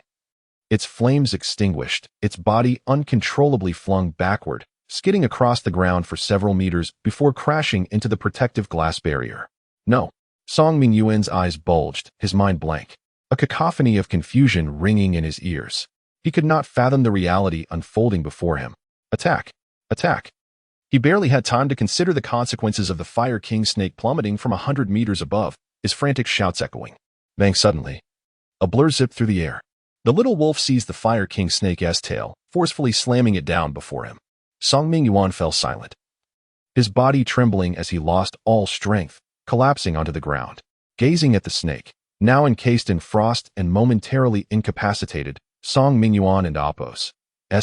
Its flames extinguished, its body uncontrollably flung backward, skidding across the ground for several meters before crashing into the protective glass barrier. No. Song Mingyuan's eyes bulged, his mind blank. A cacophony of confusion ringing in his ears. He could not fathom the reality unfolding before him. Attack! Attack! He barely had time to consider the consequences of the Fire King snake plummeting from 100 meters above, his frantic shouts echoing. Bang! Suddenly, a blur zipped through the air. The little wolf seized the Fire King snake's tail, forcefully slamming it down before him. Song Mingyuan fell silent, his body trembling as he lost all strength, collapsing onto the ground. Gazing at the snake, now encased in frost and momentarily incapacitated, Song Mingyuan and Appo's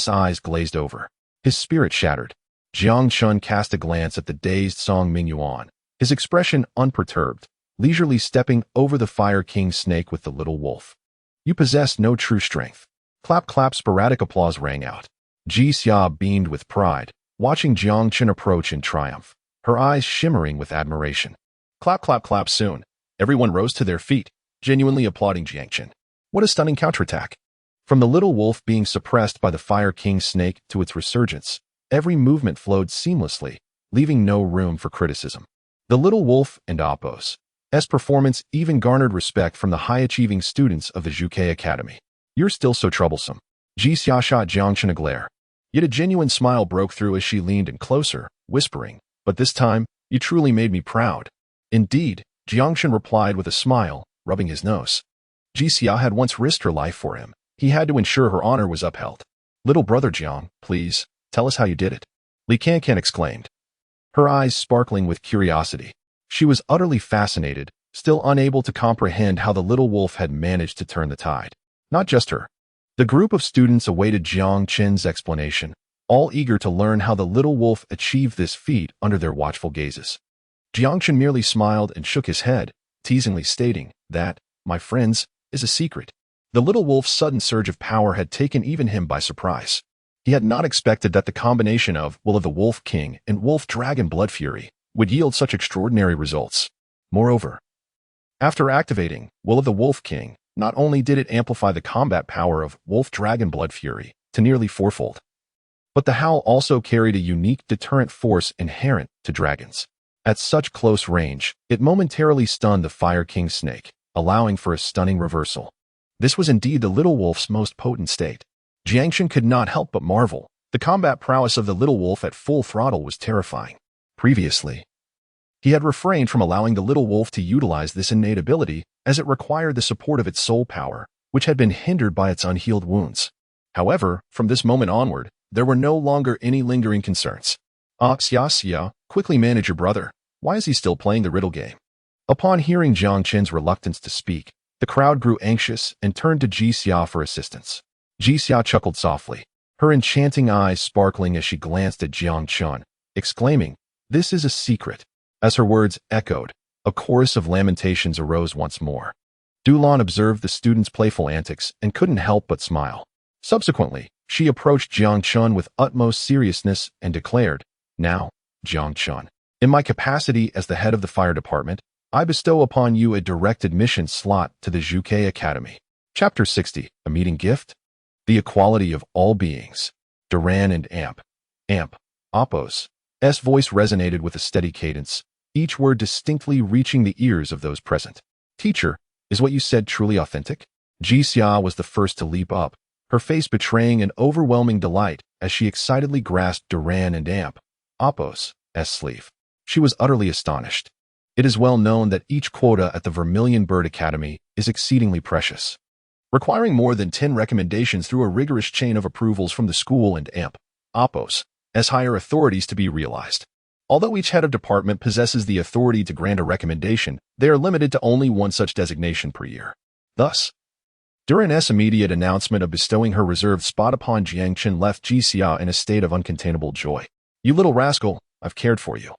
eyes glazed over. His spirit shattered. Jiang Chen cast a glance at the dazed Song Mingyuan, his expression unperturbed, leisurely stepping over the Fire King snake with the little wolf. You possess no true strength. Clap clap, sporadic applause rang out. Ji Xia beamed with pride, watching Jiang Chen approach in triumph, her eyes shimmering with admiration. Clap clap clap. Soon, everyone rose to their feet, genuinely applauding Jiang Chen. What a stunning counterattack! From the little wolf being suppressed by the Fire King snake to its resurgence, every movement flowed seamlessly, leaving no room for criticism. The little wolf and Appo's performance even garnered respect from the high-achieving students of the Zhuke Academy. You're still so troublesome. Ji Xia shot Jiang Chen a glare. Yet a genuine smile broke through as she leaned in closer, whispering, but this time, you truly made me proud. Indeed, Jiang Chen replied with a smile, rubbing his nose. Ji Xia had once risked her life for him. He had to ensure her honor was upheld. Little brother Jiang, please, tell us how you did it. Li Can exclaimed, her eyes sparkling with curiosity. She was utterly fascinated, still unable to comprehend how the little wolf had managed to turn the tide. Not just her. The group of students awaited Jiang Chen's explanation, all eager to learn how the little wolf achieved this feat under their watchful gazes. Jiang Chen merely smiled and shook his head, teasingly stating that, my friends, is a secret. The little wolf's sudden surge of power had taken even him by surprise. He had not expected that the combination of Will of the Wolf King and Wolf Dragon Blood Fury would yield such extraordinary results. Moreover, after activating Will of the Wolf King, Not only did it amplify the combat power of Wolf Dragon Blood Fury to nearly fourfold, but the howl also carried a unique deterrent force inherent to dragons. At such close range, it momentarily stunned the Fire King snake, allowing for a stunning reversal. This was indeed the little wolf's most potent state. Jiang Chen could not help but marvel. The combat prowess of the little wolf at full throttle was terrifying. Previously, he had refrained from allowing the little wolf to utilize this innate ability, as it required the support of its soul power, which had been hindered by its unhealed wounds. However, from this moment onward, there were no longer any lingering concerns. Xia, quickly manage your brother. Why is he still playing the riddle game? Upon hearing Jiang Chen's reluctance to speak, the crowd grew anxious and turned to Xia for assistance. Xia chuckled softly, her enchanting eyes sparkling as she glanced at Jiang Chen, exclaiming, "This is a secret." As her words echoed, a chorus of lamentations arose once more. Dulan observed the students' playful antics and couldn't help but smile. Subsequently, she approached Jiang Chen with utmost seriousness and declared, "Now, Jiang Chen, in my capacity as the head of the fire department, I bestow upon you a direct admission slot to the Zhuke Academy." Chapter 60, A Meeting Gift? The Equality of All Beings. Duran and Amp. Appo's voice resonated with a steady cadence, each word distinctly reaching the ears of those present. "Teacher, is what you said truly authentic?" Xia was the first to leap up, her face betraying an overwhelming delight as she excitedly grasped Duran and Appo's sleeve. She was utterly astonished. It is well known that each quota at the Vermilion Bird Academy is exceedingly precious, requiring more than 10 recommendations through a rigorous chain of approvals from the school and Appo's higher authorities to be realized. Although each head of department possesses the authority to grant a recommendation, they are limited to only one such designation per year. Thus, Duran's immediate announcement of bestowing her reserved spot upon Jiang Chen left Xia in a state of uncontainable joy. "You little rascal, I've cared for you.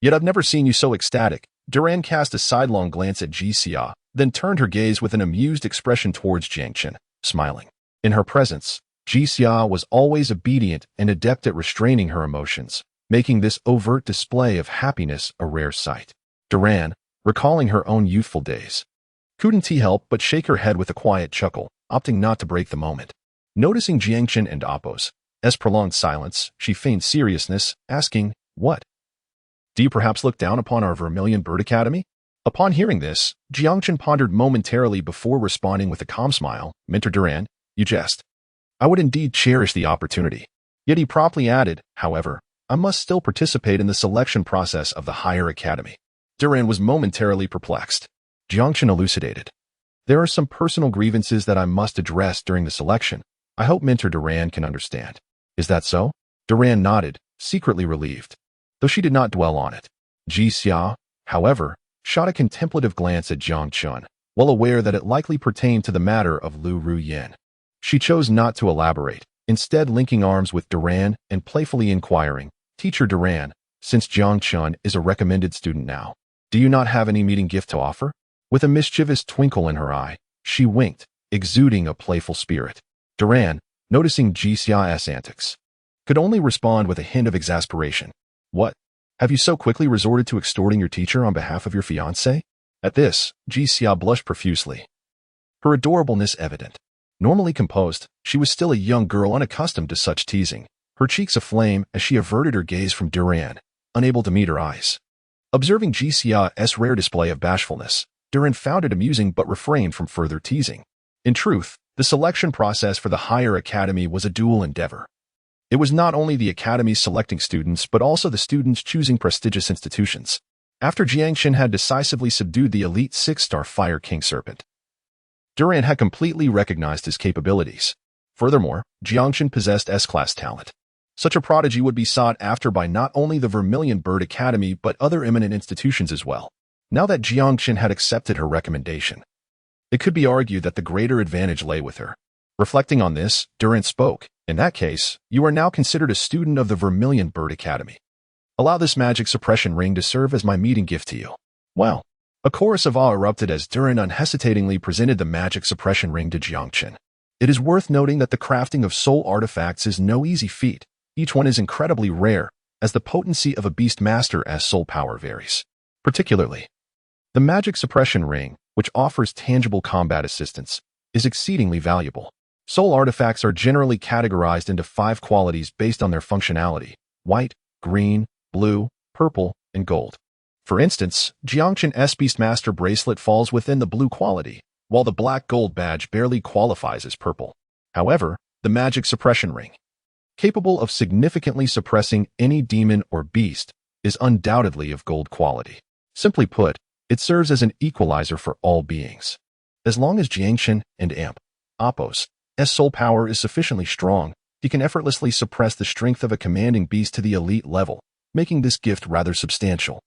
Yet I've never seen you so ecstatic." Duran cast a sidelong glance at Xia, then turned her gaze with an amused expression towards Jiang Chen, smiling. In her presence, Xia was always obedient and adept at restraining her emotions, making this overt display of happiness a rare sight. Duran, recalling her own youthful days, couldn't help but shake her head with a quiet chuckle, opting not to break the moment. Noticing Jiang Chen and Appo's prolonged silence, she feigned seriousness, asking, "What? Do you perhaps look down upon our Vermilion Bird Academy?" Upon hearing this, Jiang Chen pondered momentarily before responding with a calm smile. "Mentor Duran, you jest. I would indeed cherish the opportunity." Yet he promptly added, "However, I must still participate in the selection process of the higher academy." Duran was momentarily perplexed. Jiang Chen elucidated, "There are some personal grievances that I must address during the selection. I hope Mentor Duran can understand." "Is that so?" Duran nodded, secretly relieved, though she did not dwell on it. Xia, however, shot a contemplative glance at Jiang Chen, well aware that it likely pertained to the matter of Liu Ruyan. She chose not to elaborate, instead linking arms with Duran and playfully inquiring, "Teacher Duran, since Jiang Chen is a recommended student now, do you not have any meeting gift to offer?" With a mischievous twinkle in her eye, she winked, exuding a playful spirit. Duran, noticing Xia's antics, could only respond with a hint of exasperation. "What? Have you so quickly resorted to extorting your teacher on behalf of your fiancé?" At this, Xia blushed profusely, her adorableness evident. Normally composed, she was still a young girl unaccustomed to such teasing, her cheeks aflame as she averted her gaze from Duran, unable to meet her eyes. Observing Xia's rare display of bashfulness, Duran found it amusing but refrained from further teasing. In truth, the selection process for the higher academy was a dual endeavor. It was not only the academy selecting students but also the students choosing prestigious institutions. After Jiang Chen had decisively subdued the elite 6-star Fire King Serpent, Duran had completely recognized his capabilities. Furthermore, Jiang Chen possessed S-class talent. Such a prodigy would be sought after by not only the Vermilion Bird Academy but other eminent institutions as well. Now that Jiang Chen had accepted her recommendation, it could be argued that the greater advantage lay with her. Reflecting on this, Duran spoke, "In that case, you are now considered a student of the Vermilion Bird Academy. Allow this magic suppression ring to serve as my meeting gift to you." Well, a chorus of awe erupted as Duran unhesitatingly presented the magic suppression ring to Jiang Chen. It is worth noting that the crafting of soul artifacts is no easy feat. Each one is incredibly rare, as the potency of a beastmaster as soul power varies. Particularly, the magic suppression ring, which offers tangible combat assistance, is exceedingly valuable. Soul artifacts are generally categorized into 5 qualities based on their functionality: white, green, blue, purple, and gold. For instance, Jiang Chen's beastmaster bracelet falls within the blue quality, while the black-gold badge barely qualifies as purple. However, the magic suppression ring, capable of significantly suppressing any demon or beast, is undoubtedly of gold quality. Simply put, it serves as an equalizer for all beings. As long as Jiang Chen and Amp, Appos, soul power is sufficiently strong, he can effortlessly suppress the strength of a commanding beast to the elite level, making this gift rather substantial.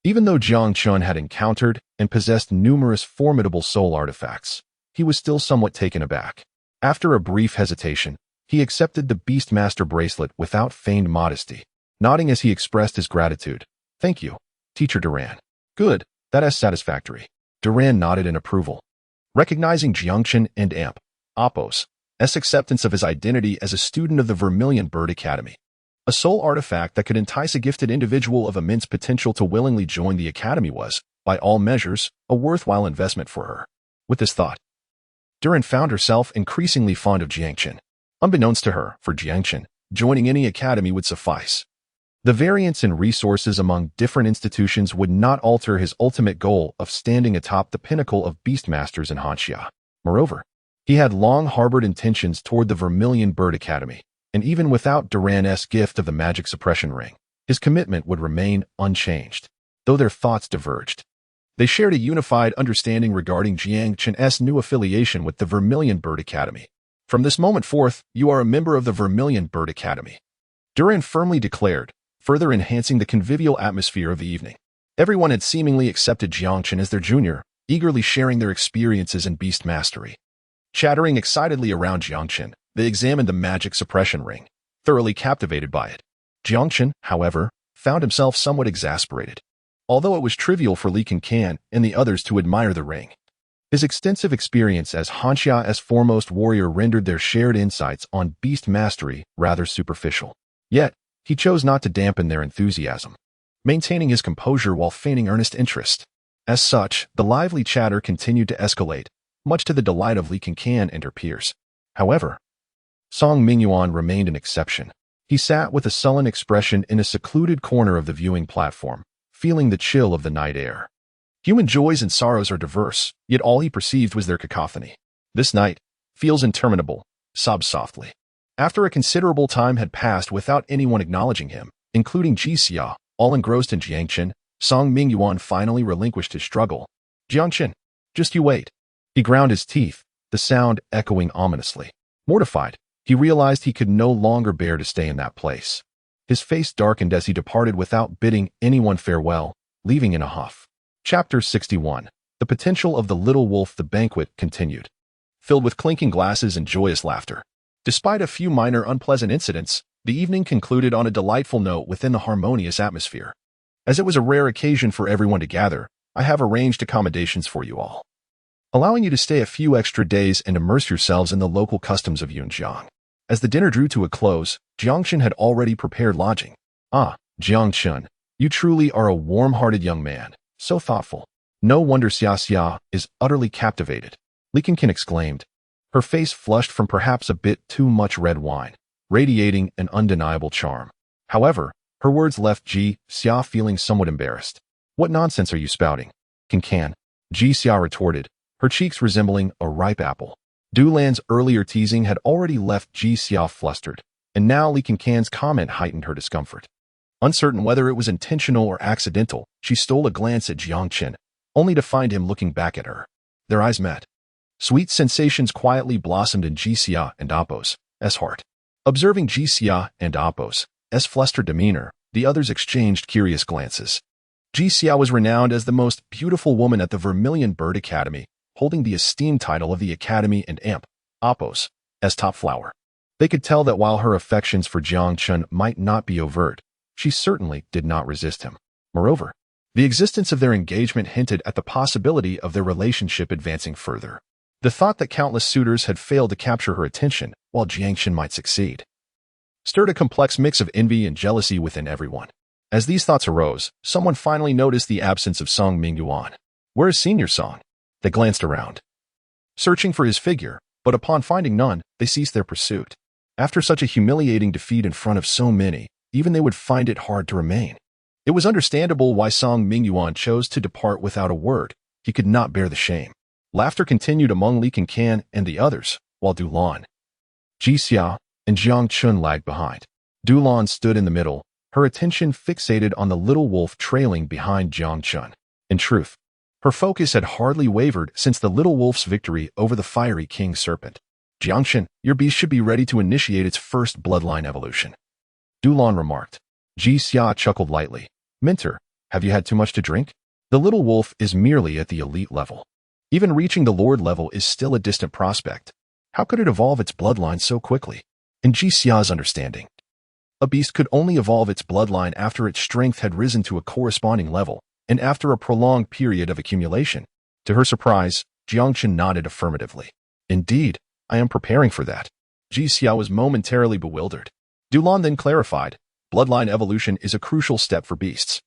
Even though Jiang Chen had encountered and possessed numerous formidable soul artifacts, he was still somewhat taken aback. After a brief hesitation, he accepted the beastmaster bracelet without feigned modesty, nodding as he expressed his gratitude. "Thank you, Teacher Duran." "Good, that is satisfactory." Duran nodded in approval. Recognizing Jiang Chen and Amp, Appos' acceptance of his identity as a student of the Vermilion Bird Academy, a soul artifact that could entice a gifted individual of immense potential to willingly join the academy was, by all measures, a worthwhile investment for her. With this thought, Duran found herself increasingly fond of Jiang Chen. Unbeknownst to her, for Jiang Chen, joining any academy would suffice. The variance in resources among different institutions would not alter his ultimate goal of standing atop the pinnacle of beastmasters in Hanxia. Moreover, he had long harbored intentions toward the Vermilion Bird Academy, and even without Duran's gift of the magic suppression ring, his commitment would remain unchanged, though their thoughts diverged. They shared a unified understanding regarding Jiang Chen's new affiliation with the Vermilion Bird Academy. "From this moment forth, you are a member of the Vermilion Bird Academy," Duran firmly declared, further enhancing the convivial atmosphere of the evening. Everyone had seemingly accepted Jiang Chen as their junior, eagerly sharing their experiences in beast mastery. Chattering excitedly around Jiang Chen, they examined the magic suppression ring, thoroughly captivated by it. Jiang Chen, however, found himself somewhat exasperated. Although it was trivial for Li Can and the others to admire the ring, his extensive experience as Hanxia's foremost warrior rendered their shared insights on beast mastery rather superficial. Yet, he chose not to dampen their enthusiasm, maintaining his composure while feigning earnest interest. As such, the lively chatter continued to escalate, much to the delight of Li Can and her peers. However, Song Mingyuan remained an exception. He sat with a sullen expression in a secluded corner of the viewing platform, feeling the chill of the night air. Human joys and sorrows are diverse, yet all he perceived was their cacophony. "This night feels interminable," sobbed softly. After a considerable time had passed without anyone acknowledging him, including Ji Xia, all engrossed in Jiang Chen, Song Mingyuan finally relinquished his struggle. "Jiang Chen, just you wait." He ground his teeth, the sound echoing ominously. Mortified, he realized he could no longer bear to stay in that place. His face darkened as he departed without bidding anyone farewell, leaving in a huff. Chapter 61. The potential of the little wolf. The banquet continued, filled with clinking glasses and joyous laughter. Despite a few minor unpleasant incidents, the evening concluded on a delightful note within the harmonious atmosphere. As it was a rare occasion for everyone to gather, I have arranged accommodations for you all, allowing you to stay a few extra days and immerse yourselves in the local customs of Yunjiang. As the dinner drew to a close, Jiang Chen had already prepared lodging. "Ah, Jiang Chen, you truly are a warm-hearted young man, so thoughtful. No wonder Xia Xia is utterly captivated," Li Can exclaimed, her face flushed from perhaps a bit too much red wine, radiating an undeniable charm. However, her words left Ji Xia feeling somewhat embarrassed. "What nonsense are you spouting, Can?" Ji Xia retorted, her cheeks resembling a ripe apple. Dulan's earlier teasing had already left Ji Xia flustered, and now Li Can's comment heightened her discomfort. Uncertain whether it was intentional or accidental, she stole a glance at Jiang Chen, only to find him looking back at her. Their eyes met. Sweet sensations quietly blossomed in Ji Xia and Appos' heart. Observing Ji Xia and Appos' flustered demeanor, the others exchanged curious glances. Ji Xia was renowned as the most beautiful woman at the Vermilion Bird Academy, holding the esteemed title of the Academy and Amp, Appos' top flower. They could tell that while her affections for Jiang Chen might not be overt, she certainly did not resist him. Moreover, the existence of their engagement hinted at the possibility of their relationship advancing further. The thought that countless suitors had failed to capture her attention, while Jiang Chen might succeed, stirred a complex mix of envy and jealousy within everyone. As these thoughts arose, someone finally noticed the absence of Song Mingyuan. "Where is Senior Song?" They glanced around, searching for his figure, but upon finding none, they ceased their pursuit. After such a humiliating defeat in front of so many, even they would find it hard to remain. It was understandable why Song Mingyuan chose to depart without a word. He could not bear the shame. Laughter continued among Li Kan and the others, while Dulan, Jixia, and Jiang Chen lagged behind. Dulan stood in the middle, her attention fixated on the little wolf trailing behind Jiang Chen. In truth, her focus had hardly wavered since the little wolf's victory over the fiery king serpent. Jiang Chen, your beast should be ready to initiate its first bloodline evolution, Dulan remarked. Jixia chuckled lightly. Minter, have you had too much to drink? The little wolf is merely at the elite level. Even reaching the lord level is still a distant prospect. How could it evolve its bloodline so quickly? In Jixia's understanding, a beast could only evolve its bloodline after its strength had risen to a corresponding level, and after a prolonged period of accumulation. To her surprise, Jiang Chen nodded affirmatively. Indeed, I am preparing for that. Jixia was momentarily bewildered. Dulan then clarified, bloodline evolution is a crucial step for beasts.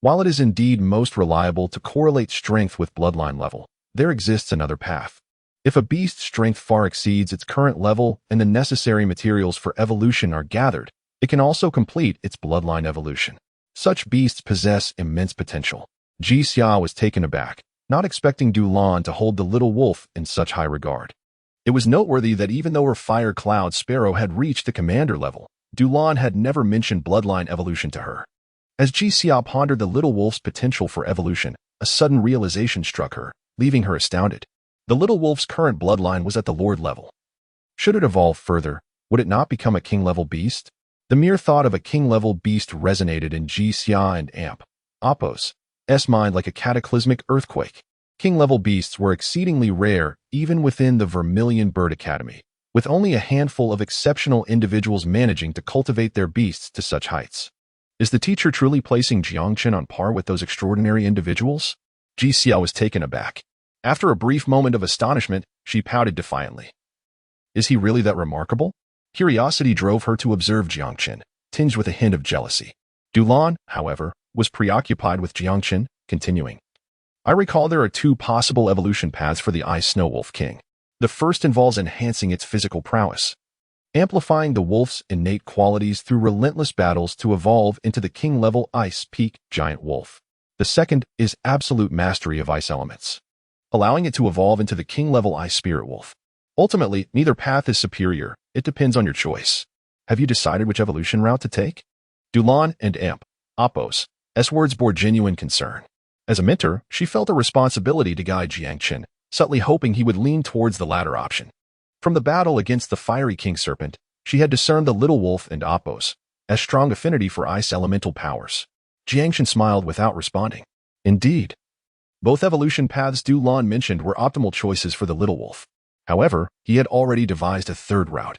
While it is indeed most reliable to correlate strength with bloodline level, there exists another path. If a beast's strength far exceeds its current level and the necessary materials for evolution are gathered, it can also complete its bloodline evolution. Such beasts possess immense potential. Jixia was taken aback, not expecting Dulan to hold the little wolf in such high regard. It was noteworthy that even though her fire cloud sparrow had reached the commander level, Dulan had never mentioned bloodline evolution to her. As Jixia pondered the little wolf's potential for evolution, a sudden realization struck her, leaving her astounded. The little wolf's current bloodline was at the lord level. Should it evolve further, would it not become a king-level beast? The mere thought of a king-level beast resonated in Jixia and Appo's mind like a cataclysmic earthquake. King-level beasts were exceedingly rare even within the Vermilion Bird Academy, with only a handful of exceptional individuals managing to cultivate their beasts to such heights. Is the teacher truly placing Jiang Chen on par with those extraordinary individuals? Jixia was taken aback. After a brief moment of astonishment, she pouted defiantly. Is he really that remarkable? Curiosity drove her to observe Jiang Chen, tinged with a hint of jealousy. Dulan, however, was preoccupied with Jiang Chen, continuing. I recall there are two possible evolution paths for the Ice Snow Wolf King. The first involves enhancing its physical prowess, amplifying the wolf's innate qualities through relentless battles to evolve into the king-level Ice Peak Giant Wolf. The second is absolute mastery of ice elements, allowing it to evolve into the king-level Ice Spirit Wolf. Ultimately, neither path is superior. It depends on your choice. Have you decided which evolution route to take? Dulan and Appo's words bore genuine concern. As a mentor, she felt a responsibility to guide Jiang Chen, subtly hoping he would lean towards the latter option. From the battle against the fiery king serpent, she had discerned the little wolf and Appo's strong affinity for ice elemental powers. Jiang Chen smiled without responding. Indeed, both evolution paths Dulan mentioned were optimal choices for the little wolf. However, he had already devised a third route,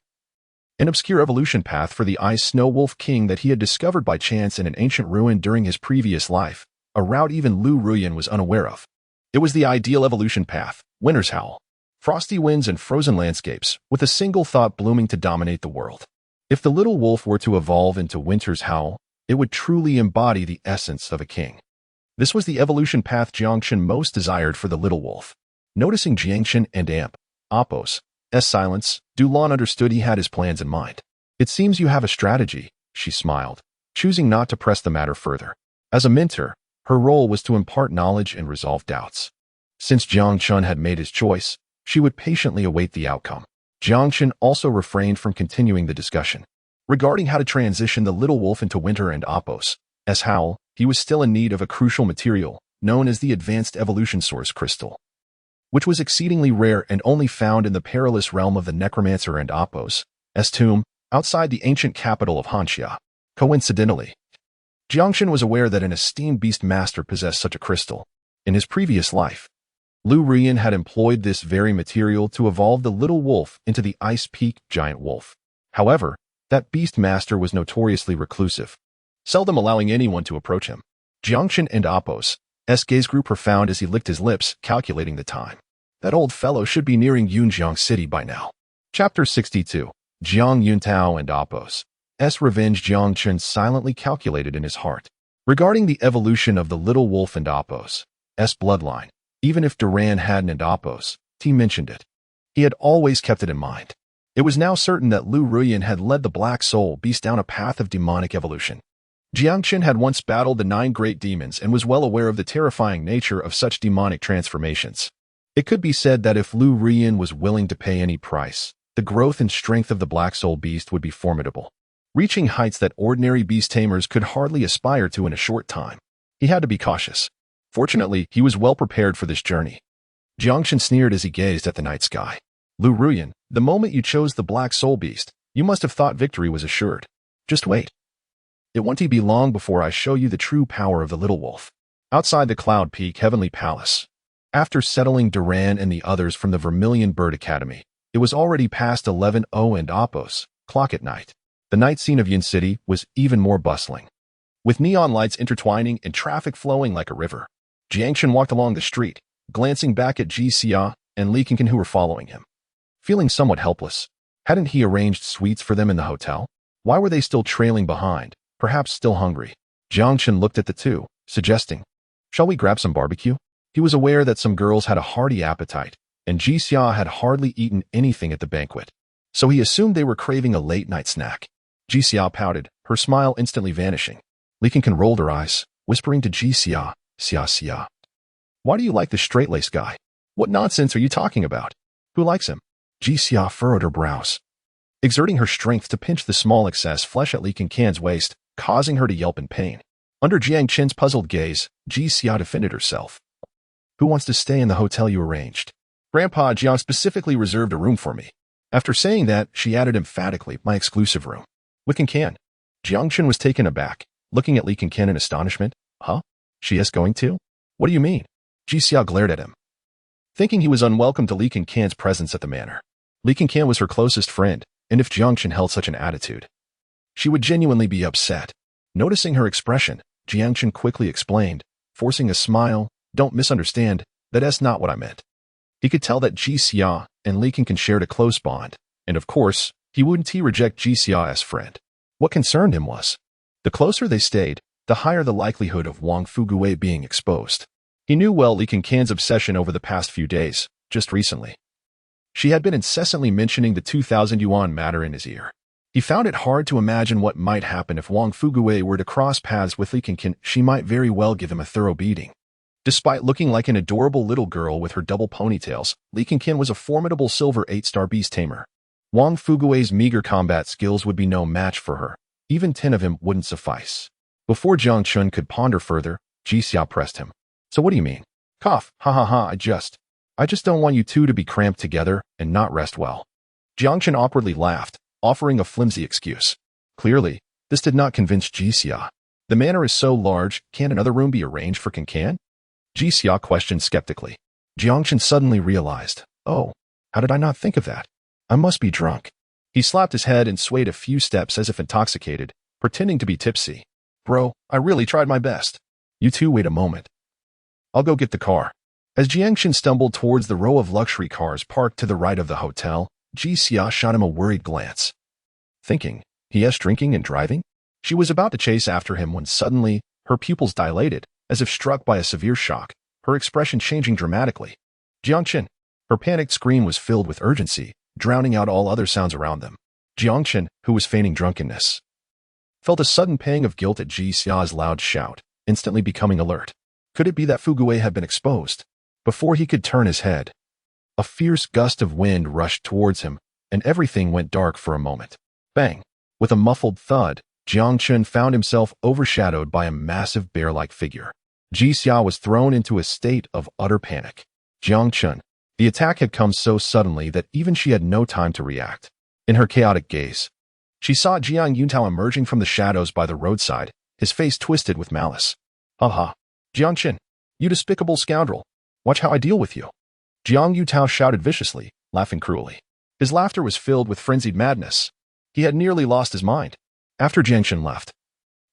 an obscure evolution path for the Ice Snow Wolf King that he had discovered by chance in an ancient ruin during his previous life, a route even Liu Ruyan was unaware of. It was the ideal evolution path, Winter's Howl. Frosty winds and frozen landscapes, with a single thought blooming to dominate the world. If the little wolf were to evolve into Winter's Howl, it would truly embody the essence of a king. This was the evolution path Jiang Chen most desired for the little wolf. Noticing Jiang Chen and Appo's silence, Dulan understood he had his plans in mind. It seems you have a strategy, she smiled, choosing not to press the matter further. As a mentor, her role was to impart knowledge and resolve doubts. Since Jiang Chen had made his choice, she would patiently await the outcome. Jiang Chen also refrained from continuing the discussion. Regarding how to transition the little wolf into Winter and Appo's howl, he was still in need of a crucial material, known as the Advanced Evolution Source Crystal, which was exceedingly rare and only found in the perilous realm of the Necromancer and Appo's tomb, outside the ancient capital of Hanxia. Coincidentally, Jiang Chen was aware that an esteemed beastmaster possessed such a crystal. In his previous life, Liu Ruyan had employed this very material to evolve the little wolf into the Ice Peak Giant Wolf. However, that beastmaster was notoriously reclusive, seldom allowing anyone to approach him. Jiang Chen and Appo's gaze grew profound as he licked his lips, calculating the time. That old fellow should be nearing Yunjiang City by now. Chapter 62. Jiang Yuntao and Appo's revenge. Jiang Chen silently calculated in his heart. Regarding the evolution of the little wolf and Appo's bloodline, Even if Duran hadn't and Oppos, T mentioned it. He had always kept it in mind. It was now certain that Liu Ruyan had led the Black Soul Beast down a path of demonic evolution. Jiang Chen had once battled the 9 great demons and was well aware of the terrifying nature of such demonic transformations. It could be said that if Liu Ruyan was willing to pay any price, the growth and strength of the Black Soul Beast would be formidable, reaching heights that ordinary beast tamers could hardly aspire to in a short time. He had to be cautious. Fortunately, he was well prepared for this journey. Jiang Chen sneered as he gazed at the night sky. Liu Ruyan, the moment you chose the Black Soul Beast, you must have thought victory was assured. Just wait. It won't be long before I show you the true power of the little wolf. Outside the Cloud Peak Heavenly Palace. After settling Duran and the others from the Vermilion Bird Academy, it was already past 11:00 and Oppos clock at night. The night scene of Yin City was even more bustling, with neon lights intertwining and traffic flowing like a river. Jiang Chen walked along the street, glancing back at Ji Xia and Li Qingqin who were following him. Feeling somewhat helpless, hadn't he arranged suites for them in the hotel? Why were they still trailing behind, perhaps still hungry? Jiang Chen looked at the two, suggesting, "Shall we grab some barbecue?" He was aware that some girls had a hearty appetite, and Ji Xia had hardly eaten anything at the banquet, so he assumed they were craving a late-night snack. Ji Xia pouted, her smile instantly vanishing. Li Qingqin rolled her eyes, whispering to Ji Xia, Xia. "Why do you like the straight-laced guy? What nonsense are you talking about? Who likes him?" Ji Xia furrowed her brows, exerting her strength to pinch the small excess flesh at Li Qingqin's waist, causing her to yelp in pain. Under Jiang Chen's puzzled gaze, Ji Xia defended herself. "Who wants to stay in the hotel you arranged? Grandpa Jiang specifically reserved a room for me." After saying that, she added emphatically, "My exclusive room." Li Qingqin. Jiang Chen was taken aback, looking at Li Qingqin in astonishment. "Huh? She is going to? What do you mean?" Ji Xia glared at him, thinking he was unwelcome to Li Qingqin's presence at the manor. Li Qingqin was her closest friend, and if Jiang Chen held such an attitude, she would genuinely be upset. Noticing her expression, Jiang Chen quickly explained, forcing a smile, "Don't misunderstand, that's not what I meant." He could tell that Ji Xia and Li Qingqin shared a close bond, and of course, he wouldn't reject Ji Xia as friend. What concerned him was, the closer they stayed, the higher the likelihood of Wang Fuguwei being exposed. He knew well Li Qingqin's obsession over the past few days, just recently. She had been incessantly mentioning the 2,000 yuan matter in his ear. He found it hard to imagine what might happen if Wang Fuguwei were to cross paths with Li Qingqin. She might very well give him a thorough beating. Despite looking like an adorable little girl with her double ponytails, Li Qingqin was a formidable silver 8-star beast tamer. Wang Fuguwei's meager combat skills would be no match for her. Even 10 of him wouldn't suffice. Before Jiang Chen could ponder further, Ji Xia pressed him. "So what do you mean?" "Cough, ha, I just don't want you two to be cramped together and not rest well." Jiang Chen awkwardly laughed, offering a flimsy excuse. Clearly, this did not convince Ji Xia. The manor is so large, can't another room be arranged for Qingqin? Ji Xia questioned skeptically. Jiang Chen suddenly realized, "Oh, how did I not think of that? I must be drunk." He slapped his head and swayed a few steps as if intoxicated, pretending to be tipsy. "Bro, I really tried my best. You two wait a moment. I'll go get the car." As Jiang Chen stumbled towards the row of luxury cars parked to the right of the hotel, Ji Xia shot him a worried glance, thinking, "He is drinking and driving?" She was about to chase after him when suddenly, her pupils dilated, as if struck by a severe shock, her expression changing dramatically. "Jiang Chen!" Her panicked scream was filled with urgency, drowning out all other sounds around them. Jiang Chen, who was feigning drunkenness, felt a sudden pang of guilt at Ji Xia's loud shout, instantly becoming alert. Could it be that Fuguwei had been exposed? Before he could turn his head, a fierce gust of wind rushed towards him, and everything went dark for a moment. Bang! With a muffled thud, Jiang Chen found himself overshadowed by a massive bear-like figure. Ji Xia was thrown into a state of utter panic. Jiang Chen. The attack had come so suddenly that even she had no time to react. In her chaotic gaze, she saw Jiang Yuntao emerging from the shadows by the roadside, his face twisted with malice. "Ha! Jiang Chen, you despicable scoundrel. Watch how I deal with you." Jiang Yutao shouted viciously, laughing cruelly. His laughter was filled with frenzied madness. He had nearly lost his mind. After Jiang Chen left,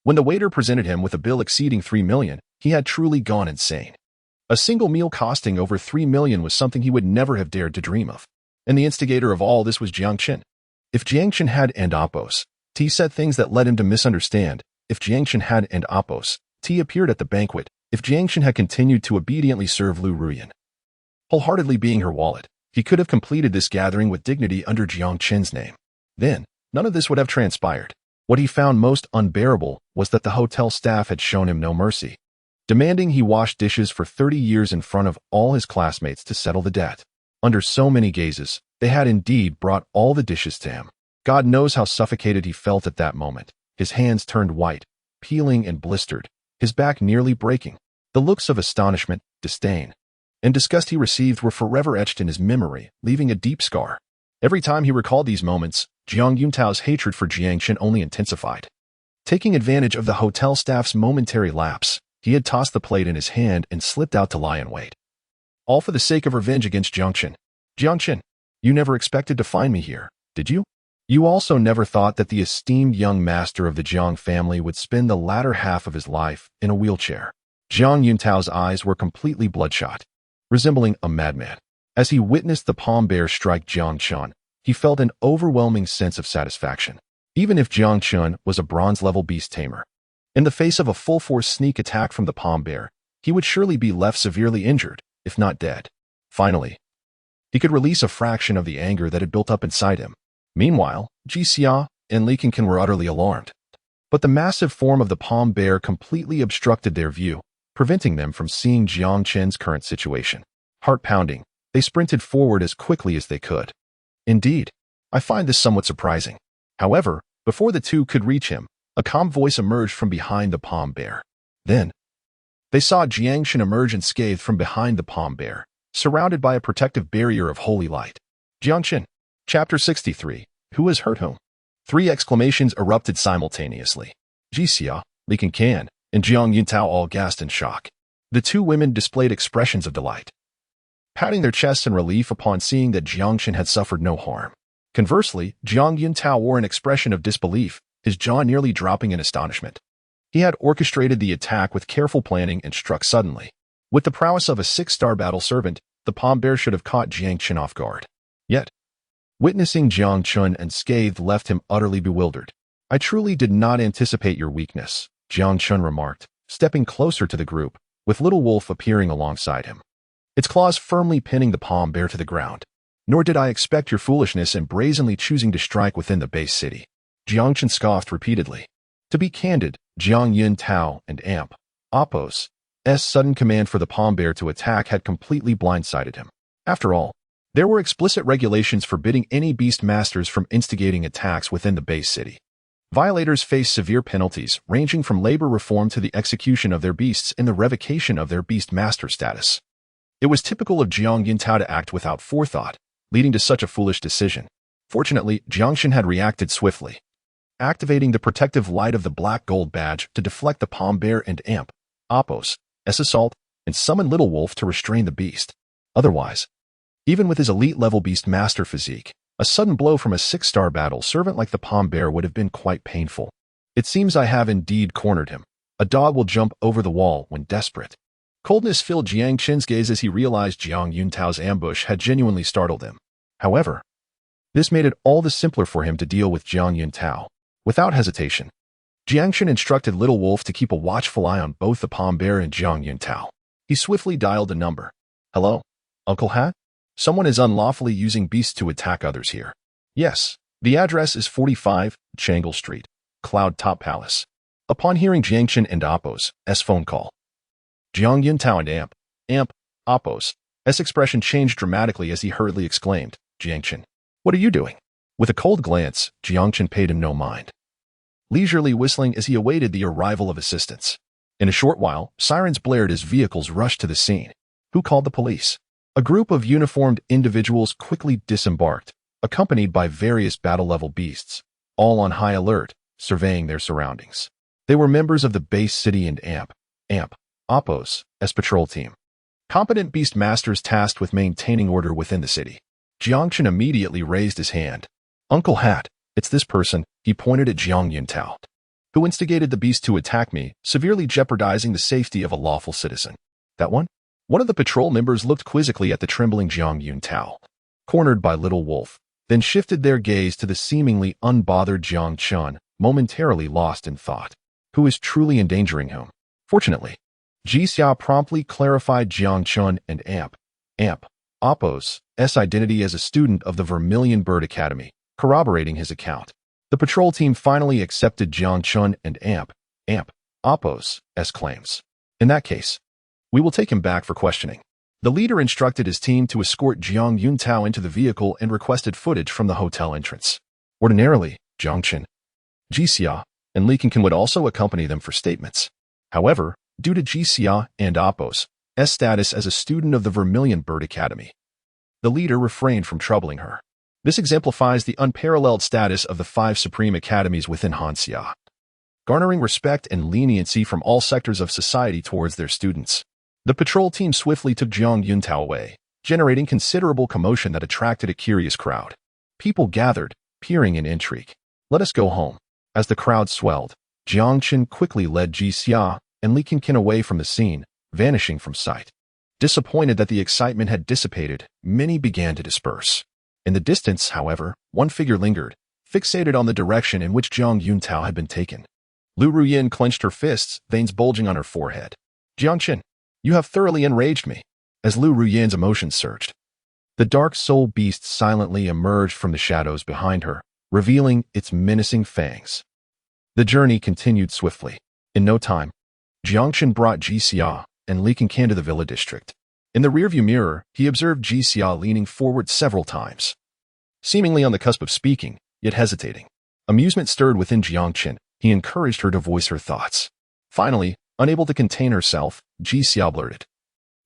when the waiter presented him with a bill exceeding 3 million, he had truly gone insane. A single meal costing over 3 million was something he would never have dared to dream of. And the instigator of all this was Jiang Chen. If Jiang Chen had and Oppos, T said things that led him to misunderstand. If Jiang Chen had and Oppos, T appeared at the banquet, If Jiang Chen had continued to obediently serve Liu Ruyan, wholeheartedly being her wallet, he could have completed this gathering with dignity under Jiang Chen's name. Then, none of this would have transpired. What he found most unbearable was that the hotel staff had shown him no mercy, demanding he wash dishes for 30 years in front of all his classmates to settle the debt. Under so many gazes, they had indeed brought all the dishes to him. God knows how suffocated he felt at that moment. His hands turned white, peeling and blistered, his back nearly breaking. The looks of astonishment, disdain, and disgust he received were forever etched in his memory, leaving a deep scar. Every time he recalled these moments, Jiang Yuntao's hatred for Jiang Chen only intensified. Taking advantage of the hotel staff's momentary lapse, he had tossed the plate in his hand and slipped out to lie in wait. All for the sake of revenge against Jiang Chen. Jiang Chen, you never expected to find me here, did you? You also never thought that the esteemed young master of the Jiang family would spend the latter half of his life in a wheelchair. Jiang Yuntao's eyes were completely bloodshot, resembling a madman. As he witnessed the palm bear strike Jiang Chen, he felt an overwhelming sense of satisfaction. Even if Jiang Chen was a bronze-level beast tamer, in the face of a full-force sneak attack from the palm bear, he would surely be left severely injured, if not dead. Finally, he could release a fraction of the anger that had built up inside him. Meanwhile, Ji Xia and Li Qingqin were utterly alarmed. But the massive form of the palm bear completely obstructed their view, preventing them from seeing Jiang Chen's current situation. Heart-pounding, they sprinted forward as quickly as they could. Indeed, I find this somewhat surprising. However, before the two could reach him, a calm voice emerged from behind the palm bear. Then, they saw Jiang Chen emerge unscathed from behind the palm bear, surrounded by a protective barrier of holy light. Jiang Chen, Chapter 63, Who has hurt whom? 3 exclamations erupted simultaneously. Ji Xia, Li Qingqin, and Jiang Yuntao all gasped in shock. The two women displayed expressions of delight, patting their chests in relief upon seeing that Jiang Chen had suffered no harm. Conversely, Jiang Yuntao wore an expression of disbelief, his jaw nearly dropping in astonishment. He had orchestrated the attack with careful planning and struck suddenly. With the prowess of a 6-star battle servant, the palm bear should have caught Jiang Chen off guard. Yet, witnessing Jiang Chen unscathed left him utterly bewildered. I truly did not anticipate your weakness, Jiang Chen remarked, stepping closer to the group, with Little Wolf appearing alongside him, its claws firmly pinning the palm bear to the ground. Nor did I expect your foolishness in brazenly choosing to strike within the base city. Jiang Chen scoffed repeatedly. To be candid, Jiang Yuntao and Amp, Appo's sudden command for the palm bear to attack had completely blindsided him. After all, there were explicit regulations forbidding any beastmasters from instigating attacks within the base city. Violators face severe penalties, ranging from labor reform to the execution of their beasts and the revocation of their beastmaster status. It was typical of Jiang Yuntao to act without forethought, leading to such a foolish decision. Fortunately, Jiang Chen had reacted swiftly, activating the protective light of the black gold badge to deflect the palm bear and Amp, Appo's assault, and summon Little Wolf to restrain the beast. Otherwise, even with his elite-level beastmaster physique, a sudden blow from a 6-star battle servant like the palm bear would have been quite painful. It seems I have indeed cornered him. A dog will jump over the wall when desperate. Coldness filled Jiang Chen's gaze as he realized Jiang Yuntao's ambush had genuinely startled him. However, this made it all the simpler for him to deal with Jiang Yuntao. Without hesitation, Jiang Chen instructed Little Wolf to keep a watchful eye on both the palm bear and Jiang Yuntao. He swiftly dialed a number. Hello, Uncle Hat? Someone is unlawfully using beasts to attack others here. Yes, the address is 45 Changle Street, Cloud Top Palace. Upon hearing Jiang Chen and Appo's phone call, Jiang Yuntao and Amp, Appo's expression changed dramatically as he hurriedly exclaimed, Jiang Chen, what are you doing? With a cold glance, Jiang Chen paid him no mind, leisurely whistling as he awaited the arrival of assistance. In a short while, sirens blared as vehicles rushed to the scene. Who called the police? A group of uniformed individuals quickly disembarked, accompanied by various battle-level beasts, all on high alert, surveying their surroundings. They were members of the base city and Amp, Appo's patrol team, competent beastmasters tasked with maintaining order within the city. Jiang Chen immediately raised his hand. Uncle Hat, it's this person, he pointed at Jiang Yuntao, who instigated the beast to attack me, severely jeopardizing the safety of a lawful citizen. That one? One of the patrol members looked quizzically at the trembling Jiang Yuntao, cornered by Little Wolf, then shifted their gaze to the seemingly unbothered Jiang Chen, momentarily lost in thought. Who is truly endangering whom? Fortunately, Jixia promptly clarified Jiang Chen and Amp Oppo's identity as a student of the Vermilion Bird Academy, corroborating his account. The patrol team finally accepted Jiang Chen and Amp Oppo's claims. In that case, we will take him back for questioning. The leader instructed his team to escort Jiang Yuntao into the vehicle and requested footage from the hotel entrance. Ordinarily, Jiang Chen, Jixia, and Li Qingqin would also accompany them for statements. However, due to Jixia and Oppo's status as a student of the Vermilion Bird Academy, the leader refrained from troubling her. This exemplifies the unparalleled status of the 5 supreme academies within Hanxia, garnering respect and leniency from all sectors of society towards their students. The patrol team swiftly took Jiang Yuntao away, generating considerable commotion that attracted a curious crowd. People gathered, peering in intrigue. Let us go home. As the crowd swelled, Jiang Chen quickly led Jixia and Li Qingqin away from the scene, vanishing from sight. Disappointed that the excitement had dissipated, many began to disperse. In the distance, however, one figure lingered, fixated on the direction in which Jiang Yuntao had been taken. Liu Ruyan clenched her fists, veins bulging on her forehead. Jiang Chen, you have thoroughly enraged me. As Liu Ruyan's emotions surged, the dark soul beast silently emerged from the shadows behind her, revealing its menacing fangs. The journey continued swiftly. In no time, Jiang Chen brought Jixia and Li Qingqin to the villa district. In the rearview mirror, he observed Jixia leaning forward several times, seemingly on the cusp of speaking, yet hesitating. Amusement stirred within Jiang Chen. He encouraged her to voice her thoughts. Finally, unable to contain herself, Jixia blurted,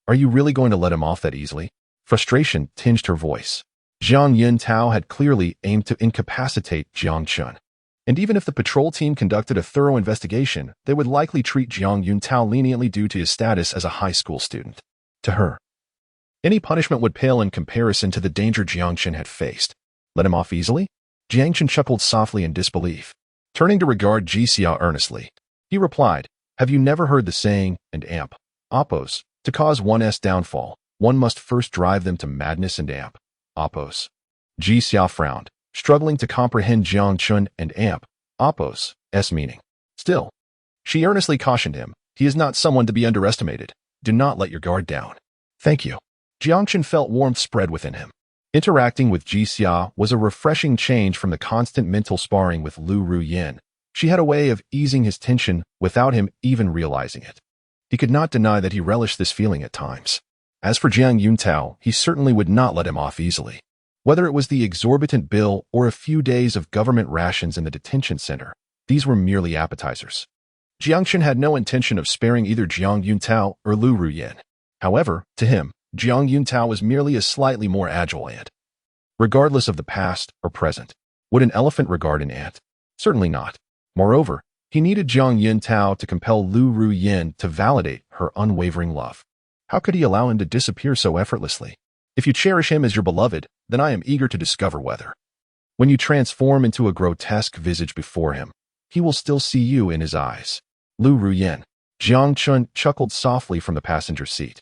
"Are you really going to let him off that easily?" Frustration tinged her voice. Jiang Yuntao had clearly aimed to incapacitate Jiang Chen. And even if the patrol team conducted a thorough investigation, they would likely treat Jiang Yuntao leniently due to his status as a high school student. To her, any punishment would pale in comparison to the danger Jiang Chen had faced. Let him off easily? Jiang Chen chuckled softly in disbelief. Turning to regard Jixia earnestly, he replied, "Have you never heard the saying, and Oppo's, to cause one's downfall, one must first drive them to madness and Oppo's?" Jixia frowned, struggling to comprehend Jiang Chen and Oppo's meaning. Still, she earnestly cautioned him, he is not someone to be underestimated. Do not let your guard down. Thank you. Jiang Chen felt warmth spread within him. Interacting with Jixia was a refreshing change from the constant mental sparring with Liu Ruyan. She had a way of easing his tension without him even realizing it. He could not deny that he relished this feeling at times. As for Jiang Yuntao, he certainly would not let him off easily. Whether it was the exorbitant bill or a few days of government rations in the detention center, these were merely appetizers. Jiang Chen had no intention of sparing either Jiang Yuntao or Liu Ruyan. However, to him, Jiang Yuntao was merely a slightly more agile ant. Regardless of the past or present, would an elephant regard an ant? Certainly not. Moreover, he needed Jiang Yuntao to compel Liu Ruyan to validate her unwavering love. How could he allow him to disappear so effortlessly? If you cherish him as your beloved, then I am eager to discover whether, when you transform into a grotesque visage before him, he will still see you in his eyes. Liu Ruyan. Jiang Chen chuckled softly from the passenger seat,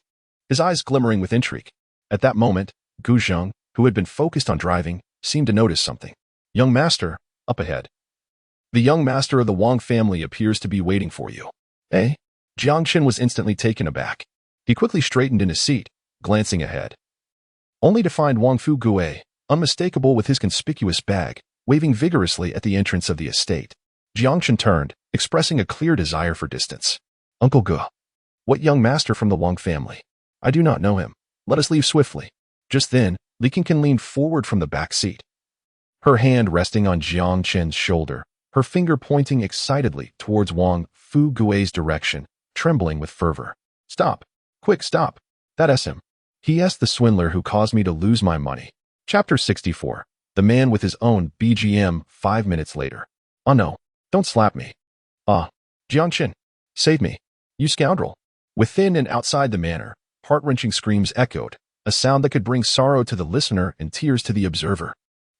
his eyes glimmering with intrigue. At that moment, Gu Zheng, who had been focused on driving, seemed to notice something. Young master, up ahead. The young master of the Wang family appears to be waiting for you. Eh? Jiang Chen was instantly taken aback. He quickly straightened in his seat, glancing ahead, only to find Wang Fugue, unmistakable with his conspicuous bag, waving vigorously at the entrance of the estate. Jiang Chen turned, expressing a clear desire for distance. Uncle Gu. What young master from the Wang family? I do not know him. Let us leave swiftly. Just then, Li Qingqin leaned forward from the back seat, her hand resting on Jiang Chen's shoulder, her finger pointing excitedly towards Wang Fugue's direction, trembling with fervor. Stop. Quick, stop. That's him. He asked the swindler who caused me to lose my money. Chapter 64. The man with his own BGM 5 minutes later. Oh no, don't slap me. Jiang Chen, save me. You scoundrel. Within and outside the manor, heart-wrenching screams echoed, a sound that could bring sorrow to the listener and tears to the observer.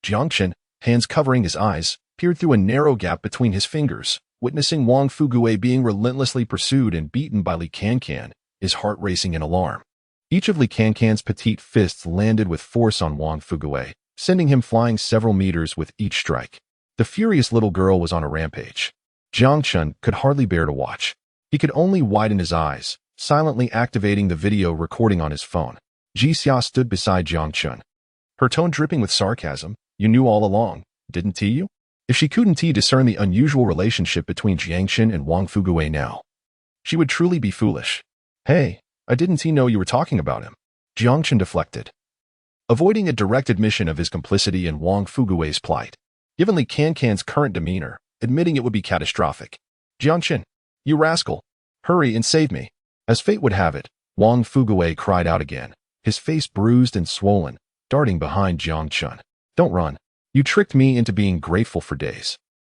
Jiang Chen, hands covering his eyes, peered through a narrow gap between his fingers, witnessing Wang Fugue being relentlessly pursued and beaten by Li Qingqin, his heart racing in alarm. Each of Li Qingqin's petite fists landed with force on Wang Fugue, sending him flying several meters with each strike. The furious little girl was on a rampage. Jiang Chen could hardly bear to watch. He could only widen his eyes, silently activating the video recording on his phone. Jixia stood beside Jiang Chen, her tone dripping with sarcasm. You knew all along, didn't you? If she couldn't discern the unusual relationship between Jiang Chen and Wang Fuguwei now, she would truly be foolish. Hey, I didn't know you were talking about him. Jiang Chen deflected, avoiding a direct admission of his complicity in Wang Fuguwei's plight. Given Li Cancan's current demeanor, admitting it would be catastrophic. Jiang Chen, you rascal, hurry and save me. As fate would have it, Wang Fuguwei cried out again, his face bruised and swollen, darting behind Jiang Chen. Don't run. You tricked me into being grateful for days,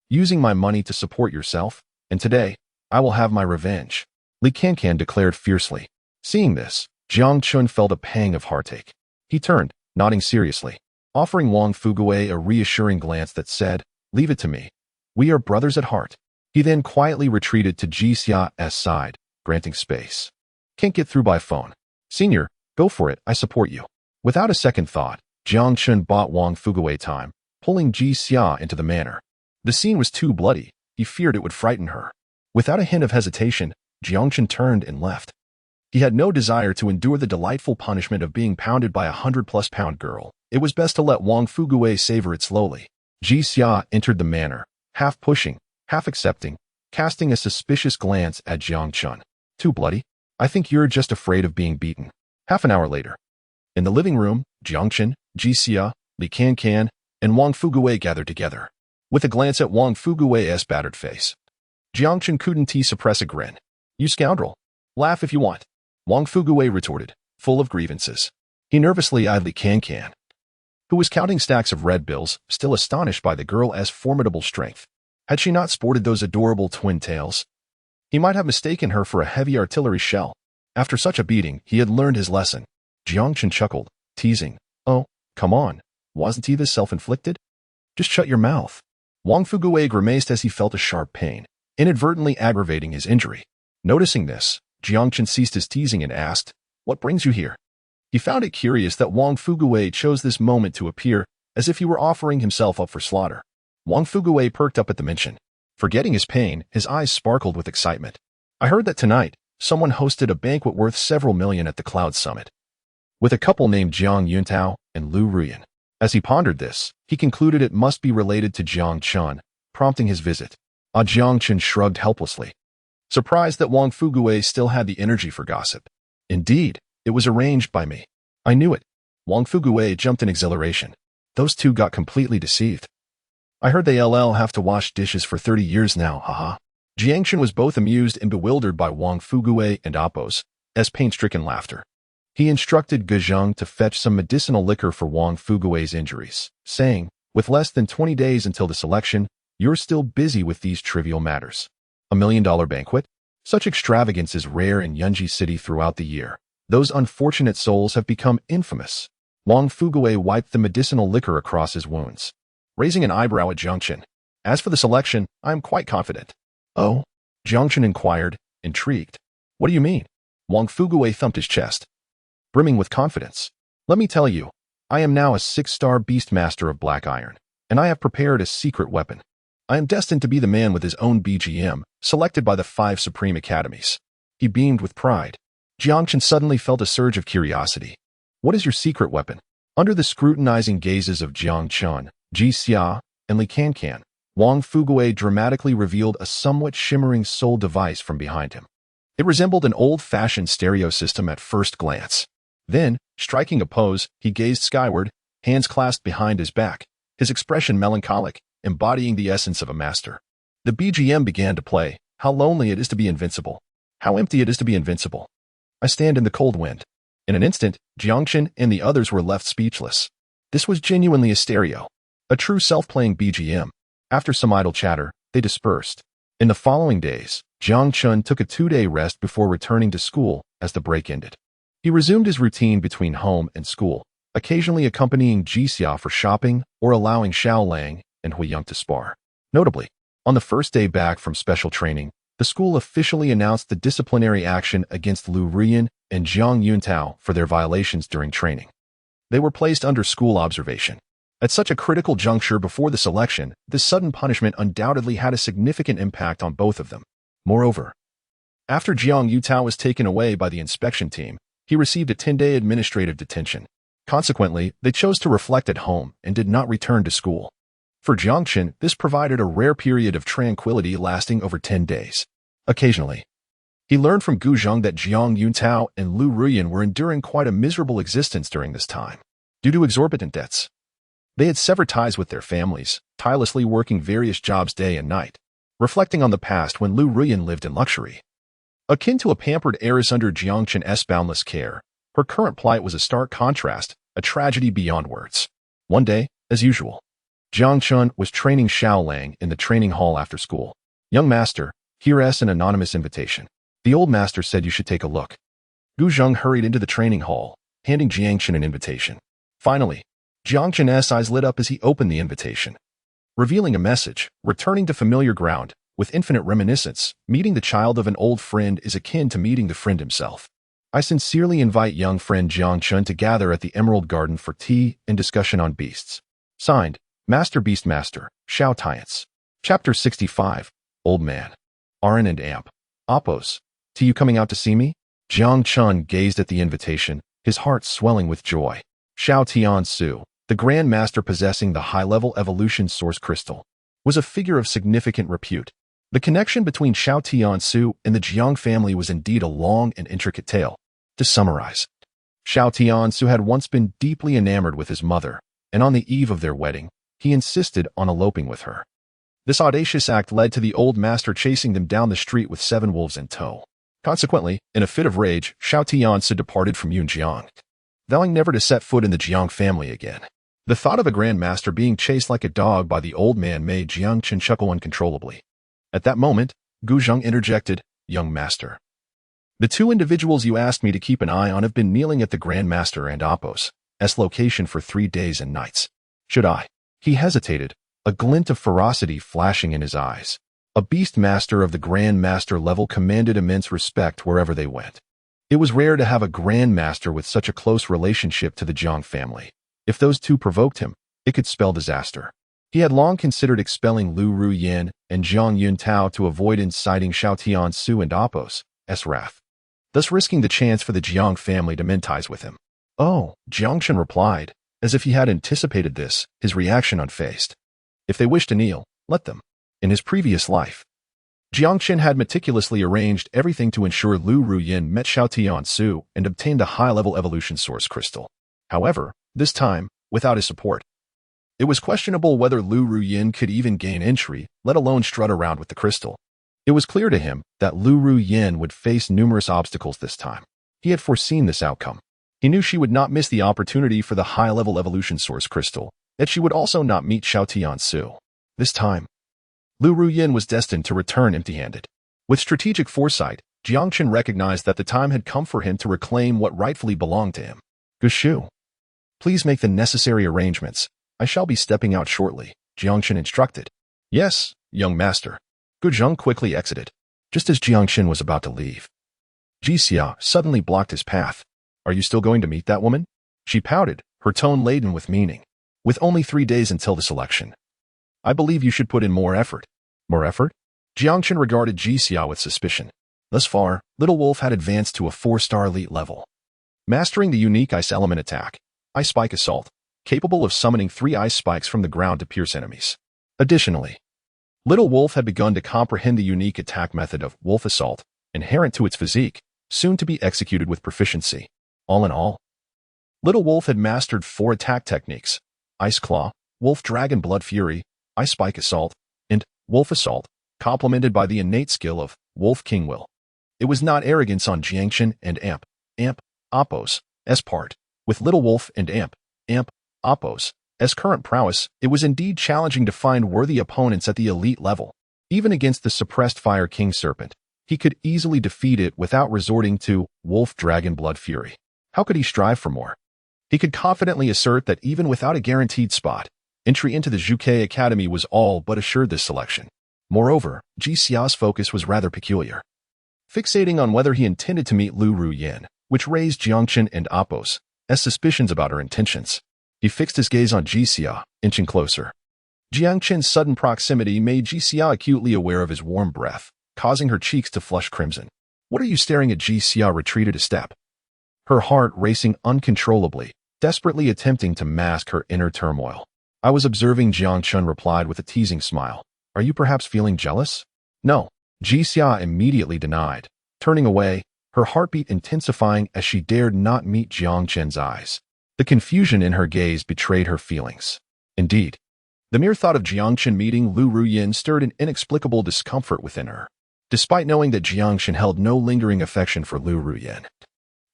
using my money to support yourself, and today, I will have my revenge. Li Cancan declared fiercely. Seeing this, Jiang Chen felt a pang of heartache. He turned, nodding seriously, offering Wang Fuguwei a reassuring glance that said, leave it to me. We are brothers at heart. He then quietly retreated to Jixia's side, granting space. Can't get through by phone. Senior, go for it, I support you. Without a second thought, Jiang Chen bought Wang Fuguwei time, pulling Jixia into the manor. The scene was too bloody, he feared it would frighten her. Without a hint of hesitation, Jiang Chen turned and left. He had no desire to endure the delightful punishment of being pounded by a 100-plus-pound girl. It was best to let Wang Fuguwei savor it slowly. Jixia entered the manor, half pushing, half accepting, casting a suspicious glance at Jiang Chen. Too bloody? I think you're just afraid of being beaten. Half an hour later. In the living room, Jiang Chen, Jixia, Li Cancan, and Wang Fuguwei gathered together. With a glance at Wang Fuguwei's battered face, Jiang Chen couldn't suppress a grin. You scoundrel. Laugh if you want. Wang Fuguwei retorted, full of grievances. He nervously eyed Li Cancan, who was counting stacks of red bills, still astonished by the girl's formidable strength. Had she not sported those adorable twin tails, he might have mistaken her for a heavy artillery shell. After such a beating, he had learned his lesson. Jiang Chen chuckled, teasing, oh, come on, wasn't he this self-inflicted? Just shut your mouth. Wang Fuguwei grimaced as he felt a sharp pain, inadvertently aggravating his injury. Noticing this, Jiang Chen ceased his teasing and asked, what brings you here? He found it curious that Wang Fuguwei chose this moment to appear as if he were offering himself up for slaughter. Wang Fuguwei perked up at the mention. Forgetting his pain, his eyes sparkled with excitement. I heard that tonight, someone hosted a banquet worth several million at the Cloud Summit, with a couple named Jiang Yuntao and Liu Ruyan. As he pondered this, he concluded it must be related to Jiang Chen, prompting his visit. Jiang Chen shrugged helplessly, surprised that Wang Fuguwei still had the energy for gossip. Indeed, it was arranged by me. I knew it. Wang Fuguwei jumped in exhilaration. Those two got completely deceived. I heard they have to wash dishes for 30 years now, haha. Jiang Chen was both amused and bewildered by Wang Fuguwei and Appo's pain-stricken laughter. He instructed Gezheng to fetch some medicinal liquor for Wang Fuguwei's injuries, saying, with less than 20 days until the selection, you're still busy with these trivial matters. $1 million banquet? Such extravagance is rare in Yunji City throughout the year. Those unfortunate souls have become infamous. Wang Fuguwei wiped the medicinal liquor across his wounds, raising an eyebrow at Jiang Chen. As for the selection, I am quite confident. Oh? Jiang Chen inquired, intrigued. What do you mean? Wang Fuguwei thumped his chest, brimming with confidence. Let me tell you, I am now a 6-star beastmaster of black iron, and I have prepared a secret weapon. I am destined to be the man with his own BGM, selected by the 5 Supreme Academies. He beamed with pride. Jiang Chen suddenly felt a surge of curiosity. What is your secret weapon? Under the scrutinizing gazes of Jiang Chen, Jixia, and Li Cancan, Wang Fuguwei dramatically revealed a somewhat shimmering soul device from behind him. It resembled an old-fashioned stereo system at first glance. Then, striking a pose, he gazed skyward, hands clasped behind his back, his expression melancholic, embodying the essence of a master. The BGM began to play. How lonely it is to be invincible. How empty it is to be invincible. I stand in the cold wind. In an instant, Jiang Chen and the others were left speechless. This was genuinely a stereo, a true self-playing BGM. After some idle chatter, they dispersed. In the following days, Jiang Chen took a 2-day rest before returning to school as the break ended. He resumed his routine between home and school, occasionally accompanying Jixia for shopping or allowing Xiao Lang and Huiyang to spar. Notably, on the first day back from special training, the school officially announced the disciplinary action against Liu Ruyan and Jiang Yuntao for their violations during training. They were placed under school observation. At such a critical juncture before the selection, this sudden punishment undoubtedly had a significant impact on both of them. Moreover, After Jiang Yutao was taken away by the inspection team, he received a 10-day administrative detention. Consequently, they chose to reflect at home and did not return to school. For Jiang Chen, this provided a rare period of tranquility lasting over 10 days. Occasionally, he learned from Gu Zheng that Jiang Yutao and Liu Ruyan were enduring quite a miserable existence during this time, due to exorbitant debts. They had severed ties with their families, tirelessly working various jobs day and night, reflecting on the past when Liu Ruyan lived in luxury. Akin to a pampered heiress under Jiang Chen's boundless care, her current plight was a stark contrast, a tragedy beyond words. One day, as usual, Jiang Chen was training Xiao Lang in the training hall after school. "Young master, here's an anonymous invitation. The old master said you should take a look." Gu Zheng hurried into the training hall, handing Jiang Chen an invitation. Finally, Jiang Chen's eyes lit up as he opened the invitation, revealing a message: returning to familiar ground, with infinite reminiscence, meeting the child of an old friend is akin to meeting the friend himself. I sincerely invite young friend Jiang Chen to gather at the Emerald Garden for tea and discussion on beasts. Signed, Master Beastmaster, Xiao Tiance. Chapter 65, Old Man. Arin and Amp. Appos. "To you coming out to see me?" Jiang Chen gazed at the invitation, his heart swelling with joy. Xiao Tiansu, the Grand Master possessing the high-level evolution source crystal, was a figure of significant repute. The connection between Xiao Tiansu and the Jiang family was indeed a long and intricate tale. To summarize, Xiao Tiansu had once been deeply enamored with his mother, and on the eve of their wedding, he insisted on eloping with her. This audacious act led to the old master chasing them down the street with 7 wolves in tow. Consequently, in a fit of rage, Xiao Tiansu departed from Yunjiang, vowing never to set foot in the Jiang family again. The thought of a Grand Master being chased like a dog by the old man made Jiang Chen chuckle uncontrollably. At that moment, Gu Zheng interjected, "Young master, the 2 individuals you asked me to keep an eye on have been kneeling at the Grand Master and Appos' location for 3 days and nights. Should I?" He hesitated, a glint of ferocity flashing in his eyes. A beastmaster of the Grand Master level commanded immense respect wherever they went. It was rare to have a Grand Master with such a close relationship to the Jiang family. If those 2 provoked him, it could spell disaster. He had long considered expelling Liu Ruyan and Jiang Yuntao to avoid inciting Xiao Tiansu and Appos' wrath, thus risking the chance for the Jiang family to mend ties with him. "Oh," Jiang Chen replied, as if he had anticipated this, his reaction unfazed. "If they wish to kneel, let them." In his previous life, Jiang Chen had meticulously arranged everything to ensure Liu Ruyan met Xiao Tiansu and obtained a high-level evolution source crystal. However, this time, without his support, it was questionable whether Liu Ruyan could even gain entry, let alone strut around with the crystal. It was clear to him that Liu Ruyan would face numerous obstacles this time. He had foreseen this outcome. He knew she would not miss the opportunity for the high-level evolution source crystal, that she would also not meet Xiao Tiansu. This time, Liu Ruyan was destined to return empty-handed. With strategic foresight, Jiang Chen recognized that the time had come for him to reclaim what rightfully belonged to him. "Gushu, please make the necessary arrangements. I shall be stepping out shortly," Jiang Chen instructed. "Yes, young master." Gu Zheng quickly exited. Just as Jiang Chen was about to leave, Jixia suddenly blocked his path. "Are you still going to meet that woman?" She pouted, her tone laden with meaning. "With only 3 days until the selection, I believe you should put in more effort." "More effort?" Jiang Chen regarded Jixia with suspicion. Thus far, Little Wolf had advanced to a 4-star elite level, mastering the unique ice element attack, Ice Spike Assault, capable of summoning 3 ice spikes from the ground to pierce enemies. Additionally, Little Wolf had begun to comprehend the unique attack method of Wolf Assault, inherent to its physique, soon to be executed with proficiency. All in all, Little Wolf had mastered 4 attack techniques: Ice Claw, Wolf Dragon Blood Fury, Ice Spike Assault, and Wolf Assault, complemented by the innate skill of Wolf King Will. It was not arrogance on Jiang Chen and Appos' part. With Little Wolf and Appos' current prowess, it was indeed challenging to find worthy opponents at the elite level. Even against the suppressed Fire King Serpent, he could easily defeat it without resorting to Wolf Dragon Blood Fury. How could he strive for more? He could confidently assert that even without a guaranteed spot, entry into the Zhuke Academy was all but assured this selection. Moreover, Ji Xia's focus was rather peculiar, fixating on whether he intended to meet Liu Ruyan, which raised Jiang Chen and Appos' suspicions about her intentions. He fixed his gaze on Ji Xia, inching closer. Jiang Chen's sudden proximity made Ji Xia acutely aware of his warm breath, causing her cheeks to flush crimson. What are you staring at? Jixia retreated a step, her heart racing uncontrollably, desperately attempting to mask her inner turmoil. I was observing, Jiang Chen replied with a teasing smile. Are you perhaps feeling jealous? No, Jixia immediately denied, turning away, her heartbeat intensifying as she dared not meet Jiang Chen's eyes. The confusion in her gaze betrayed her feelings. Indeed, the mere thought of Jiang Chen meeting Liu Ruyan stirred an inexplicable discomfort within her. Despite knowing that Jiang Chen held no lingering affection for Liu Ruyan,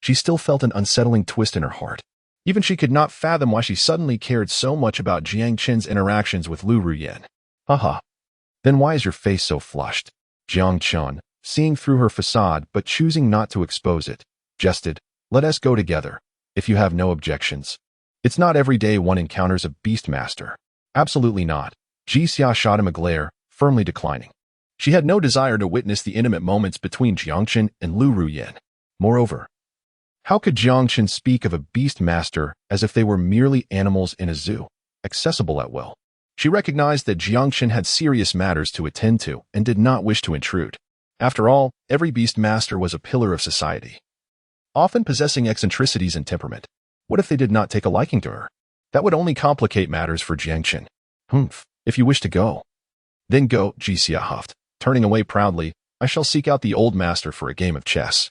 she still felt an unsettling twist in her heart. Even she could not fathom why she suddenly cared so much about Jiang Chen's interactions with Liu Ruyan. Haha. Then why is your face so flushed? Jiang Chen, seeing through her facade but choosing not to expose it, jested, let us go together, if you have no objections. It's not every day one encounters a beastmaster. Absolutely not. Jixia shot him a glare, firmly declining. She had no desire to witness the intimate moments between Jiang Chen and Liu Ruyan. Moreover, how could Jiang Chen speak of a beastmaster as if they were merely animals in a zoo, accessible at will? She recognized that Jiang Chen had serious matters to attend to and did not wish to intrude. After all, every beastmaster was a pillar of society, often possessing eccentricities and temperament. What if they did not take a liking to her? That would only complicate matters for Jiang Chen. If you wish to go, then go, Jixia huffed, turning away proudly. I shall seek out the old master for a game of chess.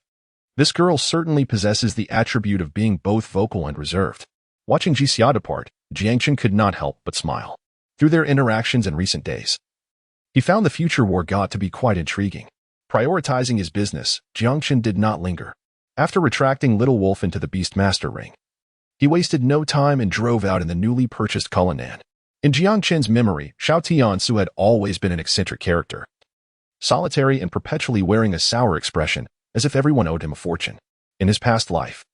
This girl certainly possesses the attribute of being both vocal and reserved. Watching Jixia depart, Jiang Chen could not help but smile. Through their interactions in recent days, he found the future war god to be quite intriguing. Prioritizing his business, Jiang Chen did not linger. After retracting Little Wolf into the Beastmaster ring, he wasted no time and drove out in the newly purchased Cullinan. In Jiang Chen's memory, Xiao Tiansu had always been an eccentric character, solitary and perpetually wearing a sour expression, as if everyone owed him a fortune. In his past life,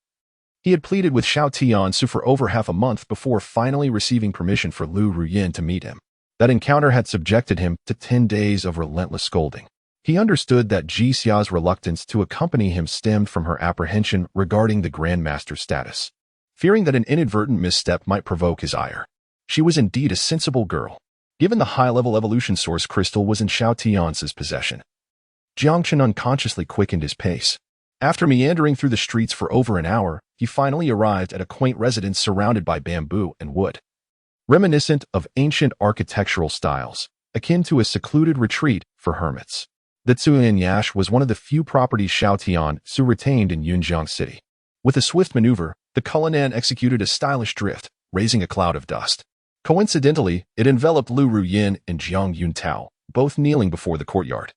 he had pleaded with Xiao Tiansu for over half a month before finally receiving permission for Liu Ruyan to meet him. That encounter had subjected him to 10 days of relentless scolding. He understood that Jixia's reluctance to accompany him stemmed from her apprehension regarding the Grandmaster's status, fearing that an inadvertent misstep might provoke his ire. She was indeed a sensible girl, given the high-level evolution source crystal was in Xiao Tiansu's possession. Jiang Chen unconsciously quickened his pace. After meandering through the streets for over an hour, he finally arrived at a quaint residence surrounded by bamboo and wood, reminiscent of ancient architectural styles, akin to a secluded retreat for hermits. The Zuyanyash was one of the few properties Xiao Tiansu retained in Yunjiang City. With a swift maneuver, the Cullinan executed a stylish drift, raising a cloud of dust. Coincidentally, it enveloped Liu Ruyan and Jiang Yuntao, both kneeling before the courtyard,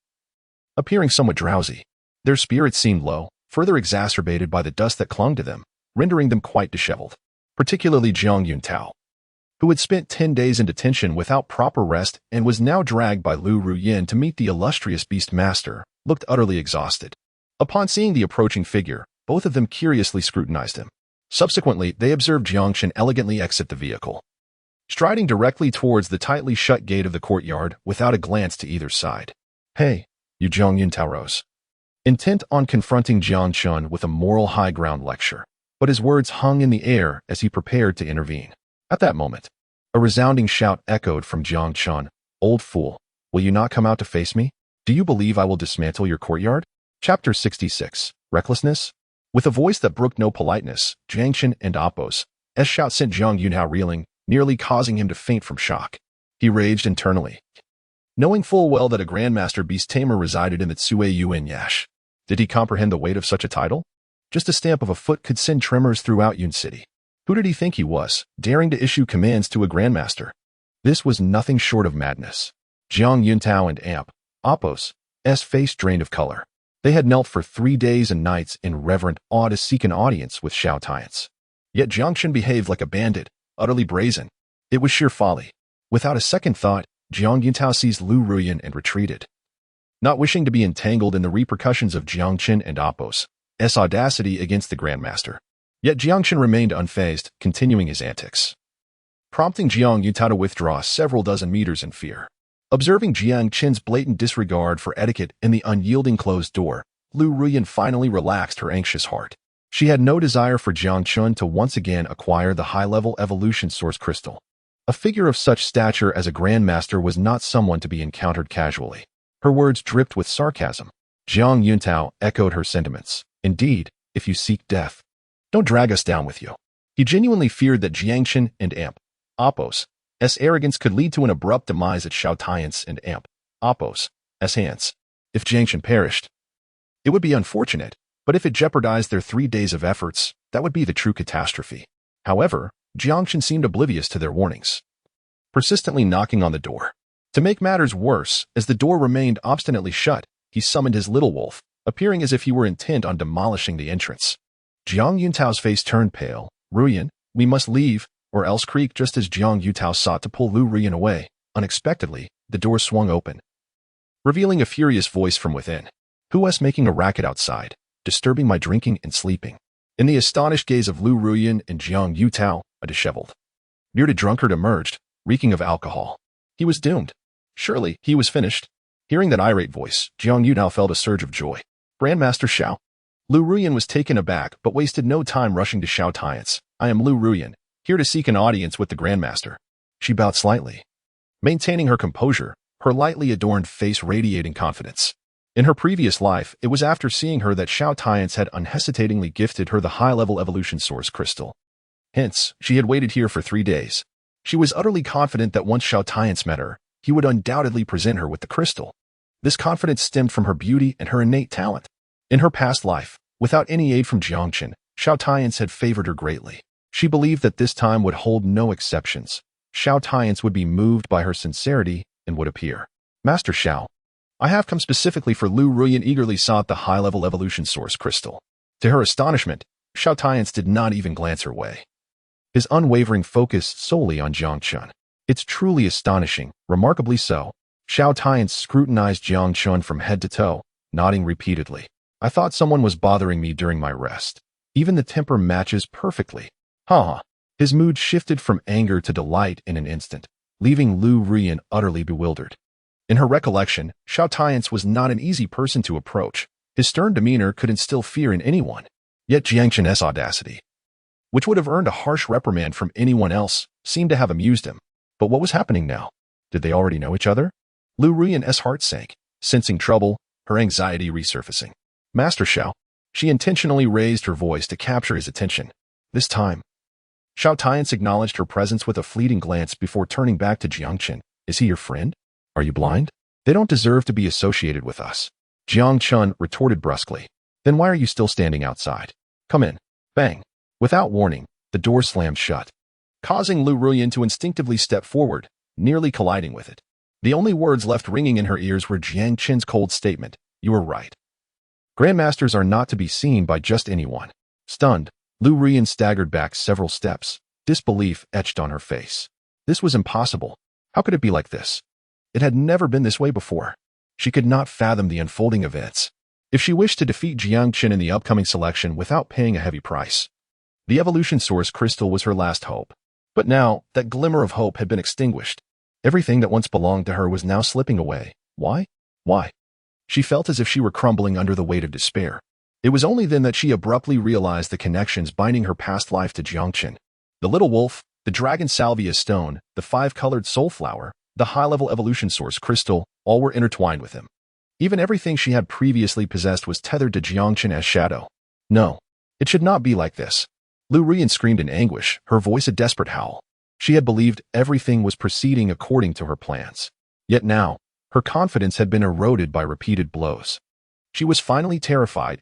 appearing somewhat drowsy. Their spirits seemed low, further exacerbated by the dust that clung to them, rendering them quite disheveled. Particularly Jiang Yuntao, who had spent 10 days in detention without proper rest and was now dragged by Liu Ruyan to meet the illustrious Beastmaster, looked utterly exhausted. Upon seeing the approaching figure, both of them curiously scrutinized him. Subsequently, they observed Jiang Chen elegantly exit the vehicle, striding directly towards the tightly shut gate of the courtyard without a glance to either side. Hey, you, Jiang Yuntao rose, intent on confronting Jiang Chen with a moral high ground lecture, but his words hung in the air as he prepared to intervene. At that moment, a resounding shout echoed from Jiang Chen. Old fool, will you not come out to face me? Do you believe I will dismantle your courtyard? Chapter 66, Recklessness? With a voice that brooked no politeness, Jiang Chen and Appo's shout sent Jiang Yunhao reeling, nearly causing him to faint from shock. He raged internally, knowing full well that a Grandmaster Beast Tamer resided in the Zuyanyash. Did he comprehend the weight of such a title? Just a stamp of a foot could send tremors throughout Yun City. Who did he think he was, daring to issue commands to a Grandmaster? This was nothing short of madness. Jiang Yuntao and Appo's face drained of color. They had knelt for 3 days and nights in reverent awe to seek an audience with Xiao Tiansu. Yet Jiang Chen behaved like a bandit, utterly brazen. It was sheer folly. Without a second thought, Jiang Yuntao seized Liu Ruyan and retreated, not wishing to be entangled in the repercussions of Jiang Chen and Appo's audacity against the Grandmaster. Yet Jiang Chen remained unfazed, continuing his antics, prompting Jiang Yuntao to withdraw several dozen meters in fear. Observing Jiang Chen's blatant disregard for etiquette and the unyielding closed door, Liu Ruyan finally relaxed her anxious heart. She had no desire for Jiang Chen to once again acquire the high-level evolution source crystal. A figure of such stature as a Grandmaster was not someone to be encountered casually. Her words dripped with sarcasm. Jiang Yuntao echoed her sentiments. Indeed, if you seek death, don't drag us down with you. He genuinely feared that Jiang Chen and Amp Oppo's arrogance could lead to an abrupt demise at Xiao Tian's and Amp Oppo's hands. If Jiang Chen perished, it would be unfortunate, but if it jeopardized their 3 days of efforts, that would be the true catastrophe. However, Jiang Chen seemed oblivious to their warnings, persistently knocking on the door. To make matters worse, as the door remained obstinately shut, he summoned his little wolf, appearing as if he were intent on demolishing the entrance. Jiang Yuntao's face turned pale. Ruyan, we must leave, or else creak. Just as Jiang Yuntao sought to pull Liu Ruyan away, unexpectedly, the door swung open, revealing a furious voice from within. Who is making a racket outside, disturbing my drinking and sleeping? In the astonished gaze of Liu Ruyan and Jiang Yuntao, a disheveled, bearded drunkard emerged, reeking of alcohol. He was doomed. Surely, he was finished. Hearing that irate voice, Jiang Yuntao felt a surge of joy. Grandmaster Xiao. Liu Ruyan was taken aback, but wasted no time rushing to Xiao Tian's. I am Liu Ruyan, here to seek an audience with the Grandmaster. She bowed slightly, maintaining her composure, her lightly adorned face radiating confidence. In her previous life, it was after seeing her that Xiao Tian's had unhesitatingly gifted her the high-level evolution source crystal. Hence, she had waited here for 3 days. She was utterly confident that once Xiao Tian's met her, he would undoubtedly present her with the crystal. This confidence stemmed from her beauty and her innate talent. In her past life, without any aid from Jiang Chen, Xiao Tian's had favored her greatly. She believed that this time would hold no exceptions. Xiao Tian's would be moved by her sincerity and would appear. Master Xiao, I have come specifically for Liu Ruyan eagerly sought the high-level evolution source crystal. To her astonishment, Xiao Tian's did not even glance her way. His unwavering focus solely on Jiang Chen. It's truly astonishing, remarkably so. Xiao Tian's scrutinized Jiang Chen from head to toe, nodding repeatedly. I thought someone was bothering me during my rest. Even the temper matches perfectly. Ha! His mood shifted from anger to delight in an instant, leaving Liu Ruyan utterly bewildered. In her recollection, Xiao Tian's was not an easy person to approach. His stern demeanor could instill fear in anyone. Yet Jiang Chen's audacity, which would have earned a harsh reprimand from anyone else, seemed to have amused him. But what was happening now? Did they already know each other? Liu Ruyan's heart sank, sensing trouble, her anxiety resurfacing. Master Xiao. She intentionally raised her voice to capture his attention. This time, Xiao Tian's acknowledged her presence with a fleeting glance before turning back to Jiang Chen. Is he your friend? Are you blind? They don't deserve to be associated with us. Jiang Chen retorted brusquely. Then why are you still standing outside? Come in. Bang. Without warning, the door slammed shut, causing Liu Ruyan to instinctively step forward, nearly colliding with it. The only words left ringing in her ears were Jiang Chen's cold statement. You were right. Grandmasters are not to be seen by just anyone. Stunned, Liu Ruyan staggered back several steps, disbelief etched on her face. This was impossible. How could it be like this? It had never been this way before. She could not fathom the unfolding events. If she wished to defeat Jiang Chen in the upcoming selection without paying a heavy price, the evolution source crystal was her last hope. But now, that glimmer of hope had been extinguished. Everything that once belonged to her was now slipping away. Why? Why? She felt as if she were crumbling under the weight of despair. It was only then that she abruptly realized the connections binding her past life to Jiang Chen. The little wolf, the dragon salvia stone, the 5-colored soul flower, the high-level evolution source crystal, all were intertwined with him. Even everything she had previously possessed was tethered to Jiang Chen as shadow. No, it should not be like this. Liu Ruyan screamed in anguish, her voice a desperate howl. She had believed everything was proceeding according to her plans. Yet now, her confidence had been eroded by repeated blows. She was finally terrified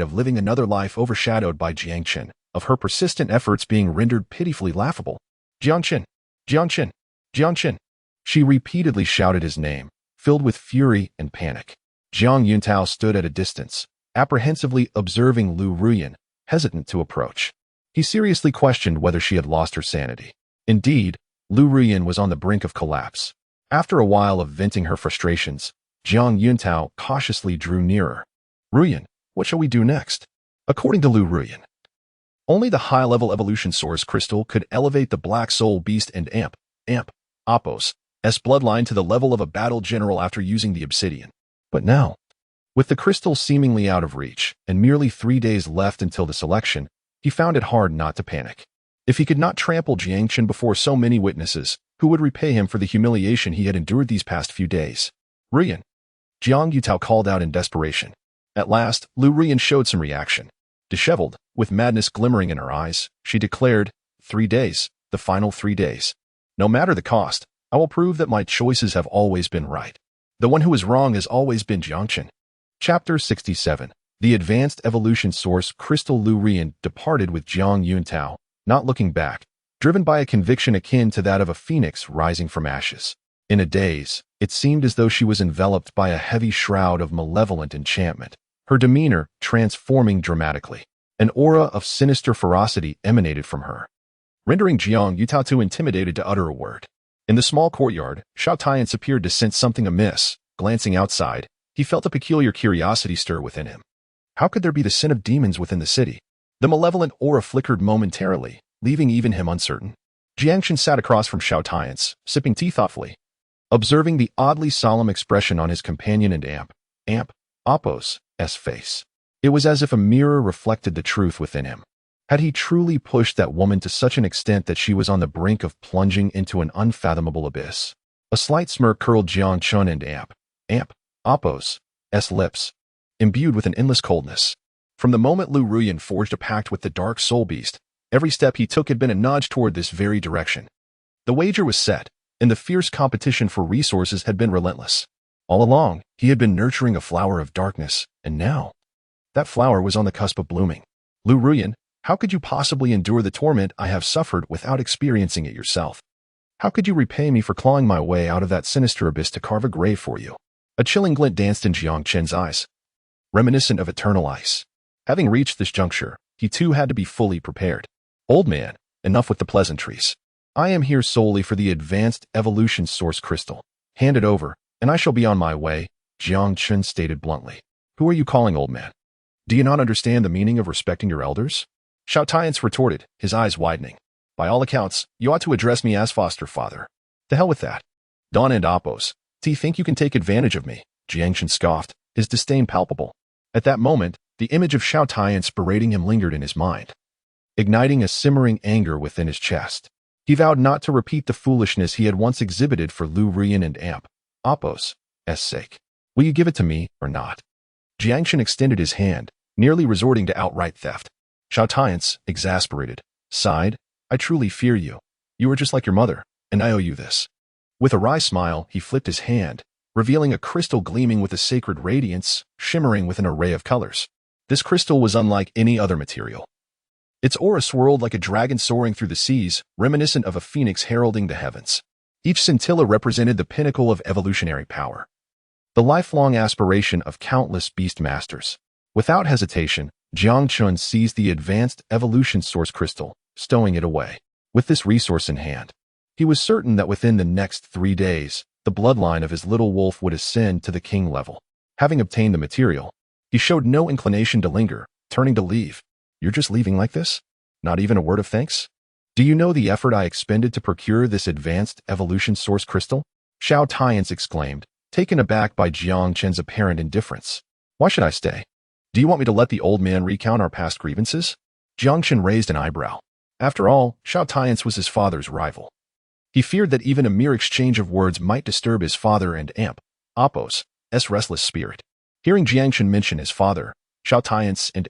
of living another life overshadowed by Jiang Chen, of her persistent efforts being rendered pitifully laughable. Jiang Chen! Jiang Chen! Jiang Chen! She repeatedly shouted his name, filled with fury and panic. Jiang Yuntao stood at a distance, apprehensively observing Liu Ruyan, hesitant to approach. He seriously questioned whether she had lost her sanity. Indeed, Liu Ruyan was on the brink of collapse. After a while of venting her frustrations, Jiang Yuntao cautiously drew nearer. Ruyan, what shall we do next? According to Liu Ruyan, only the high-level evolution source crystal could elevate the Black Soul Beast and Amp Oppo's bloodline to the level of a battle general after using the obsidian. But now, with the crystal seemingly out of reach and merely 3 days left until the selection, he found it hard not to panic. If he could not trample Jiang Chen before so many witnesses, who would repay him for the humiliation he had endured these past few days? Ruyan, Jiang Yutao called out in desperation. At last, Liu Ruyan showed some reaction. Disheveled, with madness glimmering in her eyes, she declared, 3 days, the final 3 days. No matter the cost, I will prove that my choices have always been right. The one who is wrong has always been Jiang Chen. Chapter 67. The Advanced Evolution Source Crystal. Liu Ruyan departed with Jiang Yutao, not looking back, driven by a conviction akin to that of a phoenix rising from ashes. In a daze, it seemed as though she was enveloped by a heavy shroud of malevolent enchantment, her demeanor transforming dramatically. An aura of sinister ferocity emanated from her, rendering Jiang Yutao too intimidated to utter a word. In the small courtyard, Xiao Tian's appeared to sense something amiss. Glancing outside, he felt a peculiar curiosity stir within him. How could there be the sin of demons within the city? The malevolent aura flickered momentarily, leaving even him uncertain. Jiang Chen sat across from Xiao Tian's, sipping tea thoughtfully, observing the oddly solemn expression on his companion and Appo's face. It was as if a mirror reflected the truth within him. Had he truly pushed that woman to such an extent that she was on the brink of plunging into an unfathomable abyss? A slight smirk curled Jiang Chen and Appo's lips, imbued with an endless coldness. From the moment Liu Ruyan forged a pact with the dark soul beast, every step he took had been a nudge toward this very direction. The wager was set, and the fierce competition for resources had been relentless. All along, he had been nurturing a flower of darkness, and now, that flower was on the cusp of blooming. Liu Ruyan, how could you possibly endure the torment I have suffered without experiencing it yourself? How could you repay me for clawing my way out of that sinister abyss to carve a grave for you? A chilling glint danced in Jiang Chen's eyes, reminiscent of eternal ice. Having reached this juncture, he too had to be fully prepared. Old man, enough with the pleasantries. I am here solely for the Advanced Evolution Source Crystal. Hand it over, and I shall be on my way, Jiang Chen stated bluntly. Who are you calling old man? Do you not understand the meaning of respecting your elders? Xiao Tian's retorted, his eyes widening. By all accounts, you ought to address me as foster father. The hell with that. Don and Appo's. Do you think you can take advantage of me? Jiang Chen scoffed, his disdain palpable. At that moment, the image of Xiao Tian's berating him lingered in his mind, igniting a simmering anger within his chest. He vowed not to repeat the foolishness he had once exhibited for Liu Ruyan and Appo's sake. Will you give it to me or not? Jiang Chen extended his hand, nearly resorting to outright theft. Xiao Tian's, exasperated, sighed, I truly fear you. You are just like your mother, and I owe you this. With a wry smile, he flipped his hand, revealing a crystal gleaming with a sacred radiance, shimmering with an array of colors. This crystal was unlike any other material. Its aura swirled like a dragon soaring through the seas, reminiscent of a phoenix heralding the heavens. Each scintilla represented the pinnacle of evolutionary power, the lifelong aspiration of countless beastmasters. Without hesitation, Jiang Chen seized the Advanced Evolution Source Crystal, stowing it away. With this resource in hand, he was certain that within the next 3 days, the bloodline of his little wolf would ascend to the king level. Having obtained the material, he showed no inclination to linger, turning to leave. You're just leaving like this? Not even a word of thanks? Do you know the effort I expended to procure this Advanced Evolution Source Crystal? Xiao Tian's exclaimed, taken aback by Jiang Chen's apparent indifference. Why should I stay? Do you want me to let the old man recount our past grievances? Jiang Chen raised an eyebrow. After all, Xiao Tian's was his father's rival. He feared that even a mere exchange of words might disturb his father and Appo's restless spirit. Hearing Jiang Chen mention his father, Xiao Tian's and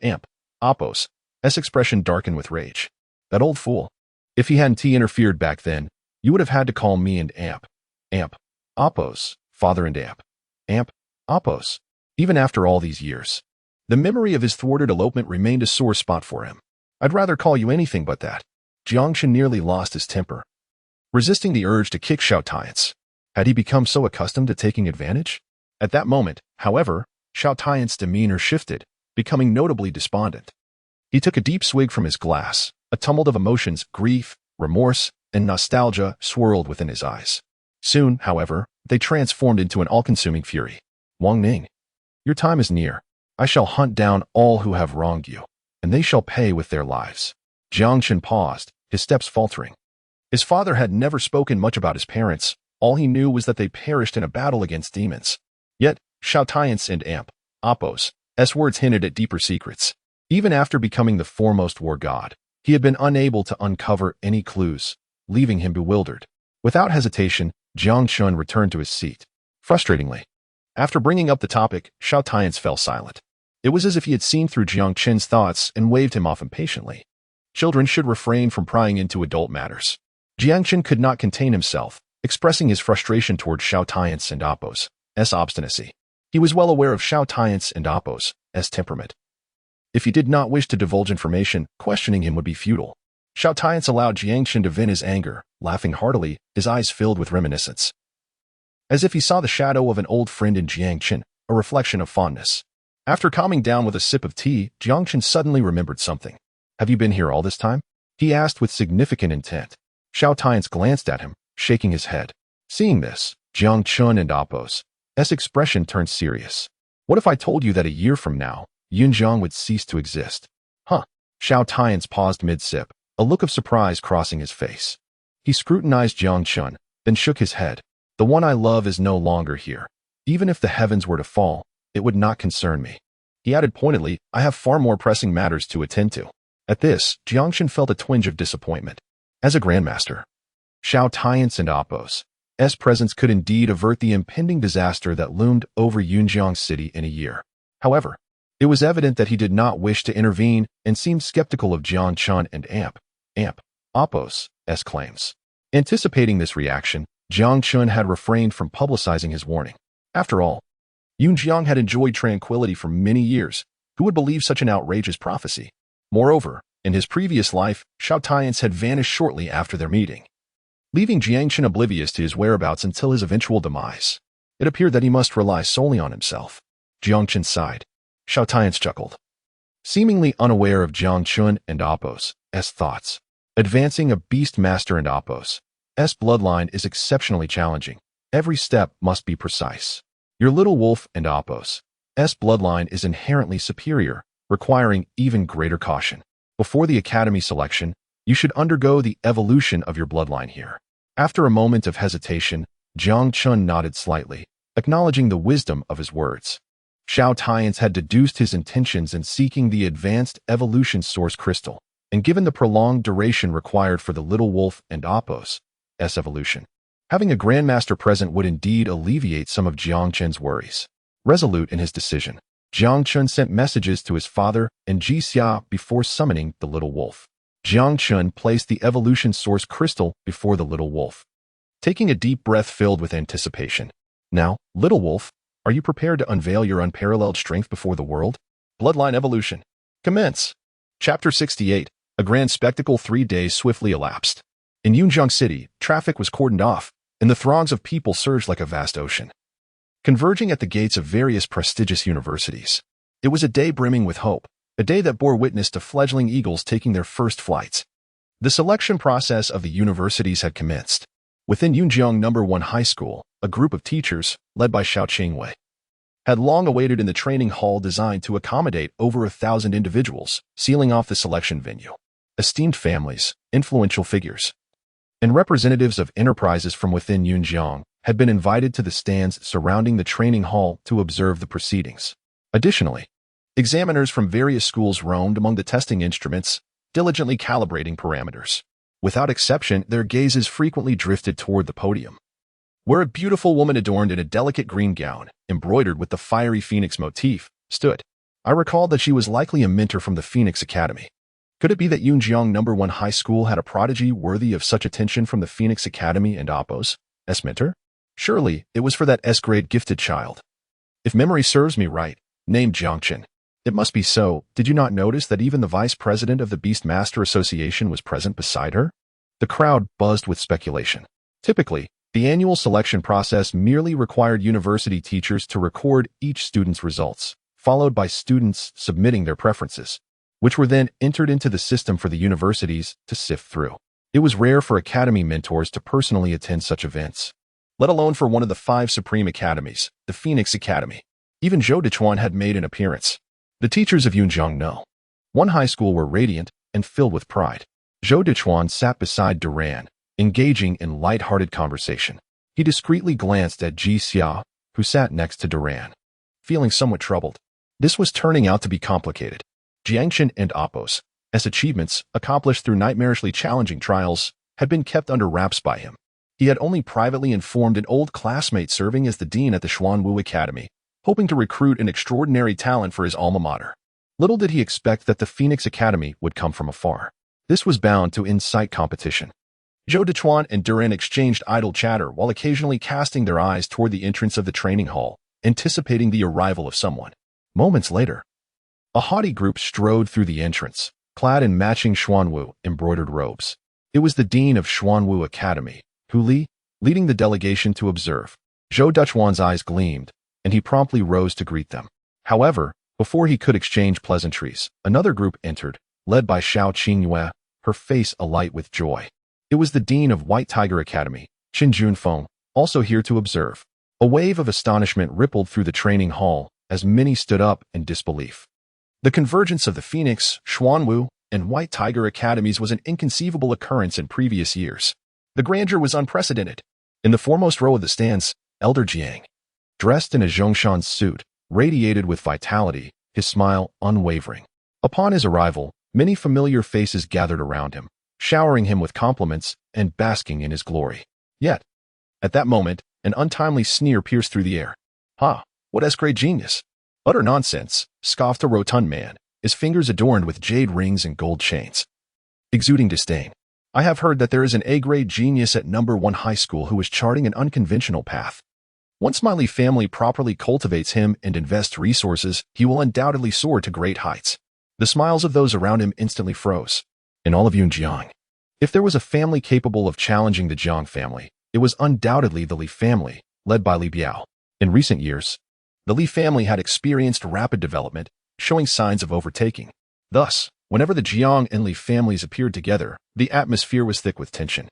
Appo's expression darkened with rage. That old fool. If he hadn't interfered back then, you would have had to call me and Appo's father and Appo's. Even after all these years, the memory of his thwarted elopement remained a sore spot for him. I'd rather call you anything but that. Jiang Chen nearly lost his temper, resisting the urge to kick Xiao Tian's. Had he become so accustomed to taking advantage? At that moment, however, Xiao Tian's demeanor shifted, becoming notably despondent. He took a deep swig from his glass. A tumult of emotions, grief, remorse, and nostalgia swirled within his eyes. Soon, however, they transformed into an all-consuming fury. Wang Ning, your time is near. I shall hunt down all who have wronged you, and they shall pay with their lives. Jiang Chen paused, his steps faltering. His father had never spoken much about his parents. All he knew was that they perished in a battle against demons. Yet, Xiao Tian's and Appo's words hinted at deeper secrets. Even after becoming the foremost war god, he had been unable to uncover any clues, leaving him bewildered. Without hesitation, Jiang Chen returned to his seat. Frustratingly, After bringing up the topic, Xiao Tian's fell silent. It was as if he had seen through Jiang Chen's thoughts and waved him off impatiently. Children should refrain from prying into adult matters. Jiang Chen could not contain himself, expressing his frustration toward Xiao Tian's and Appo's obstinacy. He was well aware of Xiao Tian's and Appo's temperament. If he did not wish to divulge information, questioning him would be futile. Xiao Tian's allowed Jiang Chen to vent his anger, laughing heartily, his eyes filled with reminiscence. As if he saw the shadow of an old friend in Jiang Chen, a reflection of fondness. After calming down with a sip of tea, Jiang Chen suddenly remembered something. "Have you been here all this time?" he asked with significant intent. Xiao Tian's glanced at him, shaking his head. Seeing this, Jiang Chen and Appo's expression turned serious. "What if I told you that a year from now, Yunjiang would cease to exist?" "Huh?" Xiao Tian's paused mid-sip, a look of surprise crossing his face. He scrutinized Jiang Chen, then shook his head. "The one I love is no longer here. Even if the heavens were to fall, it would not concern me." He added pointedly, "I have far more pressing matters to attend to." At this, Jiang Chen felt a twinge of disappointment. As a grandmaster, Xiao Tian's and Appo's presence could indeed avert the impending disaster that loomed over Yunjiang City in a year. However, it was evident that he did not wish to intervene and seemed skeptical of Jiang Chen and Appo's claims. Anticipating this reaction, Jiang Chen had refrained from publicizing his warning. After all, Yunjiang had enjoyed tranquility for many years. Who would believe such an outrageous prophecy? Moreover, in his previous life, Xiao Tian's had vanished shortly after their meeting, leaving Jiang Chen oblivious to his whereabouts until his eventual demise. It appeared that he must rely solely on himself. Jiang Chen sighed. Xiao Tian's chuckled, seemingly unaware of Jiang Chen and Appo's thoughts. Advancing a beastmaster and Appo's bloodline is exceptionally challenging. Every step must be precise. Your little wolf and Appo's bloodline is inherently superior, requiring even greater caution. Before the academy selection, you should undergo the evolution of your bloodline here. After a moment of hesitation, Jiang Chen nodded slightly, acknowledging the wisdom of his words. Xiao Tian's had deduced his intentions in seeking the advanced evolution source crystal, and given the prolonged duration required for the little wolf and Appo's evolution, having a grandmaster present would indeed alleviate some of Jiang Chen's worries. Resolute in his decision, Jiang Chen sent messages to his father and Ji Xia before summoning the little wolf. Jiang Chen placed the evolution source crystal before the little wolf, taking a deep breath filled with anticipation. "Now, little wolf, are you prepared to unveil your unparalleled strength before the world?" Bloodline evolution. Commence. Chapter 68. A grand spectacle. 3 days swiftly elapsed. In Yunjiang City, traffic was cordoned off, and the throngs of people surged like a vast ocean, converging at the gates of various prestigious universities. It was a day brimming with hope, a day that bore witness to fledgling eagles taking their first flights. The selection process of the universities had commenced. Within Yunjiang No. 1 High School, a group of teachers, led by Xiao Qingwei, had long awaited in the training hall designed to accommodate over 1,000 individuals, sealing off the selection venue. Esteemed families, influential figures, and representatives of enterprises from within Yunjiang had been invited to the stands surrounding the training hall to observe the proceedings. Additionally, examiners from various schools roamed among the testing instruments, diligently calibrating parameters. Without exception, their gazes frequently drifted toward the podium, where a beautiful woman adorned in a delicate green gown, embroidered with the fiery phoenix motif, stood. I recalled that she was likely a mentor from the Phoenix Academy. Could it be that Yunjiang No. 1 High School had a prodigy worthy of such attention from the Phoenix Academy and Appo's mentor? Surely, it was for that S-grade gifted child. If memory serves me right, named Jiang Chen. It must be so. Did you not notice that even the vice president of the Beastmaster Association was present beside her? The crowd buzzed with speculation. Typically, the annual selection process merely required university teachers to record each student's results, followed by students submitting their preferences, which were then entered into the system for the universities to sift through. It was rare for academy mentors to personally attend such events, let alone for one of the 5 supreme academies, the Phoenix Academy. Even Zhou Dechuan had made an appearance. The teachers of Yunjiang No. 1 High School were radiant and filled with pride. Zhou Dechuan sat beside Duran, engaging in light-hearted conversation. He discreetly glanced at Ji Xia, who sat next to Duran, feeling somewhat troubled. This was turning out to be complicated. Jiang Chen and Appo's achievements, accomplished through nightmarishly challenging trials, had been kept under wraps by him. He had only privately informed an old classmate serving as the dean at the Xuanwu Academy, hoping to recruit an extraordinary talent for his alma mater. Little did he expect that the Phoenix Academy would come from afar. This was bound to incite competition. Zhou Dechuan and Duran exchanged idle chatter while occasionally casting their eyes toward the entrance of the training hall, anticipating the arrival of someone. Moments later, a haughty group strode through the entrance, clad in matching Xuanwu embroidered robes. It was the dean of Xuanwu Academy, Hu Li, leading the delegation to observe. Zhou Dechuan's eyes gleamed, and he promptly rose to greet them. However, before he could exchange pleasantries, another group entered, led by Xiao Qingyue, her face alight with joy. It was the dean of White Tiger Academy, Qin Junfeng, also here to observe. A wave of astonishment rippled through the training hall as many stood up in disbelief. The convergence of the Phoenix, Xuanwu, and White Tiger Academies was an inconceivable occurrence in previous years. The grandeur was unprecedented. In the foremost row of the stands, Elder Jiang, dressed in a Zhongshan suit, radiated with vitality, his smile unwavering. Upon his arrival, many familiar faces gathered around him, showering him with compliments and basking in his glory. Yet, at that moment, an untimely sneer pierced through the air. "Ha, what great genius!" "Utter nonsense," scoffed a rotund man, his fingers adorned with jade rings and gold chains. Exuding disdain, "I have heard that there is an A-grade genius at number 1 high school who is charting an unconventional path. Once my Li family properly cultivates him and invests resources, he will undoubtedly soar to great heights." The smiles of those around him instantly froze. "And all of you in Jiang. If there was a family capable of challenging the Jiang family, it was undoubtedly the Li family, led by Li Biao. In recent years, the Li family had experienced rapid development, showing signs of overtaking. Thus, whenever the Jiang and Li families appeared together, the atmosphere was thick with tension.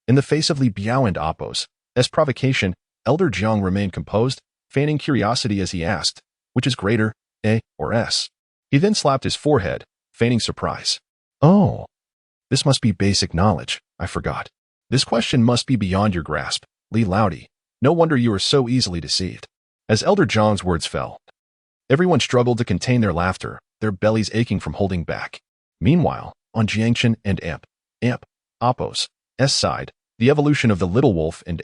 In the face of Li Biao and Appo's provocation, Elder Jiang remained composed, feigning curiosity as he asked, "Which is greater, A or S?" He then slapped his forehead, feigning surprise. "Oh, this must be basic knowledge. I forgot. This question must be beyond your grasp, Li Laudi. No wonder you are so easily deceived." As Elder Jiang's words fell, everyone struggled to contain their laughter, their bellies aching from holding back. Meanwhile, on Jiang Chen and Appo's side, the evolution of the Little Wolf and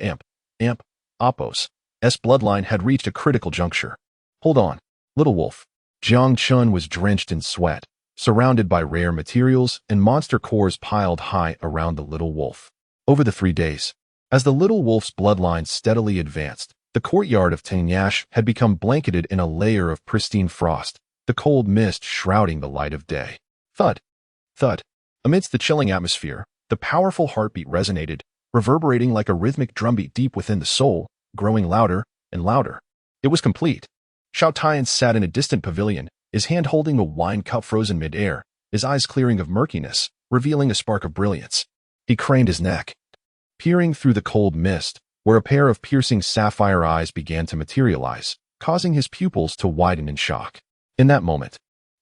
Appo's bloodline had reached a critical juncture. "Hold on, Little Wolf." Jiang Chen was drenched in sweat, surrounded by rare materials and monster cores piled high around the Little Wolf. Over the 3 days, as the Little Wolf's bloodline steadily advanced, the courtyard of Tenyash had become blanketed in a layer of pristine frost, the cold mist shrouding the light of day. Thud, thud. Amidst the chilling atmosphere, the powerful heartbeat resonated, reverberating like a rhythmic drumbeat deep within the soul, growing louder and louder. It was complete. Xiao Tian sat in a distant pavilion, his hand holding a wine cup frozen mid-air, his eyes clearing of murkiness, revealing a spark of brilliance. He craned his neck, peering through the cold mist, where a pair of piercing sapphire eyes began to materialize, causing his pupils to widen in shock. In that moment,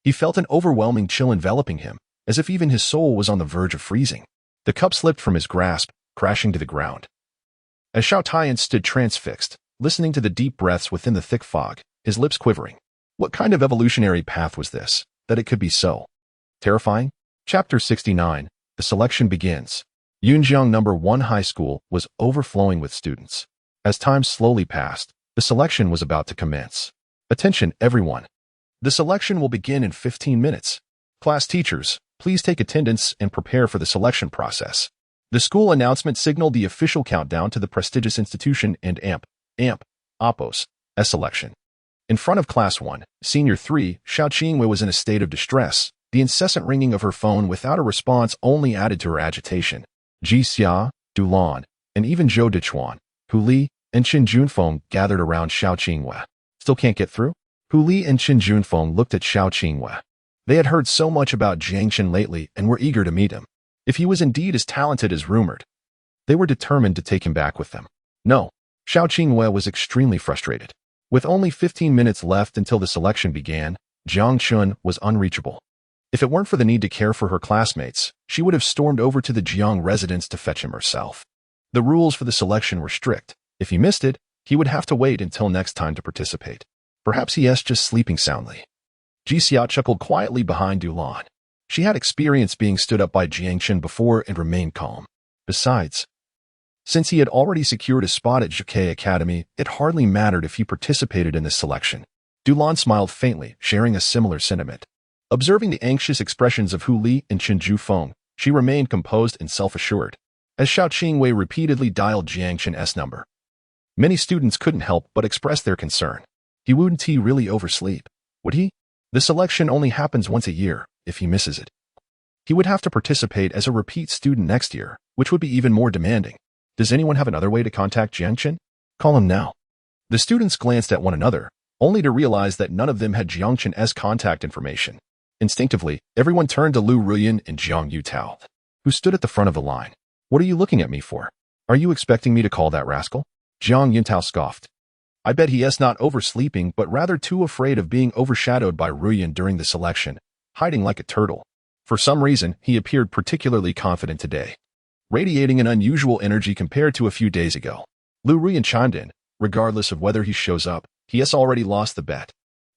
he felt an overwhelming chill enveloping him, as if even his soul was on the verge of freezing. The cup slipped from his grasp, crashing to the ground. As Xiao Tian stood transfixed, listening to the deep breaths within the thick fog, his lips quivering. What kind of evolutionary path was this, that it could be so terrifying? Chapter 69. The selection begins. Yunjiang No. 1 High School was overflowing with students. As time slowly passed, the selection was about to commence. Attention, everyone. The selection will begin in 15 minutes. Class teachers, please take attendance and prepare for the selection process. The school announcement signaled the official countdown to the prestigious institution and Appo's selection. In front of Class 1, Senior 3, Xiao Qingwei was in a state of distress. The incessant ringing of her phone without a response only added to her agitation. Ji Xia, Du Lan, and even Zhou Dechuan, Hu Li, and Qin Junfeng gathered around Xiao Qingwei. Still can't get through? Hu Li and Qin Junfeng looked at Xiao Qingwei. They had heard so much about Jiang Chen lately and were eager to meet him. If he was indeed as talented as rumored, they were determined to take him back with them. No, Xiao Qingwei was extremely frustrated. With only 15 minutes left until the selection began, Jiang Chen was unreachable. If it weren't for the need to care for her classmates, she would have stormed over to the Jiang residence to fetch him herself. The rules for the selection were strict. If he missed it, he would have to wait until next time to participate. Perhaps he is just sleeping soundly. Ji Xia chuckled quietly behind Du Lan. She had experience being stood up by Jiang Chen before and remained calm. Besides, Since he had already secured a spot at JK Academy, it hardly mattered if he participated in this selection. Dulan smiled faintly, sharing a similar sentiment. Observing the anxious expressions of Hu Li and Chen Jufeng, she remained composed and self-assured. As Xiao Qingwei repeatedly dialed Jiang Chen's number, many students couldn't help but express their concern. He wouldn't he really oversleep? Would he? The selection only happens once a year. If he misses it, he would have to participate as a repeat student next year, which would be even more demanding. Does anyone have another way to contact Jiang Chen? Call him now. The students glanced at one another, only to realize that none of them had Jiang Chen's contact information. Instinctively, everyone turned to Liu Ruyan and Jiang Yutao, who stood at the front of the line. What are you looking at me for? Are you expecting me to call that rascal? Jiang Yutao scoffed. I bet he is not oversleeping but rather too afraid of being overshadowed by Ruyan during the selection, hiding like a turtle. For some reason, he appeared particularly confident today, radiating an unusual energy compared to a few days ago. Liu Ruyan chimed in, regardless of whether he shows up, he has already lost the bet.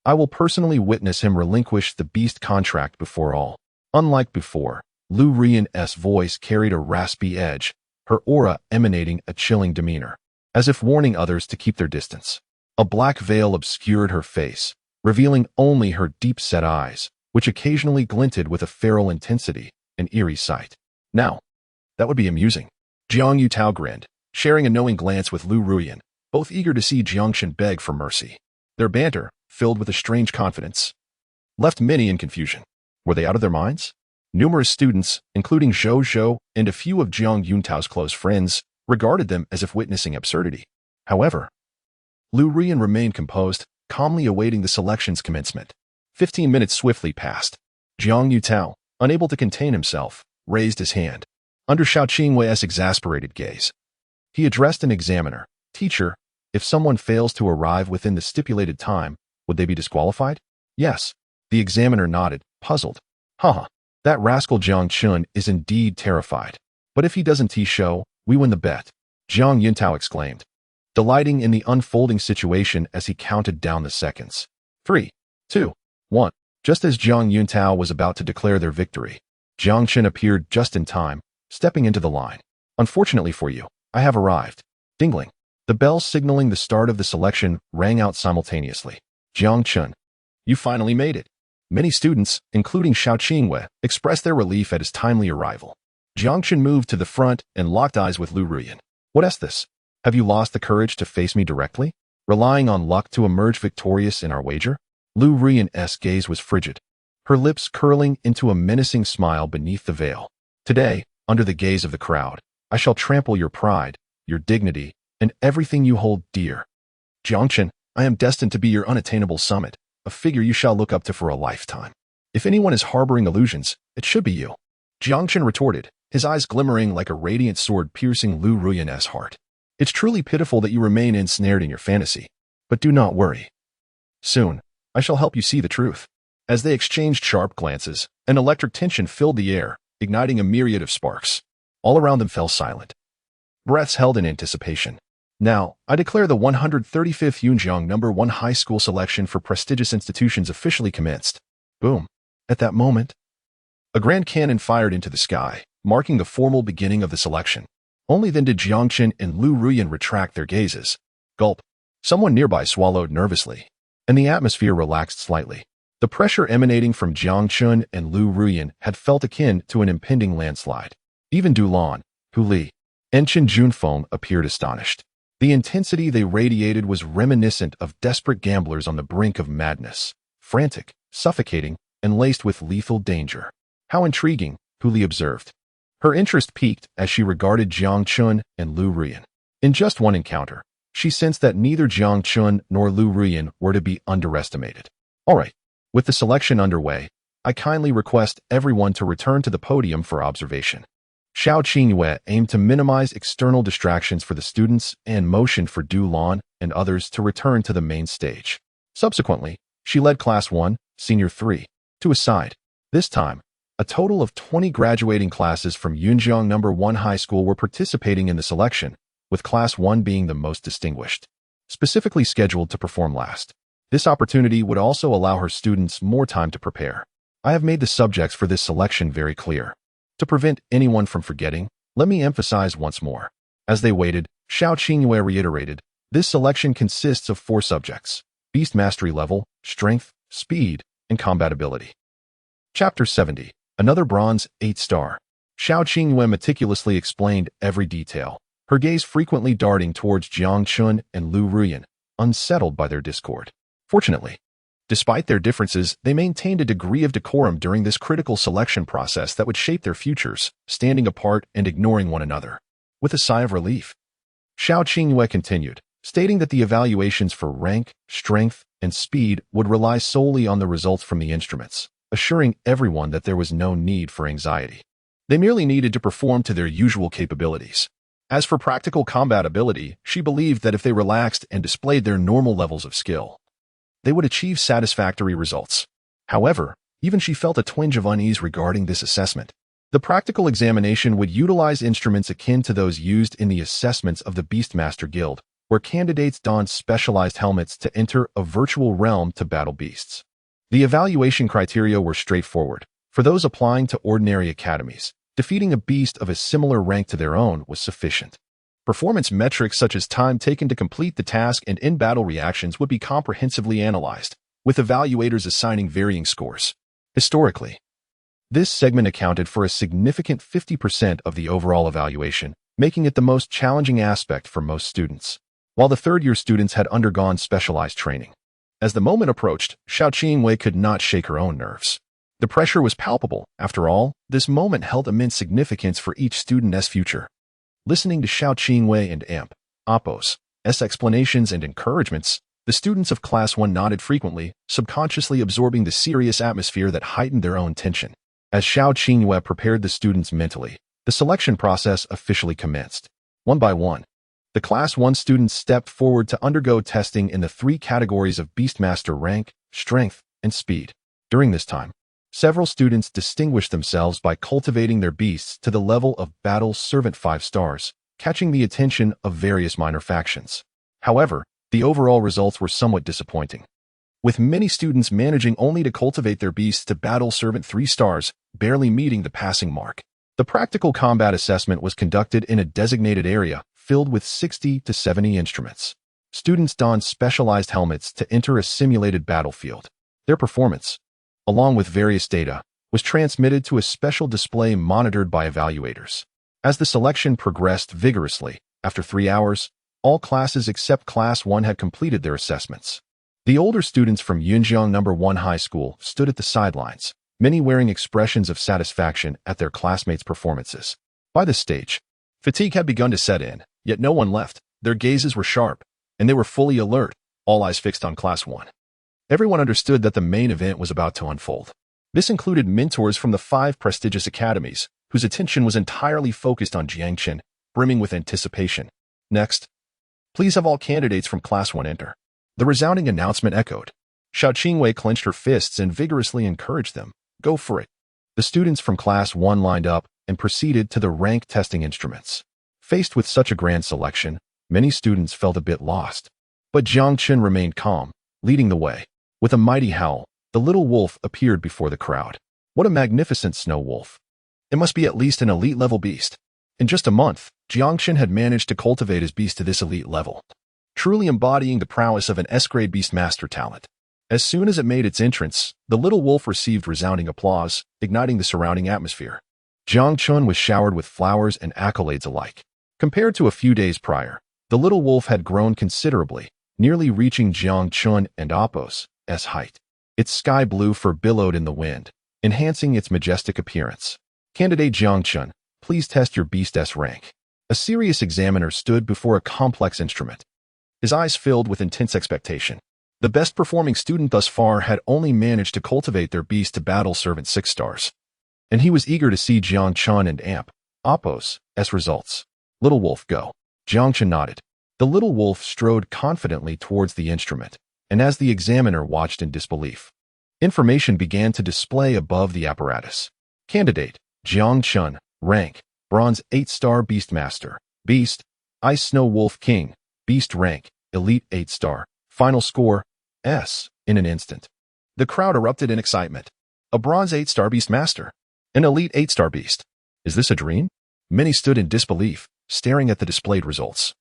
I will personally witness him relinquish the beast contract before all. Unlike before, Liu Ruyan's voice carried a raspy edge, her aura emanating a chilling demeanor, as if warning others to keep their distance. A black veil obscured her face, revealing only her deep-set eyes, which occasionally glinted with a feral intensity, an eerie sight. Now, that would be amusing. Jiang Yutao grinned, sharing a knowing glance with Liu Ruyan, both eager to see Jiang Chen beg for mercy. Their banter, filled with a strange confidence, left many in confusion. Were they out of their minds? Numerous students, including Zhou Zhou and a few of Jiang Yuntao's close friends, regarded them as if witnessing absurdity. However, Liu Ruyan remained composed, calmly awaiting the selection's commencement. 15 minutes swiftly passed. Jiang Yutao, unable to contain himself, raised his hand. Under Xiao Qingwei's exasperated gaze, he addressed an examiner. Teacher, if someone fails to arrive within the stipulated time, would they be disqualified? Yes. The examiner nodded, puzzled. Haha, that rascal Jiang Chen is indeed terrified. But if he doesn't show, we win the bet. Jiang Yuntao exclaimed, delighting in the unfolding situation as he counted down the seconds. 3, 2, 1. Just as Jiang Yuntao was about to declare their victory, Jiang Chen appeared just in time, stepping into the line. Unfortunately for you, I have arrived. Dingling. The bells signaling the start of the selection rang out simultaneously. Jiang Chen, you finally made it. Many students, including Xiao Qingwei, expressed their relief at his timely arrival. Jiang Chen moved to the front and locked eyes with Liu Ruyan. What is this? Have you lost the courage to face me directly? Relying on luck to emerge victorious in our wager? Liu Ruyan's gaze was frigid, her lips curling into a menacing smile beneath the veil. Today, under the gaze of the crowd, I shall trample your pride, your dignity, and everything you hold dear. Jiang Chen, I am destined to be your unattainable summit, a figure you shall look up to for a lifetime. If anyone is harboring illusions, it should be you. Jiang Chen retorted, his eyes glimmering like a radiant sword piercing Liu Ruyan's heart. It's truly pitiful that you remain ensnared in your fantasy. But do not worry. Soon, I shall help you see the truth. As they exchanged sharp glances, an electric tension filled the air, igniting a myriad of sparks. All around them fell silent, breaths held in anticipation. Now, I declare the 135th Yunjiang No. 1 high school selection for prestigious institutions officially commenced. Boom. At that moment, a grand cannon fired into the sky, marking the formal beginning of the selection. Only then did Jiang Chen and Liu Ruyan retract their gazes. Gulp. Someone nearby swallowed nervously, and the atmosphere relaxed slightly. The pressure emanating from Jiang Chen and Liu Ruyan had felt akin to an impending landslide. Even Dulan, Hu Li, and Chen Junfeng appeared astonished. The intensity they radiated was reminiscent of desperate gamblers on the brink of madness, frantic, suffocating, and laced with lethal danger. How intriguing, Hu Li observed. Her interest peaked as she regarded Jiang Chen and Liu Ruyan. In just one encounter, she sensed that neither Jiang Chen nor Liu Ruyan were to be underestimated. All right, with the selection underway, I kindly request everyone to return to the podium for observation. Xiao Qingwei aimed to minimize external distractions for the students and motioned for Du Lan and others to return to the main stage. Subsequently, she led Class 1, Senior 3, to a side. This time, a total of 20 graduating classes from Yunjiang No. 1 High School were participating in the selection, with Class 1 being the most distinguished, specifically scheduled to perform last. This opportunity would also allow her students more time to prepare. I have made the subjects for this selection very clear. To prevent anyone from forgetting, let me emphasize once more. As they waited, Xiao Qingyue reiterated, this selection consists of 4 subjects: beast mastery level, strength, speed, and combatability. Chapter 70. Another bronze 8-star. Xiao Qingyue meticulously explained every detail, her gaze frequently darting towards Jiang Chen and Liu Ruyan, unsettled by their discord. Fortunately, despite their differences, they maintained a degree of decorum during this critical selection process that would shape their futures, standing apart and ignoring one another. With a sigh of relief, Xiao Qingyue continued, stating that the evaluations for rank, strength, and speed would rely solely on the results from the instruments, assuring everyone that there was no need for anxiety. They merely needed to perform to their usual capabilities. As for practical combatability, she believed that if they relaxed and displayed their normal levels of skill, they would achieve satisfactory results. However, even she felt a twinge of unease regarding this assessment. The practical examination would utilize instruments akin to those used in the assessments of the Beastmaster Guild, where candidates donned specialized helmets to enter a virtual realm to battle beasts. The evaluation criteria were straightforward. For those applying to ordinary academies, defeating a beast of a similar rank to their own was sufficient. Performance metrics such as time taken to complete the task and in-battle reactions would be comprehensively analyzed, with evaluators assigning varying scores. Historically, this segment accounted for a significant 50% of the overall evaluation, making it the most challenging aspect for most students, while the third-year students had undergone specialized training. As the moment approached, Xiao Qingyue could not shake her own nerves. The pressure was palpable. After all, this moment held immense significance for each student's future. Listening to Xiao Qingyue and Amp, Apos' explanations and encouragements, the students of Class 1 nodded frequently, subconsciously absorbing the serious atmosphere that heightened their own tension. As Xiao Qingyue prepared the students mentally, the selection process officially commenced. One by one, the Class 1 students stepped forward to undergo testing in the 3 categories of Beastmaster rank, strength, and speed. During this time, several students distinguished themselves by cultivating their beasts to the level of Battle Servant 5 stars, catching the attention of various minor factions. However, the overall results were somewhat disappointing, with many students managing only to cultivate their beasts to Battle Servant 3 stars, barely meeting the passing mark. The practical combat assessment was conducted in a designated area filled with 60 to 70 instruments. Students donned specialized helmets to enter a simulated battlefield. Their performance, along with various data, was transmitted to a special display monitored by evaluators. As the selection progressed vigorously, after 3 hours, all classes except Class 1 had completed their assessments. The older students from Yunjiang No. 1 High School stood at the sidelines, many wearing expressions of satisfaction at their classmates' performances. By this stage, fatigue had begun to set in, yet no one left. Their gazes were sharp, and they were fully alert, all eyes fixed on Class 1. Everyone understood that the main event was about to unfold. This included mentors from the 5 prestigious academies, whose attention was entirely focused on Jiang Chen, brimming with anticipation. Next, please have all candidates from Class 1 enter. The resounding announcement echoed. Xiao Qingyue clenched her fists and vigorously encouraged them. Go for it. The students from Class 1 lined up and proceeded to the rank testing instruments. Faced with such a grand selection, many students felt a bit lost. But Jiang Chen remained calm, leading the way. With a mighty howl, the little wolf appeared before the crowd. What a magnificent snow wolf. It must be at least an elite-level beast. In just a month, Jiang Chen had managed to cultivate his beast to this elite level, truly embodying the prowess of an S-grade beastmaster talent. As soon as it made its entrance, the little wolf received resounding applause, igniting the surrounding atmosphere. Jiang Chen was showered with flowers and accolades alike. Compared to a few days prior, the little wolf had grown considerably, nearly reaching Jiang Chen and Apos' height. Its sky blue fur billowed in the wind, enhancing its majestic appearance. Candidate Jiang Chen, please test your beast's rank. A serious examiner stood before a complex instrument, his eyes filled with intense expectation. The best-performing student thus far had only managed to cultivate their beast to Battle Servant 6 stars, and he was eager to see Jiang Chen and Amp, Apos' results. Little wolf, go. Jiang Chen nodded. The little wolf strode confidently towards the instrument, and as the examiner watched in disbelief, information began to display above the apparatus. Candidate, Jiang Chen, rank, Bronze 8-star Beastmaster, Beast, Ice Snow Wolf King, Beast rank, Elite 8-star, final score, S, in an instant. The crowd erupted in excitement. A Bronze 8-star Beastmaster, an Elite 8-star Beast. Is this a dream? Many stood in disbelief, staring at the displayed results.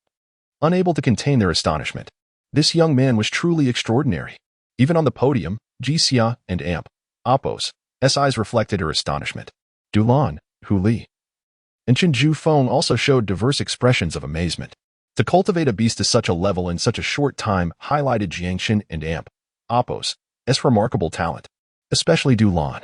Unable to contain their astonishment. This young man was truly extraordinary. Even on the podium, Jixia and Appos' eyes reflected her astonishment. Dulan, Hu Li, and Chen Jufeng also showed diverse expressions of amazement. To cultivate a beast to such a level in such a short time highlighted Jiang Chen and Appos' remarkable talent, especially Dulan,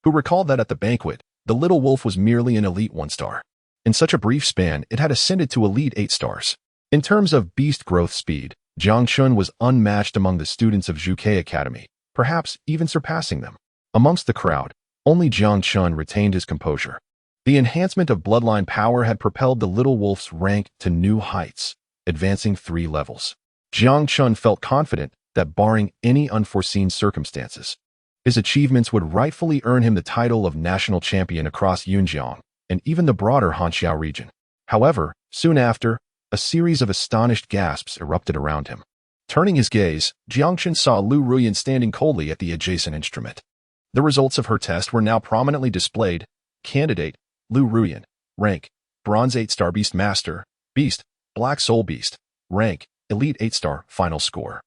who recalled that at the banquet, the little wolf was merely an elite 1-star. In such a brief span, it had ascended to elite 8 stars. In terms of beast growth speed, Jiang Chen was unmatched among the students of Zhuke Academy, perhaps even surpassing them. Amongst the crowd, only Jiang Chen retained his composure. The enhancement of bloodline power had propelled the little wolf's rank to new heights, advancing 3 levels. Jiang Chen felt confident that barring any unforeseen circumstances, his achievements would rightfully earn him the title of national champion across Yunjiang and even the broader Hanxiao region. However, soon after, a series of astonished gasps erupted around him. Turning his gaze, Jiang Chen saw Liu Ruyan standing coldly at the adjacent instrument. The results of her test were now prominently displayed. Candidate, Liu Ruyan. Rank, Bronze 8-star Beastmaster. Beast, Black Soul Beast. Rank, Elite 8-star. Final score.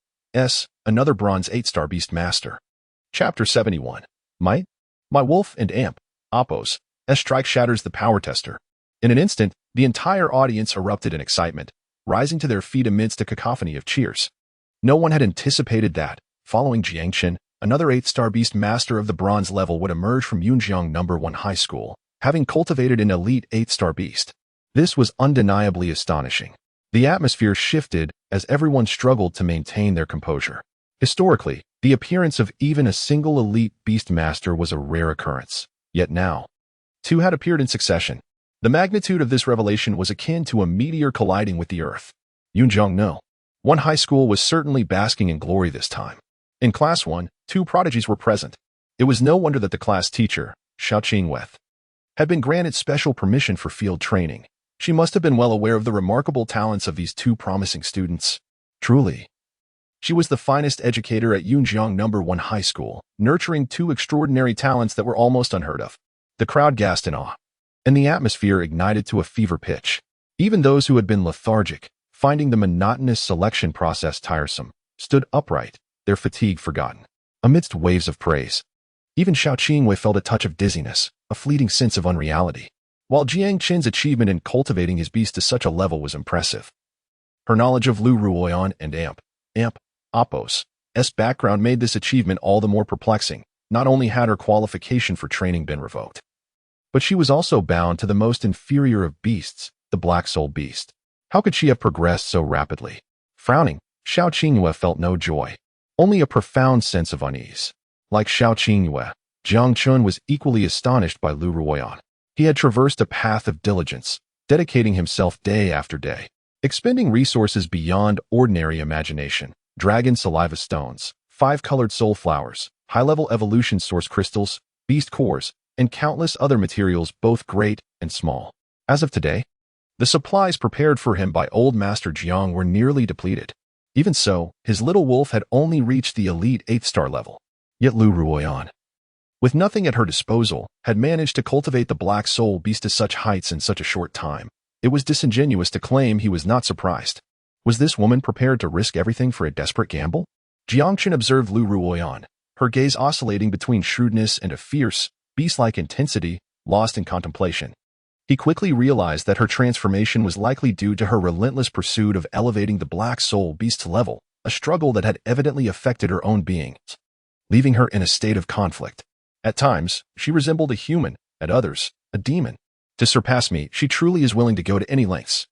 Another Bronze 8-star Beastmaster. Chapter 71. Might? My wolf and Appos' strike shatters the power tester. In an instant, the entire audience erupted in excitement, rising to their feet amidst a cacophony of cheers. No one had anticipated that, following Jiang Chen, another 8-star beast master of the bronze level would emerge from Yunjiang No. 1 High School, having cultivated an elite 8-star beast. This was undeniably astonishing. The atmosphere shifted as everyone struggled to maintain their composure. Historically, the appearance of even a single elite beast master was a rare occurrence. Yet now, 2 had appeared in succession. The magnitude of this revelation was akin to a meteor colliding with the earth. Yunjiang No. 1 High School was certainly basking in glory this time. In Class 1, 2 prodigies were present. It was no wonder that the class teacher, Xiao had been granted special permission for field training. She must have been well aware of the remarkable talents of these 2 promising students. Truly, she was the finest educator at Yunjiang No. 1 High School, nurturing 2 extraordinary talents that were almost unheard of. The crowd gasped in awe, and the atmosphere ignited to a fever pitch. Even those who had been lethargic, finding the monotonous selection process tiresome, stood upright, their fatigue forgotten. Amidst waves of praise, even Xiao Qingwei felt a touch of dizziness, a fleeting sense of unreality. While Jiang Chen's achievement in cultivating his beast to such a level was impressive, her knowledge of Liu Ruyan and Appos' background made this achievement all the more perplexing. Not only had her qualification for training been revoked, but she was also bound to the most inferior of beasts, the Black Soul Beast. How could she have progressed so rapidly? Frowning, Xiao Qingwei felt no joy, only a profound sense of unease. Like Xiao Qingwei, Jiang Chen was equally astonished by Liu Ruyan. He had traversed a path of diligence, dedicating himself day after day, expending resources beyond ordinary imagination. Dragon saliva stones, 5-colored soul flowers, high-level evolution source crystals, beast cores, and countless other materials both great and small. As of today, the supplies prepared for him by old Master Jiang were nearly depleted. Even so, his little wolf had only reached the elite 8-star level. Yet Liu Ruyan, with nothing at her disposal, had managed to cultivate the Black Soul Beast to such heights in such a short time. It was disingenuous to claim he was not surprised. Was this woman prepared to risk everything for a desperate gamble? Jiang Chen observed Liu Ruyan, her gaze oscillating between shrewdness and a fierce, beast-like intensity, lost in contemplation. He quickly realized that her transformation was likely due to her relentless pursuit of elevating the Black Soul Beast to level, a struggle that had evidently affected her own being, leaving her in a state of conflict. At times, she resembled a human, at others, a demon. To surpass me, she truly is willing to go to any lengths.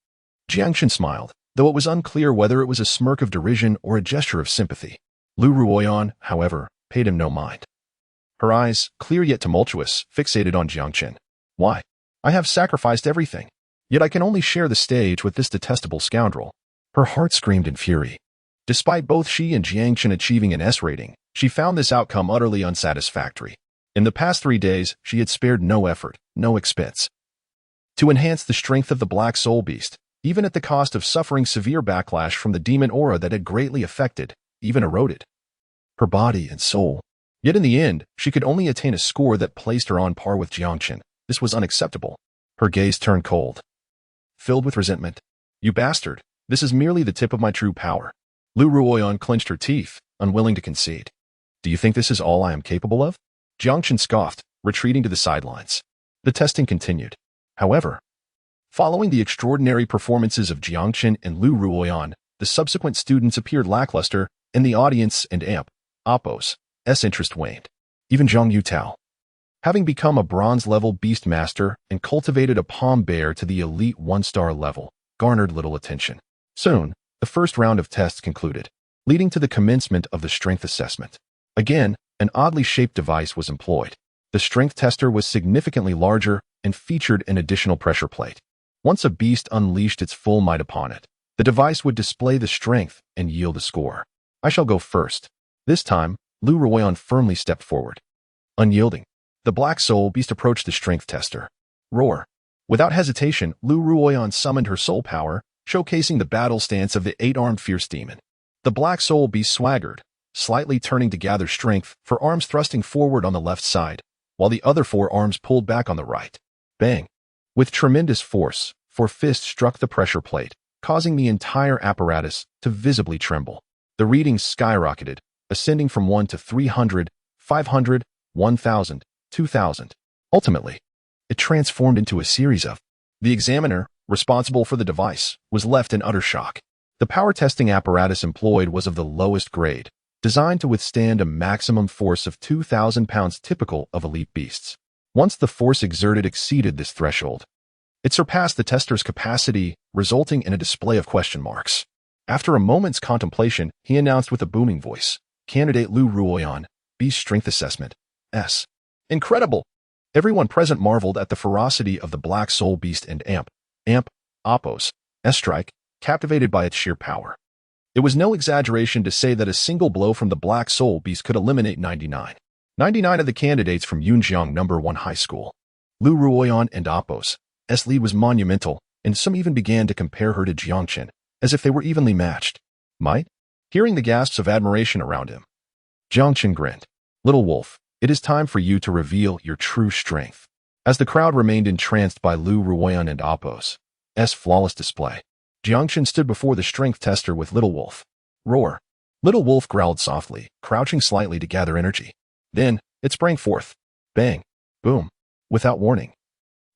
Jiang Chen smiled, though it was unclear whether it was a smirk of derision or a gesture of sympathy. Liu Ruyan, however, paid him no mind. Her eyes, clear yet tumultuous, fixated on Jiang Chen. Why? I have sacrificed everything, yet I can only share the stage with this detestable scoundrel. Her heart screamed in fury. Despite both she and Jiang Chen achieving an S rating, she found this outcome utterly unsatisfactory. In the past 3 days, she had spared no effort, no expense, to enhance the strength of the Black Soul Beast, even at the cost of suffering severe backlash from the demon aura that had greatly affected, even eroded, her body and soul. Yet in the end, she could only attain a score that placed her on par with Jiang Chen. This was unacceptable. Her gaze turned cold. filled with resentment. You bastard, this is merely the tip of my true power. Liu Ruyan clenched her teeth, unwilling to concede. Do you think this is all I am capable of? Jiang Chen scoffed, retreating to the sidelines. The testing continued. However, following the extraordinary performances of Jiang Chen and Liu Ruyan, the subsequent students appeared lackluster, and the audience and Oppo's interest waned. Even Zhang Yutao, having become a bronze-level beastmaster and cultivated a palm bear to the elite one-star level, garnered little attention. Soon, the first round of tests concluded, leading to the commencement of the strength assessment. Again, an oddly shaped device was employed. The strength tester was significantly larger and featured an additional pressure plate. Once a beast unleashed its full might upon it, the device would display the strength and yield a score. I shall go first. This time, Liu Ruyan firmly stepped forward. Unyielding, the black soul beast approached the strength tester. Roar. Without hesitation, Liu Ruyan summoned her soul power, showcasing the battle stance of the eight-armed fierce demon. The black soul beast swaggered, slightly turning to gather strength, for arms thrusting forward on the left side, while the other four arms pulled back on the right. Bang. With tremendous force, four fists struck the pressure plate, causing the entire apparatus to visibly tremble. The readings skyrocketed, ascending from 1 to 300, 500, 1,000, 2,000. Ultimately, it transformed into a series of. The examiner, responsible for the device, was left in utter shock. The power testing apparatus employed was of the lowest grade, designed to withstand a maximum force of 2,000 pounds typical of elite beasts. Once the force exerted exceeded this threshold, it surpassed the tester's capacity, resulting in a display of question marks. After a moment's contemplation, he announced with a booming voice, Candidate Liu Ruyan, Beast Strength Assessment, S. Incredible! Everyone present marveled at the ferocity of the Black Soul Beast and Oppo's strike, captivated by its sheer power. It was no exaggeration to say that a single blow from the Black Soul Beast could eliminate 99 of the candidates from Yunjiang No. 1 High School. Liu Ruyan and Oppo's lead was monumental, and some even began to compare her to Jiang Chen, as if they were evenly matched. Might? Hearing the gasps of admiration around him, Jiang Chen grinned. Little wolf, it is time for you to reveal your true strength. As the crowd remained entranced by Liu Ruyan and Oppo's flawless display, Jiang Chen stood before the strength tester with Little Wolf. Roar. Little Wolf growled softly, crouching slightly to gather energy. Then, it sprang forth. Bang. Boom. Without warning.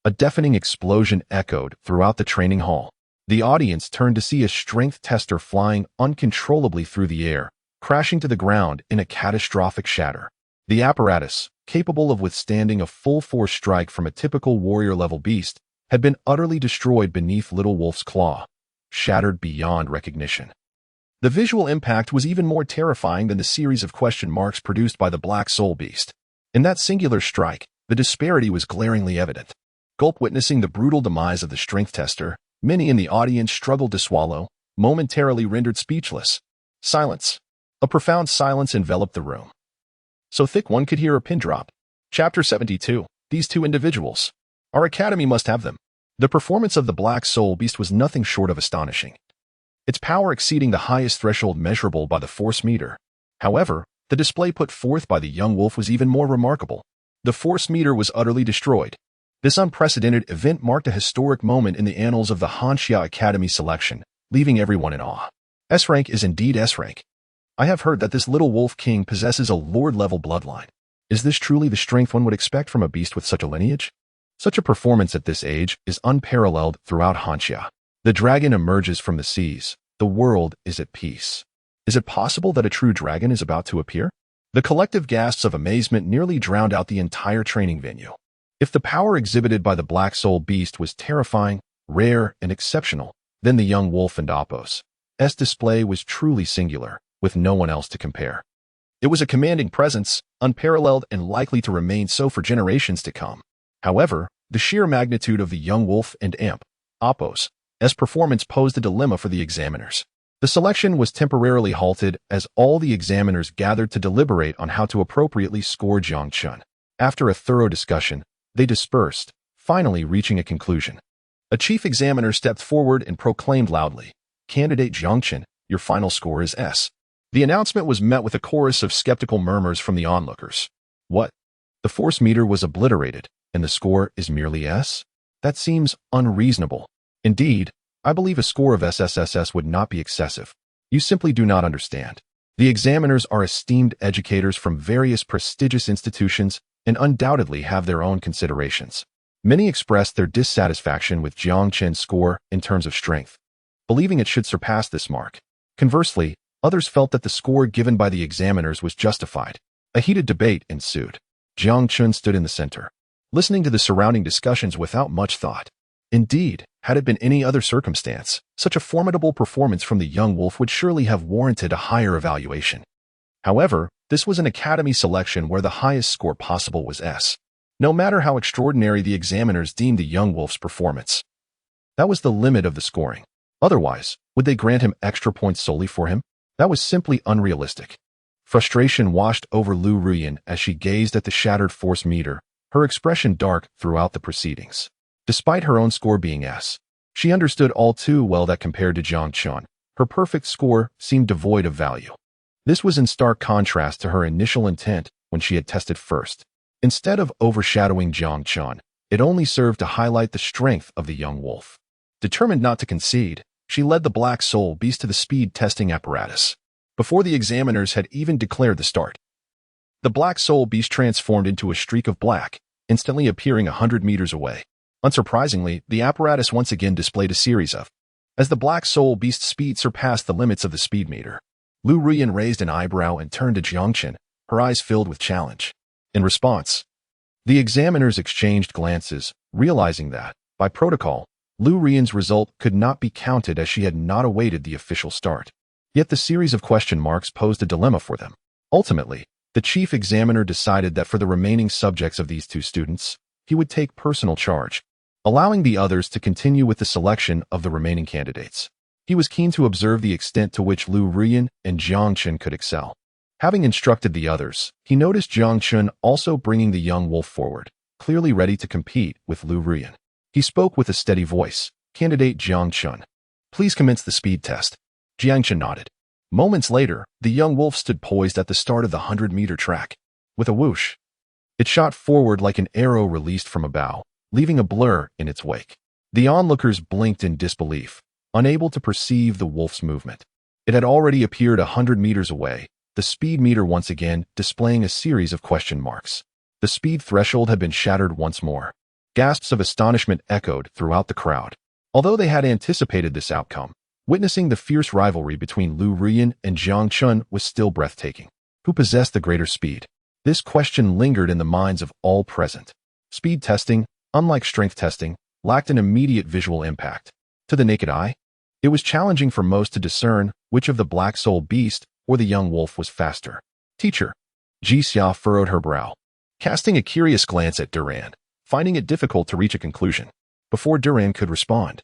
A deafening explosion echoed throughout the training hall. The audience turned to see a strength tester flying uncontrollably through the air, crashing to the ground in a catastrophic shatter. The apparatus, capable of withstanding a full-force strike from a typical warrior-level beast, had been utterly destroyed beneath Little Wolf's claw, shattered beyond recognition. The visual impact was even more terrifying than the series of question marks produced by the Black Soul Beast. In that singular strike, the disparity was glaringly evident. Gulp witnessing the brutal demise of the strength tester, many in the audience struggled to swallow, momentarily rendered speechless. Silence. A profound silence enveloped the room, so thick one could hear a pin drop. Chapter 72. These two individuals. Our academy must have them. The performance of the Black Soul Beast was nothing short of astonishing, its power exceeding the highest threshold measurable by the force meter. However, the display put forth by the young wolf was even more remarkable. The force meter was utterly destroyed. This unprecedented event marked a historic moment in the annals of the Hanxia Academy selection, leaving everyone in awe. S-rank is indeed S-rank. I have heard that this little wolf king possesses a lord-level bloodline. Is this truly the strength one would expect from a beast with such a lineage? Such a performance at this age is unparalleled throughout Hanxia. The dragon emerges from the seas. The world is at peace. Is it possible that a true dragon is about to appear? The collective gasps of amazement nearly drowned out the entire training venue. If the power exhibited by the Black Soul Beast was terrifying, rare, and exceptional, then the young wolf and Oppo's display was truly singular, with no one else to compare. It was a commanding presence, unparalleled and likely to remain so for generations to come. However, the sheer magnitude of the young wolf and Oppo's performance posed a dilemma for the examiners. The selection was temporarily halted as all the examiners gathered to deliberate on how to appropriately score Jiang Chen. After a thorough discussion, they dispersed, finally reaching a conclusion. A chief examiner stepped forward and proclaimed loudly, "Candidate Jiang Chen, your final score is S." The announcement was met with a chorus of skeptical murmurs from the onlookers. What? The force meter was obliterated, and the score is merely S? That seems unreasonable. Indeed, I believe a score of SSSS would not be excessive. You simply do not understand. The examiners are esteemed educators from various prestigious institutions and undoubtedly have their own considerations. Many expressed their dissatisfaction with Jiang Chen's score in terms of strength, believing it should surpass this mark. Conversely, others felt that the score given by the examiners was justified. A heated debate ensued. Jiang Chen stood in the center, listening to the surrounding discussions without much thought. Indeed, had it been any other circumstance, such a formidable performance from the young wolf would surely have warranted a higher evaluation. However, this was an academy selection where the highest score possible was S. No matter how extraordinary the examiners deemed the young wolf's performance, that was the limit of the scoring. Otherwise, would they grant him extra points solely for him? That was simply unrealistic. Frustration washed over Liu Ruyan as she gazed at the shattered force meter, her expression dark throughout the proceedings. Despite her own score being S, she understood all too well that compared to Jiang Chen, her perfect score seemed devoid of value. This was in stark contrast to her initial intent when she had tested first. Instead of overshadowing Jiang Chen, it only served to highlight the strength of the young wolf. Determined not to concede, she led the Black Soul Beast to the speed testing apparatus. Before the examiners had even declared the start, the Black Soul Beast transformed into a streak of black, instantly appearing 100 meters away. Unsurprisingly, the apparatus once again displayed a series of. As the Black Soul Beast's speed surpassed the limits of the speed meter, Liu Ruyan raised an eyebrow and turned to Jiang Chen, her eyes filled with challenge. In response, the examiners exchanged glances, realizing that, by protocol, Liu Ruyan's result could not be counted as she had not awaited the official start. Yet the series of question marks posed a dilemma for them. Ultimately, the chief examiner decided that for the remaining subjects of these two students, he would take personal charge, allowing the others to continue with the selection of the remaining candidates. He was keen to observe the extent to which Liu Ruyan and Jiang Chen could excel. Having instructed the others, he noticed Jiang Chen also bringing the young wolf forward, clearly ready to compete with Liu Ruyan. He spoke with a steady voice, "Candidate Jiang Chen, please commence the speed test." Jiang Chen nodded. Moments later, the young wolf stood poised at the start of the 100-meter track. With a whoosh, it shot forward like an arrow released from a bow, leaving a blur in its wake. The onlookers blinked in disbelief, unable to perceive the wolf's movement. It had already appeared 100 meters away, the speed meter once again displaying a series of question marks. The speed threshold had been shattered once more. Gasps of astonishment echoed throughout the crowd. Although they had anticipated this outcome, witnessing the fierce rivalry between Liu Ruyan and Jiang Chen was still breathtaking. Who possessed the greater speed? This question lingered in the minds of all present. Speed testing, unlike strength testing, lacked an immediate visual impact. To the naked eye, it was challenging for most to discern which of the Black Soul Beast or the young wolf was faster. Teacher. Jixia furrowed her brow, casting a curious glance at Duran, finding it difficult to reach a conclusion. Before Duran could respond,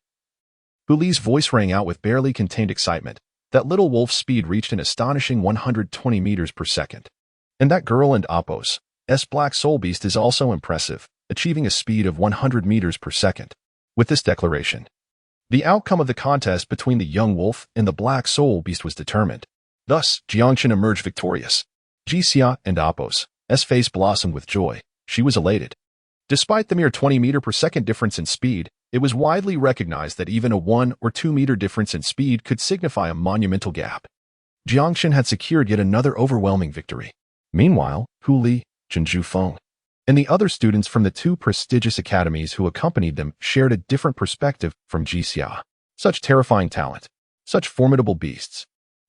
Huli's voice rang out with barely contained excitement. That little wolf's speed reached an astonishing 120 meters per second. And that girl and Appo's Black Soul Beast is also impressive, achieving a speed of 100 meters per second. With this declaration, the outcome of the contest between the young wolf and the Black Soul Beast was determined. Thus, Jiang Chen emerged victorious. Jixia and Appo's face blossomed with joy. She was elated. Despite the mere 20 meter per second difference in speed, it was widely recognized that even a 1 or 2 meter difference in speed could signify a monumental gap. Jiang Chen had secured yet another overwhelming victory. Meanwhile, Hu Li, Chen Zhufeng, and the other students from the two prestigious academies who accompanied them shared a different perspective from Jixia. Such terrifying talent, such formidable beasts.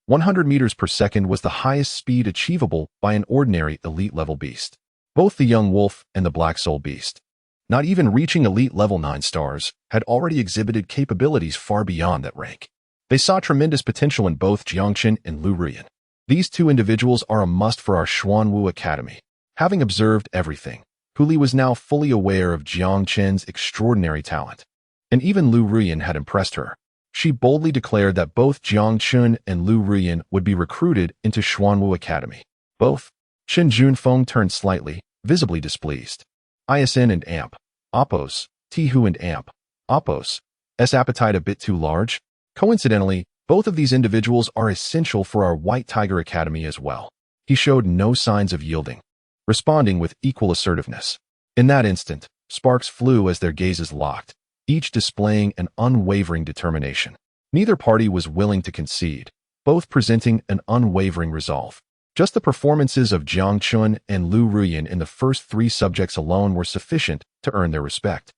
100 meters per second was the highest speed achievable by an ordinary elite-level beast. Both the young wolf and the Black Soul Beast, not even reaching elite level 9 stars, had already exhibited capabilities far beyond that rank. They saw tremendous potential in both Jiang Chen and Liu Ruyan. These two individuals are a must for our Xuanwu Academy. Having observed everything, Hu Li was now fully aware of Jiang Chen's extraordinary talent. And even Liu Ruyan had impressed her. She boldly declared that both Jiang Chen and Liu Ruyan would be recruited into Xuanwu Academy. Both. Chen Junfeng turned slightly, visibly displeased. ISN and AMP, Appo's, Tihu and AMP, Appo's appetite a bit too large? Coincidentally, both of these individuals are essential for our White Tiger Academy as well. He showed no signs of yielding, responding with equal assertiveness. In that instant, sparks flew as their gazes locked. each displaying an unwavering determination. Neither party was willing to concede, both presenting an unwavering resolve. Just the performances of Jiang Chen and Liu Ruyan in the first 3 subjects alone were sufficient to earn their respect.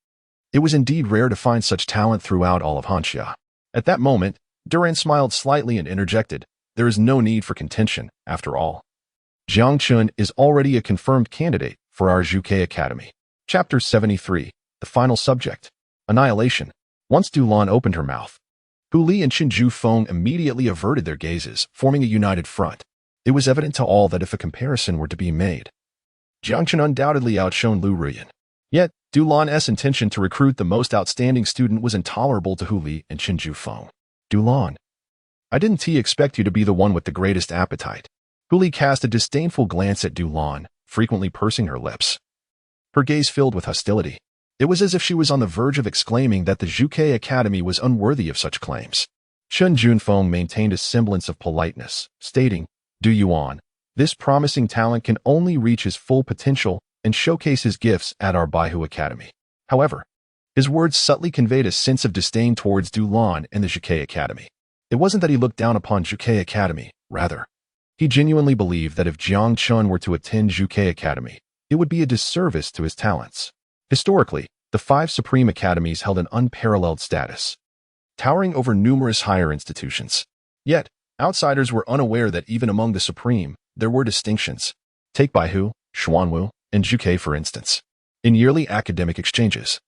It was indeed rare to find such talent throughout all of Hanxia. At that moment, Duran smiled slightly and interjected, "There is no need for contention, after all. Jiang Chen is already a confirmed candidate for our Zhuke Academy." Chapter 73, the final subject, Annihilation. Once Dulan opened her mouth, Hu Li and Qin Feng immediately averted their gazes, forming a united front. It was evident to all that if a comparison were to be made, Jiang Chen undoubtedly outshone Liu Ruyan. Yet, Dulan's intention to recruit the most outstanding student was intolerable to Hu Li and Qin Feng. "Dulan, I didn't expect you to be the one with the greatest appetite." Hu Li cast a disdainful glance at Dulan, frequently pursing her lips. Her gaze filled with hostility. It was as if she was on the verge of exclaiming that the Zhuke Academy was unworthy of such claims. Qin Junfeng maintained a semblance of politeness, stating, "Du Yuan, this promising talent can only reach his full potential and showcase his gifts at our Baihu Academy." However, his words subtly conveyed a sense of disdain towards Dulan and the Zhuke Academy. It wasn't that he looked down upon Zhuke Academy, rather, he genuinely believed that if Jiang Chen were to attend Zhuke Academy, it would be a disservice to his talents. Historically, the 5 Supreme Academies held an unparalleled status, towering over numerous higher institutions. Yet, outsiders were unaware that even among the Supreme, there were distinctions. Take Baihu, Xuanwu, and Zhuke for instance. In yearly academic exchanges,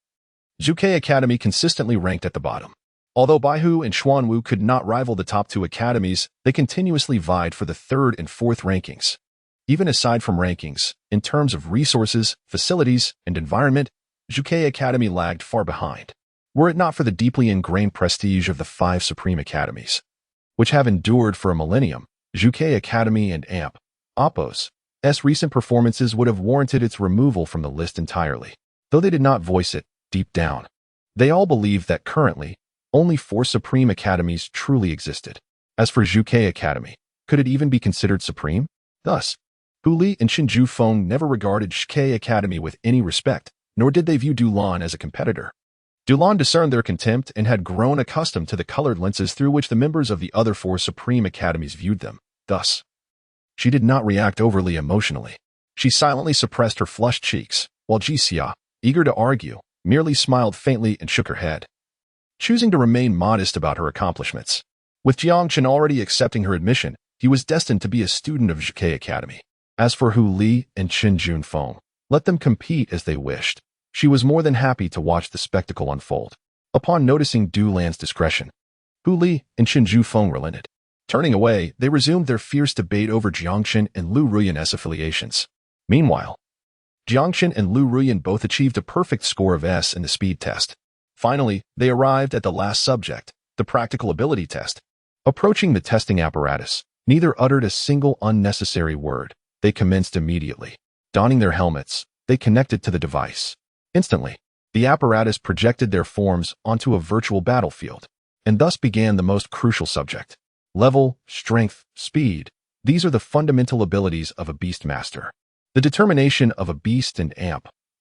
Zhuke Academy consistently ranked at the bottom. Although Baihu and Xuanwu could not rival the top 2 academies, they continuously vied for the 3rd and 4th rankings. Even aside from rankings, in terms of resources, facilities, and environment, Zhuke Academy lagged far behind. Were it not for the deeply ingrained prestige of the 5 Supreme Academies, which have endured for a millennium, Zhuke Academy and Appo's recent performances would have warranted its removal from the list entirely. Though they did not voice it, deep down, they all believed that currently, only 4 Supreme Academies truly existed. As for Zhuke Academy, could it even be considered supreme? Thus, Hu Li and Qin Feng never regarded Zhuke Academy with any respect, nor did they view Dulan as a competitor. Dulan discerned their contempt and had grown accustomed to the colored lenses through which the members of the other 4 Supreme Academies viewed them. Thus, she did not react overly emotionally. She silently suppressed her flushed cheeks, while Jixia, eager to argue, merely smiled faintly and shook her head, choosing to remain modest about her accomplishments. With Jiang Chen already accepting her admission, he was destined to be a student of Zhuke Academy. As for Hu Li and Qin Feng, let them compete as they wished. She was more than happy to watch the spectacle unfold. Upon noticing Dulan's discretion, Hu Li and Qin Feng relented. Turning away, they resumed their fierce debate over Jiang Chen and Liu Ruyan's affiliations. Meanwhile, Jiang Chen and Liu Ruyan both achieved a perfect score of S in the speed test. Finally, they arrived at the last subject, the practical ability test. Approaching the testing apparatus, neither uttered a single unnecessary word. They commenced immediately. Donning their helmets, they connected to the device. Instantly, the apparatus projected their forms onto a virtual battlefield, and thus began the most crucial subject. Level, strength, speed. These are the fundamental abilities of a beastmaster. The determination of a beast and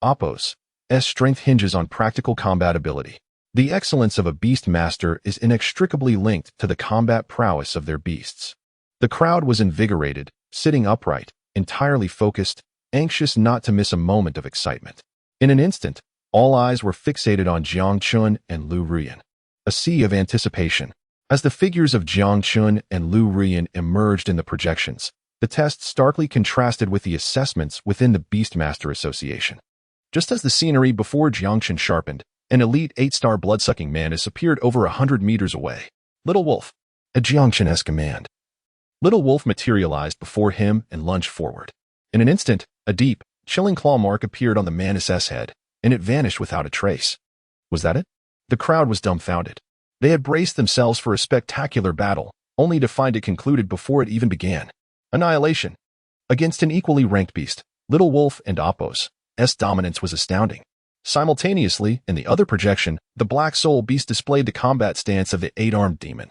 Appo's strength hinges on practical combat ability. The excellence of a beastmaster is inextricably linked to the combat prowess of their beasts. The crowd was invigorated, sitting upright, entirely focused, anxious not to miss a moment of excitement. In an instant, all eyes were fixated on Jiang Chen and Liu Ruyan. A sea of anticipation. As the figures of Jiang Chen and Liu Ruyan emerged in the projections, the test starkly contrasted with the assessments within the Beastmaster Association. Just as the scenery before Jiang Chen sharpened, an elite 8-star blood-sucking mantis appeared over 100 meters away. Little Wolf, at Jiang Chen's command. Little Wolf materialized before him and lunged forward. In an instant, a deep, chilling claw mark appeared on the mantis's head, and it vanished without a trace. Was that it? The crowd was dumbfounded. They had braced themselves for a spectacular battle, only to find it concluded before it even began. Annihilation. Against an equally ranked beast, Little Wolf and Appo's dominance was astounding. Simultaneously, in the other projection, the Black Soul Beast displayed the combat stance of the 8-armed demon,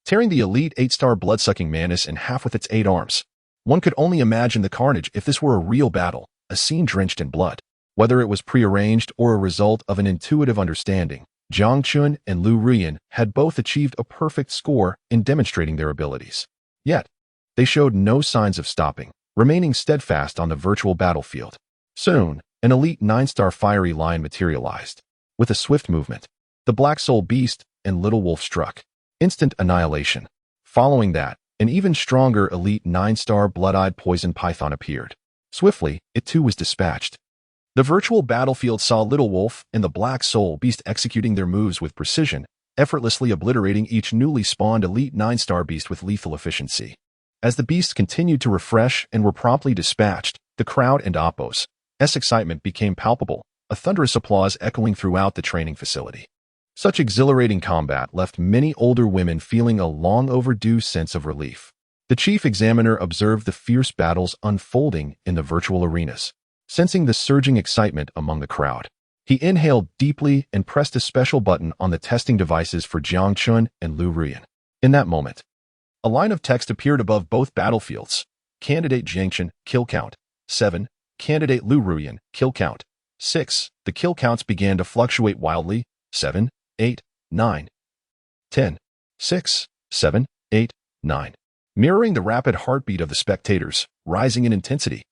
tearing the elite 8-star blood-sucking mantis in half with its 8 arms. One could only imagine the carnage if this were a real battle, a scene drenched in blood. Whether it was prearranged or a result of an intuitive understanding, Jiang Chen and Liu Ruyan had both achieved a perfect score in demonstrating their abilities. Yet, they showed no signs of stopping, remaining steadfast on the virtual battlefield. Soon, an elite 9-star fiery lion materialized. With a swift movement, the Black Soul Beast and Little Wolf struck. Instant annihilation. Following that, an even stronger elite 9-star blood-eyed poison python appeared. Swiftly, it too was dispatched. The virtual battlefield saw Little Wolf and the Black Soul Beast executing their moves with precision, effortlessly obliterating each newly spawned elite 9-star beast with lethal efficiency. As the beasts continued to refresh and were promptly dispatched, the crowd and Oppos' excitement became palpable, a thunderous applause echoing throughout the training facility. Such exhilarating combat left many older women feeling a long-overdue sense of relief. The chief examiner observed the fierce battles unfolding in the virtual arenas. Sensing the surging excitement among the crowd, he inhaled deeply and pressed a special button on the testing devices for Jiang Chen and Liu Ruyan. In that moment, a line of text appeared above both battlefields. Candidate Jiang Chen, kill count, 7. Candidate Liu Ruyan, kill count, 6. The kill counts began to fluctuate wildly, 7, 8, 9, 10, 6, 7, 8, 9, mirroring the rapid heartbeat of the spectators, rising in intensity.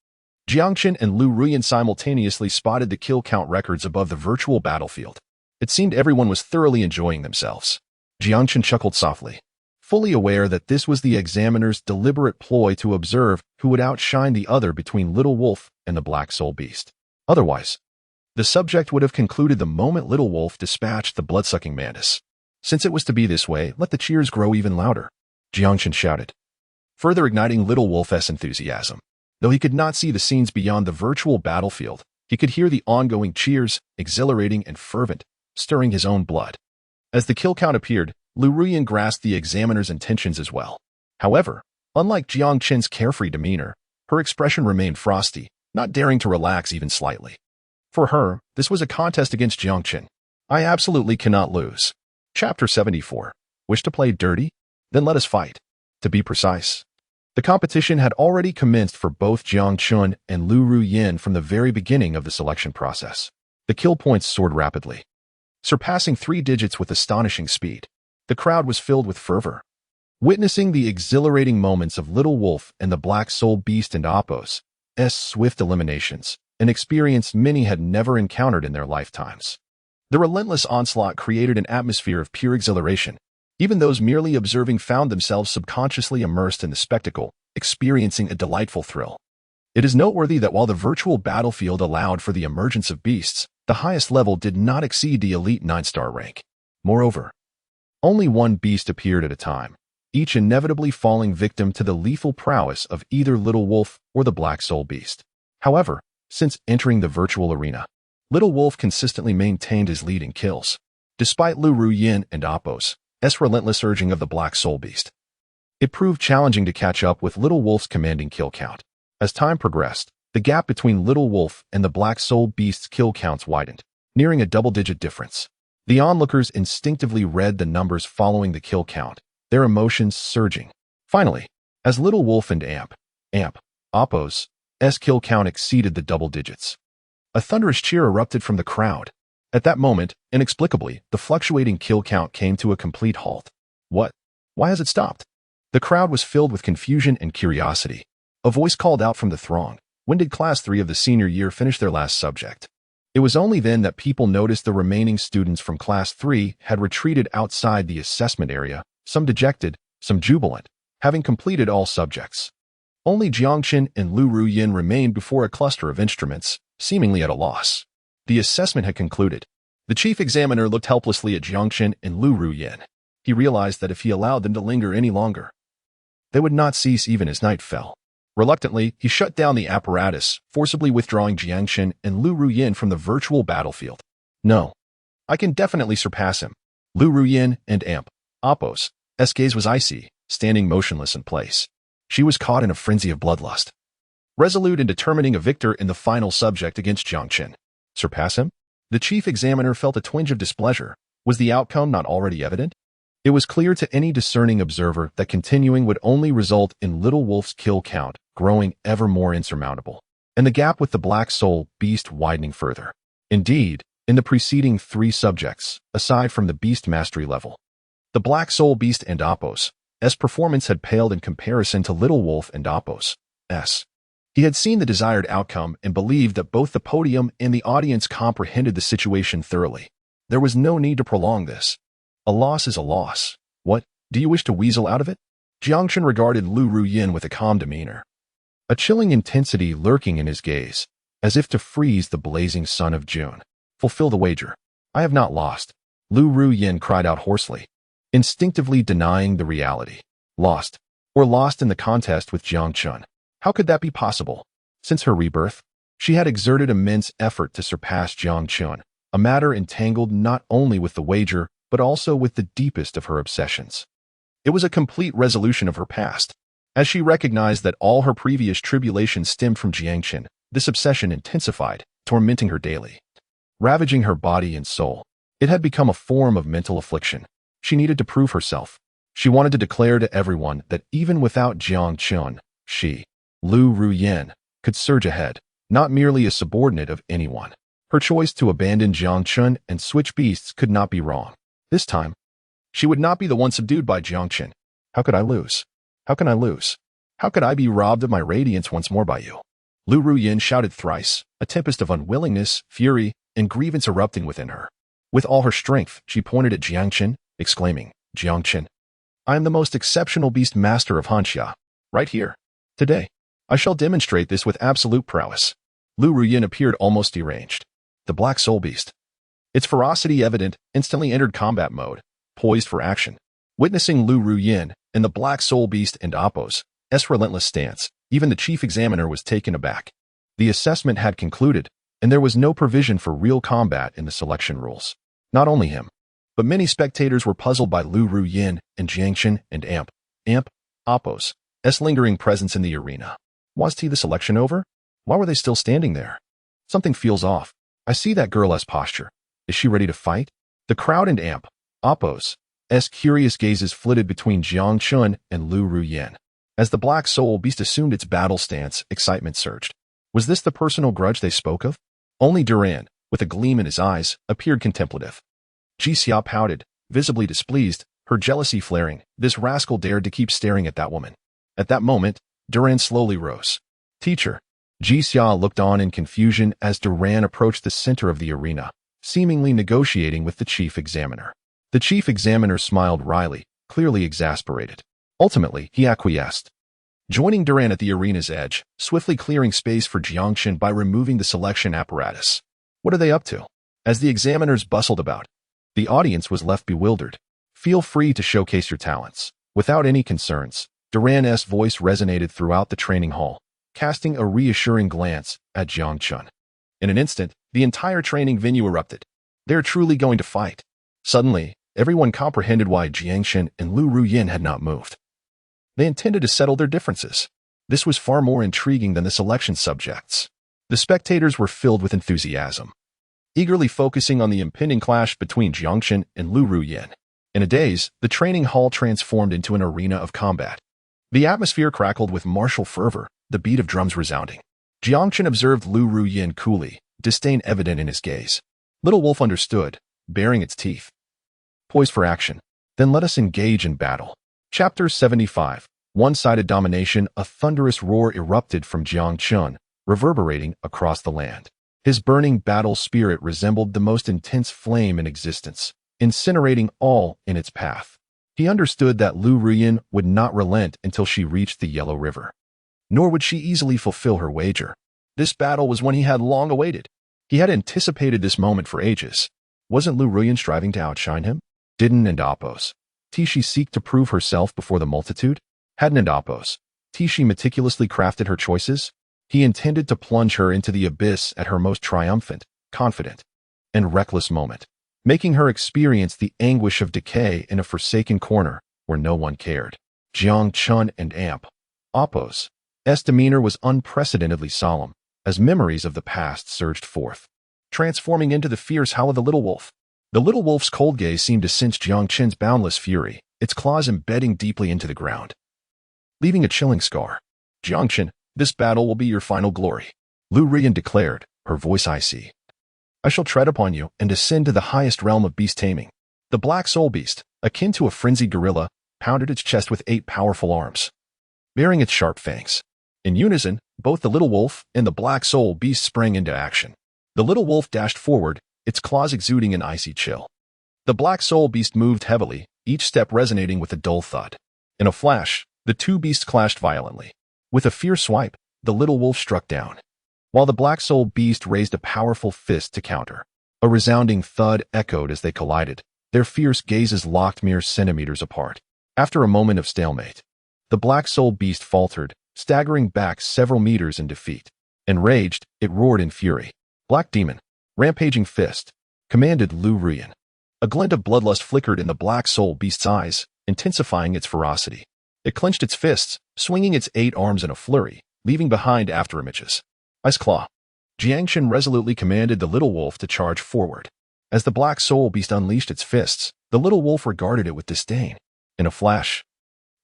Jiang Chen and Liu Ruyan simultaneously spotted the kill count records above the virtual battlefield. It seemed everyone was thoroughly enjoying themselves. Jiang Chen chuckled softly, fully aware that this was the examiner's deliberate ploy to observe who would outshine the other between Little Wolf and the Black Soul Beast. Otherwise, the subject would have concluded the moment Little Wolf dispatched the blood-sucking mantis. Since it was to be this way, let the cheers grow even louder, Jiang Chen shouted, further igniting Little Wolf's enthusiasm. Though he could not see the scenes beyond the virtual battlefield, he could hear the ongoing cheers, exhilarating and fervent, stirring his own blood. As the kill count appeared, Liu Ruyan grasped the examiner's intentions as well. However, unlike Jiang Chen's carefree demeanor, her expression remained frosty, not daring to relax even slightly. For her, this was a contest against Jiang Chen. I absolutely cannot lose. Chapter 74. Wish to play dirty? Then let us fight. To be precise, the competition had already commenced for both Jiang Chen and Liu Ruyan from the very beginning of the selection process. The kill points soared rapidly, surpassing 3 digits with astonishing speed. The crowd was filled with fervor. Witnessing the exhilarating moments of Little Wolf and the Black Soul Beast and Oppos' swift eliminations, an experience many had never encountered in their lifetimes. The relentless onslaught created an atmosphere of pure exhilaration. Even those merely observing found themselves subconsciously immersed in the spectacle, experiencing a delightful thrill. It is noteworthy that while the virtual battlefield allowed for the emergence of beasts, the highest level did not exceed the elite 9-star rank. Moreover, only one beast appeared at a time, each inevitably falling victim to the lethal prowess of either Little Wolf or the Black Soul Beast. However, since entering the virtual arena, Little Wolf consistently maintained his lead in kills, despite Liu Ruyan and Oppos' relentless urging of the Black Soul Beast. It proved challenging to catch up with Little Wolf's commanding kill count. As time progressed, the gap between Little Wolf and the Black Soul Beast's kill counts widened, nearing a double-digit difference. The onlookers instinctively read the numbers following the kill count, their emotions surging. Finally, as Little Wolf and Oppos' kill count exceeded the double digits, a thunderous cheer erupted from the crowd. At that moment, inexplicably, the fluctuating kill count came to a complete halt. What? Why has it stopped? The crowd was filled with confusion and curiosity. A voice called out from the throng, when did Class 3 of the senior year finish their last subject? It was only then that people noticed the remaining students from Class 3 had retreated outside the assessment area, some dejected, some jubilant, having completed all subjects. Only Jiang Chen and Liu Ruyan remained before a cluster of instruments, seemingly at a loss. The assessment had concluded. The chief examiner looked helplessly at Jiang Chen and Liu Ruyan. He realized that if he allowed them to linger any longer, they would not cease even as night fell. Reluctantly, he shut down the apparatus, forcibly withdrawing Jiang Chen and Liu Ruyan from the virtual battlefield. No, I can definitely surpass him. Liu Ruyan and Oppos' gaze was icy, standing motionless in place. She was caught in a frenzy of bloodlust, resolute in determining a victor in the final subject against Jiang Chen. Surpass him? The chief examiner felt a twinge of displeasure. Was the outcome not already evident? It was clear to any discerning observer that continuing would only result in Little Wolf's kill count growing ever more insurmountable, and the gap with the Black Soul Beast widening further. Indeed, in the preceding 3 subjects, aside from the beast mastery level. The Black Soul Beast and Apos' performance had paled in comparison to Little Wolf and Apos'. He had seen the desired outcome and believed that both the podium and the audience comprehended the situation thoroughly. There was no need to prolong this. A loss is a loss. What, do you wish to weasel out of it? Jiang Chen regarded Liu Ruyan with a calm demeanor, a chilling intensity lurking in his gaze, as if to freeze the blazing sun of June. Fulfill the wager. I have not lost. Liu Ruyan cried out hoarsely, instinctively denying the reality. Lost. Or lost in the contest with Jiang Chen. How could that be possible? Since her rebirth, she had exerted immense effort to surpass Jiang Chen, a matter entangled not only with the wager, but also with the deepest of her obsessions. It was a complete resolution of her past. As she recognized that all her previous tribulations stemmed from Jiang Chen, this obsession intensified, tormenting her daily, ravaging her body and soul. It had become a form of mental affliction. She needed to prove herself. She wanted to declare to everyone that even without Jiang Chen, she, Liu Ruyan, could surge ahead, not merely a subordinate of anyone. Her choice to abandon Jiang Chen and switch beasts could not be wrong. This time, she would not be the one subdued by Jiang Chen. How could I lose? How can I lose? How could I be robbed of my radiance once more by you? Liu Ruyan shouted thrice, a tempest of unwillingness, fury, and grievance erupting within her. With all her strength, she pointed at Jiang Chen, exclaiming, Jiang Chen, I am the most exceptional beast master of Hanxia. Right here. Today, I shall demonstrate this with absolute prowess. Liu Ruyan appeared almost deranged. The Black Soul Beast, its ferocity evident, instantly entered combat mode, poised for action. Witnessing Liu Ruyan and the Black Soul Beast and Apos' relentless stance, even the chief examiner was taken aback. The assessment had concluded, and there was no provision for real combat in the selection rules. Not only him, but many spectators were puzzled by Liu Ruyan and Jiang Chen and Apos' lingering presence in the arena. Was the selection over? Why were they still standing there? Something feels off. I see that girl's posture. Is she ready to fight? The crowd and Apos' curious gazes flitted between Jiang Chen and Liu Ruyan. As the Black Soul Beast assumed its battle stance, excitement surged. Was this the personal grudge they spoke of? Only Duran, with a gleam in his eyes, appeared contemplative. Jixia pouted, visibly displeased, her jealousy flaring. This rascal dared to keep staring at that woman. At that moment, Duran slowly rose. Teacher. Jixia looked on in confusion as Duran approached the center of the arena, seemingly negotiating with the chief examiner. The chief examiner smiled wryly, clearly exasperated. Ultimately, he acquiesced, joining Duran at the arena's edge, swiftly clearing space for Jiang Chen by removing the selection apparatus. What are they up to? As the examiners bustled about, the audience was left bewildered. Feel free to showcase your talents. Without any concerns, Duran's voice resonated throughout the training hall, casting a reassuring glance at Jiang Chen. In an instant, the entire training venue erupted. They're truly going to fight. Suddenly, everyone comprehended why Jiang Chen and Liu Ruyan had not moved. They intended to settle their differences. This was far more intriguing than the selection subjects. The spectators were filled with enthusiasm, eagerly focusing on the impending clash between Jiang Chen and Liu Ruyan. In a daze, the training hall transformed into an arena of combat. The atmosphere crackled with martial fervor, the beat of drums resounding. Jiang Chen observed Liu Ruyan coolly, disdain evident in his gaze. Little Wolf understood, baring its teeth. Poised for action. Then let us engage in battle. Chapter 75. One-sided domination. A thunderous roar erupted from Jiang Chen, reverberating across the land. His burning battle spirit resembled the most intense flame in existence, incinerating all in its path. He understood that Liu Ruyan would not relent until she reached the Yellow River. Nor would she easily fulfill her wager. This battle was one he had long awaited. He had anticipated this moment for ages. Wasn't Liu Ruyan striving to outshine him? Didn't Apos' she seek to prove herself before the multitude? Hadn't Apos' she meticulously crafted her choices? He intended to plunge her into the abyss at her most triumphant, confident, and reckless moment, making her experience the anguish of decay in a forsaken corner where no one cared. Jiang Chen and Apos' demeanor was unprecedentedly solemn, as memories of the past surged forth, transforming into the fierce howl of the little wolf. The little wolf's cold gaze seemed to cinch Jiang Chen's boundless fury, its claws embedding deeply into the ground, leaving a chilling scar. Jiang Chen, this battle will be your final glory, Liu Ruyan declared, her voice icy. I shall tread upon you and ascend to the highest realm of beast taming. The black soul beast, akin to a frenzied gorilla, pounded its chest with 8 powerful arms, bearing its sharp fangs. In unison, both the little wolf and the black soul beast sprang into action. The little wolf dashed forward, its claws exuding an icy chill. The black soul beast moved heavily, each step resonating with a dull thud. In a flash, the two beasts clashed violently. With a fierce swipe, the little wolf struck down, while the black soul beast raised a powerful fist to counter. A resounding thud echoed as they collided, their fierce gazes locked mere centimeters apart. After a moment of stalemate, the black soul beast faltered, staggering back several meters in defeat. Enraged, it roared in fury. Black Demon, rampaging fist, commanded Liu Ruyan. A glint of bloodlust flickered in the black soul beast's eyes, intensifying its ferocity. It clenched its fists, swinging its 8 arms in a flurry, leaving behind afterimages. Ice Claw. Jiang Chen resolutely commanded the little wolf to charge forward. As the black soul beast unleashed its fists, the little wolf regarded it with disdain. In a flash,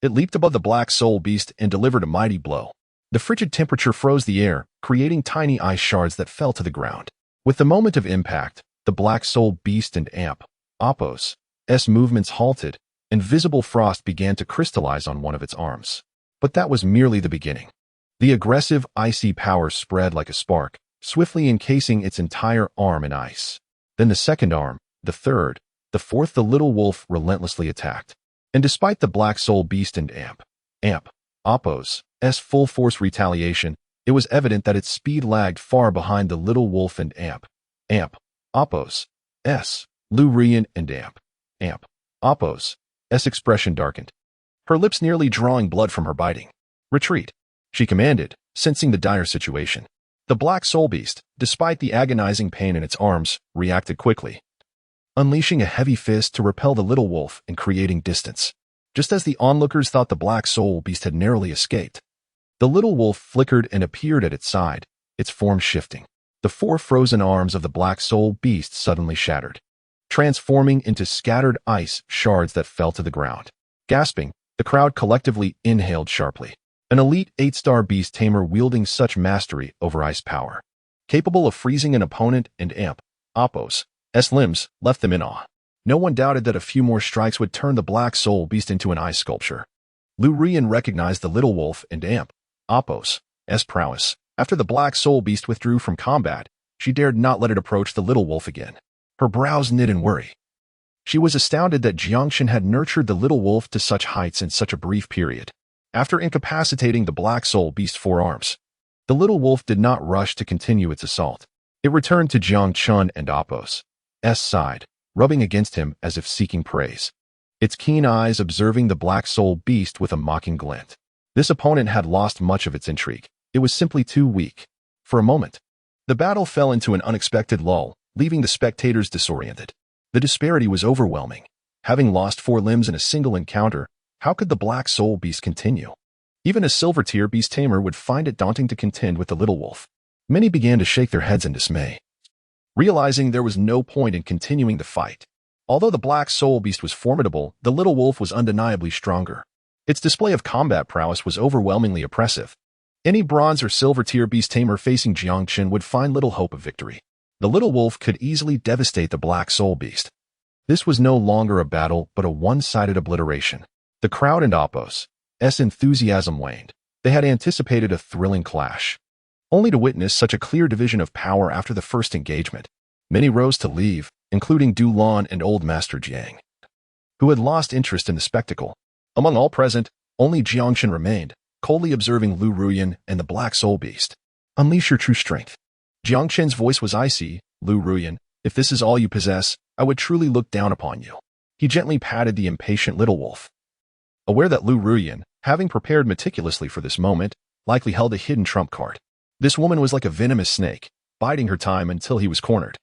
it leaped above the black soul beast and delivered a mighty blow. The frigid temperature froze the air, creating tiny ice shards that fell to the ground. With the moment of impact, the black soul beast and Apos' movements halted, and visible frost began to crystallize on one of its arms. But that was merely the beginning. The aggressive, icy power spread like a spark, swiftly encasing its entire arm in ice. Then the second arm, the third, the fourth, the little wolf relentlessly attacked. And despite the black soul beast and Apos' full-force retaliation, it was evident that its speed lagged far behind the little wolf and Apos'. Liu Ruyan and Apos' expression darkened, her lips nearly drawing blood from her biting. Retreat, she commanded, sensing the dire situation. The black soul beast, despite the agonizing pain in its arms, reacted quickly, unleashing a heavy fist to repel the little wolf and creating distance. Just as the onlookers thought the black soul beast had narrowly escaped, the little wolf flickered and appeared at its side, its form shifting. The 4 frozen arms of the black soul beast suddenly shattered, transforming into scattered ice shards that fell to the ground. Gasping, the crowd collectively inhaled sharply. An elite 8-star beast tamer wielding such mastery over ice power, capable of freezing an opponent and Apos' limbs, left them in awe. No one doubted that a few more strikes would turn the black soul beast into an ice sculpture. Liu Ruyan recognized the little wolf and Apos' prowess. After the black soul beast withdrew from combat, she dared not let it approach the little wolf again. Her brows knit in worry. She was astounded that Jiang Chen had nurtured the little wolf to such heights in such a brief period. After incapacitating the black soul beast's 4 arms, the little wolf did not rush to continue its assault. It returned to Jiang Chen and Apos' side, rubbing against him as if seeking praise, its keen eyes observing the black soul beast with a mocking glint. This opponent had lost much of its intrigue. It was simply too weak. For a moment, the battle fell into an unexpected lull, leaving the spectators disoriented. The disparity was overwhelming. Having lost 4 limbs in a single encounter, how could the black soul beast continue? Even a silver-tier beast tamer would find it daunting to contend with the little wolf. Many began to shake their heads in dismay, realizing there was no point in continuing the fight. Although the black soul beast was formidable, the little wolf was undeniably stronger. Its display of combat prowess was overwhelmingly oppressive. Any bronze or silver-tier beast tamer facing Jiang Chen would find little hope of victory. The little wolf could easily devastate the black soul beast. This was no longer a battle, but a one-sided obliteration. The crowd and Apos' enthusiasm waned. They had anticipated a thrilling clash, only to witness such a clear division of power after the first engagement. Many rose to leave, including Du Lan and Old Master Jiang, who had lost interest in the spectacle. Among all present, only Jiang Chen remained, coldly observing Liu Ruyan and the black soul beast. Unleash your true strength. Jiang Chen's voice was icy. Liu Ruyan, if this is all you possess, I would truly look down upon you. He gently patted the impatient little wolf, aware that Liu Ruyan, having prepared meticulously for this moment, likely held a hidden trump card. This woman was like a venomous snake, biding her time until he was cornered,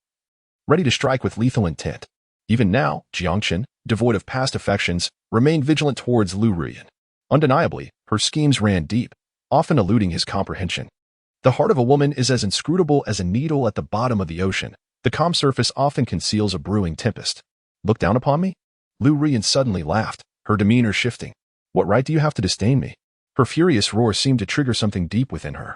ready to strike with lethal intent. Even now, Jiang Chen, devoid of past affections, remained vigilant towards Liu Ruyan. Undeniably, her schemes ran deep, often eluding his comprehension. The heart of a woman is as inscrutable as a needle at the bottom of the ocean. The calm surface often conceals a brewing tempest. Look down upon me? Liu Ruyan suddenly laughed, her demeanor shifting. What right do you have to disdain me? Her furious roar seemed to trigger something deep within her,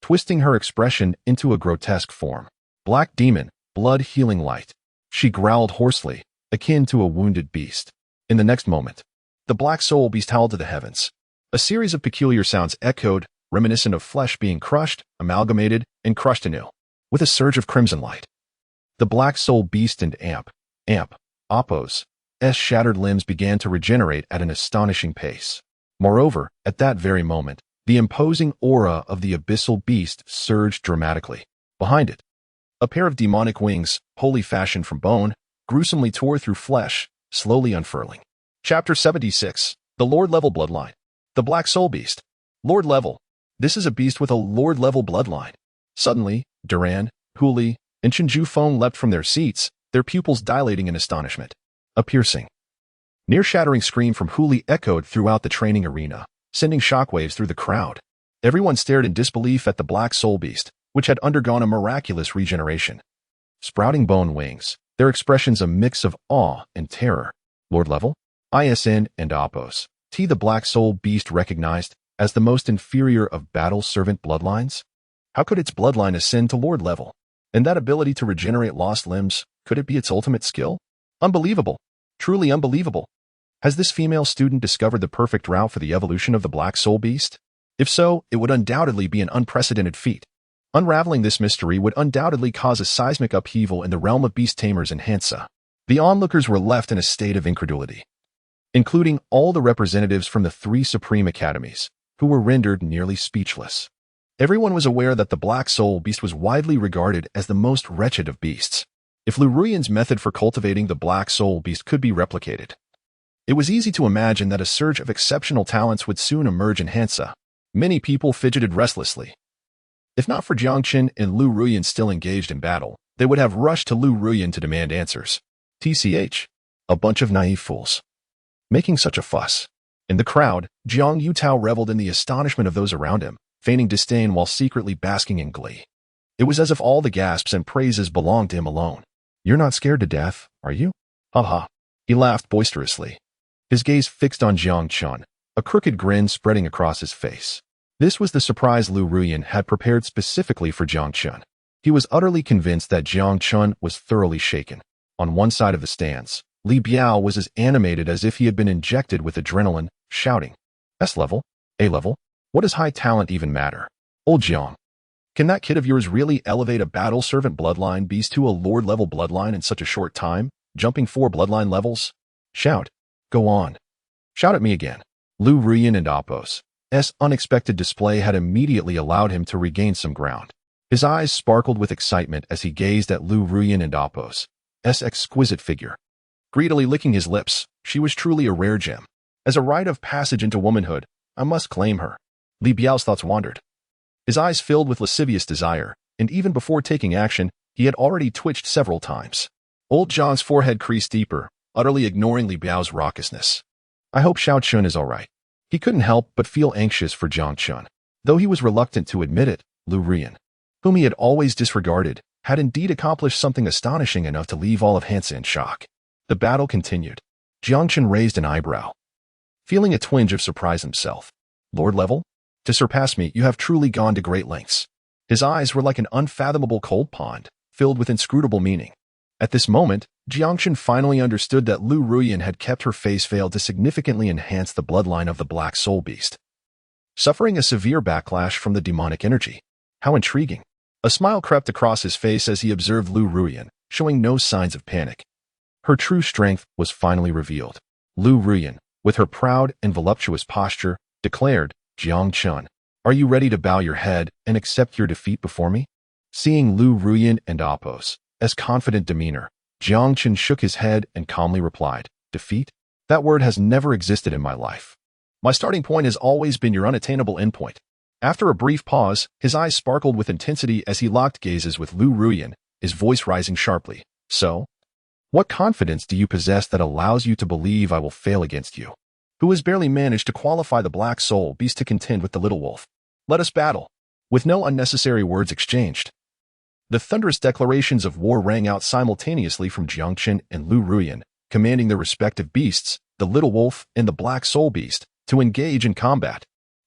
twisting her expression into a grotesque form. Black Demon, blood healing light. She growled hoarsely, akin to a wounded beast. In the next moment, the black soul beast howled to the heavens. A series of peculiar sounds echoed, reminiscent of flesh being crushed, amalgamated, and crushed anew. With a surge of crimson light, the black soul beast and Apos' shattered limbs began to regenerate at an astonishing pace. Moreover, at that very moment, the imposing aura of the abyssal beast surged dramatically. Behind it, a pair of demonic wings, wholly fashioned from bone, gruesomely tore through flesh, slowly unfurling. Chapter 76. The Lord-level bloodline. The Black Soul Beast. Lord level. This is a beast with a Lord-level bloodline. Suddenly, Duran, Huli, and Chen Jufeng leapt from their seats, their pupils dilating in astonishment. A piercing, near-shattering scream from Huli echoed throughout the training arena, sending shockwaves through the crowd. Everyone stared in disbelief at the Black Soul Beast, which had undergone a miraculous regeneration. Sprouting bone wings, their expressions a mix of awe and terror. Lord level? ISN and Apos. The Black Soul Beast recognized as the most inferior of battle servant bloodlines? How could its bloodline ascend to Lord level? And that ability to regenerate lost limbs, could it be its ultimate skill? Unbelievable. Truly unbelievable. Has this female student discovered the perfect route for the evolution of the Black Soul Beast? If so, it would undoubtedly be an unprecedented feat. Unraveling this mystery would undoubtedly cause a seismic upheaval in the realm of beast tamers in Hansa. The onlookers were left in a state of incredulity, including all the representatives from the 3 supreme academies, who were rendered nearly speechless. Everyone was aware that the Black Soul Beast was widely regarded as the most wretched of beasts. If Liu Ruyan's method for cultivating the Black Soul Beast could be replicated, it was easy to imagine that a surge of exceptional talents would soon emerge in Hansa. Many people fidgeted restlessly. If not for Jiang Chen and Liu Ruyan still engaged in battle, they would have rushed to Liu Ruyan to demand answers. TCH. A bunch of naive fools. Making such a fuss. In the crowd, Jiang Yutao reveled in the astonishment of those around him, feigning disdain while secretly basking in glee. It was as if all the gasps and praises belonged to him alone. You're not scared to death, are you? Ha. He laughed boisterously, his gaze fixed on Jiang Chen, a crooked grin spreading across his face. This was the surprise Liu Ruyan had prepared specifically for Jiang Chen. He was utterly convinced that Jiang Chen was thoroughly shaken. On one side of the stands, Li Biao was as animated as if he had been injected with adrenaline, shouting, S level? A level? What does high talent even matter? Old Jiang, can that kid of yours really elevate a battle servant bloodline beast to a Lord level bloodline in such a short time, jumping 4 bloodline levels? Shout. Go on. Shout at me again. Liu Ruyan and Apos' unexpected display had immediately allowed him to regain some ground. His eyes sparkled with excitement as he gazed at Liu Ruyan and Apos' exquisite figure. Greedily licking his lips, she was truly a rare gem. As a rite of passage into womanhood, I must claim her. Li Biao's thoughts wandered. His eyes filled with lascivious desire, and even before taking action, he had already twitched several times. Old Jiang's forehead creased deeper, utterly ignoring Li Biao's raucousness. I hope Xiao Chun is all right. He couldn't help but feel anxious for Jiang Chen. Though he was reluctant to admit it, Liu Ruyan, whom he had always disregarded, had indeed accomplished something astonishing enough to leave all of Hansa in shock. The battle continued. Jiang Chen raised an eyebrow, feeling a twinge of surprise himself. Lord level? To surpass me, you have truly gone to great lengths. His eyes were like an unfathomable cold pond, filled with inscrutable meaning. At this moment, Jiang Chen finally understood that Liu Ruyan had kept her face veiled to significantly enhance the bloodline of the Black Soul Beast, suffering a severe backlash from the demonic energy. How intriguing. A smile crept across his face as he observed Liu Ruyan, showing no signs of panic. Her true strength was finally revealed. Liu Ruyan, with her proud and voluptuous posture, declared, Jiang Chen, are you ready to bow your head and accept your defeat before me? Seeing Liu Ruyan and Apos' confident demeanor, Jiang Chen shook his head and calmly replied, defeat? That word has never existed in my life. My starting point has always been your unattainable endpoint. After a brief pause, his eyes sparkled with intensity as he locked gazes with Liu Ruyan, his voice rising sharply. So, what confidence do you possess that allows you to believe I will fail against you, who has barely managed to qualify the Black Soul Beast to contend with the Little Wolf? Let us battle. With no unnecessary words exchanged, the thunderous declarations of war rang out simultaneously from Jiang Chen and Liu Ruyan, commanding their respective beasts, the Little Wolf and the Black Soul Beast, to engage in combat.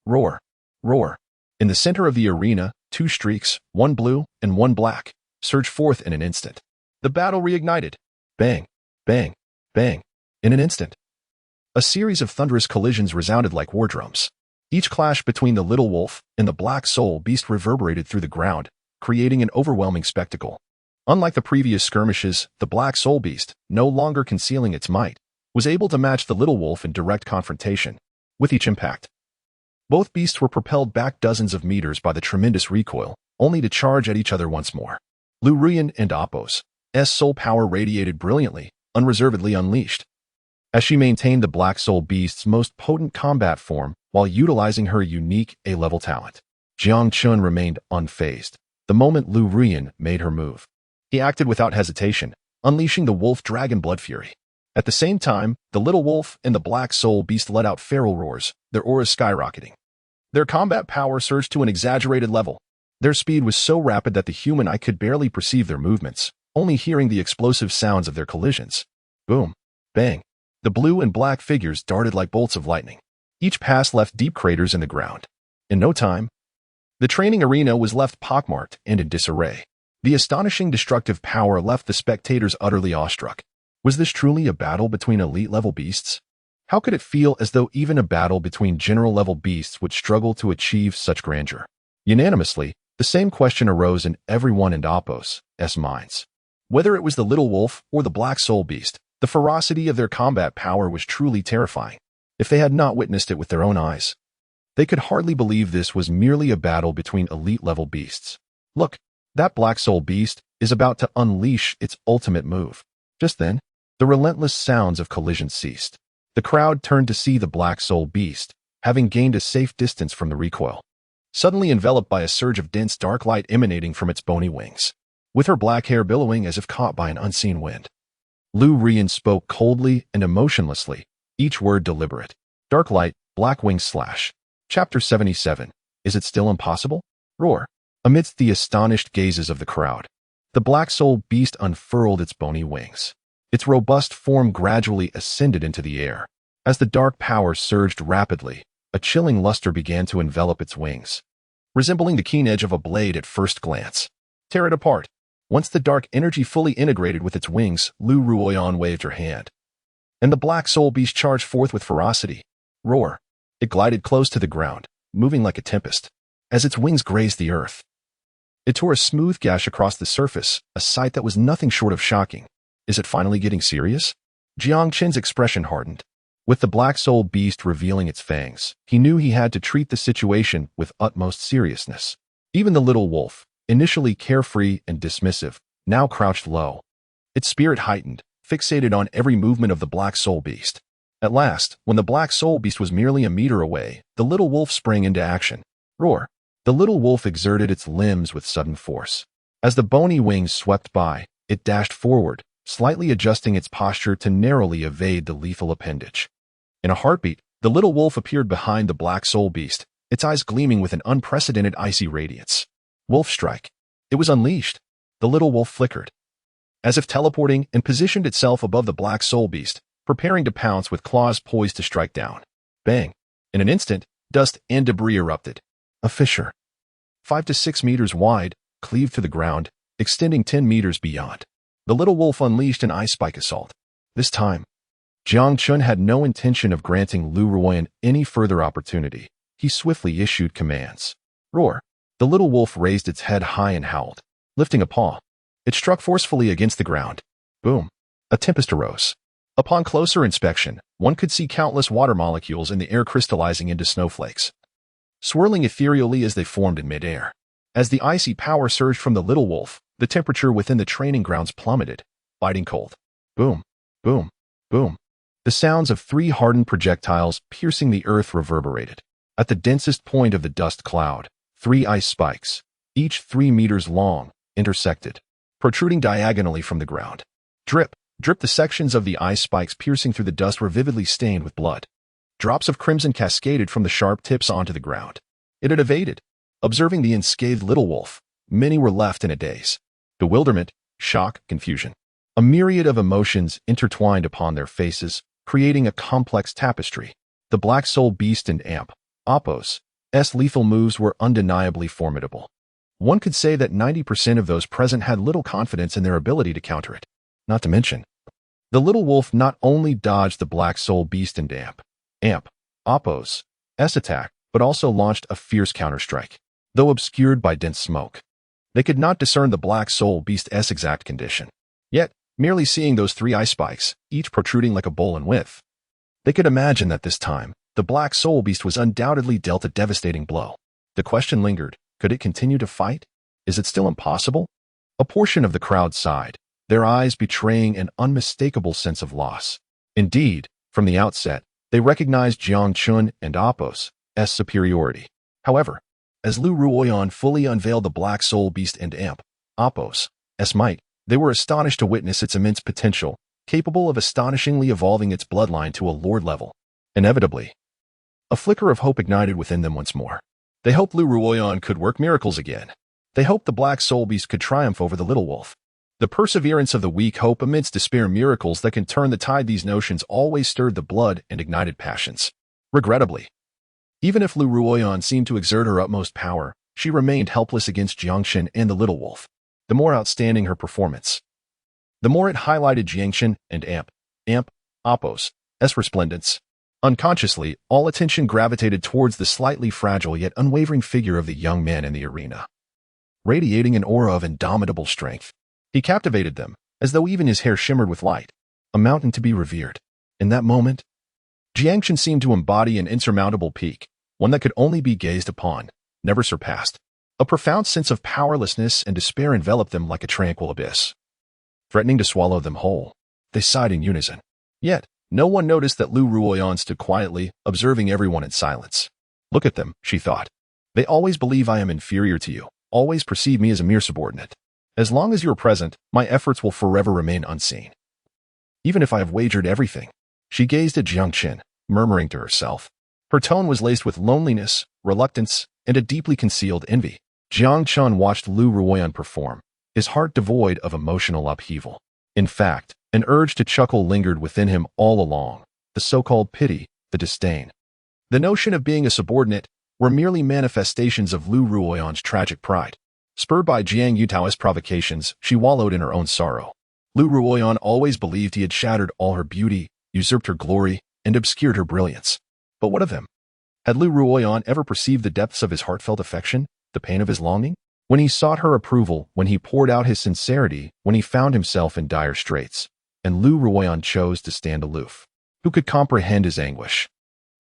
Roar. Roar. In the center of the arena, 2 streaks, one blue and one black, surged forth in an instant. The battle reignited. Bang, bang, bang. In an instant, a series of thunderous collisions resounded like war drums. Each clash between the little wolf and the black soul beast reverberated through the ground, creating an overwhelming spectacle. Unlike the previous skirmishes, the black soul beast, no longer concealing its might, was able to match the little wolf in direct confrontation. With each impact, both beasts were propelled back dozens of meters by the tremendous recoil, only to charge at each other once more. Liu Ruyan and Appo's soul power radiated brilliantly, unreservedly unleashed, as she maintained the black soul beast's most potent combat form while utilizing her unique A-level talent. Jiang Chen remained unfazed the moment Liu Ruyan made her move. He acted without hesitation, unleashing the wolf dragon blood fury. At the same time, the little wolf and the black soul beast let out feral roars, their auras skyrocketing. Their combat power surged to an exaggerated level. Their speed was so rapid that the human eye could barely perceive their movements, only hearing the explosive sounds of their collisions. Boom, bang. The blue and black figures darted like bolts of lightning. Each pass left deep craters in the ground. In no time, the training arena was left pockmarked and in disarray. The astonishing destructive power left the spectators utterly awestruck. Was this truly a battle between elite-level beasts? How could it feel as though even a battle between general-level beasts would struggle to achieve such grandeur? Unanimously, the same question arose in everyone in Appo's minds. Whether it was the little wolf or the black soul beast, the ferocity of their combat power was truly terrifying. If they had not witnessed it with their own eyes, they could hardly believe this was merely a battle between elite-level beasts. Look, that black soul beast is about to unleash its ultimate move. Just then, the relentless sounds of collision ceased. The crowd turned to see the black soul beast, having gained a safe distance from the recoil, suddenly enveloped by a surge of dense dark light emanating from its bony wings, with her black hair billowing as if caught by an unseen wind. Liu Ruyan spoke coldly and emotionlessly, each word deliberate. Dark light, black wings slash. Chapter 77. Is it still impossible? Roar. Amidst the astonished gazes of the crowd, the black soul beast unfurled its bony wings. Its robust form gradually ascended into the air. As the dark power surged rapidly, a chilling luster began to envelop its wings, resembling the keen edge of a blade at first glance. Tear it apart. Once the dark energy fully integrated with its wings, Liu Ruyan waved her hand, and the black soul beast charged forth with ferocity. Roar. It glided close to the ground, moving like a tempest. As its wings grazed the earth, it tore a smooth gash across the surface, a sight that was nothing short of shocking. Is it finally getting serious? Jiang Chen's expression hardened. With the black soul beast revealing its fangs, he knew he had to treat the situation with utmost seriousness. Even the little wolf, initially carefree and dismissive, now crouched low, its spirit heightened, fixated on every movement of the black soul beast. At last, when the black soul beast was merely a meter away, the little wolf sprang into action. Roar. The little wolf exerted its limbs with sudden force. As the bony wings swept by, it dashed forward, slightly adjusting its posture to narrowly evade the lethal appendage. In a heartbeat, the little wolf appeared behind the black soul beast, its eyes gleaming with an unprecedented icy radiance. Wolf strike. It was unleashed. The little wolf flickered, as if teleporting, and positioned itself above the black soul beast, preparing to pounce with claws poised to strike down. Bang. In an instant, dust and debris erupted. A fissure, 5 to 6 meters wide, cleaved to the ground, extending 10 meters beyond. The little wolf unleashed an ice spike assault. This time, Jiang Chen had no intention of granting Liu Ruyan any further opportunity. He swiftly issued commands. Roar. The little wolf raised its head high and howled, lifting a paw. It struck forcefully against the ground. Boom. A tempest arose. Upon closer inspection, one could see countless water molecules in the air crystallizing into snowflakes, swirling ethereally as they formed in midair. As the icy power surged from the little wolf, the temperature within the training grounds plummeted, biting cold. Boom, boom, boom. The sounds of 3 hardened projectiles piercing the earth reverberated. At the densest point of the dust cloud, 3 ice spikes, each 3 meters long, intersected, protruding diagonally from the ground. Drip, drip. The sections of the ice spikes piercing through the dust were vividly stained with blood. Drops of crimson cascaded from the sharp tips onto the ground. It had evaded. Observing the unscathed little wolf, many were left in a daze. Bewilderment, shock, confusion. A myriad of emotions intertwined upon their faces, creating a complex tapestry. The black soul beast and Appo's lethal moves were undeniably formidable. One could say that 90% of those present had little confidence in their ability to counter it. Not to mention, the little wolf not only dodged the black soul beast and Appo's attack, but also launched a fierce counterstrike. Though obscured by dense smoke, they could not discern the black soul beast's exact condition. Yet, merely seeing those 3 eye spikes, each protruding like a bowl in width, they could imagine that this time, the black soul beast was undoubtedly dealt a devastating blow. The question lingered, could it continue to fight? Is it still impossible? A portion of the crowd sighed, their eyes betraying an unmistakable sense of loss. Indeed, from the outset, they recognized Jiang Chen and Appo's superiority. However, as Liu Ruyan fully unveiled the black soul beast and Appo's might, they were astonished to witness its immense potential, capable of astonishingly evolving its bloodline to a lord level. Inevitably, a flicker of hope ignited within them once more. They hoped Liu Ruyan could work miracles again. They hoped the black soul beast could triumph over the little wolf. The perseverance of the weak hope amidst despair, miracles that can turn the tide. These notions always stirred the blood and ignited passions. Regrettably, even if Liu Ruyan seemed to exert her utmost power, she remained helpless against Jiang Chen and the little wolf. The more outstanding her performance, the more it highlighted Jiang Chen and Appo's resplendence. Unconsciously, all attention gravitated towards the slightly fragile yet unwavering figure of the young man in the arena. Radiating an aura of indomitable strength, he captivated them, as though even his hair shimmered with light, a mountain to be revered. In that moment, Jiang Chen seemed to embody an insurmountable peak, one that could only be gazed upon, never surpassed. A profound sense of powerlessness and despair enveloped them like a tranquil abyss, threatening to swallow them whole. They sighed in unison. Yet, no one noticed that Liu Ruyan stood quietly, observing everyone in silence. Look at them, she thought. They always believe I am inferior to you, always perceive me as a mere subordinate. As long as you are present, my efforts will forever remain unseen. Even if I have wagered everything. She gazed at Jiang Chen, murmuring to herself. Her tone was laced with loneliness, reluctance, and a deeply concealed envy. Jiang Chen watched Liu Ruyan perform, his heart devoid of emotional upheaval. In fact, an urge to chuckle lingered within him all along, the so-called pity, the disdain. The notion of being a subordinate were merely manifestations of Liu Ruyan's tragic pride. Spurred by Jiang Yutao's provocations, she wallowed in her own sorrow. Liu Ruyan always believed he had shattered all her beauty, usurped her glory, and obscured her brilliance. But what of him? Had Liu Ruyan ever perceived the depths of his heartfelt affection, the pain of his longing? When he sought her approval, when he poured out his sincerity, when he found himself in dire straits, and Liu Ruyan chose to stand aloof. Who could comprehend his anguish?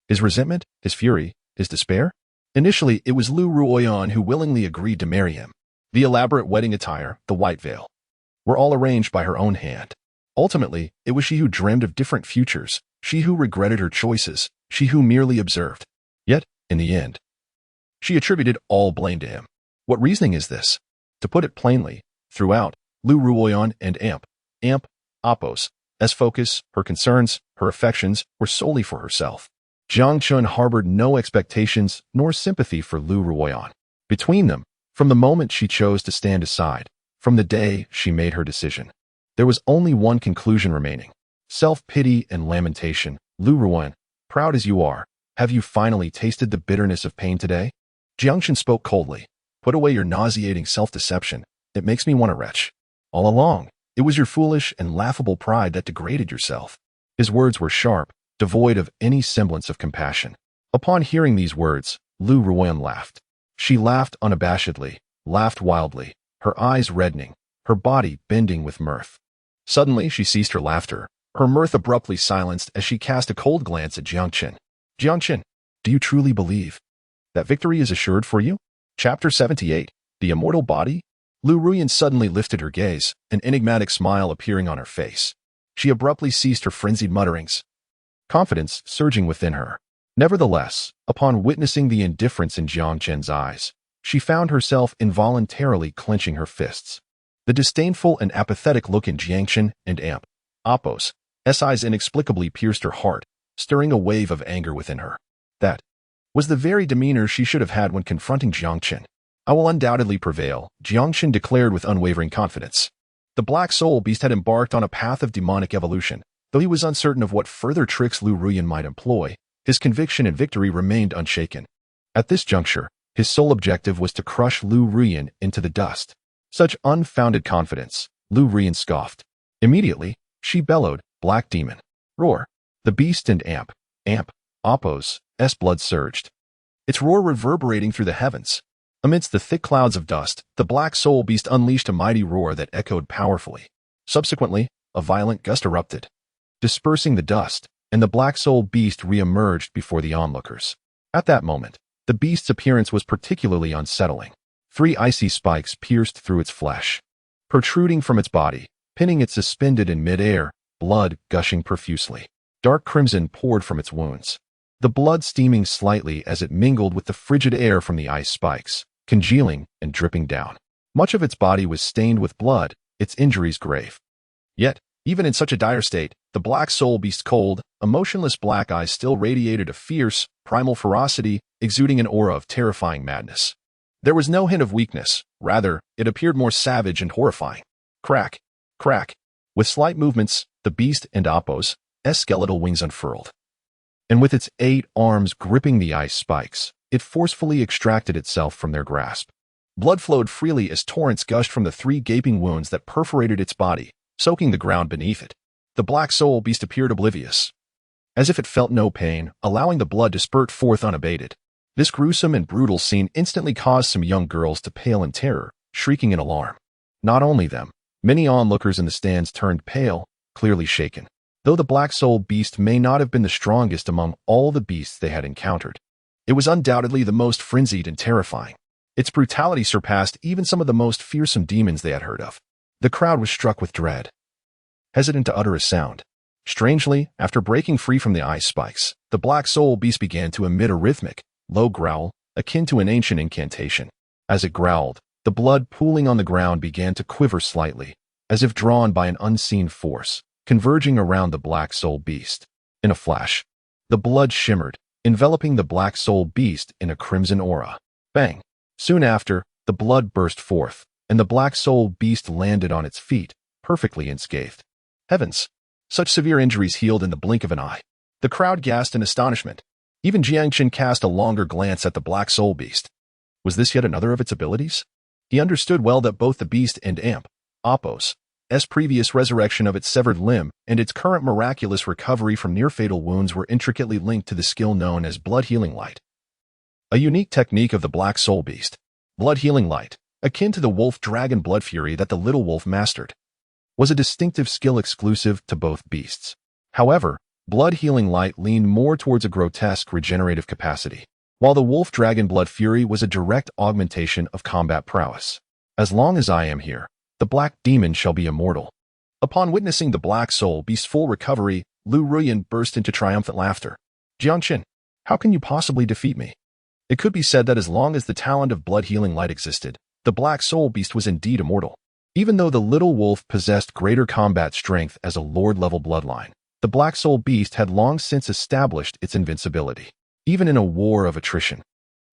His resentment, his fury, his despair? Initially, it was Liu Ruyan who willingly agreed to marry him. The elaborate wedding attire, the white veil, were all arranged by her own hand. Ultimately, it was she who dreamed of different futures, she who regretted her choices, she who merely observed. Yet, in the end, she attributed all blame to him. What reasoning is this? To put it plainly, throughout, Liu Ruyan and Appo's focus, her concerns, her affections were solely for herself. Jiang Chen harbored no expectations nor sympathy for Liu Ruyan. Between them, from the moment she chose to stand aside, from the day she made her decision, there was only one conclusion remaining: self-pity and lamentation. Liu Ruyan, proud as you are, have you finally tasted the bitterness of pain today? Jiang Chen spoke coldly. Put away your nauseating self-deception. It makes me want to retch. All along, it was your foolish and laughable pride that degraded yourself. His words were sharp, devoid of any semblance of compassion. Upon hearing these words, Liu Ruyan laughed. She laughed unabashedly, laughed wildly, her eyes reddening, her body bending with mirth. Suddenly, she ceased her laughter, her mirth abruptly silenced as she cast a cold glance at Jiang Chen. Jiang Chen, do you truly believe that victory is assured for you? Chapter 78, The Immortal Body? Liu Ruyan suddenly lifted her gaze, an enigmatic smile appearing on her face. She abruptly ceased her frenzied mutterings, confidence surging within her. Nevertheless, upon witnessing the indifference in Jiang Chen's eyes, she found herself involuntarily clenching her fists. The disdainful and apathetic look in Jiang Chen and Appo's eyes inexplicably pierced her heart, stirring a wave of anger within her. That was the very demeanor she should have had when confronting Jiang Chen. I will undoubtedly prevail, Jiang Chen declared with unwavering confidence. The black soul beast had embarked on a path of demonic evolution. Though he was uncertain of what further tricks Liu Ruyan might employ, his conviction in victory remained unshaken. At this juncture, His sole objective was to crush Liu Ruyan into the dust. Such unfounded confidence, Liu Ruyan scoffed. Immediately, she bellowed, "Black demon! Roar!" The beast and Apos' blood surged, its roar reverberating through the heavens. Amidst the thick clouds of dust, the black soul beast unleashed a mighty roar that echoed powerfully. Subsequently, a violent gust erupted, dispersing the dust, and the black soul beast re-emerged before the onlookers. At that moment, the beast's appearance was particularly unsettling. 3 icy spikes pierced through its flesh, protruding from its body, pinning it suspended in mid-air, blood gushing profusely. Dark crimson poured from its wounds, the blood steaming slightly as it mingled with the frigid air from the ice spikes, congealing and dripping down. Much of its body was stained with blood, its injuries grave. Yet, even in such a dire state, the black soul beast's cold, emotionless black eyes still radiated a fierce, primal ferocity, exuding an aura of terrifying madness. There was no hint of weakness, rather, it appeared more savage and horrifying. Crack, crack. With slight movements, the beast and Apos' skeletal wings unfurled. And with its 8 arms gripping the ice spikes, it forcefully extracted itself from their grasp. Blood flowed freely as torrents gushed from the 3 gaping wounds that perforated its body, soaking the ground beneath it. The black soul beast appeared oblivious, as if it felt no pain, allowing the blood to spurt forth unabated. This gruesome and brutal scene instantly caused some young girls to pale in terror, shrieking in alarm. Not only them, many onlookers in the stands turned pale, clearly shaken. Though the black soul beast may not have been the strongest among all the beasts they had encountered, it was undoubtedly the most frenzied and terrifying. Its brutality surpassed even some of the most fearsome demons they had heard of. The crowd was struck with dread, hesitant to utter a sound. Strangely, after breaking free from the ice spikes, the black soul beast began to emit a rhythmic, low growl, akin to an ancient incantation. As it growled, the blood pooling on the ground began to quiver slightly, as if drawn by an unseen force, converging around the black soul beast. In a flash, the blood shimmered, enveloping the black soul beast in a crimson aura. Bang! Soon after, the blood burst forth, and the black soul beast landed on its feet, perfectly unscathed. Heavens! Such severe injuries healed in the blink of an eye. The crowd gasped in astonishment. Even Jiang Chen cast a longer glance at the black soul beast. Was this yet another of its abilities? He understood well that both the beast and Apos' previous resurrection of its severed limb and its current miraculous recovery from near-fatal wounds were intricately linked to the skill known as blood healing light. A unique technique of the black soul beast. Blood healing light, akin to the wolf dragon blood fury that the little wolf mastered, was a distinctive skill exclusive to both beasts. However, blood healing light leaned more towards a grotesque regenerative capacity, while the wolf dragon blood fury was a direct augmentation of combat prowess. As long as I am here, the black demon shall be immortal. Upon witnessing the black soul beast's full recovery, Liu Ruyan burst into triumphant laughter. Jiang Chen, how can you possibly defeat me? It could be said that as long as the talent of blood healing light existed, the black soul beast was indeed immortal. Even though the little wolf possessed greater combat strength as a lord-level bloodline, the black soul beast had long since established its invincibility. Even in a war of attrition,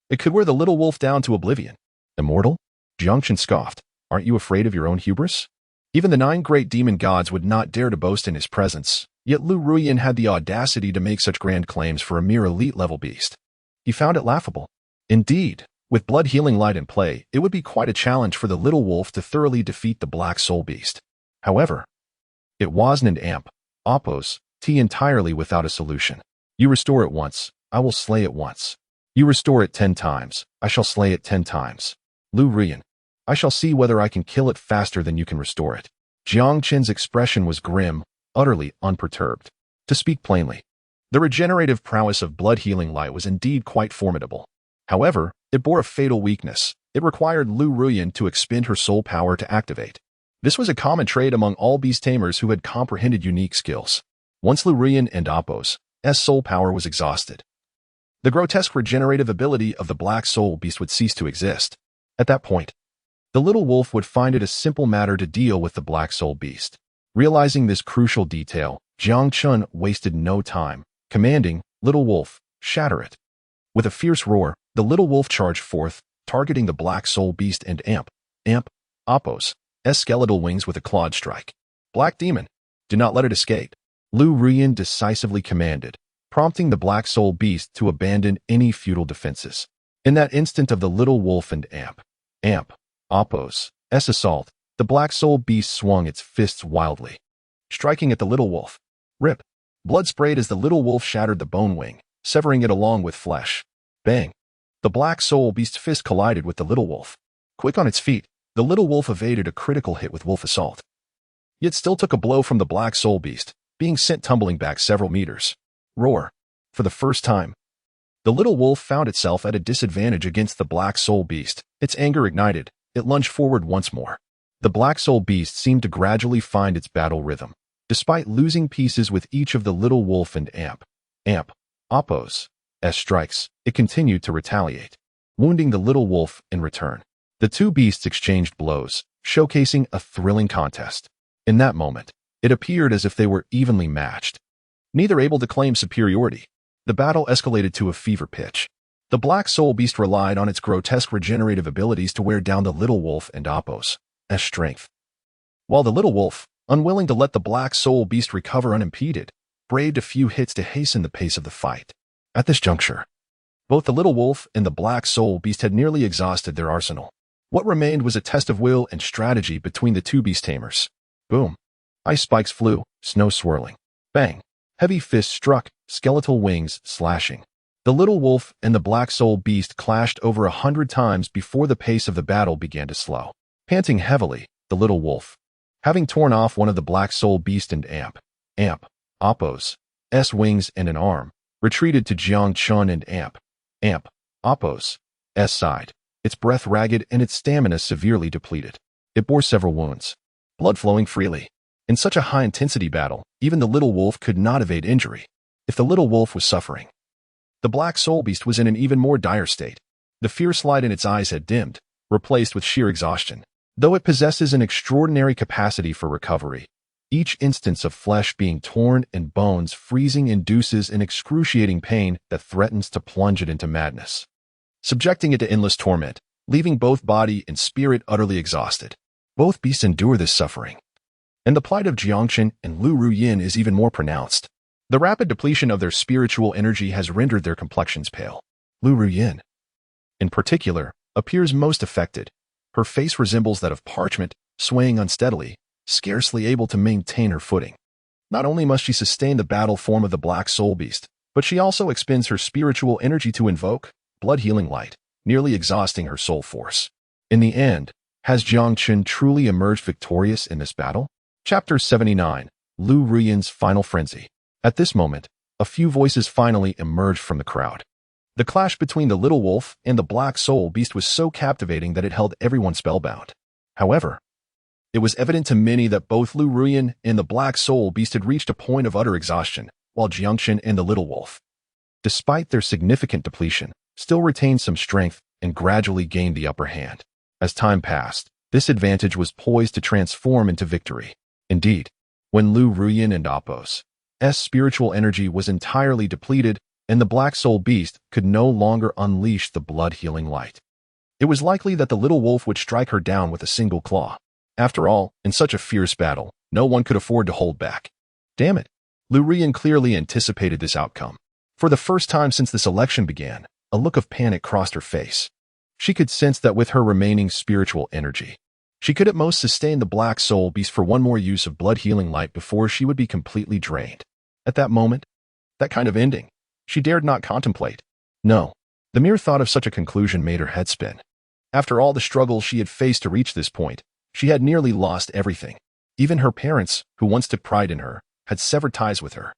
it could wear the little wolf down to oblivion. Immortal? Jiang Chen scoffed. Aren't you afraid of your own hubris? Even the 9 great demon gods would not dare to boast in his presence, yet Liu Ruyan had the audacity to make such grand claims for a mere elite-level beast. He found it laughable. Indeed, with blood healing light in play, it would be quite a challenge for the little wolf to thoroughly defeat the black soul beast. However, it wasn't an Apos' entirely without a solution. You restore it once, I will slay it once. You restore it 10 times, I shall slay it 10 times. Liu Ruyan, I shall see whether I can kill it faster than you can restore it. Jiang Chen's expression was grim, utterly unperturbed. To speak plainly, the regenerative prowess of blood healing light was indeed quite formidable. However, it bore a fatal weakness. It required Liu Ruyan to expend her soul power to activate. This was a common trait among all beast tamers who had comprehended unique skills. Once Liu Ruyan and Apos' soul power was exhausted, the grotesque regenerative ability of the black soul beast would cease to exist. At that point, the little wolf would find it a simple matter to deal with the black soul beast. Realizing this crucial detail, Jiang Chen wasted no time, commanding, "Little wolf, shatter it." With a fierce roar, the little wolf charged forth, targeting the black soul beast and Apos' skeletal wings with a clawed strike. Black demon, do not let it escape. Liu Ruyan decisively commanded, prompting the black soul beast to abandon any futile defenses. In that instant of the little wolf and Ampos' assault, the black soul beast swung its fists wildly, striking at the little wolf. Rip! Blood sprayed as the little wolf shattered the bone wing, severing it along with flesh. Bang! The black soul beast's fist collided with the little wolf. Quick on its feet, the little wolf evaded a critical hit with wolf assault, yet still took a blow from the black soul beast, being sent tumbling back several meters. Roar! For the first time, the little wolf found itself at a disadvantage against the black soul beast. Its anger ignited. It lunged forward once more. The black soul beast seemed to gradually find its battle rhythm. Despite losing pieces with each of the little wolf and Ampos' strikes, it continued to retaliate, wounding the little wolf in return. The two beasts exchanged blows, showcasing a thrilling contest. In that moment, it appeared as if they were evenly matched, neither able to claim superiority. The battle escalated to a fever pitch. The black soul beast relied on its grotesque regenerative abilities to wear down the little wolf and Ampos' strength, while the little wolf, unwilling to let the black soul beast recover unimpeded, braved a few hits to hasten the pace of the fight. At this juncture, both the little wolf and the black soul beast had nearly exhausted their arsenal. What remained was a test of will and strategy between the two beast tamers. Boom! Ice spikes flew, snow swirling. Bang! Heavy fists struck, skeletal wings slashing. The little wolf and the black soul beast clashed over 100 times before the pace of the battle began to slow. Panting heavily, the little wolf, having torn off one of the black soul beast and Ampos' wings and an arm, retreated to Jiang Chen and Ampos' side, its breath ragged and its stamina severely depleted. It bore several wounds, blood flowing freely. In such a high-intensity battle, even the little wolf could not evade injury. If the little wolf was suffering, the black soul beast was in an even more dire state. The fierce light in its eyes had dimmed, replaced with sheer exhaustion. Though it possesses an extraordinary capacity for recovery, each instance of flesh being torn and bones freezing induces an excruciating pain that threatens to plunge it into madness, subjecting it to endless torment, leaving both body and spirit utterly exhausted. Both beasts endure this suffering, and the plight of Jiang Chen and Liu Ruyan is even more pronounced. The rapid depletion of their spiritual energy has rendered their complexions pale. Liu Ruyan, in particular, appears most affected. Her face resembles that of parchment, swaying unsteadily, scarcely able to maintain her footing. Not only must she sustain the battle form of the black soul beast, but she also expends her spiritual energy to invoke blood-healing light, nearly exhausting her soul force. In the end, has Jiang Chen truly emerged victorious in this battle? Chapter 79, Liu Ruyan's Final Frenzy. At this moment, a few voices finally emerged from the crowd. The clash between the little wolf and the black soul beast was so captivating that it held everyone spellbound. However, it was evident to many that both Liu Ruyan and the black soul beast had reached a point of utter exhaustion, while Jiang Chen and the little wolf, despite their significant depletion, still retained some strength and gradually gained the upper hand. As time passed, this advantage was poised to transform into victory. Indeed, when Liu Ruyan and Ampos' spiritual energy was entirely depleted and the black soul beast could no longer unleash the blood-healing light, it was likely that the little wolf would strike her down with a single claw. After all, in such a fierce battle, no one could afford to hold back. Damn it! Liu Ruyan clearly anticipated this outcome. For the first time since this election began, a look of panic crossed her face. She could sense that with her remaining spiritual energy, she could at most sustain the black soul beast for one more use of blood-healing light before she would be completely drained. At that moment, that kind of ending, she dared not contemplate. No, the mere thought of such a conclusion made her head spin. After all the struggles she had faced to reach this point, she had nearly lost everything. Even her parents, who once took pride in her, had severed ties with her.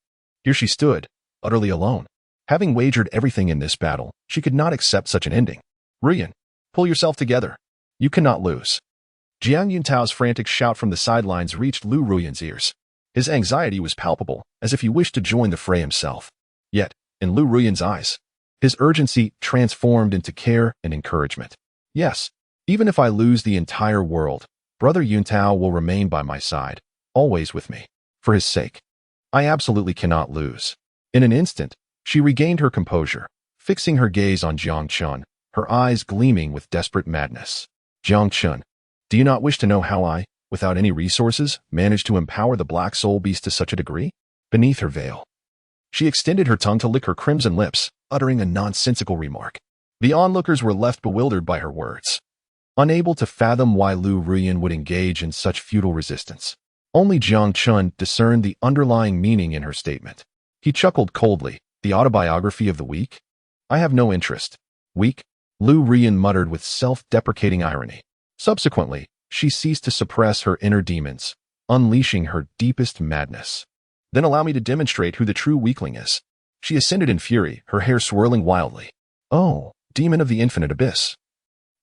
Here she stood, utterly alone. Having wagered everything in this battle, she could not accept such an ending. Ruyan, pull yourself together. You cannot lose. Jiang Yuntao's frantic shout from the sidelines reached Liu Ruyan's ears. His anxiety was palpable, as if he wished to join the fray himself. Yet, in Liu Ruyan's eyes, his urgency transformed into care and encouragement. Yes, even if I lose the entire world, Brother Yuntao will remain by my side, always with me. For his sake, I absolutely cannot lose. In an instant, she regained her composure, fixing her gaze on Jiang Chen, her eyes gleaming with desperate madness. Jiang Chen, do you not wish to know how I, without any resources, managed to empower the black soul beast to such a degree? Beneath her veil, she extended her tongue to lick her crimson lips, uttering a nonsensical remark. The onlookers were left bewildered by her words, unable to fathom why Liu Ruyan would engage in such futile resistance. Only Jiang Chen discerned the underlying meaning in her statement. He chuckled coldly. The autobiography of the weak? I have no interest. Weak? Liu Ruyan muttered with self-deprecating irony. Subsequently, she ceased to suppress her inner demons, unleashing her deepest madness. Then allow me to demonstrate who the true weakling is. She ascended in fury, her hair swirling wildly. Oh, demon of the infinite abyss.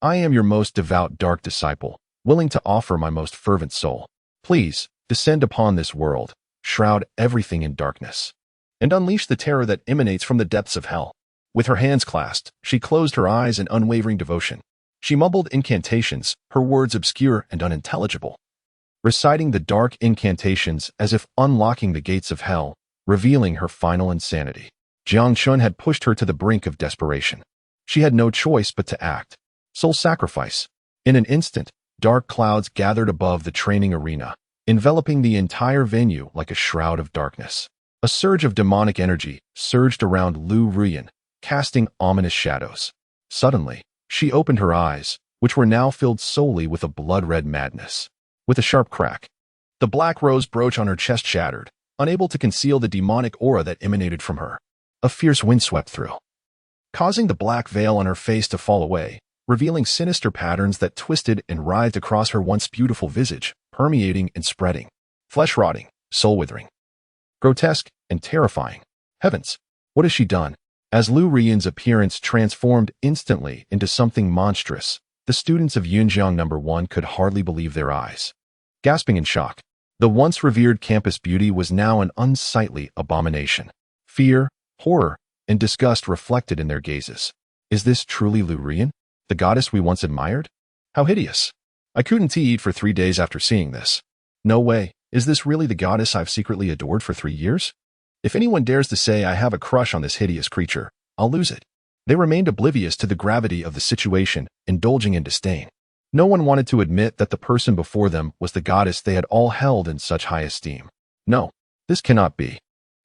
I am your most devout dark disciple, willing to offer my most fervent soul. Please, descend upon this world, shroud everything in darkness, and unleash the terror that emanates from the depths of hell. With her hands clasped, she closed her eyes in unwavering devotion. She mumbled incantations, her words obscure and unintelligible, reciting the dark incantations as if unlocking the gates of hell, revealing her final insanity. Jiang Chen had pushed her to the brink of desperation. She had no choice but to act. Soul sacrifice. In an instant, dark clouds gathered above the training arena, enveloping the entire venue like a shroud of darkness. A surge of demonic energy surged around Liu Ruyan, casting ominous shadows. Suddenly, she opened her eyes, which were now filled solely with a blood-red madness. With a sharp crack, the black rose brooch on her chest shattered, unable to conceal the demonic aura that emanated from her. A fierce wind swept through, causing the black veil on her face to fall away, revealing sinister patterns that twisted and writhed across her once beautiful visage, permeating and spreading. Flesh-rotting, soul-withering, grotesque, and terrifying. Heavens, what has she done? As Liu Ruyan's appearance transformed instantly into something monstrous, the students of Yunjiang No. 1 could hardly believe their eyes. Gasping in shock, the once revered campus beauty was now an unsightly abomination. Fear, horror, and disgust reflected in their gazes. Is this truly Liu Ruyan, the goddess we once admired? How hideous! I couldn't eat for 3 days after seeing this. No way, is this really the goddess I've secretly adored for 3 years? If anyone dares to say I have a crush on this hideous creature, I'll lose it. They remained oblivious to the gravity of the situation, indulging in disdain. No one wanted to admit that the person before them was the goddess they had all held in such high esteem. No, this cannot be.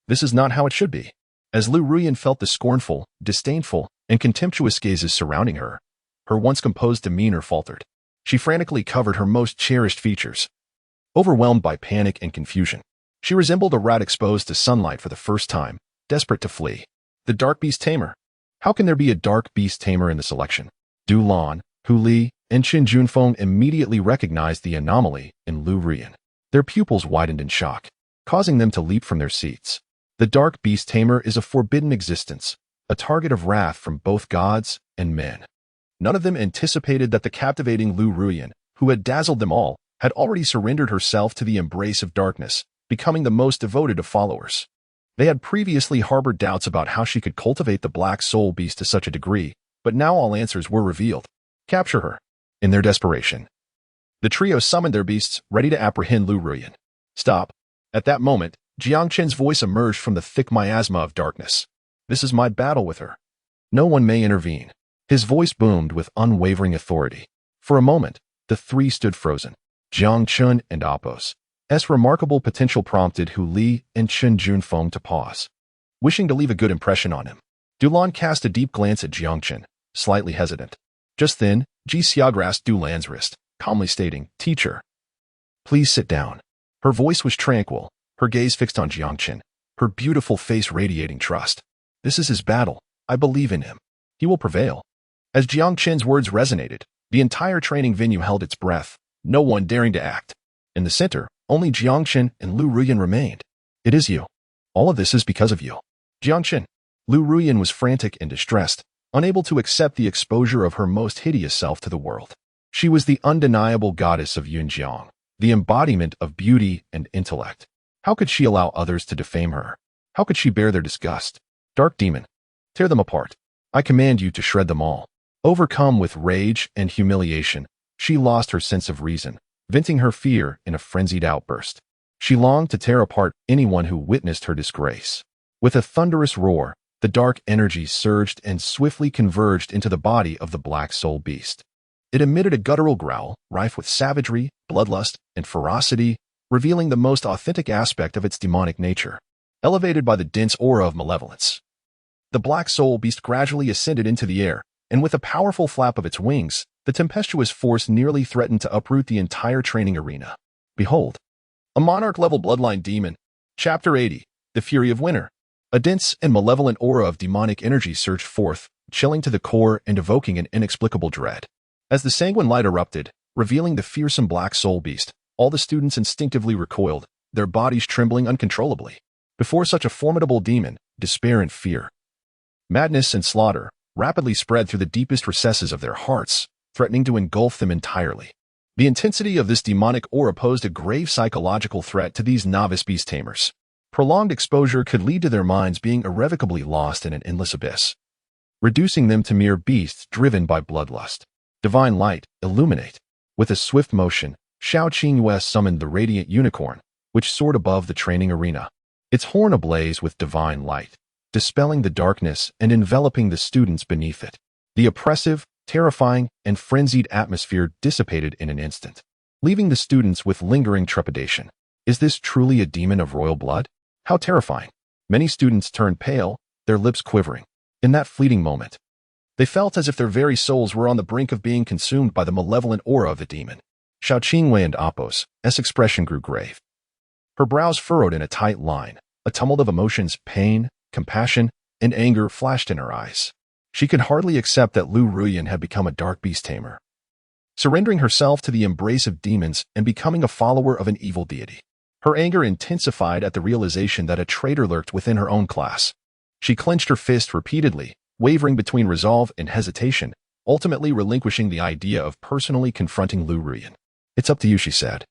This is not how it should be. As Liu Ruyan felt the scornful, disdainful, and contemptuous gazes surrounding her, her once composed demeanor faltered. She frantically covered her most cherished features. Overwhelmed by panic and confusion, she resembled a rat exposed to sunlight for the first time, desperate to flee. The dark beast tamer. How can there be a dark beast tamer in the selection? Du Lan, Hu Li, and Qin Junfeng immediately recognized the anomaly in Liu Ruyan. Their pupils widened in shock, causing them to leap from their seats. The dark beast tamer is a forbidden existence, a target of wrath from both gods and men. None of them anticipated that the captivating Liu Ruyan, who had dazzled them all, had already surrendered herself to the embrace of darkness, becoming the most devoted of followers. They had previously harbored doubts about how she could cultivate the black soul beast to such a degree, but now all answers were revealed. Capture her. In their desperation, the trio summoned their beasts, ready to apprehend Liu Ruyan. Stop. At that moment, Jiang Chen's voice emerged from the thick miasma of darkness. This is my battle with her. No one may intervene. His voice boomed with unwavering authority. For a moment, the three stood frozen. Jiang Chen and Apos. S. remarkable potential prompted Hu Li and Qin Junfeng to pause, wishing to leave a good impression on him. Du Lan cast a deep glance at Jiang Chen, slightly hesitant. Just then, Ji Xia grasped Du Lan's wrist, calmly stating, "Teacher, please sit down." Her voice was tranquil, her gaze fixed on Jiang Chen, her beautiful face radiating trust. This is his battle. I believe in him. He will prevail. As Jiang Chen's words resonated, the entire training venue held its breath, no one daring to act. In the center, only Jiang Chen and Liu Ruyan remained. It is you. All of this is because of you. Jiang Chen. Liu Ruyan was frantic and distressed, unable to accept the exposure of her most hideous self to the world. She was the undeniable goddess of Yunjiang, the embodiment of beauty and intellect. How could she allow others to defame her? How could she bear their disgust? Dark demon, tear them apart. I command you to shred them all. Overcome with rage and humiliation, she lost her sense of reason, venting her fear in a frenzied outburst. She longed to tear apart anyone who witnessed her disgrace. With a thunderous roar, the dark energy surged and swiftly converged into the body of the black soul beast. It emitted a guttural growl, rife with savagery, bloodlust, and ferocity, revealing the most authentic aspect of its demonic nature. Elevated by the dense aura of malevolence, the black soul beast gradually ascended into the air, and with a powerful flap of its wings, the tempestuous force nearly threatened to uproot the entire training arena. Behold, a monarch-level bloodline demon. Chapter 80, The Fury of Winter. A dense and malevolent aura of demonic energy surged forth, chilling to the core and evoking an inexplicable dread. As the sanguine light erupted, revealing the fearsome black soul beast, all the students instinctively recoiled, their bodies trembling uncontrollably. Before such a formidable demon, despair and fear, madness and slaughter rapidly spread through the deepest recesses of their hearts, threatening to engulf them entirely. The intensity of this demonic aura posed a grave psychological threat to these novice beast tamers. Prolonged exposure could lead to their minds being irrevocably lost in an endless abyss, reducing them to mere beasts driven by bloodlust. Divine light, illuminate. With a swift motion, Xiao Qingyue summoned the radiant unicorn, which soared above the training arena, its horn ablaze with divine light, dispelling the darkness and enveloping the students beneath it. The oppressive, terrifying, and frenzied atmosphere dissipated in an instant, leaving the students with lingering trepidation. Is this truly a demon of royal blood? How terrifying! Many students turned pale, their lips quivering. In that fleeting moment, they felt as if their very souls were on the brink of being consumed by the malevolent aura of the demon. Xiao Qingyue and Apos' expression grew grave. Her brows furrowed in a tight line. A tumult of emotions, pain, compassion, and anger flashed in her eyes. She could hardly accept that Liu Ruyan had become a dark beast tamer, surrendering herself to the embrace of demons and becoming a follower of an evil deity. Her anger intensified at the realization that a traitor lurked within her own class. She clenched her fist repeatedly, wavering between resolve and hesitation, ultimately relinquishing the idea of personally confronting Liu Ruyan. "It's up to you," she said,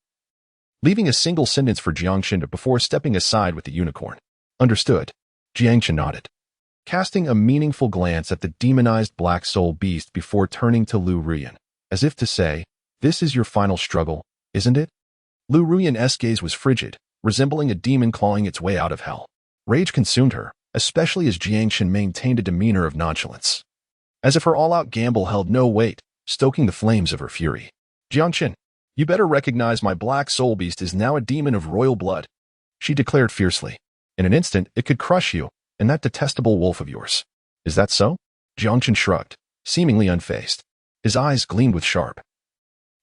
leaving a single sentence for Jiang Chen before stepping aside with the unicorn. "Understood." Jiang Chen nodded, casting a meaningful glance at the demonized black soul beast before turning to Liu Ruyan, as if to say, "This is your final struggle, isn't it?" Liu Ruyan's gaze was frigid, resembling a demon clawing its way out of hell. Rage consumed her, especially as Jiang Chen maintained a demeanor of nonchalance, as if her all-out gamble held no weight, stoking the flames of her fury. "Jiang Chen, you better recognize my black soul beast is now a demon of royal blood," she declared fiercely. "In an instant, it could crush you and that detestable wolf of yours." "Is that so?" Jiang Chen shrugged, seemingly unfazed. His eyes gleamed with sharp,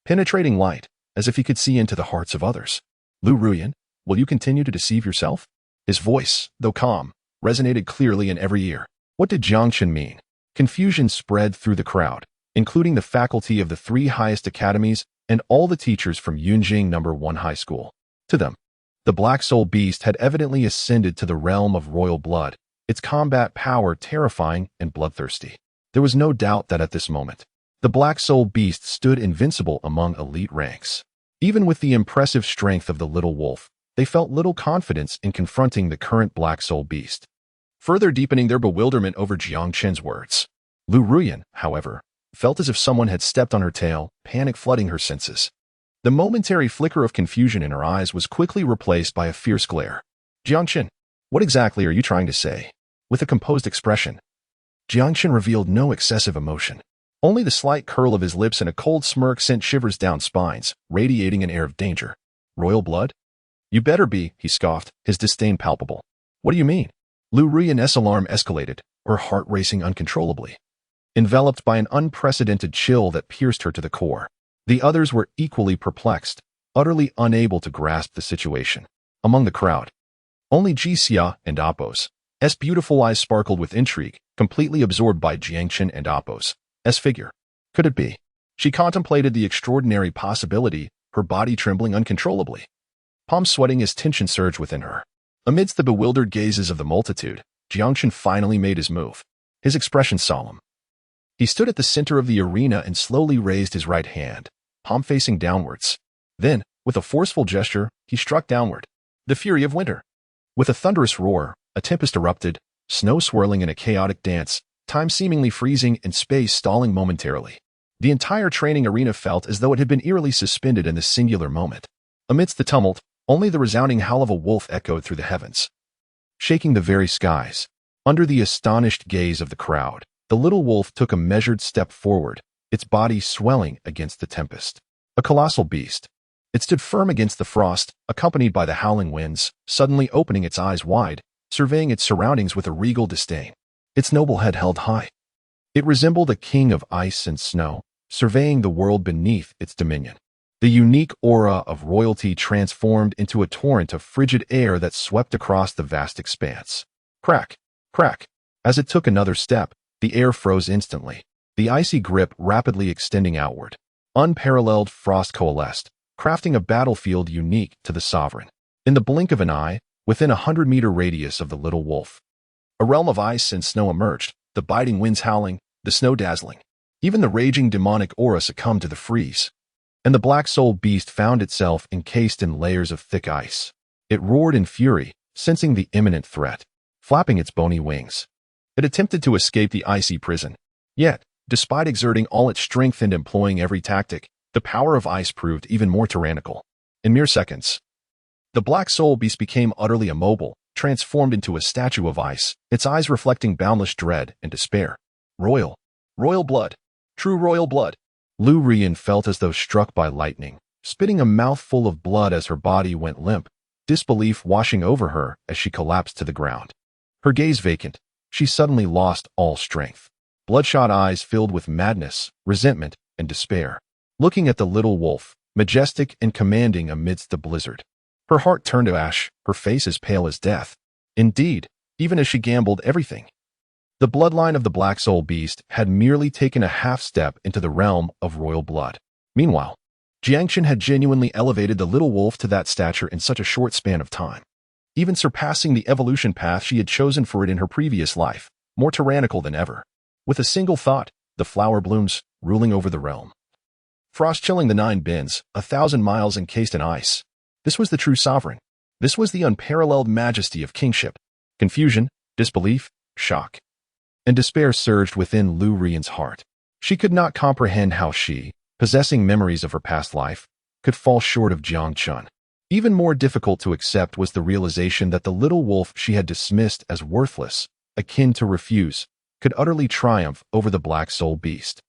penetrating light, as if he could see into the hearts of others. "Liu Ruyan, will you continue to deceive yourself?" His voice, though calm, resonated clearly in every ear. What did Jiang Chen mean? Confusion spread through the crowd, including the faculty of the 3 highest academies and all the teachers from Yunjing No. 1 High School. To them, the Black Soul Beast had evidently ascended to the realm of royal blood, its combat power terrifying and bloodthirsty. There was no doubt that at this moment, the Black Soul Beast stood invincible among elite ranks. Even with the impressive strength of the little wolf, they felt little confidence in confronting the current Black Soul Beast, further deepening their bewilderment over Jiang Chen's words. Liu Ruyan, however, felt as if someone had stepped on her tail, panic flooding her senses. The momentary flicker of confusion in her eyes was quickly replaced by a fierce glare. "Jiang Chen, what exactly are you trying to say?" With a composed expression, Jiang Chen revealed no excessive emotion. Only the slight curl of his lips and a cold smirk sent shivers down spines, radiating an air of danger. "Royal blood? You better be," he scoffed, his disdain palpable. "What do you mean?" Liu Ruyan's alarm escalated, her heart racing uncontrollably, enveloped by an unprecedented chill that pierced her to the core. The others were equally perplexed, utterly unable to grasp the situation. Among the crowd, only Jixia and Apos' beautiful eyes sparkled with intrigue, completely absorbed by Jiang Chen and Apos' figure. Could it be? She contemplated the extraordinary possibility, her body trembling uncontrollably, palms sweating as tension surged within her. Amidst the bewildered gazes of the multitude, Jiang Chen finally made his move, his expression solemn. He stood at the center of the arena and slowly raised his right hand, palm facing downwards. Then, with a forceful gesture, he struck downward. The fury of winter. With a thunderous roar, a tempest erupted, snow swirling in a chaotic dance, time seemingly freezing and space stalling momentarily. The entire training arena felt as though it had been eerily suspended in this singular moment. Amidst the tumult, only the resounding howl of a wolf echoed through the heavens, shaking the very skies. Under the astonished gaze of the crowd, the little wolf took a measured step forward, its body swelling against the tempest. A colossal beast. It stood firm against the frost, accompanied by the howling winds, suddenly opening its eyes wide, surveying its surroundings with a regal disdain. Its noble head held high, It resembled a king of ice and snow, surveying the world beneath its dominion. The unique aura of royalty transformed into a torrent of frigid air that swept across the vast expanse. Crack, crack. As it took another step, the air froze instantly, the icy grip rapidly extending outward. Unparalleled frost coalesced, crafting a battlefield unique to the sovereign. In the blink of an eye, within 100-meter radius of the little wolf, a realm of ice and snow emerged, the biting winds howling, the snow dazzling. Even the raging demonic aura succumbed to the freeze, and the black soul beast found itself encased in layers of thick ice. It roared in fury, sensing the imminent threat. Flapping its bony wings, it attempted to escape the icy prison. Yet, despite exerting all its strength and employing every tactic, the power of ice proved even more tyrannical. In mere seconds, the black soul beast became utterly immobile, transformed into a statue of ice, its eyes reflecting boundless dread and despair. Royal blood. True royal blood. Liu Ruyan felt as though struck by lightning, spitting a mouthful of blood as her body went limp, disbelief washing over her as she collapsed to the ground. Her gaze vacant, she suddenly lost all strength. Bloodshot eyes filled with madness, resentment, and despair, looking at the little wolf, majestic and commanding amidst the blizzard. Her heart turned to ash, her face as pale as death. Indeed, even as she gambled everything, the bloodline of the black soul beast had merely taken a half step into the realm of royal blood. Meanwhile, Jiang Chen had genuinely elevated the little wolf to that stature in such a short span of time, even surpassing the evolution path she had chosen for it in her previous life, more tyrannical than ever. With a single thought, the flower blooms, ruling over the realm. Frost chilling the 9 bins, 1,000 miles encased in ice. This was the true sovereign. This was the unparalleled majesty of kingship. Confusion, disbelief, shock, and despair surged within Liu Ruyan's heart. She could not comprehend how she, possessing memories of her past life, could fall short of Jiang Chen. Even more difficult to accept was the realization that the little wolf she had dismissed as worthless, akin to refuse, could utterly triumph over the black soul beast.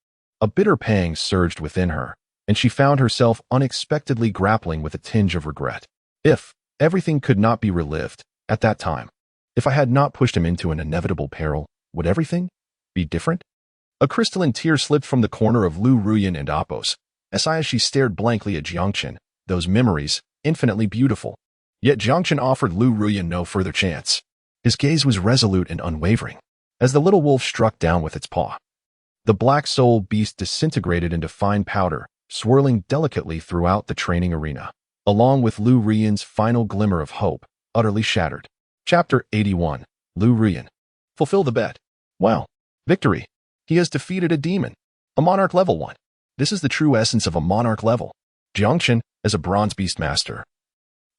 A bitter pang surged within her, and she found herself unexpectedly grappling with a tinge of regret. If everything could not be relived at that time, if I had not pushed him into an inevitable peril, would everything be different? A crystalline tear slipped from the corner of Liu Ruyan and Apos, as she stared blankly at Jiang Chen, those memories, infinitely beautiful. Yet Jiang Chen offered Liu Ruyan no further chance. His gaze was resolute and unwavering. As the little wolf struck down with its paw, the black soul beast disintegrated into fine powder, swirling delicately throughout the training arena, along with Liu Ruyan's final glimmer of hope, utterly shattered. Chapter 81. Liu Ruyan. Fulfill the bet. Wow. Victory. He has defeated a demon. A monarch level 1. This is the true essence of a monarch level. Jiang Chen, as a bronze beastmaster,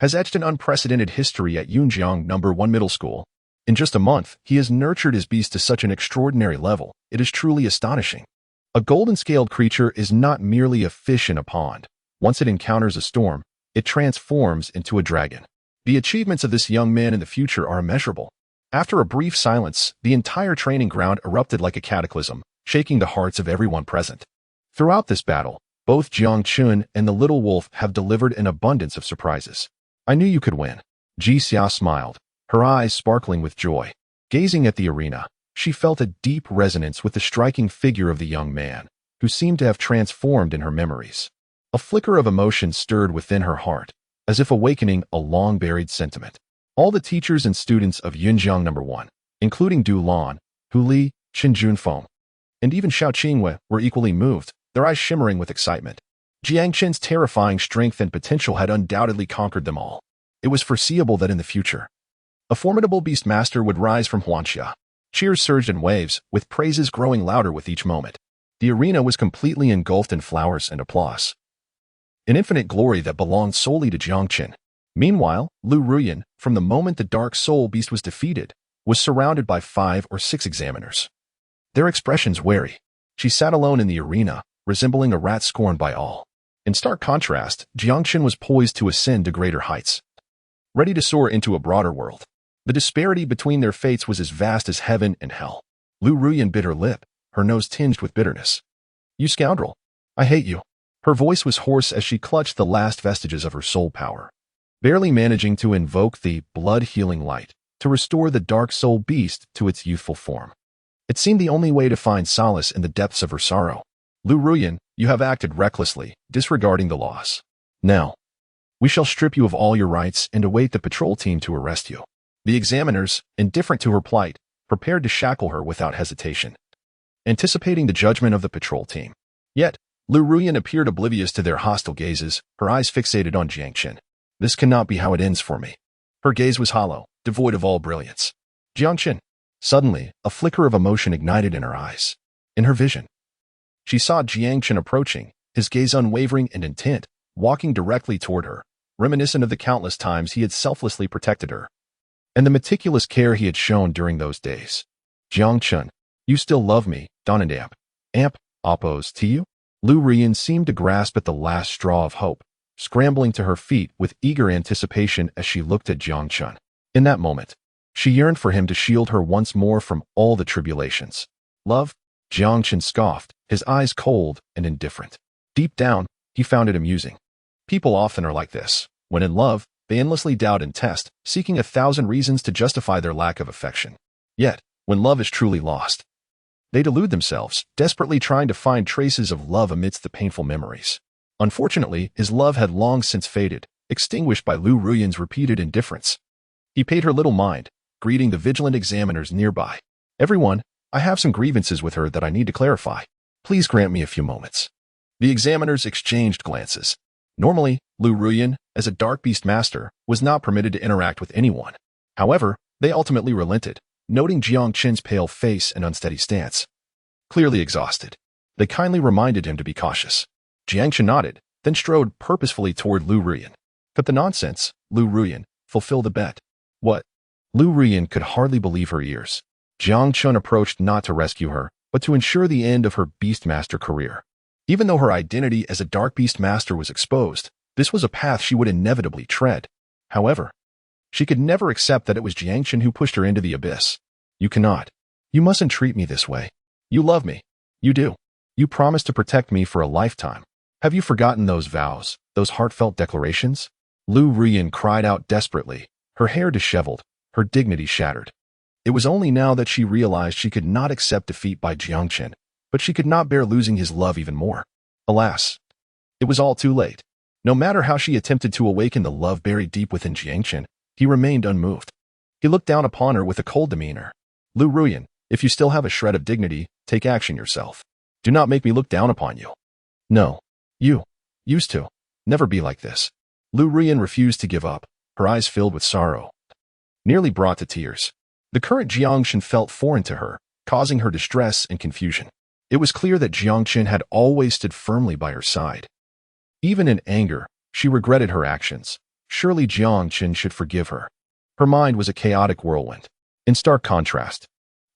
has etched an unprecedented history at Yunjiang No. 1 Middle School. In just a month, he has nurtured his beast to such an extraordinary level. It is truly astonishing. A golden-scaled creature is not merely a fish in a pond. Once it encounters a storm, it transforms into a dragon. The achievements of this young man in the future are immeasurable. After a brief silence, the entire training ground erupted like a cataclysm, shaking the hearts of everyone present. Throughout this battle, both Jiang Chen and the little wolf have delivered an abundance of surprises. I knew you could win. Ji Xia smiled, her eyes sparkling with joy. Gazing at the arena, she felt a deep resonance with the striking figure of the young man, who seemed to have transformed in her memories. A flicker of emotion stirred within her heart, as if awakening a long-buried sentiment. All the teachers and students of Yunjiang No. 1, including Du Lan, Hu Li, Qin Junfeng, and even Xiao Qingwei, were equally moved, their eyes shimmering with excitement. Jiang Chen's terrifying strength and potential had undoubtedly conquered them all. It was foreseeable that in the future, a formidable beastmaster would rise from Huanxia. Cheers surged in waves, with praises growing louder with each moment. The arena was completely engulfed in flowers and applause, an infinite glory that belonged solely to Jiang Chen. Meanwhile, Liu Ruyan, from the moment the dark soul beast was defeated, was surrounded by 5 or 6 examiners, their expressions wary. She sat alone in the arena, resembling a rat scorned by all. In stark contrast, Jiang Chen was poised to ascend to greater heights, ready to soar into a broader world. The disparity between their fates was as vast as heaven and hell. Liu Ruyan bit her lip, her nose tinged with bitterness. "You scoundrel! I hate you." Her voice was hoarse as she clutched the last vestiges of her soul power, barely managing to invoke the blood-healing light to restore the dark soul beast to its youthful form. It seemed the only way to find solace in the depths of her sorrow. Liu Ruyan, you have acted recklessly, disregarding the laws. Now, we shall strip you of all your rights and await the patrol team to arrest you. The examiners, indifferent to her plight, prepared to shackle her without hesitation, anticipating the judgment of the patrol team. Yet, Liu Ruyan appeared oblivious to their hostile gazes, her eyes fixated on Jiang Chen. This cannot be how it ends for me. Her gaze was hollow, devoid of all brilliance. Jiang Chen. Suddenly, a flicker of emotion ignited in her eyes. In her vision, she saw Jiang Chen approaching, his gaze unwavering and intent, walking directly toward her, reminiscent of the countless times he had selflessly protected her, and the meticulous care he had shown during those days. Jiang Chen, you still love me, don't amp, opposed to you? Liu Ruyan seemed to grasp at the last straw of hope, scrambling to her feet with eager anticipation as she looked at Jiang Chen. In that moment, she yearned for him to shield her once more from all the tribulations. Love? Jiang Chen scoffed, his eyes cold and indifferent. Deep down, he found it amusing. People often are like this. When in love, they endlessly doubt and test, seeking 1,000 reasons to justify their lack of affection. Yet, when love is truly lost, they delude themselves, desperately trying to find traces of love amidst the painful memories. Unfortunately, his love had long since faded, extinguished by Liu Ruyan's repeated indifference. He paid her little mind, greeting the vigilant examiners nearby. Everyone, I have some grievances with her that I need to clarify. Please grant me a few moments. The examiners exchanged glances. Normally, Liu Ruyan, as a dark beastmaster, was not permitted to interact with anyone. However, they ultimately relented, noting Jiang Chen's pale face and unsteady stance. Clearly exhausted, they kindly reminded him to be cautious. Jiang Chen nodded, then strode purposefully toward Liu Ruyan. Cut the nonsense, Liu Ruyan, fulfill the bet. What? Liu Ruyan could hardly believe her ears. Jiang Chen approached not to rescue her, but to ensure the end of her beastmaster career. Even though her identity as a dark beastmaster was exposed, this was a path she would inevitably tread. However, she could never accept that it was Jiang Chen who pushed her into the abyss. You cannot. You mustn't treat me this way. You love me. You do. You promised to protect me for a lifetime. Have you forgotten those vows, those heartfelt declarations? Liu Ruyan cried out desperately, her hair disheveled, her dignity shattered. It was only now that she realized she could not accept defeat by Jiang Chen, but she could not bear losing his love even more. Alas, it was all too late. No matter how she attempted to awaken the love buried deep within Jiang Chen, he remained unmoved. He looked down upon her with a cold demeanor. Liu Ruyan, if you still have a shred of dignity, take action yourself. Do not make me look down upon you. No. You used to never be like this. Liu Ruyan refused to give up, her eyes filled with sorrow, nearly brought to tears. The current Jiang Chen felt foreign to her, causing her distress and confusion. It was clear that Jiang Chen had always stood firmly by her side. Even in anger, she regretted her actions. Surely Jiang Chen should forgive her. Her mind was a chaotic whirlwind. In stark contrast,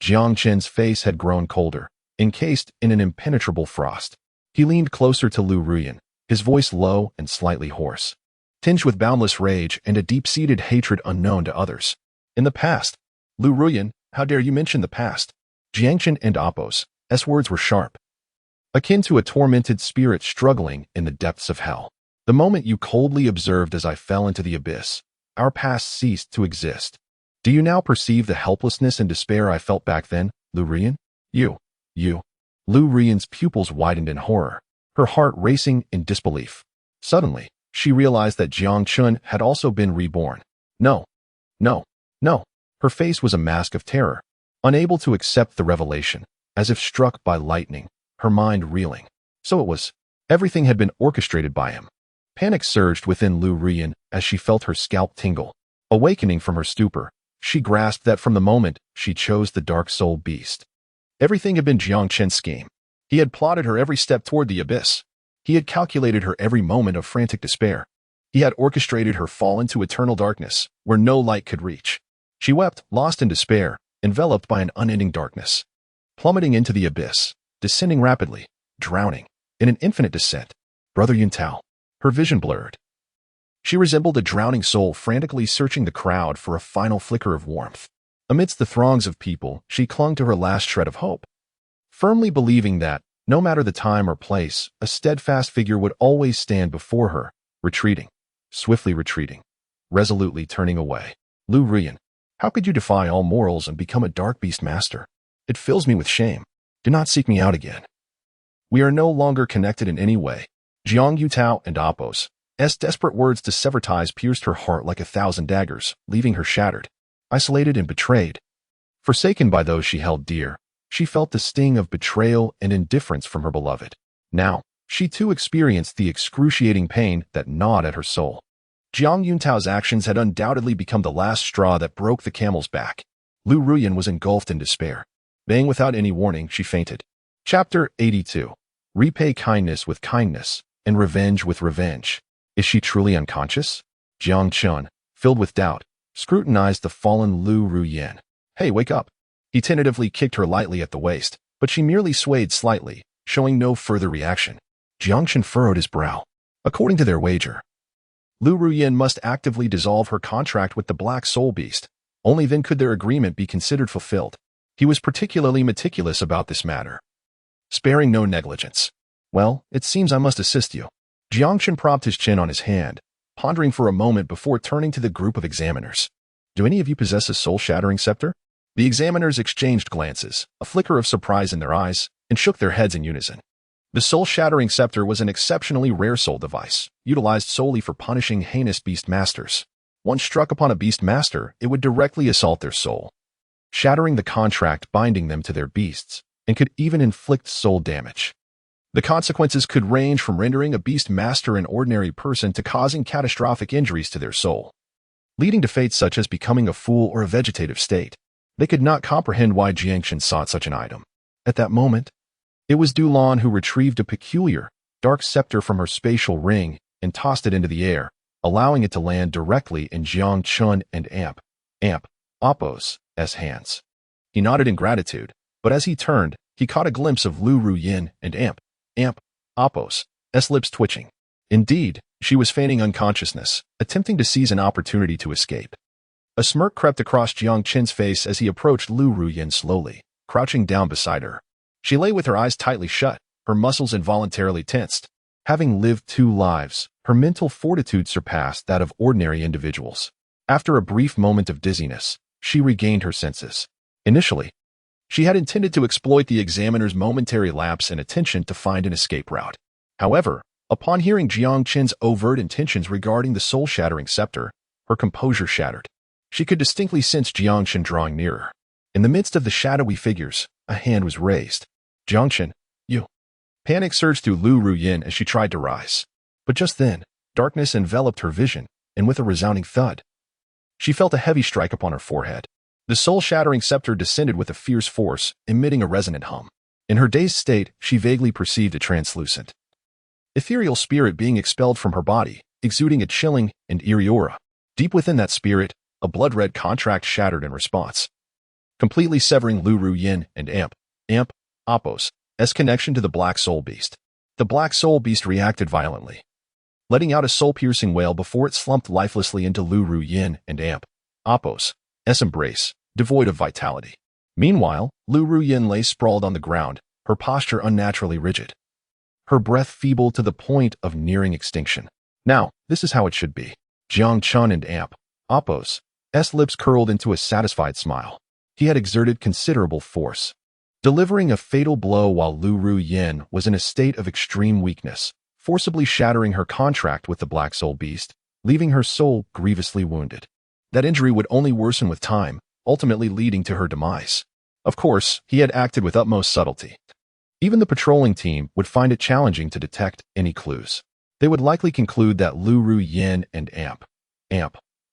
Jiang Chen's face had grown colder, encased in an impenetrable frost. He leaned closer to Liu Ruyan, his voice low and slightly hoarse, tinged with boundless rage and a deep-seated hatred unknown to others. In the past, Liu Ruyan, how dare you mention the past? Jiang Chen and Oppos, S words were sharp, akin to a tormented spirit struggling in the depths of hell. The moment you coldly observed as I fell into the abyss, our past ceased to exist. Do you now perceive the helplessness and despair I felt back then, Liu Ruyan? You. Liu Ruyan's pupils widened in horror, her heart racing in disbelief. Suddenly, she realized that Jiang Chen had also been reborn. No. Her face was a mask of terror, unable to accept the revelation, as if struck by lightning, her mind reeling. So it was. Everything had been orchestrated by him. Panic surged within Liu Ruyan as she felt her scalp tingle. Awakening from her stupor, she grasped that from the moment she chose the dark soul beast, everything had been Jiang Chen's scheme. He had plotted her every step toward the abyss. He had calculated her every moment of frantic despair. He had orchestrated her fall into eternal darkness, where no light could reach. She wept, lost in despair, enveloped by an unending darkness, plummeting into the abyss, descending rapidly, drowning, in an infinite descent. Brother Yuntao. Her vision blurred. She resembled a drowning soul frantically searching the crowd for a final flicker of warmth. Amidst the throngs of people, she clung to her last shred of hope, firmly believing that, no matter the time or place, a steadfast figure would always stand before her, retreating, swiftly retreating, resolutely turning away. Liu Ruyan, how could you defy all morals and become a dark beast master? It fills me with shame. Do not seek me out again. We are no longer connected in any way. Jiang Yutao and Apos. Desperate words to sever ties pierced her heart like 1,000 daggers, leaving her shattered, isolated and betrayed. Forsaken by those she held dear, she felt the sting of betrayal and indifference from her beloved. Now, she too experienced the excruciating pain that gnawed at her soul. Jiang Yuntao's actions had undoubtedly become the last straw that broke the camel's back. Liu Ruyan was engulfed in despair. Baying without any warning, she fainted. Chapter 82. Repay kindness with kindness, and revenge with revenge. Is she truly unconscious? Jiang Chen, filled with doubt, scrutinized the fallen Liu Ruyan. Hey, wake up. He tentatively kicked her lightly at the waist, but she merely swayed slightly, showing no further reaction. Jiang Chen furrowed his brow. According to their wager, Liu Ruyan must actively dissolve her contract with the Black Soul Beast. Only then could their agreement be considered fulfilled. He was particularly meticulous about this matter, sparing no negligence. Well, it seems I must assist you. Jiang Chen propped his chin on his hand, pondering for a moment before turning to the group of examiners. Do any of you possess a soul-shattering scepter? The examiners exchanged glances, a flicker of surprise in their eyes, and shook their heads in unison. The soul-shattering scepter was an exceptionally rare soul device, utilized solely for punishing heinous beastmasters. Once struck upon a beastmaster, it would directly assault their soul, shattering the contract binding them to their beasts, and could even inflict soul damage. The consequences could range from rendering a beastmaster an ordinary person to causing catastrophic injuries to their soul, leading to fates such as becoming a fool or a vegetative state. They could not comprehend why Jiang Chen sought such an item. At that moment, it was Dulan who retrieved a peculiar, dark scepter from her spatial ring and tossed it into the air, allowing it to land directly in Jiang Chen and Apos' hands. He nodded in gratitude, but as he turned, he caught a glimpse of Liu Ruyan and Apos' lips twitching. Indeed, she was feigning unconsciousness, attempting to seize an opportunity to escape. A smirk crept across Jiang Chen's face as he approached Liu Ruyan slowly, crouching down beside her. She lay with her eyes tightly shut, her muscles involuntarily tensed. Having lived 2 lives, her mental fortitude surpassed that of ordinary individuals. After a brief moment of dizziness, she regained her senses. Initially, she had intended to exploit the examiner's momentary lapse in attention to find an escape route. However, upon hearing Jiang Chen's overt intentions regarding the soul-shattering scepter, her composure shattered. She could distinctly sense Jiang Chen drawing nearer. In the midst of the shadowy figures, a hand was raised. Jiang Chen, you. Panic surged through Liu Ruyan as she tried to rise. But just then, darkness enveloped her vision, and with a resounding thud, she felt a heavy strike upon her forehead. The soul-shattering scepter descended with a fierce force, emitting a resonant hum. In her dazed state, she vaguely perceived a translucent, ethereal spirit being expelled from her body, exuding a chilling and eerie aura. Deep within that spirit, a blood-red contract shattered in response, completely severing Liu Ruyan and Apos' connection to the Black Soul Beast. The Black Soul Beast reacted violently, letting out a soul-piercing wail before it slumped lifelessly into Liu Ruyan and Apos' embrace, devoid of vitality. Meanwhile, Liu Ruyan lay sprawled on the ground, her posture unnaturally rigid, her breath feeble to the point of nearing extinction. Now, this is how it should be. Jiang Chen and Apos' lips curled into a satisfied smile. He had exerted considerable force, delivering a fatal blow while Liu Ruyan was in a state of extreme weakness, forcibly shattering her contract with the Black Soul Beast, leaving her soul grievously wounded. That injury would only worsen with time, ultimately leading to her demise. Of course, he had acted with utmost subtlety. Even the patrolling team would find it challenging to detect any clues. They would likely conclude that Liu Ruyan and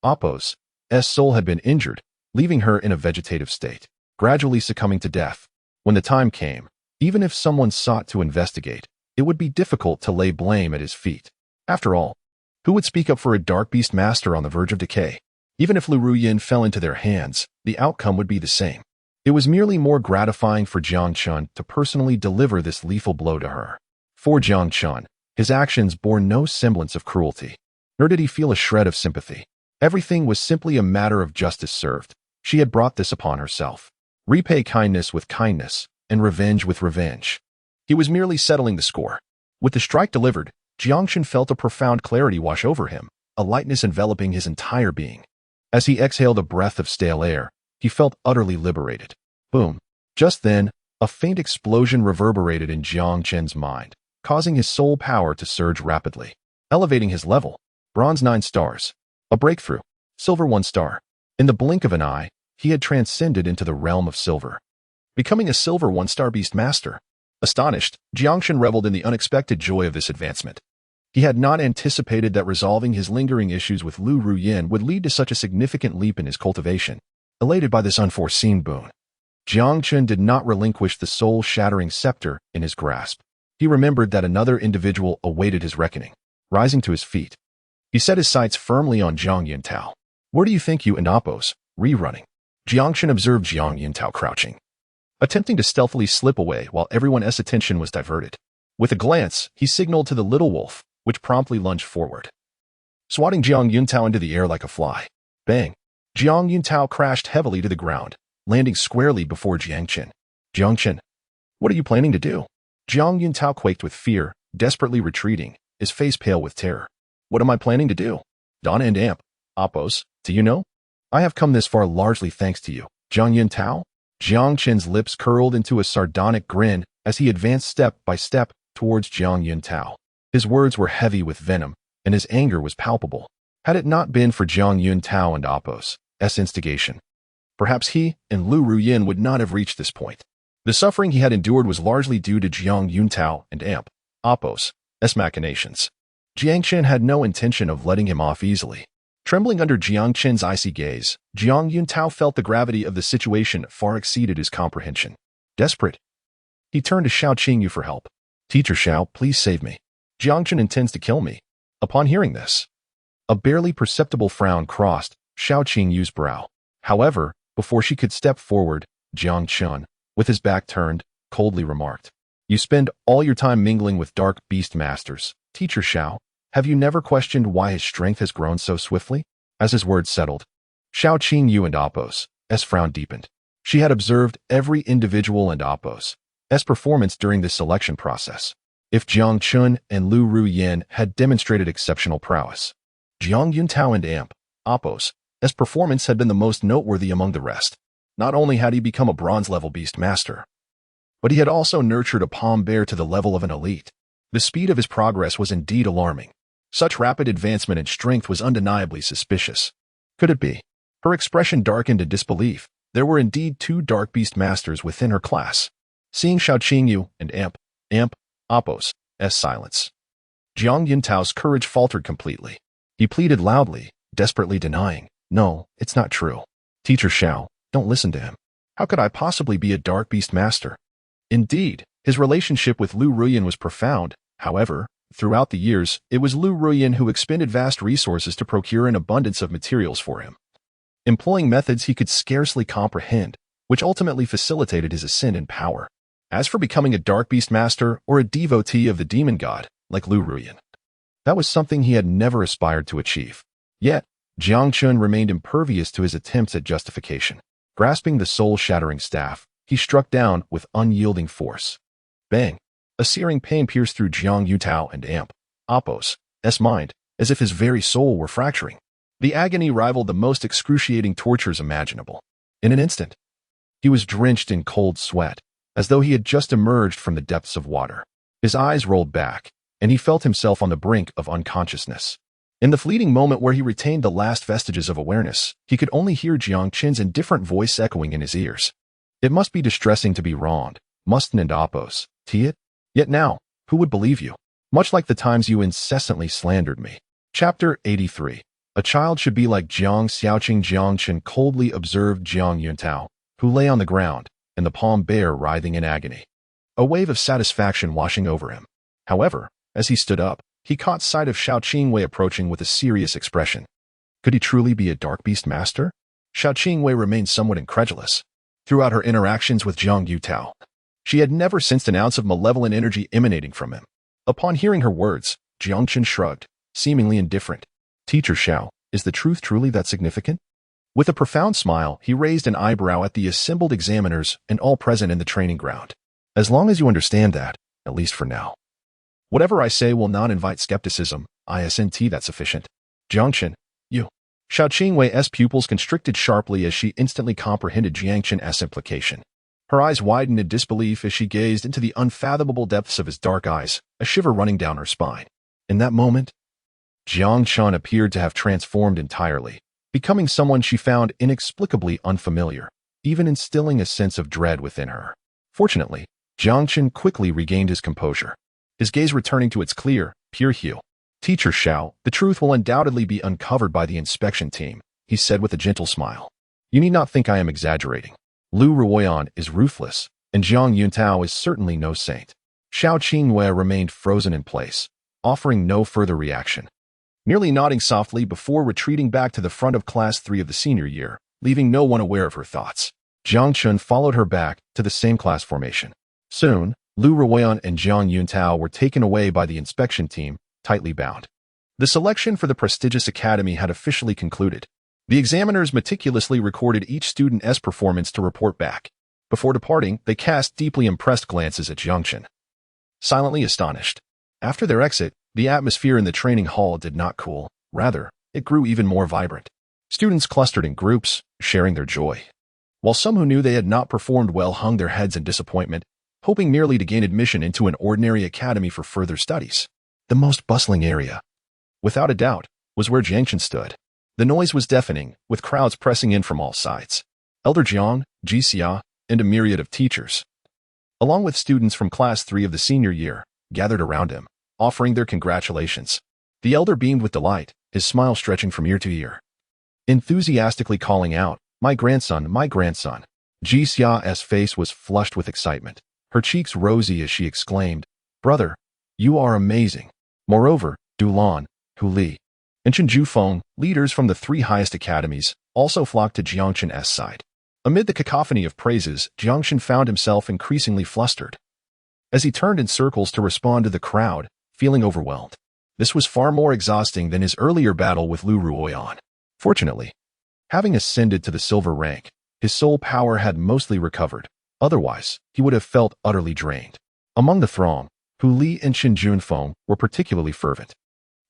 Apos' soul had been injured, leaving her in a vegetative state, gradually succumbing to death. When the time came, even if someone sought to investigate, it would be difficult to lay blame at his feet. After all, who would speak up for a dark beast master on the verge of decay? Even if Liu Ruyan fell into their hands, the outcome would be the same. It was merely more gratifying for Jiang Chen to personally deliver this lethal blow to her. For Jiang Chen, his actions bore no semblance of cruelty, nor did he feel a shred of sympathy. Everything was simply a matter of justice served. She had brought this upon herself. Repay kindness with kindness, and revenge with revenge. He was merely settling the score. With the strike delivered, Jiang Chen felt a profound clarity wash over him, a lightness enveloping his entire being. As he exhaled a breath of stale air, he felt utterly liberated. Boom. Just then, a faint explosion reverberated in Jiang Chen's mind, causing his soul power to surge rapidly, elevating his level. Bronze 9 stars. A breakthrough. Silver 1 star. In the blink of an eye, he had transcended into the realm of silver, becoming a silver 1-star beastmaster. Astonished, Jiang Chen reveled in the unexpected joy of this advancement. He had not anticipated that resolving his lingering issues with Liu Ruyan would lead to such a significant leap in his cultivation. Elated by this unforeseen boon, Jiang Chen did not relinquish the soul-shattering scepter in his grasp. He remembered that another individual awaited his reckoning. Rising to his feet, he set his sights firmly on Jiang Yuntao. Where do you think you and Appos, rerunning? Jiang Chen observed Jiang Yuntao crouching, attempting to stealthily slip away while everyone else's attention was diverted. With a glance, he signaled to the little wolf, which promptly lunged forward, swatting Jiang Yuntao into the air like a fly. Bang! Jiang Yuntao crashed heavily to the ground, landing squarely before Jiang Chen. Jiang Chen, what are you planning to do? Jiang Yuntao quaked with fear, desperately retreating, his face pale with terror. What am I planning to do? Donna and Amp, Appos, do you know? I have come this far largely thanks to you. Jiang Yuntao? Jiang Chen's lips curled into a sardonic grin as he advanced step by step towards Jiang Yuntao. His words were heavy with venom, and his anger was palpable. Had it not been for Jiang Yuntao and Appos' instigation, perhaps he and Liu Ruyan would not have reached this point. The suffering he had endured was largely due to Jiang Yuntao and Appos' machinations. Jiang Chen had no intention of letting him off easily. Trembling under Jiang Chen's icy gaze, Jiang Yuntao felt the gravity of the situation far exceeded his comprehension. Desperate, he turned to Xiao Qingyu for help. Teacher Xiao, please save me. Jiang Chen intends to kill me. Upon hearing this, a barely perceptible frown crossed Xiao Qingyu's brow. However, before she could step forward, Jiang Chen, with his back turned, coldly remarked, You spend all your time mingling with dark beastmasters. Teacher Xiao, have you never questioned why his strength has grown so swiftly? As his words settled, Xiao Qingyu and Appos' frown deepened. She had observed every individual and Appos' performance during this selection process. If Jiang Chen and Liu Ruyan had demonstrated exceptional prowess, Jiang Yuntao and Appos' performance had been the most noteworthy among the rest. Not only had he become a bronze-level beastmaster, but he had also nurtured a palm bear to the level of an elite. The speed of his progress was indeed alarming. Such rapid advancement in strength was undeniably suspicious. Could it be? Her expression darkened in disbelief. There were indeed 2 dark beastmasters within her class. Seeing Xiao Qingyu and Appos' silence, Jiang Yuntao's courage faltered completely. He pleaded loudly, desperately denying, No, it's not true. Teacher Xiao, don't listen to him. How could I possibly be a dark beastmaster? Indeed, his relationship with Liu Ruyan was profound. However, throughout the years, it was Liu Ruyan who expended vast resources to procure an abundance of materials for him, employing methods he could scarcely comprehend, which ultimately facilitated his ascent in power. As for becoming a dark beastmaster or a devotee of the demon god, like Liu Ruyan, that was something he had never aspired to achieve. Yet, Jiang Chen remained impervious to his attempts at justification. Grasping the soul-shattering staff, he struck down with unyielding force. Bang! A searing pain pierced through Jiang Yuntao and Appos' mind, as if his very soul were fracturing. The agony rivaled the most excruciating tortures imaginable. In an instant, he was drenched in cold sweat, as though he had just emerged from the depths of water. His eyes rolled back, and he felt himself on the brink of unconsciousness. In the fleeting moment where he retained the last vestiges of awareness, he could only hear Jiang Chen's indifferent voice echoing in his ears. It must be distressing to be wronged, mustn't it, Appos? Yet now, who would believe you? Much like the times you incessantly slandered me. Chapter 83. A child should be like Jiang Xiaoqing. Jiang Chen coldly observed Jiang Yuntao, who lay on the ground, and the palm bear writhing in agony. A wave of satisfaction washing over him. However, as he stood up, he caught sight of Xiao Qingwei approaching with a serious expression. Could he truly be a dark beast master? Xiao Qingwei remained somewhat incredulous. Throughout her interactions with Jiang Yuntao, she had never sensed an ounce of malevolent energy emanating from him. Upon hearing her words, Jiang Chen shrugged, seemingly indifferent. Teacher Xiao, is the truth truly that significant? With a profound smile, he raised an eyebrow at the assembled examiners and all present in the training ground. As long as you understand that, at least for now, whatever I say will not invite skepticism, isn't that sufficient? Jiang Chen, you. Xiao Qingwei's pupils constricted sharply as she instantly comprehended Jiang Chen's implication. Her eyes widened in disbelief as she gazed into the unfathomable depths of his dark eyes, a shiver running down her spine. In that moment, Jiang Chen appeared to have transformed entirely, becoming someone she found inexplicably unfamiliar, even instilling a sense of dread within her. Fortunately, Jiang Chen quickly regained his composure, his gaze returning to its clear, pure hue. "Teacher Xiao, the truth will undoubtedly be uncovered by the inspection team," he said with a gentle smile. "You need not think I am exaggerating. Liu Ruyan is ruthless, and Jiang Yuntao is certainly no saint." Xiao Qingyue remained frozen in place, offering no further reaction, merely nodding softly before retreating back to the front of Class 3 of the senior year, leaving no one aware of her thoughts. Jiang Chen followed her back to the same class formation. Soon, Liu Ruyan and Jiang Yuntao were taken away by the inspection team, tightly bound. The selection for the prestigious academy had officially concluded. The examiners meticulously recorded each student's performance to report back. Before departing, they cast deeply impressed glances at Jiang Chen, silently astonished. After their exit, the atmosphere in the training hall did not cool. Rather, it grew even more vibrant. Students clustered in groups, sharing their joy, while some who knew they had not performed well hung their heads in disappointment, hoping merely to gain admission into an ordinary academy for further studies. The most bustling area, without a doubt, was where Jiang Chen stood. The noise was deafening, with crowds pressing in from all sides. Elder Jiang, Jixia, and a myriad of teachers, along with students from Class 3 of the senior year, gathered around him, offering their congratulations. The elder beamed with delight, his smile stretching from ear to ear, enthusiastically calling out, my grandson, my grandson." Jixia's face was flushed with excitement, her cheeks rosy as she exclaimed, "Brother, you are amazing." Moreover, Dulan, Hu Li, and Chen Jufeng, leaders from the 3 highest academies, also flocked to Jiang Chen's side. Amid the cacophony of praises, Jiang Chen found himself increasingly flustered. As he turned in circles to respond to the crowd, feeling overwhelmed. This was far more exhausting than his earlier battle with Liu Ruyan. Fortunately, having ascended to the silver rank, his soul power had mostly recovered. Otherwise, he would have felt utterly drained. Among the throng, Hu Li and Chen Junfeng were particularly fervent.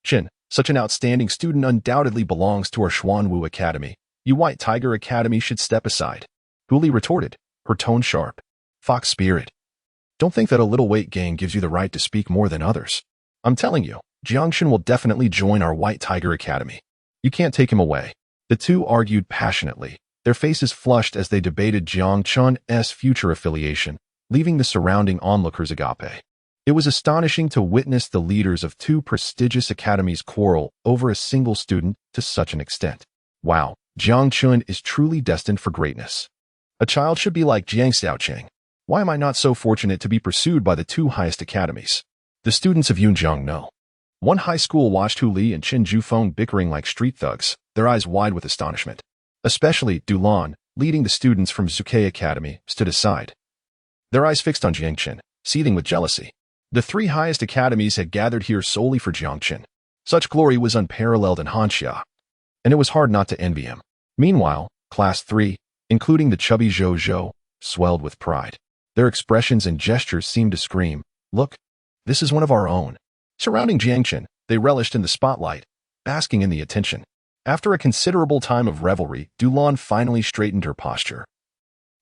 "Chen, such an outstanding student undoubtedly belongs to our Xuanwu Academy. You White Tiger Academy should step aside," Hu Li retorted, her tone sharp. "Fox spirit. Don't think that a little weight gain gives you the right to speak more than others. I'm telling you, Jiang Chen will definitely join our White Tiger Academy. You can't take him away." The two argued passionately, their faces flushed as they debated Jiang Chen's future affiliation, leaving the surrounding onlookers agape. It was astonishing to witness the leaders of 2 prestigious academies quarrel over a single student to such an extent. Wow, Jiang Chen is truly destined for greatness. A child should be like Jiang Xiaocheng. Why am I not so fortunate to be pursued by the 2 highest academies? The students of Yunjiang know. One high school watched Hu Li and Chen Jufeng bickering like street thugs, their eyes wide with astonishment. Especially Dulan, leading the students from Zuke Academy, stood aside, their eyes fixed on Jiang Chen, seething with jealousy. The 3 highest academies had gathered here solely for Jiang Chen. Such glory was unparalleled in Hanxia, and it was hard not to envy him. Meanwhile, Class 3, including the chubby Zhou Zhou, swelled with pride. Their expressions and gestures seemed to scream, "Look, this is one of our own." Surrounding Jiang Chen, they relished in the spotlight, basking in the attention. After a considerable time of revelry, Dulan finally straightened her posture,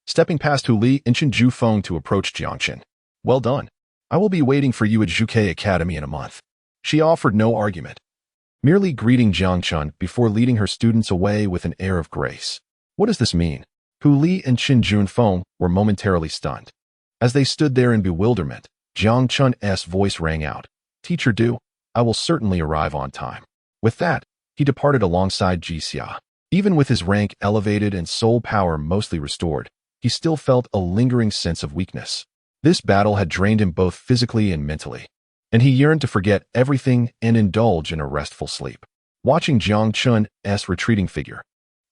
stepping past Hu Li and Chen Jufeng to approach Jiang Chen. "Well done. I will be waiting for you at Zuke Academy in a month." She offered no argument, merely greeting Jiang Chen before leading her students away with an air of grace. What does this mean? Hu Li and Chen Junfeng were momentarily stunned. As they stood there in bewilderment, Jiang Chen's voice rang out, "Teacher Du, I will certainly arrive on time." With that, he departed alongside Jixia. Even with his rank elevated and soul power mostly restored, he still felt a lingering sense of weakness. This battle had drained him both physically and mentally, and he yearned to forget everything and indulge in a restful sleep. Watching Jiang Chen's retreating figure,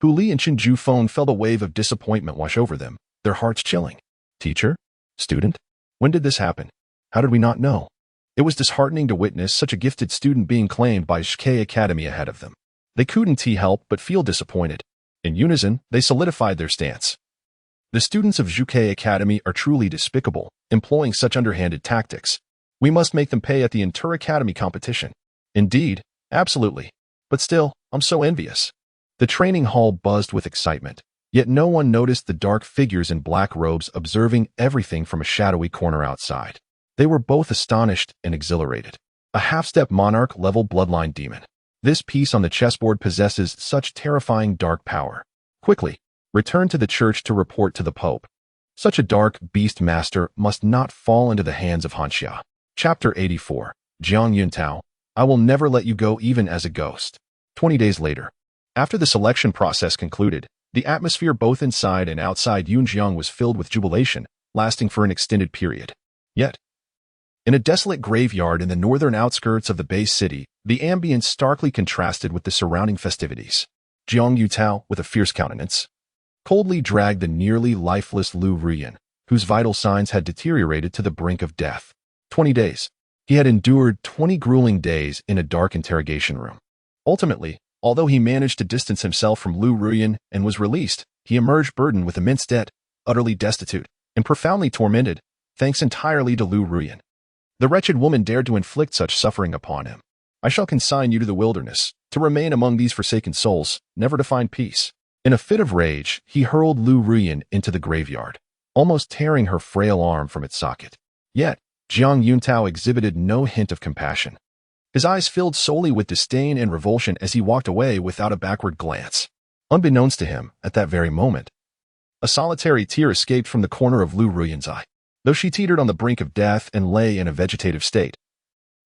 Hu Li and Chen Jufeng felt a wave of disappointment wash over them, their hearts chilling. Teacher? Student? When did this happen? How did we not know? It was disheartening to witness such a gifted student being claimed by Zuke Academy ahead of them. They couldn't help but feel disappointed. In unison, they solidified their stance. The students of Zuke Academy are truly despicable, employing such underhanded tactics. We must make them pay at the inter-academy competition. Indeed, absolutely. But still, I'm so envious. The training hall buzzed with excitement. Yet no one noticed the dark figures in black robes observing everything from a shadowy corner outside. They were both astonished and exhilarated. A half-step monarch-level bloodline demon. This piece on the chessboard possesses such terrifying dark power. Quickly, return to the church to report to the Pope. Such a dark beastmaster must not fall into the hands of Hanxia. Chapter 84. Jiang Yuntao, I will never let you go even as a ghost. 20 days later. After the selection process concluded, the atmosphere both inside and outside Yunjiang was filled with jubilation, lasting for an extended period. Yet, in a desolate graveyard in the northern outskirts of the base city, the ambience starkly contrasted with the surrounding festivities. Jiang Yutao, with a fierce countenance, coldly dragged the nearly lifeless Liu Ruyan, whose vital signs had deteriorated to the brink of death. 20 days. He had endured 20 grueling days in a dark interrogation room. Ultimately, although he managed to distance himself from Liu Ruyan and was released, he emerged burdened with immense debt, utterly destitute, and profoundly tormented, thanks entirely to Liu Ruyan. The wretched woman dared to inflict such suffering upon him. I shall consign you to the wilderness, to remain among these forsaken souls, never to find peace. In a fit of rage, he hurled Liu Ruyan into the graveyard, almost tearing her frail arm from its socket. Yet, Jiang Yuntao exhibited no hint of compassion. His eyes filled solely with disdain and revulsion as he walked away without a backward glance. Unbeknownst to him, at that very moment, a solitary tear escaped from the corner of Liu Ruyan's eye. Though she teetered on the brink of death and lay in a vegetative state,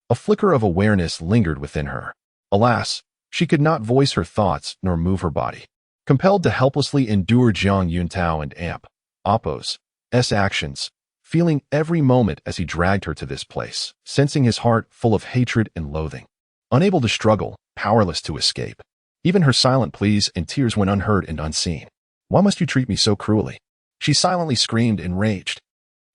a flicker of awareness lingered within her. Alas, she could not voice her thoughts nor move her body. Compelled to helplessly endure Jiang Yuntao and Amp, Oppo's actions, feeling every moment as he dragged her to this place, sensing his heart full of hatred and loathing. Unable to struggle, powerless to escape. Even her silent pleas and tears went unheard and unseen. Why must you treat me so cruelly? She silently screamed, enraged.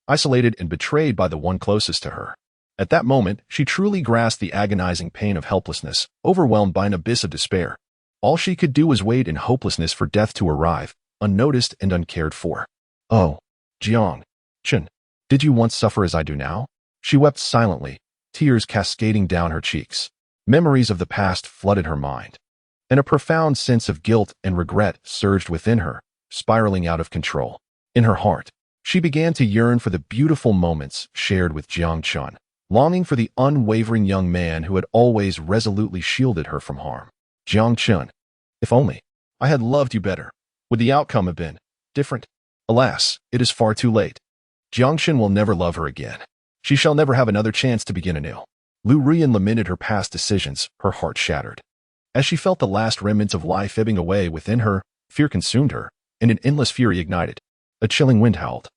Isolated and betrayed by the one closest to her. At that moment, she truly grasped the agonizing pain of helplessness, overwhelmed by an abyss of despair. All she could do was wait in hopelessness for death to arrive, unnoticed and uncared for. Oh, Jiang Chen, did you once suffer as I do now? She wept silently, tears cascading down her cheeks. Memories of the past flooded her mind, and a profound sense of guilt and regret surged within her, spiraling out of control. In her heart, she began to yearn for the beautiful moments shared with Jiang Chen, longing for the unwavering young man who had always resolutely shielded her from harm. Jiang Chen, if only I had loved you better, would the outcome have been different? Alas, it is far too late. Jiang Chen will never love her again. She shall never have another chance to begin anew. Liu Ruyan lamented her past decisions, her heart shattered. As she felt the last remnants of life ebbing away within her, fear consumed her, and an endless fury ignited. A chilling wind howled,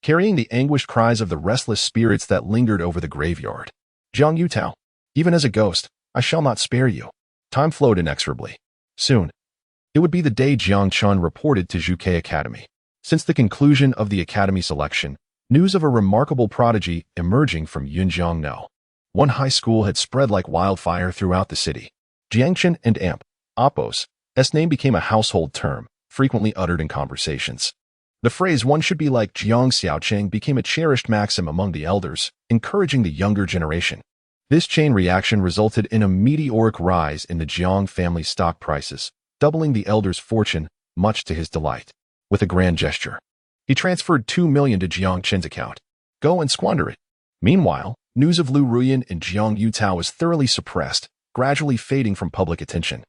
carrying the anguished cries of the restless spirits that lingered over the graveyard. Jiang Yutao, even as a ghost, I shall not spare you. Time flowed inexorably. Soon, it would be the day Jiang Chen reported to Zhuke Academy. Since the conclusion of the academy selection, news of a remarkable prodigy emerging from Yunjiang No. One high school had spread like wildfire throughout the city. Jiang Chen and Amp, Oppo's name became a household term, frequently uttered in conversations. The phrase "one should be like Jiang Xiaocheng" became a cherished maxim among the elders, encouraging the younger generation. This chain reaction resulted in a meteoric rise in the Jiang family stock prices, doubling the elder's fortune, much to his delight. With a grand gesture, he transferred 2 million to Jiang Chen's account. Go and squander it. Meanwhile, news of Liu Ruyan and Jiang Yutao was thoroughly suppressed, gradually fading from public attention.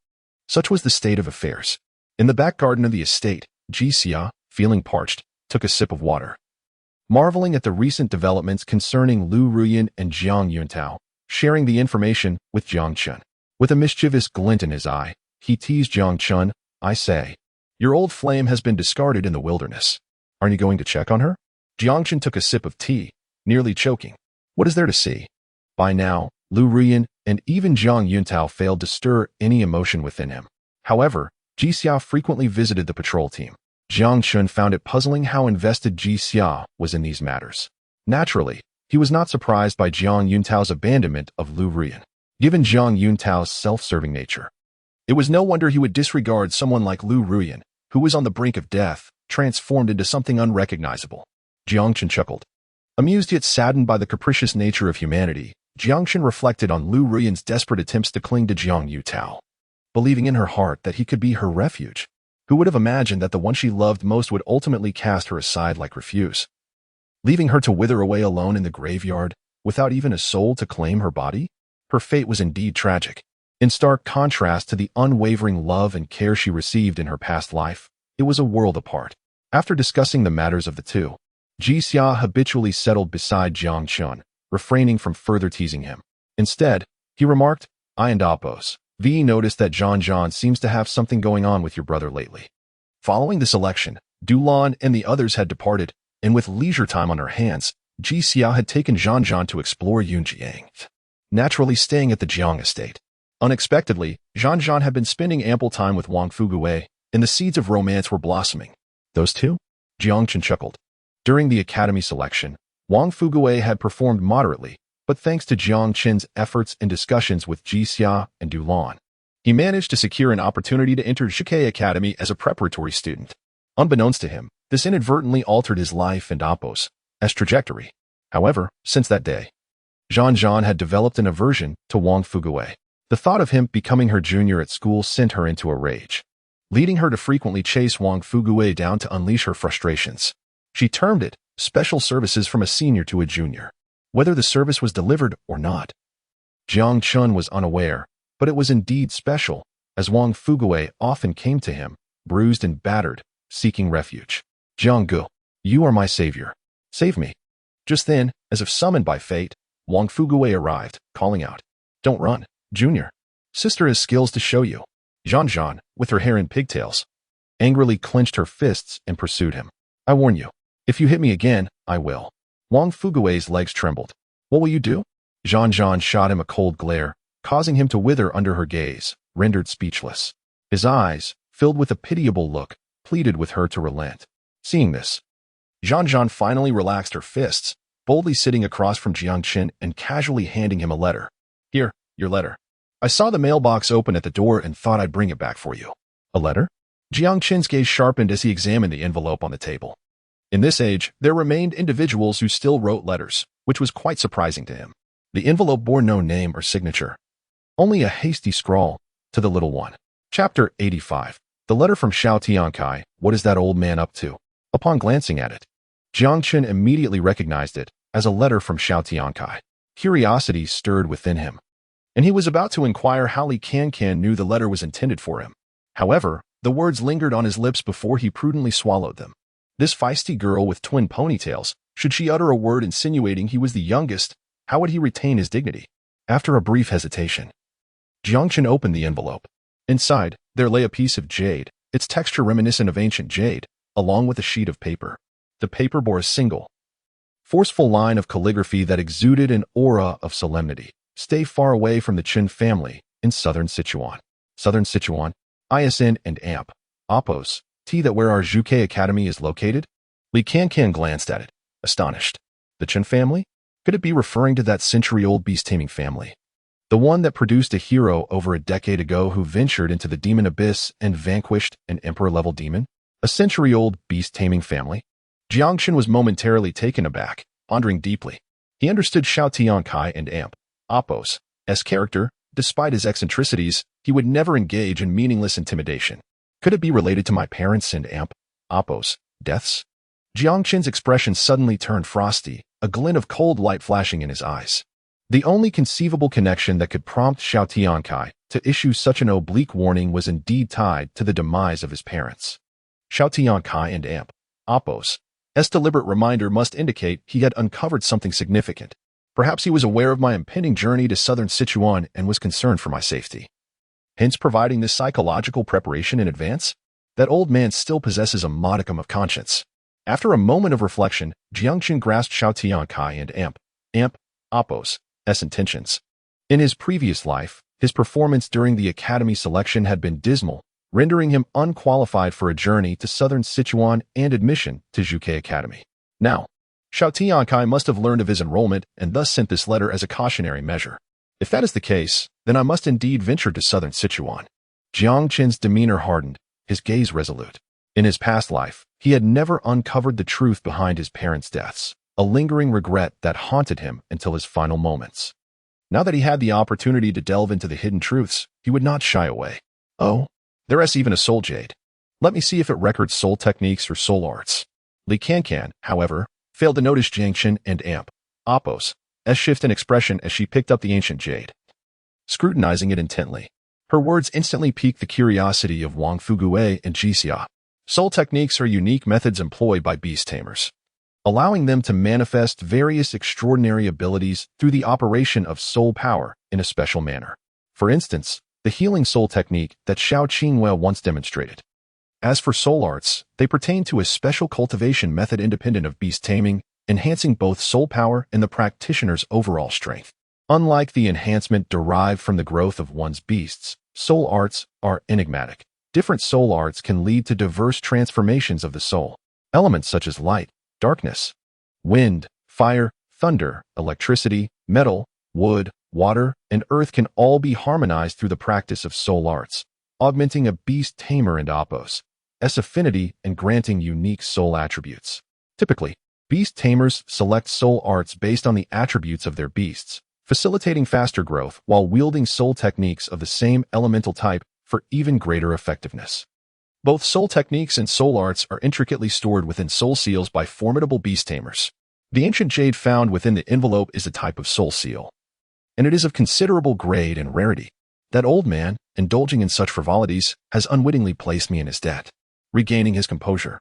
Such was the state of affairs. In the back garden of the estate, Jixia, feeling parched, took a sip of water. Marveling at the recent developments concerning Liu Ruyan and Jiang Yuntao, sharing the information with Jiang Chen. With a mischievous glint in his eye, he teased Jiang Chen, I say, your old flame has been discarded in the wilderness. Aren't you going to check on her? Jiang Chen took a sip of tea, nearly choking. What is there to see? By now, Liu Ruyan and even Jiang Yuntao failed to stir any emotion within him. However, Jixia frequently visited the patrol team. Jiang Chen found it puzzling how invested Jixia was in these matters. Naturally, he was not surprised by Jiang Yuntao's abandonment of Liu Ruyan. Given Jiang Yuntao's self-serving nature, it was no wonder he would disregard someone like Liu Ruyan, who was on the brink of death, transformed into something unrecognizable. Jiang Chen chuckled. Amused yet saddened by the capricious nature of humanity, Jiang Chen reflected on Liu Ruyan's desperate attempts to cling to Jiang Yutao, believing in her heart that he could be her refuge. Who would have imagined that the one she loved most would ultimately cast her aside like refuse, leaving her to wither away alone in the graveyard, without even a soul to claim her body? Her fate was indeed tragic. In stark contrast to the unwavering love and care she received in her past life, it was a world apart. After discussing the matters of the two, Jixia habitually settled beside Jiang Chen, refraining from further teasing him. Instead, he remarked, "I and Appos, V noticed that Zhan seems to have something going on with your brother lately." Following this election, Dulan and the others had departed, and with leisure time on her hands, Jixia had taken Zhan to explore Yunjiang, naturally staying at the Jiang estate. Unexpectedly, Zhan had been spending ample time with Wang Fugui, and the seeds of romance were blossoming. Those two? Jiang Chen chuckled. During the academy selection, Wang Fugui had performed moderately, but thanks to Jiang Chen's efforts and discussions with Jixia and Dulan, he managed to secure an opportunity to enter Zhuke Academy as a preparatory student. Unbeknownst to him, this inadvertently altered his life and Appos' trajectory. However, since that day, Zhan had developed an aversion to Wang Fugui. The thought of him becoming her junior at school sent her into a rage, leading her to frequently chase Wang Fugui down to unleash her frustrations. She termed it special services from a senior to a junior, whether the service was delivered or not. Jiang Chen was unaware, but it was indeed special, as Wang Fugui often came to him, bruised and battered, seeking refuge. "Jiang Gu, you are my savior. Save me." Just then, as if summoned by fate, Wang Fugui arrived, calling out, "Don't run, Junior. Sister has skills to show you." Zhan, with her hair in pigtails, angrily clenched her fists and pursued him. "I warn you, if you hit me again, I will." Wang Fugui's legs trembled. "What will you do?" Zhan shot him a cold glare, causing him to wither under her gaze, rendered speechless. His eyes, filled with a pitiable look, pleaded with her to relent. Seeing this, Zhan finally relaxed her fists, boldly sitting across from Jiang Chen and casually handing him a letter. "Here, your letter. I saw the mailbox open at the door and thought I'd bring it back for you." "A letter?" Jiang Chen's gaze sharpened as he examined the envelope on the table. In this age, there remained individuals who still wrote letters, which was quite surprising to him. The envelope bore no name or signature, only a hasty scrawl, "To the little one." Chapter 85. The letter from Xiao Tiankai. What is that old man up to? Upon glancing at it, Jiang Chen immediately recognized it as a letter from Xiao Tiankai. Curiosity stirred within him, and he was about to inquire how Li Can knew the letter was intended for him. However, the words lingered on his lips before he prudently swallowed them. This feisty girl with twin ponytails, should she utter a word insinuating he was the youngest, how would he retain his dignity? After a brief hesitation, Jiang Chen opened the envelope. Inside, there lay a piece of jade, its texture reminiscent of ancient jade, along with a sheet of paper. The paper bore a single, forceful line of calligraphy that exuded an aura of solemnity. "Stay far away from the Chen family in southern Sichuan." Southern Sichuan, ISN and AMP, Appos, T that where our Zhuke Academy is located? Li Can glanced at it, astonished. The Chen family? Could it be referring to that century-old beast-taming family? The one that produced a hero over a decade ago who ventured into the demon abyss and vanquished an emperor-level demon? A century-old beast-taming family? Jiang Chen was momentarily taken aback, pondering deeply. He understood Xiao Tiankai and AMP, Appos, as character. Despite his eccentricities, he would never engage in meaningless intimidation. Could it be related to my parents and AMP, Appos, deaths? Jiang Chen's expression suddenly turned frosty, a glint of cold light flashing in his eyes. The only conceivable connection that could prompt Xiao Tiankai to issue such an oblique warning was indeed tied to the demise of his parents. Xiao Tiankai and AMP, Appos, deliberate reminder must indicate he had uncovered something significant. Perhaps he was aware of my impending journey to southern Sichuan and was concerned for my safety, hence providing this psychological preparation in advance. That old man still possesses a modicum of conscience. After a moment of reflection, Jiang Chen grasped Xiao Tiankai and AMP, Appos' intentions. In his previous life, his performance during the academy selection had been dismal, rendering him unqualified for a journey to southern Sichuan and admission to Zhuke Academy. Now, Xiao Tiankai must have learned of his enrollment and thus sent this letter as a cautionary measure. If that is the case, then I must indeed venture to southern Sichuan. Jiang Chen's demeanor hardened, his gaze resolute. In his past life, he had never uncovered the truth behind his parents' deaths, a lingering regret that haunted him until his final moments. Now that he had the opportunity to delve into the hidden truths, he would not shy away. "Oh, there is even a soul jade. Let me see if it records soul techniques or soul arts. Li Cancan, however, failed to notice Jiang Chen and Appo's shift in expression as she picked up the ancient jade, scrutinizing it intently. Her words instantly piqued the curiosity of Wang Fugue and Jixia. Soul techniques are unique methods employed by beast tamers, allowing them to manifest various extraordinary abilities through the operation of soul power in a special manner. For instance, the healing soul technique that Xiao Qingwei once demonstrated. As for soul arts, they pertain to a special cultivation method independent of beast taming, enhancing both soul power and the practitioner's overall strength. Unlike the enhancement derived from the growth of one's beasts, soul arts are enigmatic. Different soul arts can lead to diverse transformations of the soul. Elements such as light, darkness, wind, fire, thunder, electricity, metal, wood, water, and earth can all be harmonized through the practice of soul arts, augmenting a beast tamer and Appo's affinity and granting unique soul attributes. Typically, beast tamers select soul arts based on the attributes of their beasts, facilitating faster growth while wielding soul techniques of the same elemental type for even greater effectiveness. Both soul techniques and soul arts are intricately stored within soul seals by formidable beast tamers. The ancient jade found within the envelope is a type of soul seal, and it is of considerable grade and rarity. That old man, indulging in such frivolities, has unwittingly placed me in his debt. Regaining his composure,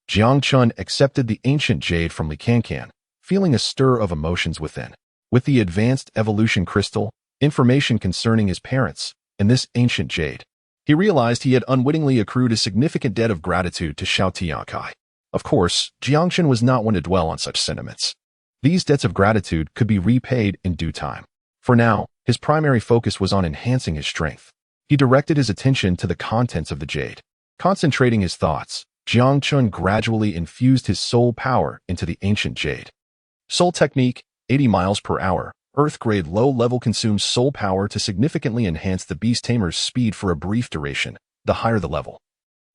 Jiang Chen accepted the ancient jade from Li Cancan, feeling a stir of emotions within. With the advanced evolution crystal, information concerning his parents, and this ancient jade, he realized he had unwittingly accrued a significant debt of gratitude to Xiao Tiankai. Of course, Jiang Chen was not one to dwell on such sentiments. These debts of gratitude could be repaid in due time. For now, his primary focus was on enhancing his strength. He directed his attention to the contents of the jade. Concentrating his thoughts, Jiang Chen gradually infused his soul power into the ancient jade. Soul technique, 80 miles per hour. Earth-grade low-level consumes soul power to significantly enhance the beast tamer's speed for a brief duration. The higher the level,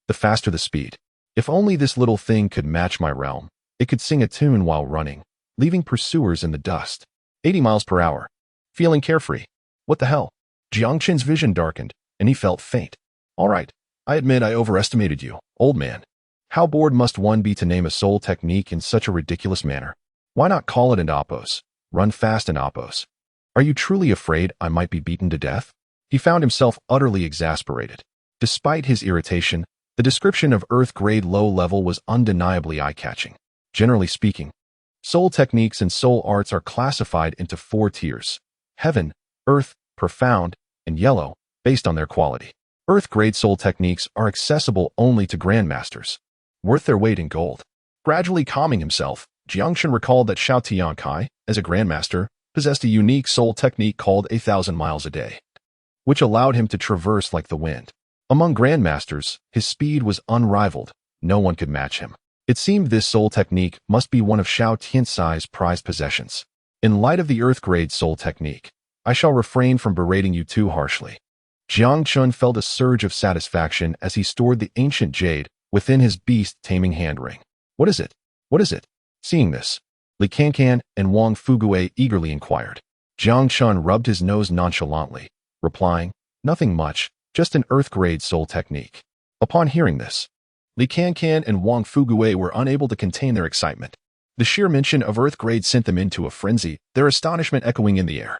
the faster the speed. If only this little thing could match my realm, it could sing a tune while running, leaving pursuers in the dust. 80 miles per hour. Feeling carefree. What the hell? Jiang Chen's vision darkened, and he felt faint. All right. I admit I overestimated you, old man. How bored must one be to name a soul technique in such a ridiculous manner? Why not call it an Appo's? Run fast and Appo's. Are you truly afraid I might be beaten to death? He found himself utterly exasperated. Despite his irritation, the description of Earth-grade low-level was undeniably eye-catching. Generally speaking, soul techniques and soul arts are classified into 4 tiers: heaven, earth, profound, and yellow, based on their quality. Earth-grade soul techniques are accessible only to grandmasters, worth their weight in gold. Gradually calming himself, Jiang Chen recalled that Xiao Tiankai, as a grandmaster, possessed a unique soul technique called 1,000 miles a day, which allowed him to traverse like the wind. Among grandmasters, his speed was unrivaled. No one could match him. It seemed this soul technique must be one of Xiao Tiansai's prized possessions. In light of the Earth-grade soul technique, I shall refrain from berating you too harshly. Jiang Chen felt a surge of satisfaction as he stored the ancient jade within his beast-taming handring. What is it? What is it? Seeing this, Li Cancan and Wang Fugue eagerly inquired. Jiang Chen rubbed his nose nonchalantly, replying, "Nothing much, just an Earth-grade soul technique." Upon hearing this, Li Cancan and Wang Fugue were unable to contain their excitement. The sheer mention of Earth-grade sent them into a frenzy, their astonishment echoing in the air.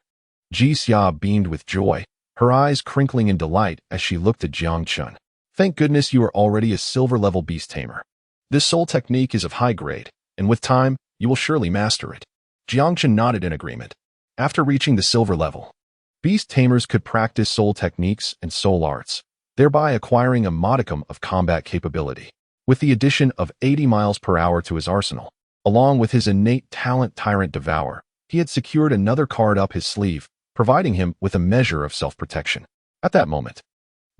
Jixia beamed with joy, her eyes crinkling in delight as she looked at Jiang Chen. "Thank goodness you are already a silver-level beast tamer. This soul technique is of high grade, and with time, you will surely master it." Jiang Chen nodded in agreement. After reaching the silver level, beast tamers could practice soul techniques and soul arts, thereby acquiring a modicum of combat capability. With the addition of 80 miles per hour to his arsenal, along with his innate talent Tyrant Devour, he had secured another card up his sleeve, providing him with a measure of self-protection. At that moment,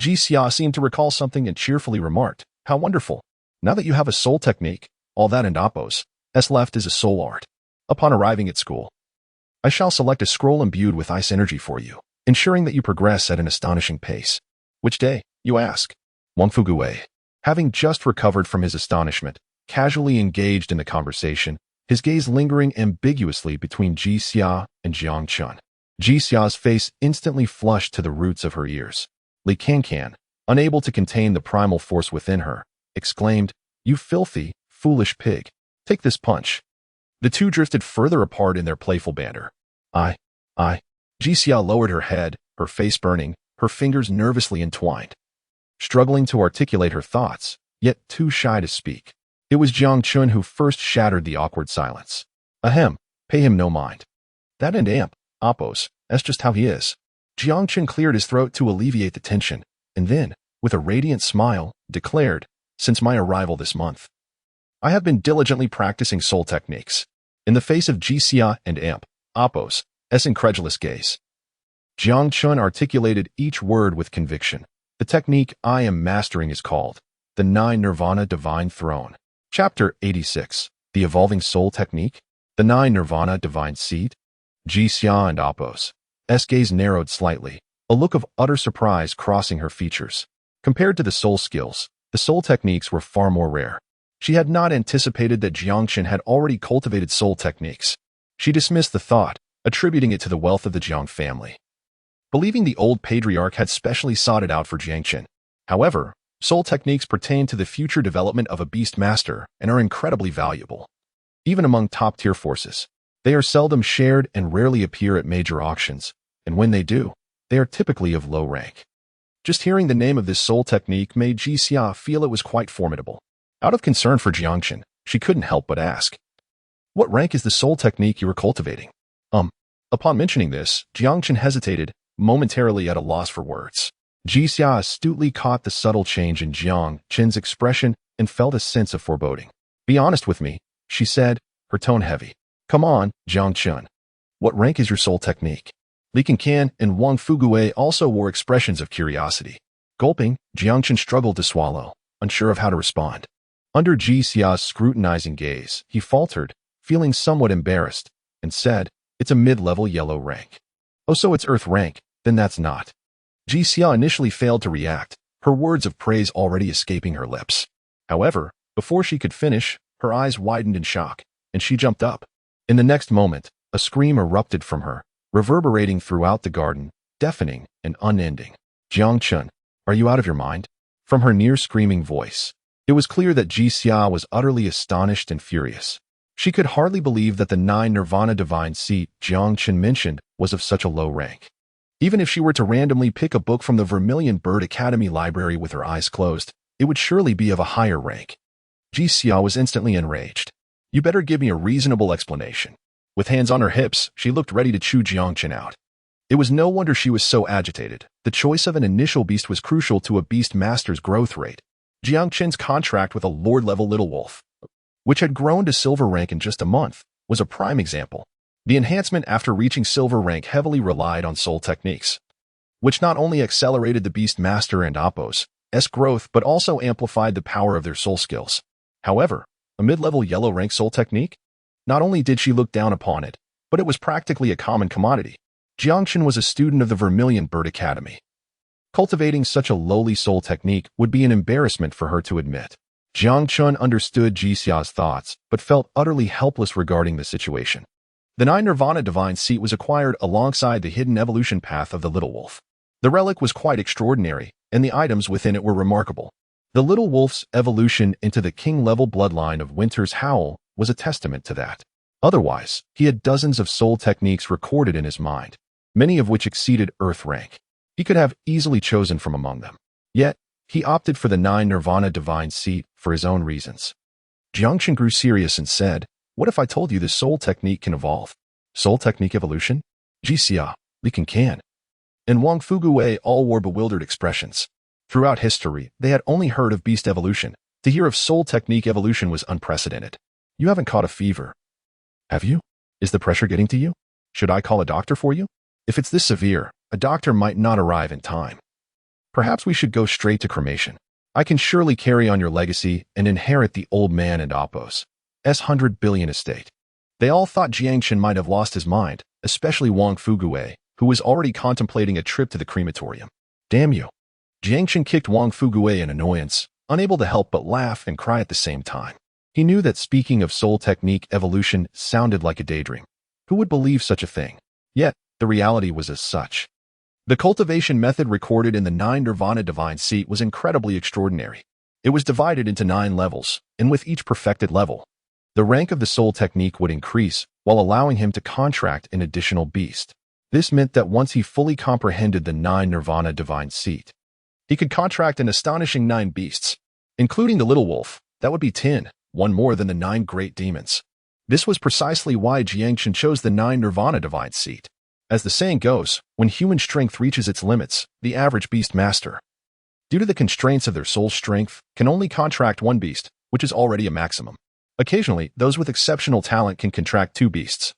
Jixia seemed to recall something and cheerfully remarked, "How wonderful. Now that you have a soul technique, all that and Appo's left is a soul art. Upon arriving at school, I shall select a scroll imbued with ice energy for you, ensuring that you progress at an astonishing pace." "Which day, you ask?" Wang Fugue, having just recovered from his astonishment, casually engaged in the conversation, his gaze lingering ambiguously between Jixia and Jiang Chen. Jixia's face instantly flushed to the roots of her ears. Li Cancan, unable to contain the primal force within her, exclaimed, "You filthy, foolish pig. Take this punch." The two drifted further apart in their playful banter. I. Jixia lowered her head, her face burning, her fingers nervously entwined, struggling to articulate her thoughts, yet too shy to speak. It was Jiang Chen who first shattered the awkward silence. Ahem, pay him no mind. That and amp, Oppos, that's just how he is. Jiang Chen cleared his throat to alleviate the tension, and then, with a radiant smile, declared, "Since my arrival this month, I have been diligently practicing soul techniques." In the face of Jixia and amp, Oppos' incredulous gaze, Jiang Chen articulated each word with conviction. "The technique I am mastering is called the Nine Nirvana Divine Throne." Chapter 86. The Evolving Soul Technique? The Nine Nirvana Divine Seed? Jixia and Oppos' gaze narrowed slightly, a look of utter surprise crossing her features. Compared to the soul skills, the soul techniques were far more rare. She had not anticipated that Jiang Chen had already cultivated soul techniques. She dismissed the thought, attributing it to the wealth of the Jiang family, believing the old patriarch had specially sought it out for Jiang Chen. However, soul techniques pertain to the future development of a beastmaster and are incredibly valuable. Even among top-tier forces, they are seldom shared and rarely appear at major auctions, and when they do, they are typically of low rank. Just hearing the name of this soul technique made Jixia feel it was quite formidable. Out of concern for Jiang Chen, she couldn't help but ask, "What rank is the soul technique you are cultivating?" Upon mentioning this, Jiang Chen hesitated, momentarily at a loss for words. Jixia astutely caught the subtle change in Jiang Chen's expression and felt a sense of foreboding. "Be honest with me," she said, her tone heavy. "Come on, Jiang Chen. What rank is your soul technique?" Li Can and Wang Fugue also wore expressions of curiosity. Gulping, Jiang Chen struggled to swallow, unsure of how to respond. Under Jixia's scrutinizing gaze, he faltered, feeling somewhat embarrassed, and said, "It's a mid-level yellow rank." "Oh, so it's Earth rank, then that's not." Jixia initially failed to react, her words of praise already escaping her lips. However, before she could finish, her eyes widened in shock, and she jumped up. In the next moment, a scream erupted from her, reverberating throughout the garden, deafening and unending. "Jiang Chen, are you out of your mind?" From her near-screaming voice, it was clear that Jixia was utterly astonished and furious. She could hardly believe that the Nine Nirvana Divine Seat Jiang Chen mentioned was of such a low rank. Even if she were to randomly pick a book from the Vermilion Bird Academy library with her eyes closed, it would surely be of a higher rank. Jixia was instantly enraged. "You better give me a reasonable explanation." With hands on her hips, she looked ready to chew Jiang Chen out. It was no wonder she was so agitated. The choice of an initial beast was crucial to a beast master's growth rate. Jiang Chen's contract with a lord-level little wolf, which had grown to silver rank in just a month, was a prime example. The enhancement after reaching silver rank heavily relied on soul techniques, which not only accelerated the beast master and Oppos' growth but also amplified the power of their soul skills. However, a mid-level yellow rank soul technique? Not only did she look down upon it, but it was practically a common commodity. Jiang Chen was a student of the Vermilion Bird Academy. Cultivating such a lowly soul technique would be an embarrassment for her to admit. Jiang Chen understood Jixia's thoughts, but felt utterly helpless regarding the situation. The Nine Nirvana Divine Seat was acquired alongside the hidden evolution path of the Little Wolf. The relic was quite extraordinary, and the items within it were remarkable. The Little Wolf's evolution into the king-level bloodline of Winter's Howl was a testament to that. Otherwise, he had dozens of soul techniques recorded in his mind, many of which exceeded Earth rank. He could have easily chosen from among them. Yet, he opted for the Nine Nirvana Divine Seat for his own reasons. Jiang Chen grew serious and said, "What if I told you this soul technique can evolve?" "Soul technique evolution?" Jixia, Li Can, and Wang Fugue all wore bewildered expressions. Throughout history, they had only heard of beast evolution. To hear of soul technique evolution was unprecedented. "You haven't caught a fever, have you? Is the pressure getting to you? Should I call a doctor for you? If it's this severe, a doctor might not arrive in time. Perhaps we should go straight to cremation. I can surely carry on your legacy and inherit the old man and Oppos' 100 billion estate." They all thought Jiang Chen might have lost his mind, especially Wang Fugue, who was already contemplating a trip to the crematorium. "Damn you." Jiang Chen kicked Wang Fugue in annoyance, unable to help but laugh and cry at the same time. He knew that speaking of soul technique evolution sounded like a daydream. Who would believe such a thing? Yet, the reality was as such. The cultivation method recorded in the 9 Nirvana Divine Seat was incredibly extraordinary. It was divided into 9 levels, and with each perfected level, the rank of the soul technique would increase while allowing him to contract an additional beast. This meant that once he fully comprehended the 9 Nirvana Divine Seat, he could contract an astonishing 9 beasts, including the little wolf. That would be 10, one more than the 9 great demons. This was precisely why Jiang Chen chose the 9 Nirvana Divine Seat. As the saying goes, when human strength reaches its limits, the average beastmaster, due to the constraints of their soul strength, can only contract 1 beast, which is already a maximum. Occasionally, those with exceptional talent can contract 2 beasts,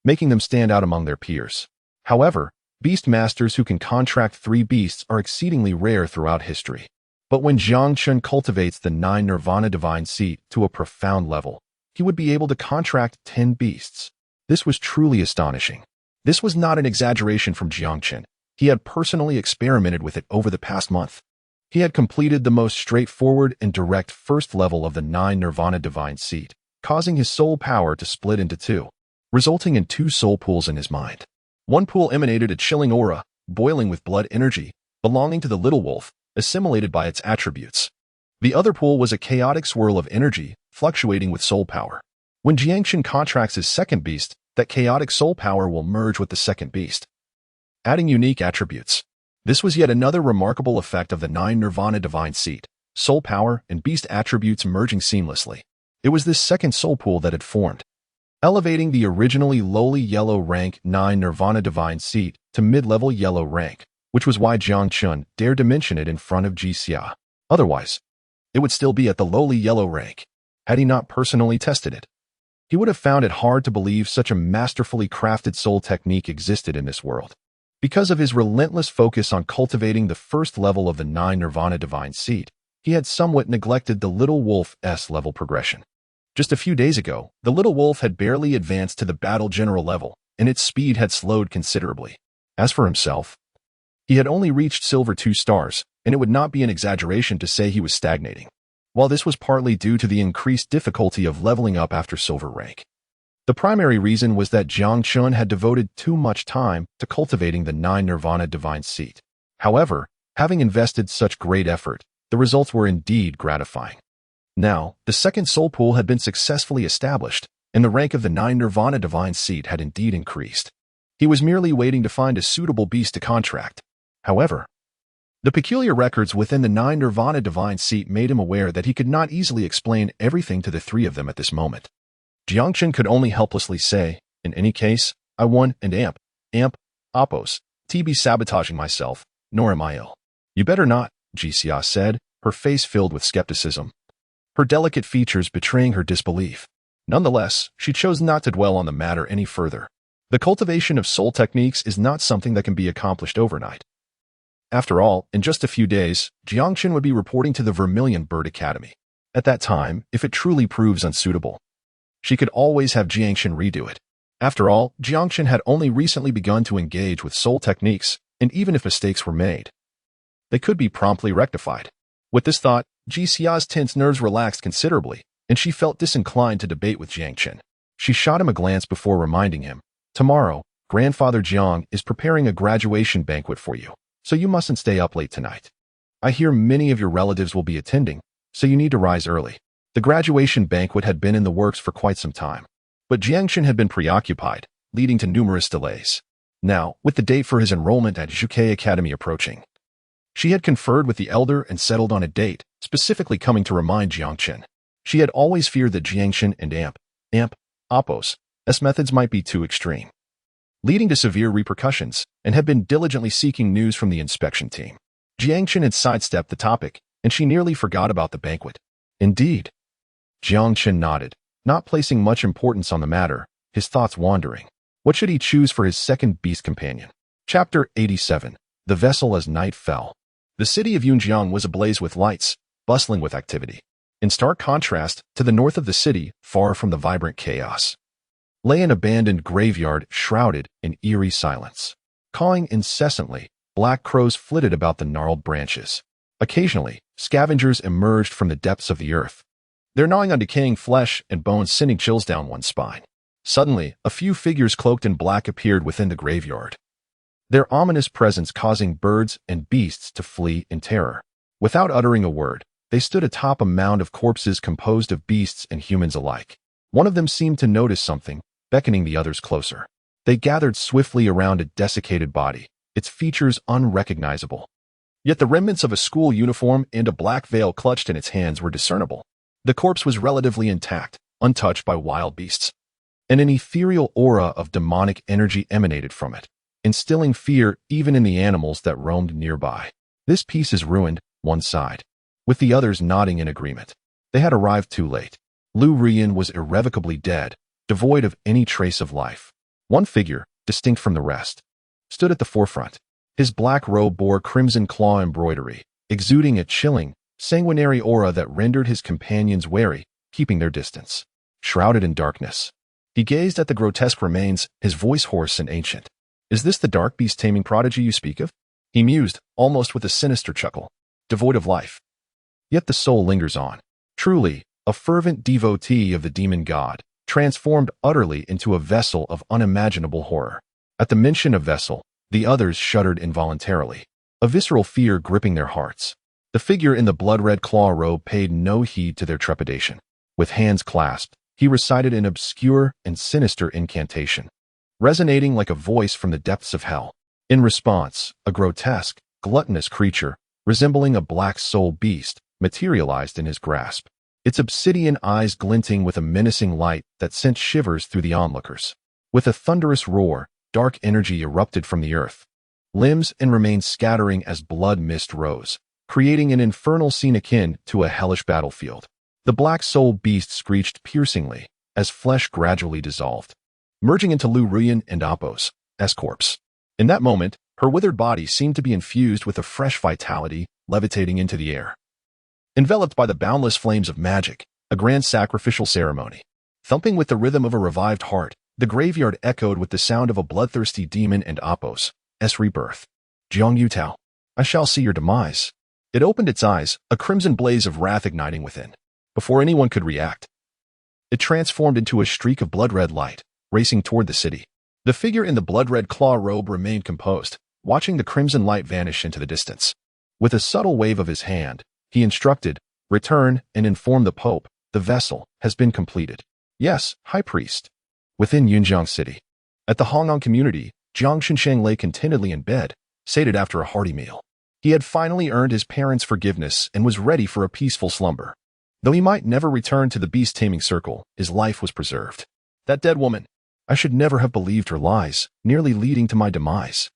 making them stand out among their peers. However, beastmasters who can contract 3 beasts are exceedingly rare throughout history. But when Jiang Chen cultivates the 9 Nirvana Divine Seat to a profound level, he would be able to contract 10 beasts. This was truly astonishing. This was not an exaggeration from Jiang Chen. He had personally experimented with it over the past month. He had completed the most straightforward and direct first level of the 9 Nirvana Divine Seat, causing his soul power to split into 2, resulting in 2 soul pools in his mind. One pool emanated a chilling aura, boiling with blood energy, belonging to the little wolf, assimilated by its attributes. The other pool was a chaotic swirl of energy, fluctuating with soul power. When Jiang Chen contracts his second beast, that chaotic soul power will merge with the second beast, adding unique attributes. This was yet another remarkable effect of the 9 Nirvana Divine Seat, soul power and beast attributes merging seamlessly. It was this second soul pool that had formed, elevating the originally lowly yellow rank 9 Nirvana Divine Seat to mid-level yellow rank, which was why Jiang Chen dared to mention it in front of Jixia. Otherwise, it would still be at the lowly yellow rank, had he not personally tested it. He would have found it hard to believe such a masterfully crafted soul technique existed in this world. Because of his relentless focus on cultivating the first level of the 9 Nirvana Divine Seat, he had somewhat neglected the Little Wolf's level progression. Just a few days ago, the Little Wolf had barely advanced to the Battle General level, and its speed had slowed considerably. As for himself, he had only reached Silver 2 stars, and it would not be an exaggeration to say he was stagnating. While this was partly due to the increased difficulty of leveling up after Silver rank, the primary reason was that Jiang Chen had devoted too much time to cultivating the 9 Nirvana Divine Seat. However, having invested such great effort, the results were indeed gratifying. Now, the second soul pool had been successfully established, and the rank of the 9 Nirvana Divine Seat had indeed increased. He was merely waiting to find a suitable beast to contract. However, the peculiar records within the 9 Nirvana Divine Seat made him aware that he could not easily explain everything to the 3 of them at this moment. Jiang Chen could only helplessly say, in any case, I won and amp, oppos, be sabotaging myself, nor am I ill. You better not, Jixia said, her face filled with skepticism, her delicate features betraying her disbelief. Nonetheless, she chose not to dwell on the matter any further. The cultivation of soul techniques is not something that can be accomplished overnight. After all, in just a few days, Jiang Chen would be reporting to the Vermilion Bird Academy. At that time, if it truly proves unsuitable, she could always have Jiang Chen redo it. After all, Jiang Chen had only recently begun to engage with soul techniques, and even if mistakes were made, they could be promptly rectified. With this thought, Jixia's tense nerves relaxed considerably, and she felt disinclined to debate with Jiang Chen. She shot him a glance before reminding him, tomorrow, Grandfather Jiang is preparing a graduation banquet for you, so you mustn't stay up late tonight. I hear many of your relatives will be attending, so you need to rise early. The graduation banquet had been in the works for quite some time, but Jiang Chen had been preoccupied, leading to numerous delays. Now, with the date for his enrollment at Zhuke Academy approaching, she had conferred with the elder and settled on a date, specifically coming to remind Jiang Chen. She had always feared that Jiang Chen and oppos, methods might be too extreme, leading to severe repercussions, and had been diligently seeking news from the inspection team. Jiang Chen had sidestepped the topic, and she nearly forgot about the banquet. Indeed. Jiang Chen nodded, not placing much importance on the matter, his thoughts wandering. What should he choose for his second beast companion? Chapter 87. The Vessel as Night Fell. The city of Yunjiang was ablaze with lights, bustling with activity. In stark contrast, to the north of the city, far from the vibrant chaos, lay an abandoned graveyard shrouded in eerie silence. Cawing incessantly, black crows flitted about the gnarled branches. Occasionally, scavengers emerged from the depths of the earth, their gnawing on decaying flesh and bones sending chills down one's spine. Suddenly, a few figures cloaked in black appeared within the graveyard. their ominous presence causing birds and beasts to flee in terror. Without uttering a word, they stood atop a mound of corpses composed of beasts and humans alike. One of them seemed to notice something, beckoning the others closer. They gathered swiftly around a desiccated body, its features unrecognizable. Yet the remnants of a school uniform and a black veil clutched in its hands were discernible. The corpse was relatively intact, untouched by wild beasts, and an ethereal aura of demonic energy emanated from it, instilling fear even in the animals that roamed nearby. This piece is ruined, one sighed, with the others nodding in agreement. They had arrived too late. Liu Ruyan was irrevocably dead, devoid of any trace of life. One figure, distinct from the rest, stood at the forefront. His black robe bore crimson claw embroidery, exuding a chilling, sanguinary aura that rendered his companions wary, keeping their distance. Shrouded in darkness, he gazed at the grotesque remains, his voice hoarse and ancient. "Is this the dark beast-taming prodigy you speak of?" he mused, almost with a sinister chuckle. "Devoid of life, yet the soul lingers on. Truly, a fervent devotee of the demon god, transformed utterly into a vessel of unimaginable horror." At the mention of vessel, the others shuddered involuntarily, a visceral fear gripping their hearts. The figure in the blood-red claw robe paid no heed to their trepidation. With hands clasped, he recited an obscure and sinister incantation, resonating like a voice from the depths of hell. In response, a grotesque, gluttonous creature, resembling a black soul beast, materialized in his grasp, its obsidian eyes glinting with a menacing light that sent shivers through the onlookers. With a thunderous roar, dark energy erupted from the earth, limbs and remains scattering as blood mist rose, creating an infernal scene akin to a hellish battlefield. The black soul beast screeched piercingly as flesh gradually dissolved, merging into Liu Ruyan and Apos' corpse. In that moment, her withered body seemed to be infused with a fresh vitality, levitating into the air. Enveloped by the boundless flames of magic, a grand sacrificial ceremony. Thumping with the rhythm of a revived heart, the graveyard echoed with the sound of a bloodthirsty demon and Apos' rebirth. "Jiang Yutao, I shall see your demise." It opened its eyes, a crimson blaze of wrath igniting within. Before anyone could react, it transformed into a streak of blood-red light, racing toward the city. The figure in the blood-red claw robe remained composed, watching the crimson light vanish into the distance. With a subtle wave of his hand, he instructed, "Return and inform the Pope, the vessel has been completed." "Yes, High Priest." Within Yunjiang City, at the Hongnong community, Jiang Chen lay contentedly in bed, sated after a hearty meal. He had finally earned his parents' forgiveness and was ready for a peaceful slumber. Though he might never return to the beast-taming circle, his life was preserved. That dead woman, I should never have believed her lies, nearly leading to my demise.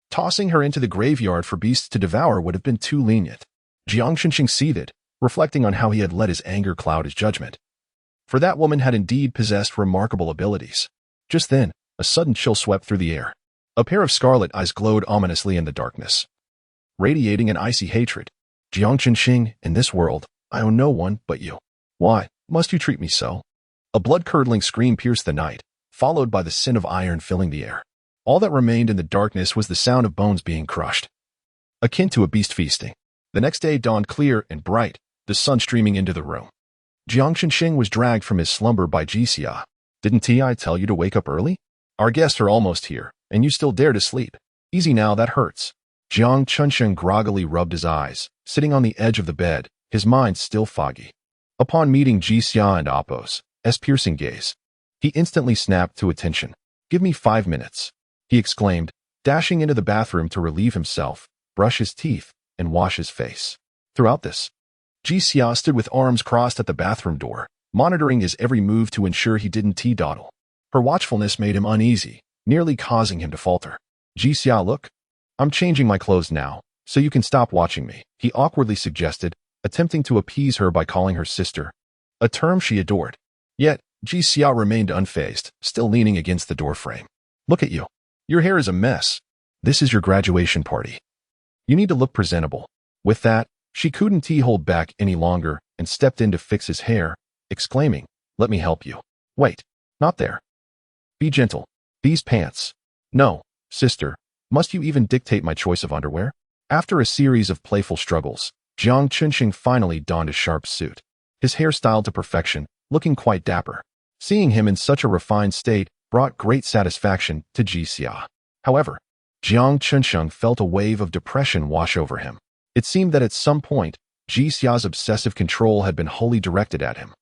Tossing her into the graveyard for beasts to devour would have been too lenient. Jiang Chen seethed, reflecting on how he had let his anger cloud his judgment. For that woman had indeed possessed remarkable abilities. Just then, a sudden chill swept through the air. A pair of scarlet eyes glowed ominously in the darkness, radiating an icy hatred. "Jiang Chen, in this world, I own no one but you. Why must you treat me so?" A blood-curdling scream pierced the night, followed by the sin of iron filling the air. All that remained in the darkness was the sound of bones being crushed, akin to a beast feasting. The next day dawned clear and bright, the sun streaming into the room. Jiang Chen was dragged from his slumber by Jixia. "Didn't I tell you to wake up early? Our guests are almost here, and you still dare to sleep. Easy now, that hurts." Jiang Chen groggily rubbed his eyes, sitting on the edge of the bed, his mind still foggy. Upon meeting Jixia and Apos' piercing gaze, he instantly snapped to attention. "Give me 5 minutes," he exclaimed, dashing into the bathroom to relieve himself, brush his teeth, and wash his face. Throughout this, Jixia stood with arms crossed at the bathroom door, monitoring his every move to ensure he didn't dawdle. Her watchfulness made him uneasy, nearly causing him to falter. "Jixia, look. I'm changing my clothes now, so you can stop watching me," he awkwardly suggested, attempting to appease her by calling her sister, a term she adored. Yet, Jixia remained unfazed, still leaning against the doorframe. "Look at you. Your hair is a mess. This is your graduation party. You need to look presentable." With that, she couldn't hold back any longer and stepped in to fix his hair, exclaiming, "Let me help you." "Wait, not there. Be gentle. These pants." "No, sister. Must you even dictate my choice of underwear?" After a series of playful struggles, Jiang Chen finally donned a sharp suit, his hair styled to perfection, looking quite dapper. Seeing him in such a refined state brought great satisfaction to Jixia. However, Jiang Chen felt a wave of depression wash over him. It seemed that at some point, Ji Xia's obsessive control had been wholly directed at him,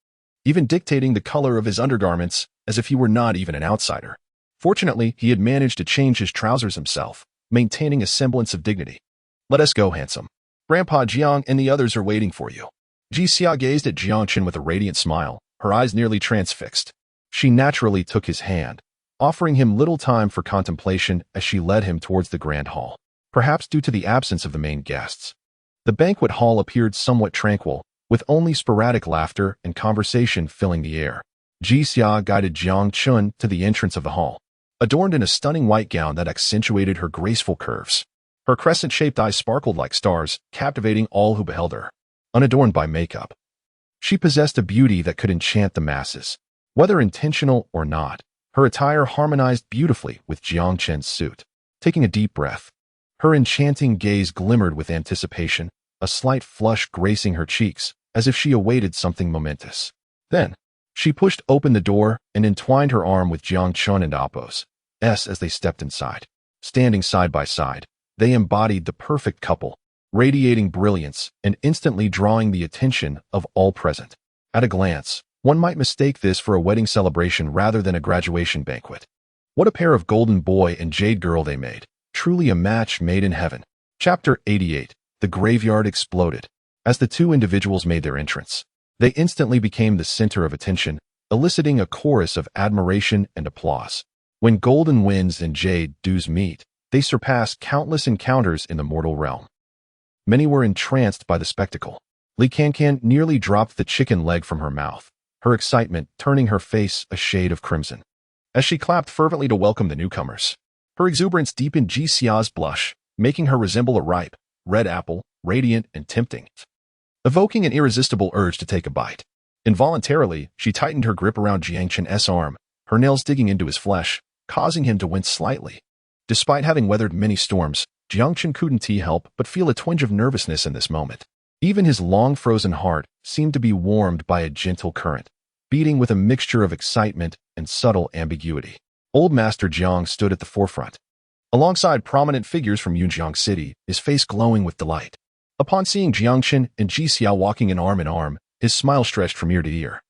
even dictating the color of his undergarments as if he were not even an outsider. Fortunately, he had managed to change his trousers himself, maintaining a semblance of dignity. "Let us go, handsome. Grandpa Jiang and the others are waiting for you." Ji Xia gazed at Jiang Chen with a radiant smile, her eyes nearly transfixed. She naturally took his hand, offering him little time for contemplation as she led him towards the grand hall. Perhaps due to the absence of the main guests, the banquet hall appeared somewhat tranquil, with only sporadic laughter and conversation filling the air. Ji Xia guided Jiang Chen to the entrance of the hall, adorned in a stunning white gown that accentuated her graceful curves. Her crescent-shaped eyes sparkled like stars, captivating all who beheld her. Unadorned by makeup, she possessed a beauty that could enchant the masses. Whether intentional or not, her attire harmonized beautifully with Jiang Chen's suit. Taking a deep breath, her enchanting gaze glimmered with anticipation, a slight flush gracing her cheeks, as if she awaited something momentous. Then, she pushed open the door and entwined her arm with Jiang Chen and Apos as they stepped inside. Standing side by side, they embodied the perfect couple, radiating brilliance and instantly drawing the attention of all present. At a glance, one might mistake this for a wedding celebration rather than a graduation banquet. What a pair of golden boy and jade girl they made. Truly a match made in heaven. Chapter 88. The graveyard exploded. As the two individuals made their entrance, they instantly became the center of attention, eliciting a chorus of admiration and applause. When golden winds and jade dews meet, they surpass countless encounters in the mortal realm. Many were entranced by the spectacle. Li Cancan nearly dropped the chicken leg from her mouth, her excitement turning her face a shade of crimson. As she clapped fervently to welcome the newcomers, her exuberance deepened Ji Xia's blush, making her resemble a ripe, red apple, radiant and tempting, evoking an irresistible urge to take a bite. Involuntarily, she tightened her grip around Jiang Chen's arm, her nails digging into his flesh, causing him to wince slightly. Despite having weathered many storms, Jiang Chen couldn't help but feel a twinge of nervousness in this moment. Even his long-frozen heart seemed to be warmed by a gentle current, beating with a mixture of excitement and subtle ambiguity. Old Master Jiang stood at the forefront, alongside prominent figures from Yunjiang City, his face glowing with delight. Upon seeing Jiang Chen and Ji Xia walking in arm, his smile stretched from ear to ear,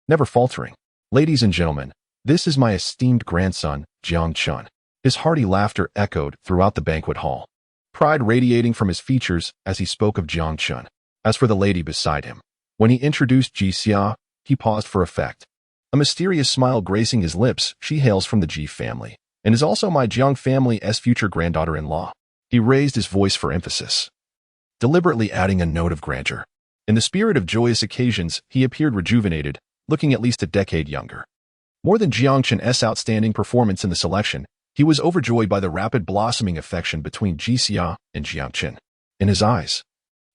never faltering. "Ladies and gentlemen, this is my esteemed grandson, Jiang Chen." His hearty laughter echoed throughout the banquet hall, pride radiating from his features as he spoke of Jiang Chen. As for the lady beside him, when he introduced Ji Xia, he paused for effect. A mysterious smile gracing his lips. "She hails from the Ji family, and is also my Jiang family's future granddaughter-in-law." He raised his voice for emphasis, deliberately adding a note of grandeur. In the spirit of joyous occasions, he appeared rejuvenated, looking at least a decade younger. More than Jiang Chen's outstanding performance in the selection, he was overjoyed by the rapid blossoming affection between Ji Xia and Jiang Chen. In his eyes,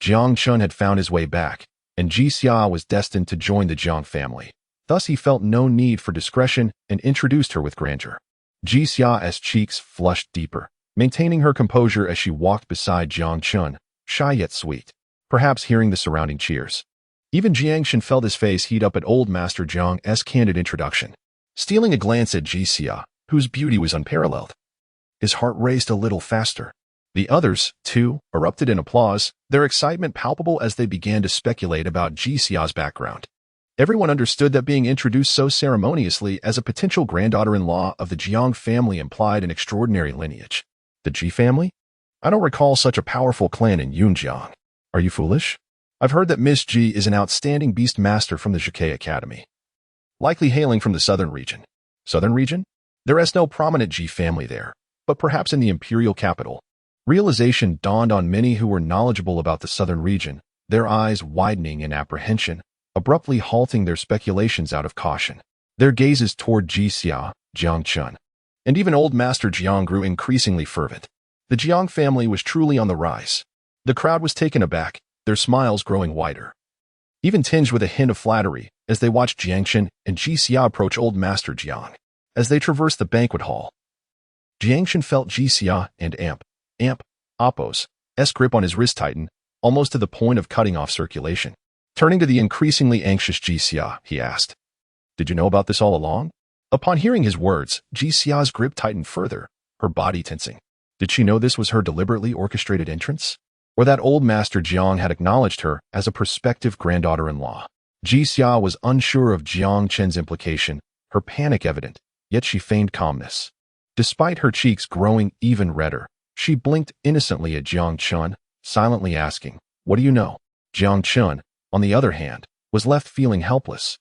Jiang Chen had found his way back, and Ji Xia was destined to join the Jiang family. Thus he felt no need for discretion and introduced her with grandeur. Ji Xia's cheeks flushed deeper, maintaining her composure as she walked beside Jiang Chen, shy yet sweet, perhaps hearing the surrounding cheers. Even Jiang Chen felt his face heat up at old Master Jiang's candid introduction. Stealing a glance at Ji Xia, whose beauty was unparalleled, his heart raced a little faster. The others, too, erupted in applause, their excitement palpable as they began to speculate about Ji Xia's background. Everyone understood that being introduced so ceremoniously as a potential granddaughter-in-law of the Jiang family implied an extraordinary lineage. The Ji family? I don't recall such a powerful clan in Yunjiang. Are you foolish? I've heard that Miss Ji is an outstanding beastmaster from the Jikai Academy, likely hailing from the southern region. Southern region? There is no prominent Ji family there, but perhaps in the imperial capital. Realization dawned on many who were knowledgeable about the southern region, their eyes widening in apprehension, abruptly halting their speculations out of caution. Their gazes toward Ji Xia, Jiang Chen, and even old Master Jiang grew increasingly fervent. The Jiang family was truly on the rise. The crowd was taken aback, their smiles growing wider, even tinged with a hint of flattery, as they watched Jiang Chen and Ji Xia approach old Master Jiang. As they traversed the banquet hall, Jiang Chen felt Ji Xia and Apos' grip on his wrist tighten, almost to the point of cutting off circulation. Turning to the increasingly anxious Ji Xia, he asked, "Did you know about this all along?" Upon hearing his words, Ji Xia's grip tightened further, her body tensing. Did she know this was her deliberately orchestrated entrance? Or that old master Jiang had acknowledged her as a prospective granddaughter-in-law? Jixia was unsure of Jiang Chen's implication, her panic evident, yet she feigned calmness. Despite her cheeks growing even redder, she blinked innocently at Jiang Chen, silently asking, "What do you know?" Jiang Chen, on the other hand, was left feeling helpless.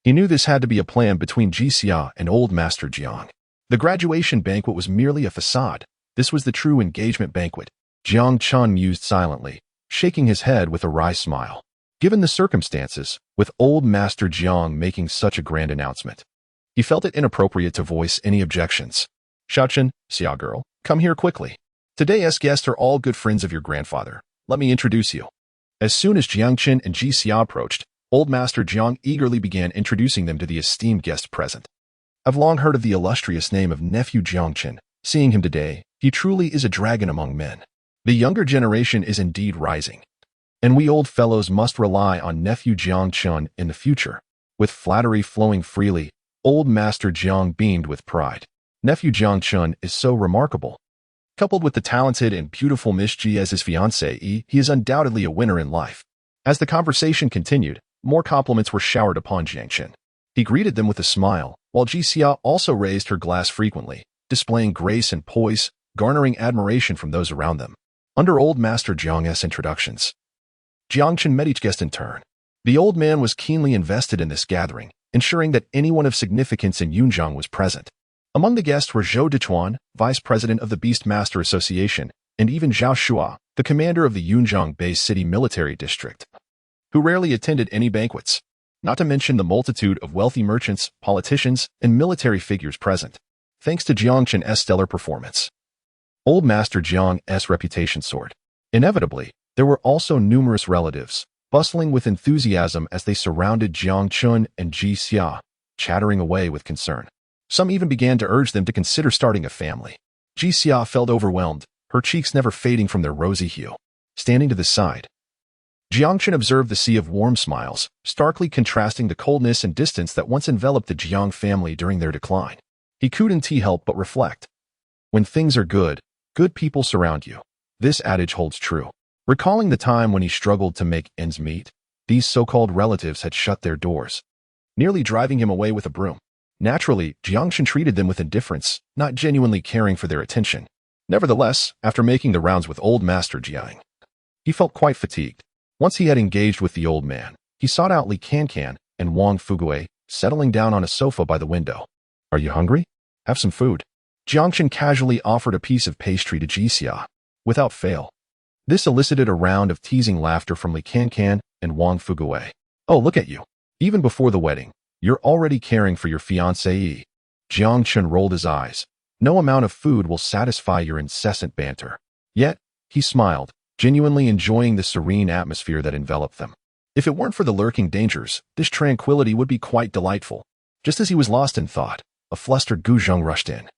He knew this had to be a plan between Jixia and old master Jiang. The graduation banquet was merely a facade. This was the true engagement banquet. Jiang Chen mused silently, shaking his head with a wry smile. Given the circumstances, with old master Jiang making such a grand announcement, he felt it inappropriate to voice any objections. "Xiaochen, Xia girl, come here quickly. Today's guests are all good friends of your grandfather. Let me introduce you." As soon as Jiang Chen and Jixia approached, old master Jiang eagerly began introducing them to the esteemed guests present. "I've long heard of the illustrious name of nephew Jiang Chen. Seeing him today, he truly is a dragon among men. The younger generation is indeed rising, and we old fellows must rely on nephew Jiang Chen in the future." With flattery flowing freely, old master Jiang beamed with pride. Nephew Jiang Chen is so remarkable. Coupled with the talented and beautiful Miss Ji as his fiancée, he is undoubtedly a winner in life. As the conversation continued, more compliments were showered upon Jiang Chen. He greeted them with a smile, while Jixia also raised her glass frequently, displaying grace and poise, garnering admiration from those around them. Under old master Jiang's introductions, Jiang Chen met each guest in turn. The old man was keenly invested in this gathering, ensuring that anyone of significance in Yunjiang was present. Among the guests were Zhou Dechuan, vice president of the Beastmaster Association, and even Zhao Shua, the commander of the Yunjiang Bay City Military District, who rarely attended any banquets, not to mention the multitude of wealthy merchants, politicians, and military figures present. Thanks to Jiang Chen's stellar performance, old master Jiang's reputation soared. Inevitably, there were also numerous relatives, bustling with enthusiasm as they surrounded Jiang Chen and Jixia, chattering away with concern. Some even began to urge them to consider starting a family. Jixia felt overwhelmed, her cheeks never fading from their rosy hue. Standing to the side, Jiang Chen observed the sea of warm smiles, starkly contrasting the coldness and distance that once enveloped the Jiang family during their decline. He couldn't help but reflect. When things are good, good people surround you. This adage holds true. Recalling the time when he struggled to make ends meet, these so-called relatives had shut their doors, nearly driving him away with a broom. Naturally, Jiang Chen treated them with indifference, not genuinely caring for their attention. Nevertheless, after making the rounds with old master Jiang, he felt quite fatigued. Once he had engaged with the old man, he sought out Li Cancan and Wang Fugui, settling down on a sofa by the window. "Are you hungry? Have some food." Jiang Chen casually offered a piece of pastry to Jixia. Without fail, this elicited a round of teasing laughter from Li Cancan and Wang Fugui. "Oh, look at you. Even before the wedding, you're already caring for your fiancée." Jiang Chen rolled his eyes. No amount of food will satisfy your incessant banter. Yet, he smiled, genuinely enjoying the serene atmosphere that enveloped them. If it weren't for the lurking dangers, this tranquility would be quite delightful. Just as he was lost in thought, a flustered Gu Zheng rushed in,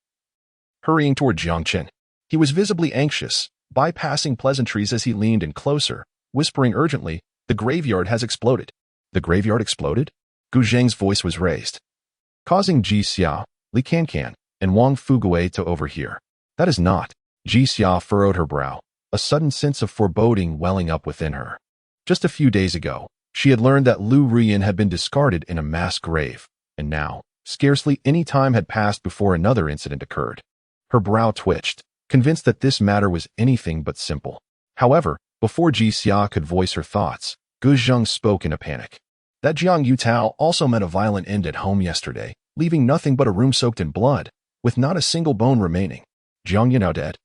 hurrying toward Jiang Chen. He was visibly anxious, bypassing pleasantries as he leaned in closer, whispering urgently, "The graveyard has exploded." "The graveyard exploded?" Gu Zheng's voice was raised, causing Jixia, Li Cancan, and Wang Fugui to overhear. "That is not." Jixia furrowed her brow, a sudden sense of foreboding welling up within her. Just a few days ago, she had learned that Liu Ruyan had been discarded in a mass grave, and now, scarcely any time had passed before another incident occurred. Her brow twitched, convinced that this matter was anything but simple. However, before Jixia could voice her thoughts, Gu Zheng spoke in a panic. "That Jiang Yutao also met a violent end at home yesterday, leaving nothing but a room soaked in blood, with not a single bone remaining. Jiang Yunao dead."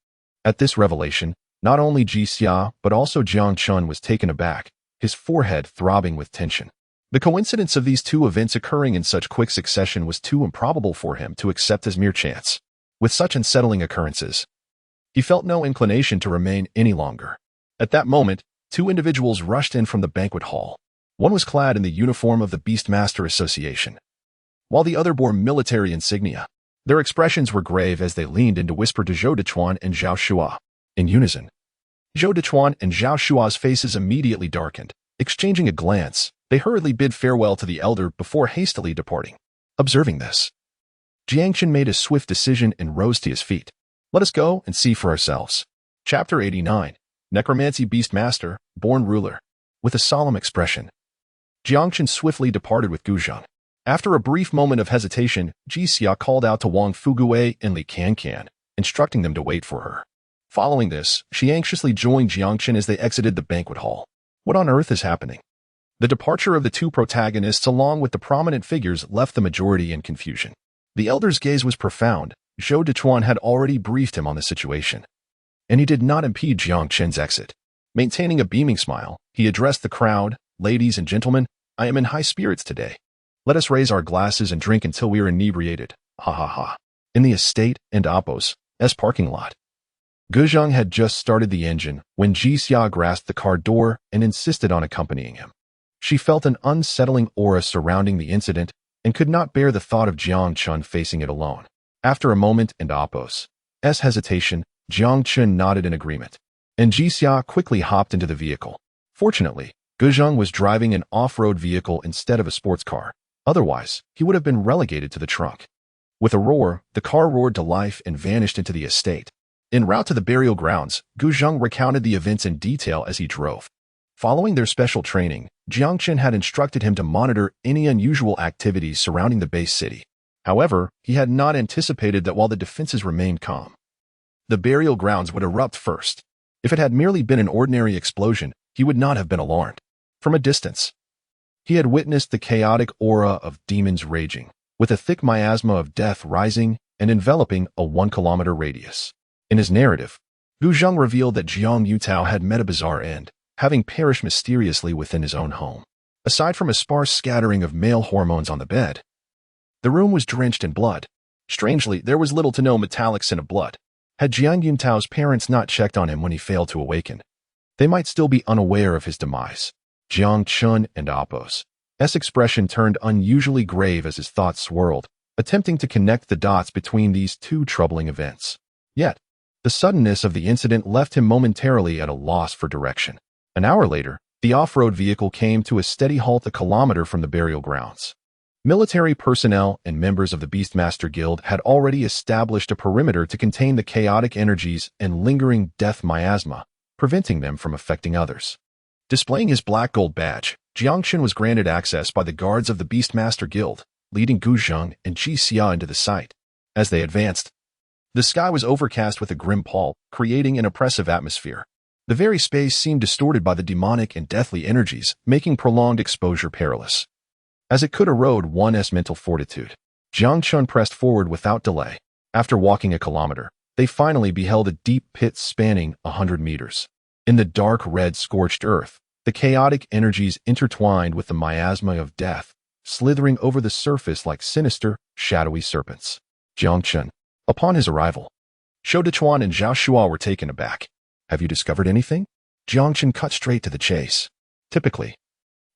At this revelation, not only Jixia but also Jiang Chen was taken aback, his forehead throbbing with tension. The coincidence of these two events occurring in such quick succession was too improbable for him to accept as mere chance. With such unsettling occurrences, he felt no inclination to remain any longer. At that moment, two individuals rushed in from the banquet hall. One was clad in the uniform of the Beastmaster Association, while the other bore military insignia. Their expressions were grave as they leaned in to whisper to Zhou Dechuan and Zhao Shua. In unison, Zhou Dechuan and Zhao Shua's faces immediately darkened. Exchanging a glance, they hurriedly bid farewell to the elder before hastily departing. Observing this, Jiang Chen made a swift decision and rose to his feet. Let us go and see for ourselves. Chapter 89. Necromancy Beastmaster, Born Ruler. With a solemn expression, Jiang Chen swiftly departed with Guzheng. After a brief moment of hesitation, Jixia called out to Wang Fuguwei and Li Cancan, instructing them to wait for her. Following this, she anxiously joined Jiang Chen as they exited the banquet hall. What on earth is happening? The departure of the two protagonists along with the prominent figures left the majority in confusion. The elder's gaze was profound. Zhou Dechuan had already briefed him on the situation, and he did not impede Jiang Chen's exit. Maintaining a beaming smile, he addressed the crowd. Ladies and gentlemen, I am in high spirits today. Let us raise our glasses and drink until we are inebriated. Ha ha ha. In the estate and Appo's parking lot. Guzheng had just started the engine when Jixia grasped the car door and insisted on accompanying him. She felt an unsettling aura surrounding the incident and could not bear the thought of Jiang Chen facing it alone. After a moment and Appo's hesitation, Jiang Chen nodded in agreement, and Jixia quickly hopped into the vehicle. Fortunately, Guzheng was driving an off-road vehicle instead of a sports car. Otherwise, he would have been relegated to the trunk. With a roar, the car roared to life and vanished into the estate. En route to the burial grounds, Guzheng recounted the events in detail as he drove. Following their special training, Jiang Chen had instructed him to monitor any unusual activities surrounding the base city. However, he had not anticipated that while the defenses remained calm, the burial grounds would erupt first. If it had merely been an ordinary explosion, he would not have been alarmed. From a distance, he had witnessed the chaotic aura of demons raging, with a thick miasma of death rising and enveloping a 1-kilometer radius. In his narrative, Guzheng revealed that Jiang Yutao had met a bizarre end, having perished mysteriously within his own home. Aside from a sparse scattering of male hormones on the bed, the room was drenched in blood. Strangely, there was little to no metallic scent of blood. Had Jiang Yuntao's parents not checked on him when he failed to awaken, they might still be unaware of his demise. Jiang Chen and Appo's expression turned unusually grave as his thoughts swirled, attempting to connect the dots between these two troubling events. Yet, the suddenness of the incident left him momentarily at a loss for direction. An hour later, the off-road vehicle came to a steady halt a kilometer from the burial grounds. Military personnel and members of the Beastmaster Guild had already established a perimeter to contain the chaotic energies and lingering death miasma, preventing them from affecting others. Displaying his black gold badge, Jiang Chen was granted access by the guards of the Beastmaster Guild, leading Guzheng and Jixia into the site. As they advanced, the sky was overcast with a grim pall, creating an oppressive atmosphere. The very space seemed distorted by the demonic and deathly energies, making prolonged exposure perilous, as it could erode one's mental fortitude. Jiang Chen pressed forward without delay. After walking a kilometer, they finally beheld a deep pit spanning 100 meters. In the dark red scorched earth, the chaotic energies intertwined with the miasma of death, slithering over the surface like sinister, shadowy serpents. Jiang Chen. Upon his arrival, Zhou Dechuan and Zhao Shua were taken aback. Have you discovered anything? Jiang Chen cut straight to the chase. Typically,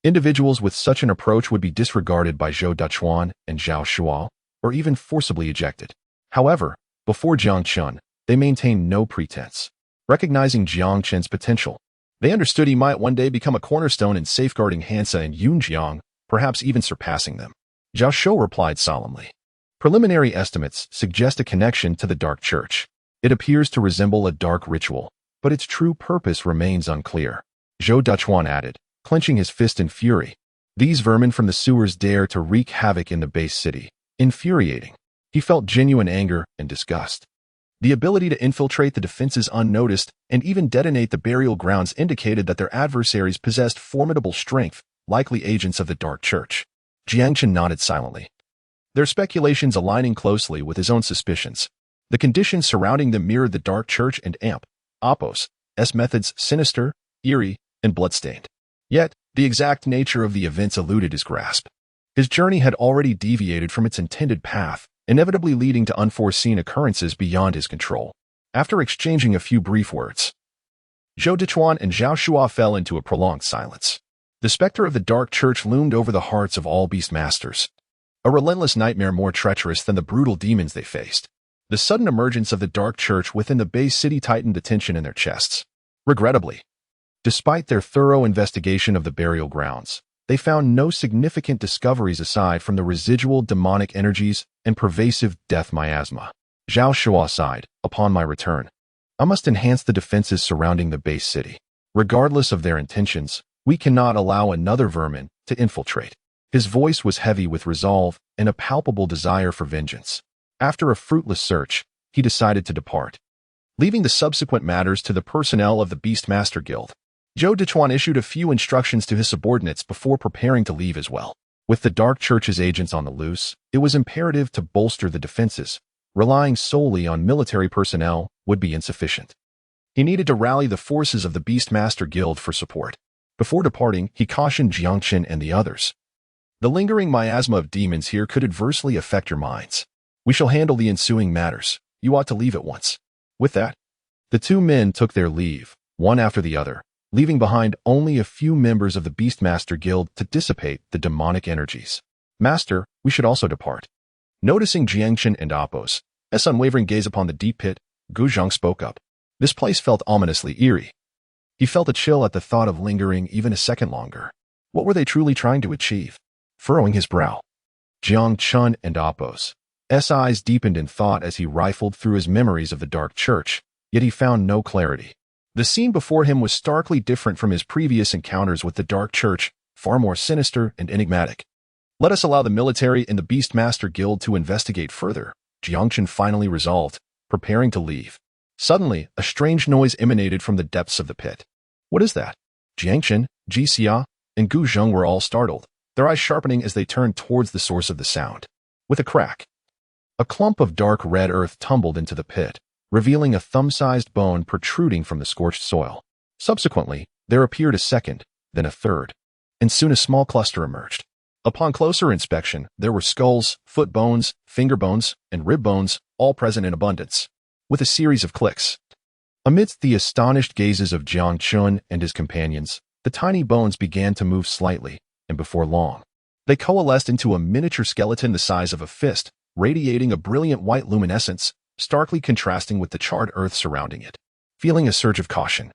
individuals with such an approach would be disregarded by Zhou Dechuan and Zhao Shua, or even forcibly ejected. However, before Jiang Chen, they maintained no pretense. Recognizing Jiang Chen's potential, they understood he might one day become a cornerstone in safeguarding Hansa and Yunjiang, perhaps even surpassing them. Zhao Shou replied solemnly. Preliminary estimates suggest a connection to the Dark Church. It appears to resemble a dark ritual, but its true purpose remains unclear. Zhou Dechuan added, clenching his fist in fury. These vermin from the sewers dare to wreak havoc in the base city. Infuriating. He felt genuine anger and disgust. The ability to infiltrate the defenses unnoticed and even detonate the burial grounds indicated that their adversaries possessed formidable strength, likely agents of the Dark Church. Jiang Chen nodded silently, their speculations aligning closely with his own suspicions. The conditions surrounding them mirrored the Dark Church and Appo's methods: sinister, eerie, and bloodstained. Yet, the exact nature of the events eluded his grasp. His journey had already deviated from its intended path, inevitably leading to unforeseen occurrences beyond his control. After exchanging a few brief words, Zhou Dechuan and Zhao Shua fell into a prolonged silence. The specter of the Dark Church loomed over the hearts of all beastmasters, a relentless nightmare more treacherous than the brutal demons they faced. The sudden emergence of the Dark Church within the base city tightened the tension in their chests. Regrettably, despite their thorough investigation of the burial grounds, they found no significant discoveries aside from the residual demonic energies and pervasive death miasma. Zhao Shua sighed. Upon my return, I must enhance the defenses surrounding the base city. Regardless of their intentions, we cannot allow another vermin to infiltrate. His voice was heavy with resolve and a palpable desire for vengeance. After a fruitless search, he decided to depart. Leaving the subsequent matters to the personnel of the Beastmaster Guild, Zhou Dechuan issued a few instructions to his subordinates before preparing to leave as well. With the Dark Church's agents on the loose, it was imperative to bolster the defenses. Relying solely on military personnel would be insufficient. He needed to rally the forces of the Beastmaster Guild for support. Before departing, he cautioned Jiang Chen and the others. The lingering miasma of demons here could adversely affect your minds. We shall handle the ensuing matters. You ought to leave at once. With that, the two men took their leave, one after the other, leaving behind only a few members of the Beastmaster Guild to dissipate the demonic energies. Master, we should also depart. Noticing Jiang Chen and Appo's unwavering gaze upon the deep pit, Gu Zhang spoke up. This place felt ominously eerie. He felt a chill at the thought of lingering even a second longer. What were they truly trying to achieve? Furrowing his brow, Jiang Chen and Appo's eyes deepened in thought as he rifled through his memories of the Dark Church, yet he found no clarity. The scene before him was starkly different from his previous encounters with the Dark Church, far more sinister and enigmatic. Let us allow the military and the Beastmaster Guild to investigate further, Jiang Chen finally resolved, preparing to leave. Suddenly, a strange noise emanated from the depths of the pit. What is that? Jiang Chen, Ji Xia, and Gu Zheng were all startled, their eyes sharpening as they turned towards the source of the sound. With a crack, a clump of dark red earth tumbled into the pit, revealing a thumb-sized bone protruding from the scorched soil. Subsequently, there appeared a second, then a third, and soon a small cluster emerged. Upon closer inspection, there were skulls, foot bones, finger bones, and rib bones, all present in abundance. With a series of clicks, amidst the astonished gazes of Jiang Chen and his companions, the tiny bones began to move slightly, and before long, they coalesced into a miniature skeleton the size of a fist, radiating a brilliant white luminescence, starkly contrasting with the charred earth surrounding it. Feeling a surge of caution,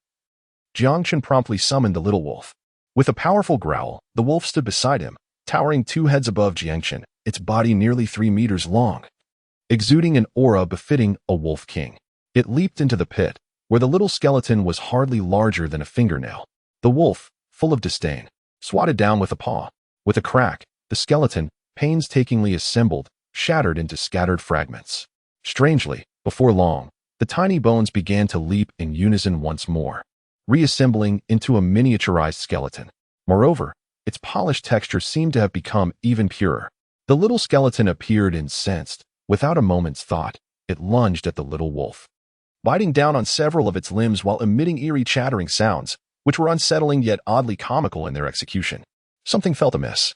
Jiang Chen promptly summoned the little wolf. With a powerful growl, the wolf stood beside him, towering 2 heads above Jiang Chen, its body nearly 3 meters long, exuding an aura befitting a wolf king. It leaped into the pit, where the little skeleton was hardly larger than a fingernail. The wolf, full of disdain, swatted down with a paw. With a crack, the skeleton, painstakingly assembled, shattered into scattered fragments. Strangely, before long, the tiny bones began to leap in unison once more, reassembling into a miniaturized skeleton. Moreover, its polished texture seemed to have become even purer. The little skeleton appeared incensed. Without a moment's thought, it lunged at the little wolf, biting down on several of its limbs while emitting eerie chattering sounds, which were unsettling yet oddly comical in their execution. Something felt amiss.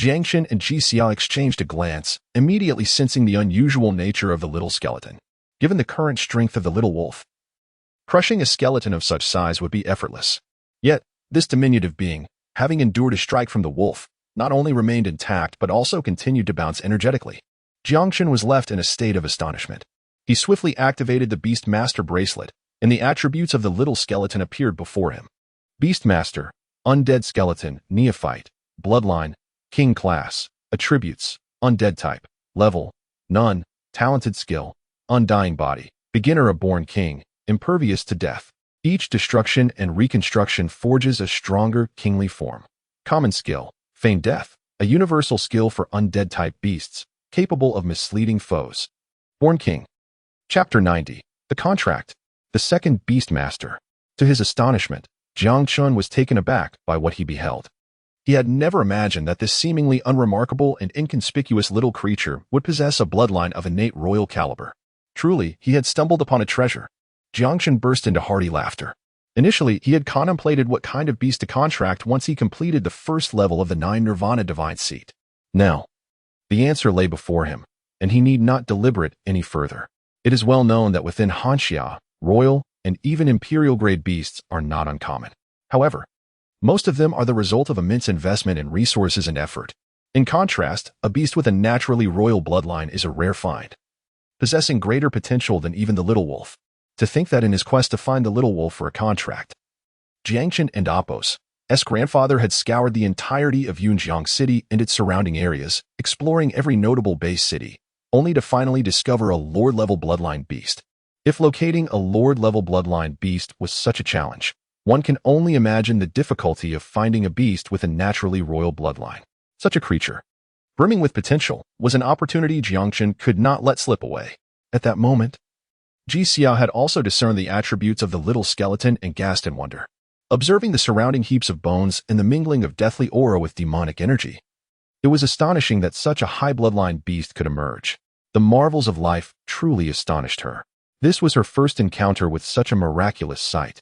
Jiang Chen and Ji Xia exchanged a glance, immediately sensing the unusual nature of the little skeleton. Given the current strength of the little wolf, crushing a skeleton of such size would be effortless. Yet, this diminutive being, having endured a strike from the wolf, not only remained intact but also continued to bounce energetically. Jiang Chen was left in a state of astonishment. He swiftly activated the Beastmaster bracelet, and the attributes of the little skeleton appeared before him. Beastmaster, Undead Skeleton, Neophyte, Bloodline, King Class, Attributes, Undead Type, Level, None, Talented Skill, Undying Body, Beginner, a Born King, Impervious to Death. Each destruction and reconstruction forges a stronger, kingly form. Common Skill, Feign Death, a universal skill for undead-type beasts, capable of misleading foes. Born King. Chapter 90. The Contract. The second Beastmaster. To his astonishment, Jiang Chen was taken aback by what he beheld. He had never imagined that this seemingly unremarkable and inconspicuous little creature would possess a bloodline of innate royal caliber. Truly, he had stumbled upon a treasure. Jiang Chen burst into hearty laughter. Initially, he had contemplated what kind of beast to contract once he completed the first level of the 9 Nirvana Divine Seat. Now, the answer lay before him, and he need not deliberate any further. It is well known that within Hanxia, royal and even imperial-grade beasts are not uncommon. However, most of them are the result of immense investment in resources and effort. In contrast, a beast with a naturally royal bloodline is a rare find, possessing greater potential than even the little wolf. To think that in his quest to find the little wolf for a contract, Jiang Chen and Appo's grandfather had scoured the entirety of Yunjiang City and its surrounding areas, exploring every notable base city, only to finally discover a Lord-level bloodline beast. If locating a Lord-level bloodline beast was such a challenge, one can only imagine the difficulty of finding a beast with a naturally royal bloodline. Such a creature, brimming with potential, was an opportunity Jiang Chen could not let slip away. At that moment, Ji Xiao had also discerned the attributes of the little skeleton and gasped in wonder. Observing the surrounding heaps of bones and the mingling of deathly aura with demonic energy, it was astonishing that such a high bloodline beast could emerge. The marvels of life truly astonished her. This was her first encounter with such a miraculous sight,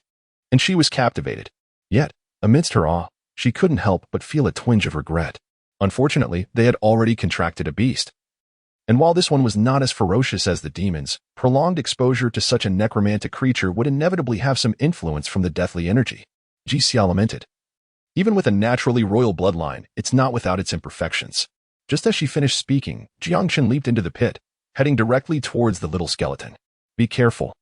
and she was captivated. Yet, amidst her awe, she couldn't help but feel a twinge of regret. Unfortunately, they had already contracted a beast. And while this one was not as ferocious as the demons, prolonged exposure to such a necromantic creature would inevitably have some influence from the deathly energy. Ji Xiao lamented. Even with a naturally royal bloodline, it's not without its imperfections. Just as she finished speaking, Jiang Chen leaped into the pit, heading directly towards the little skeleton. Be careful.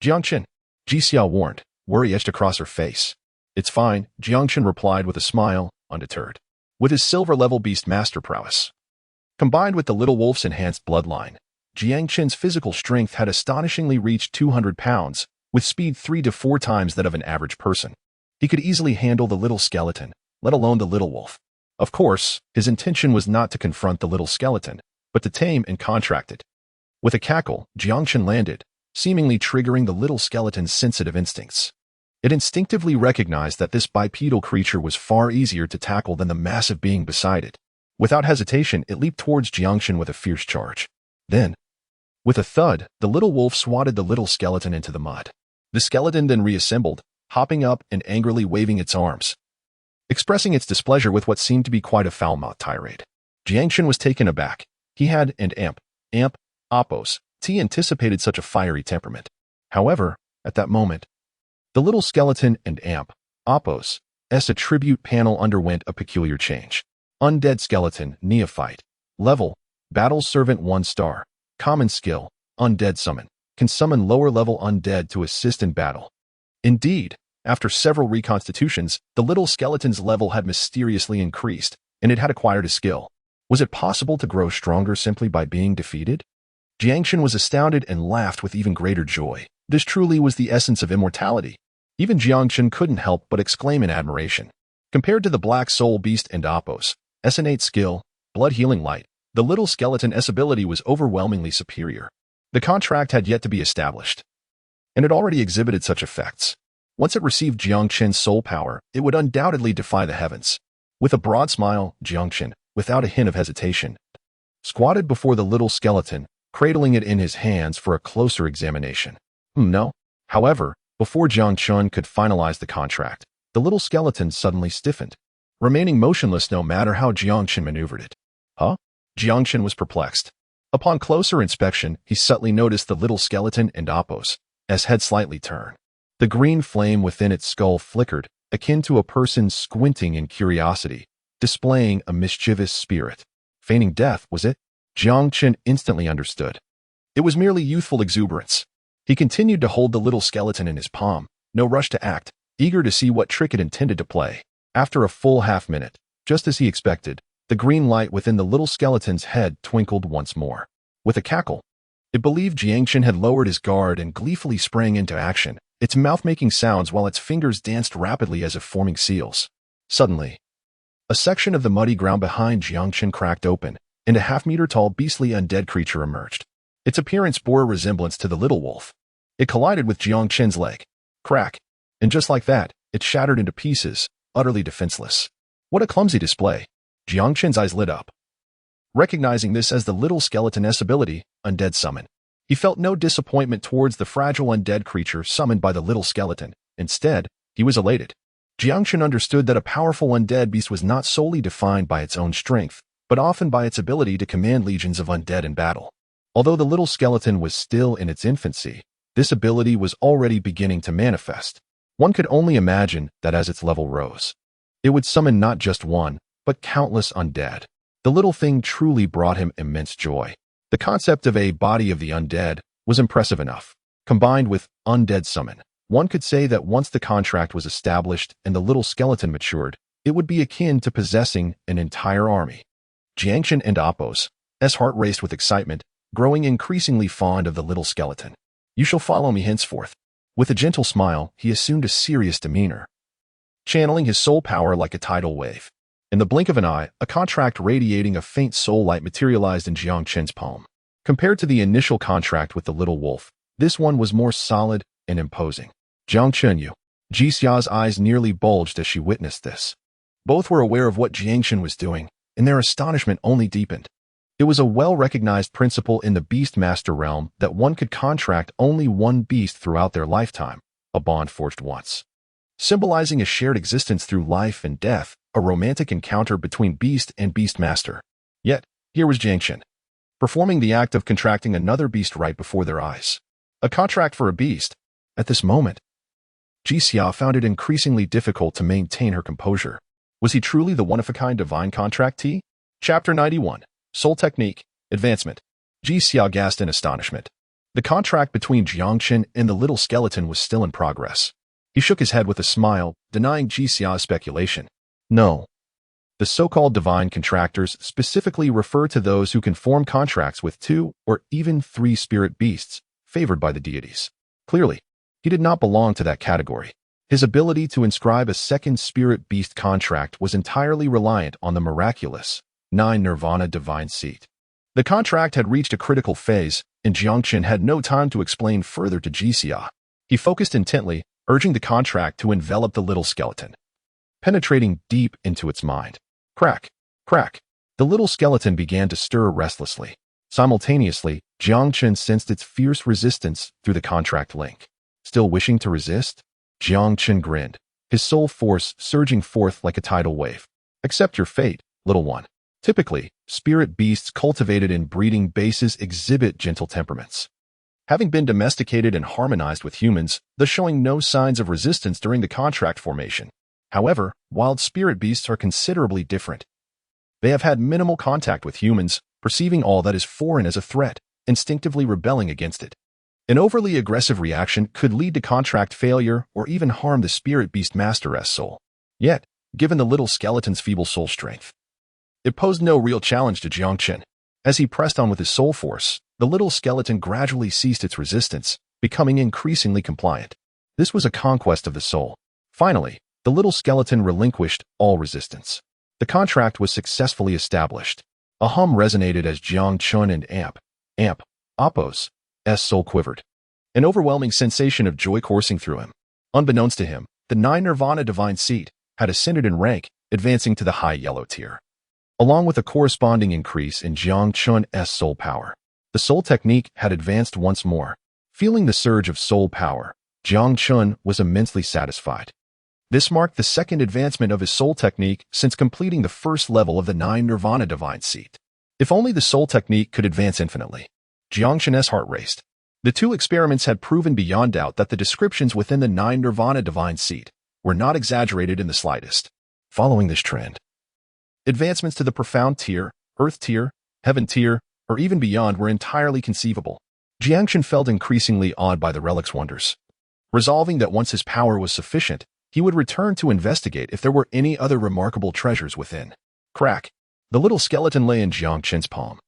Jiang Chen, Ji Xiao warned, worry etched across her face. It's fine, Jiang Chen replied with a smile, undeterred. With his silver-level beastmaster prowess, combined with the little wolf's enhanced bloodline, Jiang Chen's physical strength had astonishingly reached 200 pounds, with speed 3 to 4 times that of an average person. He could easily handle the little skeleton, let alone the little wolf. Of course, his intention was not to confront the little skeleton, but to tame and contract it. With a cackle, Jiang Chen landed, seemingly triggering the little skeleton's sensitive instincts. It instinctively recognized that this bipedal creature was far easier to tackle than the massive being beside it. Without hesitation, it leaped towards Jiang Chen with a fierce charge. Then, with a thud, the little wolf swatted the little skeleton into the mud. The skeleton then reassembled, hopping up and angrily waving its arms, expressing its displeasure with what seemed to be quite a foul-mouthed tirade. Jiang Chen was taken aback. He had Oppos, anticipated such a fiery temperament. However, at that moment, the little skeleton and Oppos' attribute panel underwent a peculiar change. Undead skeleton, neophyte. Level, battle servant 1 star. Common skill, undead summon. Can summon lower-level undead to assist in battle. Indeed, after several reconstitutions, the little skeleton's level had mysteriously increased, and it had acquired a skill. Was it possible to grow stronger simply by being defeated? Jiang Chen was astounded and laughed with even greater joy. This truly was the essence of immortality. Even Jiang Chen couldn't help but exclaim in admiration. Compared to the Black Soul Beast and Oppos' innate skill, Blood Healing Light, the little skeleton's ability was overwhelmingly superior. The contract had yet to be established, and it already exhibited such effects. Once it received Jiang Chen's soul power, it would undoubtedly defy the heavens. With a broad smile, Jiang Chen, without a hint of hesitation, squatted before the little skeleton, cradling it in his hands for a closer examination. No. However, before Jiang Chen could finalize the contract, the little skeleton suddenly stiffened, remaining motionless no matter how Jiang Chen maneuvered it. Huh? Jiang Chen was perplexed. Upon closer inspection, he subtly noticed the little skeleton and Oppos' head slightly turn. The green flame within its skull flickered, akin to a person squinting in curiosity, displaying a mischievous spirit. Feigning death, was it? Jiang Chen instantly understood. It was merely youthful exuberance. He continued to hold the little skeleton in his palm, no rush to act, eager to see what trick it intended to play. After a full half-minute, just as he expected, the green light within the little skeleton's head twinkled once more. With a cackle, it believed Jiang Chen had lowered his guard and gleefully sprang into action, its mouth making sounds while its fingers danced rapidly as if forming seals. Suddenly, a section of the muddy ground behind Jiang Chen cracked open, and a half-meter-tall beastly undead creature emerged. Its appearance bore a resemblance to the little wolf. It collided with Jiang Chen's leg. Crack. And just like that, it shattered into pieces, utterly defenseless. What a clumsy display. Jiang Chen's eyes lit up. Recognizing this as the little skeleton's ability, Undead Summon, he felt no disappointment towards the fragile undead creature summoned by the little skeleton. Instead, he was elated. Jiang Chen understood that a powerful undead beast was not solely defined by its own strength, but often by its ability to command legions of undead in battle. Although the little skeleton was still in its infancy, this ability was already beginning to manifest. One could only imagine that as its level rose, it would summon not just one, but countless undead. The little thing truly brought him immense joy. The concept of a body of the undead was impressive enough. Combined with Undead Summon, one could say that once the contract was established and the little skeleton matured, it would be akin to possessing an entire army. Jiang Chen and Oppos' heart raced with excitement, growing increasingly fond of the little skeleton. You shall follow me henceforth. With a gentle smile, he assumed a serious demeanor, channeling his soul power like a tidal wave. In the blink of an eye, a contract radiating a faint soul light materialized in Jiang Chen's palm. Compared to the initial contract with the little wolf, this one was more solid and imposing. Jiang Chen, you. Jixia's eyes nearly bulged as she witnessed this. Both were aware of what Jiang Chen was doing, and their astonishment only deepened. It was a well-recognized principle in the beastmaster realm that one could contract only one beast throughout their lifetime, a bond forged once, symbolizing a shared existence through life and death, a romantic encounter between beast and beastmaster. Yet, here was Jiang Chen, performing the act of contracting another beast right before their eyes. A contract for a beast. At this moment, Jixia found it increasingly difficult to maintain her composure. Was he truly the one-of-a-kind divine contractee? Chapter 91. Soul Technique. Advancement. Jixia gasped in astonishment. The contract between Jiang Chen and the little skeleton was still in progress. He shook his head with a smile, denying Jixia's speculation. No. The so-called divine contractors specifically refer to those who can form contracts with 2 or even 3 spirit beasts, favored by the deities. Clearly, he did not belong to that category. His ability to inscribe a second spirit beast contract was entirely reliant on the miraculous 9 Nirvana divine seat. The contract had reached a critical phase, and Jiang Chen had no time to explain further to Jixia. He focused intently, urging the contract to envelop the little skeleton, penetrating deep into its mind. Crack, crack. The little skeleton began to stir restlessly. Simultaneously, Jiang Chen sensed its fierce resistance through the contract link. Still wishing to resist? Jiang Chen grinned, his soul force surging forth like a tidal wave. Accept your fate, little one. Typically, spirit beasts cultivated in breeding bases exhibit gentle temperaments, having been domesticated and harmonized with humans, thus showing no signs of resistance during the contract formation. However, wild spirit beasts are considerably different. They have had minimal contact with humans, perceiving all that is foreign as a threat, instinctively rebelling against it. An overly aggressive reaction could lead to contract failure or even harm the spirit beast master's soul. Yet, given the little skeleton's feeble soul strength, it posed no real challenge to Jiang Chen. As he pressed on with his soul force, the little skeleton gradually ceased its resistance, becoming increasingly compliant. This was a conquest of the soul. Finally, the little skeleton relinquished all resistance. The contract was successfully established. A hum resonated as Jiang Chen and Appo's soul quivered. An overwhelming sensation of joy coursing through him. Unbeknownst to him, the 9 Nirvana divine seat had ascended in rank, advancing to the high yellow tier, along with a corresponding increase in Jiang Chen's soul power. The soul technique had advanced once more. Feeling the surge of soul power, Jiang Chen was immensely satisfied. This marked the second advancement of his soul technique since completing the first level of the 9 Nirvana divine seat. If only the soul technique could advance infinitely. Jiang Chen's heart raced. The 2 experiments had proven beyond doubt that the descriptions within the 9 Nirvana divine seat were not exaggerated in the slightest. Following this trend, advancements to the profound tier, earth tier, heaven tier, or even beyond were entirely conceivable. Jiang Chen felt increasingly awed by the relic's wonders. Resolving that once his power was sufficient, he would return to investigate if there were any other remarkable treasures within. Crack. The little skeleton lay in Jiang Chen's palm,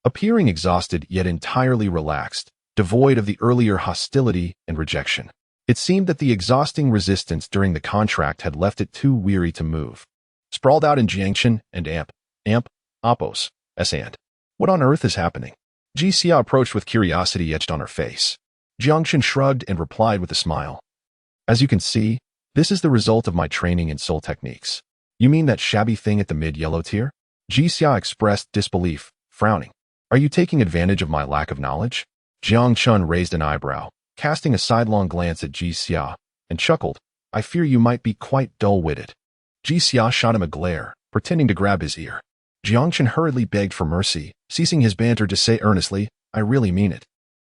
appearing exhausted yet entirely relaxed, devoid of the earlier hostility and rejection. It seemed that the exhausting resistance during the contract had left it too weary to move. Sprawled out in Jiang Chen and Appo's hand. What on earth is happening? Jixia approached with curiosity etched on her face. Jiang Chen shrugged and replied with a smile. As you can see, this is the result of my training in soul techniques. You mean that shabby thing at the mid-yellow tier? Jixia expressed disbelief, frowning. Are you taking advantage of my lack of knowledge? Jiang Chen raised an eyebrow, casting a sidelong glance at Jixia, and chuckled. I fear you might be quite dull-witted. Jixia shot him a glare, pretending to grab his ear. Jiang Chen hurriedly begged for mercy, ceasing his banter to say earnestly, I really mean it.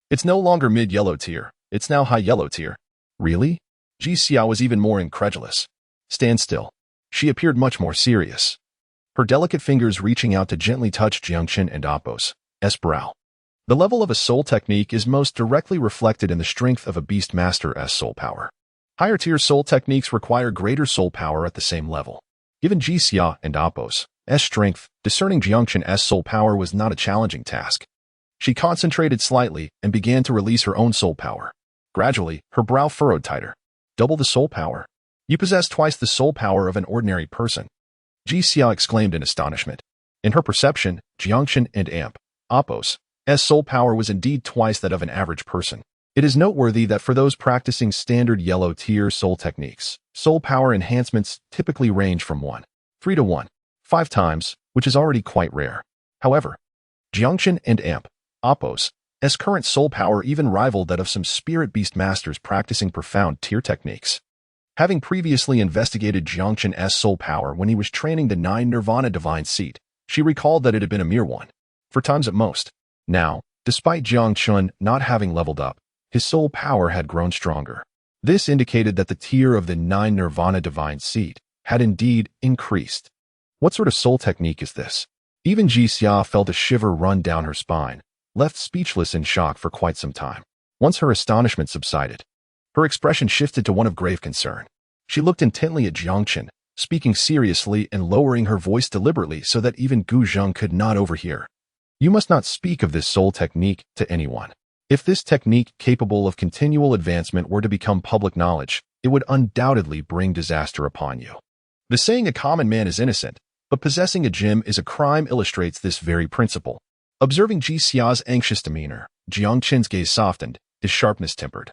It's no longer mid-yellow tier, it's now high-yellow tier. Really? Jixia was even more incredulous. Stand still. She appeared much more serious, her delicate fingers reaching out to gently touch Jiang Chen and Appo's brow. The level of a soul technique is most directly reflected in the strength of a beastmaster's soul power. Higher-tier soul techniques require greater soul power at the same level. Given Jixia and Appo's strength, discerning Jiang Chen's soul power was not a challenging task. She concentrated slightly and began to release her own soul power. Gradually, her brow furrowed tighter. Double the soul power? You possess twice the soul power of an ordinary person. Ji Xia exclaimed in astonishment. In her perception, Jiang Chen and Appos' soul power was indeed twice that of an average person. It is noteworthy that for those practicing standard yellow-tier soul techniques, soul power enhancements typically range from 3 to 5 times, which is already quite rare. However, Jiang Chen and Appos' current soul power even rivaled that of some spirit beastmasters practicing profound tier techniques. Having previously investigated Jiang Chen's soul power when he was training the 9 Nirvana Divine Seat, she recalled that it had been a mere 4 times at most. Now, despite Jiang Chen not having leveled up, his soul power had grown stronger. This indicated that the tier of the 9 Nirvana Divine Seat had indeed increased. What sort of soul technique is this? Even Ji Xia felt a shiver run down her spine, left speechless in shock for quite some time. Once her astonishment subsided, her expression shifted to one of grave concern. She looked intently at Jiang Chen, speaking seriously and lowering her voice deliberately so that even Gu Zheng could not overhear. You must not speak of this soul technique to anyone. If this technique capable of continual advancement were to become public knowledge, it would undoubtedly bring disaster upon you. The saying a common man is innocent, but possessing a gem is a crime illustrates this very principle. Observing Ji Xia's anxious demeanor, Jiang Chen's gaze softened, his sharpness tempered,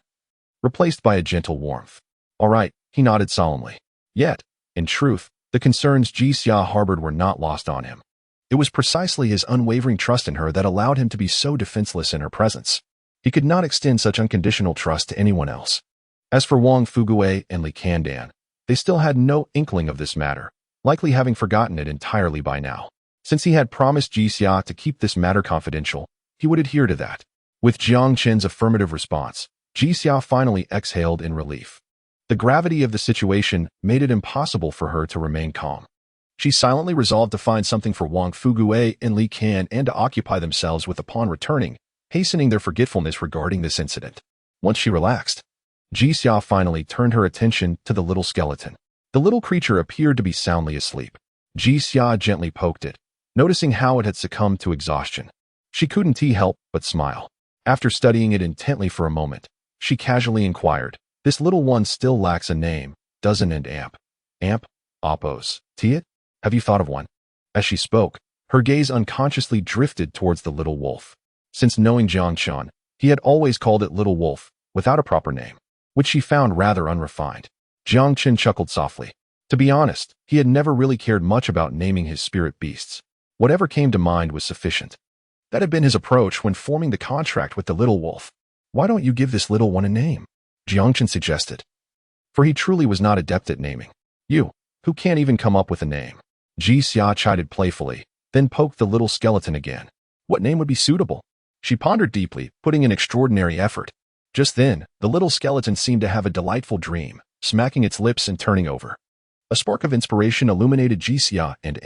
replaced by a gentle warmth. All right, he nodded solemnly. Yet, in truth, the concerns Ji Xia harbored were not lost on him. It was precisely his unwavering trust in her that allowed him to be so defenseless in her presence. He could not extend such unconditional trust to anyone else. As for Wang Fuguei and Li Kandan, they still had no inkling of this matter, likely having forgotten it entirely by now. Since he had promised Ji Xia to keep this matter confidential, he would adhere to that. With Jiang Chen's affirmative response, Ji Xia finally exhaled in relief. The gravity of the situation made it impossible for her to remain calm. She silently resolved to find something for Wang Fuguei and Li Kan and to occupy themselves with upon returning, hastening their forgetfulness regarding this incident. Once she relaxed, Ji Xia finally turned her attention to the little skeleton. The little creature appeared to be soundly asleep. Ji Xia gently poked it, noticing how it had succumbed to exhaustion. She couldn't help but smile. After studying it intently for a moment, she casually inquired, "This little one still lacks a name, doesn't it, Appos? It? Have you thought of one?" As she spoke, her gaze unconsciously drifted towards the little wolf. Since knowing Jiang Chen, he had always called it Little Wolf, without a proper name, which she found rather unrefined. Jiang Chen chuckled softly. To be honest, he had never really cared much about naming his spirit beasts. Whatever came to mind was sufficient. That had been his approach when forming the contract with the little wolf. "Why don't you give this little one a name?" Jiang Chen suggested. For he truly was not adept at naming. "You, who can't even come up with a name." Ji Xia chided playfully, then poked the little skeleton again. What name would be suitable? She pondered deeply, putting in extraordinary effort. Just then, the little skeleton seemed to have a delightful dream, smacking its lips and turning over. A spark of inspiration illuminated Ji Xia and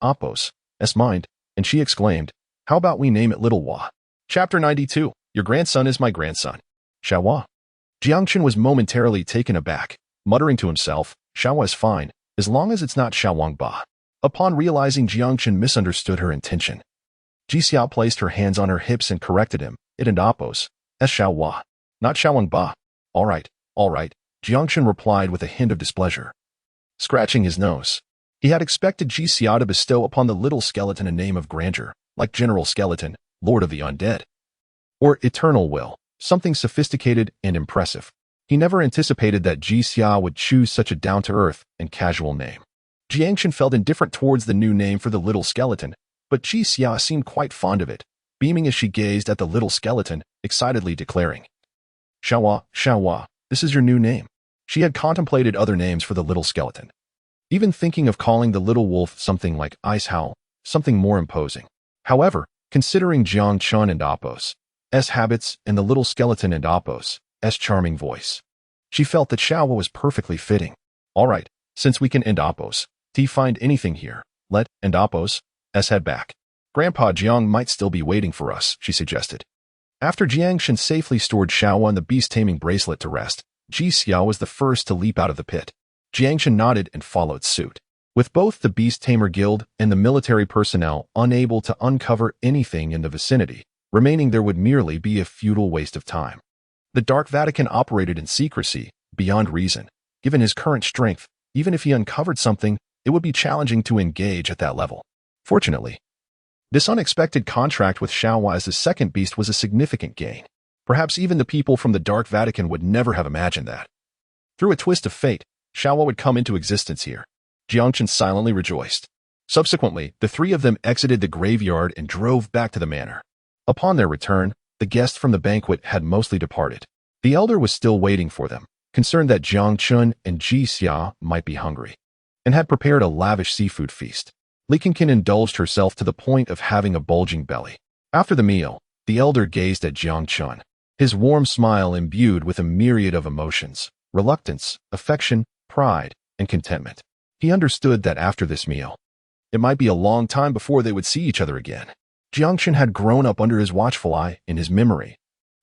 Appos' mind, and she exclaimed, "How about we name it Little Hua?" Chapter 92. Your grandson is my grandson. Xiaohua. Jiang Chen was momentarily taken aback, muttering to himself, "Xiaohua is fine, as long as it's not Xiaowangba." Upon realizing Jiang Chen misunderstood her intention, Ji Xia placed her hands on her hips and corrected him, "It and Appos, Xiaohua, not Xiaowangba." All right, Jiang Chen replied with a hint of displeasure. Scratching his nose, he had expected Ji Xia to bestow upon the little skeleton a name of grandeur, like General Skeleton, Lord of the Undead, or Eternal Will, something sophisticated and impressive. He never anticipated that Ji Xia would choose such a down-to-earth and casual name. Jiang Chen felt indifferent towards the new name for the little skeleton, but Ji Xia seemed quite fond of it, beaming as she gazed at the little skeleton, excitedly declaring, Xiaohua, this is your new name." She had contemplated other names for the little skeleton, even thinking of calling the little wolf something like Ice Howl, something more imposing. However, considering Jiang Chen and Appos' habits and the little skeleton and Appos' charming voice, she felt that Xiaohua was perfectly fitting. "All right, since we can end Appos, find anything here, let and Appos' head back. Grandpa Jiang might still be waiting for us," she suggested. After Jiang Chen safely stored Xiaohua and the beast-taming bracelet to rest, Ji Xia was the first to leap out of the pit. Jiang Chen nodded and followed suit. With both the Beast Tamer Guild and the military personnel unable to uncover anything in the vicinity, Remaining there would merely be a futile waste of time. The Dark Vatican operated in secrecy, beyond reason. Given his current strength, even if he uncovered something, it would be challenging to engage at that level. Fortunately, this unexpected contract with Xiaohua as the second beast was a significant gain. Perhaps even the people from the Dark Vatican would never have imagined that. Through a twist of fate, Xiaohua would come into existence here. Jiang Chen silently rejoiced. Subsequently, the three of them exited the graveyard and drove back to the manor. Upon their return, the guests from the banquet had mostly departed. The elder was still waiting for them, concerned that Jiang Chen and Ji Xia might be hungry, and had prepared a lavish seafood feast. Li Kin indulged herself to the point of having a bulging belly. After the meal, the elder gazed at Jiang Chen, his warm smile imbued with a myriad of emotions: reluctance, affection, pride, and contentment. He understood that after this meal, it might be a long time before they would see each other again. Jiang Chen had grown up under his watchful eye in his memory.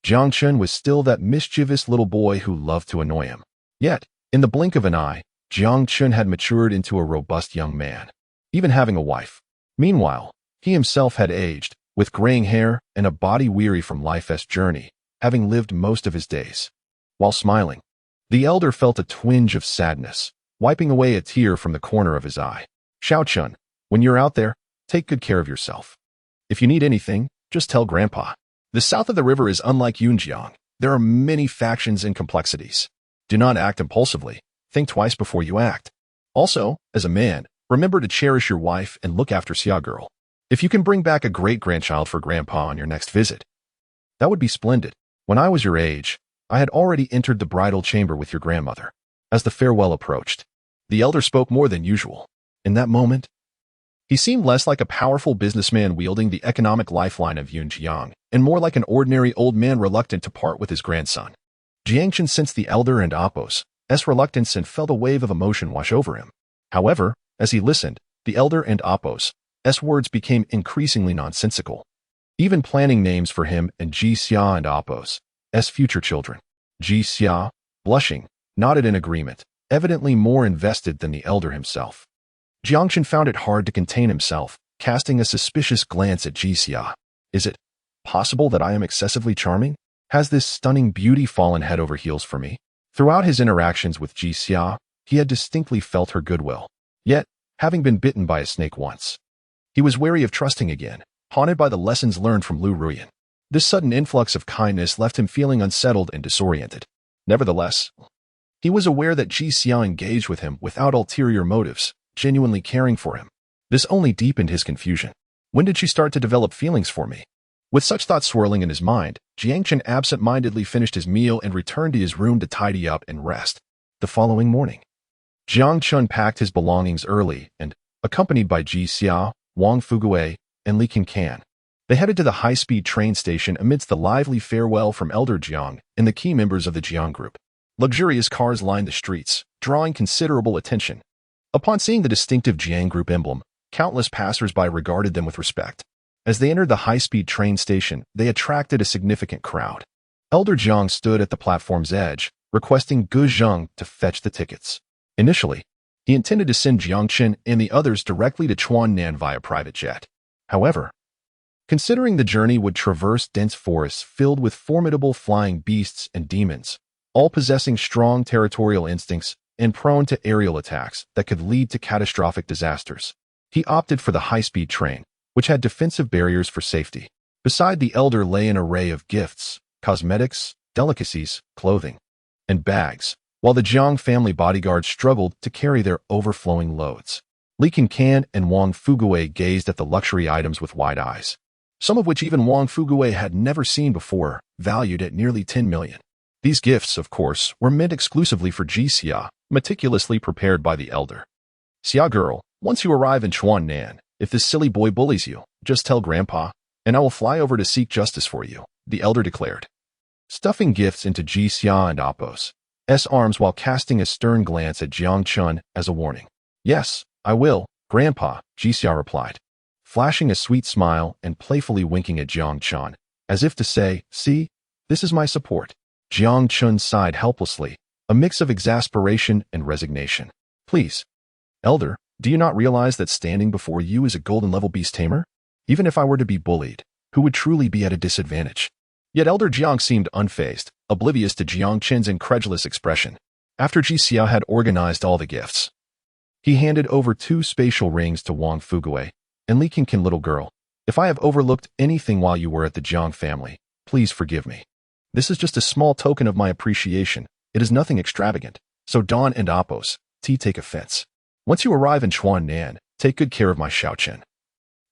Jiang Chen was still that mischievous little boy who loved to annoy him. Yet, in the blink of an eye, Jiang Chen had matured into a robust young man, even having a wife. Meanwhile, he himself had aged, with graying hair and a body weary from life's journey, having lived most of his days. While smiling, the elder felt a twinge of sadness, wiping away a tear from the corner of his eye. Xiao Chun, when you're out there, take good care of yourself. If you need anything, just tell Grandpa. The south of the river is unlike Yunjiang. There are many factions and complexities. Do not act impulsively. Think twice before you act. Also, as a man, remember to cherish your wife and look after Xia girl. If you can bring back a great-grandchild for Grandpa on your next visit, that would be splendid. When I was your age, I had already entered the bridal chamber with your grandmother. As the farewell approached, the elder spoke more than usual. In that moment, he seemed less like a powerful businessman wielding the economic lifeline of Yunjiang, and more like an ordinary old man reluctant to part with his grandson. Jiang Chen sensed the elder and Apos' reluctance and felt a wave of emotion wash over him. However, as he listened, the elder and Apos' words became increasingly nonsensical, even planning names for him and Ji Xia and Apos' future children. Ji Xia, blushing, nodded in agreement, evidently more invested than the elder himself. Jiang Chen found it hard to contain himself, casting a suspicious glance at Ji Xia. Is it possible that I am excessively charming? Has this stunning beauty fallen head over heels for me? Throughout his interactions with Ji Xia, he had distinctly felt her goodwill. Yet, having been bitten by a snake once, he was wary of trusting again, haunted by the lessons learned from Liu Ruyan. This sudden influx of kindness left him feeling unsettled and disoriented. Nevertheless, he was aware that Ji Xia engaged with him without ulterior motives, genuinely caring for him. This only deepened his confusion. When did she start to develop feelings for me? With such thoughts swirling in his mind, Jiang Chen absent-mindedly finished his meal and returned to his room to tidy up and rest. The following morning, Jiang Chen packed his belongings early and, accompanied by Ji Xia, Wang Fugui, and Li Kin, they headed to the high-speed train station amidst the lively farewell from Elder Jiang and the key members of the Jiang group. Luxurious cars lined the streets, drawing considerable attention. Upon seeing the distinctive Jiang group emblem, countless passers-by regarded them with respect. As they entered the high-speed train station, they attracted a significant crowd. Elder Jiang stood at the platform's edge, requesting Gu Zheng to fetch the tickets. Initially, he intended to send Jiang Chen and the others directly to Chuannan via private jet. However, considering the journey would traverse dense forests filled with formidable flying beasts and demons, all possessing strong territorial instincts and prone to aerial attacks that could lead to catastrophic disasters, he opted for the high-speed train, which had defensive barriers for safety. Beside the elder lay an array of gifts, cosmetics, delicacies, clothing, and bags, while the Jiang family bodyguards struggled to carry their overflowing loads. Li Kin and Wang Fugui gazed at the luxury items with wide eyes, some of which even Wang Fugui had never seen before, valued at nearly 10 million. These gifts, of course, were meant exclusively for Ji Xia, meticulously prepared by the elder. Xia girl, once you arrive in Chuannan, if this silly boy bullies you, just tell Grandpa, and I will fly over to seek justice for you, the elder declared, stuffing gifts into Ji Xia and Apos' arms while casting a stern glance at Jiang Chen as a warning. Yes, I will, Grandpa, Ji Xia replied, flashing a sweet smile and playfully winking at Jiang Chen, as if to say, see, this is my support. Jiang Chen sighed helplessly, a mix of exasperation and resignation. Please, elder, do you not realize that standing before you is a golden-level beast tamer? Even if I were to be bullied, who would truly be at a disadvantage. Yet Elder Jiang seemed unfazed, oblivious to Jiang Chen's incredulous expression. After Jixia had organized all the gifts, he handed over 2 spatial rings to Wang Fugui and Li Qingqin. Little girl, if I have overlooked anything while you were at the Jiang family, please forgive me. This is just a small token of my appreciation. It is nothing extravagant, so Don and Appos, take offense. Once you arrive in Chuan'an, take good care of my Xiaochen.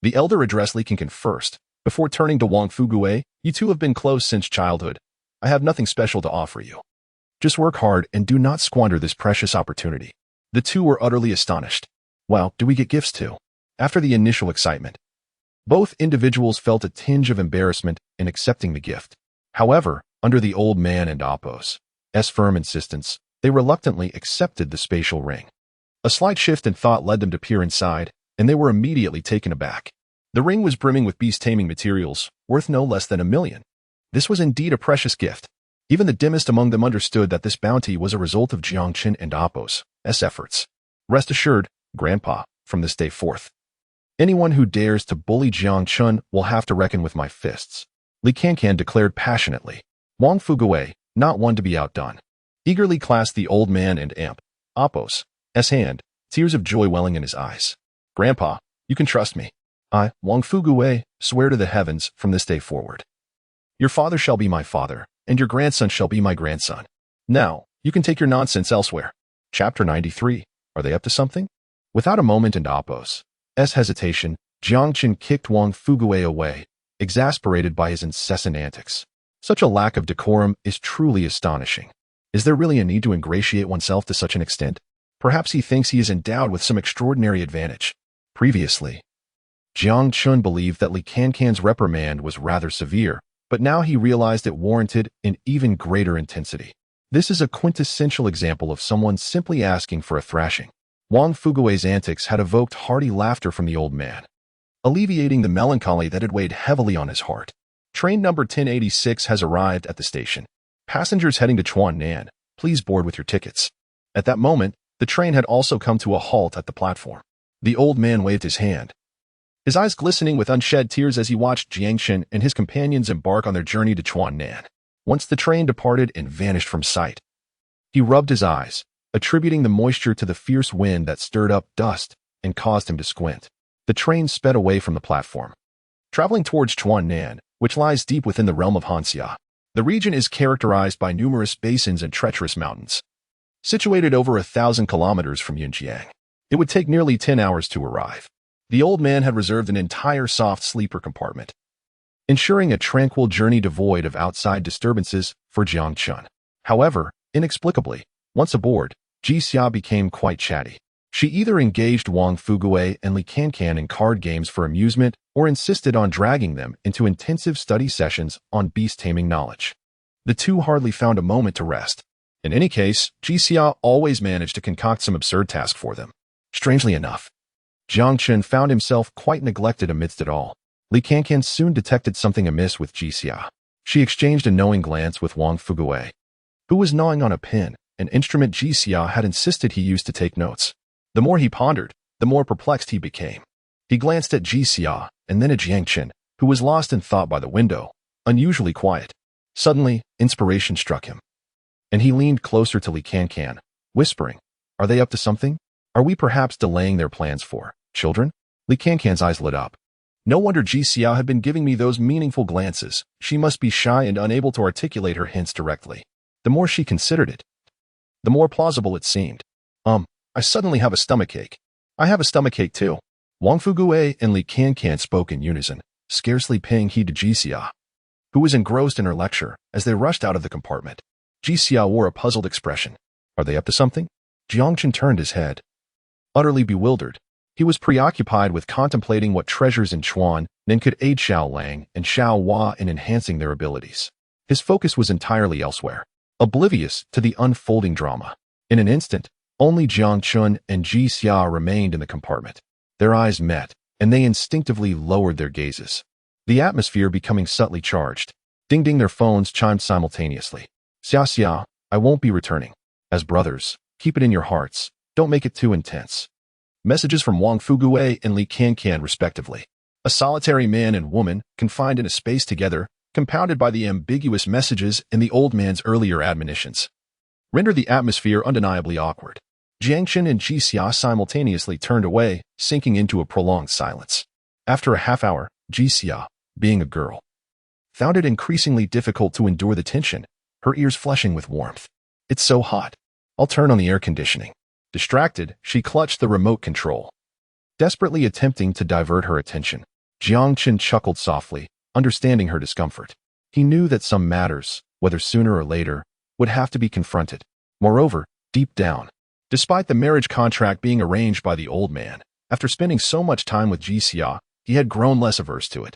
The elder addressed Li Qingqin first, before turning to Wang Fugui. You two have been close since childhood. I have nothing special to offer you. Just work hard and do not squander this precious opportunity. The two were utterly astonished. Well, do we get gifts too? After the initial excitement, both individuals felt a tinge of embarrassment in accepting the gift. However, under the old man and Appos' firm insistence, they reluctantly accepted the spatial ring. A slight shift in thought led them to peer inside, and they were immediately taken aback. The ring was brimming with beast-taming materials, worth no less than 1 million. This was indeed a precious gift. Even the dimmest among them understood that this bounty was a result of Jiang Chen and Appos' efforts. Rest assured, Grandpa, from this day forth, anyone who dares to bully Jiang Chen will have to reckon with my fists, Li Qingqin declared passionately. Wang Fugui, not one to be outdone, eagerly clasped the old man and Appos' hand, tears of joy welling in his eyes. Grandpa, you can trust me. I, Wang Fugui, swear to the heavens from this day forward. Your father shall be my father, and your grandson shall be my grandson. Now, you can take your nonsense elsewhere. Chapter 93. Are they up to something? Without a moment in Appos' hesitation, Jiang Chen kicked Wang Fugui away, exasperated by his incessant antics. Such a lack of decorum is truly astonishing. Is there really a need to ingratiate oneself to such an extent? Perhaps he thinks he is endowed with some extraordinary advantage. Previously, Jiang Chen believed that Li Qingqin's reprimand was rather severe, but now he realized it warranted an even greater intensity. This is a quintessential example of someone simply asking for a thrashing. Wang Fugui's antics had evoked hearty laughter from the old man, alleviating the melancholy that had weighed heavily on his heart. Train number 1086 has arrived at the station. Passengers heading to Chuan'an, please board with your tickets. At that moment, the train had also come to a halt at the platform. The old man waved his hand, his eyes glistening with unshed tears as he watched Jiang Chen and his companions embark on their journey to Chuan'an. Once the train departed and vanished from sight, he rubbed his eyes, attributing the moisture to the fierce wind that stirred up dust and caused him to squint. The train sped away from the platform, traveling towards Chuan'an, which lies deep within the realm of Hanxia. The region is characterized by numerous basins and treacherous mountains. Situated over 1,000 kilometers from Yunjiang, it would take nearly 10 hours to arrive. The old man had reserved an entire soft sleeper compartment, ensuring a tranquil journey devoid of outside disturbances for Jiang Chen. However, inexplicably, once aboard, Jixia became quite chatty. She either engaged Wang Fugui and Li Qingqin in card games for amusement or insisted on dragging them into intensive study sessions on beast-taming knowledge. The two hardly found a moment to rest. In any case, Jixia always managed to concoct some absurd task for them. Strangely enough, Jiang Chen found himself quite neglected amidst it all. Li Qingqin soon detected something amiss with Jixia. She exchanged a knowing glance with Wang Fugui, who was gnawing on a pen, an instrument Jixia had insisted he used to take notes. The more he pondered, the more perplexed he became. He glanced at Jixia and then at Jiang Chen, who was lost in thought by the window, unusually quiet. Suddenly, inspiration struck him, and he leaned closer to Li Qingqin, whispering, "Are they up to something? Are we perhaps delaying their plans for children?" Li Qingqin's eyes lit up. No wonder Jixia had been giving me those meaningful glances. She must be shy and unable to articulate her hints directly. The more she considered it, the more plausible it seemed. I suddenly have a stomachache. I have a stomachache too. Wang Fugui and Li Qingqin spoke in unison, scarcely paying heed to Jixia, who was engrossed in her lecture as they rushed out of the compartment. Jixia wore a puzzled expression. Are they up to something? Jiang Chen turned his head, utterly bewildered. He was preoccupied with contemplating what treasures in Chuan Nen could aid Xiao Lang and Xiao Hua in enhancing their abilities. His focus was entirely elsewhere, oblivious to the unfolding drama. In an instant, only Jiang Chen and Jixia remained in the compartment. Their eyes met, and they instinctively lowered their gazes, the atmosphere becoming subtly charged. Ding-ding, their phones chimed simultaneously. Xia, I won't be returning. As brothers, keep it in your hearts. Don't make it too intense. Messages from Wang Fugui and Li Qingqin respectively. A solitary man and woman confined in a space together, compounded by the ambiguous messages in the old man's earlier admonitions, render the atmosphere undeniably awkward. Jiang Chen and Jixia simultaneously turned away, sinking into a prolonged silence. After a half hour, Jixia, being a girl, found it increasingly difficult to endure the tension, her ears flushing with warmth. It's so hot. I'll turn on the air conditioning. Distracted, she clutched the remote control, desperately attempting to divert her attention. Jiang Chen chuckled softly, understanding her discomfort. He knew that some matters, whether sooner or later, would have to be confronted. Moreover, deep down, despite the marriage contract being arranged by the old man, after spending so much time with Jixia, he had grown less averse to it.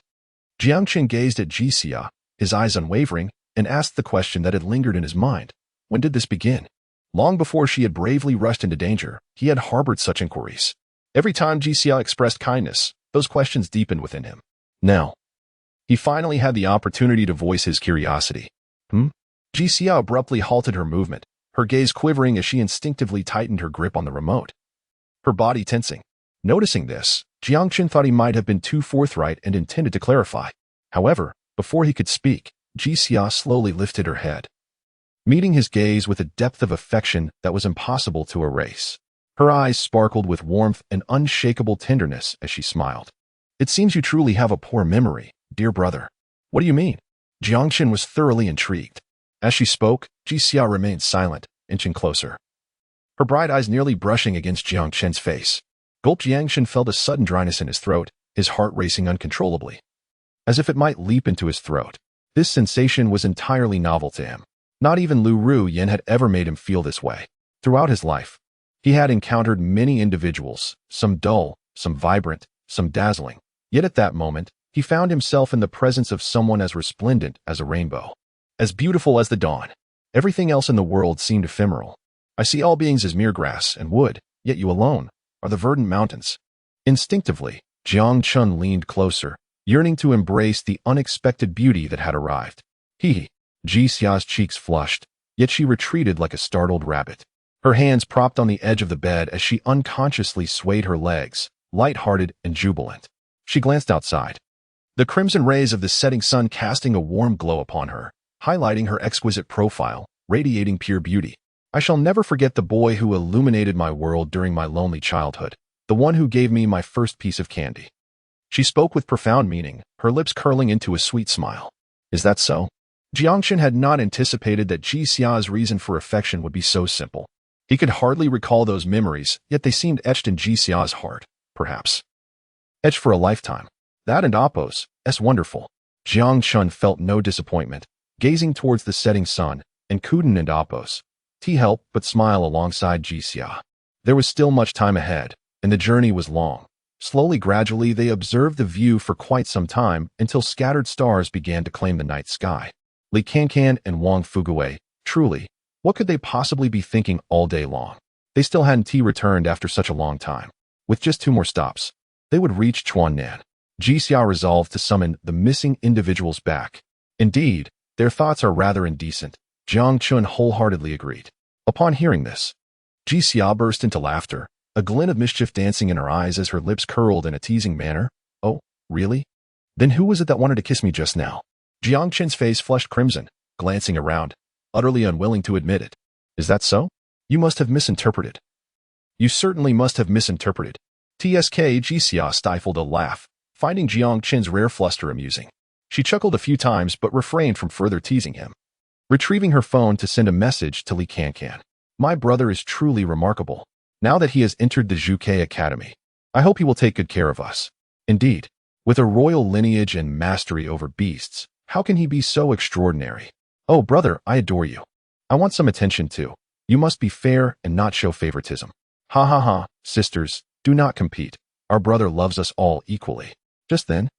Jiang Chen gazed at Jixia, his eyes unwavering, and asked the question that had lingered in his mind. When did this begin? Long before she had bravely rushed into danger, he had harbored such inquiries. Every time Jixia expressed kindness, those questions deepened within him. Now, he finally had the opportunity to voice his curiosity. Jixia abruptly halted her movement, her gaze quivering as she instinctively tightened her grip on the remote, her body tensing. Noticing this, Jiang Chen thought he might have been too forthright and intended to clarify. However, before he could speak, Jixia slowly lifted her head, meeting his gaze with a depth of affection that was impossible to erase. Her eyes sparkled with warmth and unshakable tenderness as she smiled. It seems you truly have a poor memory, dear brother. What do you mean? Jiang Chen was thoroughly intrigued. As she spoke, Jixia remained silent, inching closer, her bright eyes nearly brushing against Jiang Chen's face. Jiang Chen felt a sudden dryness in his throat, his heart racing uncontrollably, as if it might leap into his throat. This sensation was entirely novel to him. Not even Liu Ruyan had ever made him feel this way. Throughout his life, he had encountered many individuals, some dull, some vibrant, some dazzling. Yet at that moment, he found himself in the presence of someone as resplendent as a rainbow, as beautiful as the dawn. Everything else in the world seemed ephemeral. I see all beings as mere grass and wood, yet you alone are the verdant mountains. Instinctively, Jiang Chen leaned closer, yearning to embrace the unexpected beauty that had arrived. Jixia's cheeks flushed, yet she retreated like a startled rabbit, her hands propped on the edge of the bed as she unconsciously swayed her legs, light-hearted and jubilant. She glanced outside, the crimson rays of the setting sun casting a warm glow upon her, highlighting her exquisite profile, radiating pure beauty. I shall never forget the boy who illuminated my world during my lonely childhood, the one who gave me my first piece of candy. She spoke with profound meaning, her lips curling into a sweet smile. Is that so? Jiang Chen had not anticipated that Jixia's reason for affection would be so simple. He could hardly recall those memories, yet they seemed etched in Jixia's heart, perhaps etched for a lifetime. That and Appo's, wonderful. Jiang Chen felt no disappointment, gazing towards the setting sun, and Kuden and Appo's. He helped but smile alongside Jixia. There was still much time ahead, and the journey was long. Slowly, gradually, they observed the view for quite some time until scattered stars began to claim the night sky. Li Cancan and Wang Fuguei, truly, what could they possibly be thinking all day long? They still hadn't returned after such a long time. With just 2 more stops, they would reach Chuannan. Jixia resolved to summon the missing individuals back. Indeed, their thoughts are rather indecent. Jiang Chen wholeheartedly agreed. Upon hearing this, Jixia burst into laughter, a glint of mischief dancing in her eyes as her lips curled in a teasing manner. Oh, really? Then who was it that wanted to kiss me just now? Jiang Chen's face flushed crimson, glancing around, utterly unwilling to admit it. Is that so? You must have misinterpreted. You certainly must have misinterpreted. Jixia stifled a laugh, finding Jiang Chen's rare fluster amusing. She chuckled a few times but refrained from further teasing him, retrieving her phone to send a message to Li Cancan. My brother is truly remarkable. Now that he has entered the Zhuke Academy, I hope he will take good care of us. Indeed, with a royal lineage and mastery over beasts, how can he be so extraordinary? Oh, brother, I adore you. I want some attention too. You must be fair and not show favoritism. Ha ha ha, sisters, do not compete. Our brother loves us all equally. Just then,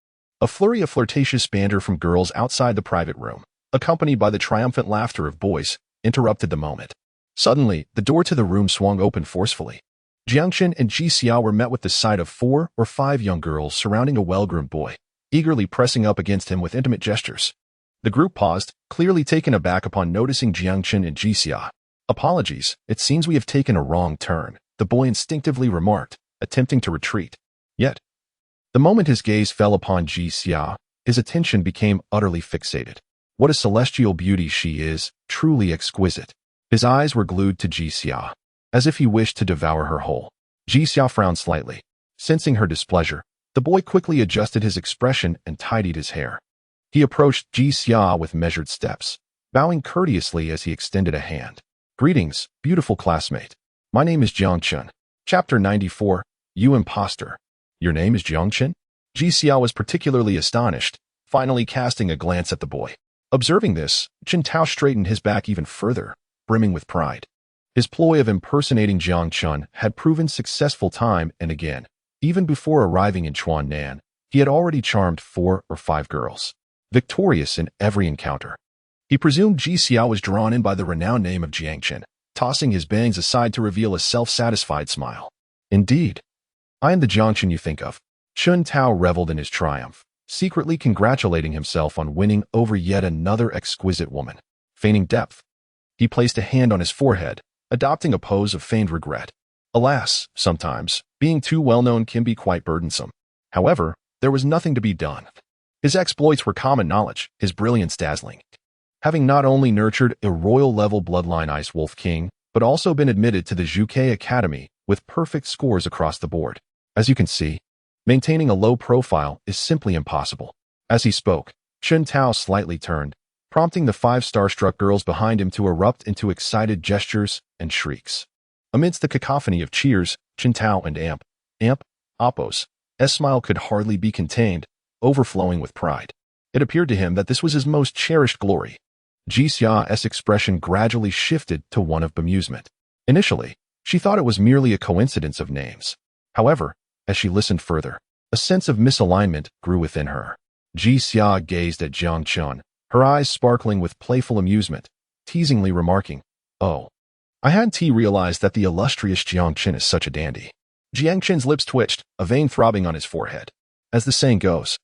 a flurry of flirtatious banter from girls outside the private room, accompanied by the triumphant laughter of boys, interrupted the moment. Suddenly, the door to the room swung open forcefully. Jiang Chen and Jixia were met with the sight of 4 or 5 young girls surrounding a well-groomed boy, eagerly pressing up against him with intimate gestures. The group paused, clearly taken aback upon noticing Jiang Chen and Jixia. Apologies, it seems we have taken a wrong turn, the boy instinctively remarked, attempting to retreat. Yet, The moment his gaze fell upon Ji Xia, his attention became utterly fixated. What a celestial beauty she is, truly exquisite. His eyes were glued to Ji Xia, as if he wished to devour her whole. Ji Xia frowned slightly. Sensing her displeasure, the boy quickly adjusted his expression and tidied his hair. He approached Ji Xia with measured steps, bowing courteously as he extended a hand. Greetings, beautiful classmate. My name is Jiang Chen. Chapter 94, You Imposter. Your name is Jiang Chen? Ji Xia was particularly astonished, finally casting a glance at the boy. Observing this, Chen Tao straightened his back even further, brimming with pride. His ploy of impersonating Jiang Chen had proven successful time and again. Even before arriving in Chuannan, he had already charmed 4 or 5 girls, victorious in every encounter. He presumed Ji Xia was drawn in by the renowned name of Jiang Chen, tossing his bangs aside to reveal a self-satisfied smile. Indeed, I am the Jiang Chen you think of. Chen Tao reveled in his triumph, secretly congratulating himself on winning over yet another exquisite woman. Feigning depth, he placed a hand on his forehead, adopting a pose of feigned regret. Alas, sometimes, being too well-known can be quite burdensome. However, there was nothing to be done. His exploits were common knowledge, his brilliance dazzling. Having not only nurtured a royal-level bloodline Ice Wolf King, but also been admitted to the Zhuke Academy with perfect scores across the board. As you can see, maintaining a low profile is simply impossible. As he spoke, Chen Tao slightly turned, prompting the 5 starstruck girls behind him to erupt into excited gestures and shrieks. Amidst the cacophony of cheers, Chen Tao and Appo's smile could hardly be contained, overflowing with pride. It appeared to him that this was his most cherished glory. Ji Xia's expression gradually shifted to one of bemusement. Initially, she thought it was merely a coincidence of names. However, as she listened further, a sense of misalignment grew within her. Ji Xia gazed at Jiang Chen, her eyes sparkling with playful amusement, teasingly remarking, "Oh, I hadn't realized that the illustrious Jiang Chen is such a dandy." Jiang Chen's lips twitched, a vein throbbing on his forehead. As the saying goes,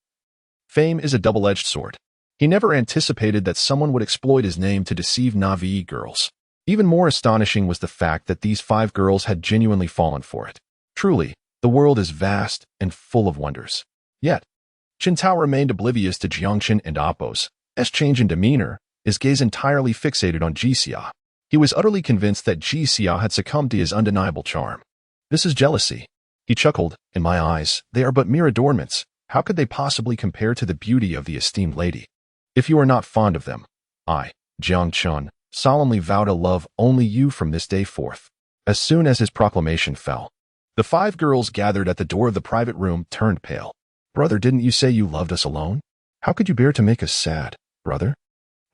fame is a double-edged sword. He never anticipated that someone would exploit his name to deceive Navi girls. Even more astonishing was the fact that these 5 girls had genuinely fallen for it. Truly, the world is vast and full of wonders. Yet, Chen Tao remained oblivious to Jiang Chen and Appo's change in demeanor, his gaze entirely fixated on Ji Xia. He was utterly convinced that Ji Xia had succumbed to his undeniable charm. This is jealousy. He chuckled. In my eyes, they are but mere adornments. How could they possibly compare to the beauty of the esteemed lady? If you are not fond of them, I, Jiang Chen, solemnly vow to love only you from this day forth. As soon as his proclamation fell, the 5 girls gathered at the door of the private room turned pale. Brother, didn't you say you loved us alone? How could you bear to make us sad, brother?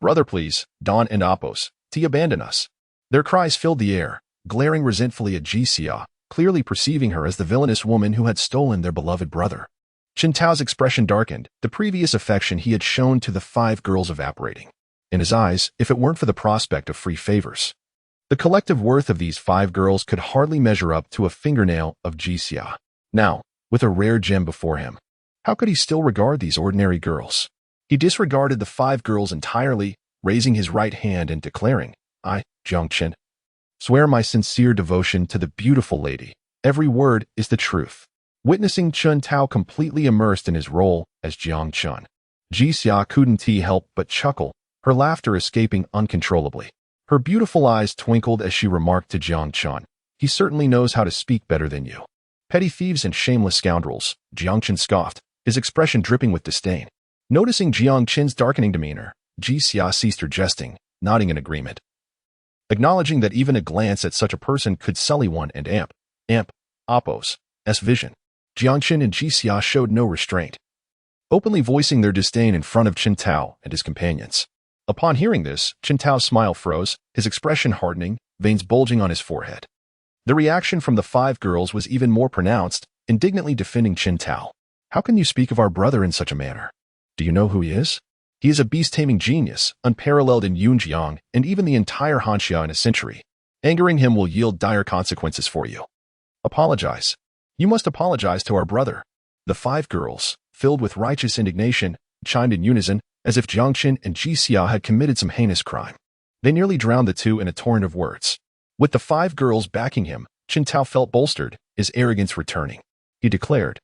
Brother, please, Don and Appo's, to abandon us. Their cries filled the air, glaring resentfully at Ji Xia, clearly perceiving her as the villainous woman who had stolen their beloved brother. Chen Tao's expression darkened, the previous affection he had shown to the 5 girls evaporating. In his eyes, if it weren't for the prospect of free favors, the collective worth of these 5 girls could hardly measure up to a fingernail of Ji Xia. Now, with a rare gem before him, how could he still regard these ordinary girls? He disregarded the 5 girls entirely, raising his right hand and declaring, I, Jiang Chen, swear my sincere devotion to the beautiful lady. Every word is the truth. Witnessing Chen Tao completely immersed in his role as Jiang Chen, Ji Xia couldn't help but chuckle, her laughter escaping uncontrollably. Her beautiful eyes twinkled as she remarked to Jiang Chen, he certainly knows how to speak better than you. Petty thieves and shameless scoundrels, Jiang Chen scoffed, his expression dripping with disdain. Noticing Jiang Chen's darkening demeanor, Ji Xia ceased her jesting, nodding in agreement. Acknowledging that even a glance at such a person could sully one and Appo's vision, Jiang Chen and Ji Xia showed no restraint, openly voicing their disdain in front of Chen Tao and his companions. Upon hearing this, Chen Tao's smile froze, his expression hardening, veins bulging on his forehead. The reaction from the 5 girls was even more pronounced, indignantly defending Chen Tao. How can you speak of our brother in such a manner? Do you know who he is? He is a beast-taming genius, unparalleled in Yunjiang and even the entire Hanxia in a century. Angering him will yield dire consequences for you. Apologize. You must apologize to our brother. The 5 girls, filled with righteous indignation, chimed in unison, as if Jiang Chen and Ji Xia had committed some heinous crime. They nearly drowned the two in a torrent of words. With the 5 girls backing him, Chen Tao felt bolstered, his arrogance returning. He declared,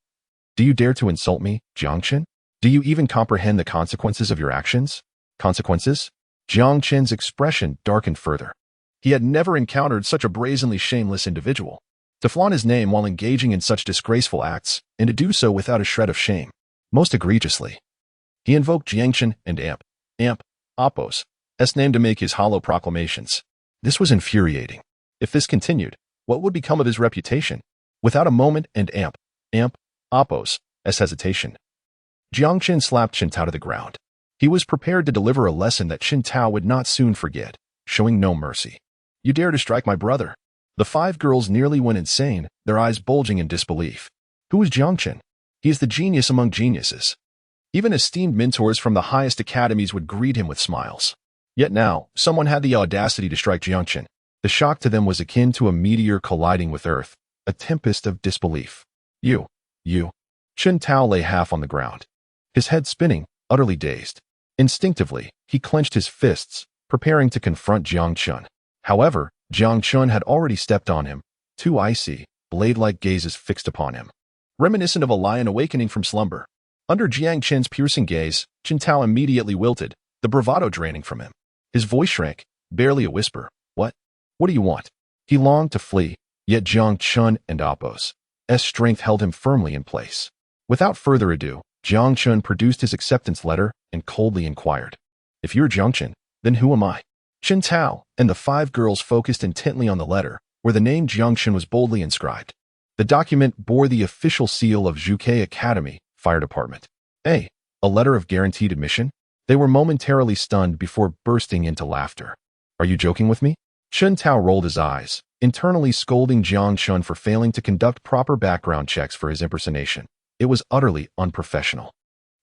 Do you dare to insult me, Jiang Chen? Do you even comprehend the consequences of your actions? Consequences? Jiang Chen's expression darkened further. He had never encountered such a brazenly shameless individual. To flaunt his name while engaging in such disgraceful acts, and to do so without a shred of shame. Most egregiously. He invoked Jiang Chen and Ampos' name to make his hollow proclamations. This was infuriating. If this continued, what would become of his reputation? Without a moment and Ampos' hesitation, Jiang Chen slapped Chen Tao to the ground. He was prepared to deliver a lesson that Chen Tao would not soon forget, showing no mercy. You dare to strike my brother? The 5 girls nearly went insane, their eyes bulging in disbelief. Who is Jiang Chen? He is the genius among geniuses. Even esteemed mentors from the highest academies would greet him with smiles. Yet now, someone had the audacity to strike Jiang Chen. The shock to them was akin to a meteor colliding with Earth, a tempest of disbelief. You. Chen Tao lay half on the ground, his head spinning, utterly dazed. Instinctively, he clenched his fists, preparing to confront Jiang Chen. However, Jiang Chen had already stepped on him, 2 icy, blade-like gazes fixed upon him, reminiscent of a lion awakening from slumber. Under Jiang Chen's piercing gaze, Chen Tao immediately wilted, the bravado draining from him. His voice shrank, barely a whisper. What? What do you want? He longed to flee, yet Jiang Chen and Ampos' strength held him firmly in place. Without further ado, Jiang Chen produced his acceptance letter and coldly inquired, if you're Jiang Chen, then who am I? Chen Tao and the 5 girls focused intently on the letter, where the name Jiang Chen was boldly inscribed. The document bore the official seal of Zhuke Academy, Fire Department. A letter of guaranteed admission? They were momentarily stunned before bursting into laughter. Are you joking with me? Chen Tao rolled his eyes, internally scolding Jiang Chen for failing to conduct proper background checks for his impersonation. It was utterly unprofessional.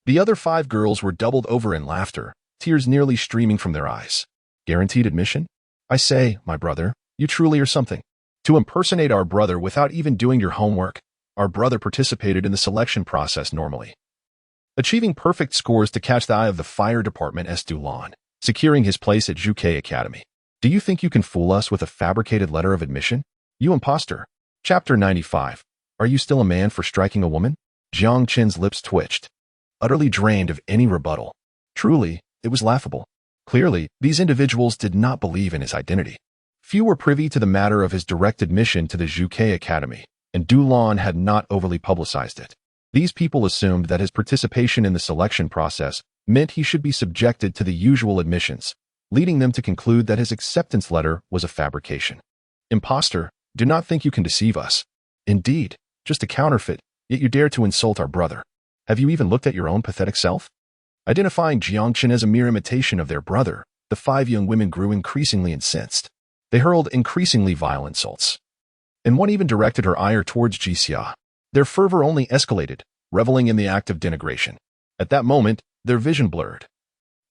The other 5 girls were doubled over in laughter, tears nearly streaming from their eyes. Guaranteed admission? I say, my brother, you truly are something. To impersonate our brother without even doing your homework, our brother participated in the selection process normally, achieving perfect scores to catch the eye of the fire department Dulan, securing his place at Zhuke Academy. Do you think you can fool us with a fabricated letter of admission? You imposter. Chapter 95. Are you still a man for striking a woman? Jiang Chen's lips twitched, utterly drained of any rebuttal. Truly, it was laughable. Clearly, these individuals did not believe in his identity. Few were privy to the matter of his direct admission to the Zhuke Academy, and Dulan had not overly publicized it. These people assumed that his participation in the selection process meant he should be subjected to the usual admissions, leading them to conclude that his acceptance letter was a fabrication. Imposter, do not think you can deceive us. Indeed, just a counterfeit, yet you dare to insult our brother. Have you even looked at your own pathetic self? Identifying Jiang Chen as a mere imitation of their brother, the 5 young women grew increasingly incensed. They hurled increasingly vile insults, and one even directed her ire towards Jixia. Their fervor only escalated, reveling in the act of denigration. At that moment, their vision blurred,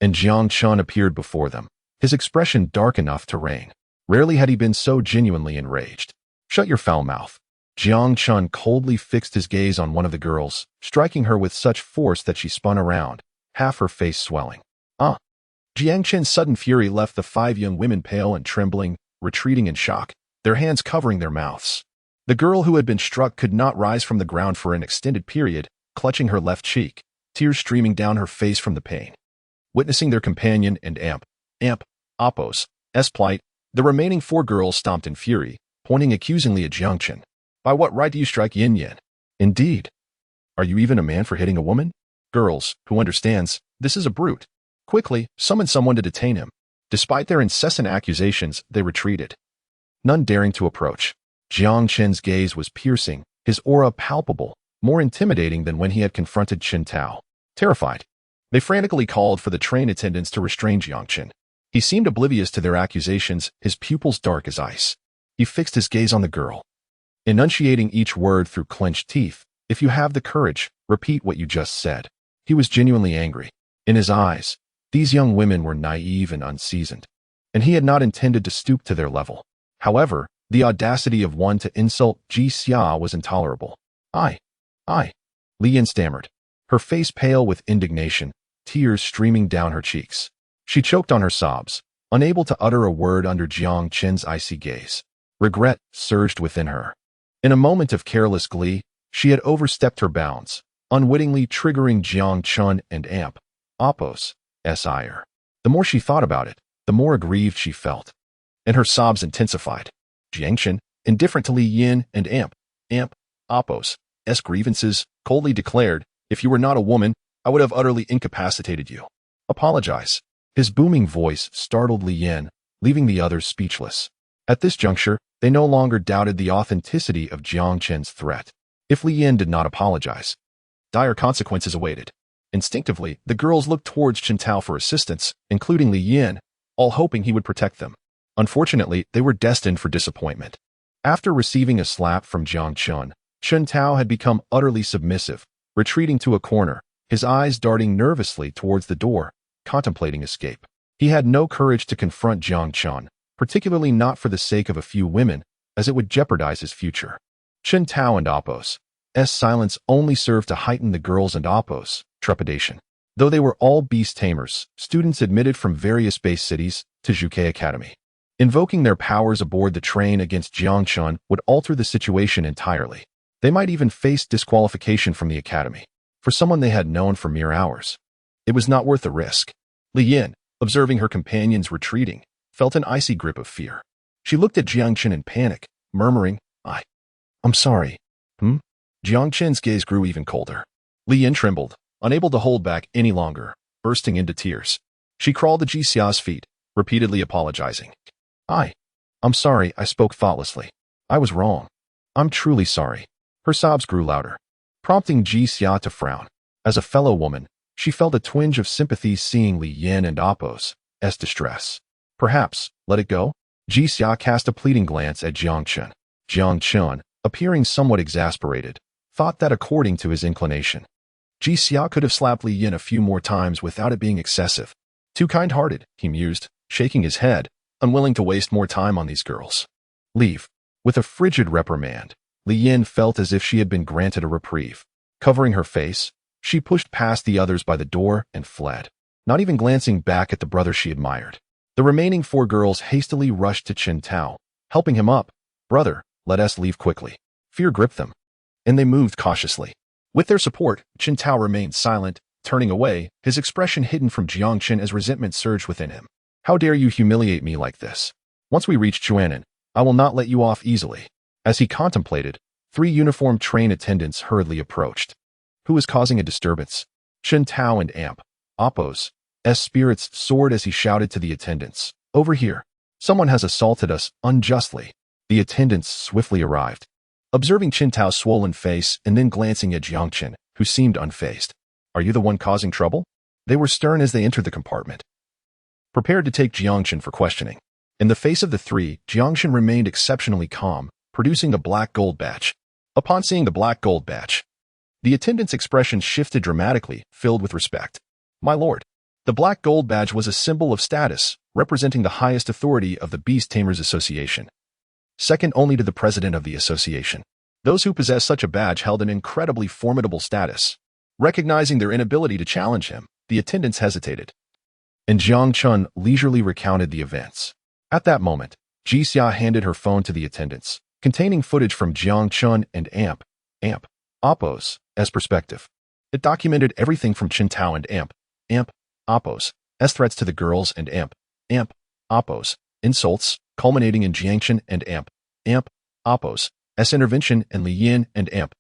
and Jiang Chen appeared before them, his expression dark enough to reign. Rarely had he been so genuinely enraged. Shut your foul mouth. Jiang Chen coldly fixed his gaze on one of the girls, striking her with such force that she spun around, half her face swelling. Jiang Chen's sudden fury left the 5 young women pale and trembling, retreating in shock, their hands covering their mouths. The girl who had been struck could not rise from the ground for an extended period, clutching her left cheek, tears streaming down her face from the pain. Witnessing their companion and Ampos' plight, the remaining 4 girls stomped in fury, pointing accusingly at Jiang Chen. By what right do you strike Yin Yin? Indeed. Are you even a man for hitting a woman? Girls, who understands, this is a brute. Quickly, summon someone to detain him. Despite their incessant accusations, they retreated, none daring to approach. Jiang Chen's gaze was piercing, his aura palpable, more intimidating than when he had confronted Chen Tao. Terrified, they frantically called for the train attendants to restrain Jiang Chen. He seemed oblivious to their accusations, his pupils dark as ice. He fixed his gaze on the girl, enunciating each word through clenched teeth. If you have the courage, repeat what you just said. He was genuinely angry. In his eyes, these young women were naive and unseasoned, and he had not intended to stoop to their level. However, the audacity of one to insult Jixia was intolerable. I. Li Yin stammered, her face pale with indignation, tears streaming down her cheeks. She choked on her sobs, unable to utter a word under Jiang Chen's icy gaze. Regret surged within her. In a moment of careless glee, she had overstepped her bounds, unwittingly triggering Jiang Chen and Amp, Appos, ire. The more she thought about it, the more aggrieved she felt, and her sobs intensified. Jiang Chen, indifferent to Li Yin and Amp, Appos, grievances, coldly declared, "If you were not a woman, I would have utterly incapacitated you. Apologize." His booming voice startled Li Yin, leaving the others speechless. At this juncture, they no longer doubted the authenticity of Jiang Chen's threat. If Li Yin did not apologize, dire consequences awaited. Instinctively, the girls looked towards Chen Tao for assistance, including Li Yin, all hoping he would protect them. Unfortunately, they were destined for disappointment. After receiving a slap from Jiang Chen, Chen Tao had become utterly submissive, retreating to a corner, his eyes darting nervously towards the door, contemplating escape. He had no courage to confront Jiang Chen, particularly not for the sake of a few women, as it would jeopardize his future. Chen Tao and Appos' silence only served to heighten the girls' and Appos' trepidation. Though they were all beast tamers, students admitted from various base cities to Zhuke Academy. Invoking their powers aboard the train against Jiang Chen would alter the situation entirely. They might even face disqualification from the academy. For someone they had known for mere hours, it was not worth the risk. Li Yin, observing her companions retreating, felt an icy grip of fear. She looked at Jiang Chen in panic, murmuring, I'm sorry. Jiang Chen's gaze grew even colder. Li Yin trembled, unable to hold back any longer, bursting into tears. She crawled to Ji Xia's feet, repeatedly apologizing. I'm sorry, I spoke thoughtlessly. I was wrong. I'm truly sorry. Her sobs grew louder, prompting Ji Xia to frown. As a fellow woman, she felt a twinge of sympathy seeing Li Yin and Appos' distress. Perhaps, let it go? Ji Xia cast a pleading glance at Jiang Chen. Jiang Chen, appearing somewhat exasperated, thought that according to his inclination, Ji Xia could have slapped Li Yin a few more times without it being excessive. Too kind-hearted, he mused, shaking his head, unwilling to waste more time on these girls. Leave. With a frigid reprimand, Li Yin felt as if she had been granted a reprieve. Covering her face, she pushed past the others by the door and fled, not even glancing back at the brother she admired. The remaining 4 girls hastily rushed to Chen Tao, helping him up. Brother, let us leave quickly. Fear gripped them, and they moved cautiously. With their support, Chen Tao remained silent, turning away, his expression hidden from Jiang Chen as resentment surged within him. How dare you humiliate me like this? Once we reach Chuanan, I will not let you off easily. As he contemplated, 3 uniformed train attendants hurriedly approached. Who is causing a disturbance? Chen Tao and Amp, Appos' spirits soared as he shouted to the attendants. Over here. Someone has assaulted us unjustly. The attendants swiftly arrived, observing Chen Tao's swollen face and then glancing at Jiang Chen, who seemed unfazed. Are you the one causing trouble? They were stern as they entered the compartment, prepared to take Jiang Chen for questioning. In the face of the 3, Jiang Chen remained exceptionally calm, producing the black gold badge. Upon seeing the black gold badge, the attendant's expression shifted dramatically, filled with respect. My lord, the black gold badge was a symbol of status, representing the highest authority of the Beast Tamers Association, second only to the president of the association. Those who possessed such a badge held an incredibly formidable status. Recognizing their inability to challenge him, the attendants hesitated, and Jiang Chen leisurely recounted the events. At that moment, Ji Xia handed her phone to the attendants, containing footage from Jiang Chen and Amp, Appos' perspective. It documented everything from Chen Tao and Amp, Appos' threats to the girls and Amp, Appos' insults, culminating in Jiang Chen and Amp, Appos' intervention and Li Yin and Amp,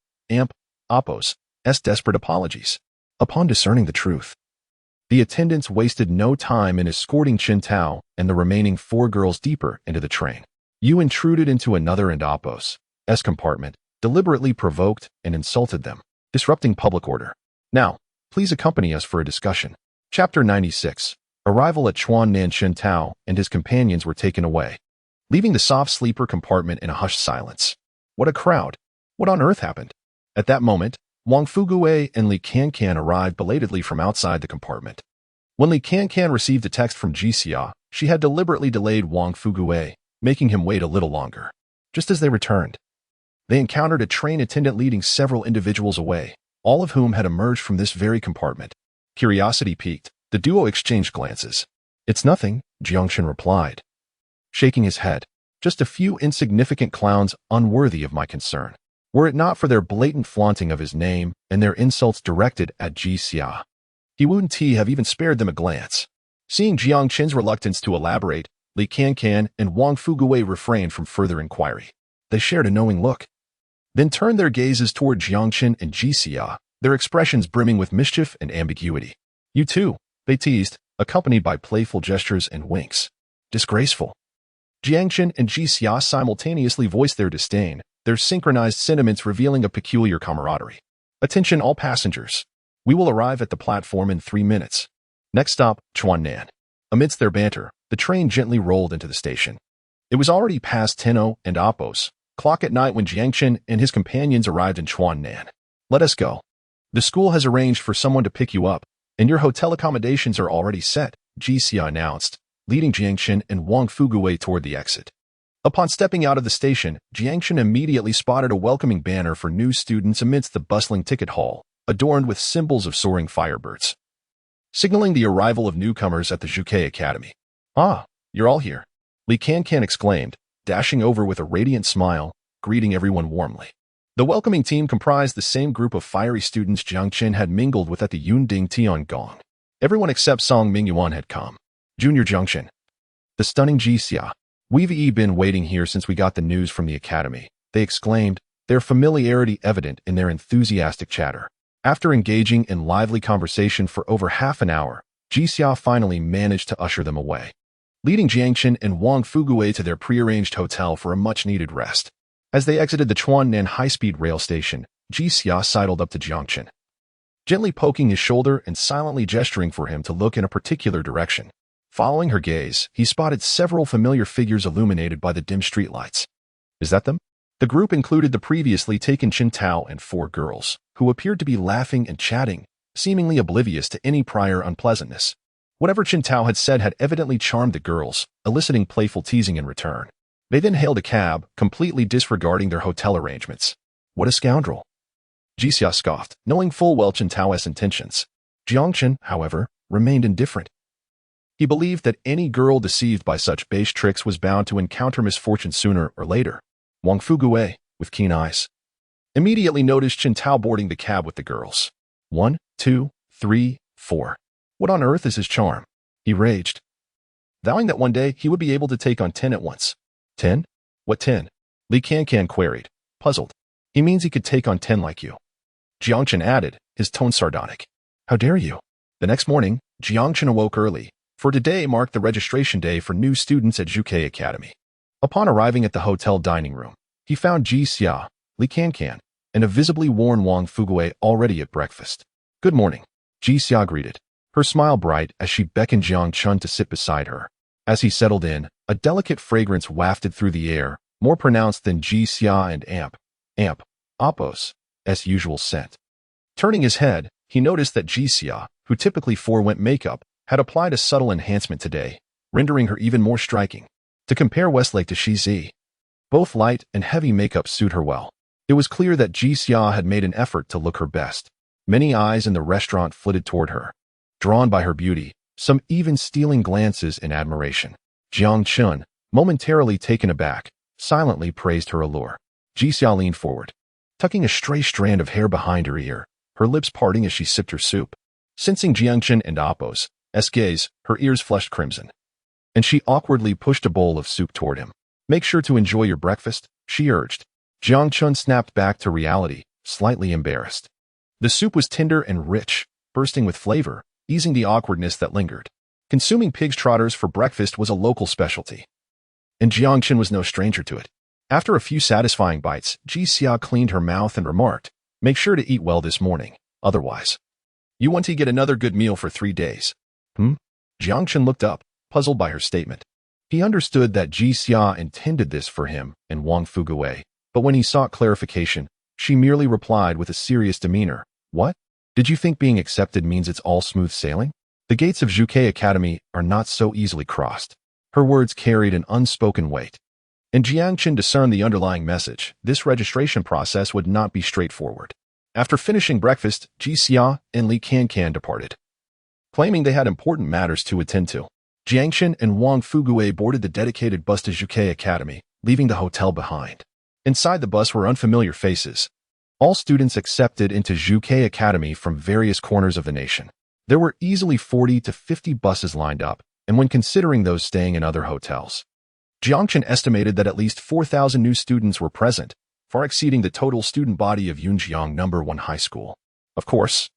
Appos' desperate apologies. Upon discerning the truth, the attendants wasted no time in escorting Chen Tao and the remaining 4 girls deeper into the train. You intruded into another and Appos' compartment, deliberately provoked and insulted them, disrupting public order. Now, please accompany us for a discussion. Chapter 96. Arrival at Chuanan. Chen Tao and his companions were taken away, leaving the soft sleeper compartment in a hushed silence. What a crowd! What on earth happened? At that moment, Wang Fugue and Li Cancan arrived belatedly from outside the compartment. When Li Cancan received a text from Ji Xia, she had deliberately delayed Wang Fugue, making him wait a little longer. Just as they returned, they encountered a train attendant leading several individuals away, all of whom had emerged from this very compartment. Curiosity piqued, the duo exchanged glances. It's nothing, Jiang Chen replied, shaking his head. Just a few insignificant clowns unworthy of my concern. were it not for their blatant flaunting of his name and their insults directed at Ji Xia. He wouldn't have even spared them a glance. Seeing Jiang Chen's reluctance to elaborate, Li Cancan and Wang Fuguwei refrained from further inquiry. They shared a knowing look, then turned their gazes toward Jiang Chen and Ji Xia, their expressions brimming with mischief and ambiguity. "You too," they teased, accompanied by playful gestures and winks. "Disgraceful." Jiang Chen and Ji Xia simultaneously voiced their disdain, their synchronized sentiments revealing a peculiar camaraderie. "Attention all passengers. We will arrive at the platform in 3 minutes. Next stop, Chuannan." Amidst their banter, the train gently rolled into the station. It was already past 10:00 and Appos clock at night when Jiang Chen and his companions arrived in Chuannan. "Let us go. The school has arranged for someone to pick you up, and your hotel accommodations are already set," Ji Xia announced, leading Jiang Chen and Wang Fuguwei toward the exit. Upon stepping out of the station, Jiang Chen immediately spotted a welcoming banner for new students amidst the bustling ticket hall, adorned with symbols of soaring firebirds, signaling the arrival of newcomers at the Zhuke Academy. "Ah, you're all here," Li Cancan exclaimed, dashing over with a radiant smile, greeting everyone warmly. The welcoming team comprised the same group of fiery students Jiang Chen had mingled with at the Yunding Tiangong. Everyone except Song Mingyuan had come. "Junior Jiang Chen, the stunning Ji Xia. We've been waiting here since we got the news from the academy," they exclaimed, their familiarity evident in their enthusiastic chatter. After engaging in lively conversation for over half an hour, Ji Xia finally managed to usher them away, leading Jiang Chen and Wang Fuguwei to their prearranged hotel for a much-needed rest. As they exited the Chuannan high-speed rail station, Ji Xia sidled up to Jiang Chen, gently poking his shoulder and silently gesturing for him to look in a particular direction. Following her gaze, he spotted several familiar figures illuminated by the dim streetlights. "Is that them?" The group included the previously taken Chen Tao and 4 girls, who appeared to be laughing and chatting, seemingly oblivious to any prior unpleasantness. Whatever Chen Tao had said had evidently charmed the girls, eliciting playful teasing in return. They then hailed a cab, completely disregarding their hotel arrangements. "What a scoundrel!" Ji Xia scoffed, knowing full well Chen Tao's intentions. Jiang Chen, however, remained indifferent. He believed that any girl deceived by such base tricks was bound to encounter misfortune sooner or later. Wang Fuguwei, with keen eyes, immediately noticed Chen Tao boarding the cab with the girls. 1, 2, 3, 4. What on earth is his charm? He raged, vowing that one day he would be able to take on 10 at once. 10? What 10? Li Cancan queried, puzzled. "He means he could take on 10 like you," Jiang Chen added, his tone sardonic. "How dare you?" The next morning, Jiang Chen awoke early, for today marked the registration day for new students at Zhuke Academy. Upon arriving at the hotel dining room, he found Ji Xia, Li Cancan, and a visibly worn Wang Fuguwei already at breakfast. "Good morning," Ji Xia greeted, her smile bright as she beckoned Jiang Chen to sit beside her. As he settled in, a delicate fragrance wafted through the air, more pronounced than Ji Xia and Appos' usual scent. Turning his head, he noticed that Ji Xia, who typically forewent makeup, had applied a subtle enhancement today, rendering her even more striking. To compare Westlake to Shizi, both light and heavy makeup suit her well. It was clear that Ji Xia had made an effort to look her best. Many eyes in the restaurant flitted toward her, drawn by her beauty, some even stealing glances in admiration. Jiang Chen, momentarily taken aback, silently praised her allure. Ji Xia leaned forward, tucking a stray strand of hair behind her ear, her lips parting as she sipped her soup. Sensing Jiang Chen and Appos' gaze, her ears flushed crimson, and she awkwardly pushed a bowl of soup toward him. "Make sure to enjoy your breakfast," she urged. Jiang Chen snapped back to reality, slightly embarrassed. The soup was tender and rich, bursting with flavor, easing the awkwardness that lingered. Consuming pig's trotters for breakfast was a local specialty, and Jiang Chen was no stranger to it. After a few satisfying bites, Ji Xia cleaned her mouth and remarked, "Make sure to eat well this morning, otherwise you want to get another good meal for 3 days. Jiang Chen looked up, puzzled by her statement. He understood that Ji Xia intended this for him and Wang Fuguwei, but when he sought clarification, she merely replied with a serious demeanor, "What? Did you think being accepted means it's all smooth sailing? The gates of Zhuke Academy are not so easily crossed." Her words carried an unspoken weight, and Jiang Chen discerned the underlying message. This registration process would not be straightforward. After finishing breakfast, Ji Xia and Li Cancan departed, claiming they had important matters to attend to. Jiang Chen and Wang Fuguwei boarded the dedicated bus to Zhuke Academy, leaving the hotel behind. Inside the bus were unfamiliar faces. All students accepted into Zhuke Academy from various corners of the nation. There were easily 40 to 50 buses lined up, and when considering those staying in other hotels, Jiang Chen estimated that at least 4,000 new students were present, far exceeding the total student body of Yunjiang No. 1 High School. Of course,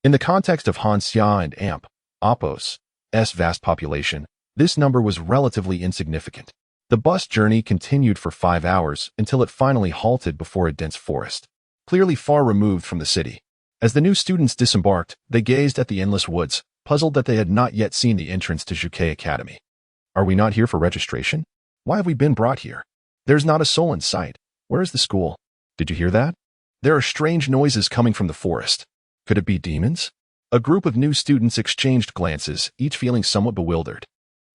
in the context of Hanxia and Appo's vast population, this number was relatively insignificant. The bus journey continued for 5 hours until it finally halted before a dense forest, clearly far removed from the city. As the new students disembarked, they gazed at the endless woods, puzzled that they had not yet seen the entrance to Zhuke Academy. Are we not here for registration? Why have we been brought here? There's not a soul in sight. Where is the school? Did you hear that? There are strange noises coming from the forest. Could it be demons? A group of new students exchanged glances, each feeling somewhat bewildered.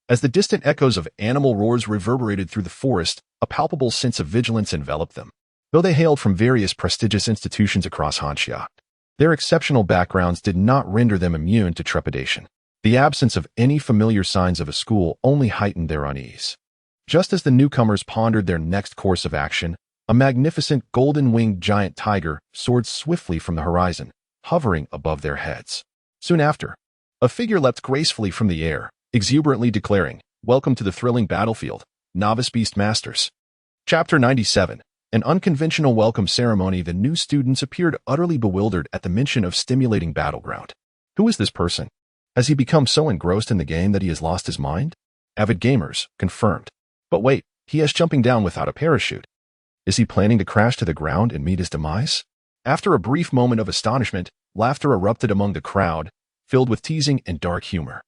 As the distant echoes of animal roars reverberated through the forest, a palpable sense of vigilance enveloped them. Though they hailed from various prestigious institutions across Hanxia, their exceptional backgrounds did not render them immune to trepidation. The absence of any familiar signs of a school only heightened their unease. Just as the newcomers pondered their next course of action, a magnificent golden-winged giant tiger soared swiftly from the horizon, hovering above their heads. Soon after, a figure leapt gracefully from the air, exuberantly declaring, "Welcome to the thrilling battlefield, novice beastmasters." Chapter 97. An unconventional welcome ceremony. The new students appeared utterly bewildered at the mention of stimulating battleground. Who is this person? Has he become so engrossed in the game that he has lost his mind? Avid gamers, confirmed. But wait, he is jumping down without a parachute. Is he planning to crash to the ground and meet his demise? After a brief moment of astonishment, laughter erupted among the crowd, filled with teasing and dark humor.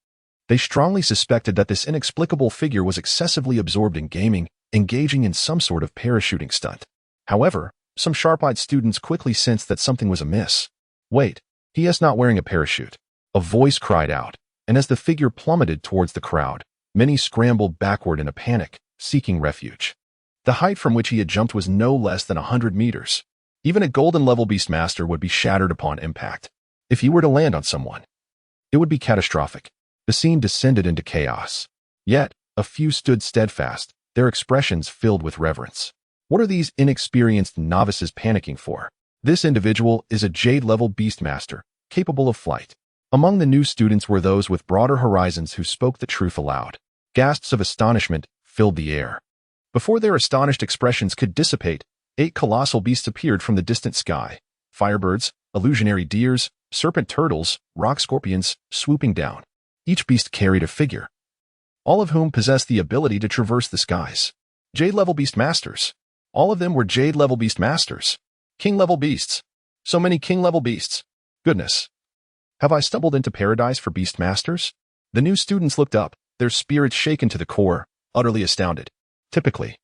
They strongly suspected that this inexplicable figure was excessively absorbed in gaming, engaging in some sort of parachuting stunt. However, some sharp-eyed students quickly sensed that something was amiss. Wait, he is not wearing a parachute. A voice cried out, and as the figure plummeted towards the crowd, many scrambled backward in a panic, seeking refuge. The height from which he had jumped was no less than 100 meters. Even a golden-level beastmaster would be shattered upon impact. If he were to land on someone, it would be catastrophic. The scene descended into chaos. Yet, a few stood steadfast, their expressions filled with reverence. What are these inexperienced novices panicking for? This individual is a jade-level beastmaster, capable of flight. Among the new students were those with broader horizons who spoke the truth aloud. Gasps of astonishment filled the air. Before their astonished expressions could dissipate, 8 colossal beasts appeared from the distant sky. Firebirds, illusionary deers, serpent turtles, rock scorpions, swooping down. Each beast carried a figure, all of whom possessed the ability to traverse the skies. Jade-level beastmasters. All of them were Jade-level beastmasters. King-level beasts. So many king-level beasts. Goodness. Have I stumbled into paradise for beastmasters? The new students looked up, their spirits shaken to the core, utterly astounded. Typically,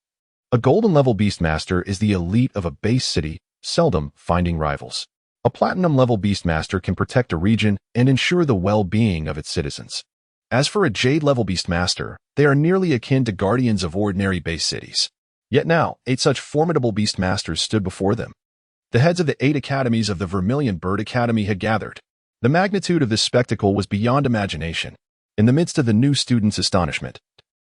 a golden-level beastmaster is the elite of a base city, seldom finding rivals. A platinum-level beastmaster can protect a region and ensure the well-being of its citizens. As for a jade-level beastmaster, they are nearly akin to guardians of ordinary base cities. Yet now, 8 such formidable beastmasters stood before them. The heads of the 8 academies of the Vermilion Bird Academy had gathered. The magnitude of this spectacle was beyond imagination. In the midst of the new students' astonishment,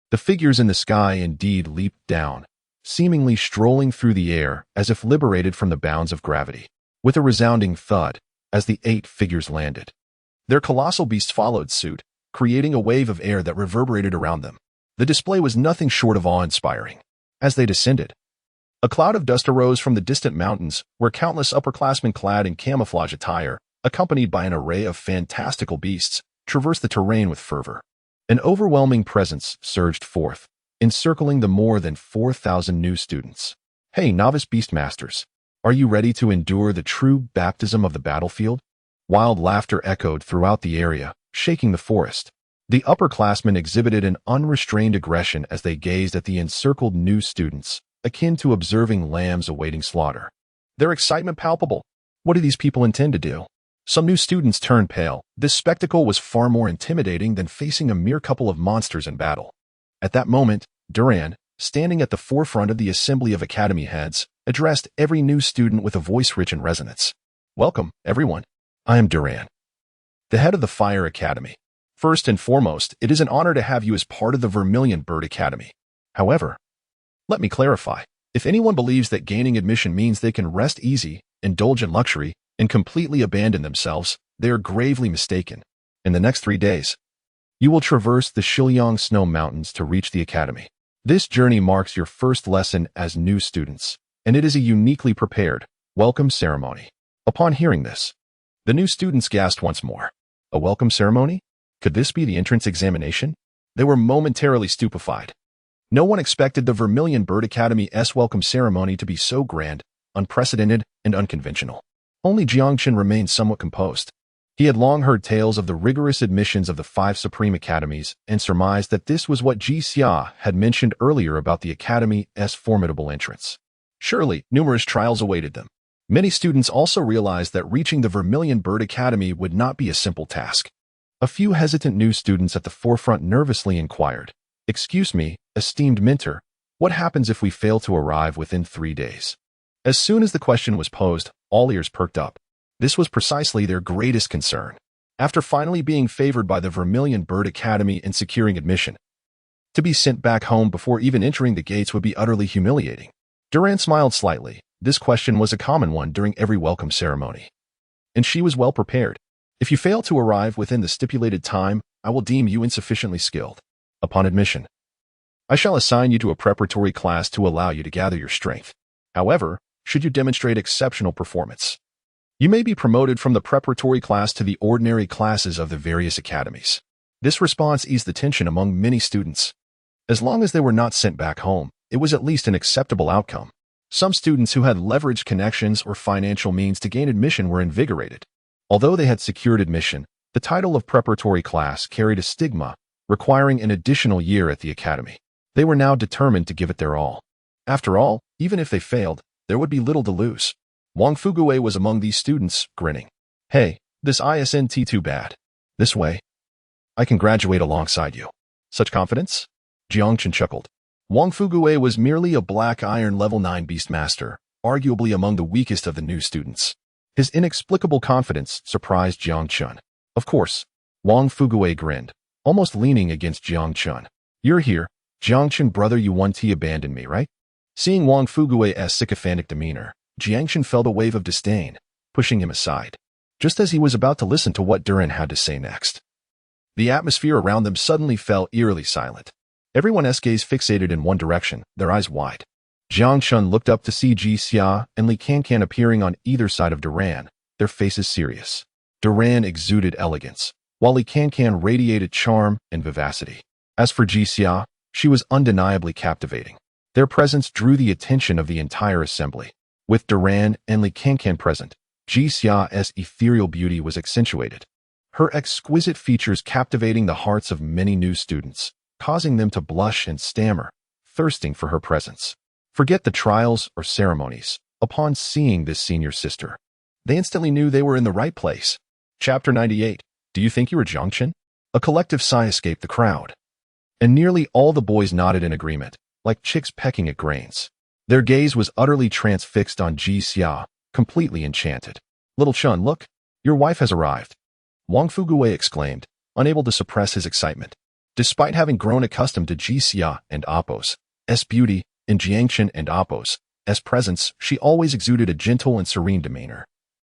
the figures in the sky indeed leaped down, seemingly strolling through the air as if liberated from the bounds of gravity. With a resounding thud, as the 8 figures landed, their colossal beasts followed suit, creating a wave of air that reverberated around them. The display was nothing short of awe-inspiring. As they descended, a cloud of dust arose from the distant mountains, where countless upperclassmen clad in camouflage attire, accompanied by an array of fantastical beasts, traversed the terrain with fervor. An overwhelming presence surged forth, encircling the more than 4,000 new students. Hey, novice beastmasters! Are you ready to endure the true baptism of the battlefield? Wild laughter echoed throughout the area, shaking the forest. The upperclassmen exhibited an unrestrained aggression as they gazed at the encircled new students, akin to observing lambs awaiting slaughter. Their excitement palpable. What do these people intend to do? Some new students turned pale. This spectacle was far more intimidating than facing a mere couple of monsters in battle. At that moment, Duran, standing at the forefront of the assembly of academy heads, addressed every new student with a voice rich in resonance. Welcome, everyone. I am Duran, the head of the Fire Academy. First and foremost, it is an honor to have you as part of the Vermilion Bird Academy. However, let me clarify. If anyone believes that gaining admission means they can rest easy, indulge in luxury, and completely abandon themselves, they are gravely mistaken. In the next 3 days, you will traverse the Shiliang Snow Mountains to reach the academy. This journey marks your first lesson as new students, and it is a uniquely prepared welcome ceremony. Upon hearing this, the new students gasped once more. A welcome ceremony? Could this be the entrance examination? They were momentarily stupefied. No one expected the Vermilion Bird Academy's welcome ceremony to be so grand, unprecedented, and unconventional. Only Jiang Chen remained somewhat composed. He had long heard tales of the rigorous admissions of the 5 supreme academies and surmised that this was what Ji Xia had mentioned earlier about the academy's formidable entrance. Surely, numerous trials awaited them. Many students also realized that reaching the Vermilion Bird Academy would not be a simple task. A few hesitant new students at the forefront nervously inquired, "Excuse me, esteemed mentor, what happens if we fail to arrive within 3 days?" As soon as the question was posed, all ears perked up. This was precisely their greatest concern. After finally being favored by the Vermilion Bird Academy in securing admission, to be sent back home before even entering the gates would be utterly humiliating. Duran smiled slightly. This question was a common one during every welcome ceremony, and she was well prepared. If you fail to arrive within the stipulated time, I will deem you insufficiently skilled. Upon admission, I shall assign you to a preparatory class to allow you to gather your strength. However, should you demonstrate exceptional performance, you may be promoted from the preparatory class to the ordinary classes of the various academies. This response eased the tension among many students. As long as they were not sent back home, it was at least an acceptable outcome. Some students who had leveraged connections or financial means to gain admission were invigorated. Although they had secured admission, the title of preparatory class carried a stigma, requiring an additional year at the academy. They were now determined to give it their all. After all, even if they failed, there would be little to lose. Wang Fuguwei was among these students, grinning. "Hey, this isn't too bad. This way, I can graduate alongside you." "Such confidence?" Jiang Chen chuckled. Wang Fuguwei was merely a black iron level 9 beastmaster, arguably among the weakest of the new students. His inexplicable confidence surprised Jiang Chen. Of course, Wang Fuguwei grinned, almost leaning against Jiang Chen. "You're here, Jiang Chen brother, you want to abandon me, right?" Seeing Wang Fuguwei's sycophantic demeanor, Jiang Chen felt a wave of disdain, pushing him aside, just as he was about to listen to what Duran had to say next. The atmosphere around them suddenly fell eerily silent. Everyone's gaze fixated in one direction, their eyes wide. Jiang Chen looked up to see Ji Xia and Li Cancan appearing on either side of Duran, their faces serious. Duran exuded elegance, while Li Cancan radiated charm and vivacity. As for Ji Xia, she was undeniably captivating. Their presence drew the attention of the entire assembly. With Duran and Li Cancan present, Ji Xia's ethereal beauty was accentuated, her exquisite features captivating the hearts of many new students, causing them to blush and stammer, thirsting for her presence. Forget the trials or ceremonies. Upon seeing this senior sister, they instantly knew they were in the right place. Chapter 98. Do you think you were Jiang Chen? A collective sigh escaped the crowd, and nearly all the boys nodded in agreement, like chicks pecking at grains. Their gaze was utterly transfixed on Ji Xia, completely enchanted. "Little Chen, look, your wife has arrived," Wang Fuguwei exclaimed, unable to suppress his excitement. Despite having grown accustomed to Ji Xia and Appo's beauty and Jiang Chen and Appo's presence, she always exuded a gentle and serene demeanor,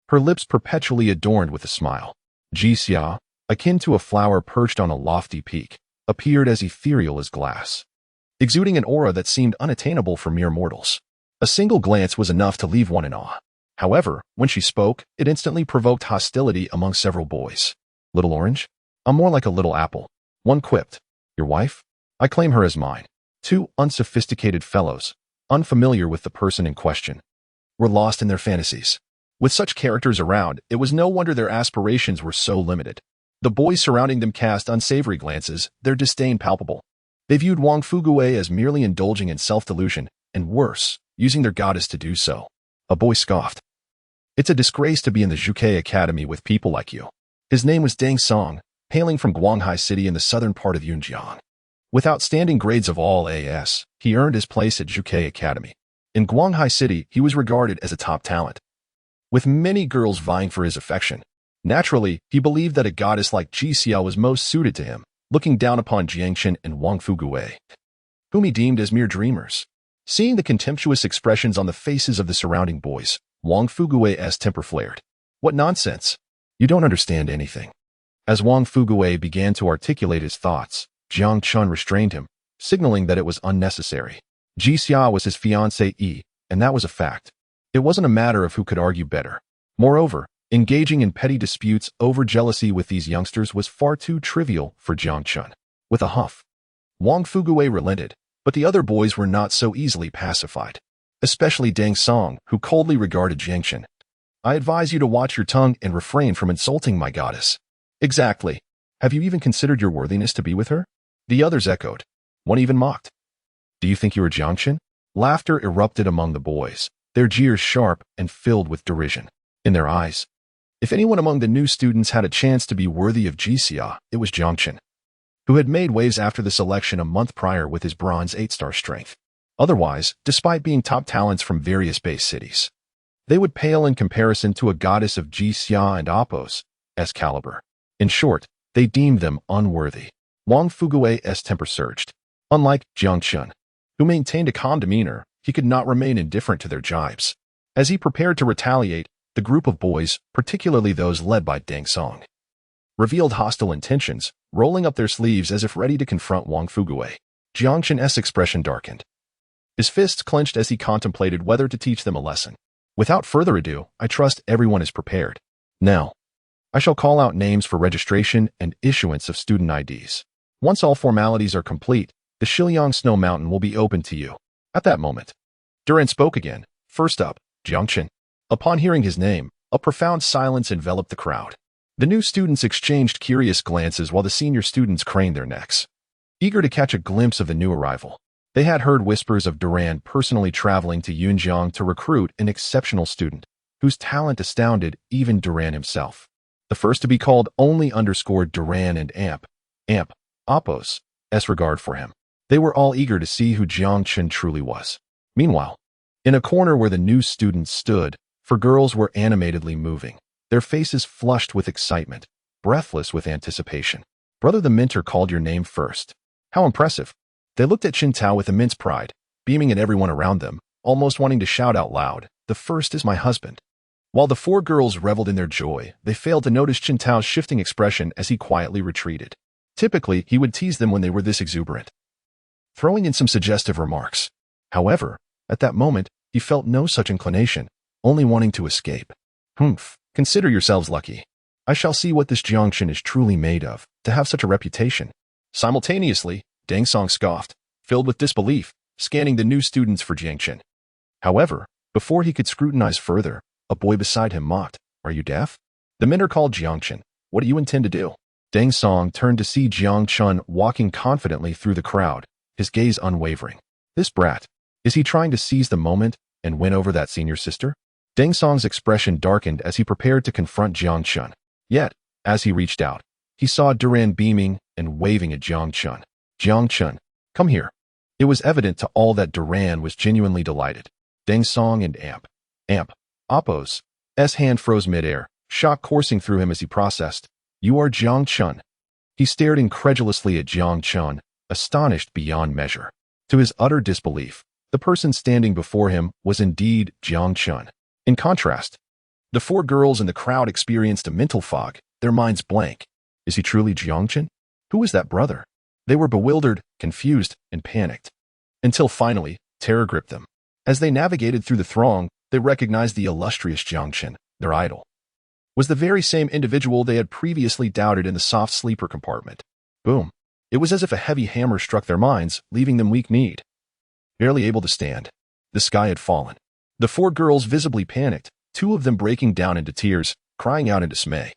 her lips perpetually adorned with a smile. Ji Xia, akin to a flower perched on a lofty peak, appeared as ethereal as glass, exuding an aura that seemed unattainable for mere mortals. A single glance was enough to leave one in awe. However, when she spoke, it instantly provoked hostility among several boys. "Little Orange? I'm more like a little apple," one quipped. "Your wife? I claim her as mine." Two unsophisticated fellows, unfamiliar with the person in question, were lost in their fantasies. With such characters around, it was no wonder their aspirations were so limited. The boys surrounding them cast unsavory glances, their disdain palpable. They viewed Wang Fuguwei as merely indulging in self-delusion, and worse, using their goddess to do so. A boy scoffed. "It's a disgrace to be in the Zhuke Academy with people like you." His name was Deng Song, hailing from Guanghai City in the southern part of Yunjiang. With outstanding grades of all AS, he earned his place at Zhuke Academy. In Guanghai City, he was regarded as a top talent, with many girls vying for his affection. Naturally, he believed that a goddess like Ji Xia was most suited to him, looking down upon Jiang Chen and Wang Fuguwei, whom he deemed as mere dreamers. Seeing the contemptuous expressions on the faces of the surrounding boys, Wang Fugui's temper flared. What nonsense! You don't understand anything. As Wang Fugui began to articulate his thoughts, Jiang Chen restrained him, signaling that it was unnecessary. Jixia was his fiancée, and that was a fact. It wasn't a matter of who could argue better. Moreover, engaging in petty disputes over jealousy with these youngsters was far too trivial for Jiang Chen. With a huff, Wang Fugui relented, but the other boys were not so easily pacified, especially Deng Song, who coldly regarded Jiang Chen. I advise you to watch your tongue and refrain from insulting my goddess. Exactly. Have you even considered your worthiness to be with her? The others echoed. One even mocked. Do you think you are Jiang Chen? Laughter erupted among the boys, their jeers sharp and filled with derision. In their eyes, if anyone among the new students had a chance to be worthy of Jixia, it was Jiang Chen, who had made waves after the selection a month prior with his bronze 8-star strength. Otherwise, despite being top talents from various base cities, they would pale in comparison to a goddess of Jixia and Appo's caliber. In short, they deemed them unworthy. Wang Fugui's temper surged. Unlike Jiang Chen, who maintained a calm demeanor, he could not remain indifferent to their jibes. As he prepared to retaliate, the group of boys, particularly those led by Deng Song, revealed hostile intentions, rolling up their sleeves as if ready to confront Wang Fugui. Jiang Chen's expression darkened. His fists clenched as he contemplated whether to teach them a lesson. Without further ado, I trust everyone is prepared. Now, I shall call out names for registration and issuance of student IDs. Once all formalities are complete, the Shiliang Snow Mountain will be open to you. At that moment, Duran spoke again. First up, Jiang Chen. Upon hearing his name, a profound silence enveloped the crowd. The new students exchanged curious glances while the senior students craned their necks, eager to catch a glimpse of the new arrival. They had heard whispers of Duran personally traveling to Yunjiang to recruit an exceptional student, whose talent astounded even Duran himself. The first to be called only underscored Duran and Appo's regard for him. They were all eager to see who Jiang Chen truly was. Meanwhile, in a corner where the new students stood, for girls were animatedly moving, their faces flushed with excitement, breathless with anticipation. Brother the Minter called your name first. How impressive. They looked at Qintao with immense pride, beaming at everyone around them, almost wanting to shout out loud, the first is my husband. While the four girls reveled in their joy, they failed to notice Qintao's shifting expression as he quietly retreated. Typically, he would tease them when they were this exuberant, throwing in some suggestive remarks. However, at that moment, he felt no such inclination, only wanting to escape. Humph, consider yourselves lucky. I shall see what this Jiang Chen is truly made of, to have such a reputation. Simultaneously, Deng Song scoffed, filled with disbelief, scanning the new students for Jiang Chen. However, before he could scrutinize further, a boy beside him mocked, Are you deaf? The mentor called Jiang Chen. What do you intend to do? Deng Song turned to see Jiang Chen walking confidently through the crowd, his gaze unwavering. This brat, is he trying to seize the moment and win over that senior sister? Deng Song's expression darkened as he prepared to confront Jiang Chen. Yet, as he reached out, he saw Duran beaming and waving at Jiang Chen. Jiang Chen, come here. It was evident to all that Duran was genuinely delighted. Deng Song and Appo's hand froze midair, shock coursing through him as he processed. You are Jiang Chen. He stared incredulously at Jiang Chen, astonished beyond measure. To his utter disbelief, the person standing before him was indeed Jiang Chen. In contrast, the four girls in the crowd experienced a mental fog, their minds blank. Is he truly Jiang Chen? Who was that brother? They were bewildered, confused, and panicked. Until finally, terror gripped them. As they navigated through the throng, they recognized the illustrious Jiang Chen, their idol, was the very same individual they had previously doubted in the soft sleeper compartment. Boom. It was as if a heavy hammer struck their minds, leaving them weak-kneed, barely able to stand. The sky had fallen. The four girls visibly panicked, two of them breaking down into tears, crying out in dismay.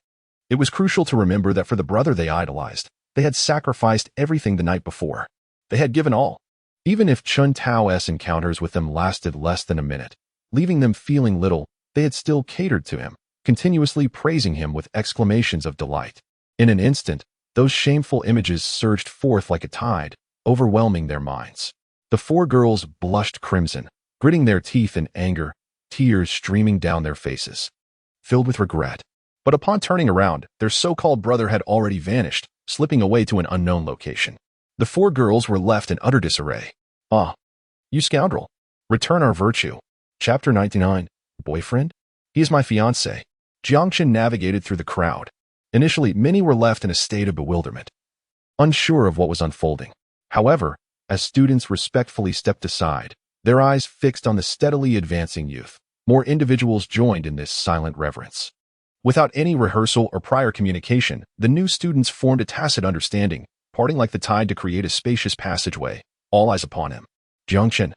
It was crucial to remember that for the brother they idolized, they had sacrificed everything the night before. They had given all. Even if Chun Tao's encounters with them lasted less than a minute, leaving them feeling little, they had still catered to him, continuously praising him with exclamations of delight. In an instant, those shameful images surged forth like a tide, overwhelming their minds. The four girls blushed crimson, gritting their teeth in anger, tears streaming down their faces, filled with regret. But upon turning around, their so-called brother had already vanished, slipping away to an unknown location. The four girls were left in utter disarray. Ah, you scoundrel! Return our virtue. Chapter 99. Boyfriend? He is my fiancé. Jiang Chen navigated through the crowd. Initially, many were left in a state of bewilderment, unsure of what was unfolding. However, as students respectfully stepped aside, their eyes fixed on the steadily advancing youth, more individuals joined in this silent reverence. Without any rehearsal or prior communication, the new students formed a tacit understanding, parting like the tide to create a spacious passageway, all eyes upon him. Jiang Chen.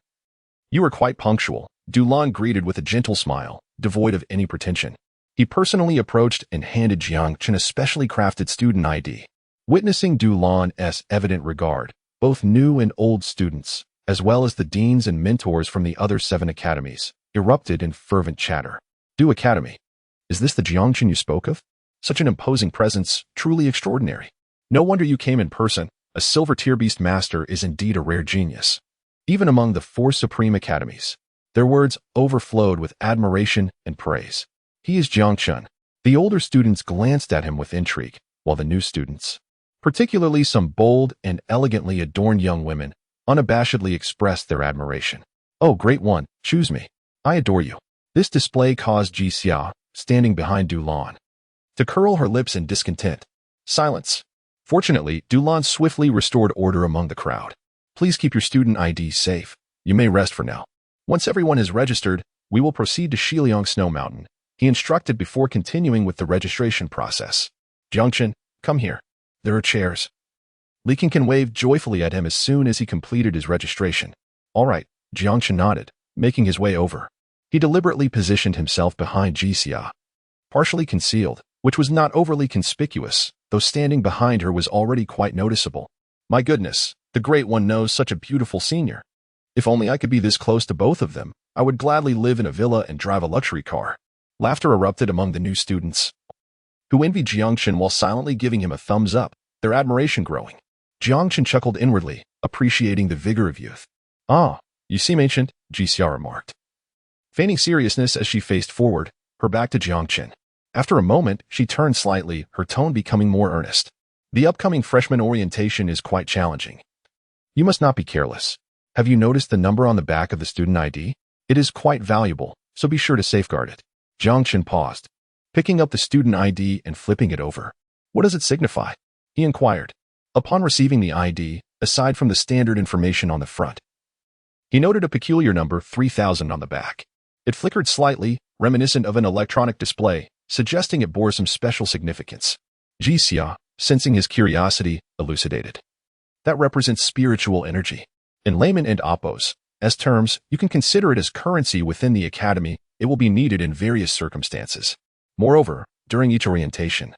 You are quite punctual, Dulan greeted with a gentle smile, devoid of any pretension. He personally approached and handed Jiang Chen a specially crafted student ID. Witnessing Dulan's evident regard, both new and old students, as well as the deans and mentors from the other 7 academies, erupted in fervent chatter. Du Academy. Is this the Jiang Chen you spoke of? Such an imposing presence, truly extraordinary. No wonder you came in person. A silver-tier beastmaster is indeed a rare genius. Even among the 4 supreme academies, their words overflowed with admiration and praise. He is Jiang Chen. The older students glanced at him with intrigue, while the new students, particularly some bold and elegantly adorned young women, unabashedly expressed their admiration. Oh, great one, choose me. I adore you. This display caused Ji Xia, standing behind Dulan, to curl her lips in discontent. Silence. Fortunately, Dulan swiftly restored order among the crowd. Please keep your student ID safe. You may rest for now. Once everyone is registered, we will proceed to Shiliang Snow Mountain, he instructed before continuing with the registration process. Jiang Chen, come here. There are chairs. Li Ken waved joyfully at him as soon as he completed his registration. All right, Jiang Chen nodded, making his way over. He deliberately positioned himself behind Ji Xia, partially concealed, which was not overly conspicuous, though standing behind her was already quite noticeable. My goodness, the Great One knows such a beautiful senior. If only I could be this close to both of them, I would gladly live in a villa and drive a luxury car. Laughter erupted among the new students, who envied Jiang Chen while silently giving him a thumbs up, their admiration growing. Jiang Chen chuckled inwardly, appreciating the vigor of youth. Ah, you seem ancient, Ji Xia remarked, feigning seriousness as she faced forward, her back to Jiang Chen. After a moment, she turned slightly, her tone becoming more earnest. The upcoming freshman orientation is quite challenging. You must not be careless. Have you noticed the number on the back of the student ID? It is quite valuable, so be sure to safeguard it. Jiang Chen paused, picking up the student ID and flipping it over. What does it signify? He inquired. Upon receiving the ID, aside from the standard information on the front, he noted a peculiar number 3000 on the back. It flickered slightly, reminiscent of an electronic display, suggesting it bore some special significance. Ji Xia, sensing his curiosity, elucidated. That represents spiritual energy. In layman and Apos, as terms, you can consider it as currency within the academy. It will be needed in various circumstances. Moreover, during each orientation,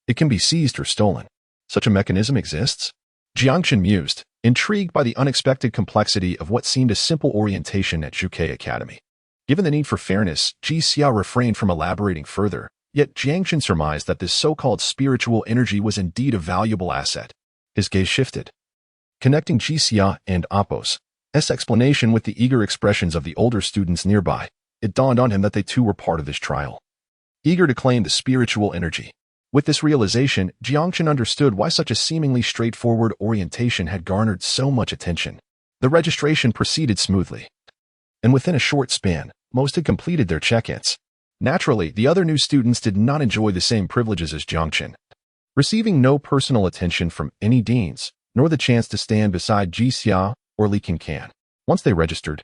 it can be seized or stolen. Such a mechanism exists? Jiang Chen mused, intrigued by the unexpected complexity of what seemed a simple orientation at Zhuke Academy. Given the need for fairness, Ji Xia refrained from elaborating further, yet Jiang Chen surmised that this so-called spiritual energy was indeed a valuable asset. His gaze shifted, connecting Ji Xia and Apos' explanation with the eager expressions of the older students nearby. It dawned on him that they too were part of this trial, eager to claim the spiritual energy. With this realization, Jiang Chen understood why such a seemingly straightforward orientation had garnered so much attention. The registration proceeded smoothly, and within a short span, most had completed their check-ins. Naturally, the other new students did not enjoy the same privileges as Jiang Chen, receiving no personal attention from any deans, nor the chance to stand beside Ji Xia or Li Ken. Once they registered,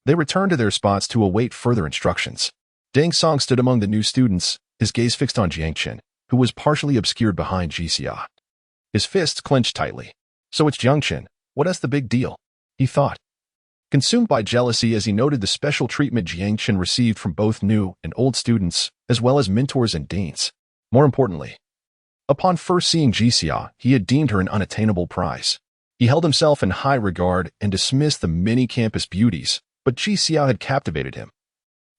they returned to their spots to await further instructions. Deng Song stood among the new students, his gaze fixed on Jiang Chen, who was partially obscured behind Ji Xia. His fists clenched tightly. So it's Jiang Chen. What's the big deal? He thought, consumed by jealousy as he noted the special treatment Jiang Chen received from both new and old students, as well as mentors and deans. More importantly, upon first seeing Ji Xia, he had deemed her an unattainable prize. He held himself in high regard and dismissed the many campus beauties, but Ji Xia had captivated him,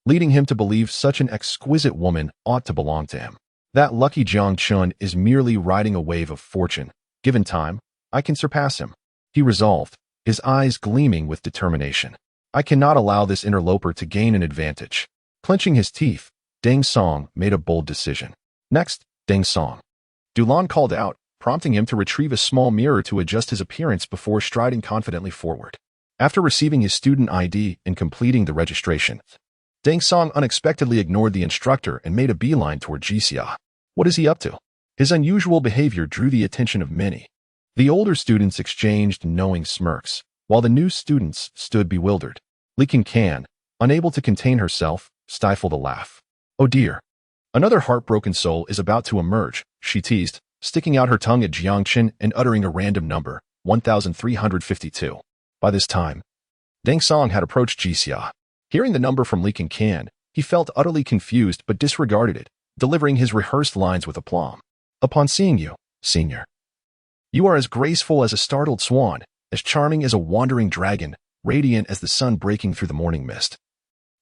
leading him to believe such an exquisite woman ought to belong to him. That lucky Jiang Chen is merely riding a wave of fortune. Given time, I can surpass him, he resolved, his eyes gleaming with determination. I cannot allow this interloper to gain an advantage. Clenching his teeth, Deng Song made a bold decision. Next, Deng Song. Dulan called out, prompting him to retrieve a small mirror to adjust his appearance before striding confidently forward. After receiving his student ID and completing the registration, Deng Song unexpectedly ignored the instructor and made a beeline toward Jixia. What is he up to? His unusual behavior drew the attention of many. The older students exchanged knowing smirks, while the new students stood bewildered. Li Can, unable to contain herself, stifled a laugh. Oh dear. Another heartbroken soul is about to emerge, she teased, sticking out her tongue at Jiang Chen and uttering a random number, 1352. By this time, Deng Song had approached Jixia. Hearing the number from Li Can, he felt utterly confused but disregarded it, delivering his rehearsed lines with aplomb. Upon seeing you, senior, you are as graceful as a startled swan, as charming as a wandering dragon, radiant as the sun breaking through the morning mist,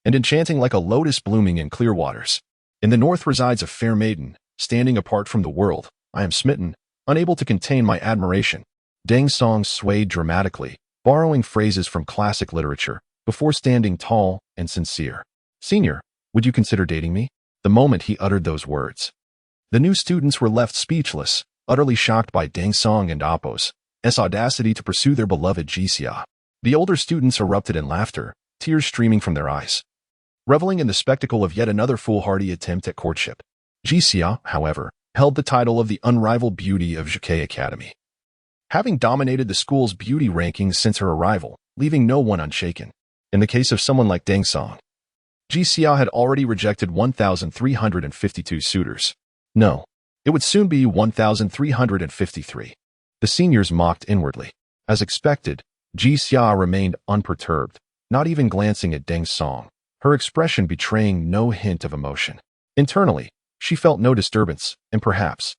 and enchanting like a lotus blooming in clear waters. In the north resides a fair maiden, standing apart from the world. I am smitten, unable to contain my admiration. Deng Song swayed dramatically, borrowing phrases from classic literature, before standing tall and sincere. Senior, would you consider dating me? The moment he uttered those words, the new students were left speechless, utterly shocked by Deng Song and Appo's audacity to pursue their beloved Jixia. The older students erupted in laughter, tears streaming from their eyes, reveling in the spectacle of yet another foolhardy attempt at courtship. Jixia, however, held the title of the unrivaled beauty of Zhike Academy, having dominated the school's beauty rankings since her arrival, leaving no one unshaken. In the case of someone like Deng Song, Jixia had already rejected 1,352 suitors. No, it would soon be 1,353. The seniors mocked inwardly. As expected, Jixia remained unperturbed, not even glancing at Deng Song, her expression betraying no hint of emotion. Internally, she felt no disturbance, and perhaps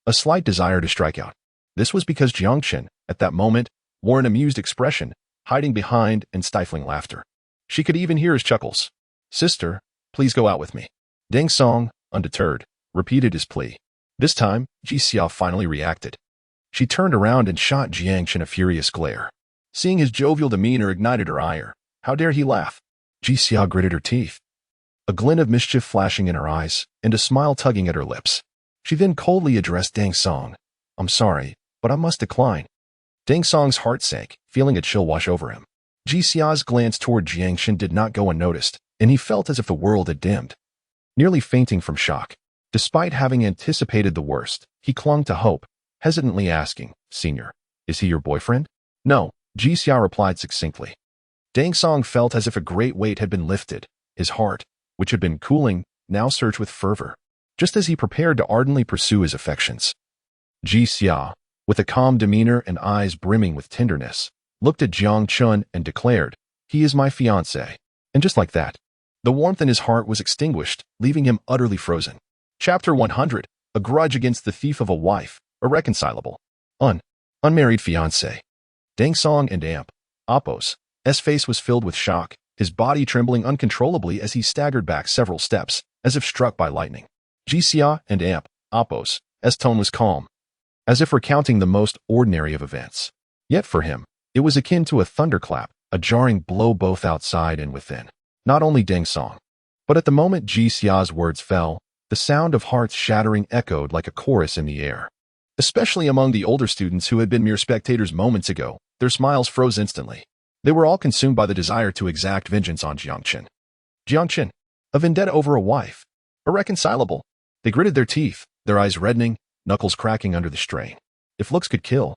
a slight desire to strike out. This was because Jiang Chen, at that moment, wore an amused expression, hiding behind and stifling laughter. She could even hear his chuckles. Sister, please go out with me. Deng Song, undeterred, repeated his plea. This time, Jixia finally reacted. She turned around and shot Jiang Chen a furious glare. Seeing his jovial demeanor ignited her ire. How dare he laugh? Jixia gritted her teeth, a glint of mischief flashing in her eyes and a smile tugging at her lips. She then coldly addressed Deng Song. I'm sorry, but I must decline. Deng Song's heart sank, feeling a chill wash over him. Jixia's glance toward Jiang Chen did not go unnoticed, and he felt as if the world had dimmed. Nearly fainting from shock, despite having anticipated the worst, he clung to hope, hesitantly asking, Senior, is he your boyfriend? No, Jixia replied succinctly. Deng Song felt as if a great weight had been lifted. His heart, which had been cooling, now surged with fervor, just as he prepared to ardently pursue his affections. Jixia, with a calm demeanor and eyes brimming with tenderness, looked at Jiang Chen and declared, he is my fiancé. And just like that, the warmth in his heart was extinguished, leaving him utterly frozen. Chapter 100, A Grudge Against the Thief of a Wife, Irreconcilable. Unmarried fiancé. Deng Song and Appo's face was filled with shock, his body trembling uncontrollably as he staggered back several steps, as if struck by lightning. Jixia and Appo's tone was calm, as if recounting the most ordinary of events. Yet for him, it was akin to a thunderclap, a jarring blow both outside and within. Not only Deng Song, but at the moment Jixia's words fell, the sound of hearts shattering echoed like a chorus in the air. Especially among the older students who had been mere spectators moments ago, their smiles froze instantly. They were all consumed by the desire to exact vengeance on Jiang Chen. Jiang Chen, a vendetta over a wife. Irreconcilable. They gritted their teeth, their eyes reddening, knuckles cracking under the strain. If looks could kill,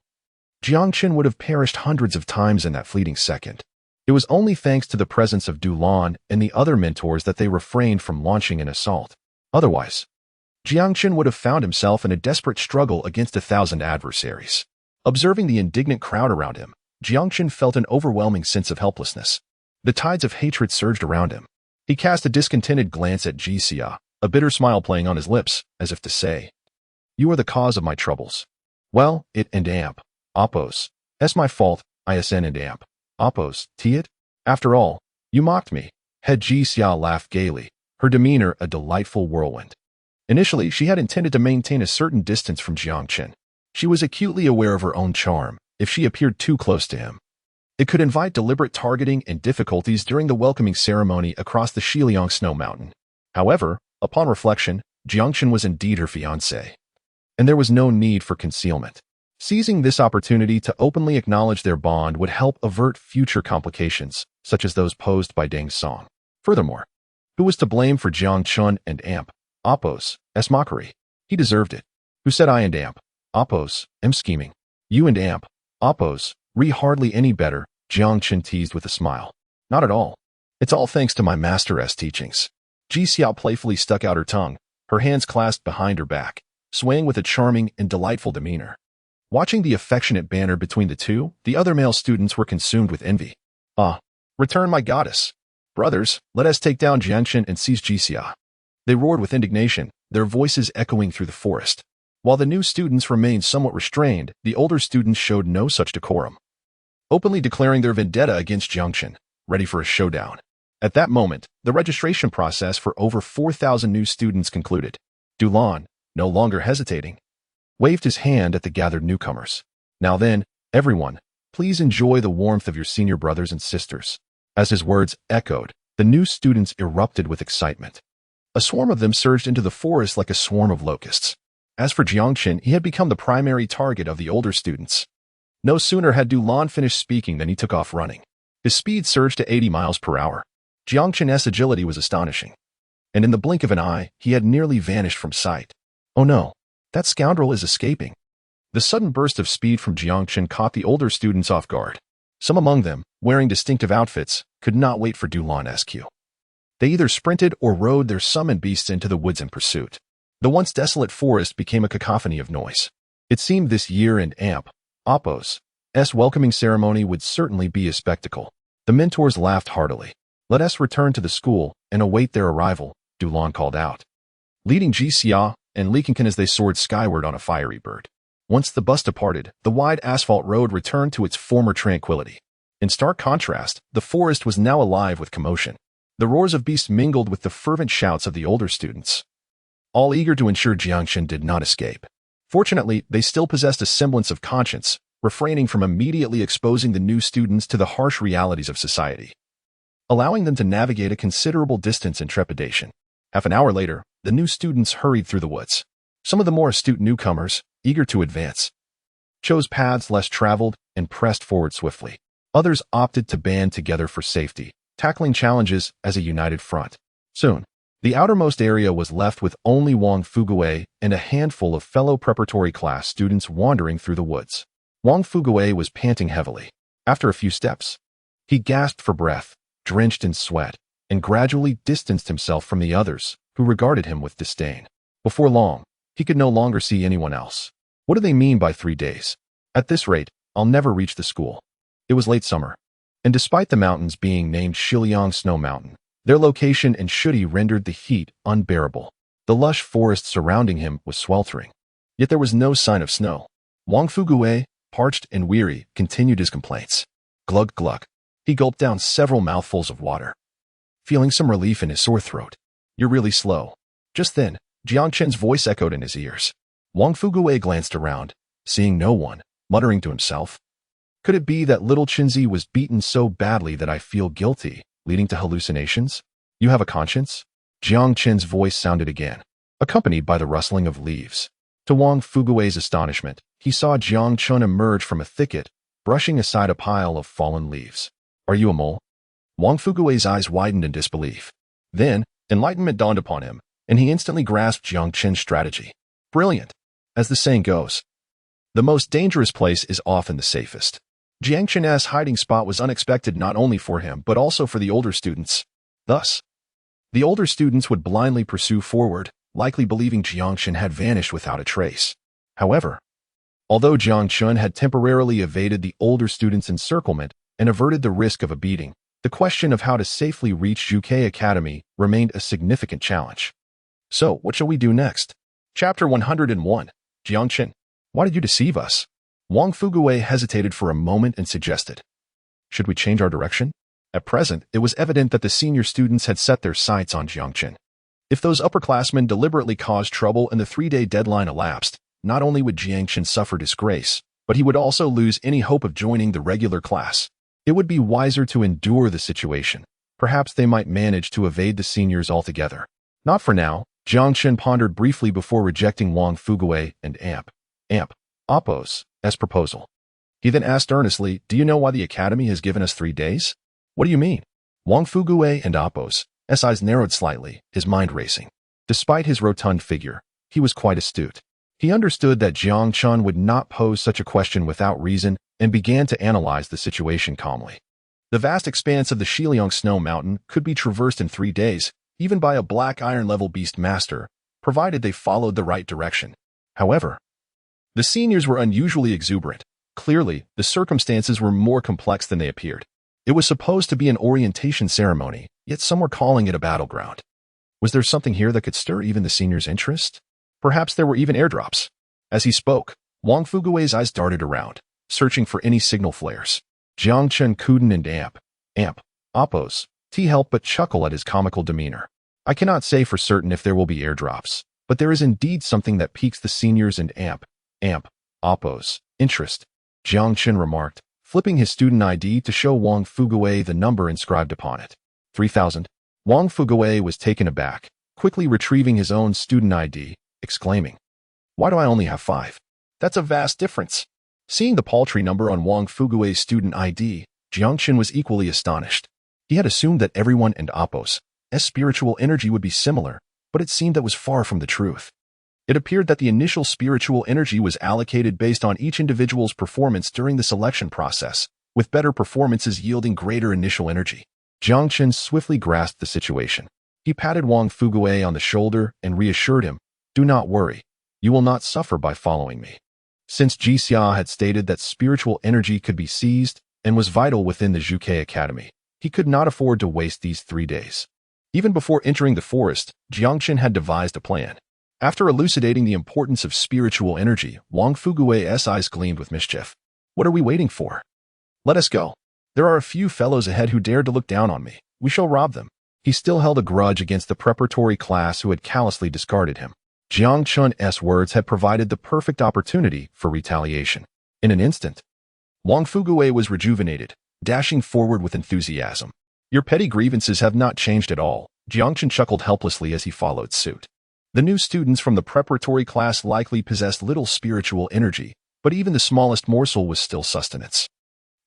Jiang Chen would have perished hundreds of times in that fleeting second. It was only thanks to the presence of Dulan and the other mentors that they refrained from launching an assault. Otherwise, Jiang Chen would have found himself in a desperate struggle against 1,000 adversaries. Observing the indignant crowd around him, Jiang Chen felt an overwhelming sense of helplessness. The tides of hatred surged around him. He cast a discontented glance at Jixia, a bitter smile playing on his lips, as if to say, You are the cause of my troubles. Well, it and Appo's. That's my fault, ISN and Appo's, it? After all, you mocked me. Head Jixia laughed gaily, her demeanor a delightful whirlwind. Initially, she had intended to maintain a certain distance from Jiang Chen. She was acutely aware of her own charm. If she appeared too close to him, it could invite deliberate targeting and difficulties during the welcoming ceremony across the Xiliang Snow Mountain. However, upon reflection, Jiang Chen was indeed her fiancé, and there was no need for concealment. Seizing this opportunity to openly acknowledge their bond would help avert future complications, such as those posed by Deng Song. Furthermore, who was to blame for Jiang Chen and Amp, Oppo's, mockery? He deserved it. Who said I and Amp, Oppo's, scheming? You and Amp, Oppo's, hardly any better, Jiang Chen teased with a smile. Not at all. It's all thanks to my master's teachings. Ji Xiao playfully stuck out her tongue, her hands clasped behind her back, swaying with a charming and delightful demeanor. Watching the affectionate banter between the two, the other male students were consumed with envy. Ah, return my goddess. Brothers, let us take down Jiang Chen and seize Ji Xia. They roared with indignation, their voices echoing through the forest. While the new students remained somewhat restrained, the older students showed no such decorum, openly declaring their vendetta against Jiang Chen, ready for a showdown. At that moment, the registration process for over 4,000 new students concluded. Dulan, no longer hesitating, waved his hand at the gathered newcomers. Now then, everyone, please enjoy the warmth of your senior brothers and sisters. As his words echoed, the new students erupted with excitement. A swarm of them surged into the forest like a swarm of locusts. As for Jiang Chen, he had become the primary target of the older students. No sooner had Dulan finished speaking than he took off running. His speed surged to 80 miles per hour. Jiang Chen's agility was astonishing. And in the blink of an eye, he had nearly vanished from sight. Oh no, that scoundrel is escaping. The sudden burst of speed from Jiang Chen caught the older students off guard. Some among them, wearing distinctive outfits, could not wait for Dulan's cue. They either sprinted or rode their summoned beasts into the woods in pursuit. The once desolate forest became a cacophony of noise. It seemed this year and Amp, Oppo's, welcoming ceremony would certainly be a spectacle. The mentors laughed heartily. Let us return to the school and await their arrival, Dulan called out, leading Ji Xia and Li Qingqin as they soared skyward on a fiery bird. Once the bus departed, the wide asphalt road returned to its former tranquility. In stark contrast, the forest was now alive with commotion. The roars of beasts mingled with the fervent shouts of the older students, all eager to ensure Jiang Chen did not escape. Fortunately, they still possessed a semblance of conscience, refraining from immediately exposing the new students to the harsh realities of society, allowing them to navigate a considerable distance in trepidation. Half an hour later, the new students hurried through the woods. Some of the more astute newcomers, eager to advance, chose paths less traveled and pressed forward swiftly. Others opted to band together for safety, tackling challenges as a united front. Soon, the outermost area was left with only Wang Fuguei and a handful of fellow preparatory class students wandering through the woods. Wang Fuguei was panting heavily. After a few steps, he gasped for breath, drenched in sweat, and gradually distanced himself from the others, who regarded him with disdain. Before long, he could no longer see anyone else. What do they mean by 3 days? At this rate, I'll never reach the school. It was late summer, and despite the mountains being named Shiliang Snow Mountain, their location and Shudi rendered the heat unbearable. The lush forest surrounding him was sweltering, yet there was no sign of snow. Wang Fuguei, parched and weary, continued his complaints. Glug glug. He gulped down several mouthfuls of water, feeling some relief in his sore throat. You're really slow. Just then, Jiang Chen's voice echoed in his ears. Wang Fuguei glanced around, seeing no one, muttering to himself. Could it be that little Chinzi was beaten so badly that I feel guilty, leading to hallucinations? You have a conscience? Jiang Chen's voice sounded again, accompanied by the rustling of leaves. To Wang Fuguei's astonishment, he saw Jiang Chen emerge from a thicket, brushing aside a pile of fallen leaves. Are you a mole? Wang Fuguei's eyes widened in disbelief. Then, enlightenment dawned upon him, and he instantly grasped Jiang Chen's strategy. Brilliant. As the saying goes, the most dangerous place is often the safest. Jiang Chen's hiding spot was unexpected not only for him but also for the older students. Thus, the older students would blindly pursue forward, likely believing Jiang Chen had vanished without a trace. However, although Jiang Chen had temporarily evaded the older students' encirclement and averted the risk of a beating, the question of how to safely reach Juke Academy remained a significant challenge. So, what shall we do next? Chapter 101. Jiang Chen, why did you deceive us? Wang Fuguei hesitated for a moment and suggested, should we change our direction? At present, it was evident that the senior students had set their sights on Jiang Chen. If those upperclassmen deliberately caused trouble and the 3-day deadline elapsed, not only would Jiang Chen suffer disgrace, but he would also lose any hope of joining the regular class. It would be wiser to endure the situation. Perhaps they might manage to evade the seniors altogether. Not for now. Jiang Chen pondered briefly before rejecting Wang Fuguei and Amp, Oppo's, proposal. He then asked earnestly, "Do you know why the Academy has given us 3 days?" "What do you mean?" Wang Fuguwei and Appo's eyes narrowed slightly, his mind racing. Despite his rotund figure, he was quite astute. He understood that Jiang Chen would not pose such a question without reason and began to analyze the situation calmly. The vast expanse of the Shiliang Snow Mountain could be traversed in 3 days, even by a black iron-level beastmaster, provided they followed the right direction. However, the seniors were unusually exuberant. Clearly, the circumstances were more complex than they appeared. It was supposed to be an orientation ceremony, yet some were calling it a battleground. Was there something here that could stir even the seniors' interest? Perhaps there were even airdrops. As he spoke, Wang Fuguwei's eyes darted around, searching for any signal flares. Jiang Chen, Kuden, and Appo's helped but chuckle at his comical demeanor. "I cannot say for certain if there will be airdrops, but there is indeed something that piques the seniors and Appo's interest," Jiang Chen remarked, flipping his student ID to show Wang Fuguwei the number inscribed upon it. 3,000. Wang Fuguwei was taken aback, quickly retrieving his own student ID, exclaiming, "Why do I only have 5? That's a vast difference." Seeing the paltry number on Wang Fuguwei's student ID, Jiang Chen was equally astonished. He had assumed that everyone and Appo's spiritual energy would be similar, but it seemed that was far from the truth. It appeared that the initial spiritual energy was allocated based on each individual's performance during the selection process, with better performances yielding greater initial energy. Jiang Chen swiftly grasped the situation. He patted Wang Fuguwei on the shoulder and reassured him, "Do not worry. You will not suffer by following me." Since Ji Xia had stated that spiritual energy could be seized and was vital within the Zhuke Academy, he could not afford to waste these 3 days. Even before entering the forest, Jiang Chen had devised a plan. After elucidating the importance of spiritual energy, Wang Fuguwei's eyes gleamed with mischief. "What are we waiting for? Let us go. There are a few fellows ahead who dared to look down on me. We shall rob them." He still held a grudge against the preparatory class who had callously discarded him. Jiang Chen's words had provided the perfect opportunity for retaliation. In an instant, Wang Fuguwei was rejuvenated, dashing forward with enthusiasm. "Your petty grievances have not changed at all," Jiang Chen chuckled helplessly as he followed suit. The new students from the preparatory class likely possessed little spiritual energy, but even the smallest morsel was still sustenance.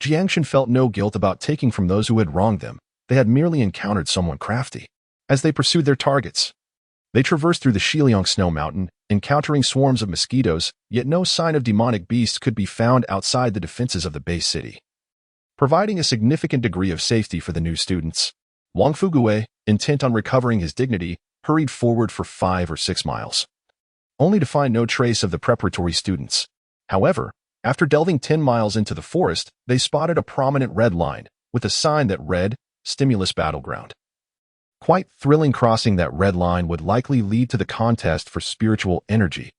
Jiang Chen felt no guilt about taking from those who had wronged them. They had merely encountered someone crafty. As they pursued their targets, they traversed through the Shiliang Snow Mountain, encountering swarms of mosquitoes, yet no sign of demonic beasts could be found outside the defenses of the base city, providing a significant degree of safety for the new students. Wang Fuguwei, intent on recovering his dignity, hurried forward for 5 or 6 miles, only to find no trace of the preparatory students. However, after delving 10 miles into the forest, they spotted a prominent red line, with a sign that read, "Stimulus Battleground." Quite thrilling, crossing that red line would likely lead to the contest for spiritual energy,